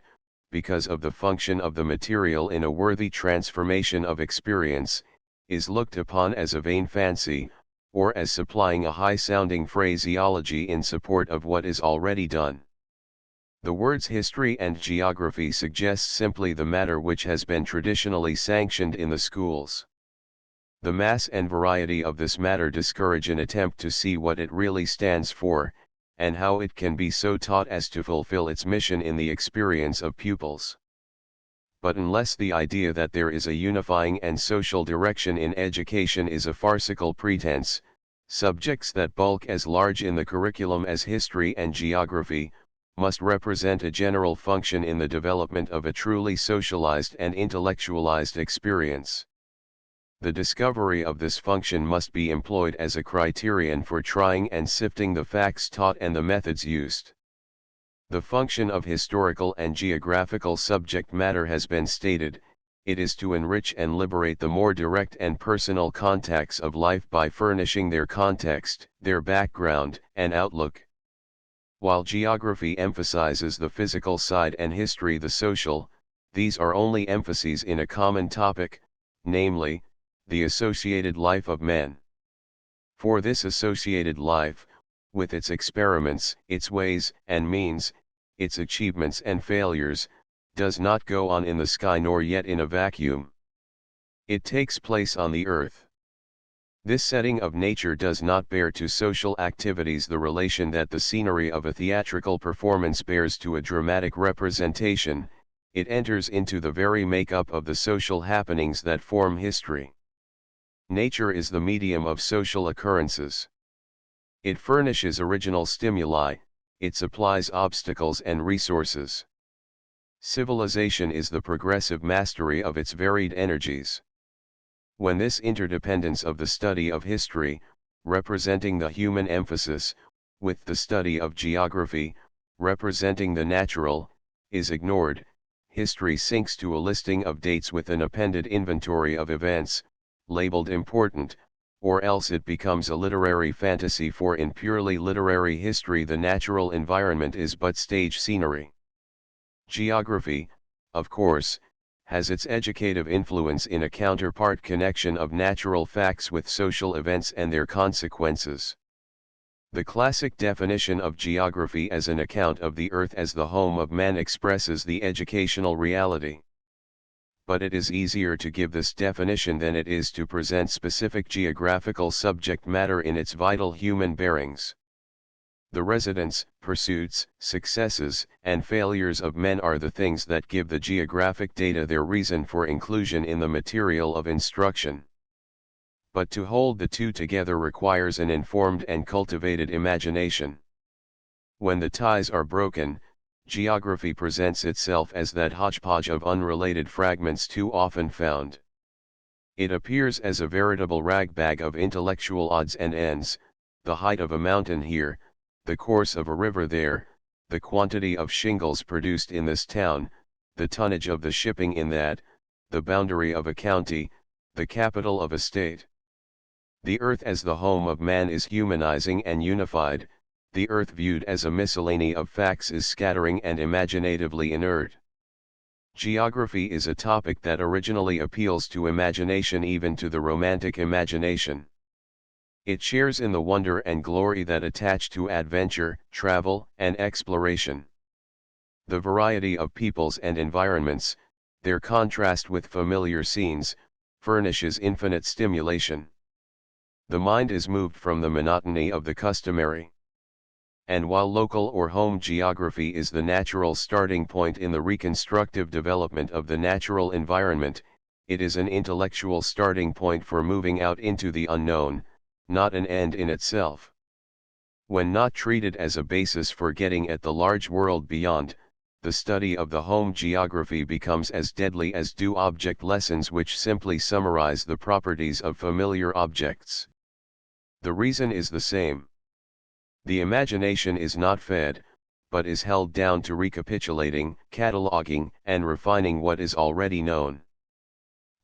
because of the function of the material in a worthy transformation of experience, is looked upon as a vain fancy, or as supplying a high-sounding phraseology in support of what is already done. The words history and geography suggest simply the matter which has been traditionally sanctioned in the schools. The mass and variety of this matter discourage an attempt to see what it really stands for, and how it can be so taught as to fulfill its mission in the experience of pupils. But unless the idea that there is a unifying and social direction in education is a farcical pretense, subjects that bulk as large in the curriculum as history and geography, must represent a general function in the development of a truly socialized and intellectualized experience. The discovery of this function must be employed as a criterion for trying and sifting the facts taught and the methods used. The function of historical and geographical subject matter has been stated. It is to enrich and liberate the more direct and personal contacts of life by furnishing their context, their background, and outlook. While geography emphasizes the physical side and history the social, these are only emphases in a common topic, namely, the associated life of men. For this associated life, with its experiments, its ways and means, its achievements and failures, does not go on in the sky nor yet in a vacuum. It takes place on the earth. This setting of nature does not bear to social activities the relation that the scenery of a theatrical performance bears to a dramatic representation. It enters into the very make-up of the social happenings that form history. Nature is the medium of social occurrences. It furnishes original stimuli, it supplies obstacles and resources. Civilization is the progressive mastery of its varied energies. When this interdependence of the study of history, representing the human emphasis, with the study of geography, representing the natural, is ignored, history sinks to a listing of dates with an appended inventory of events, labeled important, or else it becomes a literary fantasy, for in purely literary history the natural environment is but stage scenery. Geography, of course, has its educative influence in a counterpart connection of natural facts with social events and their consequences. The classic definition of geography as an account of the earth as the home of man expresses the educational reality. But it is easier to give this definition than it is to present specific geographical subject matter in its vital human bearings. The residents, pursuits, successes, and failures of men are the things that give the geographic data their reason for inclusion in the material of instruction. But to hold the two together requires an informed and cultivated imagination. When the ties are broken, geography presents itself as that hodgepodge of unrelated fragments too often found. It appears as a veritable ragbag of intellectual odds and ends, the height of a mountain here, the course of a river there, the quantity of shingles produced in this town, the tonnage of the shipping in that, the boundary of a county, the capital of a state. The earth as the home of man is humanizing and unified, the earth viewed as a miscellany of facts is scattering and imaginatively inert. Geography is a topic that originally appeals to imagination, even to the romantic imagination. It shares in the wonder and glory that attach to adventure, travel, and exploration. The variety of peoples and environments, their contrast with familiar scenes, furnishes infinite stimulation. The mind is moved from the monotony of the customary. And while local or home geography is the natural starting point in the reconstructive development of the natural environment, it is an intellectual starting point for moving out into the unknown, not an end in itself. When not treated as a basis for getting at the large world beyond, the study of the home geography becomes as deadly as do object lessons which simply summarize the properties of familiar objects. The reason is the same. The imagination is not fed, but is held down to recapitulating, cataloging, and refining what is already known.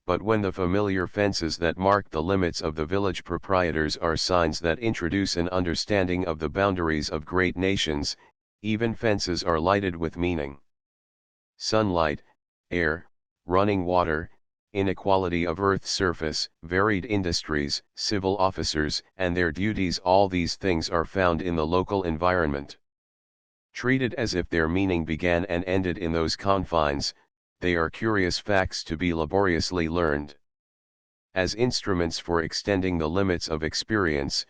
But when the familiar fences that mark the limits of the village proprietors are signs that introduce an understanding of the boundaries of great nations, even fences are lighted with meaning. Sunlight, air, running water, inequality of Earth's surface, varied industries, civil officers and their duties, all these things are found in the local environment. Treated as if their meaning began and ended in those confines, they are curious facts to be laboriously learned. As instruments for extending the limits of experience,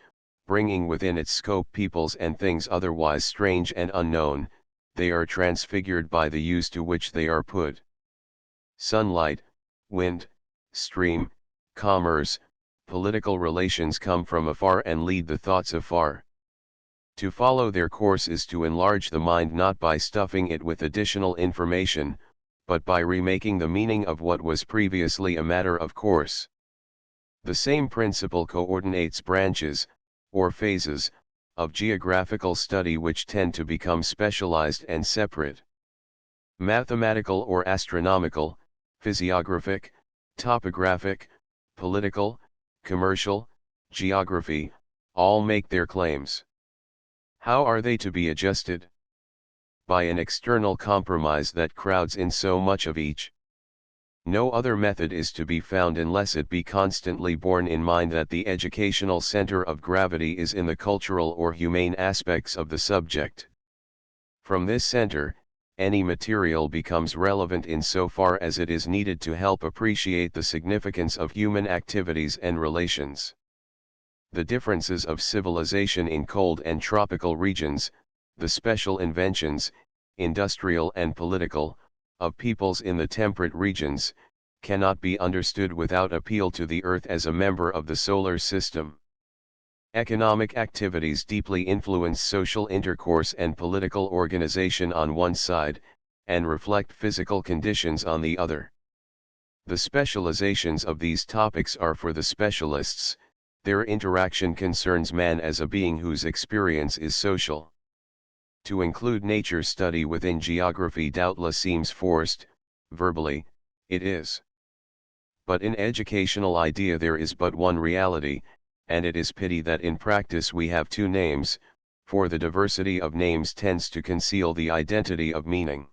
bringing within its scope peoples and things otherwise strange and unknown, they are transfigured by the use to which they are put. Sunlight, wind, stream, commerce, political relations come from afar and lead the thoughts afar. To follow their course is to enlarge the mind, not by stuffing it with additional information, but by remaking the meaning of what was previously a matter of course. The same principle coordinates branches, or phases, of geographical study which tend to become specialized and separate. Mathematical or astronomical, physiographic, topographic, political, commercial, geography, all make their claims. How are they to be adjusted? By an external compromise that crowds in so much of each. No other method is to be found unless it be constantly borne in mind that the educational center of gravity is in the cultural or humane aspects of the subject. From this center, any material becomes relevant in so far as it is needed to help appreciate the significance of human activities and relations. The differences of civilization in cold and tropical regions, the special inventions, industrial and political, of peoples in the temperate regions, cannot be understood without appeal to the Earth as a member of the solar system. Economic activities deeply influence social intercourse and political organization on one side, and reflect physical conditions on the other. The specializations of these topics are for the specialists, their interaction concerns man as a being whose experience is social. To include nature study within geography doubtless seems forced, verbally, it is. But in educational idea there is but one reality, and it is pity that in practice we have two names, for the diversity of names tends to conceal the identity of meaning.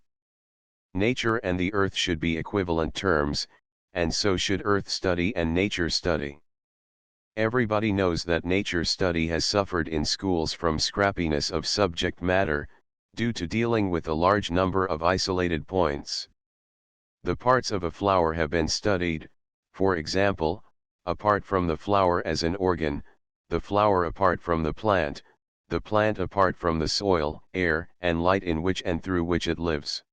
Nature and the earth should be equivalent terms, and so should earth study and nature study. Everybody knows that nature study has suffered in schools from scrappiness of subject matter, due to dealing with a large number of isolated points. The parts of a flower have been studied, for example, apart from the flower as an organ, the flower apart from the plant apart from the soil, air, and light in which and through which it lives.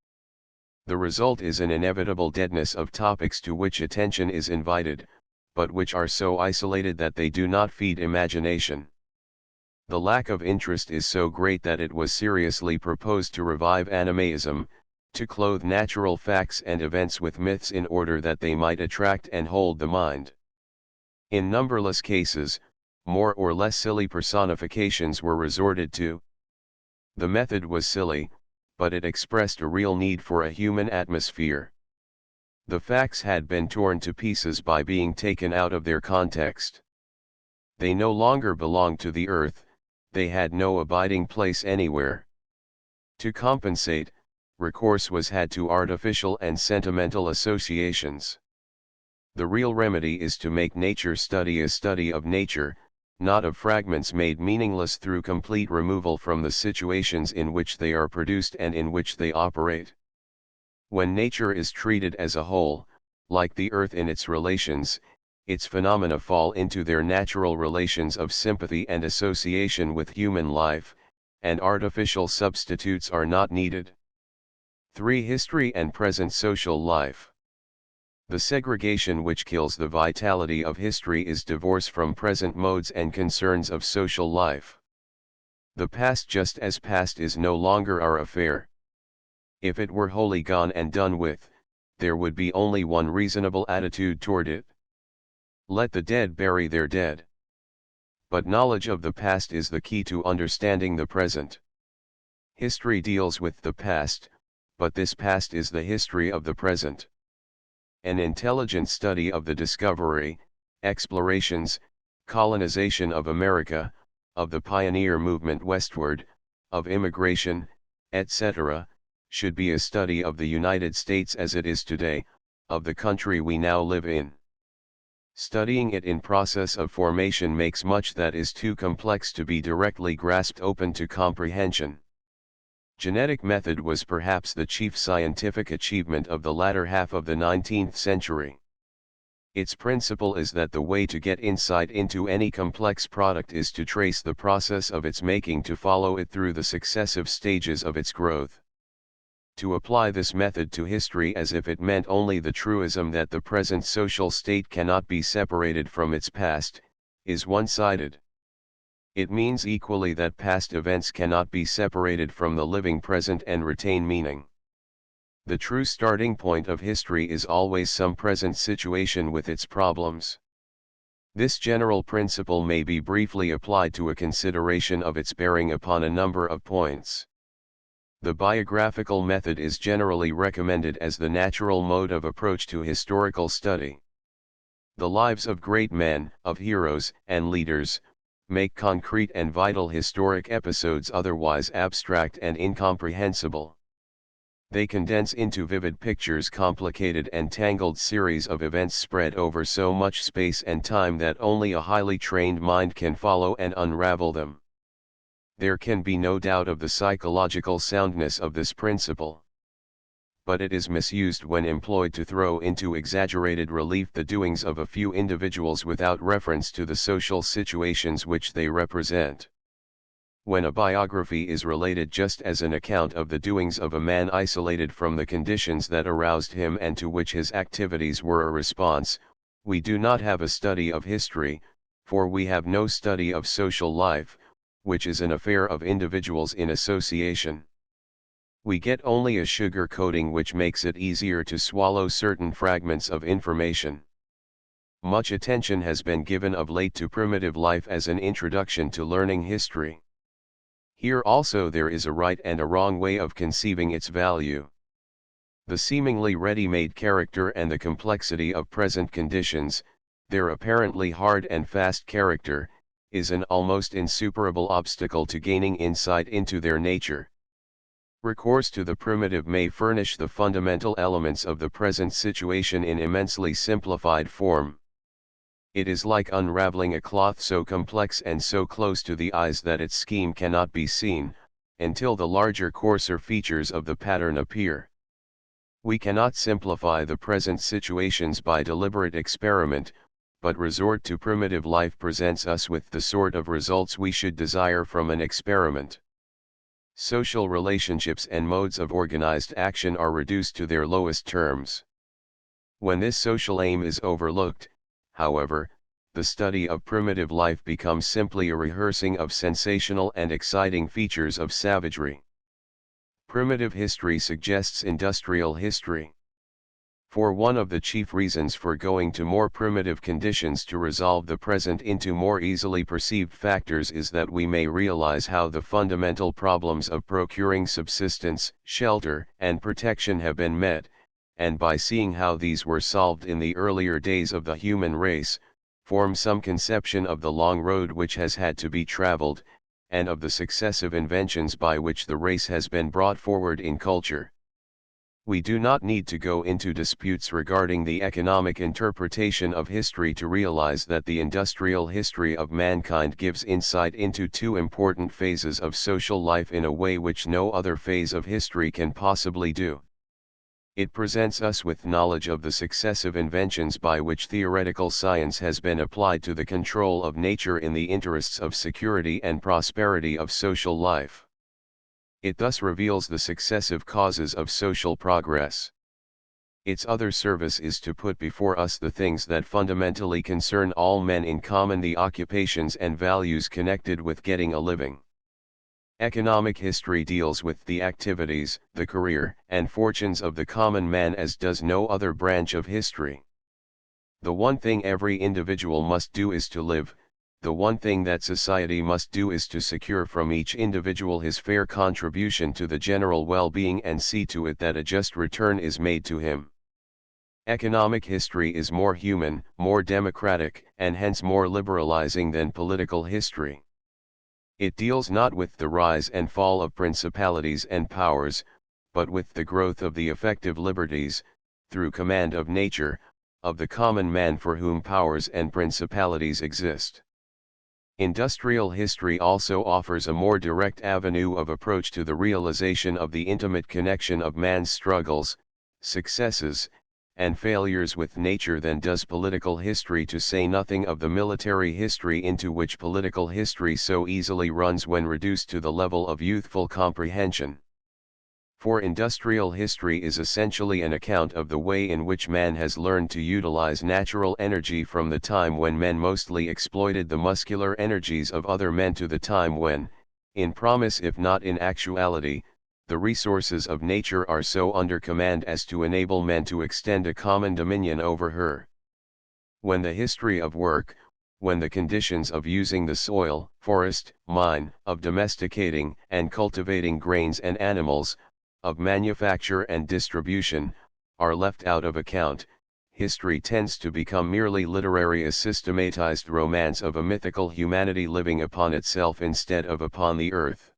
The result is an inevitable deadness of topics to which attention is invited, but which are so isolated that they do not feed imagination. The lack of interest is so great that it was seriously proposed to revive animism, to clothe natural facts and events with myths in order that they might attract and hold the mind. In numberless cases, more or less silly personifications were resorted to. The method was silly, but it expressed a real need for a human atmosphere. The facts had been torn to pieces by being taken out of their context. They no longer belonged to the earth, they had no abiding place anywhere. To compensate, recourse was had to artificial and sentimental associations. The real remedy is to make nature study a study of nature, not of fragments made meaningless through complete removal from the situations in which they are produced and in which they operate. When nature is treated as a whole, like the earth in its relations, its phenomena fall into their natural relations of sympathy and association with human life, and artificial substitutes are not needed. 3. History and present social life. The segregation which kills the vitality of history is divorce from present modes and concerns of social life. The past just as past is no longer our affair. If it were wholly gone and done with, there would be only one reasonable attitude toward it. Let the dead bury their dead. But knowledge of the past is the key to understanding the present. History deals with the past, but this past is the history of the present. An intelligent study of the discovery, explorations, colonization of America, of the pioneer movement westward, of immigration, etc., should be a study of the United States as it is today, of the country we now live in. Studying it in process of formation makes much that is too complex to be directly grasped open to comprehension. Genetic method was perhaps the chief scientific achievement of the latter half of the 19th century. Its principle is that the way to get insight into any complex product is to trace the process of its making, to follow it through the successive stages of its growth. To apply this method to history as if it meant only the truism that the present social state cannot be separated from its past, is one-sided. It means equally that past events cannot be separated from the living present and retain meaning. The true starting point of history is always some present situation with its problems. This general principle may be briefly applied to a consideration of its bearing upon a number of points. The biographical method is generally recommended as the natural mode of approach to historical study. The lives of great men, of heroes and leaders, make concrete and vital historic episodes otherwise abstract and incomprehensible. They condense into vivid pictures complicated and tangled series of events spread over so much space and time that only a highly trained mind can follow and unravel them. There can be no doubt of the psychological soundness of this principle. But it is misused when employed to throw into exaggerated relief the doings of a few individuals without reference to the social situations which they represent. When a biography is related just as an account of the doings of a man isolated from the conditions that aroused him and to which his activities were a response, we do not have a study of history, for we have no study of social life, which is an affair of individuals in association. We get only a sugar coating which makes it easier to swallow certain fragments of information. Much attention has been given of late to primitive life as an introduction to learning history. Here also there is a right and a wrong way of conceiving its value. The seemingly ready-made character and the complexity of present conditions, their apparently hard and fast character, is an almost insuperable obstacle to gaining insight into their nature. Recourse to the primitive may furnish the fundamental elements of the present situation in immensely simplified form. It is like unraveling a cloth so complex and so close to the eyes that its scheme cannot be seen, until the larger coarser features of the pattern appear. We cannot simplify the present situations by deliberate experiment, but resort to primitive life presents us with the sort of results we should desire from an experiment. Social relationships and modes of organized action are reduced to their lowest terms. When this social aim is overlooked, however, the study of primitive life becomes simply a rehearsing of sensational and exciting features of savagery. Primitive history suggests industrial history. For one of the chief reasons for going to more primitive conditions to resolve the present into more easily perceived factors is that we may realize how the fundamental problems of procuring subsistence, shelter, and protection have been met, and by seeing how these were solved in the earlier days of the human race, form some conception of the long road which has had to be traveled, and of the successive inventions by which the race has been brought forward in culture. We do not need to go into disputes regarding the economic interpretation of history to realize that the industrial history of mankind gives insight into two important phases of social life in a way which no other phase of history can possibly do. It presents us with knowledge of the successive inventions by which theoretical science has been applied to the control of nature in the interests of security and prosperity of social life. It thus reveals the successive causes of social progress. Its other service is to put before us the things that fundamentally concern all men in common, the occupations and values connected with getting a living. Economic history deals with the activities, the career, and fortunes of the common man as does no other branch of history. The one thing every individual must do is to live. The one thing that society must do is to secure from each individual his fair contribution to the general well-being and see to it that a just return is made to him. Economic history is more human, more democratic, and hence more liberalizing than political history. It deals not with the rise and fall of principalities and powers, but with the growth of the effective liberties, through command of nature, of the common man for whom powers and principalities exist. Industrial history also offers a more direct avenue of approach to the realization of the intimate connection of man's struggles, successes, and failures with nature than does political history, to say nothing of the military history into which political history so easily runs when reduced to the level of youthful comprehension. For industrial history is essentially an account of the way in which man has learned to utilize natural energy from the time when men mostly exploited the muscular energies of other men to the time when, in promise if not in actuality, the resources of nature are so under command as to enable men to extend a common dominion over her. When the history of work, when the conditions of using the soil, forest, mine, of domesticating and cultivating grains and animals, of manufacture and distribution, are left out of account, history tends to become merely literary, a systematized romance of a mythical humanity living upon itself instead of upon the earth.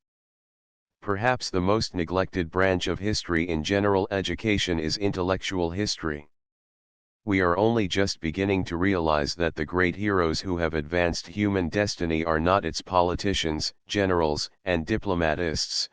Perhaps the most neglected branch of history in general education is intellectual history. We are only just beginning to realize that the great heroes who have advanced human destiny are not its politicians, generals, and diplomatists,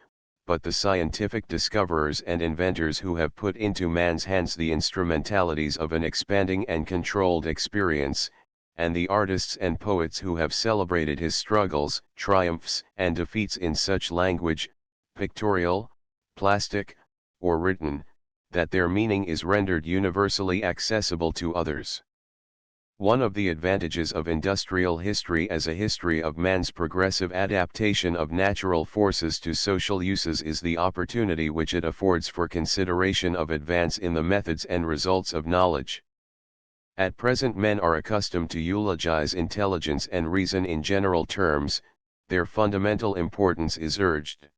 but the scientific discoverers and inventors who have put into man's hands the instrumentalities of an expanding and controlled experience, and the artists and poets who have celebrated his struggles, triumphs, and defeats in such language, pictorial, plastic, or written, that their meaning is rendered universally accessible to others. One of the advantages of industrial history as a history of man's progressive adaptation of natural forces to social uses is the opportunity which it affords for consideration of advance in the methods and results of knowledge. At present men are accustomed to eulogize intelligence and reason in general terms, their fundamental importance is urged.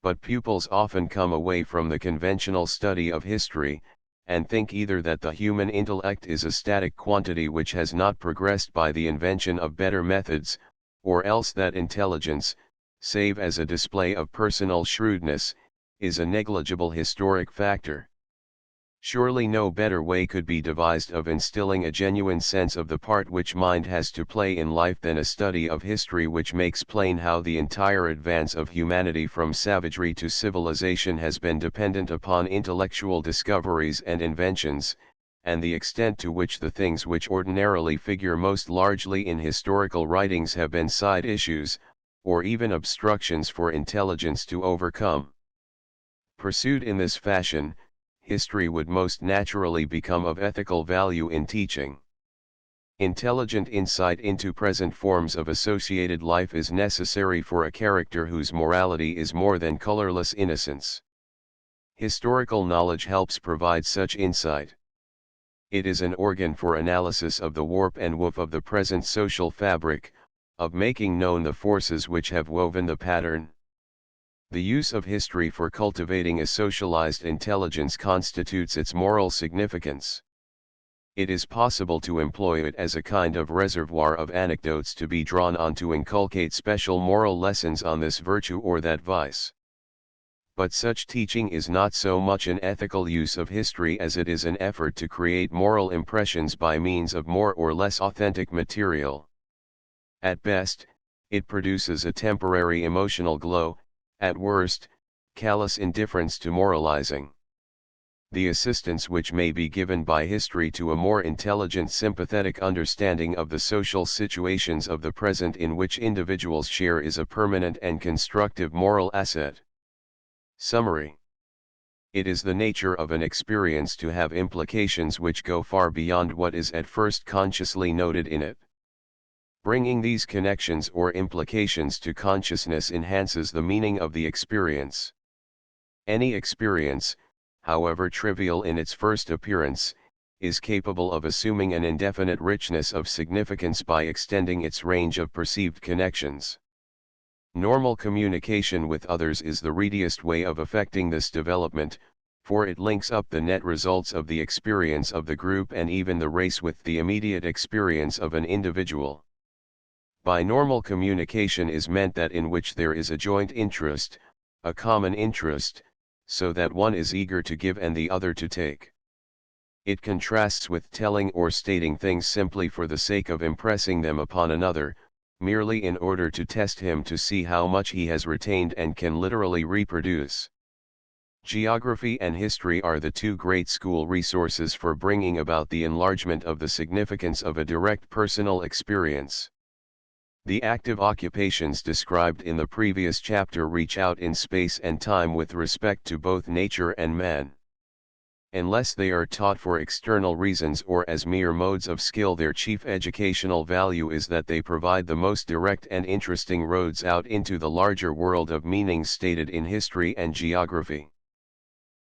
But pupils often come away from the conventional study of history, and think either that the human intellect is a static quantity which has not progressed by the invention of better methods, or else that intelligence, save as a display of personal shrewdness, is a negligible historic factor. Surely no better way could be devised of instilling a genuine sense of the part which mind has to play in life than a study of history which makes plain how the entire advance of humanity from savagery to civilization has been dependent upon intellectual discoveries and inventions, and the extent to which the things which ordinarily figure most largely in historical writings have been side issues, or even obstructions for intelligence to overcome. Pursued in this fashion, history would most naturally become of ethical value in teaching. Intelligent insight into present forms of associated life is necessary for a character whose morality is more than colorless innocence. Historical knowledge helps provide such insight. It is an organ for analysis of the warp and woof of the present social fabric, of making known the forces which have woven the pattern. The use of history for cultivating a socialized intelligence constitutes its moral significance. It is possible to employ it as a kind of reservoir of anecdotes to be drawn on to inculcate special moral lessons on this virtue or that vice. But such teaching is not so much an ethical use of history as it is an effort to create moral impressions by means of more or less authentic material. At best, it produces a temporary emotional glow, at worst, callous indifference to moralizing. The assistance which may be given by history to a more intelligent sympathetic understanding of the social situations of the present in which individuals share is a permanent and constructive moral asset. Summary. It is the nature of an experience to have implications which go far beyond what is at first consciously noted in it. Bringing these connections or implications to consciousness enhances the meaning of the experience. Any experience, however trivial in its first appearance, is capable of assuming an indefinite richness of significance by extending its range of perceived connections. Normal communication with others is the readiest way of effecting this development, for it links up the net results of the experience of the group and even the race with the immediate experience of an individual. By normal communication is meant that in which there is a joint interest, a common interest, so that one is eager to give and the other to take. It contrasts with telling or stating things simply for the sake of impressing them upon another, merely in order to test him to see how much he has retained and can literally reproduce. Geography and history are the two great school resources for bringing about the enlargement of the significance of a direct personal experience. The active occupations described in the previous chapter reach out in space and time with respect to both nature and man. Unless they are taught for external reasons or as mere modes of skill, their chief educational value is that they provide the most direct and interesting roads out into the larger world of meanings stated in history and geography.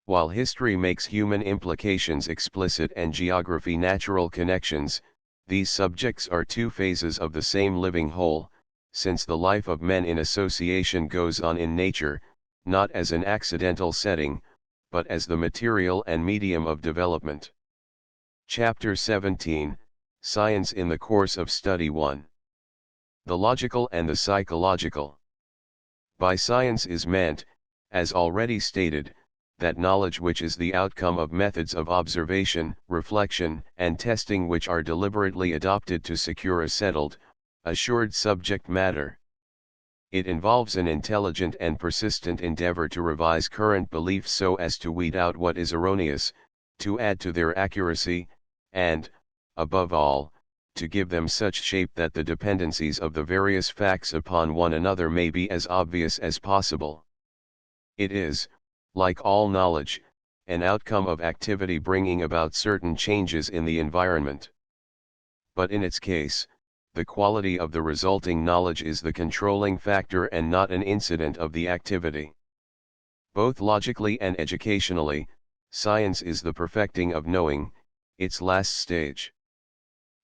While history makes human implications explicit and geography natural connections, these subjects are two phases of the same living whole, since the life of men in association goes on in nature, not as an accidental setting, but as the material and medium of development. Chapter 17, Science in the Course of Study 1. The Logical and the Psychological. By science is meant, as already stated, that knowledge which is the outcome of methods of observation, reflection, and testing which are deliberately adopted to secure a settled, assured subject matter. It involves an intelligent and persistent endeavor to revise current beliefs so as to weed out what is erroneous, to add to their accuracy, and, above all, to give them such shape that the dependencies of the various facts upon one another may be as obvious as possible. It is, like all knowledge, an outcome of activity bringing about certain changes in the environment. But in its case, the quality of the resulting knowledge is the controlling factor and not an incident of the activity. Both logically and educationally, science is the perfecting of knowing, its last stage.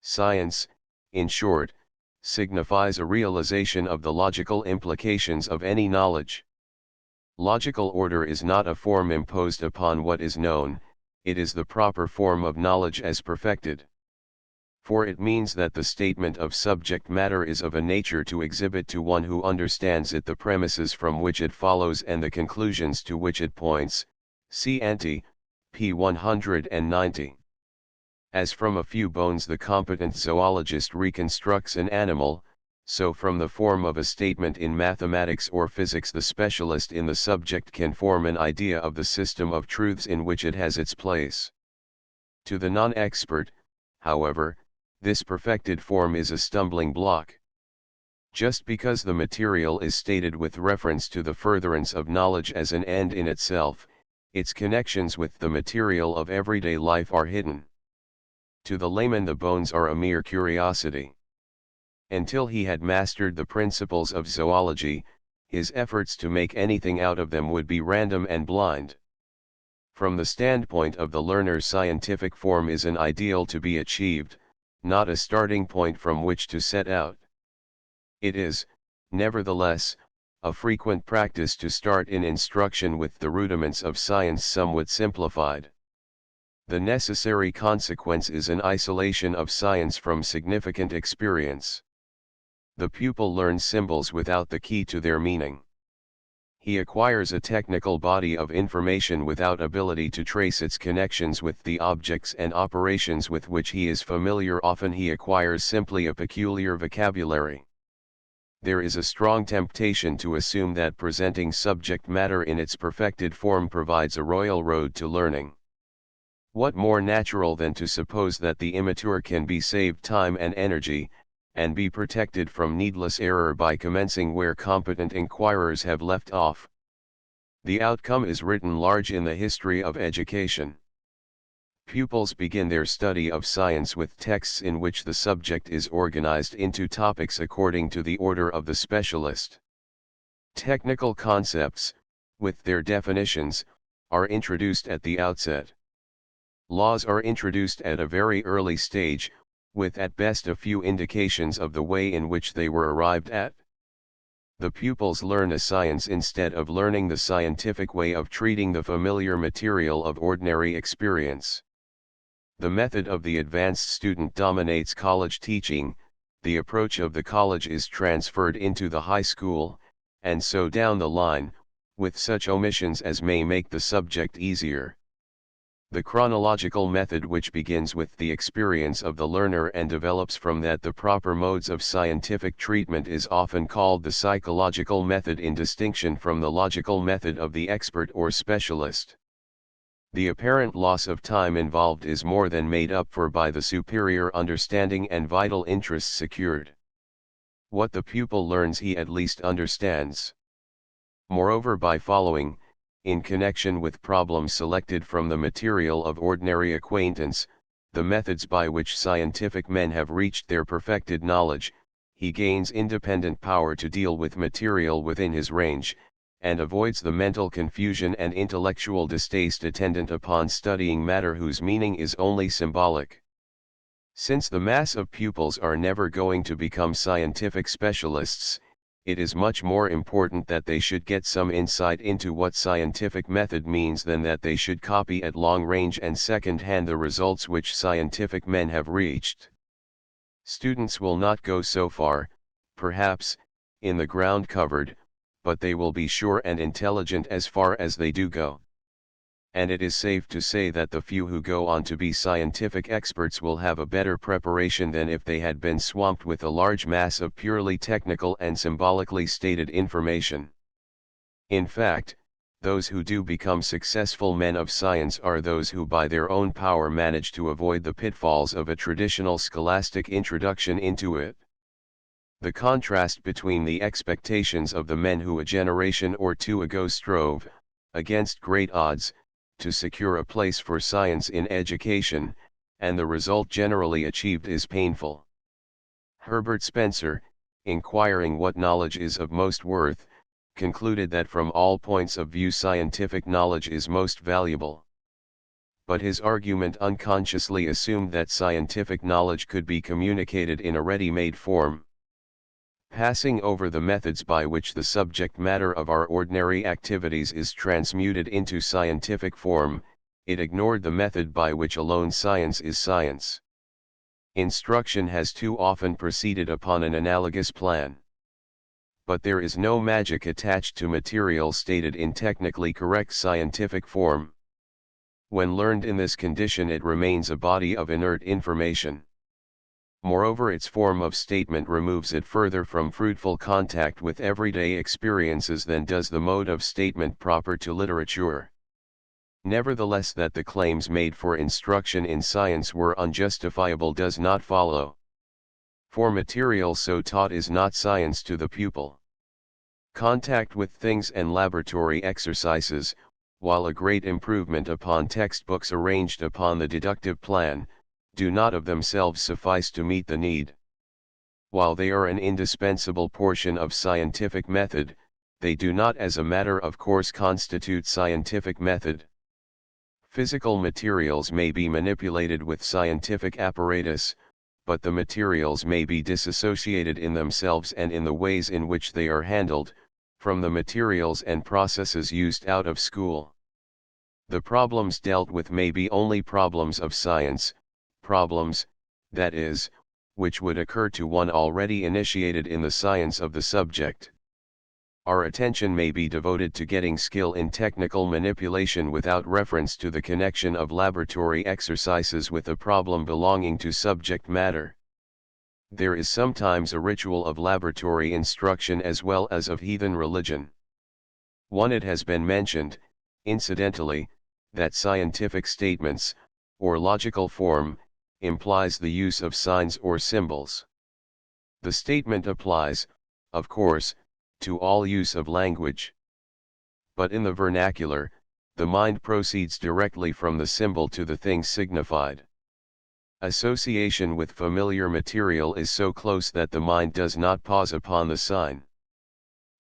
Science, in short, signifies a realization of the logical implications of any knowledge. Logical order is not a form imposed upon what is known, it is the proper form of knowledge as perfected. For it means that the statement of subject matter is of a nature to exhibit to one who understands it the premises from which it follows and the conclusions to which it points, see ante, p. 190. As from a few bones the competent zoologist reconstructs an animal, so from the form of a statement in mathematics or physics the specialist in the subject can form an idea of the system of truths in which it has its place. To the non-expert, however, this perfected form is a stumbling block. Just because the material is stated with reference to the furtherance of knowledge as an end in itself, its connections with the material of everyday life are hidden. To the layman the bones are a mere curiosity. Until he had mastered the principles of zoology, his efforts to make anything out of them would be random and blind. From the standpoint of the learner, scientific form is an ideal to be achieved, not a starting point from which to set out. It is, nevertheless, a frequent practice to start in instruction with the rudiments of science somewhat simplified. The necessary consequence is an isolation of science from significant experience. The pupil learns symbols without the key to their meaning. he acquires a technical body of information without ability to trace its connections with the objects and operations with which he is familiar. Often he acquires simply a peculiar vocabulary. There is a strong temptation to assume that presenting subject matter in its perfected form provides a royal road to learning. What more natural than to suppose that the immature can be saved time and energy, and be protected from needless error by commencing where competent inquirers have left off? The outcome is written large in the history of education. Pupils begin their study of science with texts in which the subject is organized into topics according to the order of the specialist. Technical concepts, with their definitions, are introduced at the outset. Laws are introduced at a very early stage, with at best a few indications of the way in which they were arrived at. The pupils learn a science instead of learning the scientific way of treating the familiar material of ordinary experience. The method of the advanced student dominates college teaching, the approach of the college is transferred into the high school, and so down the line, with such omissions as may make the subject easier. The chronological method, which begins with the experience of the learner and develops from that the proper modes of scientific treatment, is often called the psychological method, in distinction from the logical method of the expert or specialist. The apparent loss of time involved is more than made up for by the superior understanding and vital interests secured. What the pupil learns he at least understands. Moreover, by following, in connection with problems selected from the material of ordinary acquaintance, the methods by which scientific men have reached their perfected knowledge, he gains independent power to deal with material within his range, and avoids the mental confusion and intellectual distaste attendant upon studying matter whose meaning is only symbolic. Since the mass of pupils are never going to become scientific specialists, it is much more important that they should get some insight into what scientific method means than that they should copy at long range and second-hand the results which scientific men have reached. Students will not go so far, perhaps, in the ground covered, but they will be sure and intelligent as far as they do go. And it is safe to say that the few who go on to be scientific experts will have a better preparation than if they had been swamped with a large mass of purely technical and symbolically stated information. In fact, those who do become successful men of science are those who by their own power manage to avoid the pitfalls of a traditional scholastic introduction into it. The contrast between the expectations of the men who a generation or two ago strove, against great odds, to secure a place for science in education, and the result generally achieved is painful. Herbert Spencer, inquiring what knowledge is of most worth, concluded that from all points of view scientific knowledge is most valuable. But his argument unconsciously assumed that scientific knowledge could be communicated in a ready-made form. Passing over the methods by which the subject matter of our ordinary activities is transmuted into scientific form, it ignored the method by which alone science is science. Instruction has too often proceeded upon an analogous plan. But there is no magic attached to material stated in technically correct scientific form. When learned in this condition, it remains a body of inert information. Moreover, its form of statement removes it further from fruitful contact with everyday experiences than does the mode of statement proper to literature. Nevertheless, that the claims made for instruction in science were unjustifiable does not follow. For material so taught is not science to the pupil. Contact with things and laboratory exercises, while a great improvement upon textbooks arranged upon the deductive plan, do not of themselves suffice to meet the need. While they are an indispensable portion of scientific method, they do not as a matter of course constitute scientific method. Physical materials may be manipulated with scientific apparatus, but the materials may be disassociated in themselves and in the ways in which they are handled, from the materials and processes used out of school. The problems dealt with may be only problems of science, problems, that is, which would occur to one already initiated in the science of the subject. our attention may be devoted to getting skill in technical manipulation without reference to the connection of laboratory exercises with a problem belonging to subject matter. There is sometimes a ritual of laboratory instruction as well as of heathen religion. It has been mentioned, incidentally, that scientific statements, or logical form, implies the use of signs or symbols. The statement applies, of course, to all use of language. But in the vernacular, the mind proceeds directly from the symbol to the thing signified. Association with familiar material is so close that the mind does not pause upon the sign.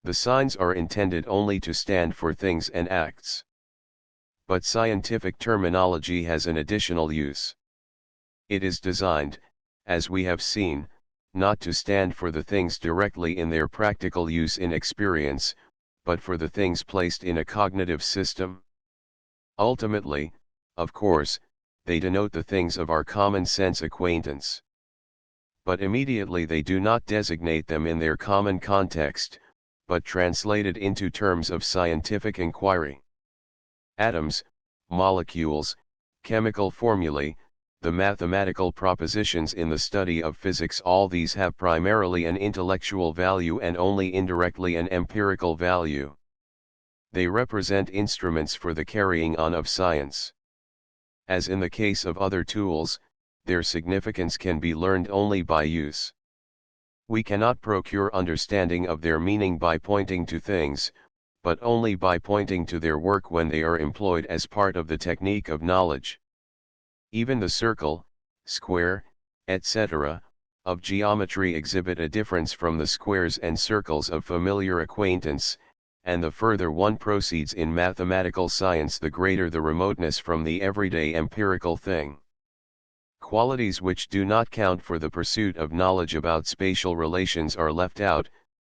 The signs are intended only to stand for things and acts. But scientific terminology has an additional use. It is designed, as we have seen, not to stand for the things directly in their practical use in experience, but for the things placed in a cognitive system. Ultimately, of course, they denote the things of our common sense acquaintance. But immediately they do not designate them in their common context, but translated into terms of scientific inquiry. Atoms, molecules, chemical formulae, the mathematical propositions in the study of physics, all these have primarily an intellectual value and only indirectly an empirical value. They represent instruments for the carrying on of science. As in the case of other tools, their significance can be learned only by use. We cannot procure understanding of their meaning by pointing to things, but only by pointing to their work when they are employed as part of the technique of knowledge. Even the circle, square, etc., of geometry exhibit a difference from the squares and circles of familiar acquaintance, and the further one proceeds in mathematical science, the greater the remoteness from the everyday empirical thing. Qualities which do not count for the pursuit of knowledge about spatial relations are left out,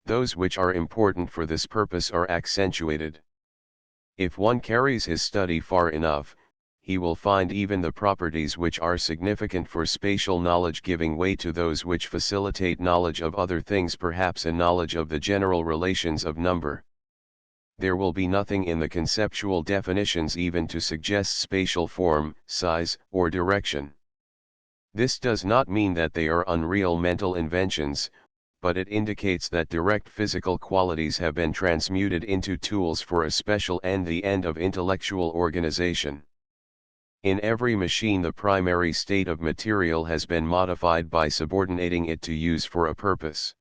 those which are important for this purpose are accentuated. If one carries his study far enough, he will find even the properties which are significant for spatial knowledge giving way to those which facilitate knowledge of other things, perhaps a knowledge of the general relations of number. There will be nothing in the conceptual definitions even to suggest spatial form, size, or direction. This does not mean that they are unreal mental inventions, but it indicates that direct physical qualities have been transmuted into tools for a special end, the end of intellectual organization. In every machine, the primary state of material has been modified by subordinating it to use for a purpose.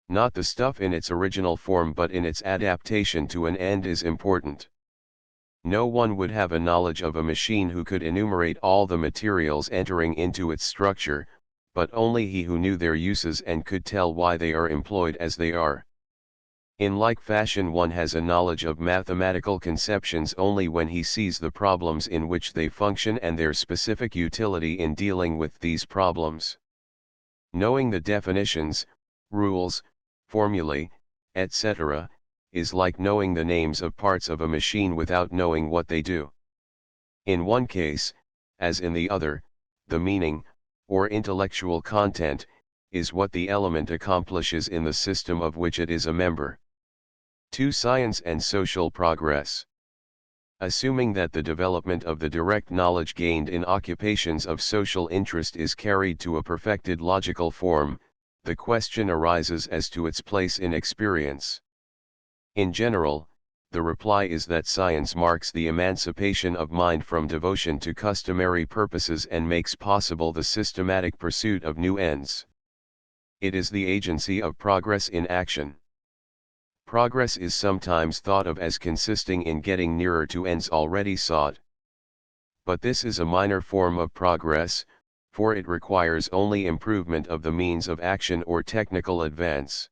Not the stuff in its original form, but in its adaptation to an end is important. No one would have a knowledge of a machine who could enumerate all the materials entering into its structure, but only he who knew their uses and could tell why they are employed as they are. In like fashion, one has a knowledge of mathematical conceptions only when he sees the problems in which they function and their specific utility in dealing with these problems. Knowing the definitions, rules, formulae, etc., is like knowing the names of parts of a machine without knowing what they do. In one case, as in the other, the meaning, or intellectual content, is what the element accomplishes in the system of which it is a member. 2. Science and social progress. Assuming that the development of the direct knowledge gained in occupations of social interest is carried to a perfected logical form, the question arises as to its place in experience. In general, the reply is that science marks the emancipation of mind from devotion to customary purposes and makes possible the systematic pursuit of new ends. It is the agency of progress in action. Progress is sometimes thought of as consisting in getting nearer to ends already sought. But this is a minor form of progress, for it requires only improvement of the means of action or technical advance.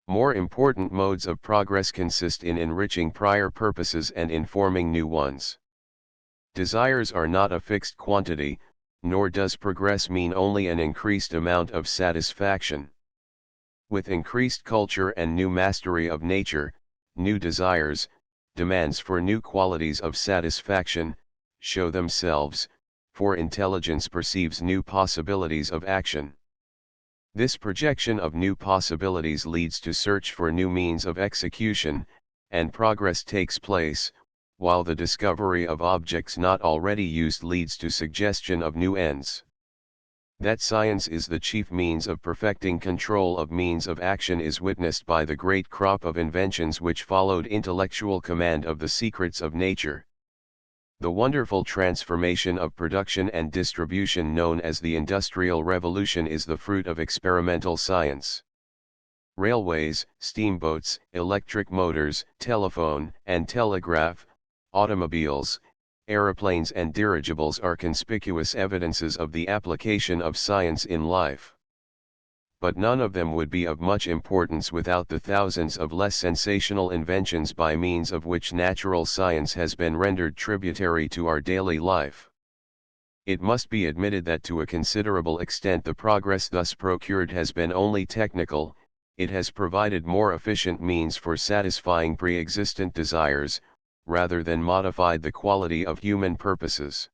More important modes of progress consist in enriching prior purposes and in forming new ones. Desires are not a fixed quantity, nor does progress mean only an increased amount of satisfaction. With increased culture and new mastery of nature, new desires, demands for new qualities of satisfaction, show themselves, for intelligence perceives new possibilities of action. This projection of new possibilities leads to search for new means of execution, and progress takes place, while the discovery of objects not already used leads to suggestion of new ends. That science is the chief means of perfecting control of means of action is witnessed by the great crop of inventions which followed intellectual command of the secrets of nature. The wonderful transformation of production and distribution known as the Industrial Revolution is the fruit of experimental science. Railways, steamboats, electric motors, telephone and telegraph, automobiles, aeroplanes and dirigibles are conspicuous evidences of the application of science in life. But none of them would be of much importance without the thousands of less sensational inventions by means of which natural science has been rendered tributary to our daily life. It must be admitted that to a considerable extent the progress thus procured has been only technical. It has provided more efficient means for satisfying pre-existent desires, rather than modified the quality of human purposes.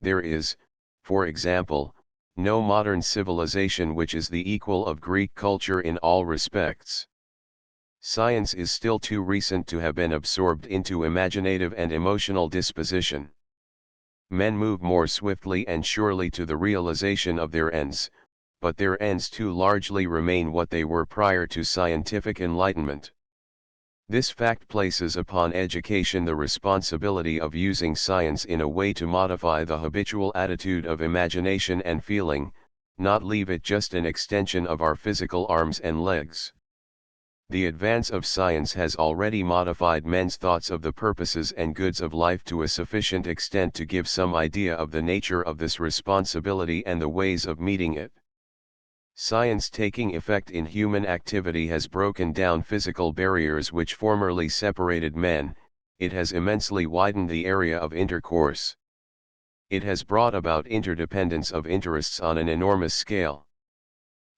There is, for example, no modern civilization which is the equal of Greek culture in all respects. Science is still too recent to have been absorbed into imaginative and emotional disposition. Men move more swiftly and surely to the realization of their ends, but their ends too largely remain what they were prior to scientific enlightenment. This fact places upon education the responsibility of using science in a way to modify the habitual attitude of imagination and feeling, not leave it just an extension of our physical arms and legs. The advance of science has already modified men's thoughts of the purposes and goods of life to a sufficient extent to give some idea of the nature of this responsibility and the ways of meeting it. Science taking effect in human activity has broken down physical barriers which formerly separated men. It has immensely widened the area of intercourse. It has brought about interdependence of interests on an enormous scale.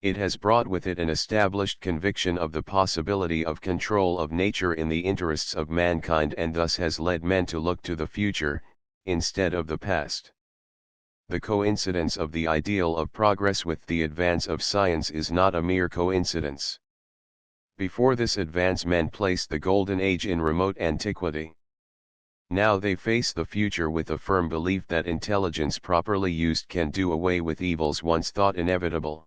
It has brought with it an established conviction of the possibility of control of nature in the interests of mankind, and thus has led men to look to the future, instead of the past. The coincidence of the ideal of progress with the advance of science is not a mere coincidence. Before this advance men placed the golden age in remote antiquity. Now they face the future with a firm belief that intelligence properly used can do away with evils once thought inevitable.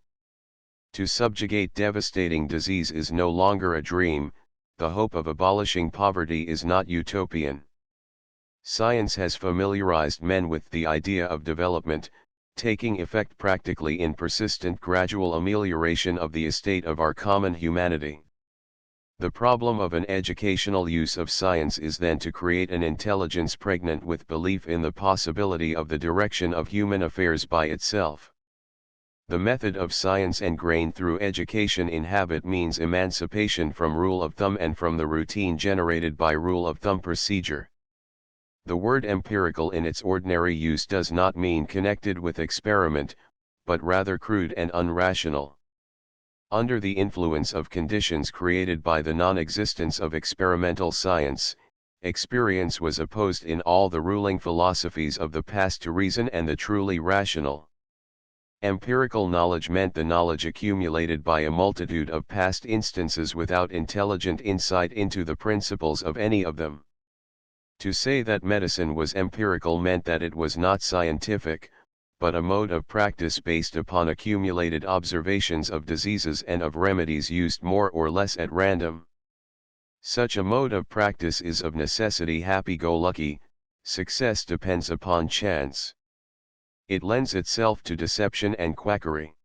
To subjugate devastating disease is no longer a dream, the hope of abolishing poverty is not utopian. Science has familiarized men with the idea of development, taking effect practically in persistent gradual amelioration of the estate of our common humanity. The problem of an educational use of science is then to create an intelligence pregnant with belief in the possibility of the direction of human affairs by itself. The method of science engrained through education in habit means emancipation from rule of thumb and from the routine generated by rule of thumb procedure. The word empirical in its ordinary use does not mean connected with experiment, but rather crude and unrational. Under the influence of conditions created by the non-existence of experimental science, experience was opposed in all the ruling philosophies of the past to reason and the truly rational. Empirical knowledge meant the knowledge accumulated by a multitude of past instances without intelligent insight into the principles of any of them. To say that medicine was empirical meant that it was not scientific, but a mode of practice based upon accumulated observations of diseases and of remedies used more or less at random. Such a mode of practice is of necessity happy-go-lucky. Success depends upon chance. It lends itself to deception and quackery.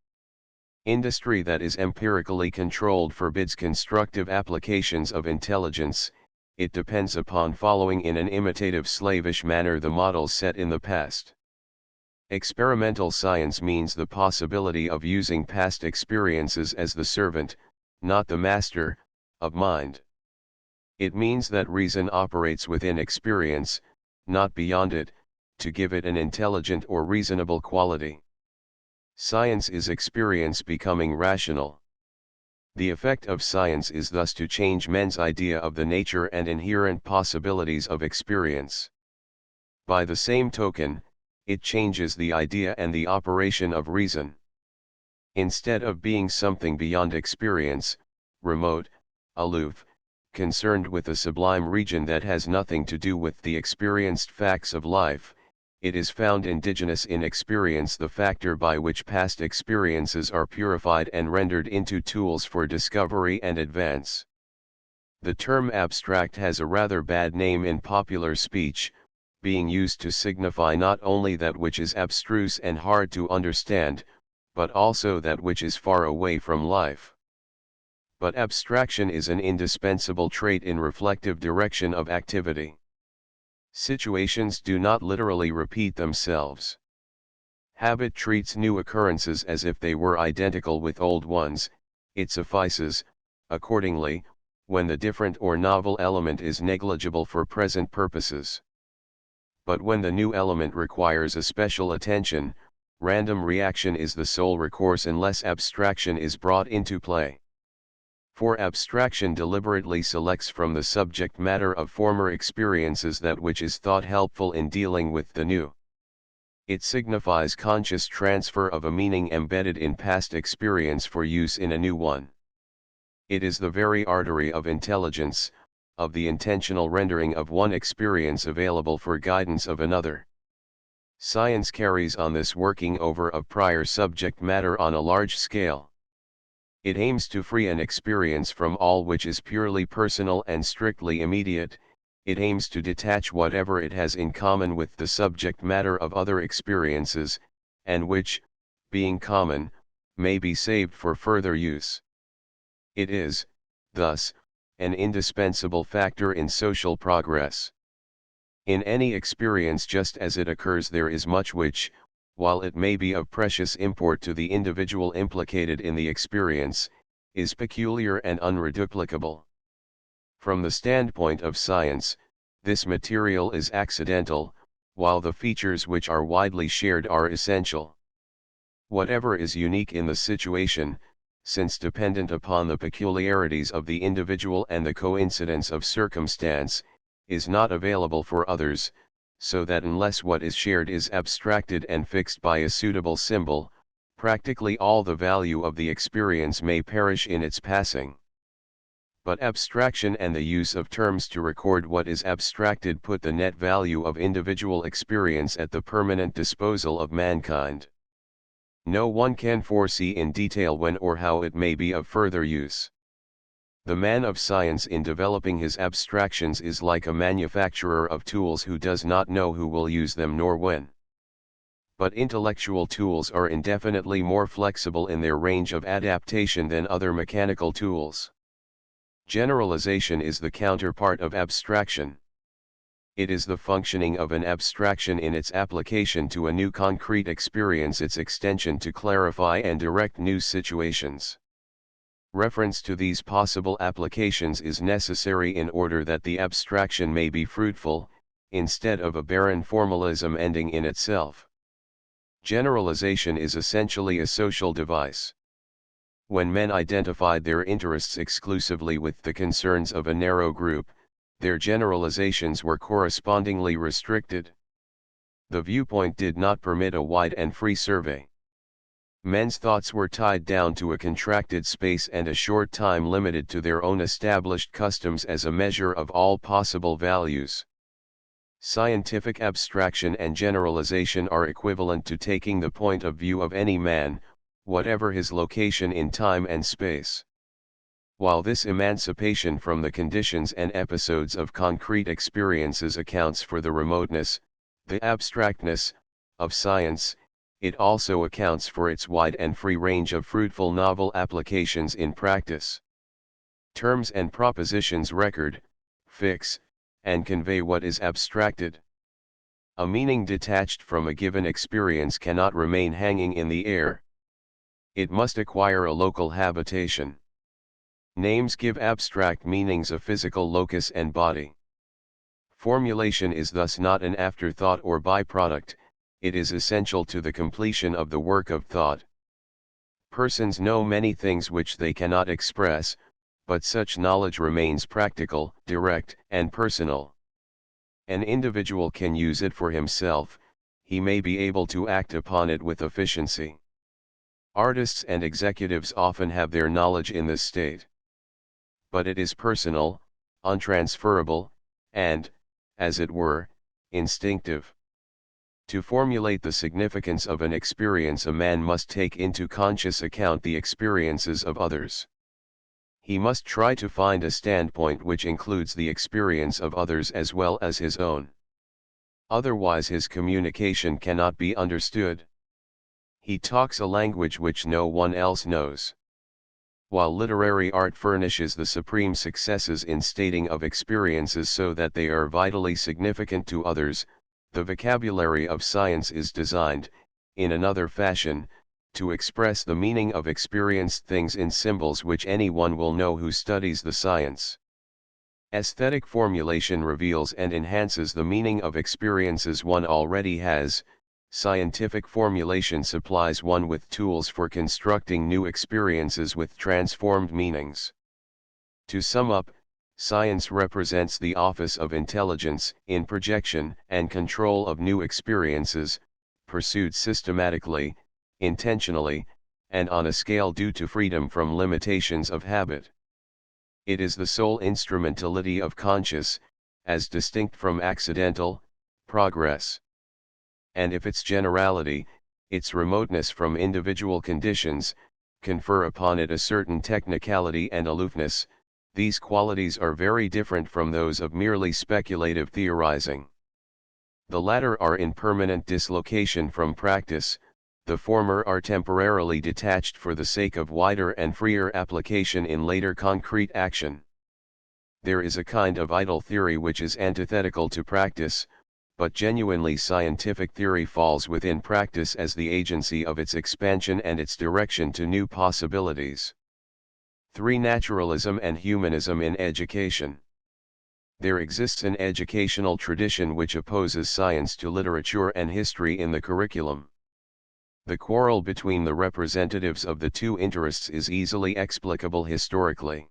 Industry that is empirically controlled forbids constructive applications of intelligence. It depends upon following in an imitative slavish manner the models set in the past. Experimental science means the possibility of using past experiences as the servant, not the master, of mind. It means that reason operates within experience, not beyond it, to give it an intelligent or reasonable quality. Science is experience becoming rational. The effect of science is thus to change men's idea of the nature and inherent possibilities of experience. By the same token, it changes the idea and the operation of reason. Instead of being something beyond experience, remote, aloof, concerned with a sublime region that has nothing to do with the experienced facts of life, it is found indigenous in experience, the factor by which past experiences are purified and rendered into tools for discovery and advance. The term abstract has a rather bad name in popular speech, being used to signify not only that which is abstruse and hard to understand, but also that which is far away from life. But abstraction is an indispensable trait in reflective direction of activity. Situations do not literally repeat themselves. Habit treats new occurrences as if they were identical with old ones. It suffices, accordingly, when the different or novel element is negligible for present purposes. But when the new element requires a special attention, random reaction is the sole recourse unless abstraction is brought into play. For abstraction deliberately selects from the subject matter of former experiences that which is thought helpful in dealing with the new. It signifies conscious transfer of a meaning embedded in past experience for use in a new one. It is the very artery of intelligence, of the intentional rendering of one experience available for guidance of another. Science carries on this working over of prior subject matter on a large scale. It aims to free an experience from all which is purely personal and strictly immediate. It aims to detach whatever it has in common with the subject matter of other experiences, and which, being common, may be saved for further use. It is, thus, an indispensable factor in social progress. In any experience just as it occurs there is much which, while it may be of precious import to the individual implicated in the experience, is peculiar and unreduplicable. From the standpoint of science, this material is accidental, while the features which are widely shared are essential. Whatever is unique in the situation, since dependent upon the peculiarities of the individual and the coincidence of circumstance, is not available for others, so that unless what is shared is abstracted and fixed by a suitable symbol, practically all the value of the experience may perish in its passing. But abstraction and the use of terms to record what is abstracted put the net value of individual experience at the permanent disposal of mankind. No one can foresee in detail when or how it may be of further use. The man of science in developing his abstractions is like a manufacturer of tools who does not know who will use them nor when. But intellectual tools are indefinitely more flexible in their range of adaptation than other mechanical tools. Generalization is the counterpart of abstraction. It is the functioning of an abstraction in its application to a new concrete experience, its extension to clarify and direct new situations. Reference to these possible applications is necessary in order that the abstraction may be fruitful, instead of a barren formalism ending in itself. Generalization is essentially a social device. When men identified their interests exclusively with the concerns of a narrow group, their generalizations were correspondingly restricted. The viewpoint did not permit a wide and free survey. Men's thoughts were tied down to a contracted space and a short time limited to their own established customs as a measure of all possible values. Scientific abstraction and generalization are equivalent to taking the point of view of any man, whatever his location in time and space. While this emancipation from the conditions and episodes of concrete experiences accounts for the remoteness, the abstractness, of science, it also accounts for its wide and free range of fruitful novel applications in practice. Terms and propositions record, fix, and convey what is abstracted. A meaning detached from a given experience cannot remain hanging in the air. It must acquire a local habitation. Names give abstract meanings a physical locus and body. Formulation is thus not an afterthought or byproduct, it is essential to the completion of the work of thought. Persons know many things which they cannot express, but such knowledge remains practical, direct, and personal. An individual can use it for himself, he may be able to act upon it with efficiency. Artists and executives often have their knowledge in this state. But it is personal, untransferable, and, as it were, instinctive. To formulate the significance of an experience, a man must take into conscious account the experiences of others. He must try to find a standpoint which includes the experience of others as well as his own. Otherwise his communication cannot be understood. He talks a language which no one else knows. While literary art furnishes the supreme successes in stating of experiences so that they are vitally significant to others, the vocabulary of science is designed, in another fashion, to express the meaning of experienced things in symbols which anyone will know who studies the science. Aesthetic formulation reveals and enhances the meaning of experiences one already has. Scientific formulation supplies one with tools for constructing new experiences with transformed meanings. To sum up, science represents the office of intelligence in projection and control of new experiences, pursued systematically, intentionally, and on a scale due to freedom from limitations of habit. It is the sole instrumentality of conscious, as distinct from accidental, progress. And if its generality, its remoteness from individual conditions, confer upon it a certain technicality and aloofness, these qualities are very different from those of merely speculative theorizing. The latter are in permanent dislocation from practice, the former are temporarily detached for the sake of wider and freer application in later concrete action. There is a kind of idle theory which is antithetical to practice, but genuinely scientific theory falls within practice as the agency of its expansion and its direction to new possibilities. 3. Naturalism and humanism in education. There exists an educational tradition which opposes science to literature and history in the curriculum. The quarrel between the representatives of the two interests is easily explicable historically.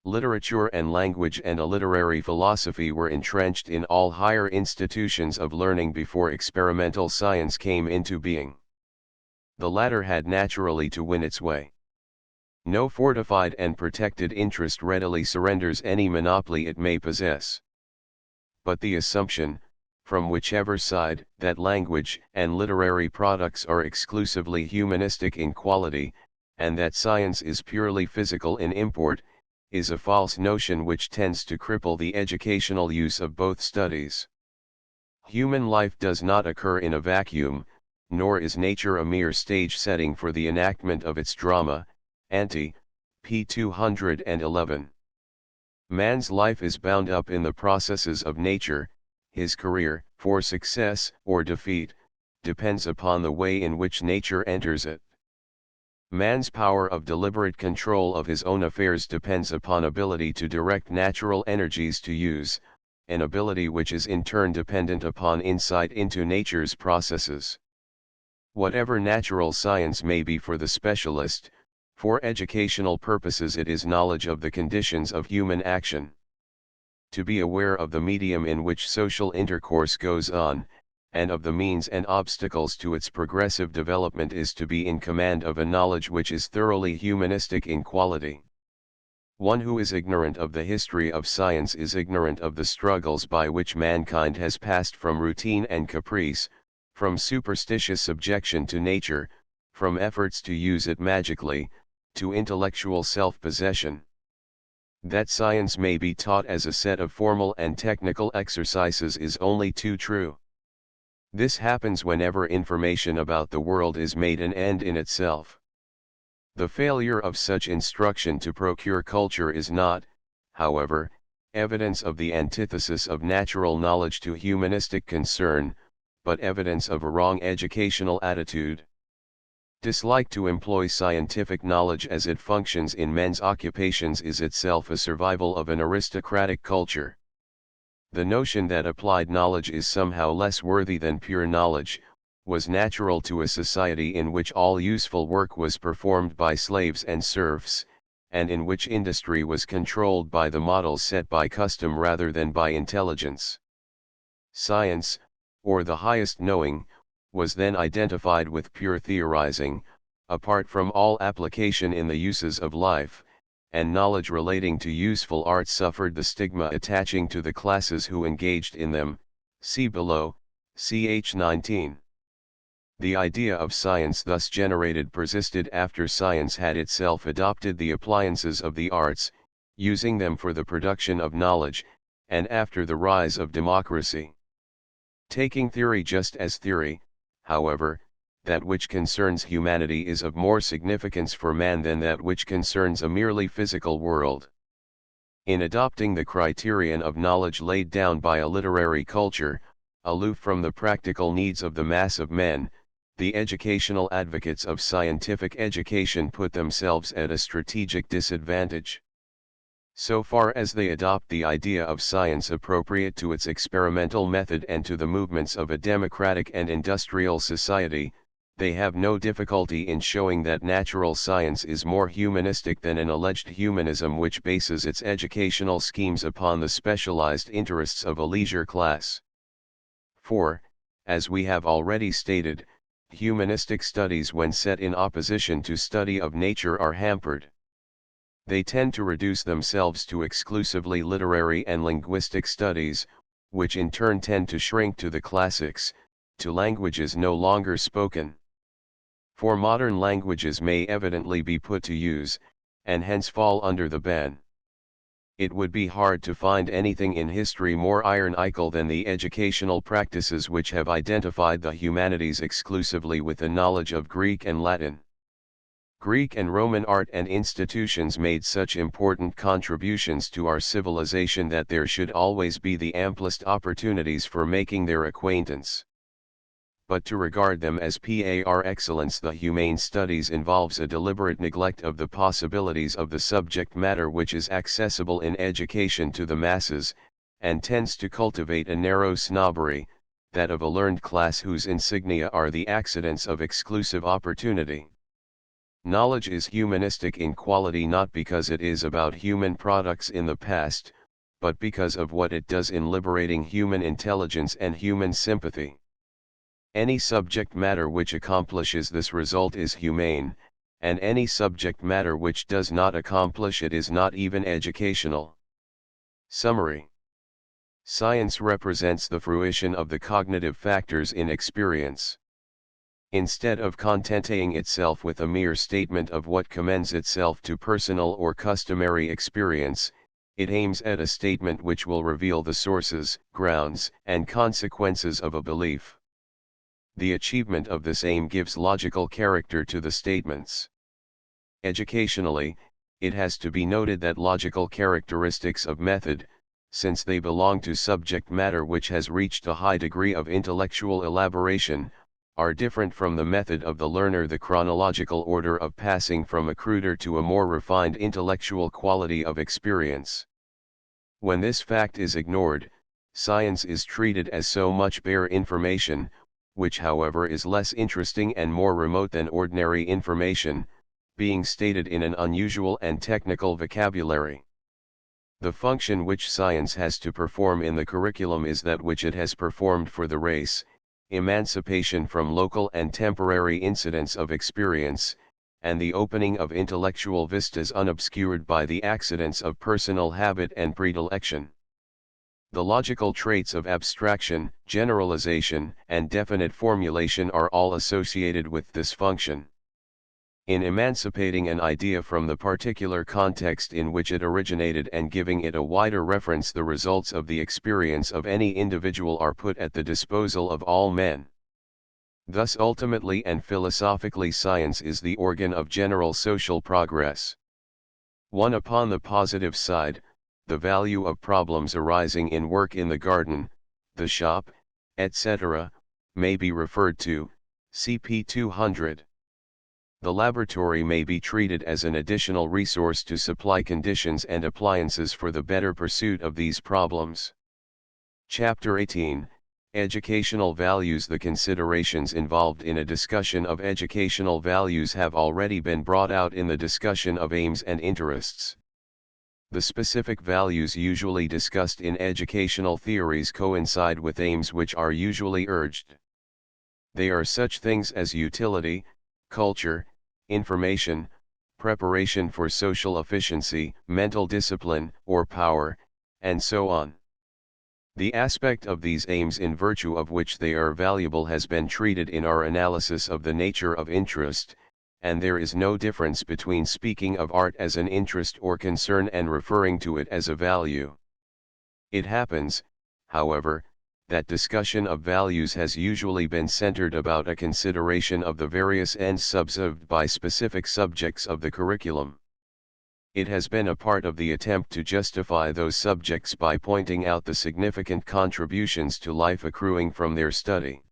Literature and language and a literary philosophy were entrenched in all higher institutions of learning before experimental science came into being. The latter had naturally to win its way. No fortified and protected interest readily surrenders any monopoly it may possess. But the assumption, from whichever side, that language and literary products are exclusively humanistic in quality, and that science is purely physical in import, is a false notion which tends to cripple the educational use of both studies. Human life does not occur in a vacuum, nor is nature a mere stage setting for the enactment of its drama. Ante, p. 211. Man's life is bound up in the processes of nature. His career, for success or defeat, depends upon the way in which nature enters it. Man's power of deliberate control of his own affairs depends upon ability to direct natural energies to use, an ability which is in turn dependent upon insight into nature's processes. Whatever natural science may be for the specialist, for educational purposes it is knowledge of the conditions of human action. To be aware of the medium in which social intercourse goes on, and of the means and obstacles to its progressive development is to be in command of a knowledge which is thoroughly humanistic in quality. One who is ignorant of the history of science is ignorant of the struggles by which mankind has passed from routine and caprice, from superstitious subjection to nature, from efforts to use it magically, to intellectual self-possession. That science may be taught as a set of formal and technical exercises is only too true. This happens whenever information about the world is made an end in itself. The failure of such instruction to procure culture is not, however, evidence of the antithesis of natural knowledge to humanistic concern, but evidence of a wrong educational attitude. Dislike to employ scientific knowledge as it functions in men's occupations is itself a survival of an aristocratic culture. The notion that applied knowledge is somehow less worthy than pure knowledge, was natural to a society in which all useful work was performed by slaves and serfs, and in which industry was controlled by the models set by custom rather than by intelligence. Science, or the highest knowing, was then identified with pure theorizing, apart from all application in the uses of life, and knowledge relating to useful arts suffered the stigma attaching to the classes who engaged in them, see below, ch 19. The idea of science thus generated persisted after science had itself adopted the appliances of the arts, using them for the production of knowledge, and after the rise of democracy. Taking theory just as theory, however, that which concerns humanity is of more significance for man than that which concerns a merely physical world. In adopting the criterion of knowledge laid down by a literary culture, aloof from the practical needs of the mass of men, the educational advocates of scientific education put themselves at a strategic disadvantage. So far as they adopt the idea of science appropriate to its experimental method and to the movements of a democratic and industrial society, they have no difficulty in showing that natural science is more humanistic than an alleged humanism which bases its educational schemes upon the specialized interests of a leisure class. For, as we have already stated, humanistic studies when set in opposition to study of nature are hampered. They tend to reduce themselves to exclusively literary and linguistic studies, which in turn tend to shrink to the classics, to languages no longer spoken. For modern languages may evidently be put to use, and hence fall under the ban. It would be hard to find anything in history more ironical than the educational practices which have identified the humanities exclusively with the knowledge of Greek and Latin. Greek and Roman art and institutions made such important contributions to our civilization that there should always be the amplest opportunities for making their acquaintance. But to regard them as par excellence, the humane studies involves a deliberate neglect of the possibilities of the subject matter which is accessible in education to the masses, and tends to cultivate a narrow snobbery, that of a learned class whose insignia are the accidents of exclusive opportunity. Knowledge is humanistic in quality not because it is about human products in the past, but because of what it does in liberating human intelligence and human sympathy. Any subject matter which accomplishes this result is humane, and any subject matter which does not accomplish it is not even educational. Summary. Science represents the fruition of the cognitive factors in experience. Instead of contenting itself with a mere statement of what commends itself to personal or customary experience, it aims at a statement which will reveal the sources, grounds, and consequences of a belief. The achievement of this aim gives logical character to the statements. Educationally, it has to be noted that logical characteristics of method, since they belong to subject matter which has reached a high degree of intellectual elaboration, are different from the method of the learner. The chronological order of passing from a cruder to a more refined intellectual quality of experience. When this fact is ignored, science is treated as so much bare information, which however is less interesting and more remote than ordinary information, being stated in an unusual and technical vocabulary. The function which science has to perform in the curriculum is that which it has performed for the race: emancipation from local and temporary incidents of experience, and the opening of intellectual vistas unobscured by the accidents of personal habit and predilection. The logical traits of abstraction, generalization, and definite formulation are all associated with this function. In emancipating an idea from the particular context in which it originated and giving it a wider reference, the results of the experience of any individual are put at the disposal of all men. Thus ultimately and philosophically science is the organ of general social progress. 1. Upon the positive side, the value of problems arising in work in the garden, the shop, etc., may be referred to, CP 200. The laboratory may be treated as an additional resource to supply conditions and appliances for the better pursuit of these problems. Chapter 18, Educational Values. The considerations involved in a discussion of educational values have already been brought out in the discussion of aims and interests. The specific values usually discussed in educational theories coincide with aims which are usually urged. They are such things as utility, culture, information, preparation for social efficiency, mental discipline, or power, and so on. The aspect of these aims in virtue of which they are valuable has been treated in our analysis of the nature of interest, and there is no difference between speaking of art as an interest or concern and referring to it as a value. It happens, however, that discussion of values has usually been centered about a consideration of the various ends subserved by specific subjects of the curriculum. It has been a part of the attempt to justify those subjects by pointing out the significant contributions to life accruing from their study.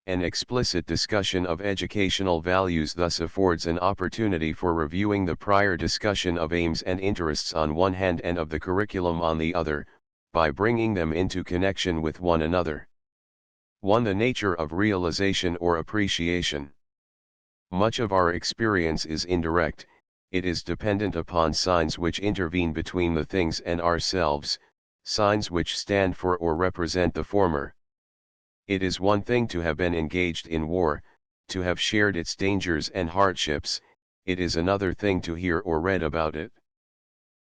An explicit discussion of educational values thus affords an opportunity for reviewing the prior discussion of aims and interests on one hand and of the curriculum on the other, by bringing them into connection with one another. 1. The nature of realization or appreciation. Much of our experience is indirect. It is dependent upon signs which intervene between the things and ourselves, signs which stand for or represent the former. It is one thing to have been engaged in war, to have shared its dangers and hardships, it is another thing to hear or read about it.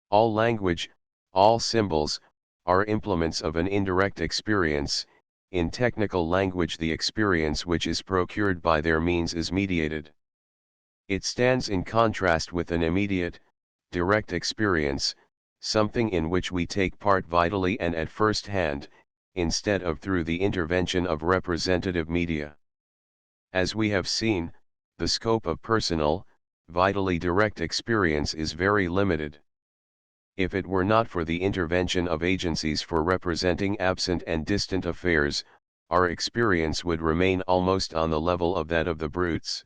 All language, all symbols, are implements of an indirect experience. In technical language, the experience which is procured by their means is mediated. It stands in contrast with an immediate, direct experience, something in which we take part vitally and at first hand, instead of through the intervention of representative media. As we have seen, the scope of personal, vitally direct experience is very limited. If it were not for the intervention of agencies for representing absent and distant affairs, our experience would remain almost on the level of that of the brutes.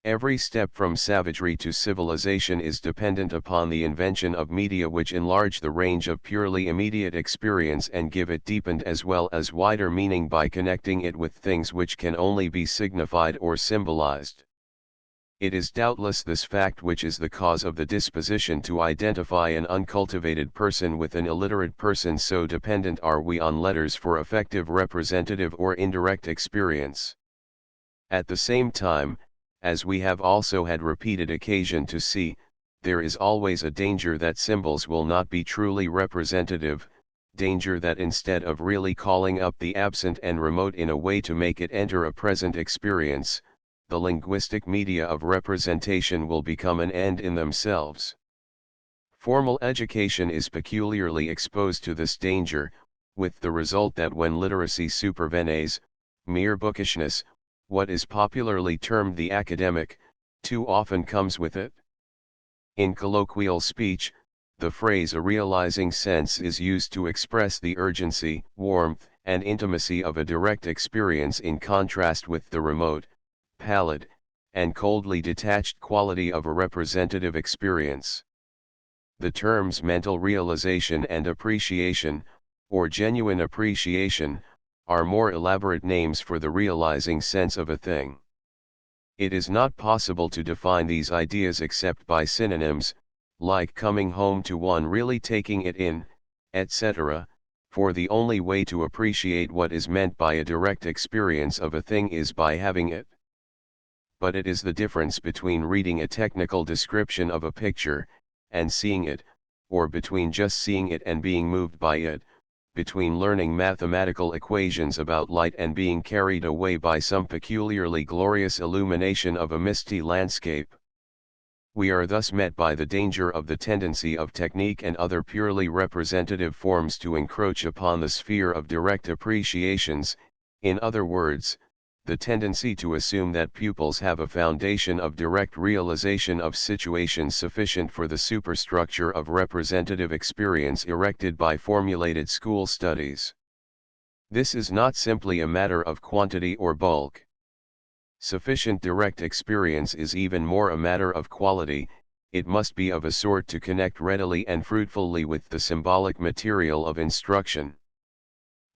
Every step from savagery to civilization is dependent upon the invention of media which enlarge the range of purely immediate experience and give it deepened as well as wider meaning by connecting it with things which can only be signified or symbolized. It is doubtless this fact which is the cause of the disposition to identify an uncultivated person with an illiterate person, so dependent are we on letters for effective representative or indirect experience. At the same time, as we have also had repeated occasion to see, there is always a danger that symbols will not be truly representative, danger that instead of really calling up the absent and remote in a way to make it enter a present experience, the linguistic media of representation will become an end in themselves. Formal education is peculiarly exposed to this danger, with the result that when literacy supervenes, mere bookishness, what is popularly termed the academic, too often comes with it. In colloquial speech, the phrase "a realizing sense" is used to express the urgency, warmth, and intimacy of a direct experience in contrast with the remote, pallid, and coldly detached quality of a representative experience. The terms mental realization and appreciation, or genuine appreciation, are more elaborate names for the realizing sense of a thing. It is not possible to define these ideas except by synonyms, like coming home to one, really taking it in, etc., for the only way to appreciate what is meant by a direct experience of a thing is by having it. But it is the difference between reading a technical description of a picture, and seeing it, or between just seeing it and being moved by it, between learning mathematical equations about light and being carried away by some peculiarly glorious illumination of a misty landscape. We are thus met by the danger of the tendency of technique and other purely representative forms to encroach upon the sphere of direct appreciations, in other words, the tendency to assume that pupils have a foundation of direct realization of situations sufficient for the superstructure of representative experience erected by formulated school studies. This is not simply a matter of quantity or bulk. Sufficient direct experience is even more a matter of quality. It must be of a sort to connect readily and fruitfully with the symbolic material of instruction.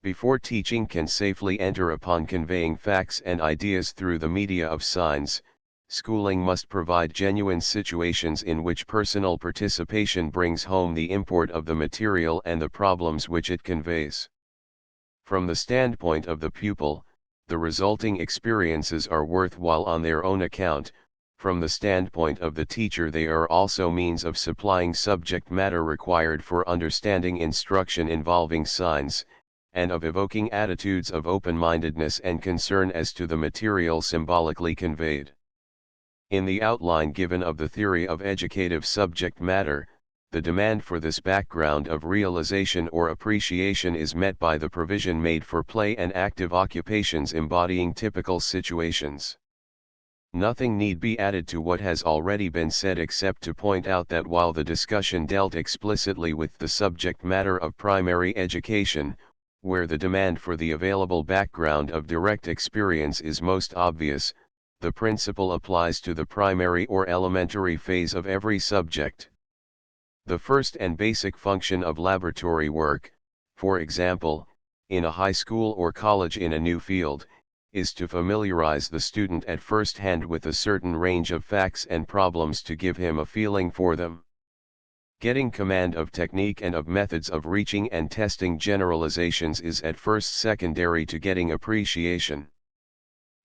Before teaching can safely enter upon conveying facts and ideas through the media of signs, schooling must provide genuine situations in which personal participation brings home the import of the material and the problems which it conveys. From the standpoint of the pupil, the resulting experiences are worthwhile on their own account, From the standpoint of the teacher, they are also means of supplying subject matter required for understanding instruction involving signs, and of evoking attitudes of open-mindedness and concern as to the material symbolically conveyed. In the outline given of the theory of educative subject matter, the demand for this background of realization or appreciation is met by the provision made for play and active occupations embodying typical situations. Nothing need be added to what has already been said except to point out that while the discussion dealt explicitly with the subject matter of primary education, where the demand for the available background of direct experience is most obvious, the principle applies to the primary or elementary phase of every subject. The first and basic function of laboratory work, for example, in a high school or college in a new field, is to familiarize the student at first hand with a certain range of facts and problems to give him a feeling for them. Getting command of technique and of methods of reaching and testing generalizations is at first secondary to getting appreciation.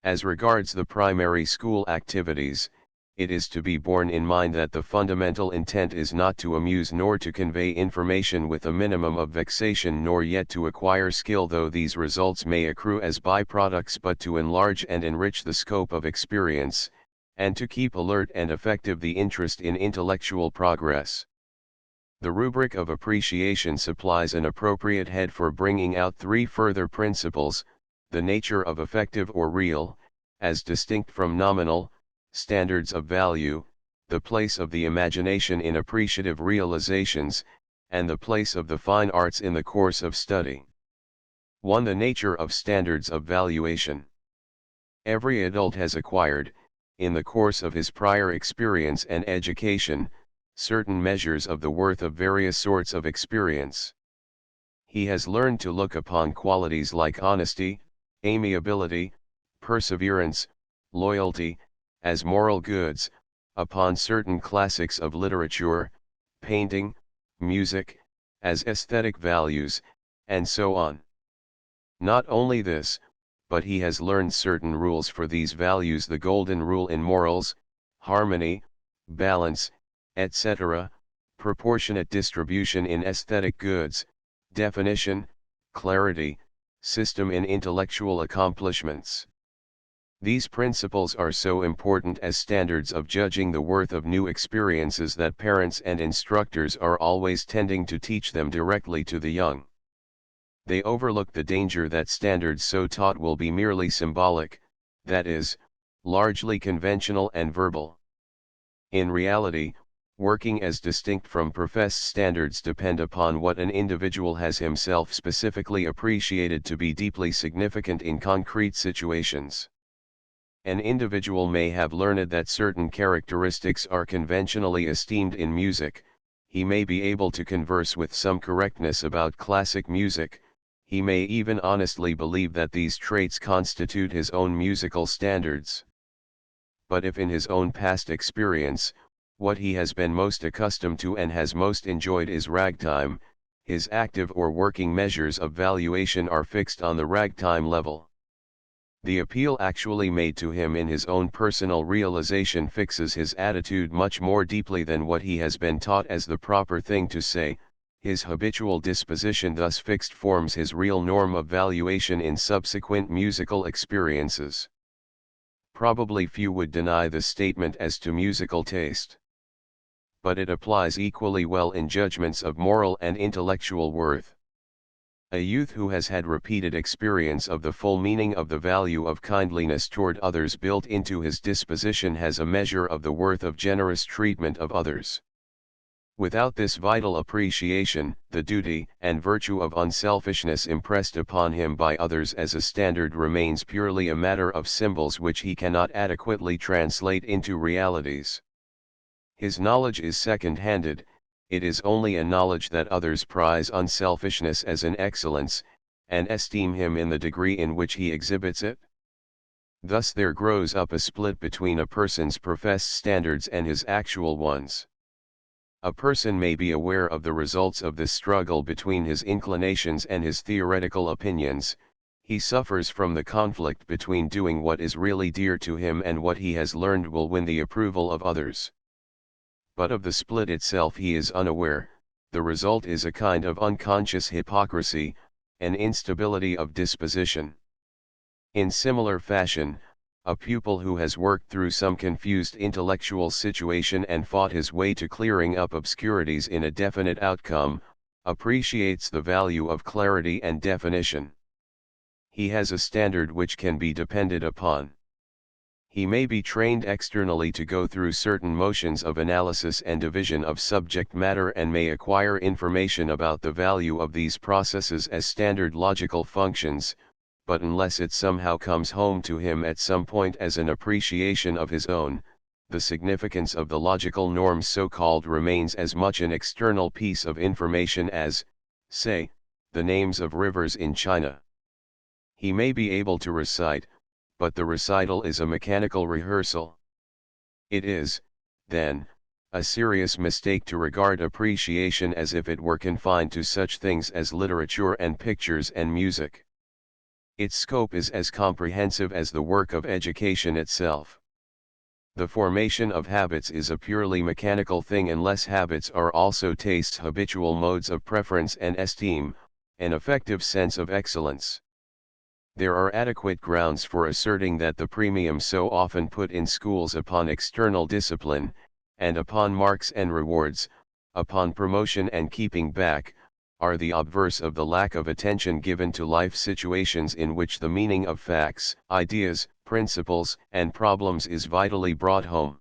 As regards the primary school activities, it is to be borne in mind that the fundamental intent is not to amuse nor to convey information with a minimum of vexation nor yet to acquire skill, though these results may accrue as byproducts, but to enlarge and enrich the scope of experience, and to keep alert and effective the interest in intellectual progress. The rubric of appreciation supplies an appropriate head for bringing out three further principles: the nature of effective or real, as distinct from nominal, standards of value, the place of the imagination in appreciative realizations, and the place of the fine arts in the course of study. 1. The nature of standards of valuation. Every adult has acquired, in the course of his prior experience and education, certain measures of the worth of various sorts of experience. He has learned to look upon qualities like honesty, amiability, perseverance, loyalty, as moral goods, upon certain classics of literature, painting, music, as aesthetic values, and so on. Not only this, but he has learned certain rules for these values: the golden rule in morals, harmony, balance, etc., proportionate distribution in aesthetic goods, definition, clarity, system in intellectual accomplishments. These principles are so important as standards of judging the worth of new experiences that parents and instructors are always tending to teach them directly to the young. They overlook the danger that standards so taught will be merely symbolic, that is, largely conventional and verbal. In reality, working as distinct from professed standards depend upon what an individual has himself specifically appreciated to be deeply significant in concrete situations. An individual may have learned that certain characteristics are conventionally esteemed in music, he may be able to converse with some correctness about classic music, he may even honestly believe that these traits constitute his own musical standards. But if in his own past experience, what he has been most accustomed to and has most enjoyed is ragtime, his active or working measures of valuation are fixed on the ragtime level. The appeal actually made to him in his own personal realization fixes his attitude much more deeply than what he has been taught as the proper thing to say. His habitual disposition thus fixed forms his real norm of valuation in subsequent musical experiences. Probably few would deny this statement as to musical taste. But it applies equally well in judgments of moral and intellectual worth. A youth who has had repeated experience of the full meaning of the value of kindliness toward others built into his disposition has a measure of the worth of generous treatment of others. Without this vital appreciation, the duty and virtue of unselfishness impressed upon him by others as a standard remains purely a matter of symbols which he cannot adequately translate into realities. His knowledge is second-handed. It is only a knowledge that others prize unselfishness as an excellence, and esteem him in the degree in which he exhibits it. Thus there grows up a split between a person's professed standards and his actual ones. A person may be aware of the results of this struggle between his inclinations and his theoretical opinions, He suffers from the conflict between doing what is really dear to him and what he has learned will win the approval of others. But of the split itself he is unaware. The result is a kind of unconscious hypocrisy, an instability of disposition. In similar fashion, a pupil who has worked through some confused intellectual situation and fought his way to clearing up obscurities in a definite outcome, appreciates the value of clarity and definition. He has a standard which can be depended upon. He may be trained externally to go through certain motions of analysis and division of subject matter and may acquire information about the value of these processes as standard logical functions, but unless it somehow comes home to him at some point as an appreciation of his own, the significance of the logical norms so-called remains as much an external piece of information as, say, the names of rivers in China. He may be able to recite, but the recital is a mechanical rehearsal. It is, then, a serious mistake to regard appreciation as if it were confined to such things as literature and pictures and music. Its scope is as comprehensive as the work of education itself. The formation of habits is a purely mechanical thing unless habits are also tastes, habitual modes of preference and esteem, an affective sense of excellence. There are adequate grounds for asserting that the premium so often put in schools upon external discipline, and upon marks and rewards, upon promotion and keeping back, are the obverse of the lack of attention given to life situations in which the meaning of facts, ideas, principles, and problems is vitally brought home.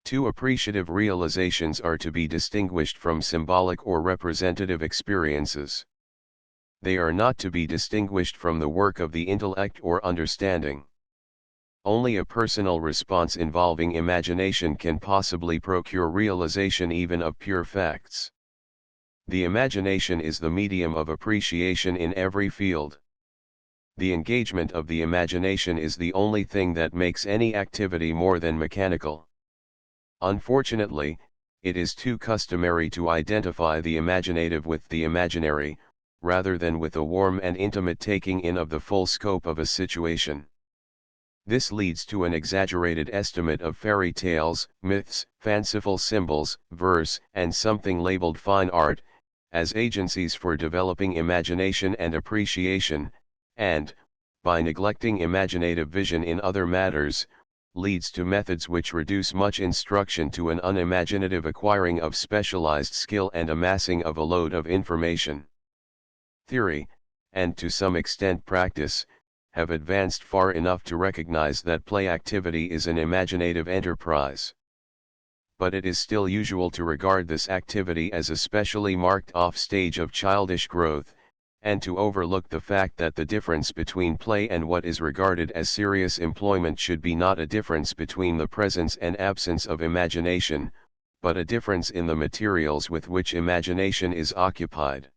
Two appreciative realizations are to be distinguished from symbolic or representative experiences. They are not to be distinguished from the work of the intellect or understanding. Only a personal response involving imagination can possibly procure realization even of pure facts. The imagination is the medium of appreciation in every field. The engagement of the imagination is the only thing that makes any activity more than mechanical. Unfortunately, it is too customary to identify the imaginative with the imaginary, rather than with a warm and intimate taking in of the full scope of a situation. This leads to an exaggerated estimate of fairy tales, myths, fanciful symbols, verse, and something labeled fine art, as agencies for developing imagination and appreciation, and, by neglecting imaginative vision in other matters, leads to methods which reduce much instruction to an unimaginative acquiring of specialized skill and amassing of a load of information. Theory, and to some extent practice, have advanced far enough to recognize that play activity is an imaginative enterprise. But it is still usual to regard this activity as a specially marked off stage of childish growth, and to overlook the fact that the difference between play and what is regarded as serious employment should be not a difference between the presence and absence of imagination, but a difference in the materials with which imagination is occupied.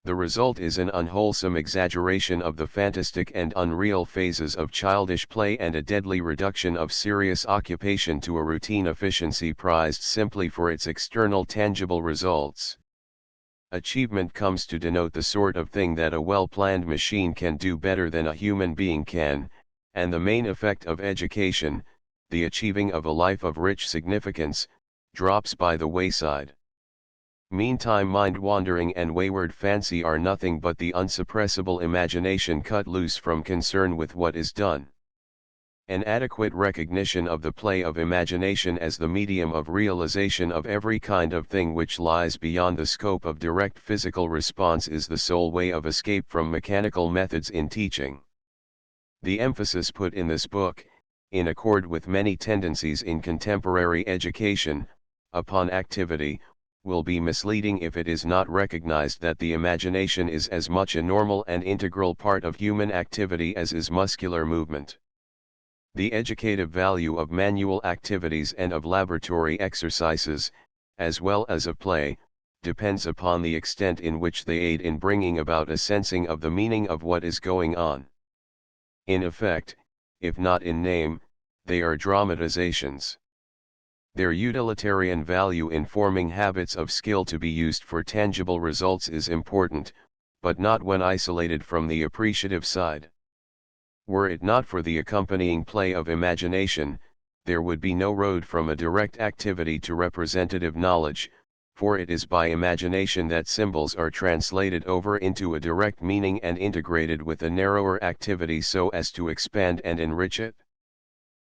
The result is an unwholesome exaggeration of the fantastic and unreal phases of childish play and a deadly reduction of serious occupation to a routine efficiency prized simply for its external tangible results. Achievement comes to denote the sort of thing that a well-planned machine can do better than a human being can, and the main effect of education, the achieving of a life of rich significance, drops by the wayside. Meantime mind-wandering and wayward fancy are nothing but the unsuppressible imagination cut loose from concern with what is done. An adequate recognition of the play of imagination as the medium of realization of every kind of thing which lies beyond the scope of direct physical response is the sole way of escape from mechanical methods in teaching. The emphasis put in this book, in accord with many tendencies in contemporary education, upon activity, will be misleading if it is not recognized that the imagination is as much a normal and integral part of human activity as is muscular movement. The educative value of manual activities and of laboratory exercises, as well as of play, depends upon the extent in which they aid in bringing about a sensing of the meaning of what is going on. In effect, if not in name, they are dramatizations. Their utilitarian value in forming habits of skill to be used for tangible results is important, but not when isolated from the appreciative side. Were it not for the accompanying play of imagination, there would be no road from a direct activity to representative knowledge, for it is by imagination that symbols are translated over into a direct meaning and integrated with a narrower activity so as to expand and enrich it.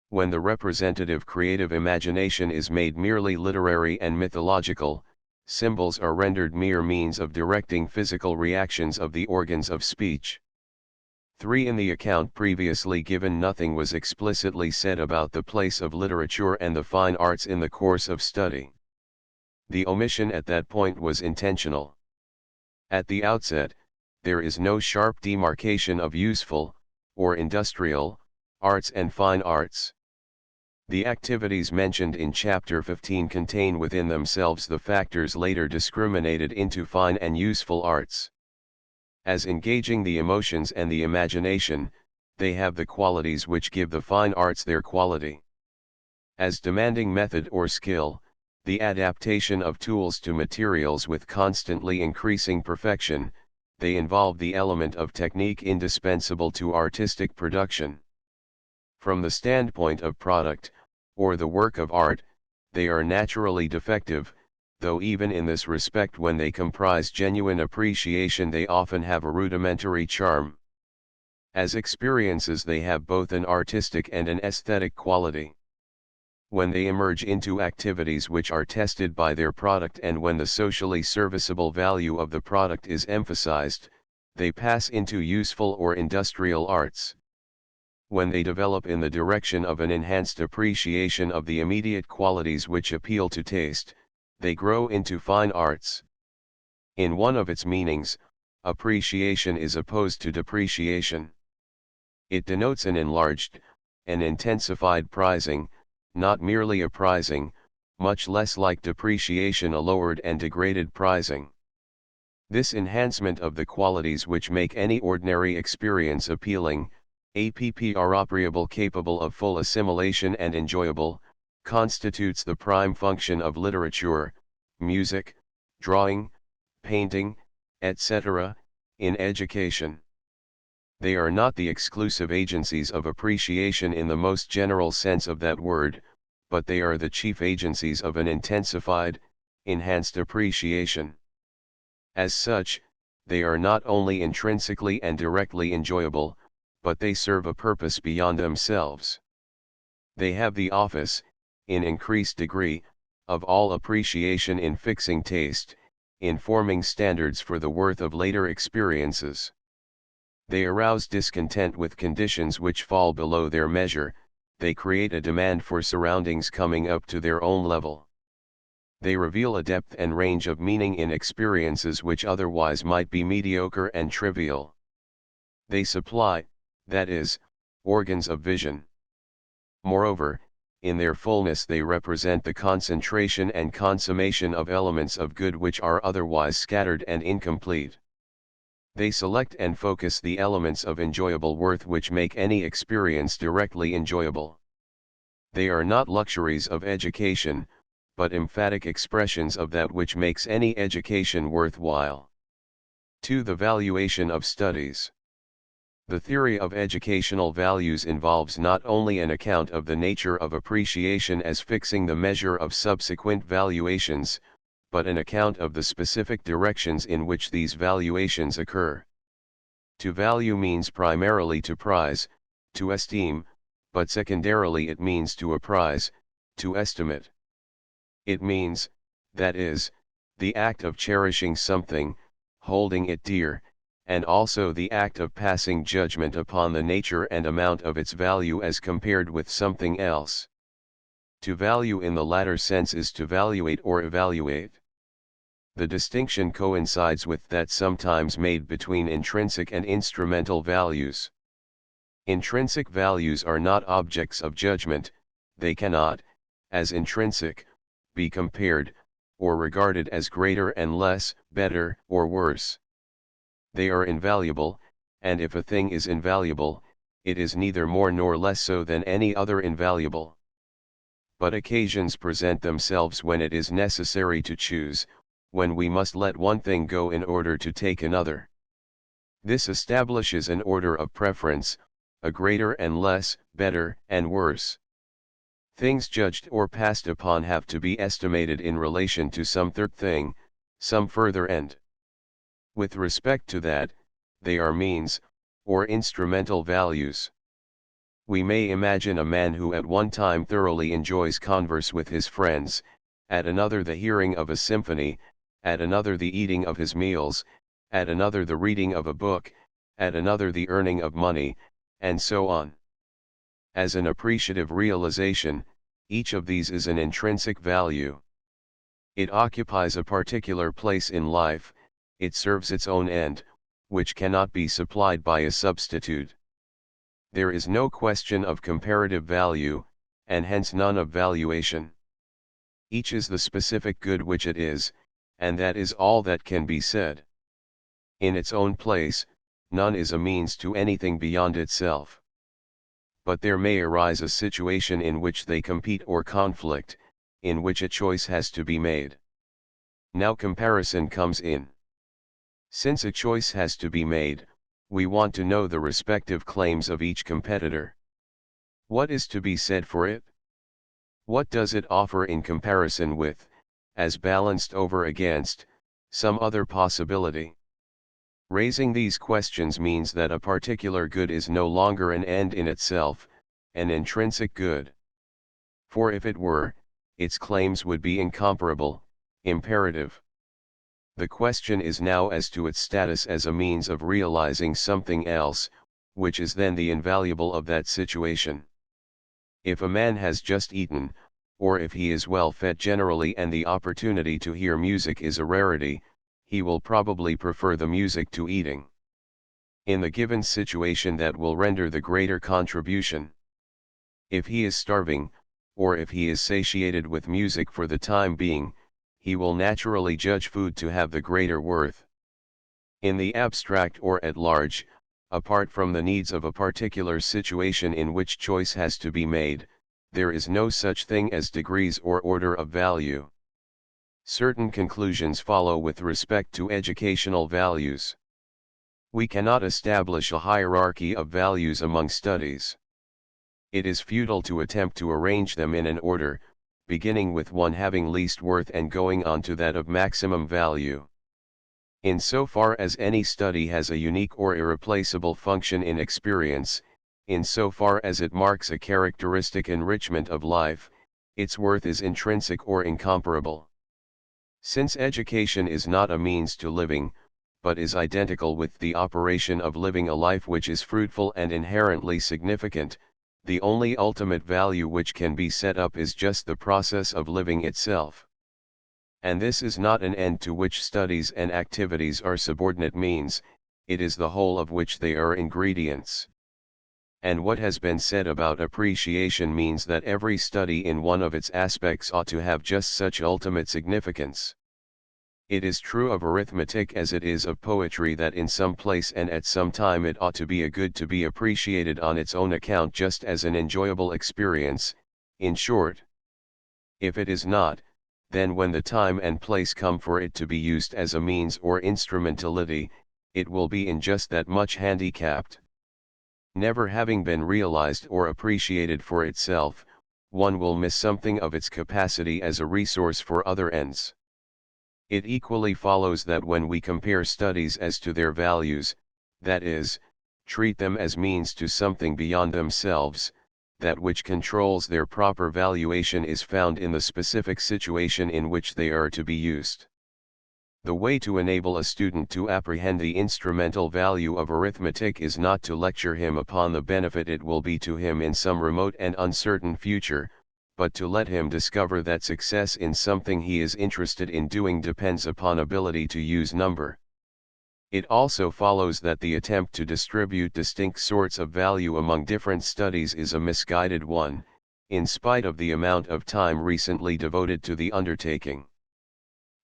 When the representative creative imagination is made merely literary and mythological, symbols are rendered mere means of directing physical reactions of the organs of speech. 3. In the account previously given, nothing was explicitly said about the place of literature and the fine arts in the course of study. The omission at that point was intentional. At the outset, there is no sharp demarcation of useful, or industrial, arts and fine arts. The activities mentioned in Chapter 15 contain within themselves the factors later discriminated into fine and useful arts. As engaging the emotions and the imagination, they have the qualities which give the fine arts their quality. As demanding method or skill, the adaptation of tools to materials with constantly increasing perfection, they involve the element of technique indispensable to artistic production. From the standpoint of product, or the work of art, they are naturally defective, though even in this respect when they comprise genuine appreciation they often have a rudimentary charm. As experiences they have both an artistic and an aesthetic quality. When they emerge into activities which are tested by their product and when the socially serviceable value of the product is emphasized, they pass into useful or industrial arts. When they develop in the direction of an enhanced appreciation of the immediate qualities which appeal to taste, they grow into fine arts. In one of its meanings, appreciation is opposed to depreciation. It denotes an enlarged, an intensified prizing, not merely a prizing, much less like depreciation a lowered and degraded prizing. This enhancement of the qualities which make any ordinary experience appealing, appropriable, capable of full assimilation and enjoyable, constitutes the prime function of literature, music, drawing, painting, etc., in education. They are not the exclusive agencies of appreciation in the most general sense of that word, but they are the chief agencies of an intensified, enhanced appreciation. As such, they are not only intrinsically and directly enjoyable, but they serve a purpose beyond themselves. They have the office, in increased degree, of all appreciation in fixing taste, in forming standards for the worth of later experiences. They arouse discontent with conditions which fall below their measure, they create a demand for surroundings coming up to their own level. They reveal a depth and range of meaning in experiences which otherwise might be mediocre and trivial. They supply, that is, organs of vision. Moreover, in their fullness they represent the concentration and consummation of elements of good which are otherwise scattered and incomplete. They select and focus the elements of enjoyable worth which make any experience directly enjoyable. They are not luxuries of education, but emphatic expressions of that which makes any education worthwhile. 2. The valuation of studies. The theory of educational values involves not only an account of the nature of appreciation as fixing the measure of subsequent valuations, but an account of the specific directions in which these valuations occur. To value means primarily to prize, to esteem, but secondarily it means to apprize, to estimate. It means, that is, the act of cherishing something, holding it dear, and also the act of passing judgment upon the nature and amount of its value as compared with something else. To value in the latter sense is to valuate or evaluate. The distinction coincides with that sometimes made between intrinsic and instrumental values. Intrinsic values are not objects of judgment, they cannot, as intrinsic, be compared, or regarded as greater and less, better or worse. They are invaluable, and if a thing is invaluable, it is neither more nor less so than any other invaluable. But occasions present themselves when it is necessary to choose, when we must let one thing go in order to take another. This establishes an order of preference, a greater and less, better and worse. Things judged or passed upon have to be estimated in relation to some third thing, some further end. With respect to that, they are means, or instrumental values. We may imagine a man who at one time thoroughly enjoys converse with his friends, at another the hearing of a symphony, at another the eating of his meals, at another the reading of a book, at another the earning of money, and so on. As an appreciative realization, each of these is an intrinsic value. It occupies a particular place in life, it serves its own end, which cannot be supplied by a substitute. There is no question of comparative value, and hence none of valuation. Each is the specific good which it is, and that is all that can be said. In its own place, none is a means to anything beyond itself. But there may arise a situation in which they compete or conflict, in which a choice has to be made. Now comparison comes in. Since a choice has to be made, we want to know the respective claims of each competitor. What is to be said for it? What does it offer in comparison with, as balanced over against, some other possibility? Raising these questions means that a particular good is no longer an end in itself, an intrinsic good. For if it were, its claims would be incomparable, imperative. The question is now as to its status as a means of realizing something else, which is then the invaluable of that situation. If a man has just eaten, or if he is well fed generally and the opportunity to hear music is a rarity, he will probably prefer the music to eating. In the given situation that will render the greater contribution. If he is starving, or if he is satiated with music for the time being, he will naturally judge food to have the greater worth. In the abstract or at large, apart from the needs of a particular situation in which choice has to be made, there is no such thing as degrees or order of value. Certain conclusions follow with respect to educational values. We cannot establish a hierarchy of values among studies. It is futile to attempt to arrange them in an order, beginning with one having least worth and going on to that of maximum value. In so far as any study has a unique or irreplaceable function in experience, in so far as it marks a characteristic enrichment of life, its worth is intrinsic or incomparable. Since education is not a means to living, but is identical with the operation of living a life which is fruitful and inherently significant, the only ultimate value which can be set up is just the process of living itself. And this is not an end to which studies and activities are subordinate means, it is the whole of which they are ingredients. And what has been said about appreciation means that every study in one of its aspects ought to have just such ultimate significance. It is true of arithmetic as it is of poetry that in some place and at some time it ought to be a good to be appreciated on its own account just as an enjoyable experience, in short. If it is not, then when the time and place come for it to be used as a means or instrumentality, it will be in just that much handicapped. Never having been realized or appreciated for itself, one will miss something of its capacity as a resource for other ends. It equally follows that when we compare studies as to their values, that is, treat them as means to something beyond themselves, that which controls their proper valuation is found in the specific situation in which they are to be used. The way to enable a student to apprehend the instrumental value of arithmetic is not to lecture him upon the benefit it will be to him in some remote and uncertain future, but to let him discover that success in something he is interested in doing depends upon ability to use number. It also follows that the attempt to distribute distinct sorts of value among different studies is a misguided one, in spite of the amount of time recently devoted to the undertaking.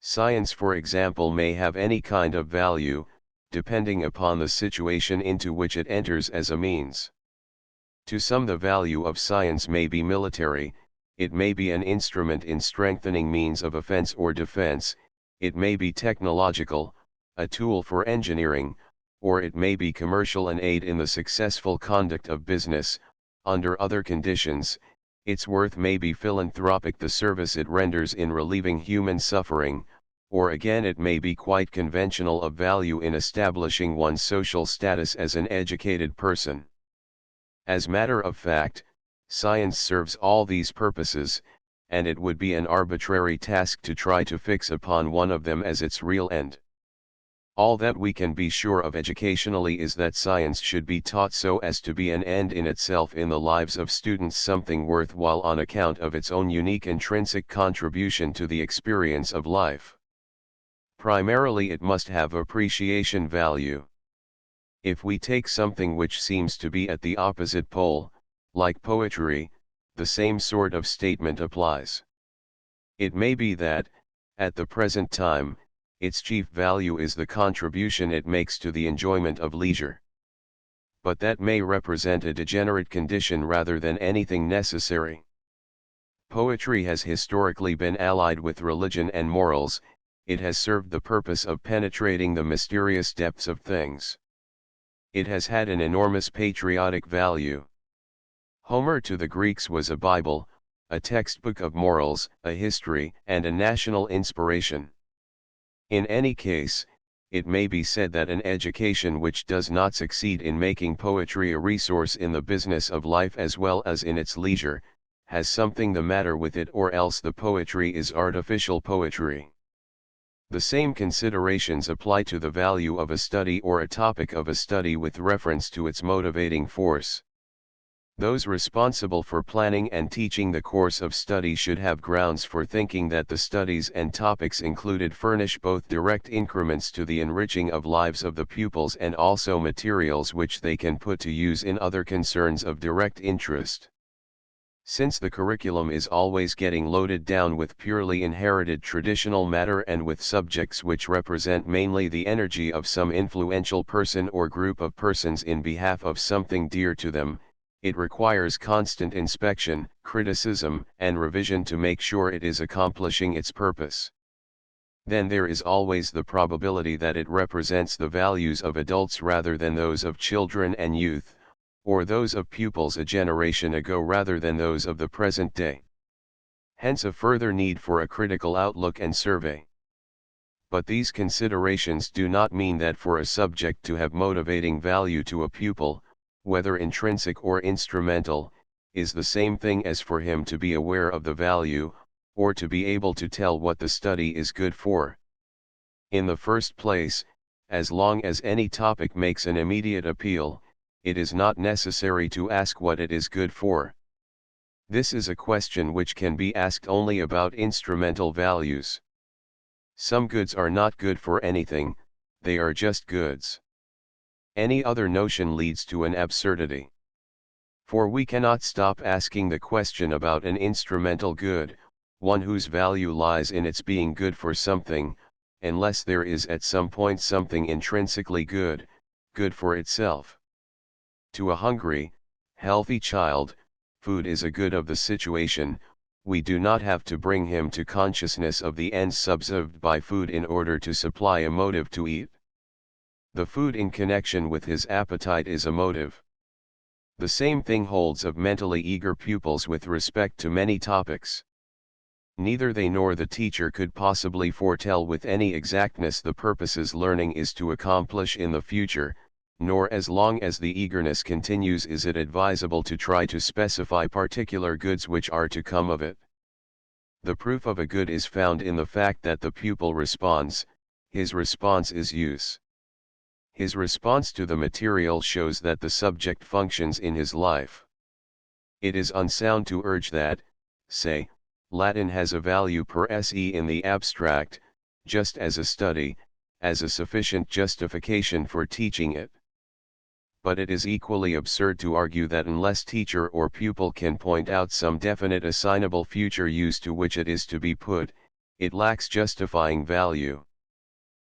Science, for example, may have any kind of value, depending upon the situation into which it enters as a means. To some the value of science may be military, it may be an instrument in strengthening means of offense or defense, it may be technological, a tool for engineering, or it may be commercial and aid in the successful conduct of business. Under other conditions, its worth may be philanthropic, the service it renders in relieving human suffering, or again it may be quite conventional, of value in establishing one's social status as an educated person. As matter of fact, science serves all these purposes, and it would be an arbitrary task to try to fix upon one of them as its real end. All that we can be sure of educationally is that science should be taught so as to be an end in itself in the lives of students, something worthwhile on account of its own unique intrinsic contribution to the experience of life. Primarily it must have appreciation value. If we take something which seems to be at the opposite pole, like poetry, the same sort of statement applies. It may be that, at the present time, its chief value is the contribution it makes to the enjoyment of leisure. But that may represent a degenerate condition rather than anything necessary. Poetry has historically been allied with religion and morals. It has served the purpose of penetrating the mysterious depths of things. It has had an enormous patriotic value. Homer to the Greeks was a Bible, a textbook of morals, a history, and a national inspiration. In any case, it may be said that an education which does not succeed in making poetry a resource in the business of life as well as in its leisure, has something the matter with it, or else the poetry is artificial poetry. The same considerations apply to the value of a study or a topic of a study with reference to its motivating force. Those responsible for planning and teaching the course of study should have grounds for thinking that the studies and topics included furnish both direct increments to the enriching of lives of the pupils and also materials which they can put to use in other concerns of direct interest. Since the curriculum is always getting loaded down with purely inherited traditional matter and with subjects which represent mainly the energy of some influential person or group of persons in behalf of something dear to them, it requires constant inspection, criticism, and revision to make sure it is accomplishing its purpose. Then there is always the probability that it represents the values of adults rather than those of children and youth, or those of pupils a generation ago rather than those of the present day. Hence a further need for a critical outlook and survey. But these considerations do not mean that for a subject to have motivating value to a pupil, whether intrinsic or instrumental, is the same thing as for him to be aware of the value, or to be able to tell what the study is good for. In the first place, as long as any topic makes an immediate appeal, it is not necessary to ask what it is good for. This is a question which can be asked only about instrumental values. Some goods are not good for anything, they are just goods. Any other notion leads to an absurdity. For we cannot stop asking the question about an instrumental good, one whose value lies in its being good for something, unless there is at some point something intrinsically good, good for itself. To a hungry, healthy child, food is a good of the situation. We do not have to bring him to consciousness of the ends subserved by food in order to supply a motive to eat. The food in connection with his appetite is a motive. The same thing holds of mentally eager pupils with respect to many topics. Neither they nor the teacher could possibly foretell with any exactness the purposes learning is to accomplish in the future, nor as long as the eagerness continues is it advisable to try to specify particular goods which are to come of it. The proof of a good is found in the fact that the pupil responds, his response is use. His response to the material shows that the subject functions in his life. It is unsound to urge that, say, Latin has a value per se in the abstract, just as a study, as a sufficient justification for teaching it. But it is equally absurd to argue that unless teacher or pupil can point out some definite assignable future use to which it is to be put, it lacks justifying value.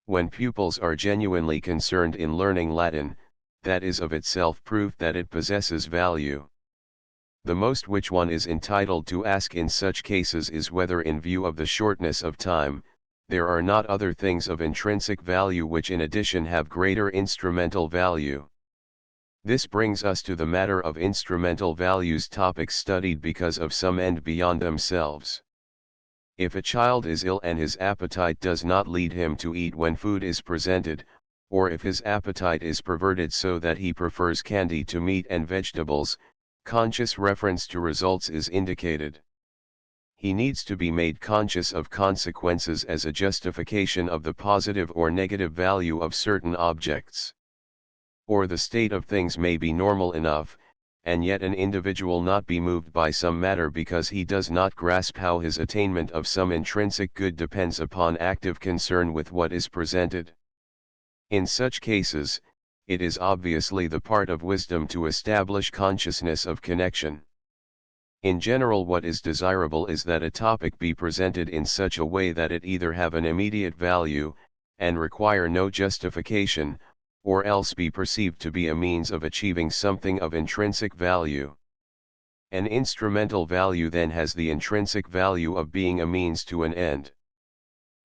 When pupils are genuinely concerned in learning Latin, that is of itself proof that it possesses value. The most which one is entitled to ask in such cases is whether in view of the shortness of time, there are not other things of intrinsic value which in addition have greater instrumental value. This brings us to the matter of instrumental values, topics studied because of some end beyond themselves. If a child is ill and his appetite does not lead him to eat when food is presented, or if his appetite is perverted so that he prefers candy to meat and vegetables, conscious reference to results is indicated. He needs to be made conscious of consequences as a justification of the positive or negative value of certain objects. Or the state of things may be normal enough, and yet an individual not be moved by some matter because he does not grasp how his attainment of some intrinsic good depends upon active concern with what is presented. In such cases, it is obviously the part of wisdom to establish consciousness of connection. In general, what is desirable is that a topic be presented in such a way that it either have an immediate value, and require no justification, or else be perceived to be a means of achieving something of intrinsic value. An instrumental value then has the intrinsic value of being a means to an end.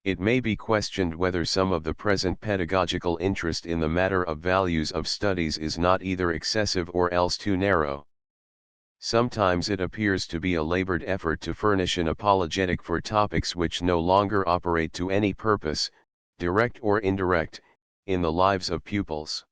It may be questioned whether some of the present pedagogical interest in the matter of values of studies is not either excessive or else too narrow. Sometimes it appears to be a labored effort to furnish an apologetic for topics which no longer operate to any purpose, direct or indirect, in the lives of pupils.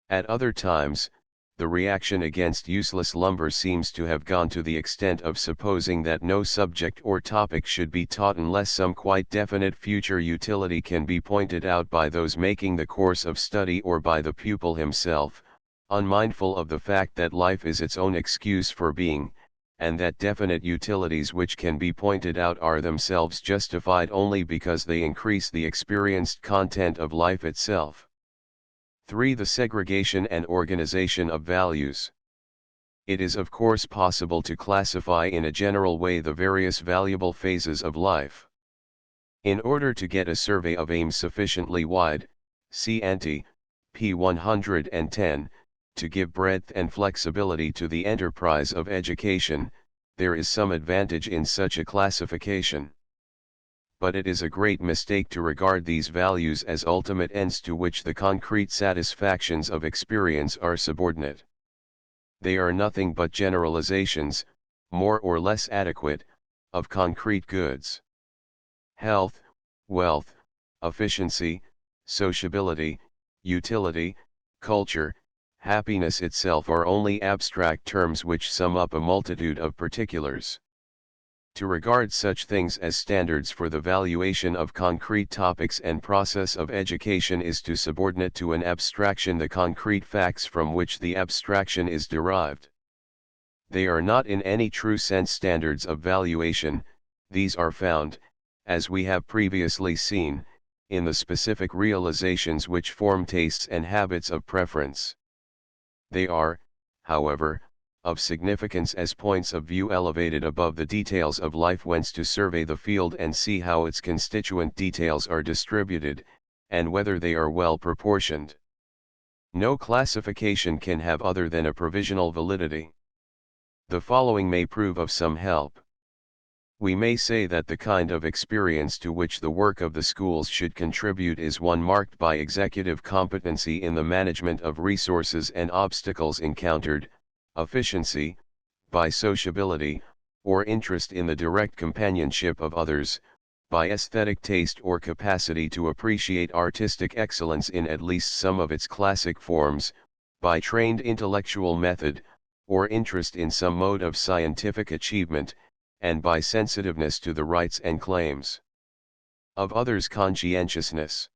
At other times, the reaction against useless lumber seems to have gone to the extent of supposing that no subject or topic should be taught unless some quite definite future utility can be pointed out by those making the course of study or by the pupil himself, unmindful of the fact that life is its own excuse for being, and that definite utilities which can be pointed out are themselves justified only because they increase the experienced content of life itself. 3. The segregation and organization of values. It is of course possible to classify in a general way the various valuable phases of life. In order to get a survey of aims sufficiently wide, see ante, p. 110, to give breadth and flexibility to the enterprise of education, there is some advantage in such a classification. But it is a great mistake to regard these values as ultimate ends to which the concrete satisfactions of experience are subordinate. They are nothing but generalizations, more or less adequate, of concrete goods. Health, wealth, efficiency, sociability, utility, culture, happiness itself are only abstract terms which sum up a multitude of particulars. To regard such things as standards for the valuation of concrete topics and process of education is to subordinate to an abstraction the concrete facts from which the abstraction is derived. They are not in any true sense standards of valuation. These are found, as we have previously seen, in the specific realizations which form tastes and habits of preference. They are, however, of significance as points of view elevated above the details of life, whence to survey the field and see how its constituent details are distributed, and whether they are well proportioned. No classification can have other than a provisional validity. The following may prove of some help. We may say that the kind of experience to which the work of the schools should contribute is one marked by executive competency in the management of resources and obstacles encountered, efficiency, by sociability, or interest in the direct companionship of others, by aesthetic taste or capacity to appreciate artistic excellence in at least some of its classic forms, by trained intellectual method, or interest in some mode of scientific achievement, and by sensitiveness to the rights and claims of others' conscientiousness.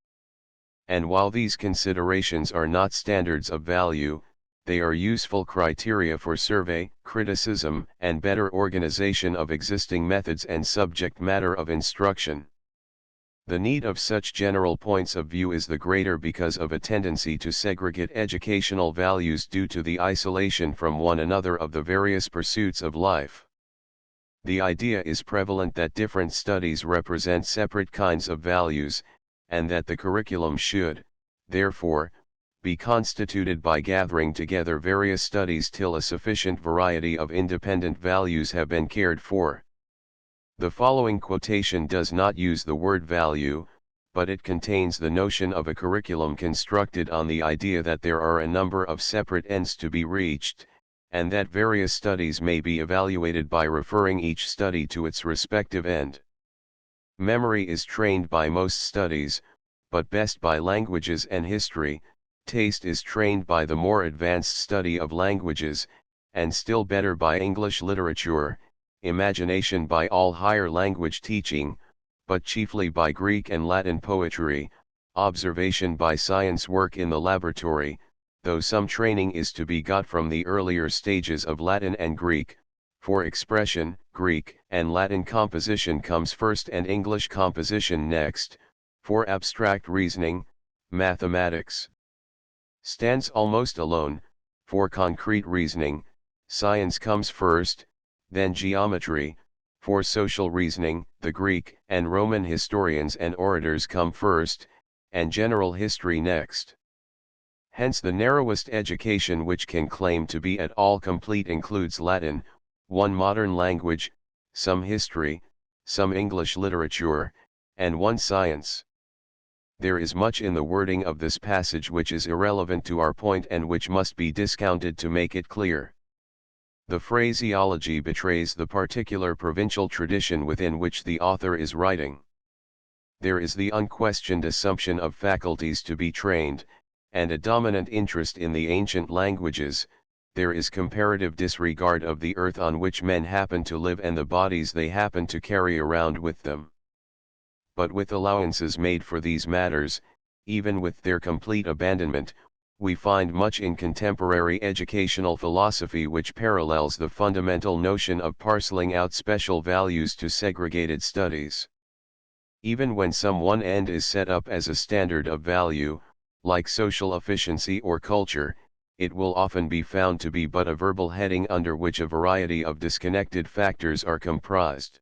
And while these considerations are not standards of value, they are useful criteria for survey, criticism, and better organization of existing methods and subject matter of instruction. The need of such general points of view is the greater because of a tendency to segregate educational values due to the isolation from one another of the various pursuits of life. The idea is prevalent that different studies represent separate kinds of values, and that the curriculum should, therefore, be constituted by gathering together various studies till a sufficient variety of independent values have been cared for. The following quotation does not use the word value, but it contains the notion of a curriculum constructed on the idea that there are a number of separate ends to be reached, and that various studies may be evaluated by referring each study to its respective end. Memory is trained by most studies, but best by languages and history. Taste is trained by the more advanced study of languages, and still better by English literature. Imagination by all higher language teaching, but chiefly by Greek and Latin poetry. Observation by science work in the laboratory, though some training is to be got from the earlier stages of Latin and Greek. For expression, Greek and Latin composition comes first and English composition next. For abstract reasoning, mathematics stands almost alone. For concrete reasoning, science comes first, then geometry. For social reasoning, the Greek and Roman historians and orators come first, and general history next. Hence the narrowest education which can claim to be at all complete includes Latin, one modern language, some history, some English literature, and one science. There is much in the wording of this passage which is irrelevant to our point and which must be discounted to make it clear. The phraseology betrays the particular provincial tradition within which the author is writing. There is the unquestioned assumption of faculties to be trained, and a dominant interest in the ancient languages. There is comparative disregard of the earth on which men happen to live and the bodies they happen to carry around with them. But with allowances made for these matters, even with their complete abandonment, we find much in contemporary educational philosophy which parallels the fundamental notion of parceling out special values to segregated studies. Even when some one end is set up as a standard of value, like social efficiency or culture, it will often be found to be but a verbal heading under which a variety of disconnected factors are comprised.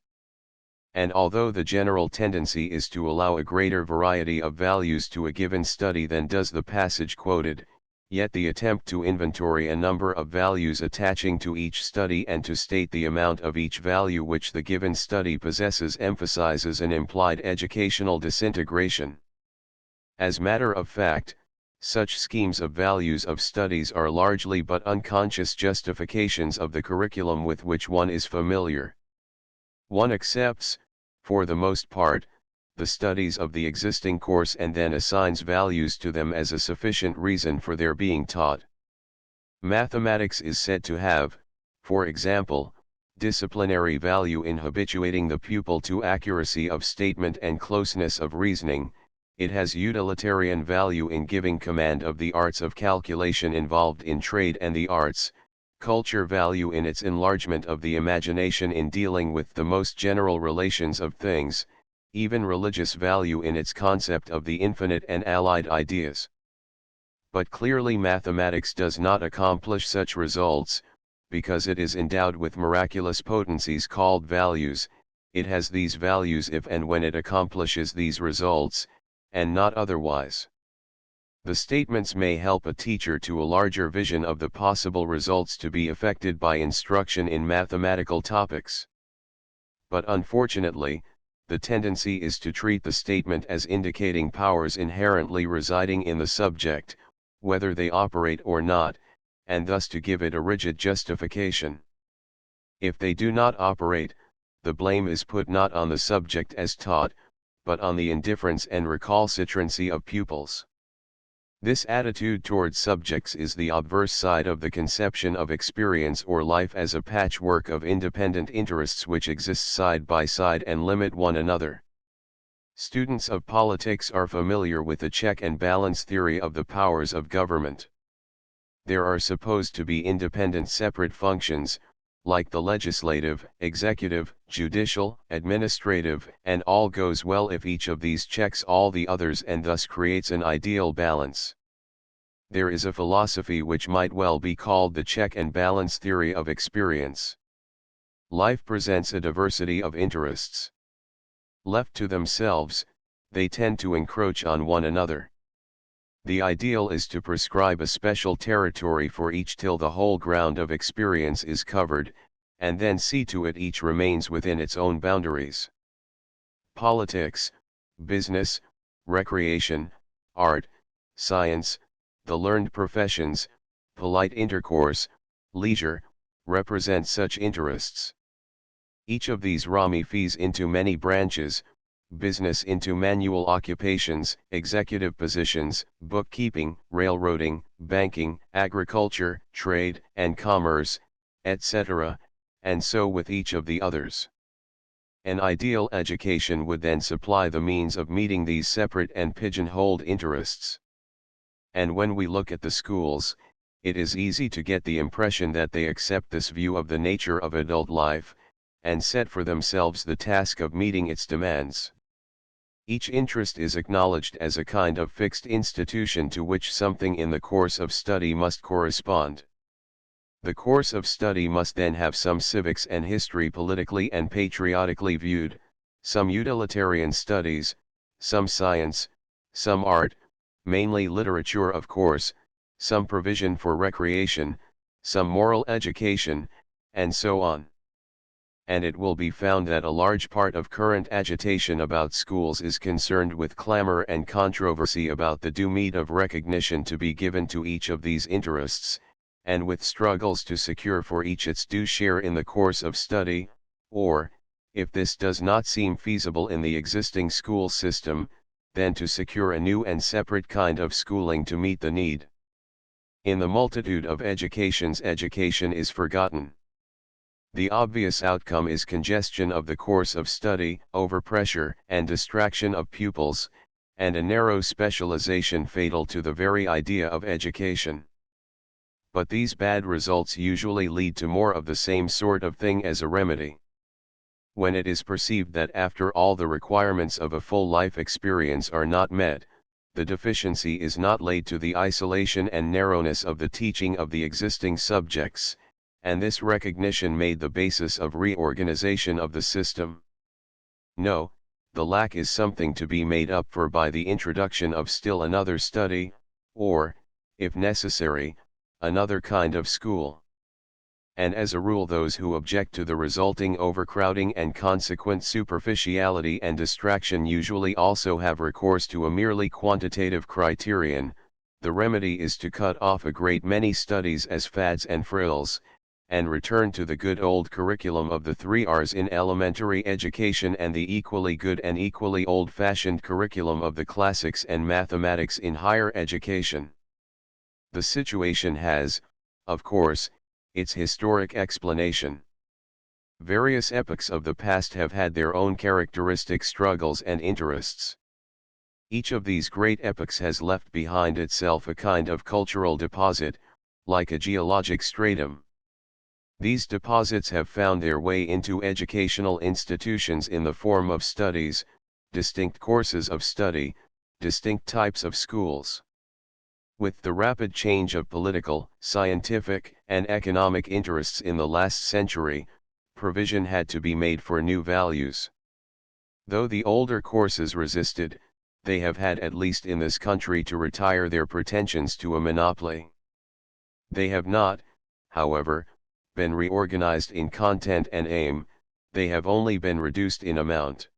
And although the general tendency is to allow a greater variety of values to a given study than does the passage quoted, yet the attempt to inventory a number of values attaching to each study and to state the amount of each value which the given study possesses emphasizes an implied educational disintegration. As matter of fact, such schemes of values of studies are largely but unconscious justifications of the curriculum with which one is familiar. One accepts, for the most part, the studies of the existing course and then assigns values to them as a sufficient reason for their being taught. Mathematics is said to have, for example, disciplinary value in habituating the pupil to accuracy of statement and closeness of reasoning. It has utilitarian value in giving command of the arts of calculation involved in trade and the arts, culture value in its enlargement of the imagination in dealing with the most general relations of things, even religious value in its concept of the infinite and allied ideas. But clearly mathematics does not accomplish such results, because it is endowed with miraculous potencies called values. It has these values if and when it accomplishes these results, and not otherwise. The statements may help a teacher to a larger vision of the possible results to be effected by instruction in mathematical topics. But unfortunately, the tendency is to treat the statement as indicating powers inherently residing in the subject, whether they operate or not, and thus to give it a rigid justification. If they do not operate, the blame is put not on the subject as taught, but on the indifference and recalcitrancy of pupils. This attitude towards subjects is the obverse side of the conception of experience or life as a patchwork of independent interests which exist side by side and limit one another. Students of politics are familiar with the check and balance theory of the powers of government. There are supposed to be independent separate functions, like the legislative, executive, judicial, administrative, and all goes well if each of these checks all the others and thus creates an ideal balance. There is a philosophy which might well be called the check and balance theory of experience. Life presents a diversity of interests. Left to themselves, they tend to encroach on one another. The ideal is to prescribe a special territory for each till the whole ground of experience is covered, and then see to it each remains within its own boundaries. Politics, business, recreation, art, science, the learned professions, polite intercourse, leisure, represent such interests. Each of these rami feeds into many branches: business into manual occupations, executive positions, bookkeeping, railroading, banking, agriculture, trade, and commerce, etc., and so with each of the others. An ideal education would then supply the means of meeting these separate and pigeon-holed interests. And when we look at the schools, it is easy to get the impression that they accept this view of the nature of adult life, and set for themselves the task of meeting its demands. Each interest is acknowledged as a kind of fixed institution to which something in the course of study must correspond. The course of study must then have some civics and history politically and patriotically viewed, some utilitarian studies, some science, some art, mainly literature of course, some provision for recreation, some moral education, and so on. And it will be found that a large part of current agitation about schools is concerned with clamor and controversy about the due meed of recognition to be given to each of these interests, and with struggles to secure for each its due share in the course of study, or, if this does not seem feasible in the existing school system, then to secure a new and separate kind of schooling to meet the need. In the multitude of educations, education is forgotten. The obvious outcome is congestion of the course of study, overpressure and distraction of pupils, and a narrow specialization fatal to the very idea of education. But these bad results usually lead to more of the same sort of thing as a remedy. When it is perceived that after all the requirements of a full life experience are not met, the deficiency is not laid to the isolation and narrowness of the teaching of the existing subjects, and this recognition made the basis of reorganization of the system. No, the lack is something to be made up for by the introduction of still another study, or, if necessary, another kind of school. And as a rule those who object to the resulting overcrowding and consequent superficiality and distraction usually also have recourse to a merely quantitative criterion. The remedy is to cut off a great many studies as fads and frills, and return to the good old curriculum of the 3 R's in elementary education and the equally good and equally old-fashioned curriculum of the classics and mathematics in higher education. The situation has, of course, its historic explanation. Various epochs of the past have had their own characteristic struggles and interests. Each of these great epochs has left behind itself a kind of cultural deposit, like a geologic stratum. These deposits have found their way into educational institutions in the form of studies, distinct courses of study, distinct types of schools. With the rapid change of political, scientific, and economic interests in the last century, provision had to be made for new values. Though the older courses resisted, they have had at least in this country to retire their pretensions to a monopoly. They have not, however, been reorganized in content and aim, they have only been reduced in amount.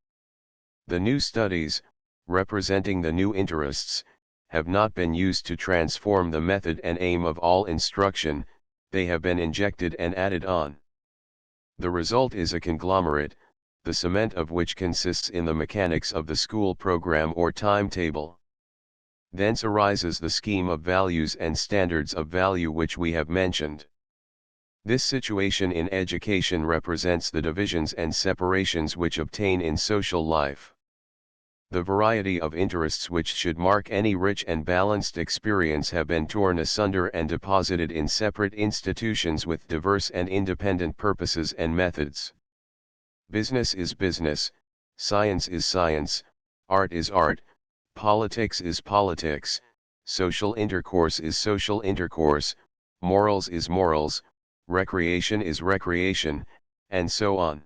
The new studies, representing the new interests, have not been used to transform the method and aim of all instruction, they have been injected and added on. The result is a conglomerate, the cement of which consists in the mechanics of the school program or timetable. Thence arises the scheme of values and standards of value which we have mentioned. This situation in education represents the divisions and separations which obtain in social life. The variety of interests which should mark any rich and balanced experience have been torn asunder and deposited in separate institutions with diverse and independent purposes and methods. Business is business, science is science, art is art, politics is politics, social intercourse is social intercourse, morals is morals, recreation is recreation, and so on.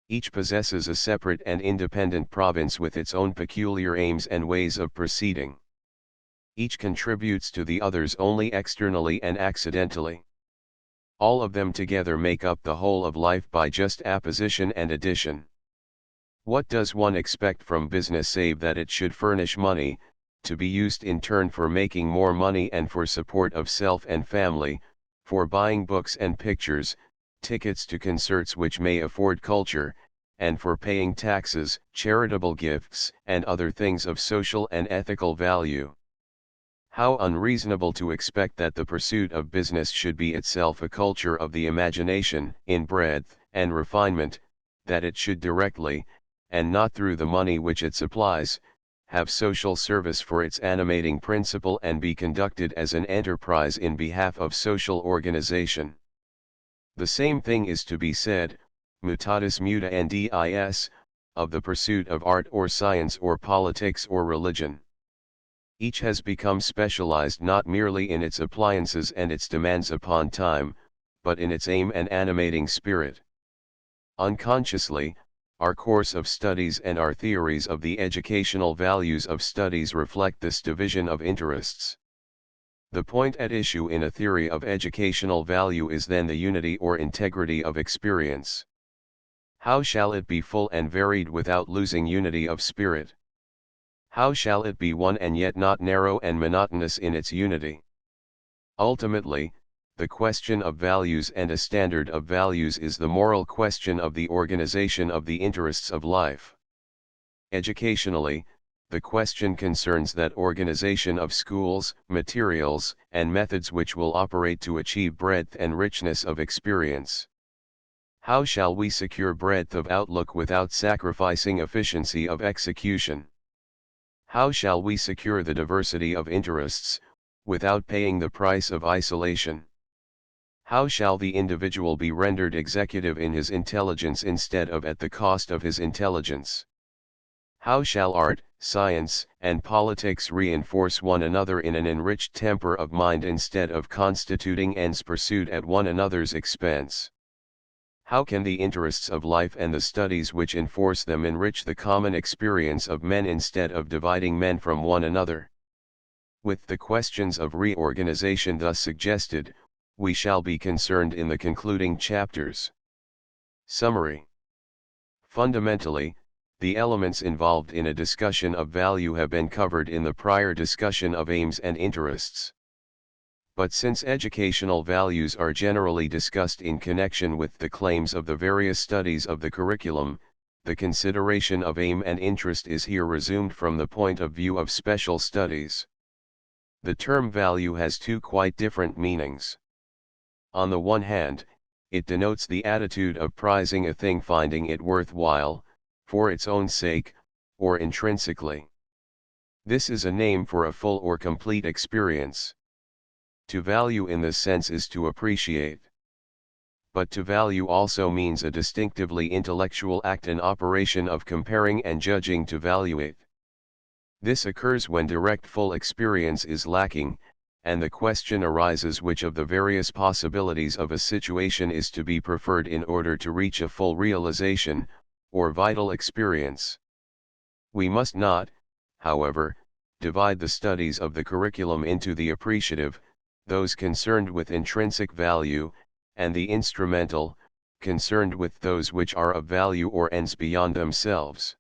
Each possesses a separate and independent province with its own peculiar aims and ways of proceeding. Each contributes to the others only externally and accidentally. All of them together make up the whole of life by just apposition and addition. What does one expect from business save that it should furnish money, to be used in turn for making more money and for support of self and family, for buying books and pictures, tickets to concerts which may afford culture, and for paying taxes, charitable gifts, and other things of social and ethical value? How unreasonable to expect that the pursuit of business should be itself a culture of the imagination, in breadth and refinement, that it should directly, and not through the money which it supplies, have social service for its animating principle and be conducted as an enterprise in behalf of social organization. The same thing is to be said, mutatis mutandis, of the pursuit of art or science or politics or religion. Each has become specialized not merely in its appliances and its demands upon time, but in its aim and animating spirit. Unconsciously, our course of studies and our theories of the educational values of studies reflect this division of interests. The point at issue in a theory of educational value is then the unity or integrity of experience. How shall it be full and varied without losing unity of spirit? How shall it be one and yet not narrow and monotonous in its unity? Ultimately, the question of values and a standard of values is the moral question of the organization of the interests of life. Educationally, the question concerns that organization of schools, materials, and methods which will operate to achieve breadth and richness of experience. How shall we secure breadth of outlook without sacrificing efficiency of execution? How shall we secure the diversity of interests, without paying the price of isolation? How shall the individual be rendered executive in his intelligence instead of at the cost of his intelligence? How shall art, science, and politics reinforce one another in an enriched temper of mind instead of constituting ends pursued at one another's expense? How can the interests of life and the studies which enforce them enrich the common experience of men instead of dividing men from one another? With the questions of reorganization thus suggested, we shall be concerned in the concluding chapters. Summary. Fundamentally, the elements involved in a discussion of value have been covered in the prior discussion of aims and interests. But since educational values are generally discussed in connection with the claims of the various studies of the curriculum, the consideration of aim and interest is here resumed from the point of view of special studies. The term value has two quite different meanings. On the one hand, it denotes the attitude of prizing a thing, finding it worthwhile, for its own sake, or intrinsically. This is a name for a full or complete experience. To value in this sense is to appreciate. But to value also means a distinctively intellectual act and operation of comparing and judging to valuate. This occurs when direct full experience is lacking, and the question arises which of the various possibilities of a situation is to be preferred in order to reach a full realization, or vital experience. We must not, however, divide the studies of the curriculum into the appreciative, those concerned with intrinsic value, and the instrumental, concerned with those which are of value or ends beyond themselves.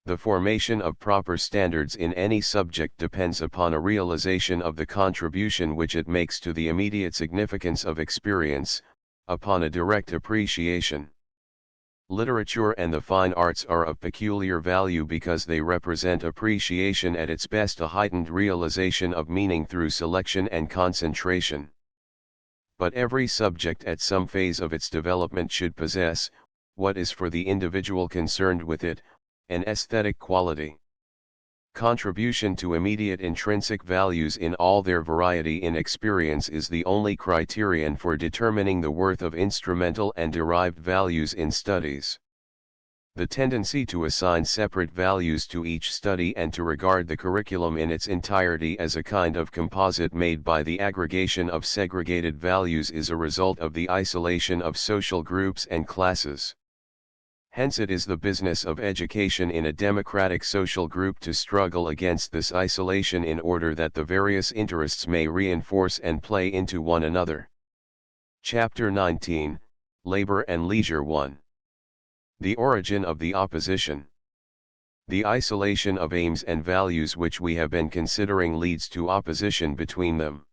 The formation of proper standards in any subject depends upon a realization of the contribution which it makes to the immediate significance of experience, upon a direct appreciation. Literature and the fine arts are of peculiar value because they represent appreciation at its best, a heightened realization of meaning through selection and concentration. But every subject at some phase of its development should possess, what is for the individual concerned with it, an aesthetic quality. Contribution to immediate intrinsic values in all their variety in experience is the only criterion for determining the worth of instrumental and derived values in studies. The tendency to assign separate values to each study and to regard the curriculum in its entirety as a kind of composite made by the aggregation of segregated values is a result of the isolation of social groups and classes. Hence it is the business of education in a democratic social group to struggle against this isolation in order that the various interests may reinforce and play into one another. Chapter 19, Labor and Leisure 1. The origin of the opposition. The isolation of aims and values which we have been considering leads to opposition between them.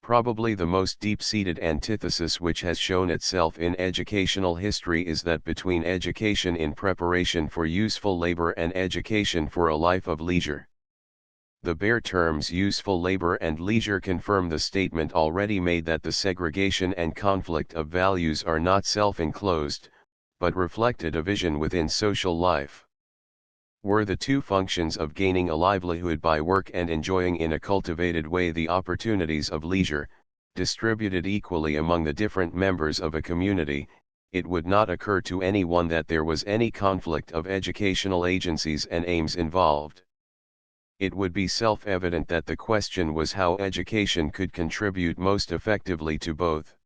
Probably the most deep-seated antithesis which has shown itself in educational history is that between education in preparation for useful labor and education for a life of leisure. The bare terms useful labor and leisure confirm the statement already made that the segregation and conflict of values are not self-enclosed, but reflect a division within social life. Were the two functions of gaining a livelihood by work and enjoying in a cultivated way the opportunities of leisure, distributed equally among the different members of a community, it would not occur to anyone that there was any conflict of educational agencies and aims involved. It would be self-evident that the question was how education could contribute most effectively to both.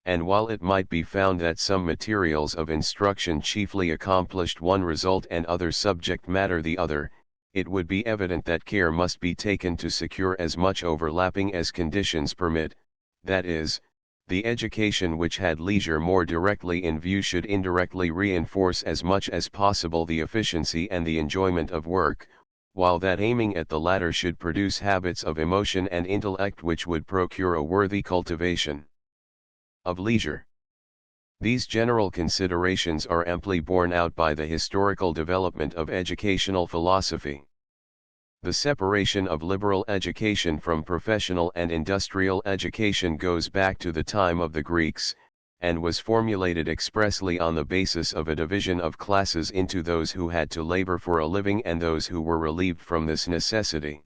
And while it might be found that some materials of instruction chiefly accomplished one result and other subject matter the other, it would be evident that care must be taken to secure as much overlapping as conditions permit, that is, the education which had leisure more directly in view should indirectly reinforce as much as possible the efficiency and the enjoyment of work, while that aiming at the latter should produce habits of emotion and intellect which would procure a worthy cultivation of leisure. These general considerations are amply borne out by the historical development of educational philosophy. The separation of liberal education from professional and industrial education goes back to the time of the Greeks, and was formulated expressly on the basis of a division of classes into those who had to labor for a living and those who were relieved from this necessity.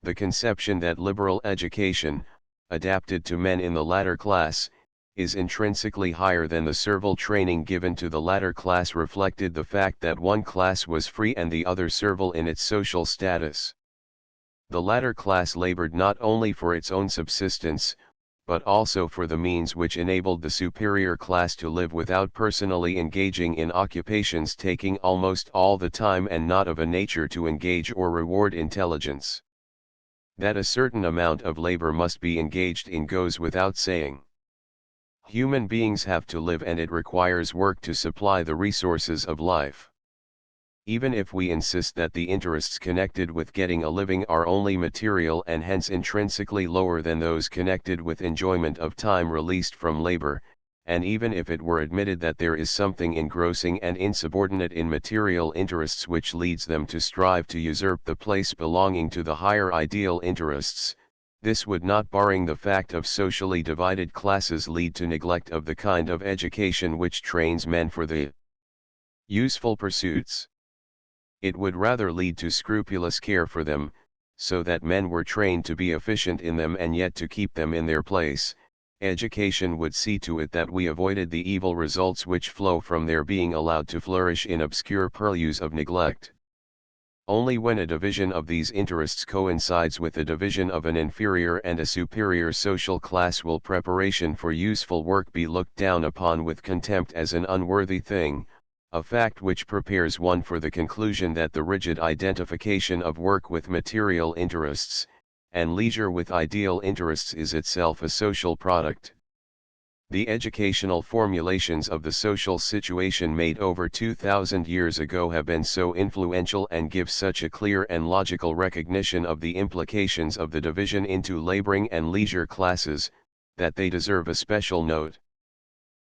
The conception that liberal education, adapted to men in the latter class, is intrinsically higher than the servile training given to the latter class reflected the fact that one class was free and the other servile in its social status. The latter class labored not only for its own subsistence, but also for the means which enabled the superior class to live without personally engaging in occupations taking almost all the time and not of a nature to engage or reward intelligence. That a certain amount of labor must be engaged in goes without saying. Human beings have to live and it requires work to supply the resources of life. Even if we insist that the interests connected with getting a living are only material and hence intrinsically lower than those connected with enjoyment of time released from labor, and even if it were admitted that there is something engrossing and insubordinate in material interests which leads them to strive to usurp the place belonging to the higher ideal interests, this would not, barring the fact of socially divided classes, lead to neglect of the kind of education which trains men for the useful pursuits. It would rather lead to scrupulous care for them, so that men were trained to be efficient in them and yet to keep them in their place. Education would see to it that we avoided the evil results which flow from their being allowed to flourish in obscure purlieus of neglect. Only when a division of these interests coincides with the division of an inferior and a superior social class will preparation for useful work be looked down upon with contempt as an unworthy thing, a fact which prepares one for the conclusion that the rigid identification of work with material interests, and leisure with ideal interests is itself a social product. The educational formulations of the social situation made over 2,000 years ago have been so influential and give such a clear and logical recognition of the implications of the division into laboring and leisure classes, that they deserve a special note.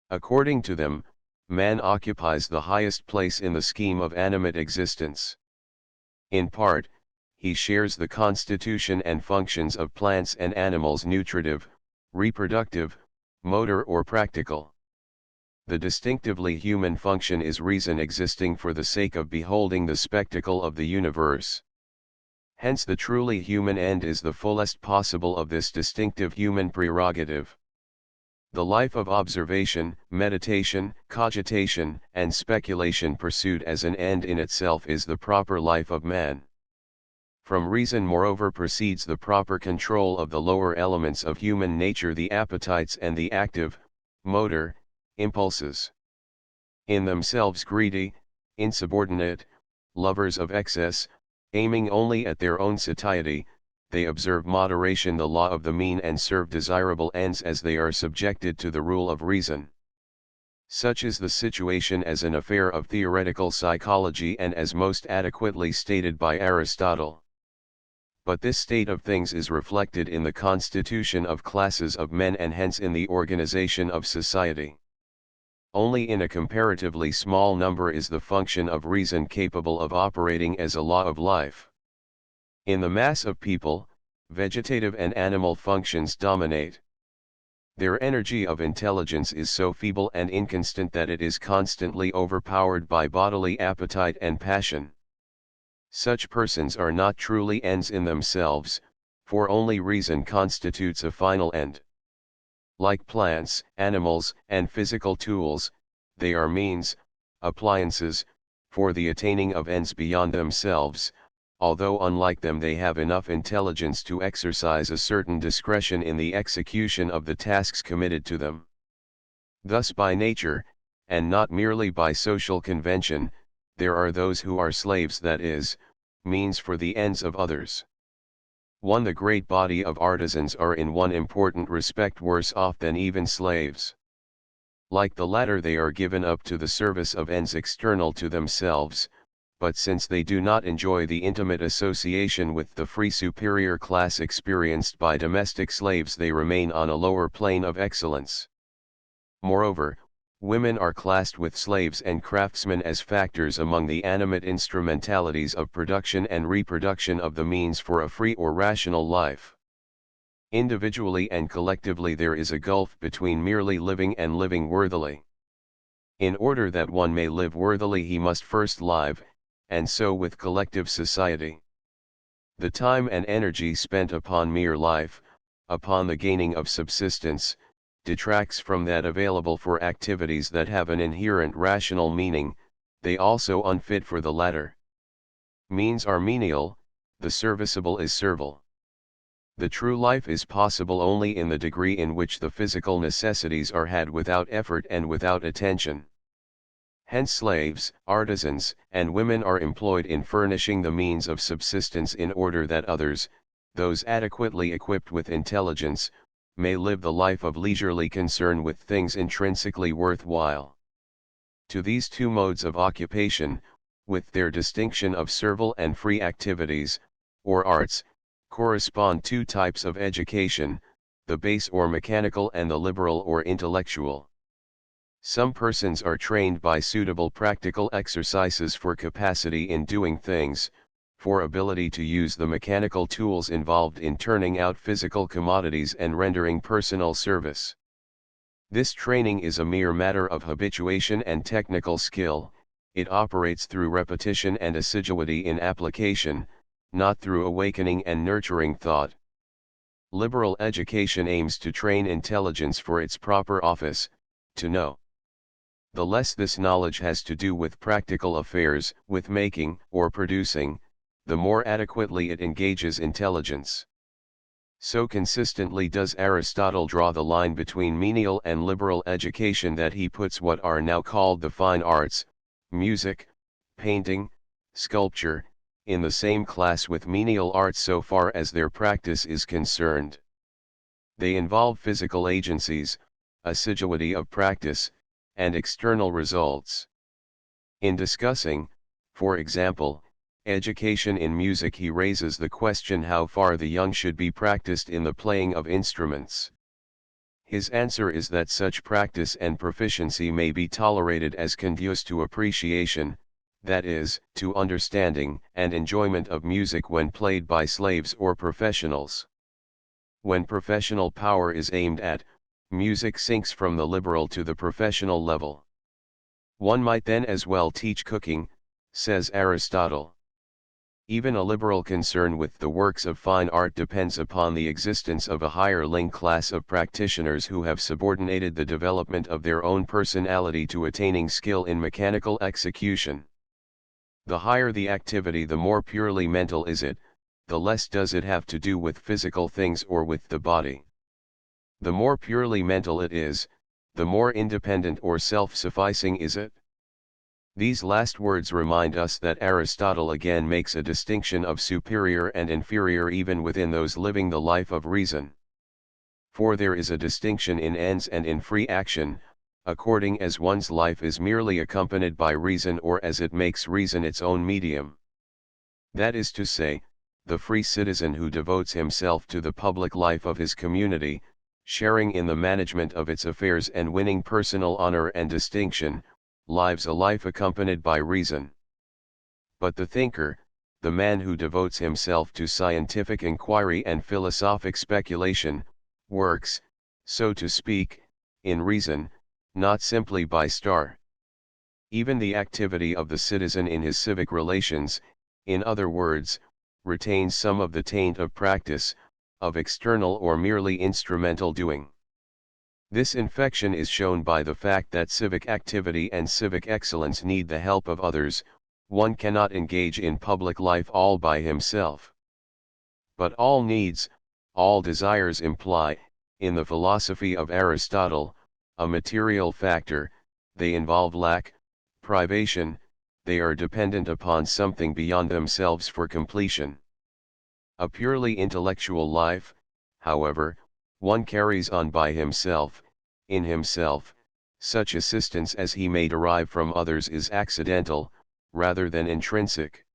According to them, man occupies the highest place in the scheme of animate existence. In part, he shares the constitution and functions of plants and animals, nutritive, reproductive, motor or practical. The distinctively human function is reason existing for the sake of beholding the spectacle of the universe. Hence the truly human end is the fullest possible of this distinctive human prerogative. The life of observation, meditation, cogitation, and speculation pursued as an end in itself is the proper life of man. From reason moreover proceeds the proper control of the lower elements of human nature, the appetites and the active, motor, impulses. In themselves greedy, insubordinate, lovers of excess, aiming only at their own satiety, they observe moderation, the law of the mean, and serve desirable ends as they are subjected to the rule of reason. Such is the situation as an affair of theoretical psychology and as most adequately stated by Aristotle. But this state of things is reflected in the constitution of classes of men and hence in the organization of society. Only in a comparatively small number is the function of reason capable of operating as a law of life. In the mass of people, vegetative and animal functions dominate. Their energy of intelligence is so feeble and inconstant that it is constantly overpowered by bodily appetite and passion. Such persons are not truly ends in themselves, for only reason constitutes a final end. Like plants, animals, and physical tools, they are means, appliances, for the attaining of ends beyond themselves, although unlike them they have enough intelligence to exercise a certain discretion in the execution of the tasks committed to them. Thus by nature, and not merely by social convention, there are those who are slaves, that is, means for the ends of others. The great body of artisans are in one important respect worse off than even slaves. Like the latter, they are given up to the service of ends external to themselves, but since they do not enjoy the intimate association with the free superior class experienced by domestic slaves, they remain on a lower plane of excellence. Moreover, women are classed with slaves and craftsmen as factors among the animate instrumentalities of production and reproduction of the means for a free or rational life. Individually and collectively there is a gulf between merely living and living worthily. In order that one may live worthily he must first live, and so with collective society. The time and energy spent upon mere life, upon the gaining of subsistence, detracts from that available for activities that have an inherent rational meaning, they also unfit for the latter. Means are menial, the serviceable is servile. The true life is possible only in the degree in which the physical necessities are had without effort and without attention. Hence slaves, artisans, and women are employed in furnishing the means of subsistence in order that others, those adequately equipped with intelligence, may live the life of leisurely concern with things intrinsically worthwhile. To these two modes of occupation, with their distinction of servile and free activities, or arts, correspond two types of education, the base or mechanical and the liberal or intellectual. Some persons are trained by suitable practical exercises for capacity in doing things, for ability to use the mechanical tools involved in turning out physical commodities and rendering personal service. This training is a mere matter of habituation and technical skill, it operates through repetition and assiduity in application, not through awakening and nurturing thought. Liberal education aims to train intelligence for its proper office, to know. The less this knowledge has to do with practical affairs, with making or producing, the more adequately it engages intelligence. So consistently does Aristotle draw the line between menial and liberal education that he puts what are now called the fine arts, music, painting, sculpture, in the same class with menial arts so far as their practice is concerned. They involve physical agencies, assiduity of practice, and external results. In discussing, for example, education in music, he raises the question how far the young should be practiced in the playing of instruments. His answer is that such practice and proficiency may be tolerated as conducive to appreciation, that is, to understanding and enjoyment of music when played by slaves or professionals. When professional power is aimed at, music sinks from the liberal to the professional level. One might then as well teach cooking, says Aristotle. Even a liberal concern with the works of fine art depends upon the existence of a hireling class of practitioners who have subordinated the development of their own personality to attaining skill in mechanical execution. The higher the activity, the more purely mental is it, the less does it have to do with physical things or with the body. The more purely mental it is, the more independent or self-sufficing is it. These last words remind us that Aristotle again makes a distinction of superior and inferior even within those living the life of reason. For there is a distinction in ends and in free action, according as one's life is merely accompanied by reason or as it makes reason its own medium. That is to say, the free citizen who devotes himself to the public life of his community, sharing in the management of its affairs and winning personal honor and distinction, lives a life accompanied by reason. But the thinker, the man who devotes himself to scientific inquiry and philosophic speculation, works, so to speak, in reason, not simply by star. Even the activity of the citizen in his civic relations, in other words, retains some of the taint of practice, of external or merely instrumental doing. This infection is shown by the fact that civic activity and civic excellence need the help of others. One cannot engage in public life all by himself. But all needs, all desires imply, in the philosophy of Aristotle, a material factor. They involve lack, privation, they are dependent upon something beyond themselves for completion. A purely intellectual life, however, one carries on by himself, in himself. Such assistance as he may derive from others is accidental, rather than intrinsic.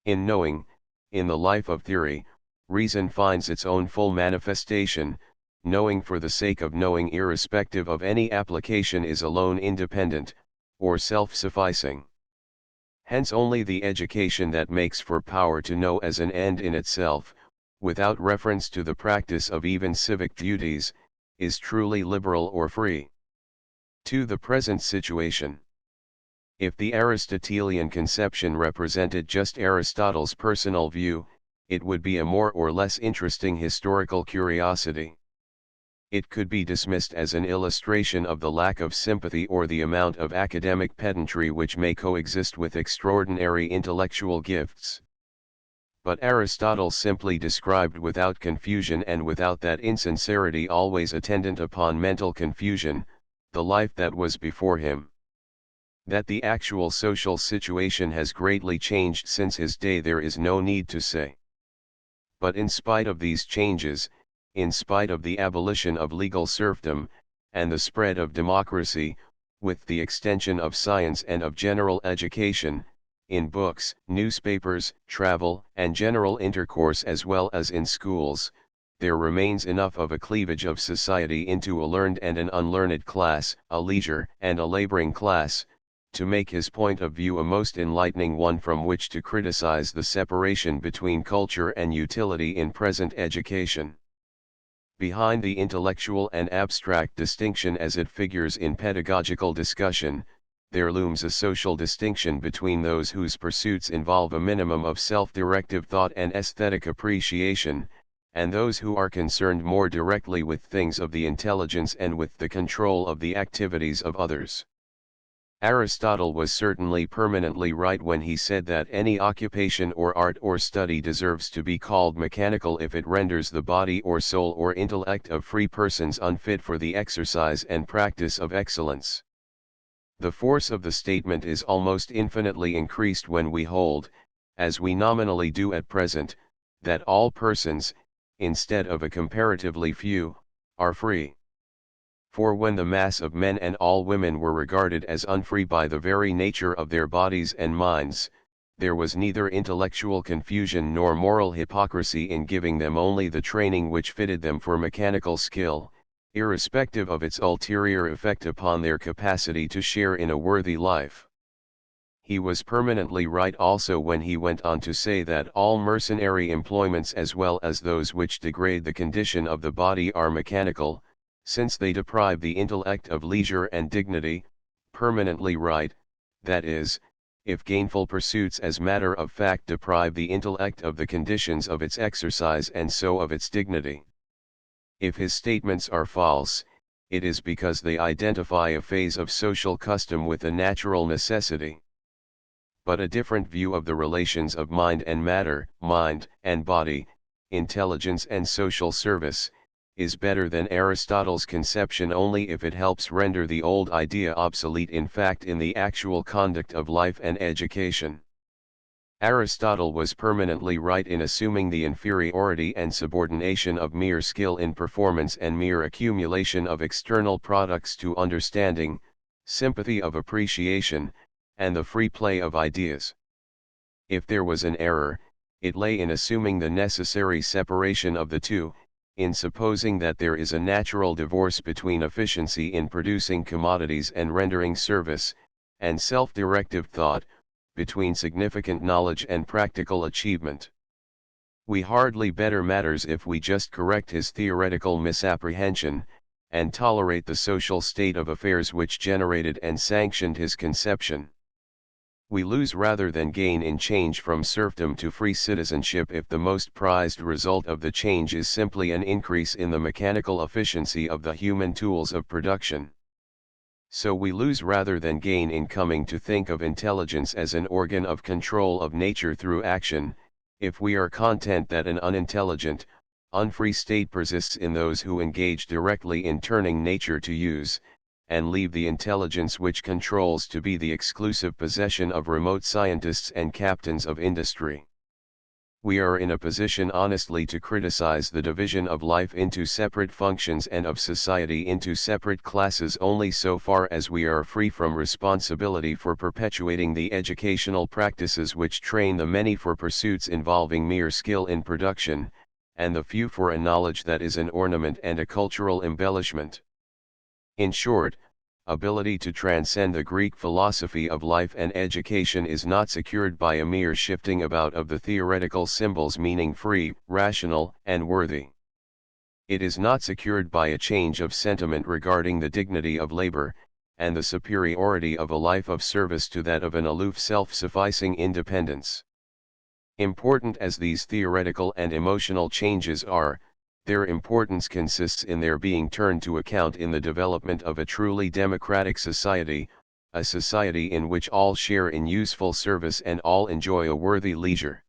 In knowing, in the life of theory, reason finds its own full manifestation. Knowing for the sake of knowing irrespective of any application is alone independent, or self-sufficing. Hence only the education that makes for power to know as an end in itself, without reference to the practice of even civic duties, is truly liberal or free. To the present situation. If the Aristotelian conception represented just Aristotle's personal view, it would be a more or less interesting historical curiosity. It could be dismissed as an illustration of the lack of sympathy or the amount of academic pedantry which may coexist with extraordinary intellectual gifts. But Aristotle simply described without confusion and without that insincerity always attendant upon mental confusion, the life that was before him. That the actual social situation has greatly changed since his day there is no need to say. But in spite of these changes, in spite of the abolition of legal serfdom, and the spread of democracy, with the extension of science and of general education, in books, newspapers, travel, and general intercourse as well as in schools, there remains enough of a cleavage of society into a learned and an unlearned class, a leisure and a laboring class, to make his point of view a most enlightening one from which to criticize the separation between culture and utility in present education. Behind the intellectual and abstract distinction as it figures in pedagogical discussion, there looms a social distinction between those whose pursuits involve a minimum of self-directive thought and aesthetic appreciation, and those who are concerned more directly with things of the intelligence and with the control of the activities of others. Aristotle was certainly permanently right when he said that any occupation or art or study deserves to be called mechanical if it renders the body or soul or intellect of free persons unfit for the exercise and practice of excellence. The force of the statement is almost infinitely increased when we hold, as we nominally do at present, that all persons, instead of a comparatively few, are free. For when the mass of men and all women were regarded as unfree by the very nature of their bodies and minds, there was neither intellectual confusion nor moral hypocrisy in giving them only the training which fitted them for mechanical skill, irrespective of its ulterior effect upon their capacity to share in a worthy life. He was permanently right also when he went on to say that all mercenary employments as well as those which degrade the condition of the body are mechanical, since they deprive the intellect of leisure and dignity. Permanently right, that is, if gainful pursuits as matter of fact deprive the intellect of the conditions of its exercise and so of its dignity. If his statements are false, it is because they identify a phase of social custom with a natural necessity. But a different view of the relations of mind and matter, mind and body, intelligence and social service, is better than Aristotle's conception only if it helps render the old idea obsolete in fact in the actual conduct of life and education. Aristotle was permanently right in assuming the inferiority and subordination of mere skill in performance and mere accumulation of external products to understanding, sympathy of appreciation, and the free play of ideas. If there was an error, it lay in assuming the necessary separation of the two, in supposing that there is a natural divorce between efficiency in producing commodities and rendering service, and self-directive thought, between significant knowledge and practical achievement. We hardly better matters if we just correct his theoretical misapprehension, and tolerate the social state of affairs which generated and sanctioned his conception. We lose rather than gain in change from serfdom to free citizenship if the most prized result of the change is simply an increase in the mechanical efficiency of the human tools of production. So we lose rather than gain in coming to think of intelligence as an organ of control of nature through action, if we are content that an unintelligent, unfree state persists in those who engage directly in turning nature to use, and leave the intelligence which controls to be the exclusive possession of remote scientists and captains of industry. We are in a position honestly to criticize the division of life into separate functions and of society into separate classes only so far as we are free from responsibility for perpetuating the educational practices which train the many for pursuits involving mere skill in production, and the few for a knowledge that is an ornament and a cultural embellishment. In short, ability to transcend the Greek philosophy of life and education is not secured by a mere shifting about of the theoretical symbols meaning free, rational, and worthy. It is not secured by a change of sentiment regarding the dignity of labor, and the superiority of a life of service to that of an aloof self-sufficing independence. Important as these theoretical and emotional changes are, their importance consists in their being turned to account in the development of a truly democratic society, a society in which all share in useful service and all enjoy a worthy leisure.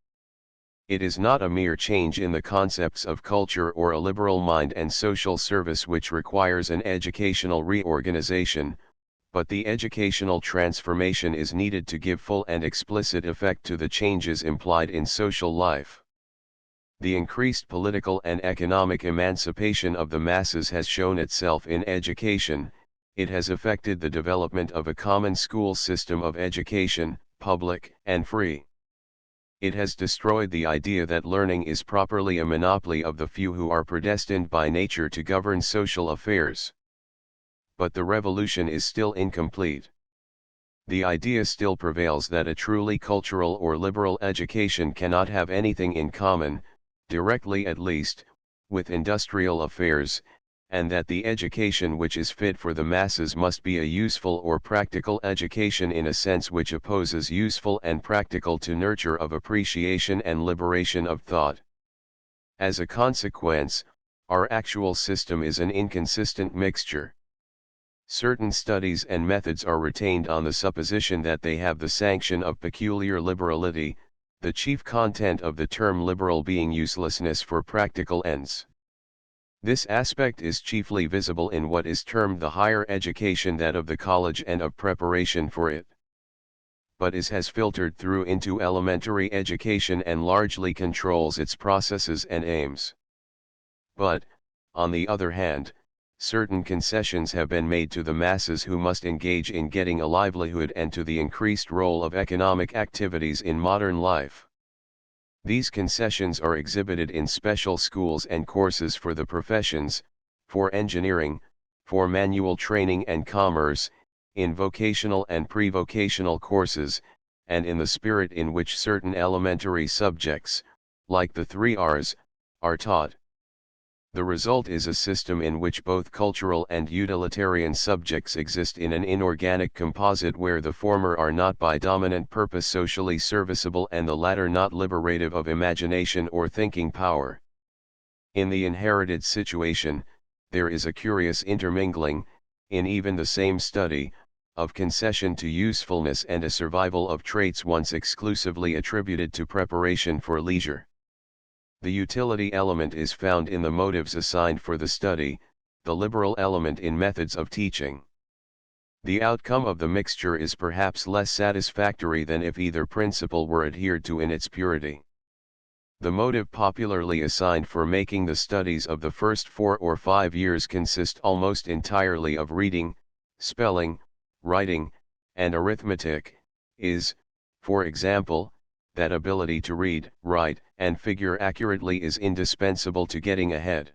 It is not a mere change in the concepts of culture or a liberal mind and social service which requires an educational reorganization, but the educational transformation is needed to give full and explicit effect to the changes implied in social life. The increased political and economic emancipation of the masses has shown itself in education. It has affected the development of a common school system of education, public and free. It has destroyed the idea that learning is properly a monopoly of the few who are predestined by nature to govern social affairs. But the revolution is still incomplete. The idea still prevails that a truly cultural or liberal education cannot have anything in common, directly at least, with industrial affairs, and that the education which is fit for the masses must be a useful or practical education in a sense which opposes useful and practical to nurture of appreciation and liberation of thought. As a consequence, our actual system is an inconsistent mixture. Certain studies and methods are retained on the supposition that they have the sanction of peculiar liberality, the chief content of the term liberal being uselessness for practical ends. This aspect is chiefly visible in what is termed the higher education, that of the college and of preparation for it. But has filtered through into elementary education and largely controls its processes and aims. But, on the other hand, certain concessions have been made to the masses who must engage in getting a livelihood and to the increased role of economic activities in modern life. These concessions are exhibited in special schools and courses for the professions, for engineering, for manual training and commerce, in vocational and pre-vocational courses, and in the spirit in which certain elementary subjects, like the 3 R's, are taught. The result is a system in which both cultural and utilitarian subjects exist in an inorganic composite where the former are not by dominant purpose socially serviceable and the latter not liberative of imagination or thinking power. In the inherited situation, there is a curious intermingling, in even the same study, of concession to usefulness and a survival of traits once exclusively attributed to preparation for leisure. The utility element is found in the motives assigned for the study, the liberal element in methods of teaching. The outcome of the mixture is perhaps less satisfactory than if either principle were adhered to in its purity. The motive popularly assigned for making the studies of the first 4 or 5 years consist almost entirely of reading, spelling, writing, and arithmetic, is, for example, that ability to read, write, and figure accurately is indispensable to getting ahead.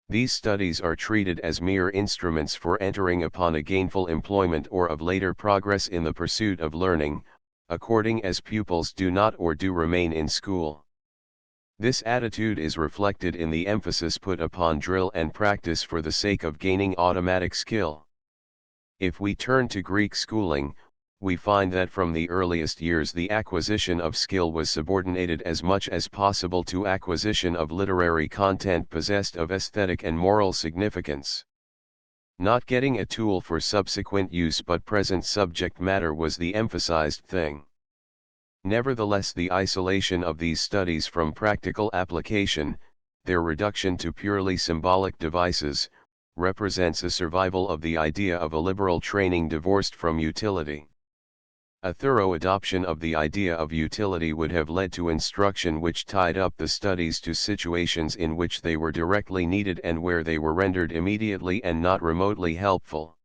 These studies are treated as mere instruments for entering upon a gainful employment or of later progress in the pursuit of learning, according as pupils do not or do remain in school. This attitude is reflected in the emphasis put upon drill and practice for the sake of gaining automatic skill. If we turn to Greek schooling, we find that from the earliest years the acquisition of skill was subordinated as much as possible to acquisition of literary content possessed of aesthetic and moral significance. Not getting a tool for subsequent use but present subject matter was the emphasized thing. Nevertheless, the isolation of these studies from practical application, their reduction to purely symbolic devices, represents a survival of the idea of a liberal training divorced from utility. A thorough adoption of the idea of utility would have led to instruction which tied up the studies to situations in which they were directly needed and where they were rendered immediately and not remotely helpful.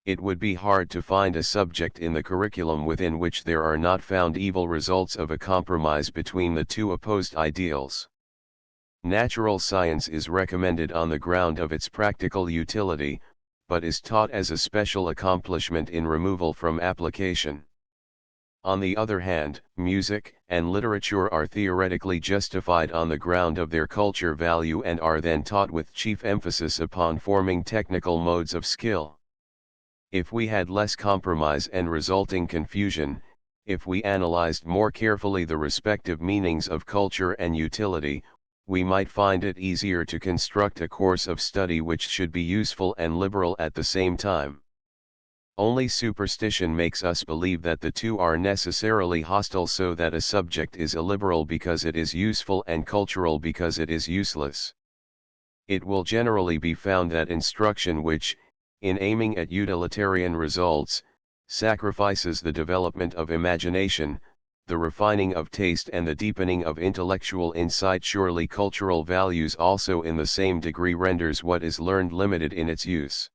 It would be hard to find a subject in the curriculum within which there are not found evil results of a compromise between the two opposed ideals. Natural science is recommended on the ground of its practical utility, but is taught as a special accomplishment in removal from application. On the other hand, music and literature are theoretically justified on the ground of their culture value and are then taught with chief emphasis upon forming technical modes of skill. If we had less compromise and resulting confusion, if we analyzed more carefully the respective meanings of culture and utility, we might find it easier to construct a course of study which should be useful and liberal at the same time. Only superstition makes us believe that the two are necessarily hostile, so that a subject is illiberal because it is useful and cultural because it is useless. It will generally be found that instruction which, in aiming at utilitarian results, sacrifices the development of imagination, the refining of taste and the deepening of intellectual insight, surely cultural values also in the same degree renders what is learned limited in its use.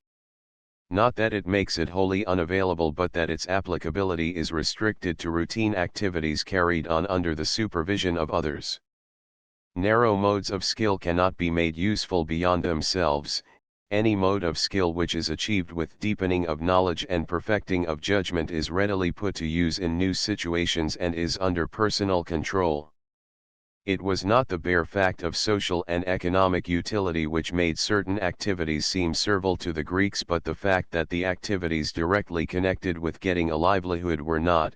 Not that it makes it wholly unavailable, but that its applicability is restricted to routine activities carried on under the supervision of others. Narrow modes of skill cannot be made useful beyond themselves. Any mode of skill which is achieved with deepening of knowledge and perfecting of judgment is readily put to use in new situations and is under personal control. It was not the bare fact of social and economic utility which made certain activities seem servile to the Greeks, but the fact that the activities directly connected with getting a livelihood were not,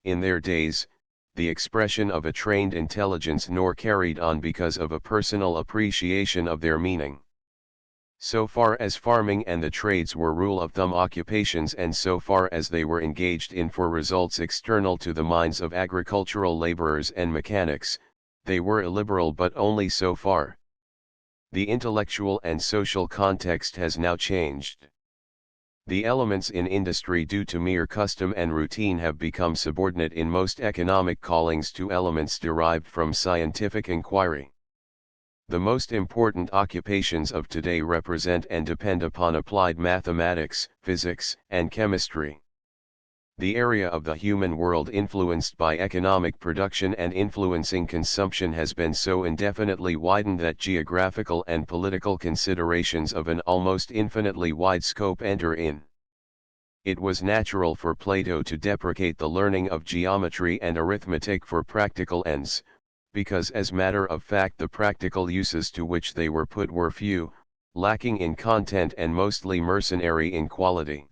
in their days, the expression of a trained intelligence nor carried on because of a personal appreciation of their meaning. So far as farming and the trades were rule of thumb occupations, and so far as they were engaged in for results external to the minds of agricultural laborers and mechanics, they were illiberal, but only so far. The intellectual and social context has now changed. The elements in industry due to mere custom and routine have become subordinate in most economic callings to elements derived from scientific inquiry. The most important occupations of today represent and depend upon applied mathematics, physics, and chemistry. The area of the human world influenced by economic production and influencing consumption has been so indefinitely widened that geographical and political considerations of an almost infinitely wide scope enter in. It was natural for Plato to deprecate the learning of geometry and arithmetic for practical ends, because as matter of fact the practical uses to which they were put were few, lacking in content and mostly mercenary in quality.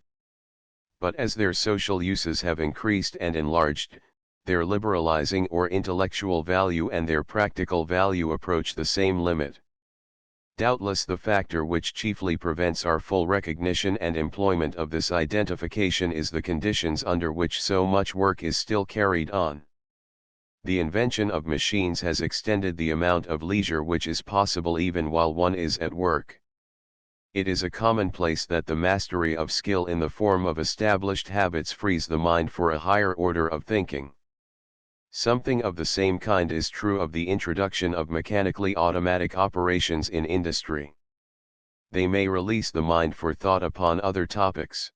But as their social uses have increased and enlarged, their liberalizing or intellectual value and their practical value approach the same limit. Doubtless the factor which chiefly prevents our full recognition and employment of this identification is the conditions under which so much work is still carried on. The invention of machines has extended the amount of leisure which is possible even while one is at work. It is a commonplace that the mastery of skill in the form of established habits frees the mind for a higher order of thinking. Something of the same kind is true of the introduction of mechanically automatic operations in industry. They may release the mind for thought upon other topics.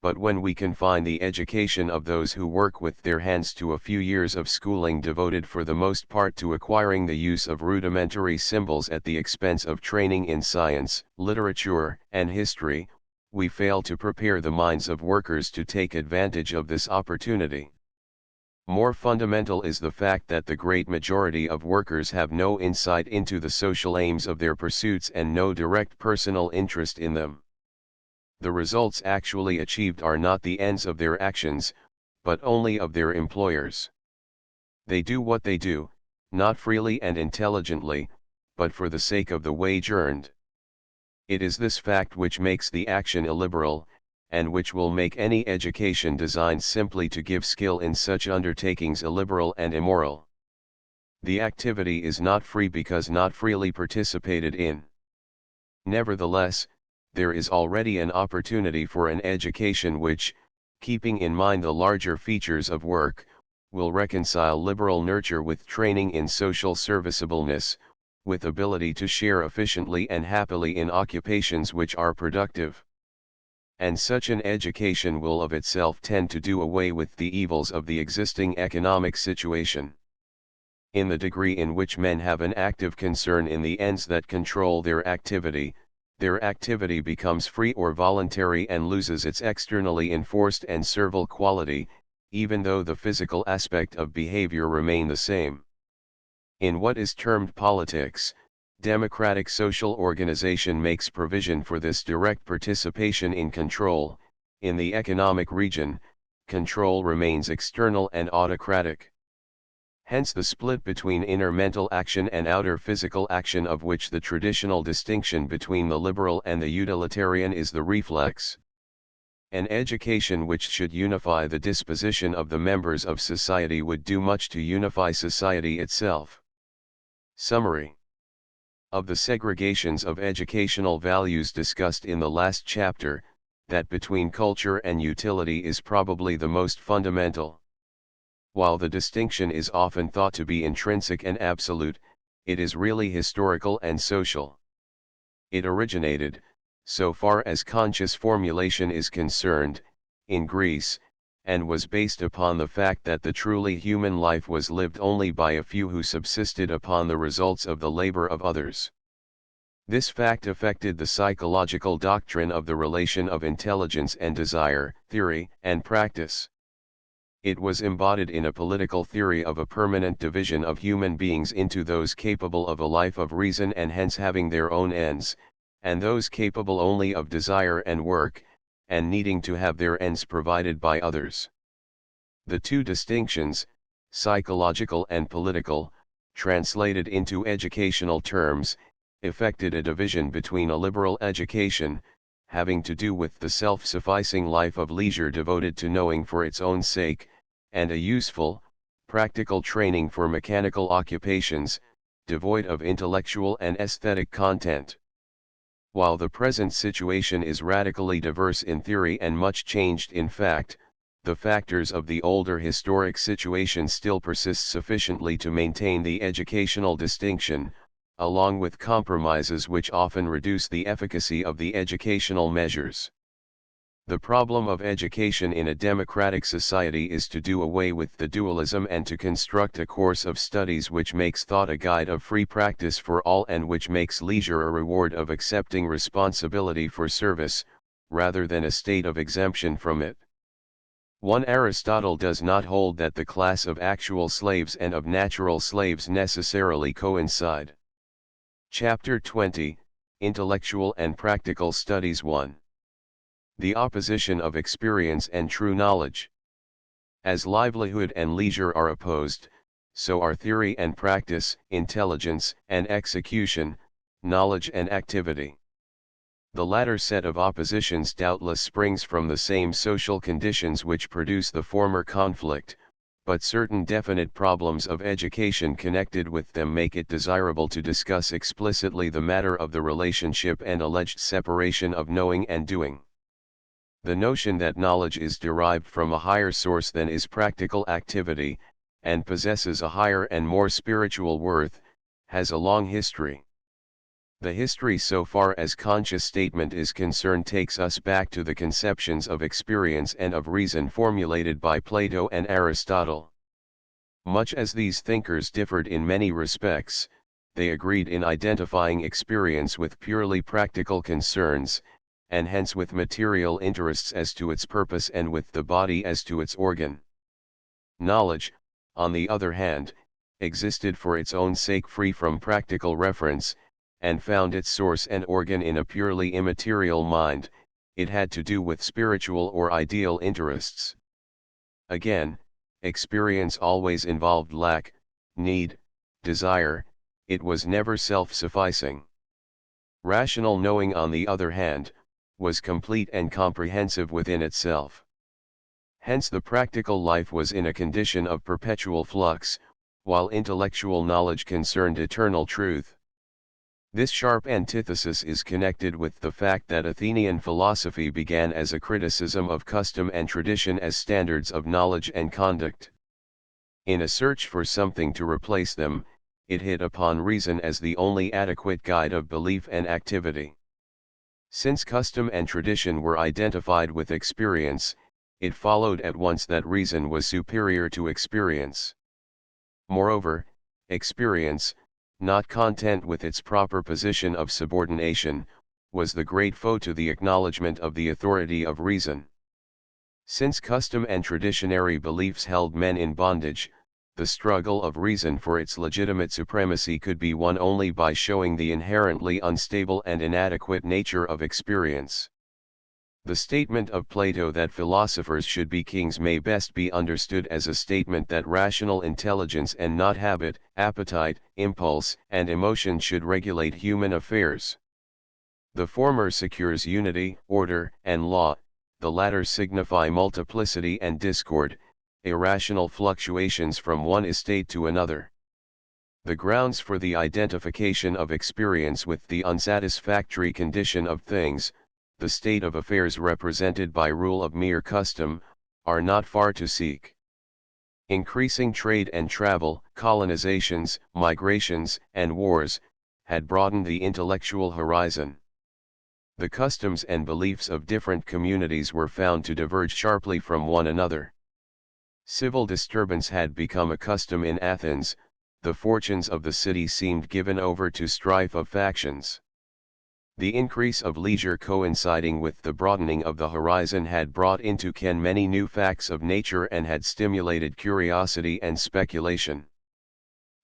But when we confine the education of those who work with their hands to a few years of schooling devoted for the most part to acquiring the use of rudimentary symbols at the expense of training in science, literature, and history, we fail to prepare the minds of workers to take advantage of this opportunity. More fundamental is the fact that the great majority of workers have no insight into the social aims of their pursuits and no direct personal interest in them. The results actually achieved are not the ends of their actions, but only of their employers. They do what they do, not freely and intelligently, but for the sake of the wage earned. It is this fact which makes the action illiberal, and which will make any education designed simply to give skill in such undertakings illiberal and immoral. The activity is not free because not freely participated in. Nevertheless, there is already an opportunity for an education which, keeping in mind the larger features of work, will reconcile liberal nurture with training in social serviceableness, with ability to share efficiently and happily in occupations which are productive. And such an education will of itself tend to do away with the evils of the existing economic situation. In the degree in which men have an active concern in the ends that control their activity becomes free or voluntary and loses its externally enforced and servile quality, even though the physical aspect of behavior remain the same. In what is termed politics, democratic social organization makes provision for this direct participation in control. In the economic region, control remains external and autocratic. Hence the split between inner mental action and outer physical action, of which the traditional distinction between the liberal and the utilitarian is the reflex. An education which should unify the disposition of the members of society would do much to unify society itself. Summary of the segregations of educational values discussed in the last chapter, that between culture and utility is probably the most fundamental. While the distinction is often thought to be intrinsic and absolute, it is really historical and social. It originated, so far as conscious formulation is concerned, in Greece, and was based upon the fact that the truly human life was lived only by a few who subsisted upon the results of the labor of others. This fact affected the psychological doctrine of the relation of intelligence and desire, theory and practice. It was embodied in a political theory of a permanent division of human beings into those capable of a life of reason and hence having their own ends, and those capable only of desire and work, and needing to have their ends provided by others. The two distinctions, psychological and political, translated into educational terms, effected a division between a liberal education, having to do with the self-sufficing life of leisure devoted to knowing for its own sake, and a useful, practical training for mechanical occupations, devoid of intellectual and aesthetic content. While the present situation is radically diverse in theory and much changed in fact, the factors of the older historic situation still persist sufficiently to maintain the educational distinction, along with compromises which often reduce the efficacy of the educational measures. The problem of education in a democratic society is to do away with the dualism and to construct a course of studies which makes thought a guide of free practice for all and which makes leisure a reward of accepting responsibility for service, rather than a state of exemption from it. One Aristotle does not hold that the class of actual slaves and of natural slaves necessarily coincide. Chapter 20, Intellectual and Practical Studies 1. The opposition of experience and true knowledge. As livelihood and leisure are opposed, so are theory and practice, intelligence and execution, knowledge and activity. The latter set of oppositions doubtless springs from the same social conditions which produce the former conflict, but certain definite problems of education connected with them make it desirable to discuss explicitly the matter of the relationship and alleged separation of knowing and doing. The notion that knowledge is derived from a higher source than is practical activity, and possesses a higher and more spiritual worth, has a long history. The history so far as conscious statement is concerned takes us back to the conceptions of experience and of reason formulated by Plato and Aristotle. Much as these thinkers differed in many respects, they agreed in identifying experience with purely practical concerns, and hence with material interests as to its purpose and with the body as to its organ. Knowledge, on the other hand, existed for its own sake free from practical reference, and found its source and organ in a purely immaterial mind. It had to do with spiritual or ideal interests. Again, experience always involved lack, need, desire, it was never self-sufficing. Rational knowing, on the other hand, was complete and comprehensive within itself. Hence the practical life was in a condition of perpetual flux, while intellectual knowledge concerned eternal truth. This sharp antithesis is connected with the fact that Athenian philosophy began as a criticism of custom and tradition as standards of knowledge and conduct. In a search for something to replace them, it hit upon reason as the only adequate guide of belief and activity. Since custom and tradition were identified with experience, it followed at once that reason was superior to experience. Moreover, experience, not content with its proper position of subordination, was the great foe to the acknowledgement of the authority of reason. Since custom and traditionary beliefs held men in bondage, the struggle of reason for its legitimate supremacy could be won only by showing the inherently unstable and inadequate nature of experience. The statement of Plato that philosophers should be kings may best be understood as a statement that rational intelligence and not habit, appetite, impulse, and emotion should regulate human affairs. The former secures unity, order, and law, the latter signify multiplicity and discord, irrational fluctuations from one estate to another. The grounds for the identification of experience with the unsatisfactory condition of things, the state of affairs represented by rule of mere custom, are not far to seek. Increasing trade and travel, colonizations, migrations, and wars, had broadened the intellectual horizon. The customs and beliefs of different communities were found to diverge sharply from one another. Civil disturbance had become a custom in Athens, the fortunes of the city seemed given over to strife of factions. The increase of leisure coinciding with the broadening of the horizon had brought into ken many new facts of nature and had stimulated curiosity and speculation.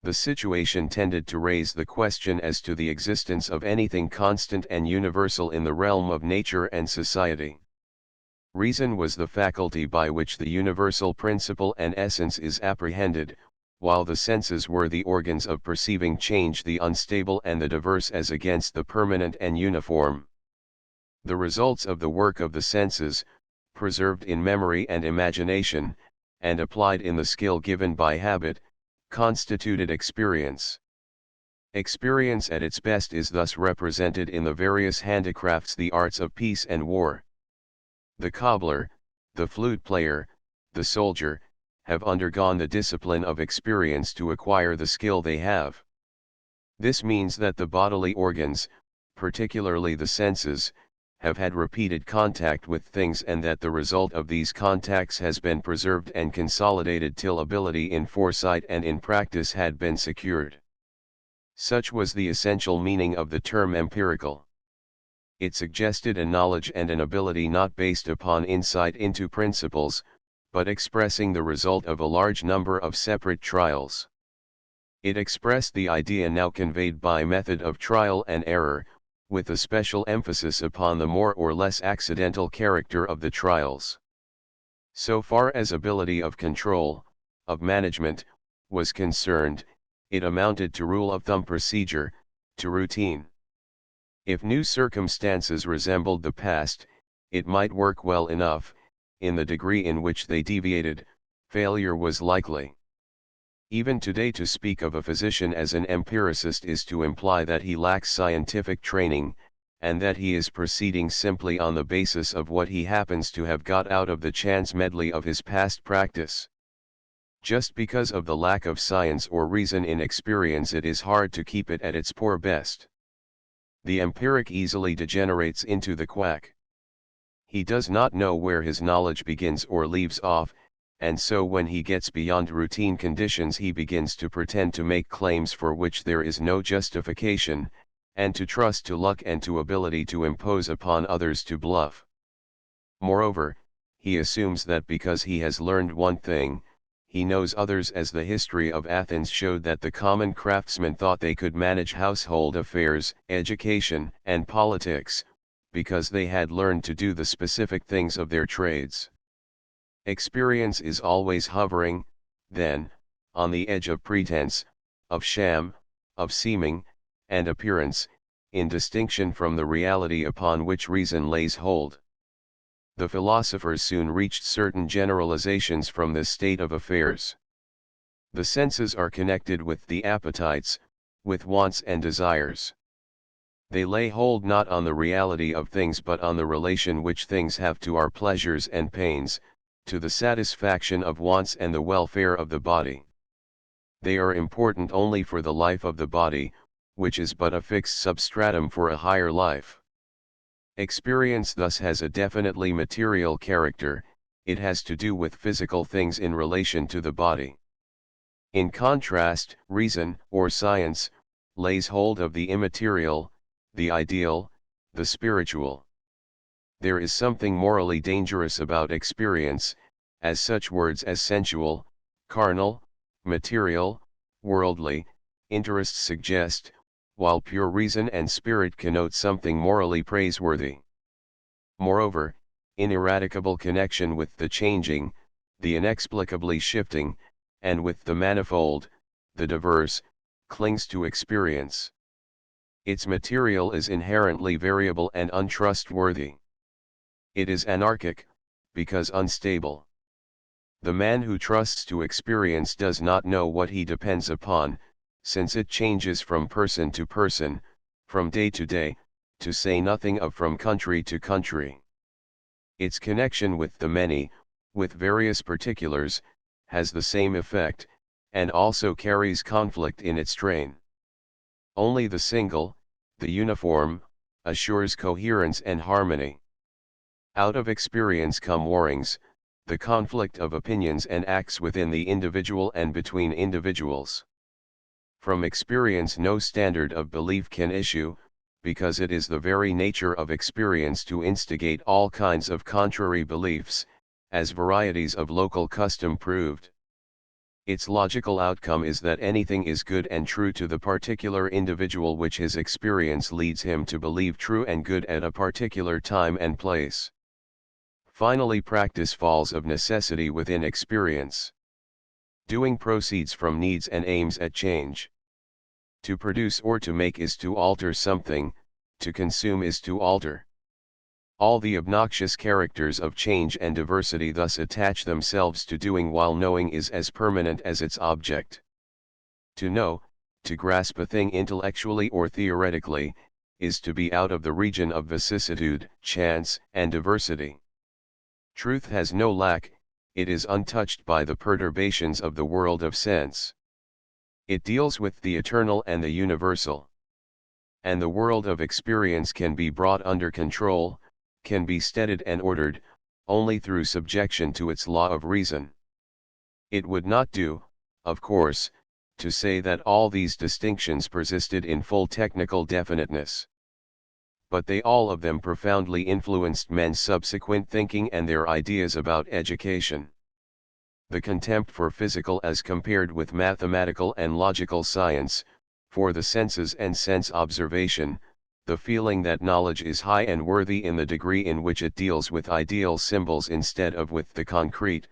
The situation tended to raise the question as to the existence of anything constant and universal in the realm of nature and society. Reason was the faculty by which the universal principle and essence is apprehended, while the senses were the organs of perceiving change, the unstable and the diverse as against the permanent and uniform. The results of the work of the senses, preserved in memory and imagination, and applied in the skill given by habit, constituted experience. Experience at its best is thus represented in the various handicrafts, the arts of peace and war. The cobbler, the flute player, the soldier, have undergone the discipline of experience to acquire the skill they have. This means that the bodily organs, particularly the senses, have had repeated contact with things, and that the result of these contacts has been preserved and consolidated till ability in foresight and in practice had been secured. Such was the essential meaning of the term empirical. It suggested a knowledge and an ability not based upon insight into principles, but expressing the result of a large number of separate trials. It expressed the idea now conveyed by method of trial and error, with a special emphasis upon the more or less accidental character of the trials. So far as ability of control, of management, was concerned, it amounted to rule of thumb procedure, to routine. If new circumstances resembled the past, it might work well enough, in the degree in which they deviated, failure was likely. Even today, to speak of a physician as an empiricist is to imply that he lacks scientific training, and that he is proceeding simply on the basis of what he happens to have got out of the chance medley of his past practice. Just because of the lack of science or reason in experience, it is hard to keep it at its poor best. The empiric easily degenerates into the quack. He does not know where his knowledge begins or leaves off, and so when he gets beyond routine conditions, he begins to pretend to make claims for which there is no justification, and to trust to luck and to ability to impose upon others to bluff. Moreover, he assumes that because he has learned one thing, he knows others, as the history of Athens showed that the common craftsmen thought they could manage household affairs, education, and politics, because they had learned to do the specific things of their trades. Experience is always hovering, then, on the edge of pretense, of sham, of seeming, and appearance, in distinction from the reality upon which reason lays hold. The philosophers soon reached certain generalizations from this state of affairs. The senses are connected with the appetites, with wants and desires. They lay hold not on the reality of things but on the relation which things have to our pleasures and pains, to the satisfaction of wants and the welfare of the body. They are important only for the life of the body, which is but a fixed substratum for a higher life. Experience thus has a definitely material character, it has to do with physical things in relation to the body. In contrast, reason, or science, lays hold of the immaterial, the ideal, the spiritual. There is something morally dangerous about experience, as such words as sensual, carnal, material, worldly, interest suggest, while pure reason and spirit connote something morally praiseworthy. Moreover, ineradicable connection with the changing, the inexplicably shifting, and with the manifold, the diverse, clings to experience. Its material is inherently variable and untrustworthy. It is anarchic, because unstable. The man who trusts to experience does not know what he depends upon, since it changes from person to person, from day to day, to say nothing of from country to country. Its connection with the many, with various particulars, has the same effect, and also carries conflict in its train. Only the single, the uniform, assures coherence and harmony. Out of experience come warrings, the conflict of opinions and acts within the individual and between individuals. From experience no standard of belief can issue, because it is the very nature of experience to instigate all kinds of contrary beliefs, as varieties of local custom proved. Its logical outcome is that anything is good and true to the particular individual which his experience leads him to believe true and good at a particular time and place. Finally, practice falls of necessity within experience. Doing proceeds from needs and aims at change. To produce or to make is to alter something, to consume is to alter. All the obnoxious characters of change and diversity thus attach themselves to doing, while knowing is as permanent as its object. To know, to grasp a thing intellectually or theoretically, is to be out of the region of vicissitude, chance, and diversity. Truth has no lack, it is untouched by the perturbations of the world of sense. It deals with the eternal and the universal. And the world of experience can be brought under control, can be steadied and ordered, only through subjection to its law of reason. It would not do, of course, to say that all these distinctions persisted in full technical definiteness. But they all of them profoundly influenced men's subsequent thinking and their ideas about education. The contempt for physical as compared with mathematical and logical science, for the senses and sense observation, the feeling that knowledge is high and worthy in the degree in which it deals with ideal symbols instead of with the concrete,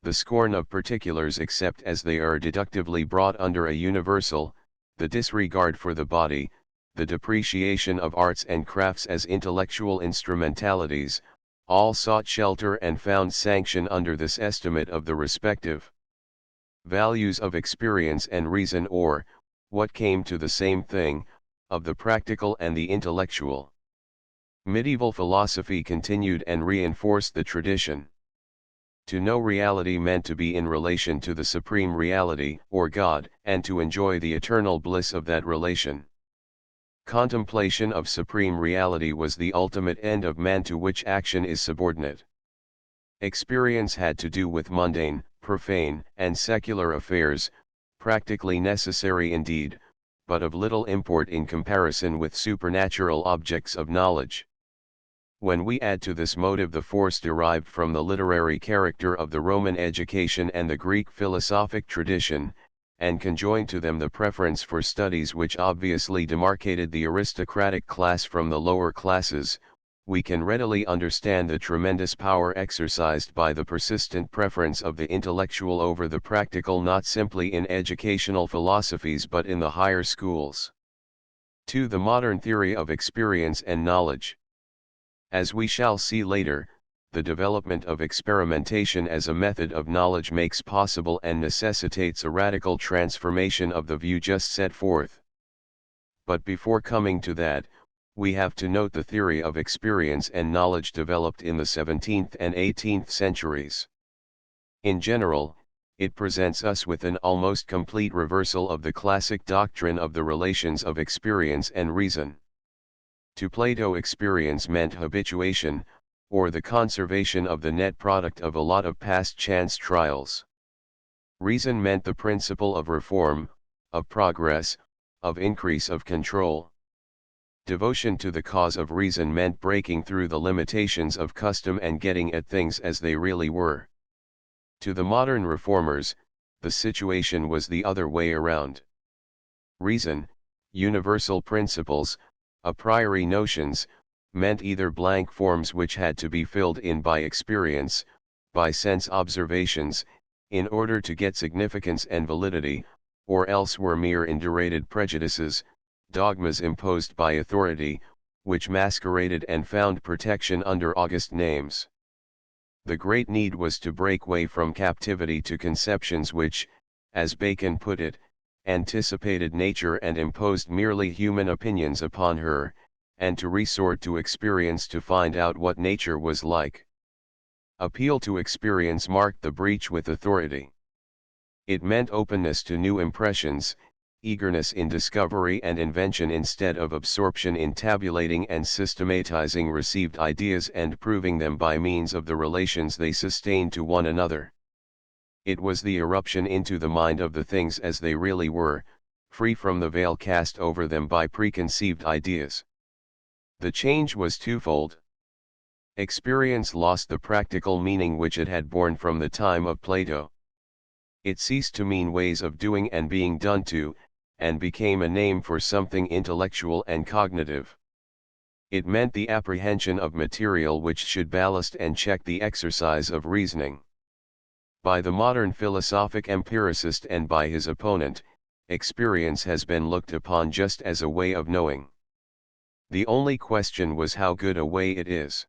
the scorn of particulars except as they are deductively brought under a universal, the disregard for the body, the depreciation of arts and crafts as intellectual instrumentalities, all sought shelter and found sanction under this estimate of the respective values of experience and reason, or, what came to the same thing, of the practical and the intellectual. Medieval philosophy continued and reinforced the tradition. To know reality meant to be in relation to the supreme reality, or God, and to enjoy the eternal bliss of that relation. Contemplation of supreme reality was the ultimate end of man, to which action is subordinate. Experience had to do with mundane, profane, and secular affairs, practically necessary indeed, but of little import in comparison with supernatural objects of knowledge. When we add to this motive the force derived from the literary character of the Roman education and the Greek philosophic tradition, and conjoin to them the preference for studies which obviously demarcated the aristocratic class from the lower classes, we can readily understand the tremendous power exercised by the persistent preference of the intellectual over the practical, not simply in educational philosophies but in the higher schools. 2. The modern theory of experience and knowledge. As we shall see later, the development of experimentation as a method of knowledge makes possible and necessitates a radical transformation of the view just set forth. But before coming to that, we have to note the theory of experience and knowledge developed in the 17th and 18th centuries. In general, it presents us with an almost complete reversal of the classic doctrine of the relations of experience and reason. To Plato, experience meant habituation, or the conservation of the net product of a lot of past chance trials. Reason meant the principle of reform, of progress, of increase of control. Devotion to the cause of reason meant breaking through the limitations of custom and getting at things as they really were. To the modern reformers, the situation was the other way around. Reason, universal principles, a priori notions, meant either blank forms which had to be filled in by experience, by sense observations, in order to get significance and validity, or else were mere indurated prejudices, dogmas imposed by authority, which masqueraded and found protection under august names. The great need was to break way from captivity to conceptions which, as Bacon put it, anticipated nature and imposed merely human opinions upon her, and to resort to experience to find out what nature was like. Appeal to experience marked the breach with authority. It meant openness to new impressions, eagerness in discovery and invention instead of absorption in tabulating and systematizing received ideas and proving them by means of the relations they sustained to one another. It was the eruption into the mind of the things as they really were, free from the veil cast over them by preconceived ideas. The change was twofold. Experience lost the practical meaning which it had borne from the time of Plato. It ceased to mean ways of doing and being done to, and became a name for something intellectual and cognitive. It meant the apprehension of material which should ballast and check the exercise of reasoning. By the modern philosophic empiricist and by his opponent, experience has been looked upon just as a way of knowing. The only question was how good a way it is.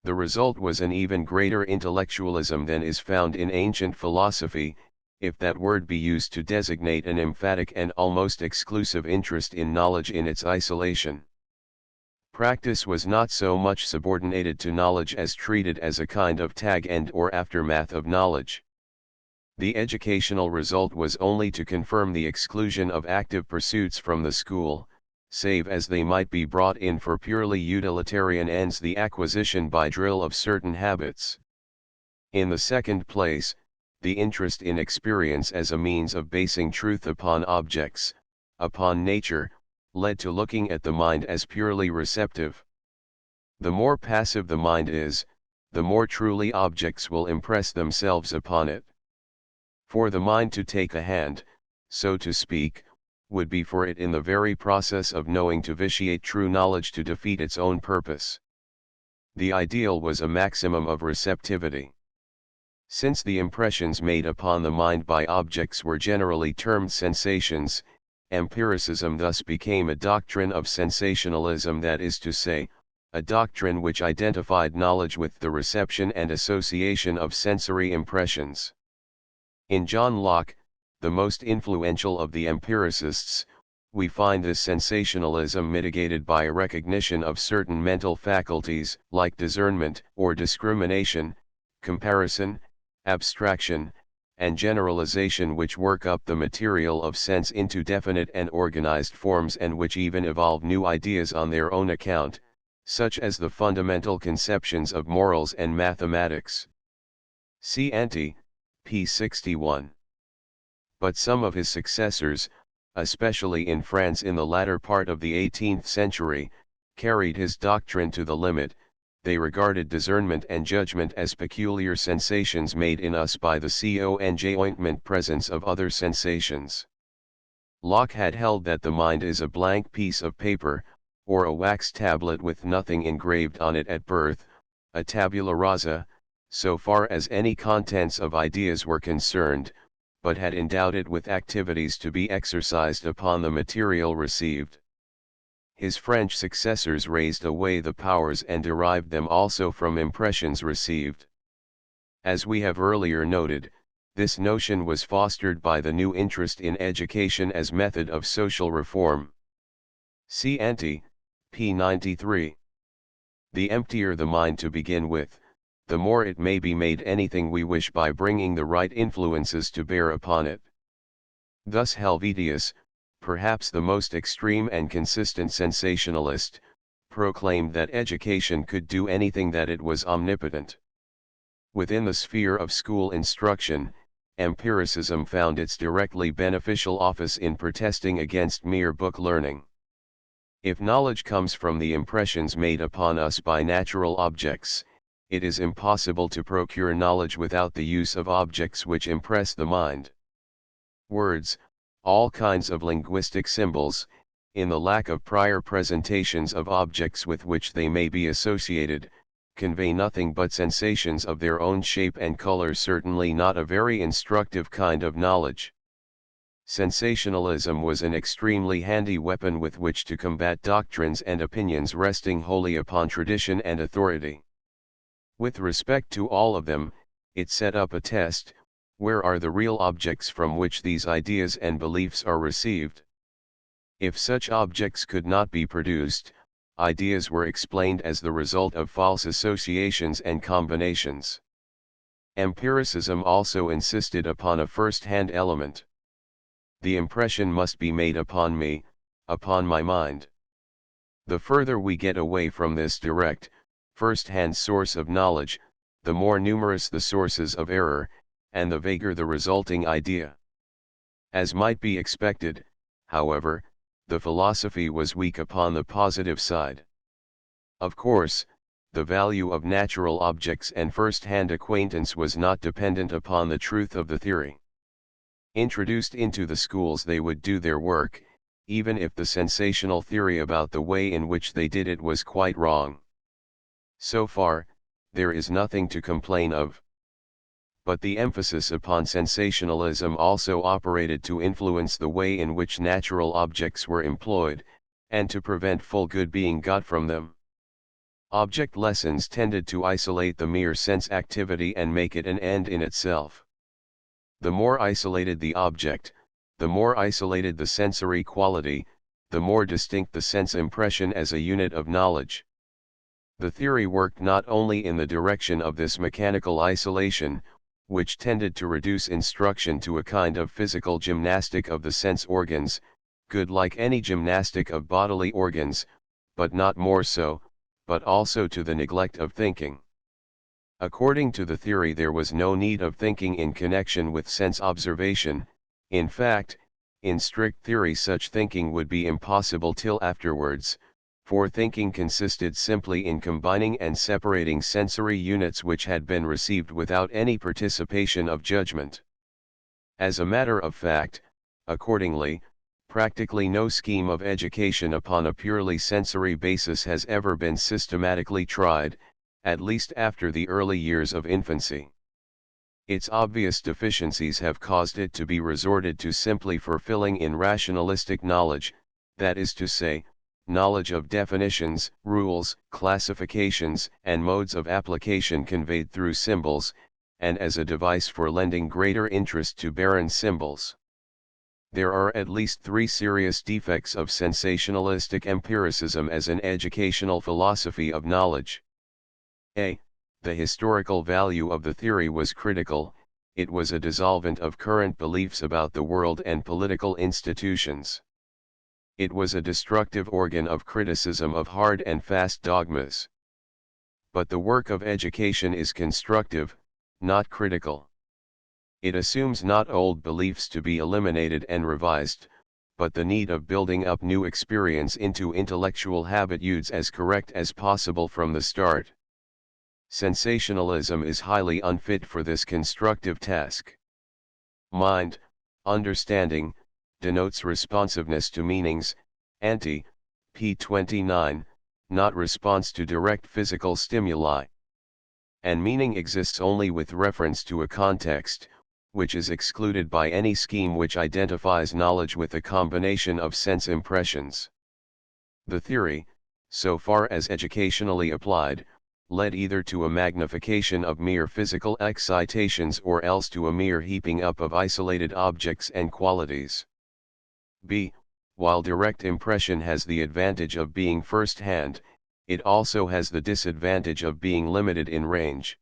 The result was an even greater intellectualism than is found in ancient philosophy, if that word be used to designate an emphatic and almost exclusive interest in knowledge in its isolation. Practice was not so much subordinated to knowledge as treated as a kind of tag end or aftermath of knowledge. The educational result was only to confirm the exclusion of active pursuits from the school, save as they might be brought in for purely utilitarian ends, the acquisition by drill of certain habits. In the second place, the interest in experience as a means of basing truth upon objects, upon nature, led to looking at the mind as purely receptive. The more passive the mind is, the more truly objects will impress themselves upon it. For the mind to take a hand, so to speak, would be for it in the very process of knowing to vitiate true knowledge to defeat its own purpose. The ideal was a maximum of receptivity. Since the impressions made upon the mind by objects were generally termed sensations, empiricism thus became a doctrine of sensationalism, that is to say, a doctrine which identified knowledge with the reception and association of sensory impressions. In John Locke, the most influential of the empiricists, we find this sensationalism mitigated by a recognition of certain mental faculties, like discernment or discrimination, comparison, abstraction, and generalization, which work up the material of sense into definite and organized forms, and which even evolve new ideas on their own account, such as the fundamental conceptions of morals and mathematics. See Ante, p. 61. But some of his successors, especially in France in the latter part of the 18th century, carried his doctrine to the limit. They regarded discernment and judgment as peculiar sensations made in us by the conjoint presence of other sensations. Locke had held that the mind is a blank piece of paper, or a wax tablet with nothing engraved on it at birth, a tabula rasa, so far as any contents of ideas were concerned, but had endowed it with activities to be exercised upon the material received. His French successors raised away the powers and derived them also from impressions received. As we have earlier noted, this notion was fostered by the new interest in education as method of social reform. See Ante, p. 93. The emptier the mind to begin with, the more it may be made anything we wish by bringing the right influences to bear upon it. Thus Helvetius, perhaps the most extreme and consistent sensationalist, proclaimed that education could do anything, that it was omnipotent. Within the sphere of school instruction, empiricism found its directly beneficial office in protesting against mere book learning. If knowledge comes from the impressions made upon us by natural objects, it is impossible to procure knowledge without the use of objects which impress the mind. Words, all kinds of linguistic symbols, in the lack of prior presentations of objects with which they may be associated, convey nothing but sensations of their own shape and color, certainly not a very instructive kind of knowledge. Sensationalism was an extremely handy weapon with which to combat doctrines and opinions resting wholly upon tradition and authority. With respect to all of them, it set up a test: where are the real objects from which these ideas and beliefs are received? If such objects could not be produced, ideas were explained as the result of false associations and combinations. Empiricism also insisted upon a first-hand element. The impression must be made upon me, upon my mind. The further we get away from this direct, first-hand source of knowledge, the more numerous the sources of error, and the vaguer the resulting idea. As might be expected, however, the philosophy was weak upon the positive side. Of course, the value of natural objects and first-hand acquaintance was not dependent upon the truth of the theory. Introduced into the schools, they would do their work, even if the sensational theory about the way in which they did it was quite wrong. So far, there is nothing to complain of. But the emphasis upon sensationalism also operated to influence the way in which natural objects were employed, and to prevent full good being got from them. Object lessons tended to isolate the mere sense activity and make it an end in itself. The more isolated the object, the more isolated the sensory quality, the more distinct the sense impression as a unit of knowledge. The theory worked not only in the direction of this mechanical isolation, which tended to reduce instruction to a kind of physical gymnastic of the sense organs, good like any gymnastic of bodily organs, but not more so, but also to the neglect of thinking. According to the theory, there was no need of thinking in connection with sense observation. In fact, in strict theory such thinking would be impossible till afterwards, for thinking consisted simply in combining and separating sensory units which had been received without any participation of judgment. As a matter of fact, accordingly, practically no scheme of education upon a purely sensory basis has ever been systematically tried, at least after the early years of infancy. Its obvious deficiencies have caused it to be resorted to simply for filling in rationalistic knowledge, that is to say, knowledge of definitions, rules, classifications, and modes of application conveyed through symbols, and as a device for lending greater interest to barren symbols. There are at least three serious defects of sensationalistic empiricism as an educational philosophy of knowledge. A. The historical value of the theory was critical. It was a dissolvent of current beliefs about the world and political institutions. It was a destructive organ of criticism of hard and fast dogmas. But the work of education is constructive, not critical. It assumes not old beliefs to be eliminated and revised, but the need of building up new experience into intellectual habitudes as correct as possible from the start. Sensationalism is highly unfit for this constructive task. Mind, understanding, denotes responsiveness to meanings, ante, p. 29, not response to direct physical stimuli. And meaning exists only with reference to a context, which is excluded by any scheme which identifies knowledge with a combination of sense impressions. The theory, so far as educationally applied, led either to a magnification of mere physical excitations or else to a mere heaping up of isolated objects and qualities. B. While direct impression has the advantage of being first-hand, it also has the disadvantage of being limited in range.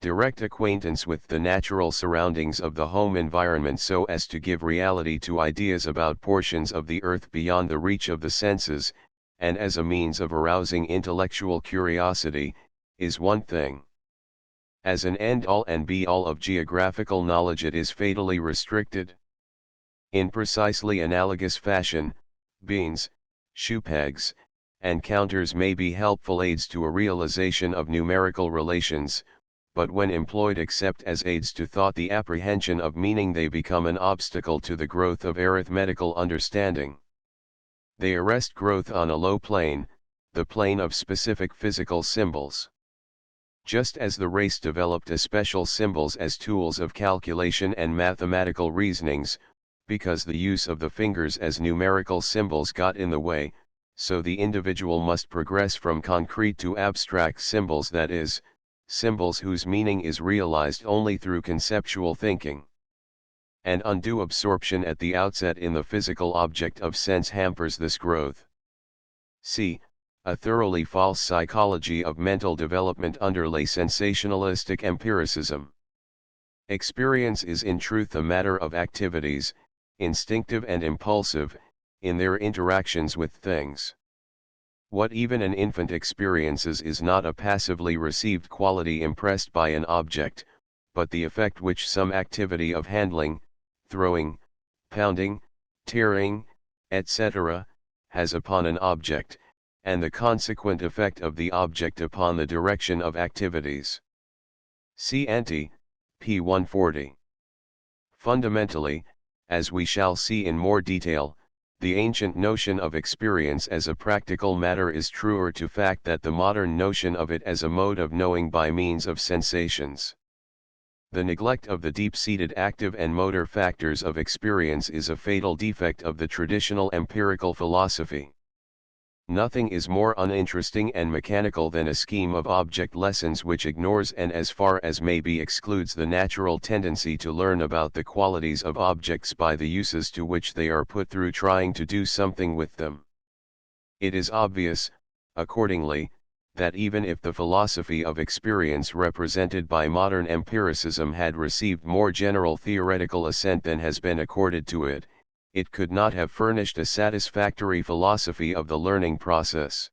Direct acquaintance with the natural surroundings of the home environment so as to give reality to ideas about portions of the earth beyond the reach of the senses, and as a means of arousing intellectual curiosity, is one thing. As an end-all and be-all of geographical knowledge it is fatally restricted. In precisely analogous fashion, beans, shoe pegs, and counters may be helpful aids to a realization of numerical relations, but when employed except as aids to thought the apprehension of meaning they become an obstacle to the growth of arithmetical understanding. They arrest growth on a low plane, the plane of specific physical symbols. Just as the race developed especial symbols as tools of calculation and mathematical reasonings, because the use of the fingers as numerical symbols got in the way, so the individual must progress from concrete to abstract symbols, that is, symbols whose meaning is realized only through conceptual thinking. And undue absorption at the outset in the physical object of sense hampers this growth. C. A thoroughly false psychology of mental development underlay sensationalistic empiricism. Experience is in truth a matter of activities, instinctive and impulsive, in their interactions with things. What even an infant experiences is not a passively received quality impressed by an object, but the effect which some activity of handling, throwing, pounding, tearing, etc., has upon an object, and the consequent effect of the object upon the direction of activities. See ante, p. 140. Fundamentally, as we shall see in more detail, the ancient notion of experience as a practical matter is truer to fact than the modern notion of it as a mode of knowing by means of sensations. The neglect of the deep-seated active and motor factors of experience is a fatal defect of the traditional empirical philosophy. Nothing is more uninteresting and mechanical than a scheme of object lessons which ignores and as far as may be excludes the natural tendency to learn about the qualities of objects by the uses to which they are put through trying to do something with them. It is obvious, accordingly, that even if the philosophy of experience represented by modern empiricism had received more general theoretical assent than has been accorded to it, it could not have furnished a satisfactory philosophy of the learning process.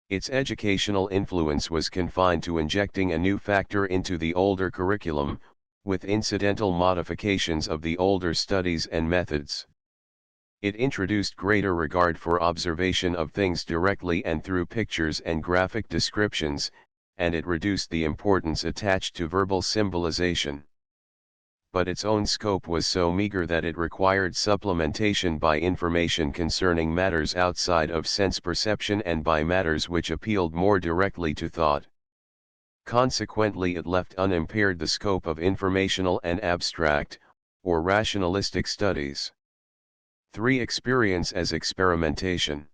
Its educational influence was confined to injecting a new factor into the older curriculum, with incidental modifications of the older studies and methods. It introduced greater regard for observation of things directly and through pictures and graphic descriptions, and it reduced the importance attached to verbal symbolization. But its own scope was so meager that it required supplementation by information concerning matters outside of sense perception and by matters which appealed more directly to thought. Consequently, it left unimpaired the scope of informational and abstract, or rationalistic studies. 3. Experience as experimentation.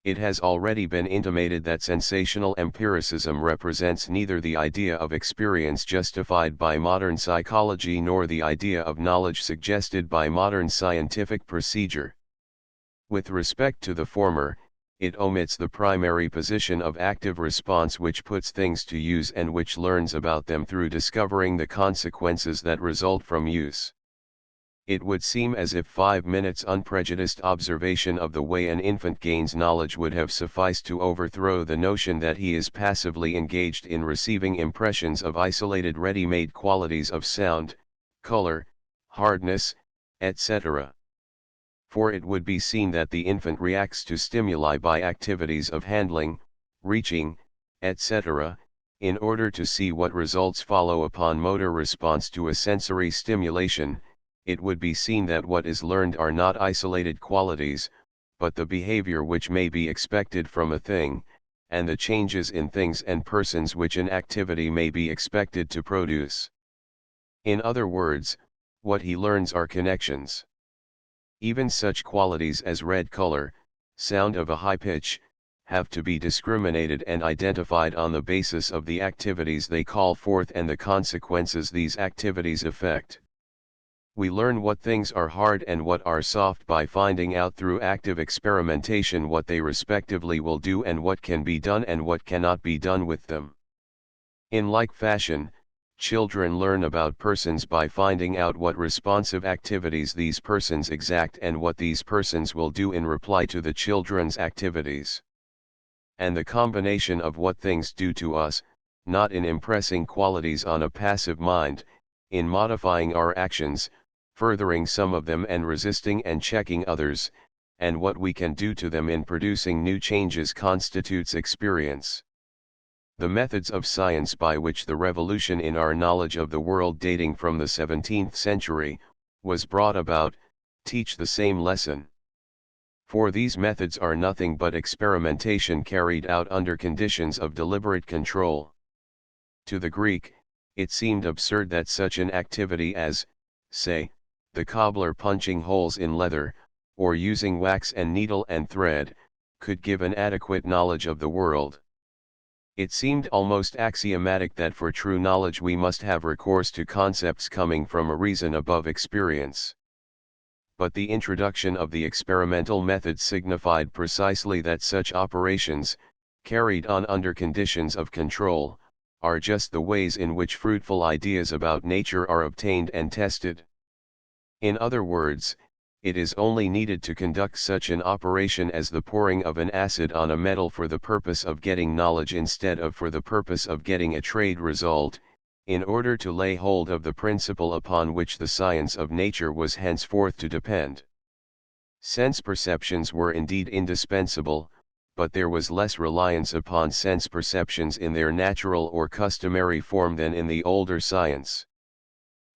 It has already been intimated that sensational empiricism represents neither the idea of experience justified by modern psychology nor the idea of knowledge suggested by modern scientific procedure. With respect to the former, it omits the primary position of active response, which puts things to use and which learns about them through discovering the consequences that result from use. It would seem as if 5 minutes unprejudiced observation of the way an infant gains knowledge would have sufficed to overthrow the notion that he is passively engaged in receiving impressions of isolated ready-made qualities of sound, color, hardness, etc. For it would be seen that the infant reacts to stimuli by activities of handling, reaching, etc., in order to see what results follow upon motor response to a sensory stimulation. It would be seen that what is learned are not isolated qualities, but the behavior which may be expected from a thing, and the changes in things and persons which an activity may be expected to produce. In other words, what he learns are connections. Even such qualities as red color, sound of a high pitch, have to be discriminated and identified on the basis of the activities they call forth and the consequences these activities effect. We learn what things are hard and what are soft by finding out through active experimentation what they respectively will do and what can be done and what cannot be done with them. In like fashion, children learn about persons by finding out what responsive activities these persons exact and what these persons will do in reply to the children's activities. And the combination of what things do to us, not in impressing qualities on a passive mind, in modifying our actions, furthering some of them and resisting and checking others, and what we can do to them in producing new changes constitutes experience. The methods of science by which the revolution in our knowledge of the world dating from the 17th century, was brought about, teach the same lesson. For these methods are nothing but experimentation carried out under conditions of deliberate control. To the Greek, it seemed absurd that such an activity as, say, the cobbler punching holes in leather, or using wax and needle and thread, could give an adequate knowledge of the world. It seemed almost axiomatic that for true knowledge we must have recourse to concepts coming from a reason above experience. But the introduction of the experimental method signified precisely that such operations, carried on under conditions of control, are just the ways in which fruitful ideas about nature are obtained and tested. In other words, it is only needed to conduct such an operation as the pouring of an acid on a metal for the purpose of getting knowledge instead of for the purpose of getting a trade result, in order to lay hold of the principle upon which the science of nature was henceforth to depend. Sense perceptions were indeed indispensable, but there was less reliance upon sense perceptions in their natural or customary form than in the older science.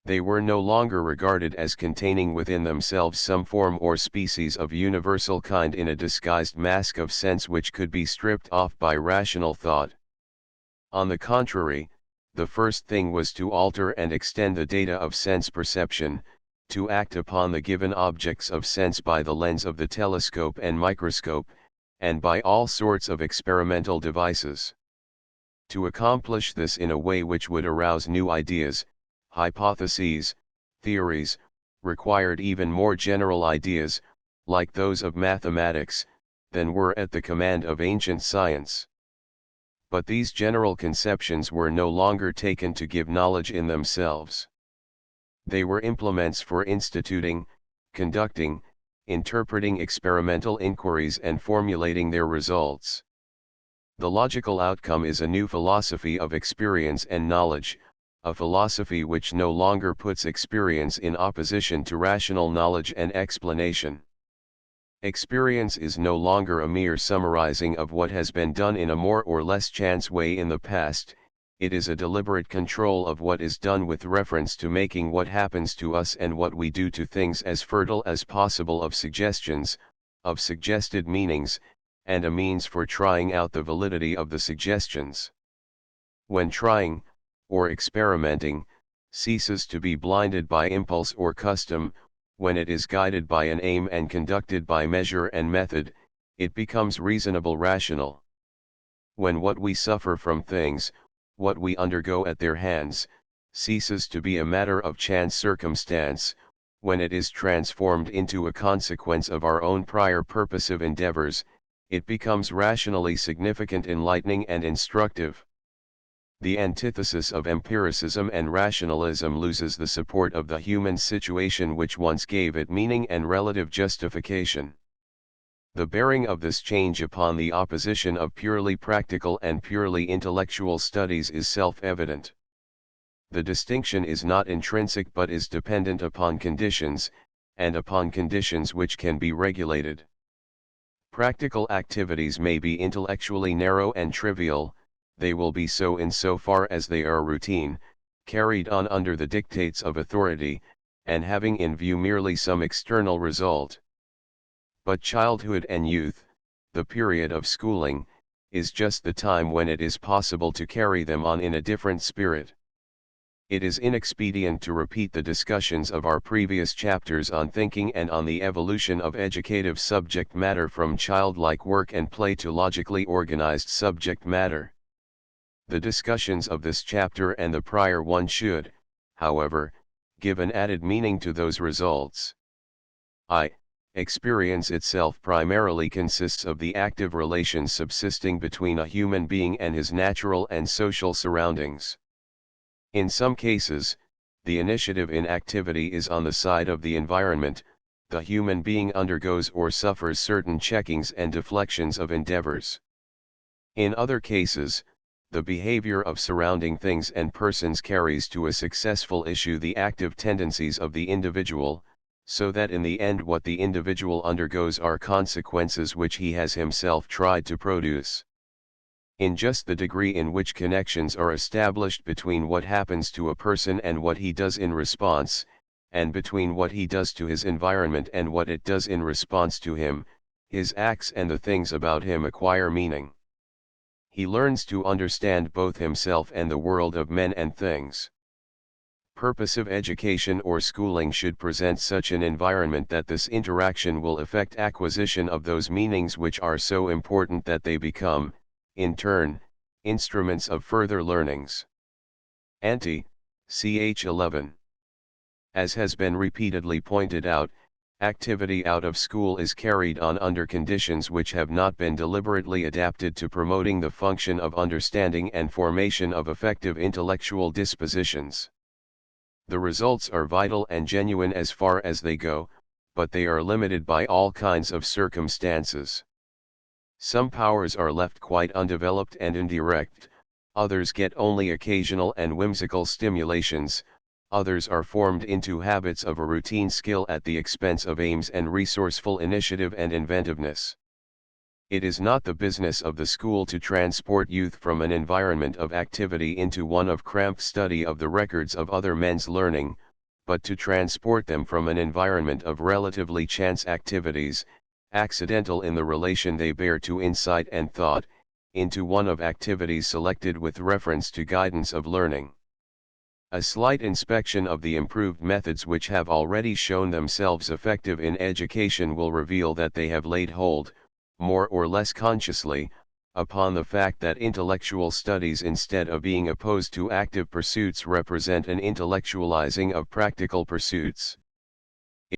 They were no longer regarded as containing within themselves some form or species of universal kind in a disguised mask of sense which could be stripped off by rational thought. On the contrary, the first thing was to alter and extend the data of sense perception, to act upon the given objects of sense by the lens of the telescope and microscope, and by all sorts of experimental devices. To accomplish this in a way which would arouse new ideas, hypotheses, theories, required even more general ideas, like those of mathematics, than were at the command of ancient science. But these general conceptions were no longer taken to give knowledge in themselves. They were implements for instituting, conducting, interpreting experimental inquiries and formulating their results. The logical outcome is a new philosophy of experience and knowledge, a philosophy which no longer puts experience in opposition to rational knowledge and explanation. Experience is no longer a mere summarizing of what has been done in a more or less chance way in the past, it is a deliberate control of what is done with reference to making what happens to us and what we do to things as fertile as possible of suggestions, of suggested meanings, and a means for trying out the validity of the suggestions. When trying, or experimenting, ceases to be blinded by impulse or custom, when it is guided by an aim and conducted by measure and method, it becomes reasonable rational. When what we suffer from things, what we undergo at their hands, ceases to be a matter of chance circumstance, when it is transformed into a consequence of our own prior purposive endeavors, it becomes rationally significant, enlightening and instructive. The antithesis of empiricism and rationalism loses the support of the human situation which once gave it meaning and relative justification. The bearing of this change upon the opposition of purely practical and purely intellectual studies is self-evident. The distinction is not intrinsic but is dependent upon conditions, and upon conditions which can be regulated. Practical activities may be intellectually narrow and trivial, they will be so insofar as they are routine, carried on under the dictates of authority, and having in view merely some external result. But childhood and youth, the period of schooling, is just the time when it is possible to carry them on in a different spirit. It is inexpedient to repeat the discussions of our previous chapters on thinking and on the evolution of educative subject matter from childlike work and play to logically organized subject matter. The discussions of this chapter and the prior one should, however, give an added meaning to those results. Experience itself primarily consists of the active relations subsisting between a human being and his natural and social surroundings. In some cases, the initiative in activity is on the side of the environment, the human being undergoes or suffers certain checkings and deflections of endeavors. In other cases, the behavior of surrounding things and persons carries to a successful issue the active tendencies of the individual, so that in the end what the individual undergoes are consequences which he has himself tried to produce. In just the degree in which connections are established between what happens to a person and what he does in response, and between what he does to his environment and what it does in response to him, his acts and the things about him acquire meaning. He learns to understand both himself and the world of men and things. Purposive education or schooling should present such an environment that this interaction will effect acquisition of those meanings which are so important that they become, in turn, instruments of further learnings. Ch. 11. As has been repeatedly pointed out, activity out of school is carried on under conditions which have not been deliberately adapted to promoting the function of understanding and formation of effective intellectual dispositions. The results are vital and genuine as far as they go, but they are limited by all kinds of circumstances. Some powers are left quite undeveloped and indirect, others get only occasional and whimsical stimulations, others are formed into habits of a routine skill at the expense of aims and resourceful initiative and inventiveness. It is not the business of the school to transport youth from an environment of activity into one of cramped study of the records of other men's learning, but to transport them from an environment of relatively chance activities, accidental in the relation they bear to insight and thought, into one of activities selected with reference to guidance of learning. A slight inspection of the improved methods which have already shown themselves effective in education will reveal that they have laid hold, more or less consciously, upon the fact that intellectual studies instead of being opposed to active pursuits represent an intellectualizing of practical pursuits.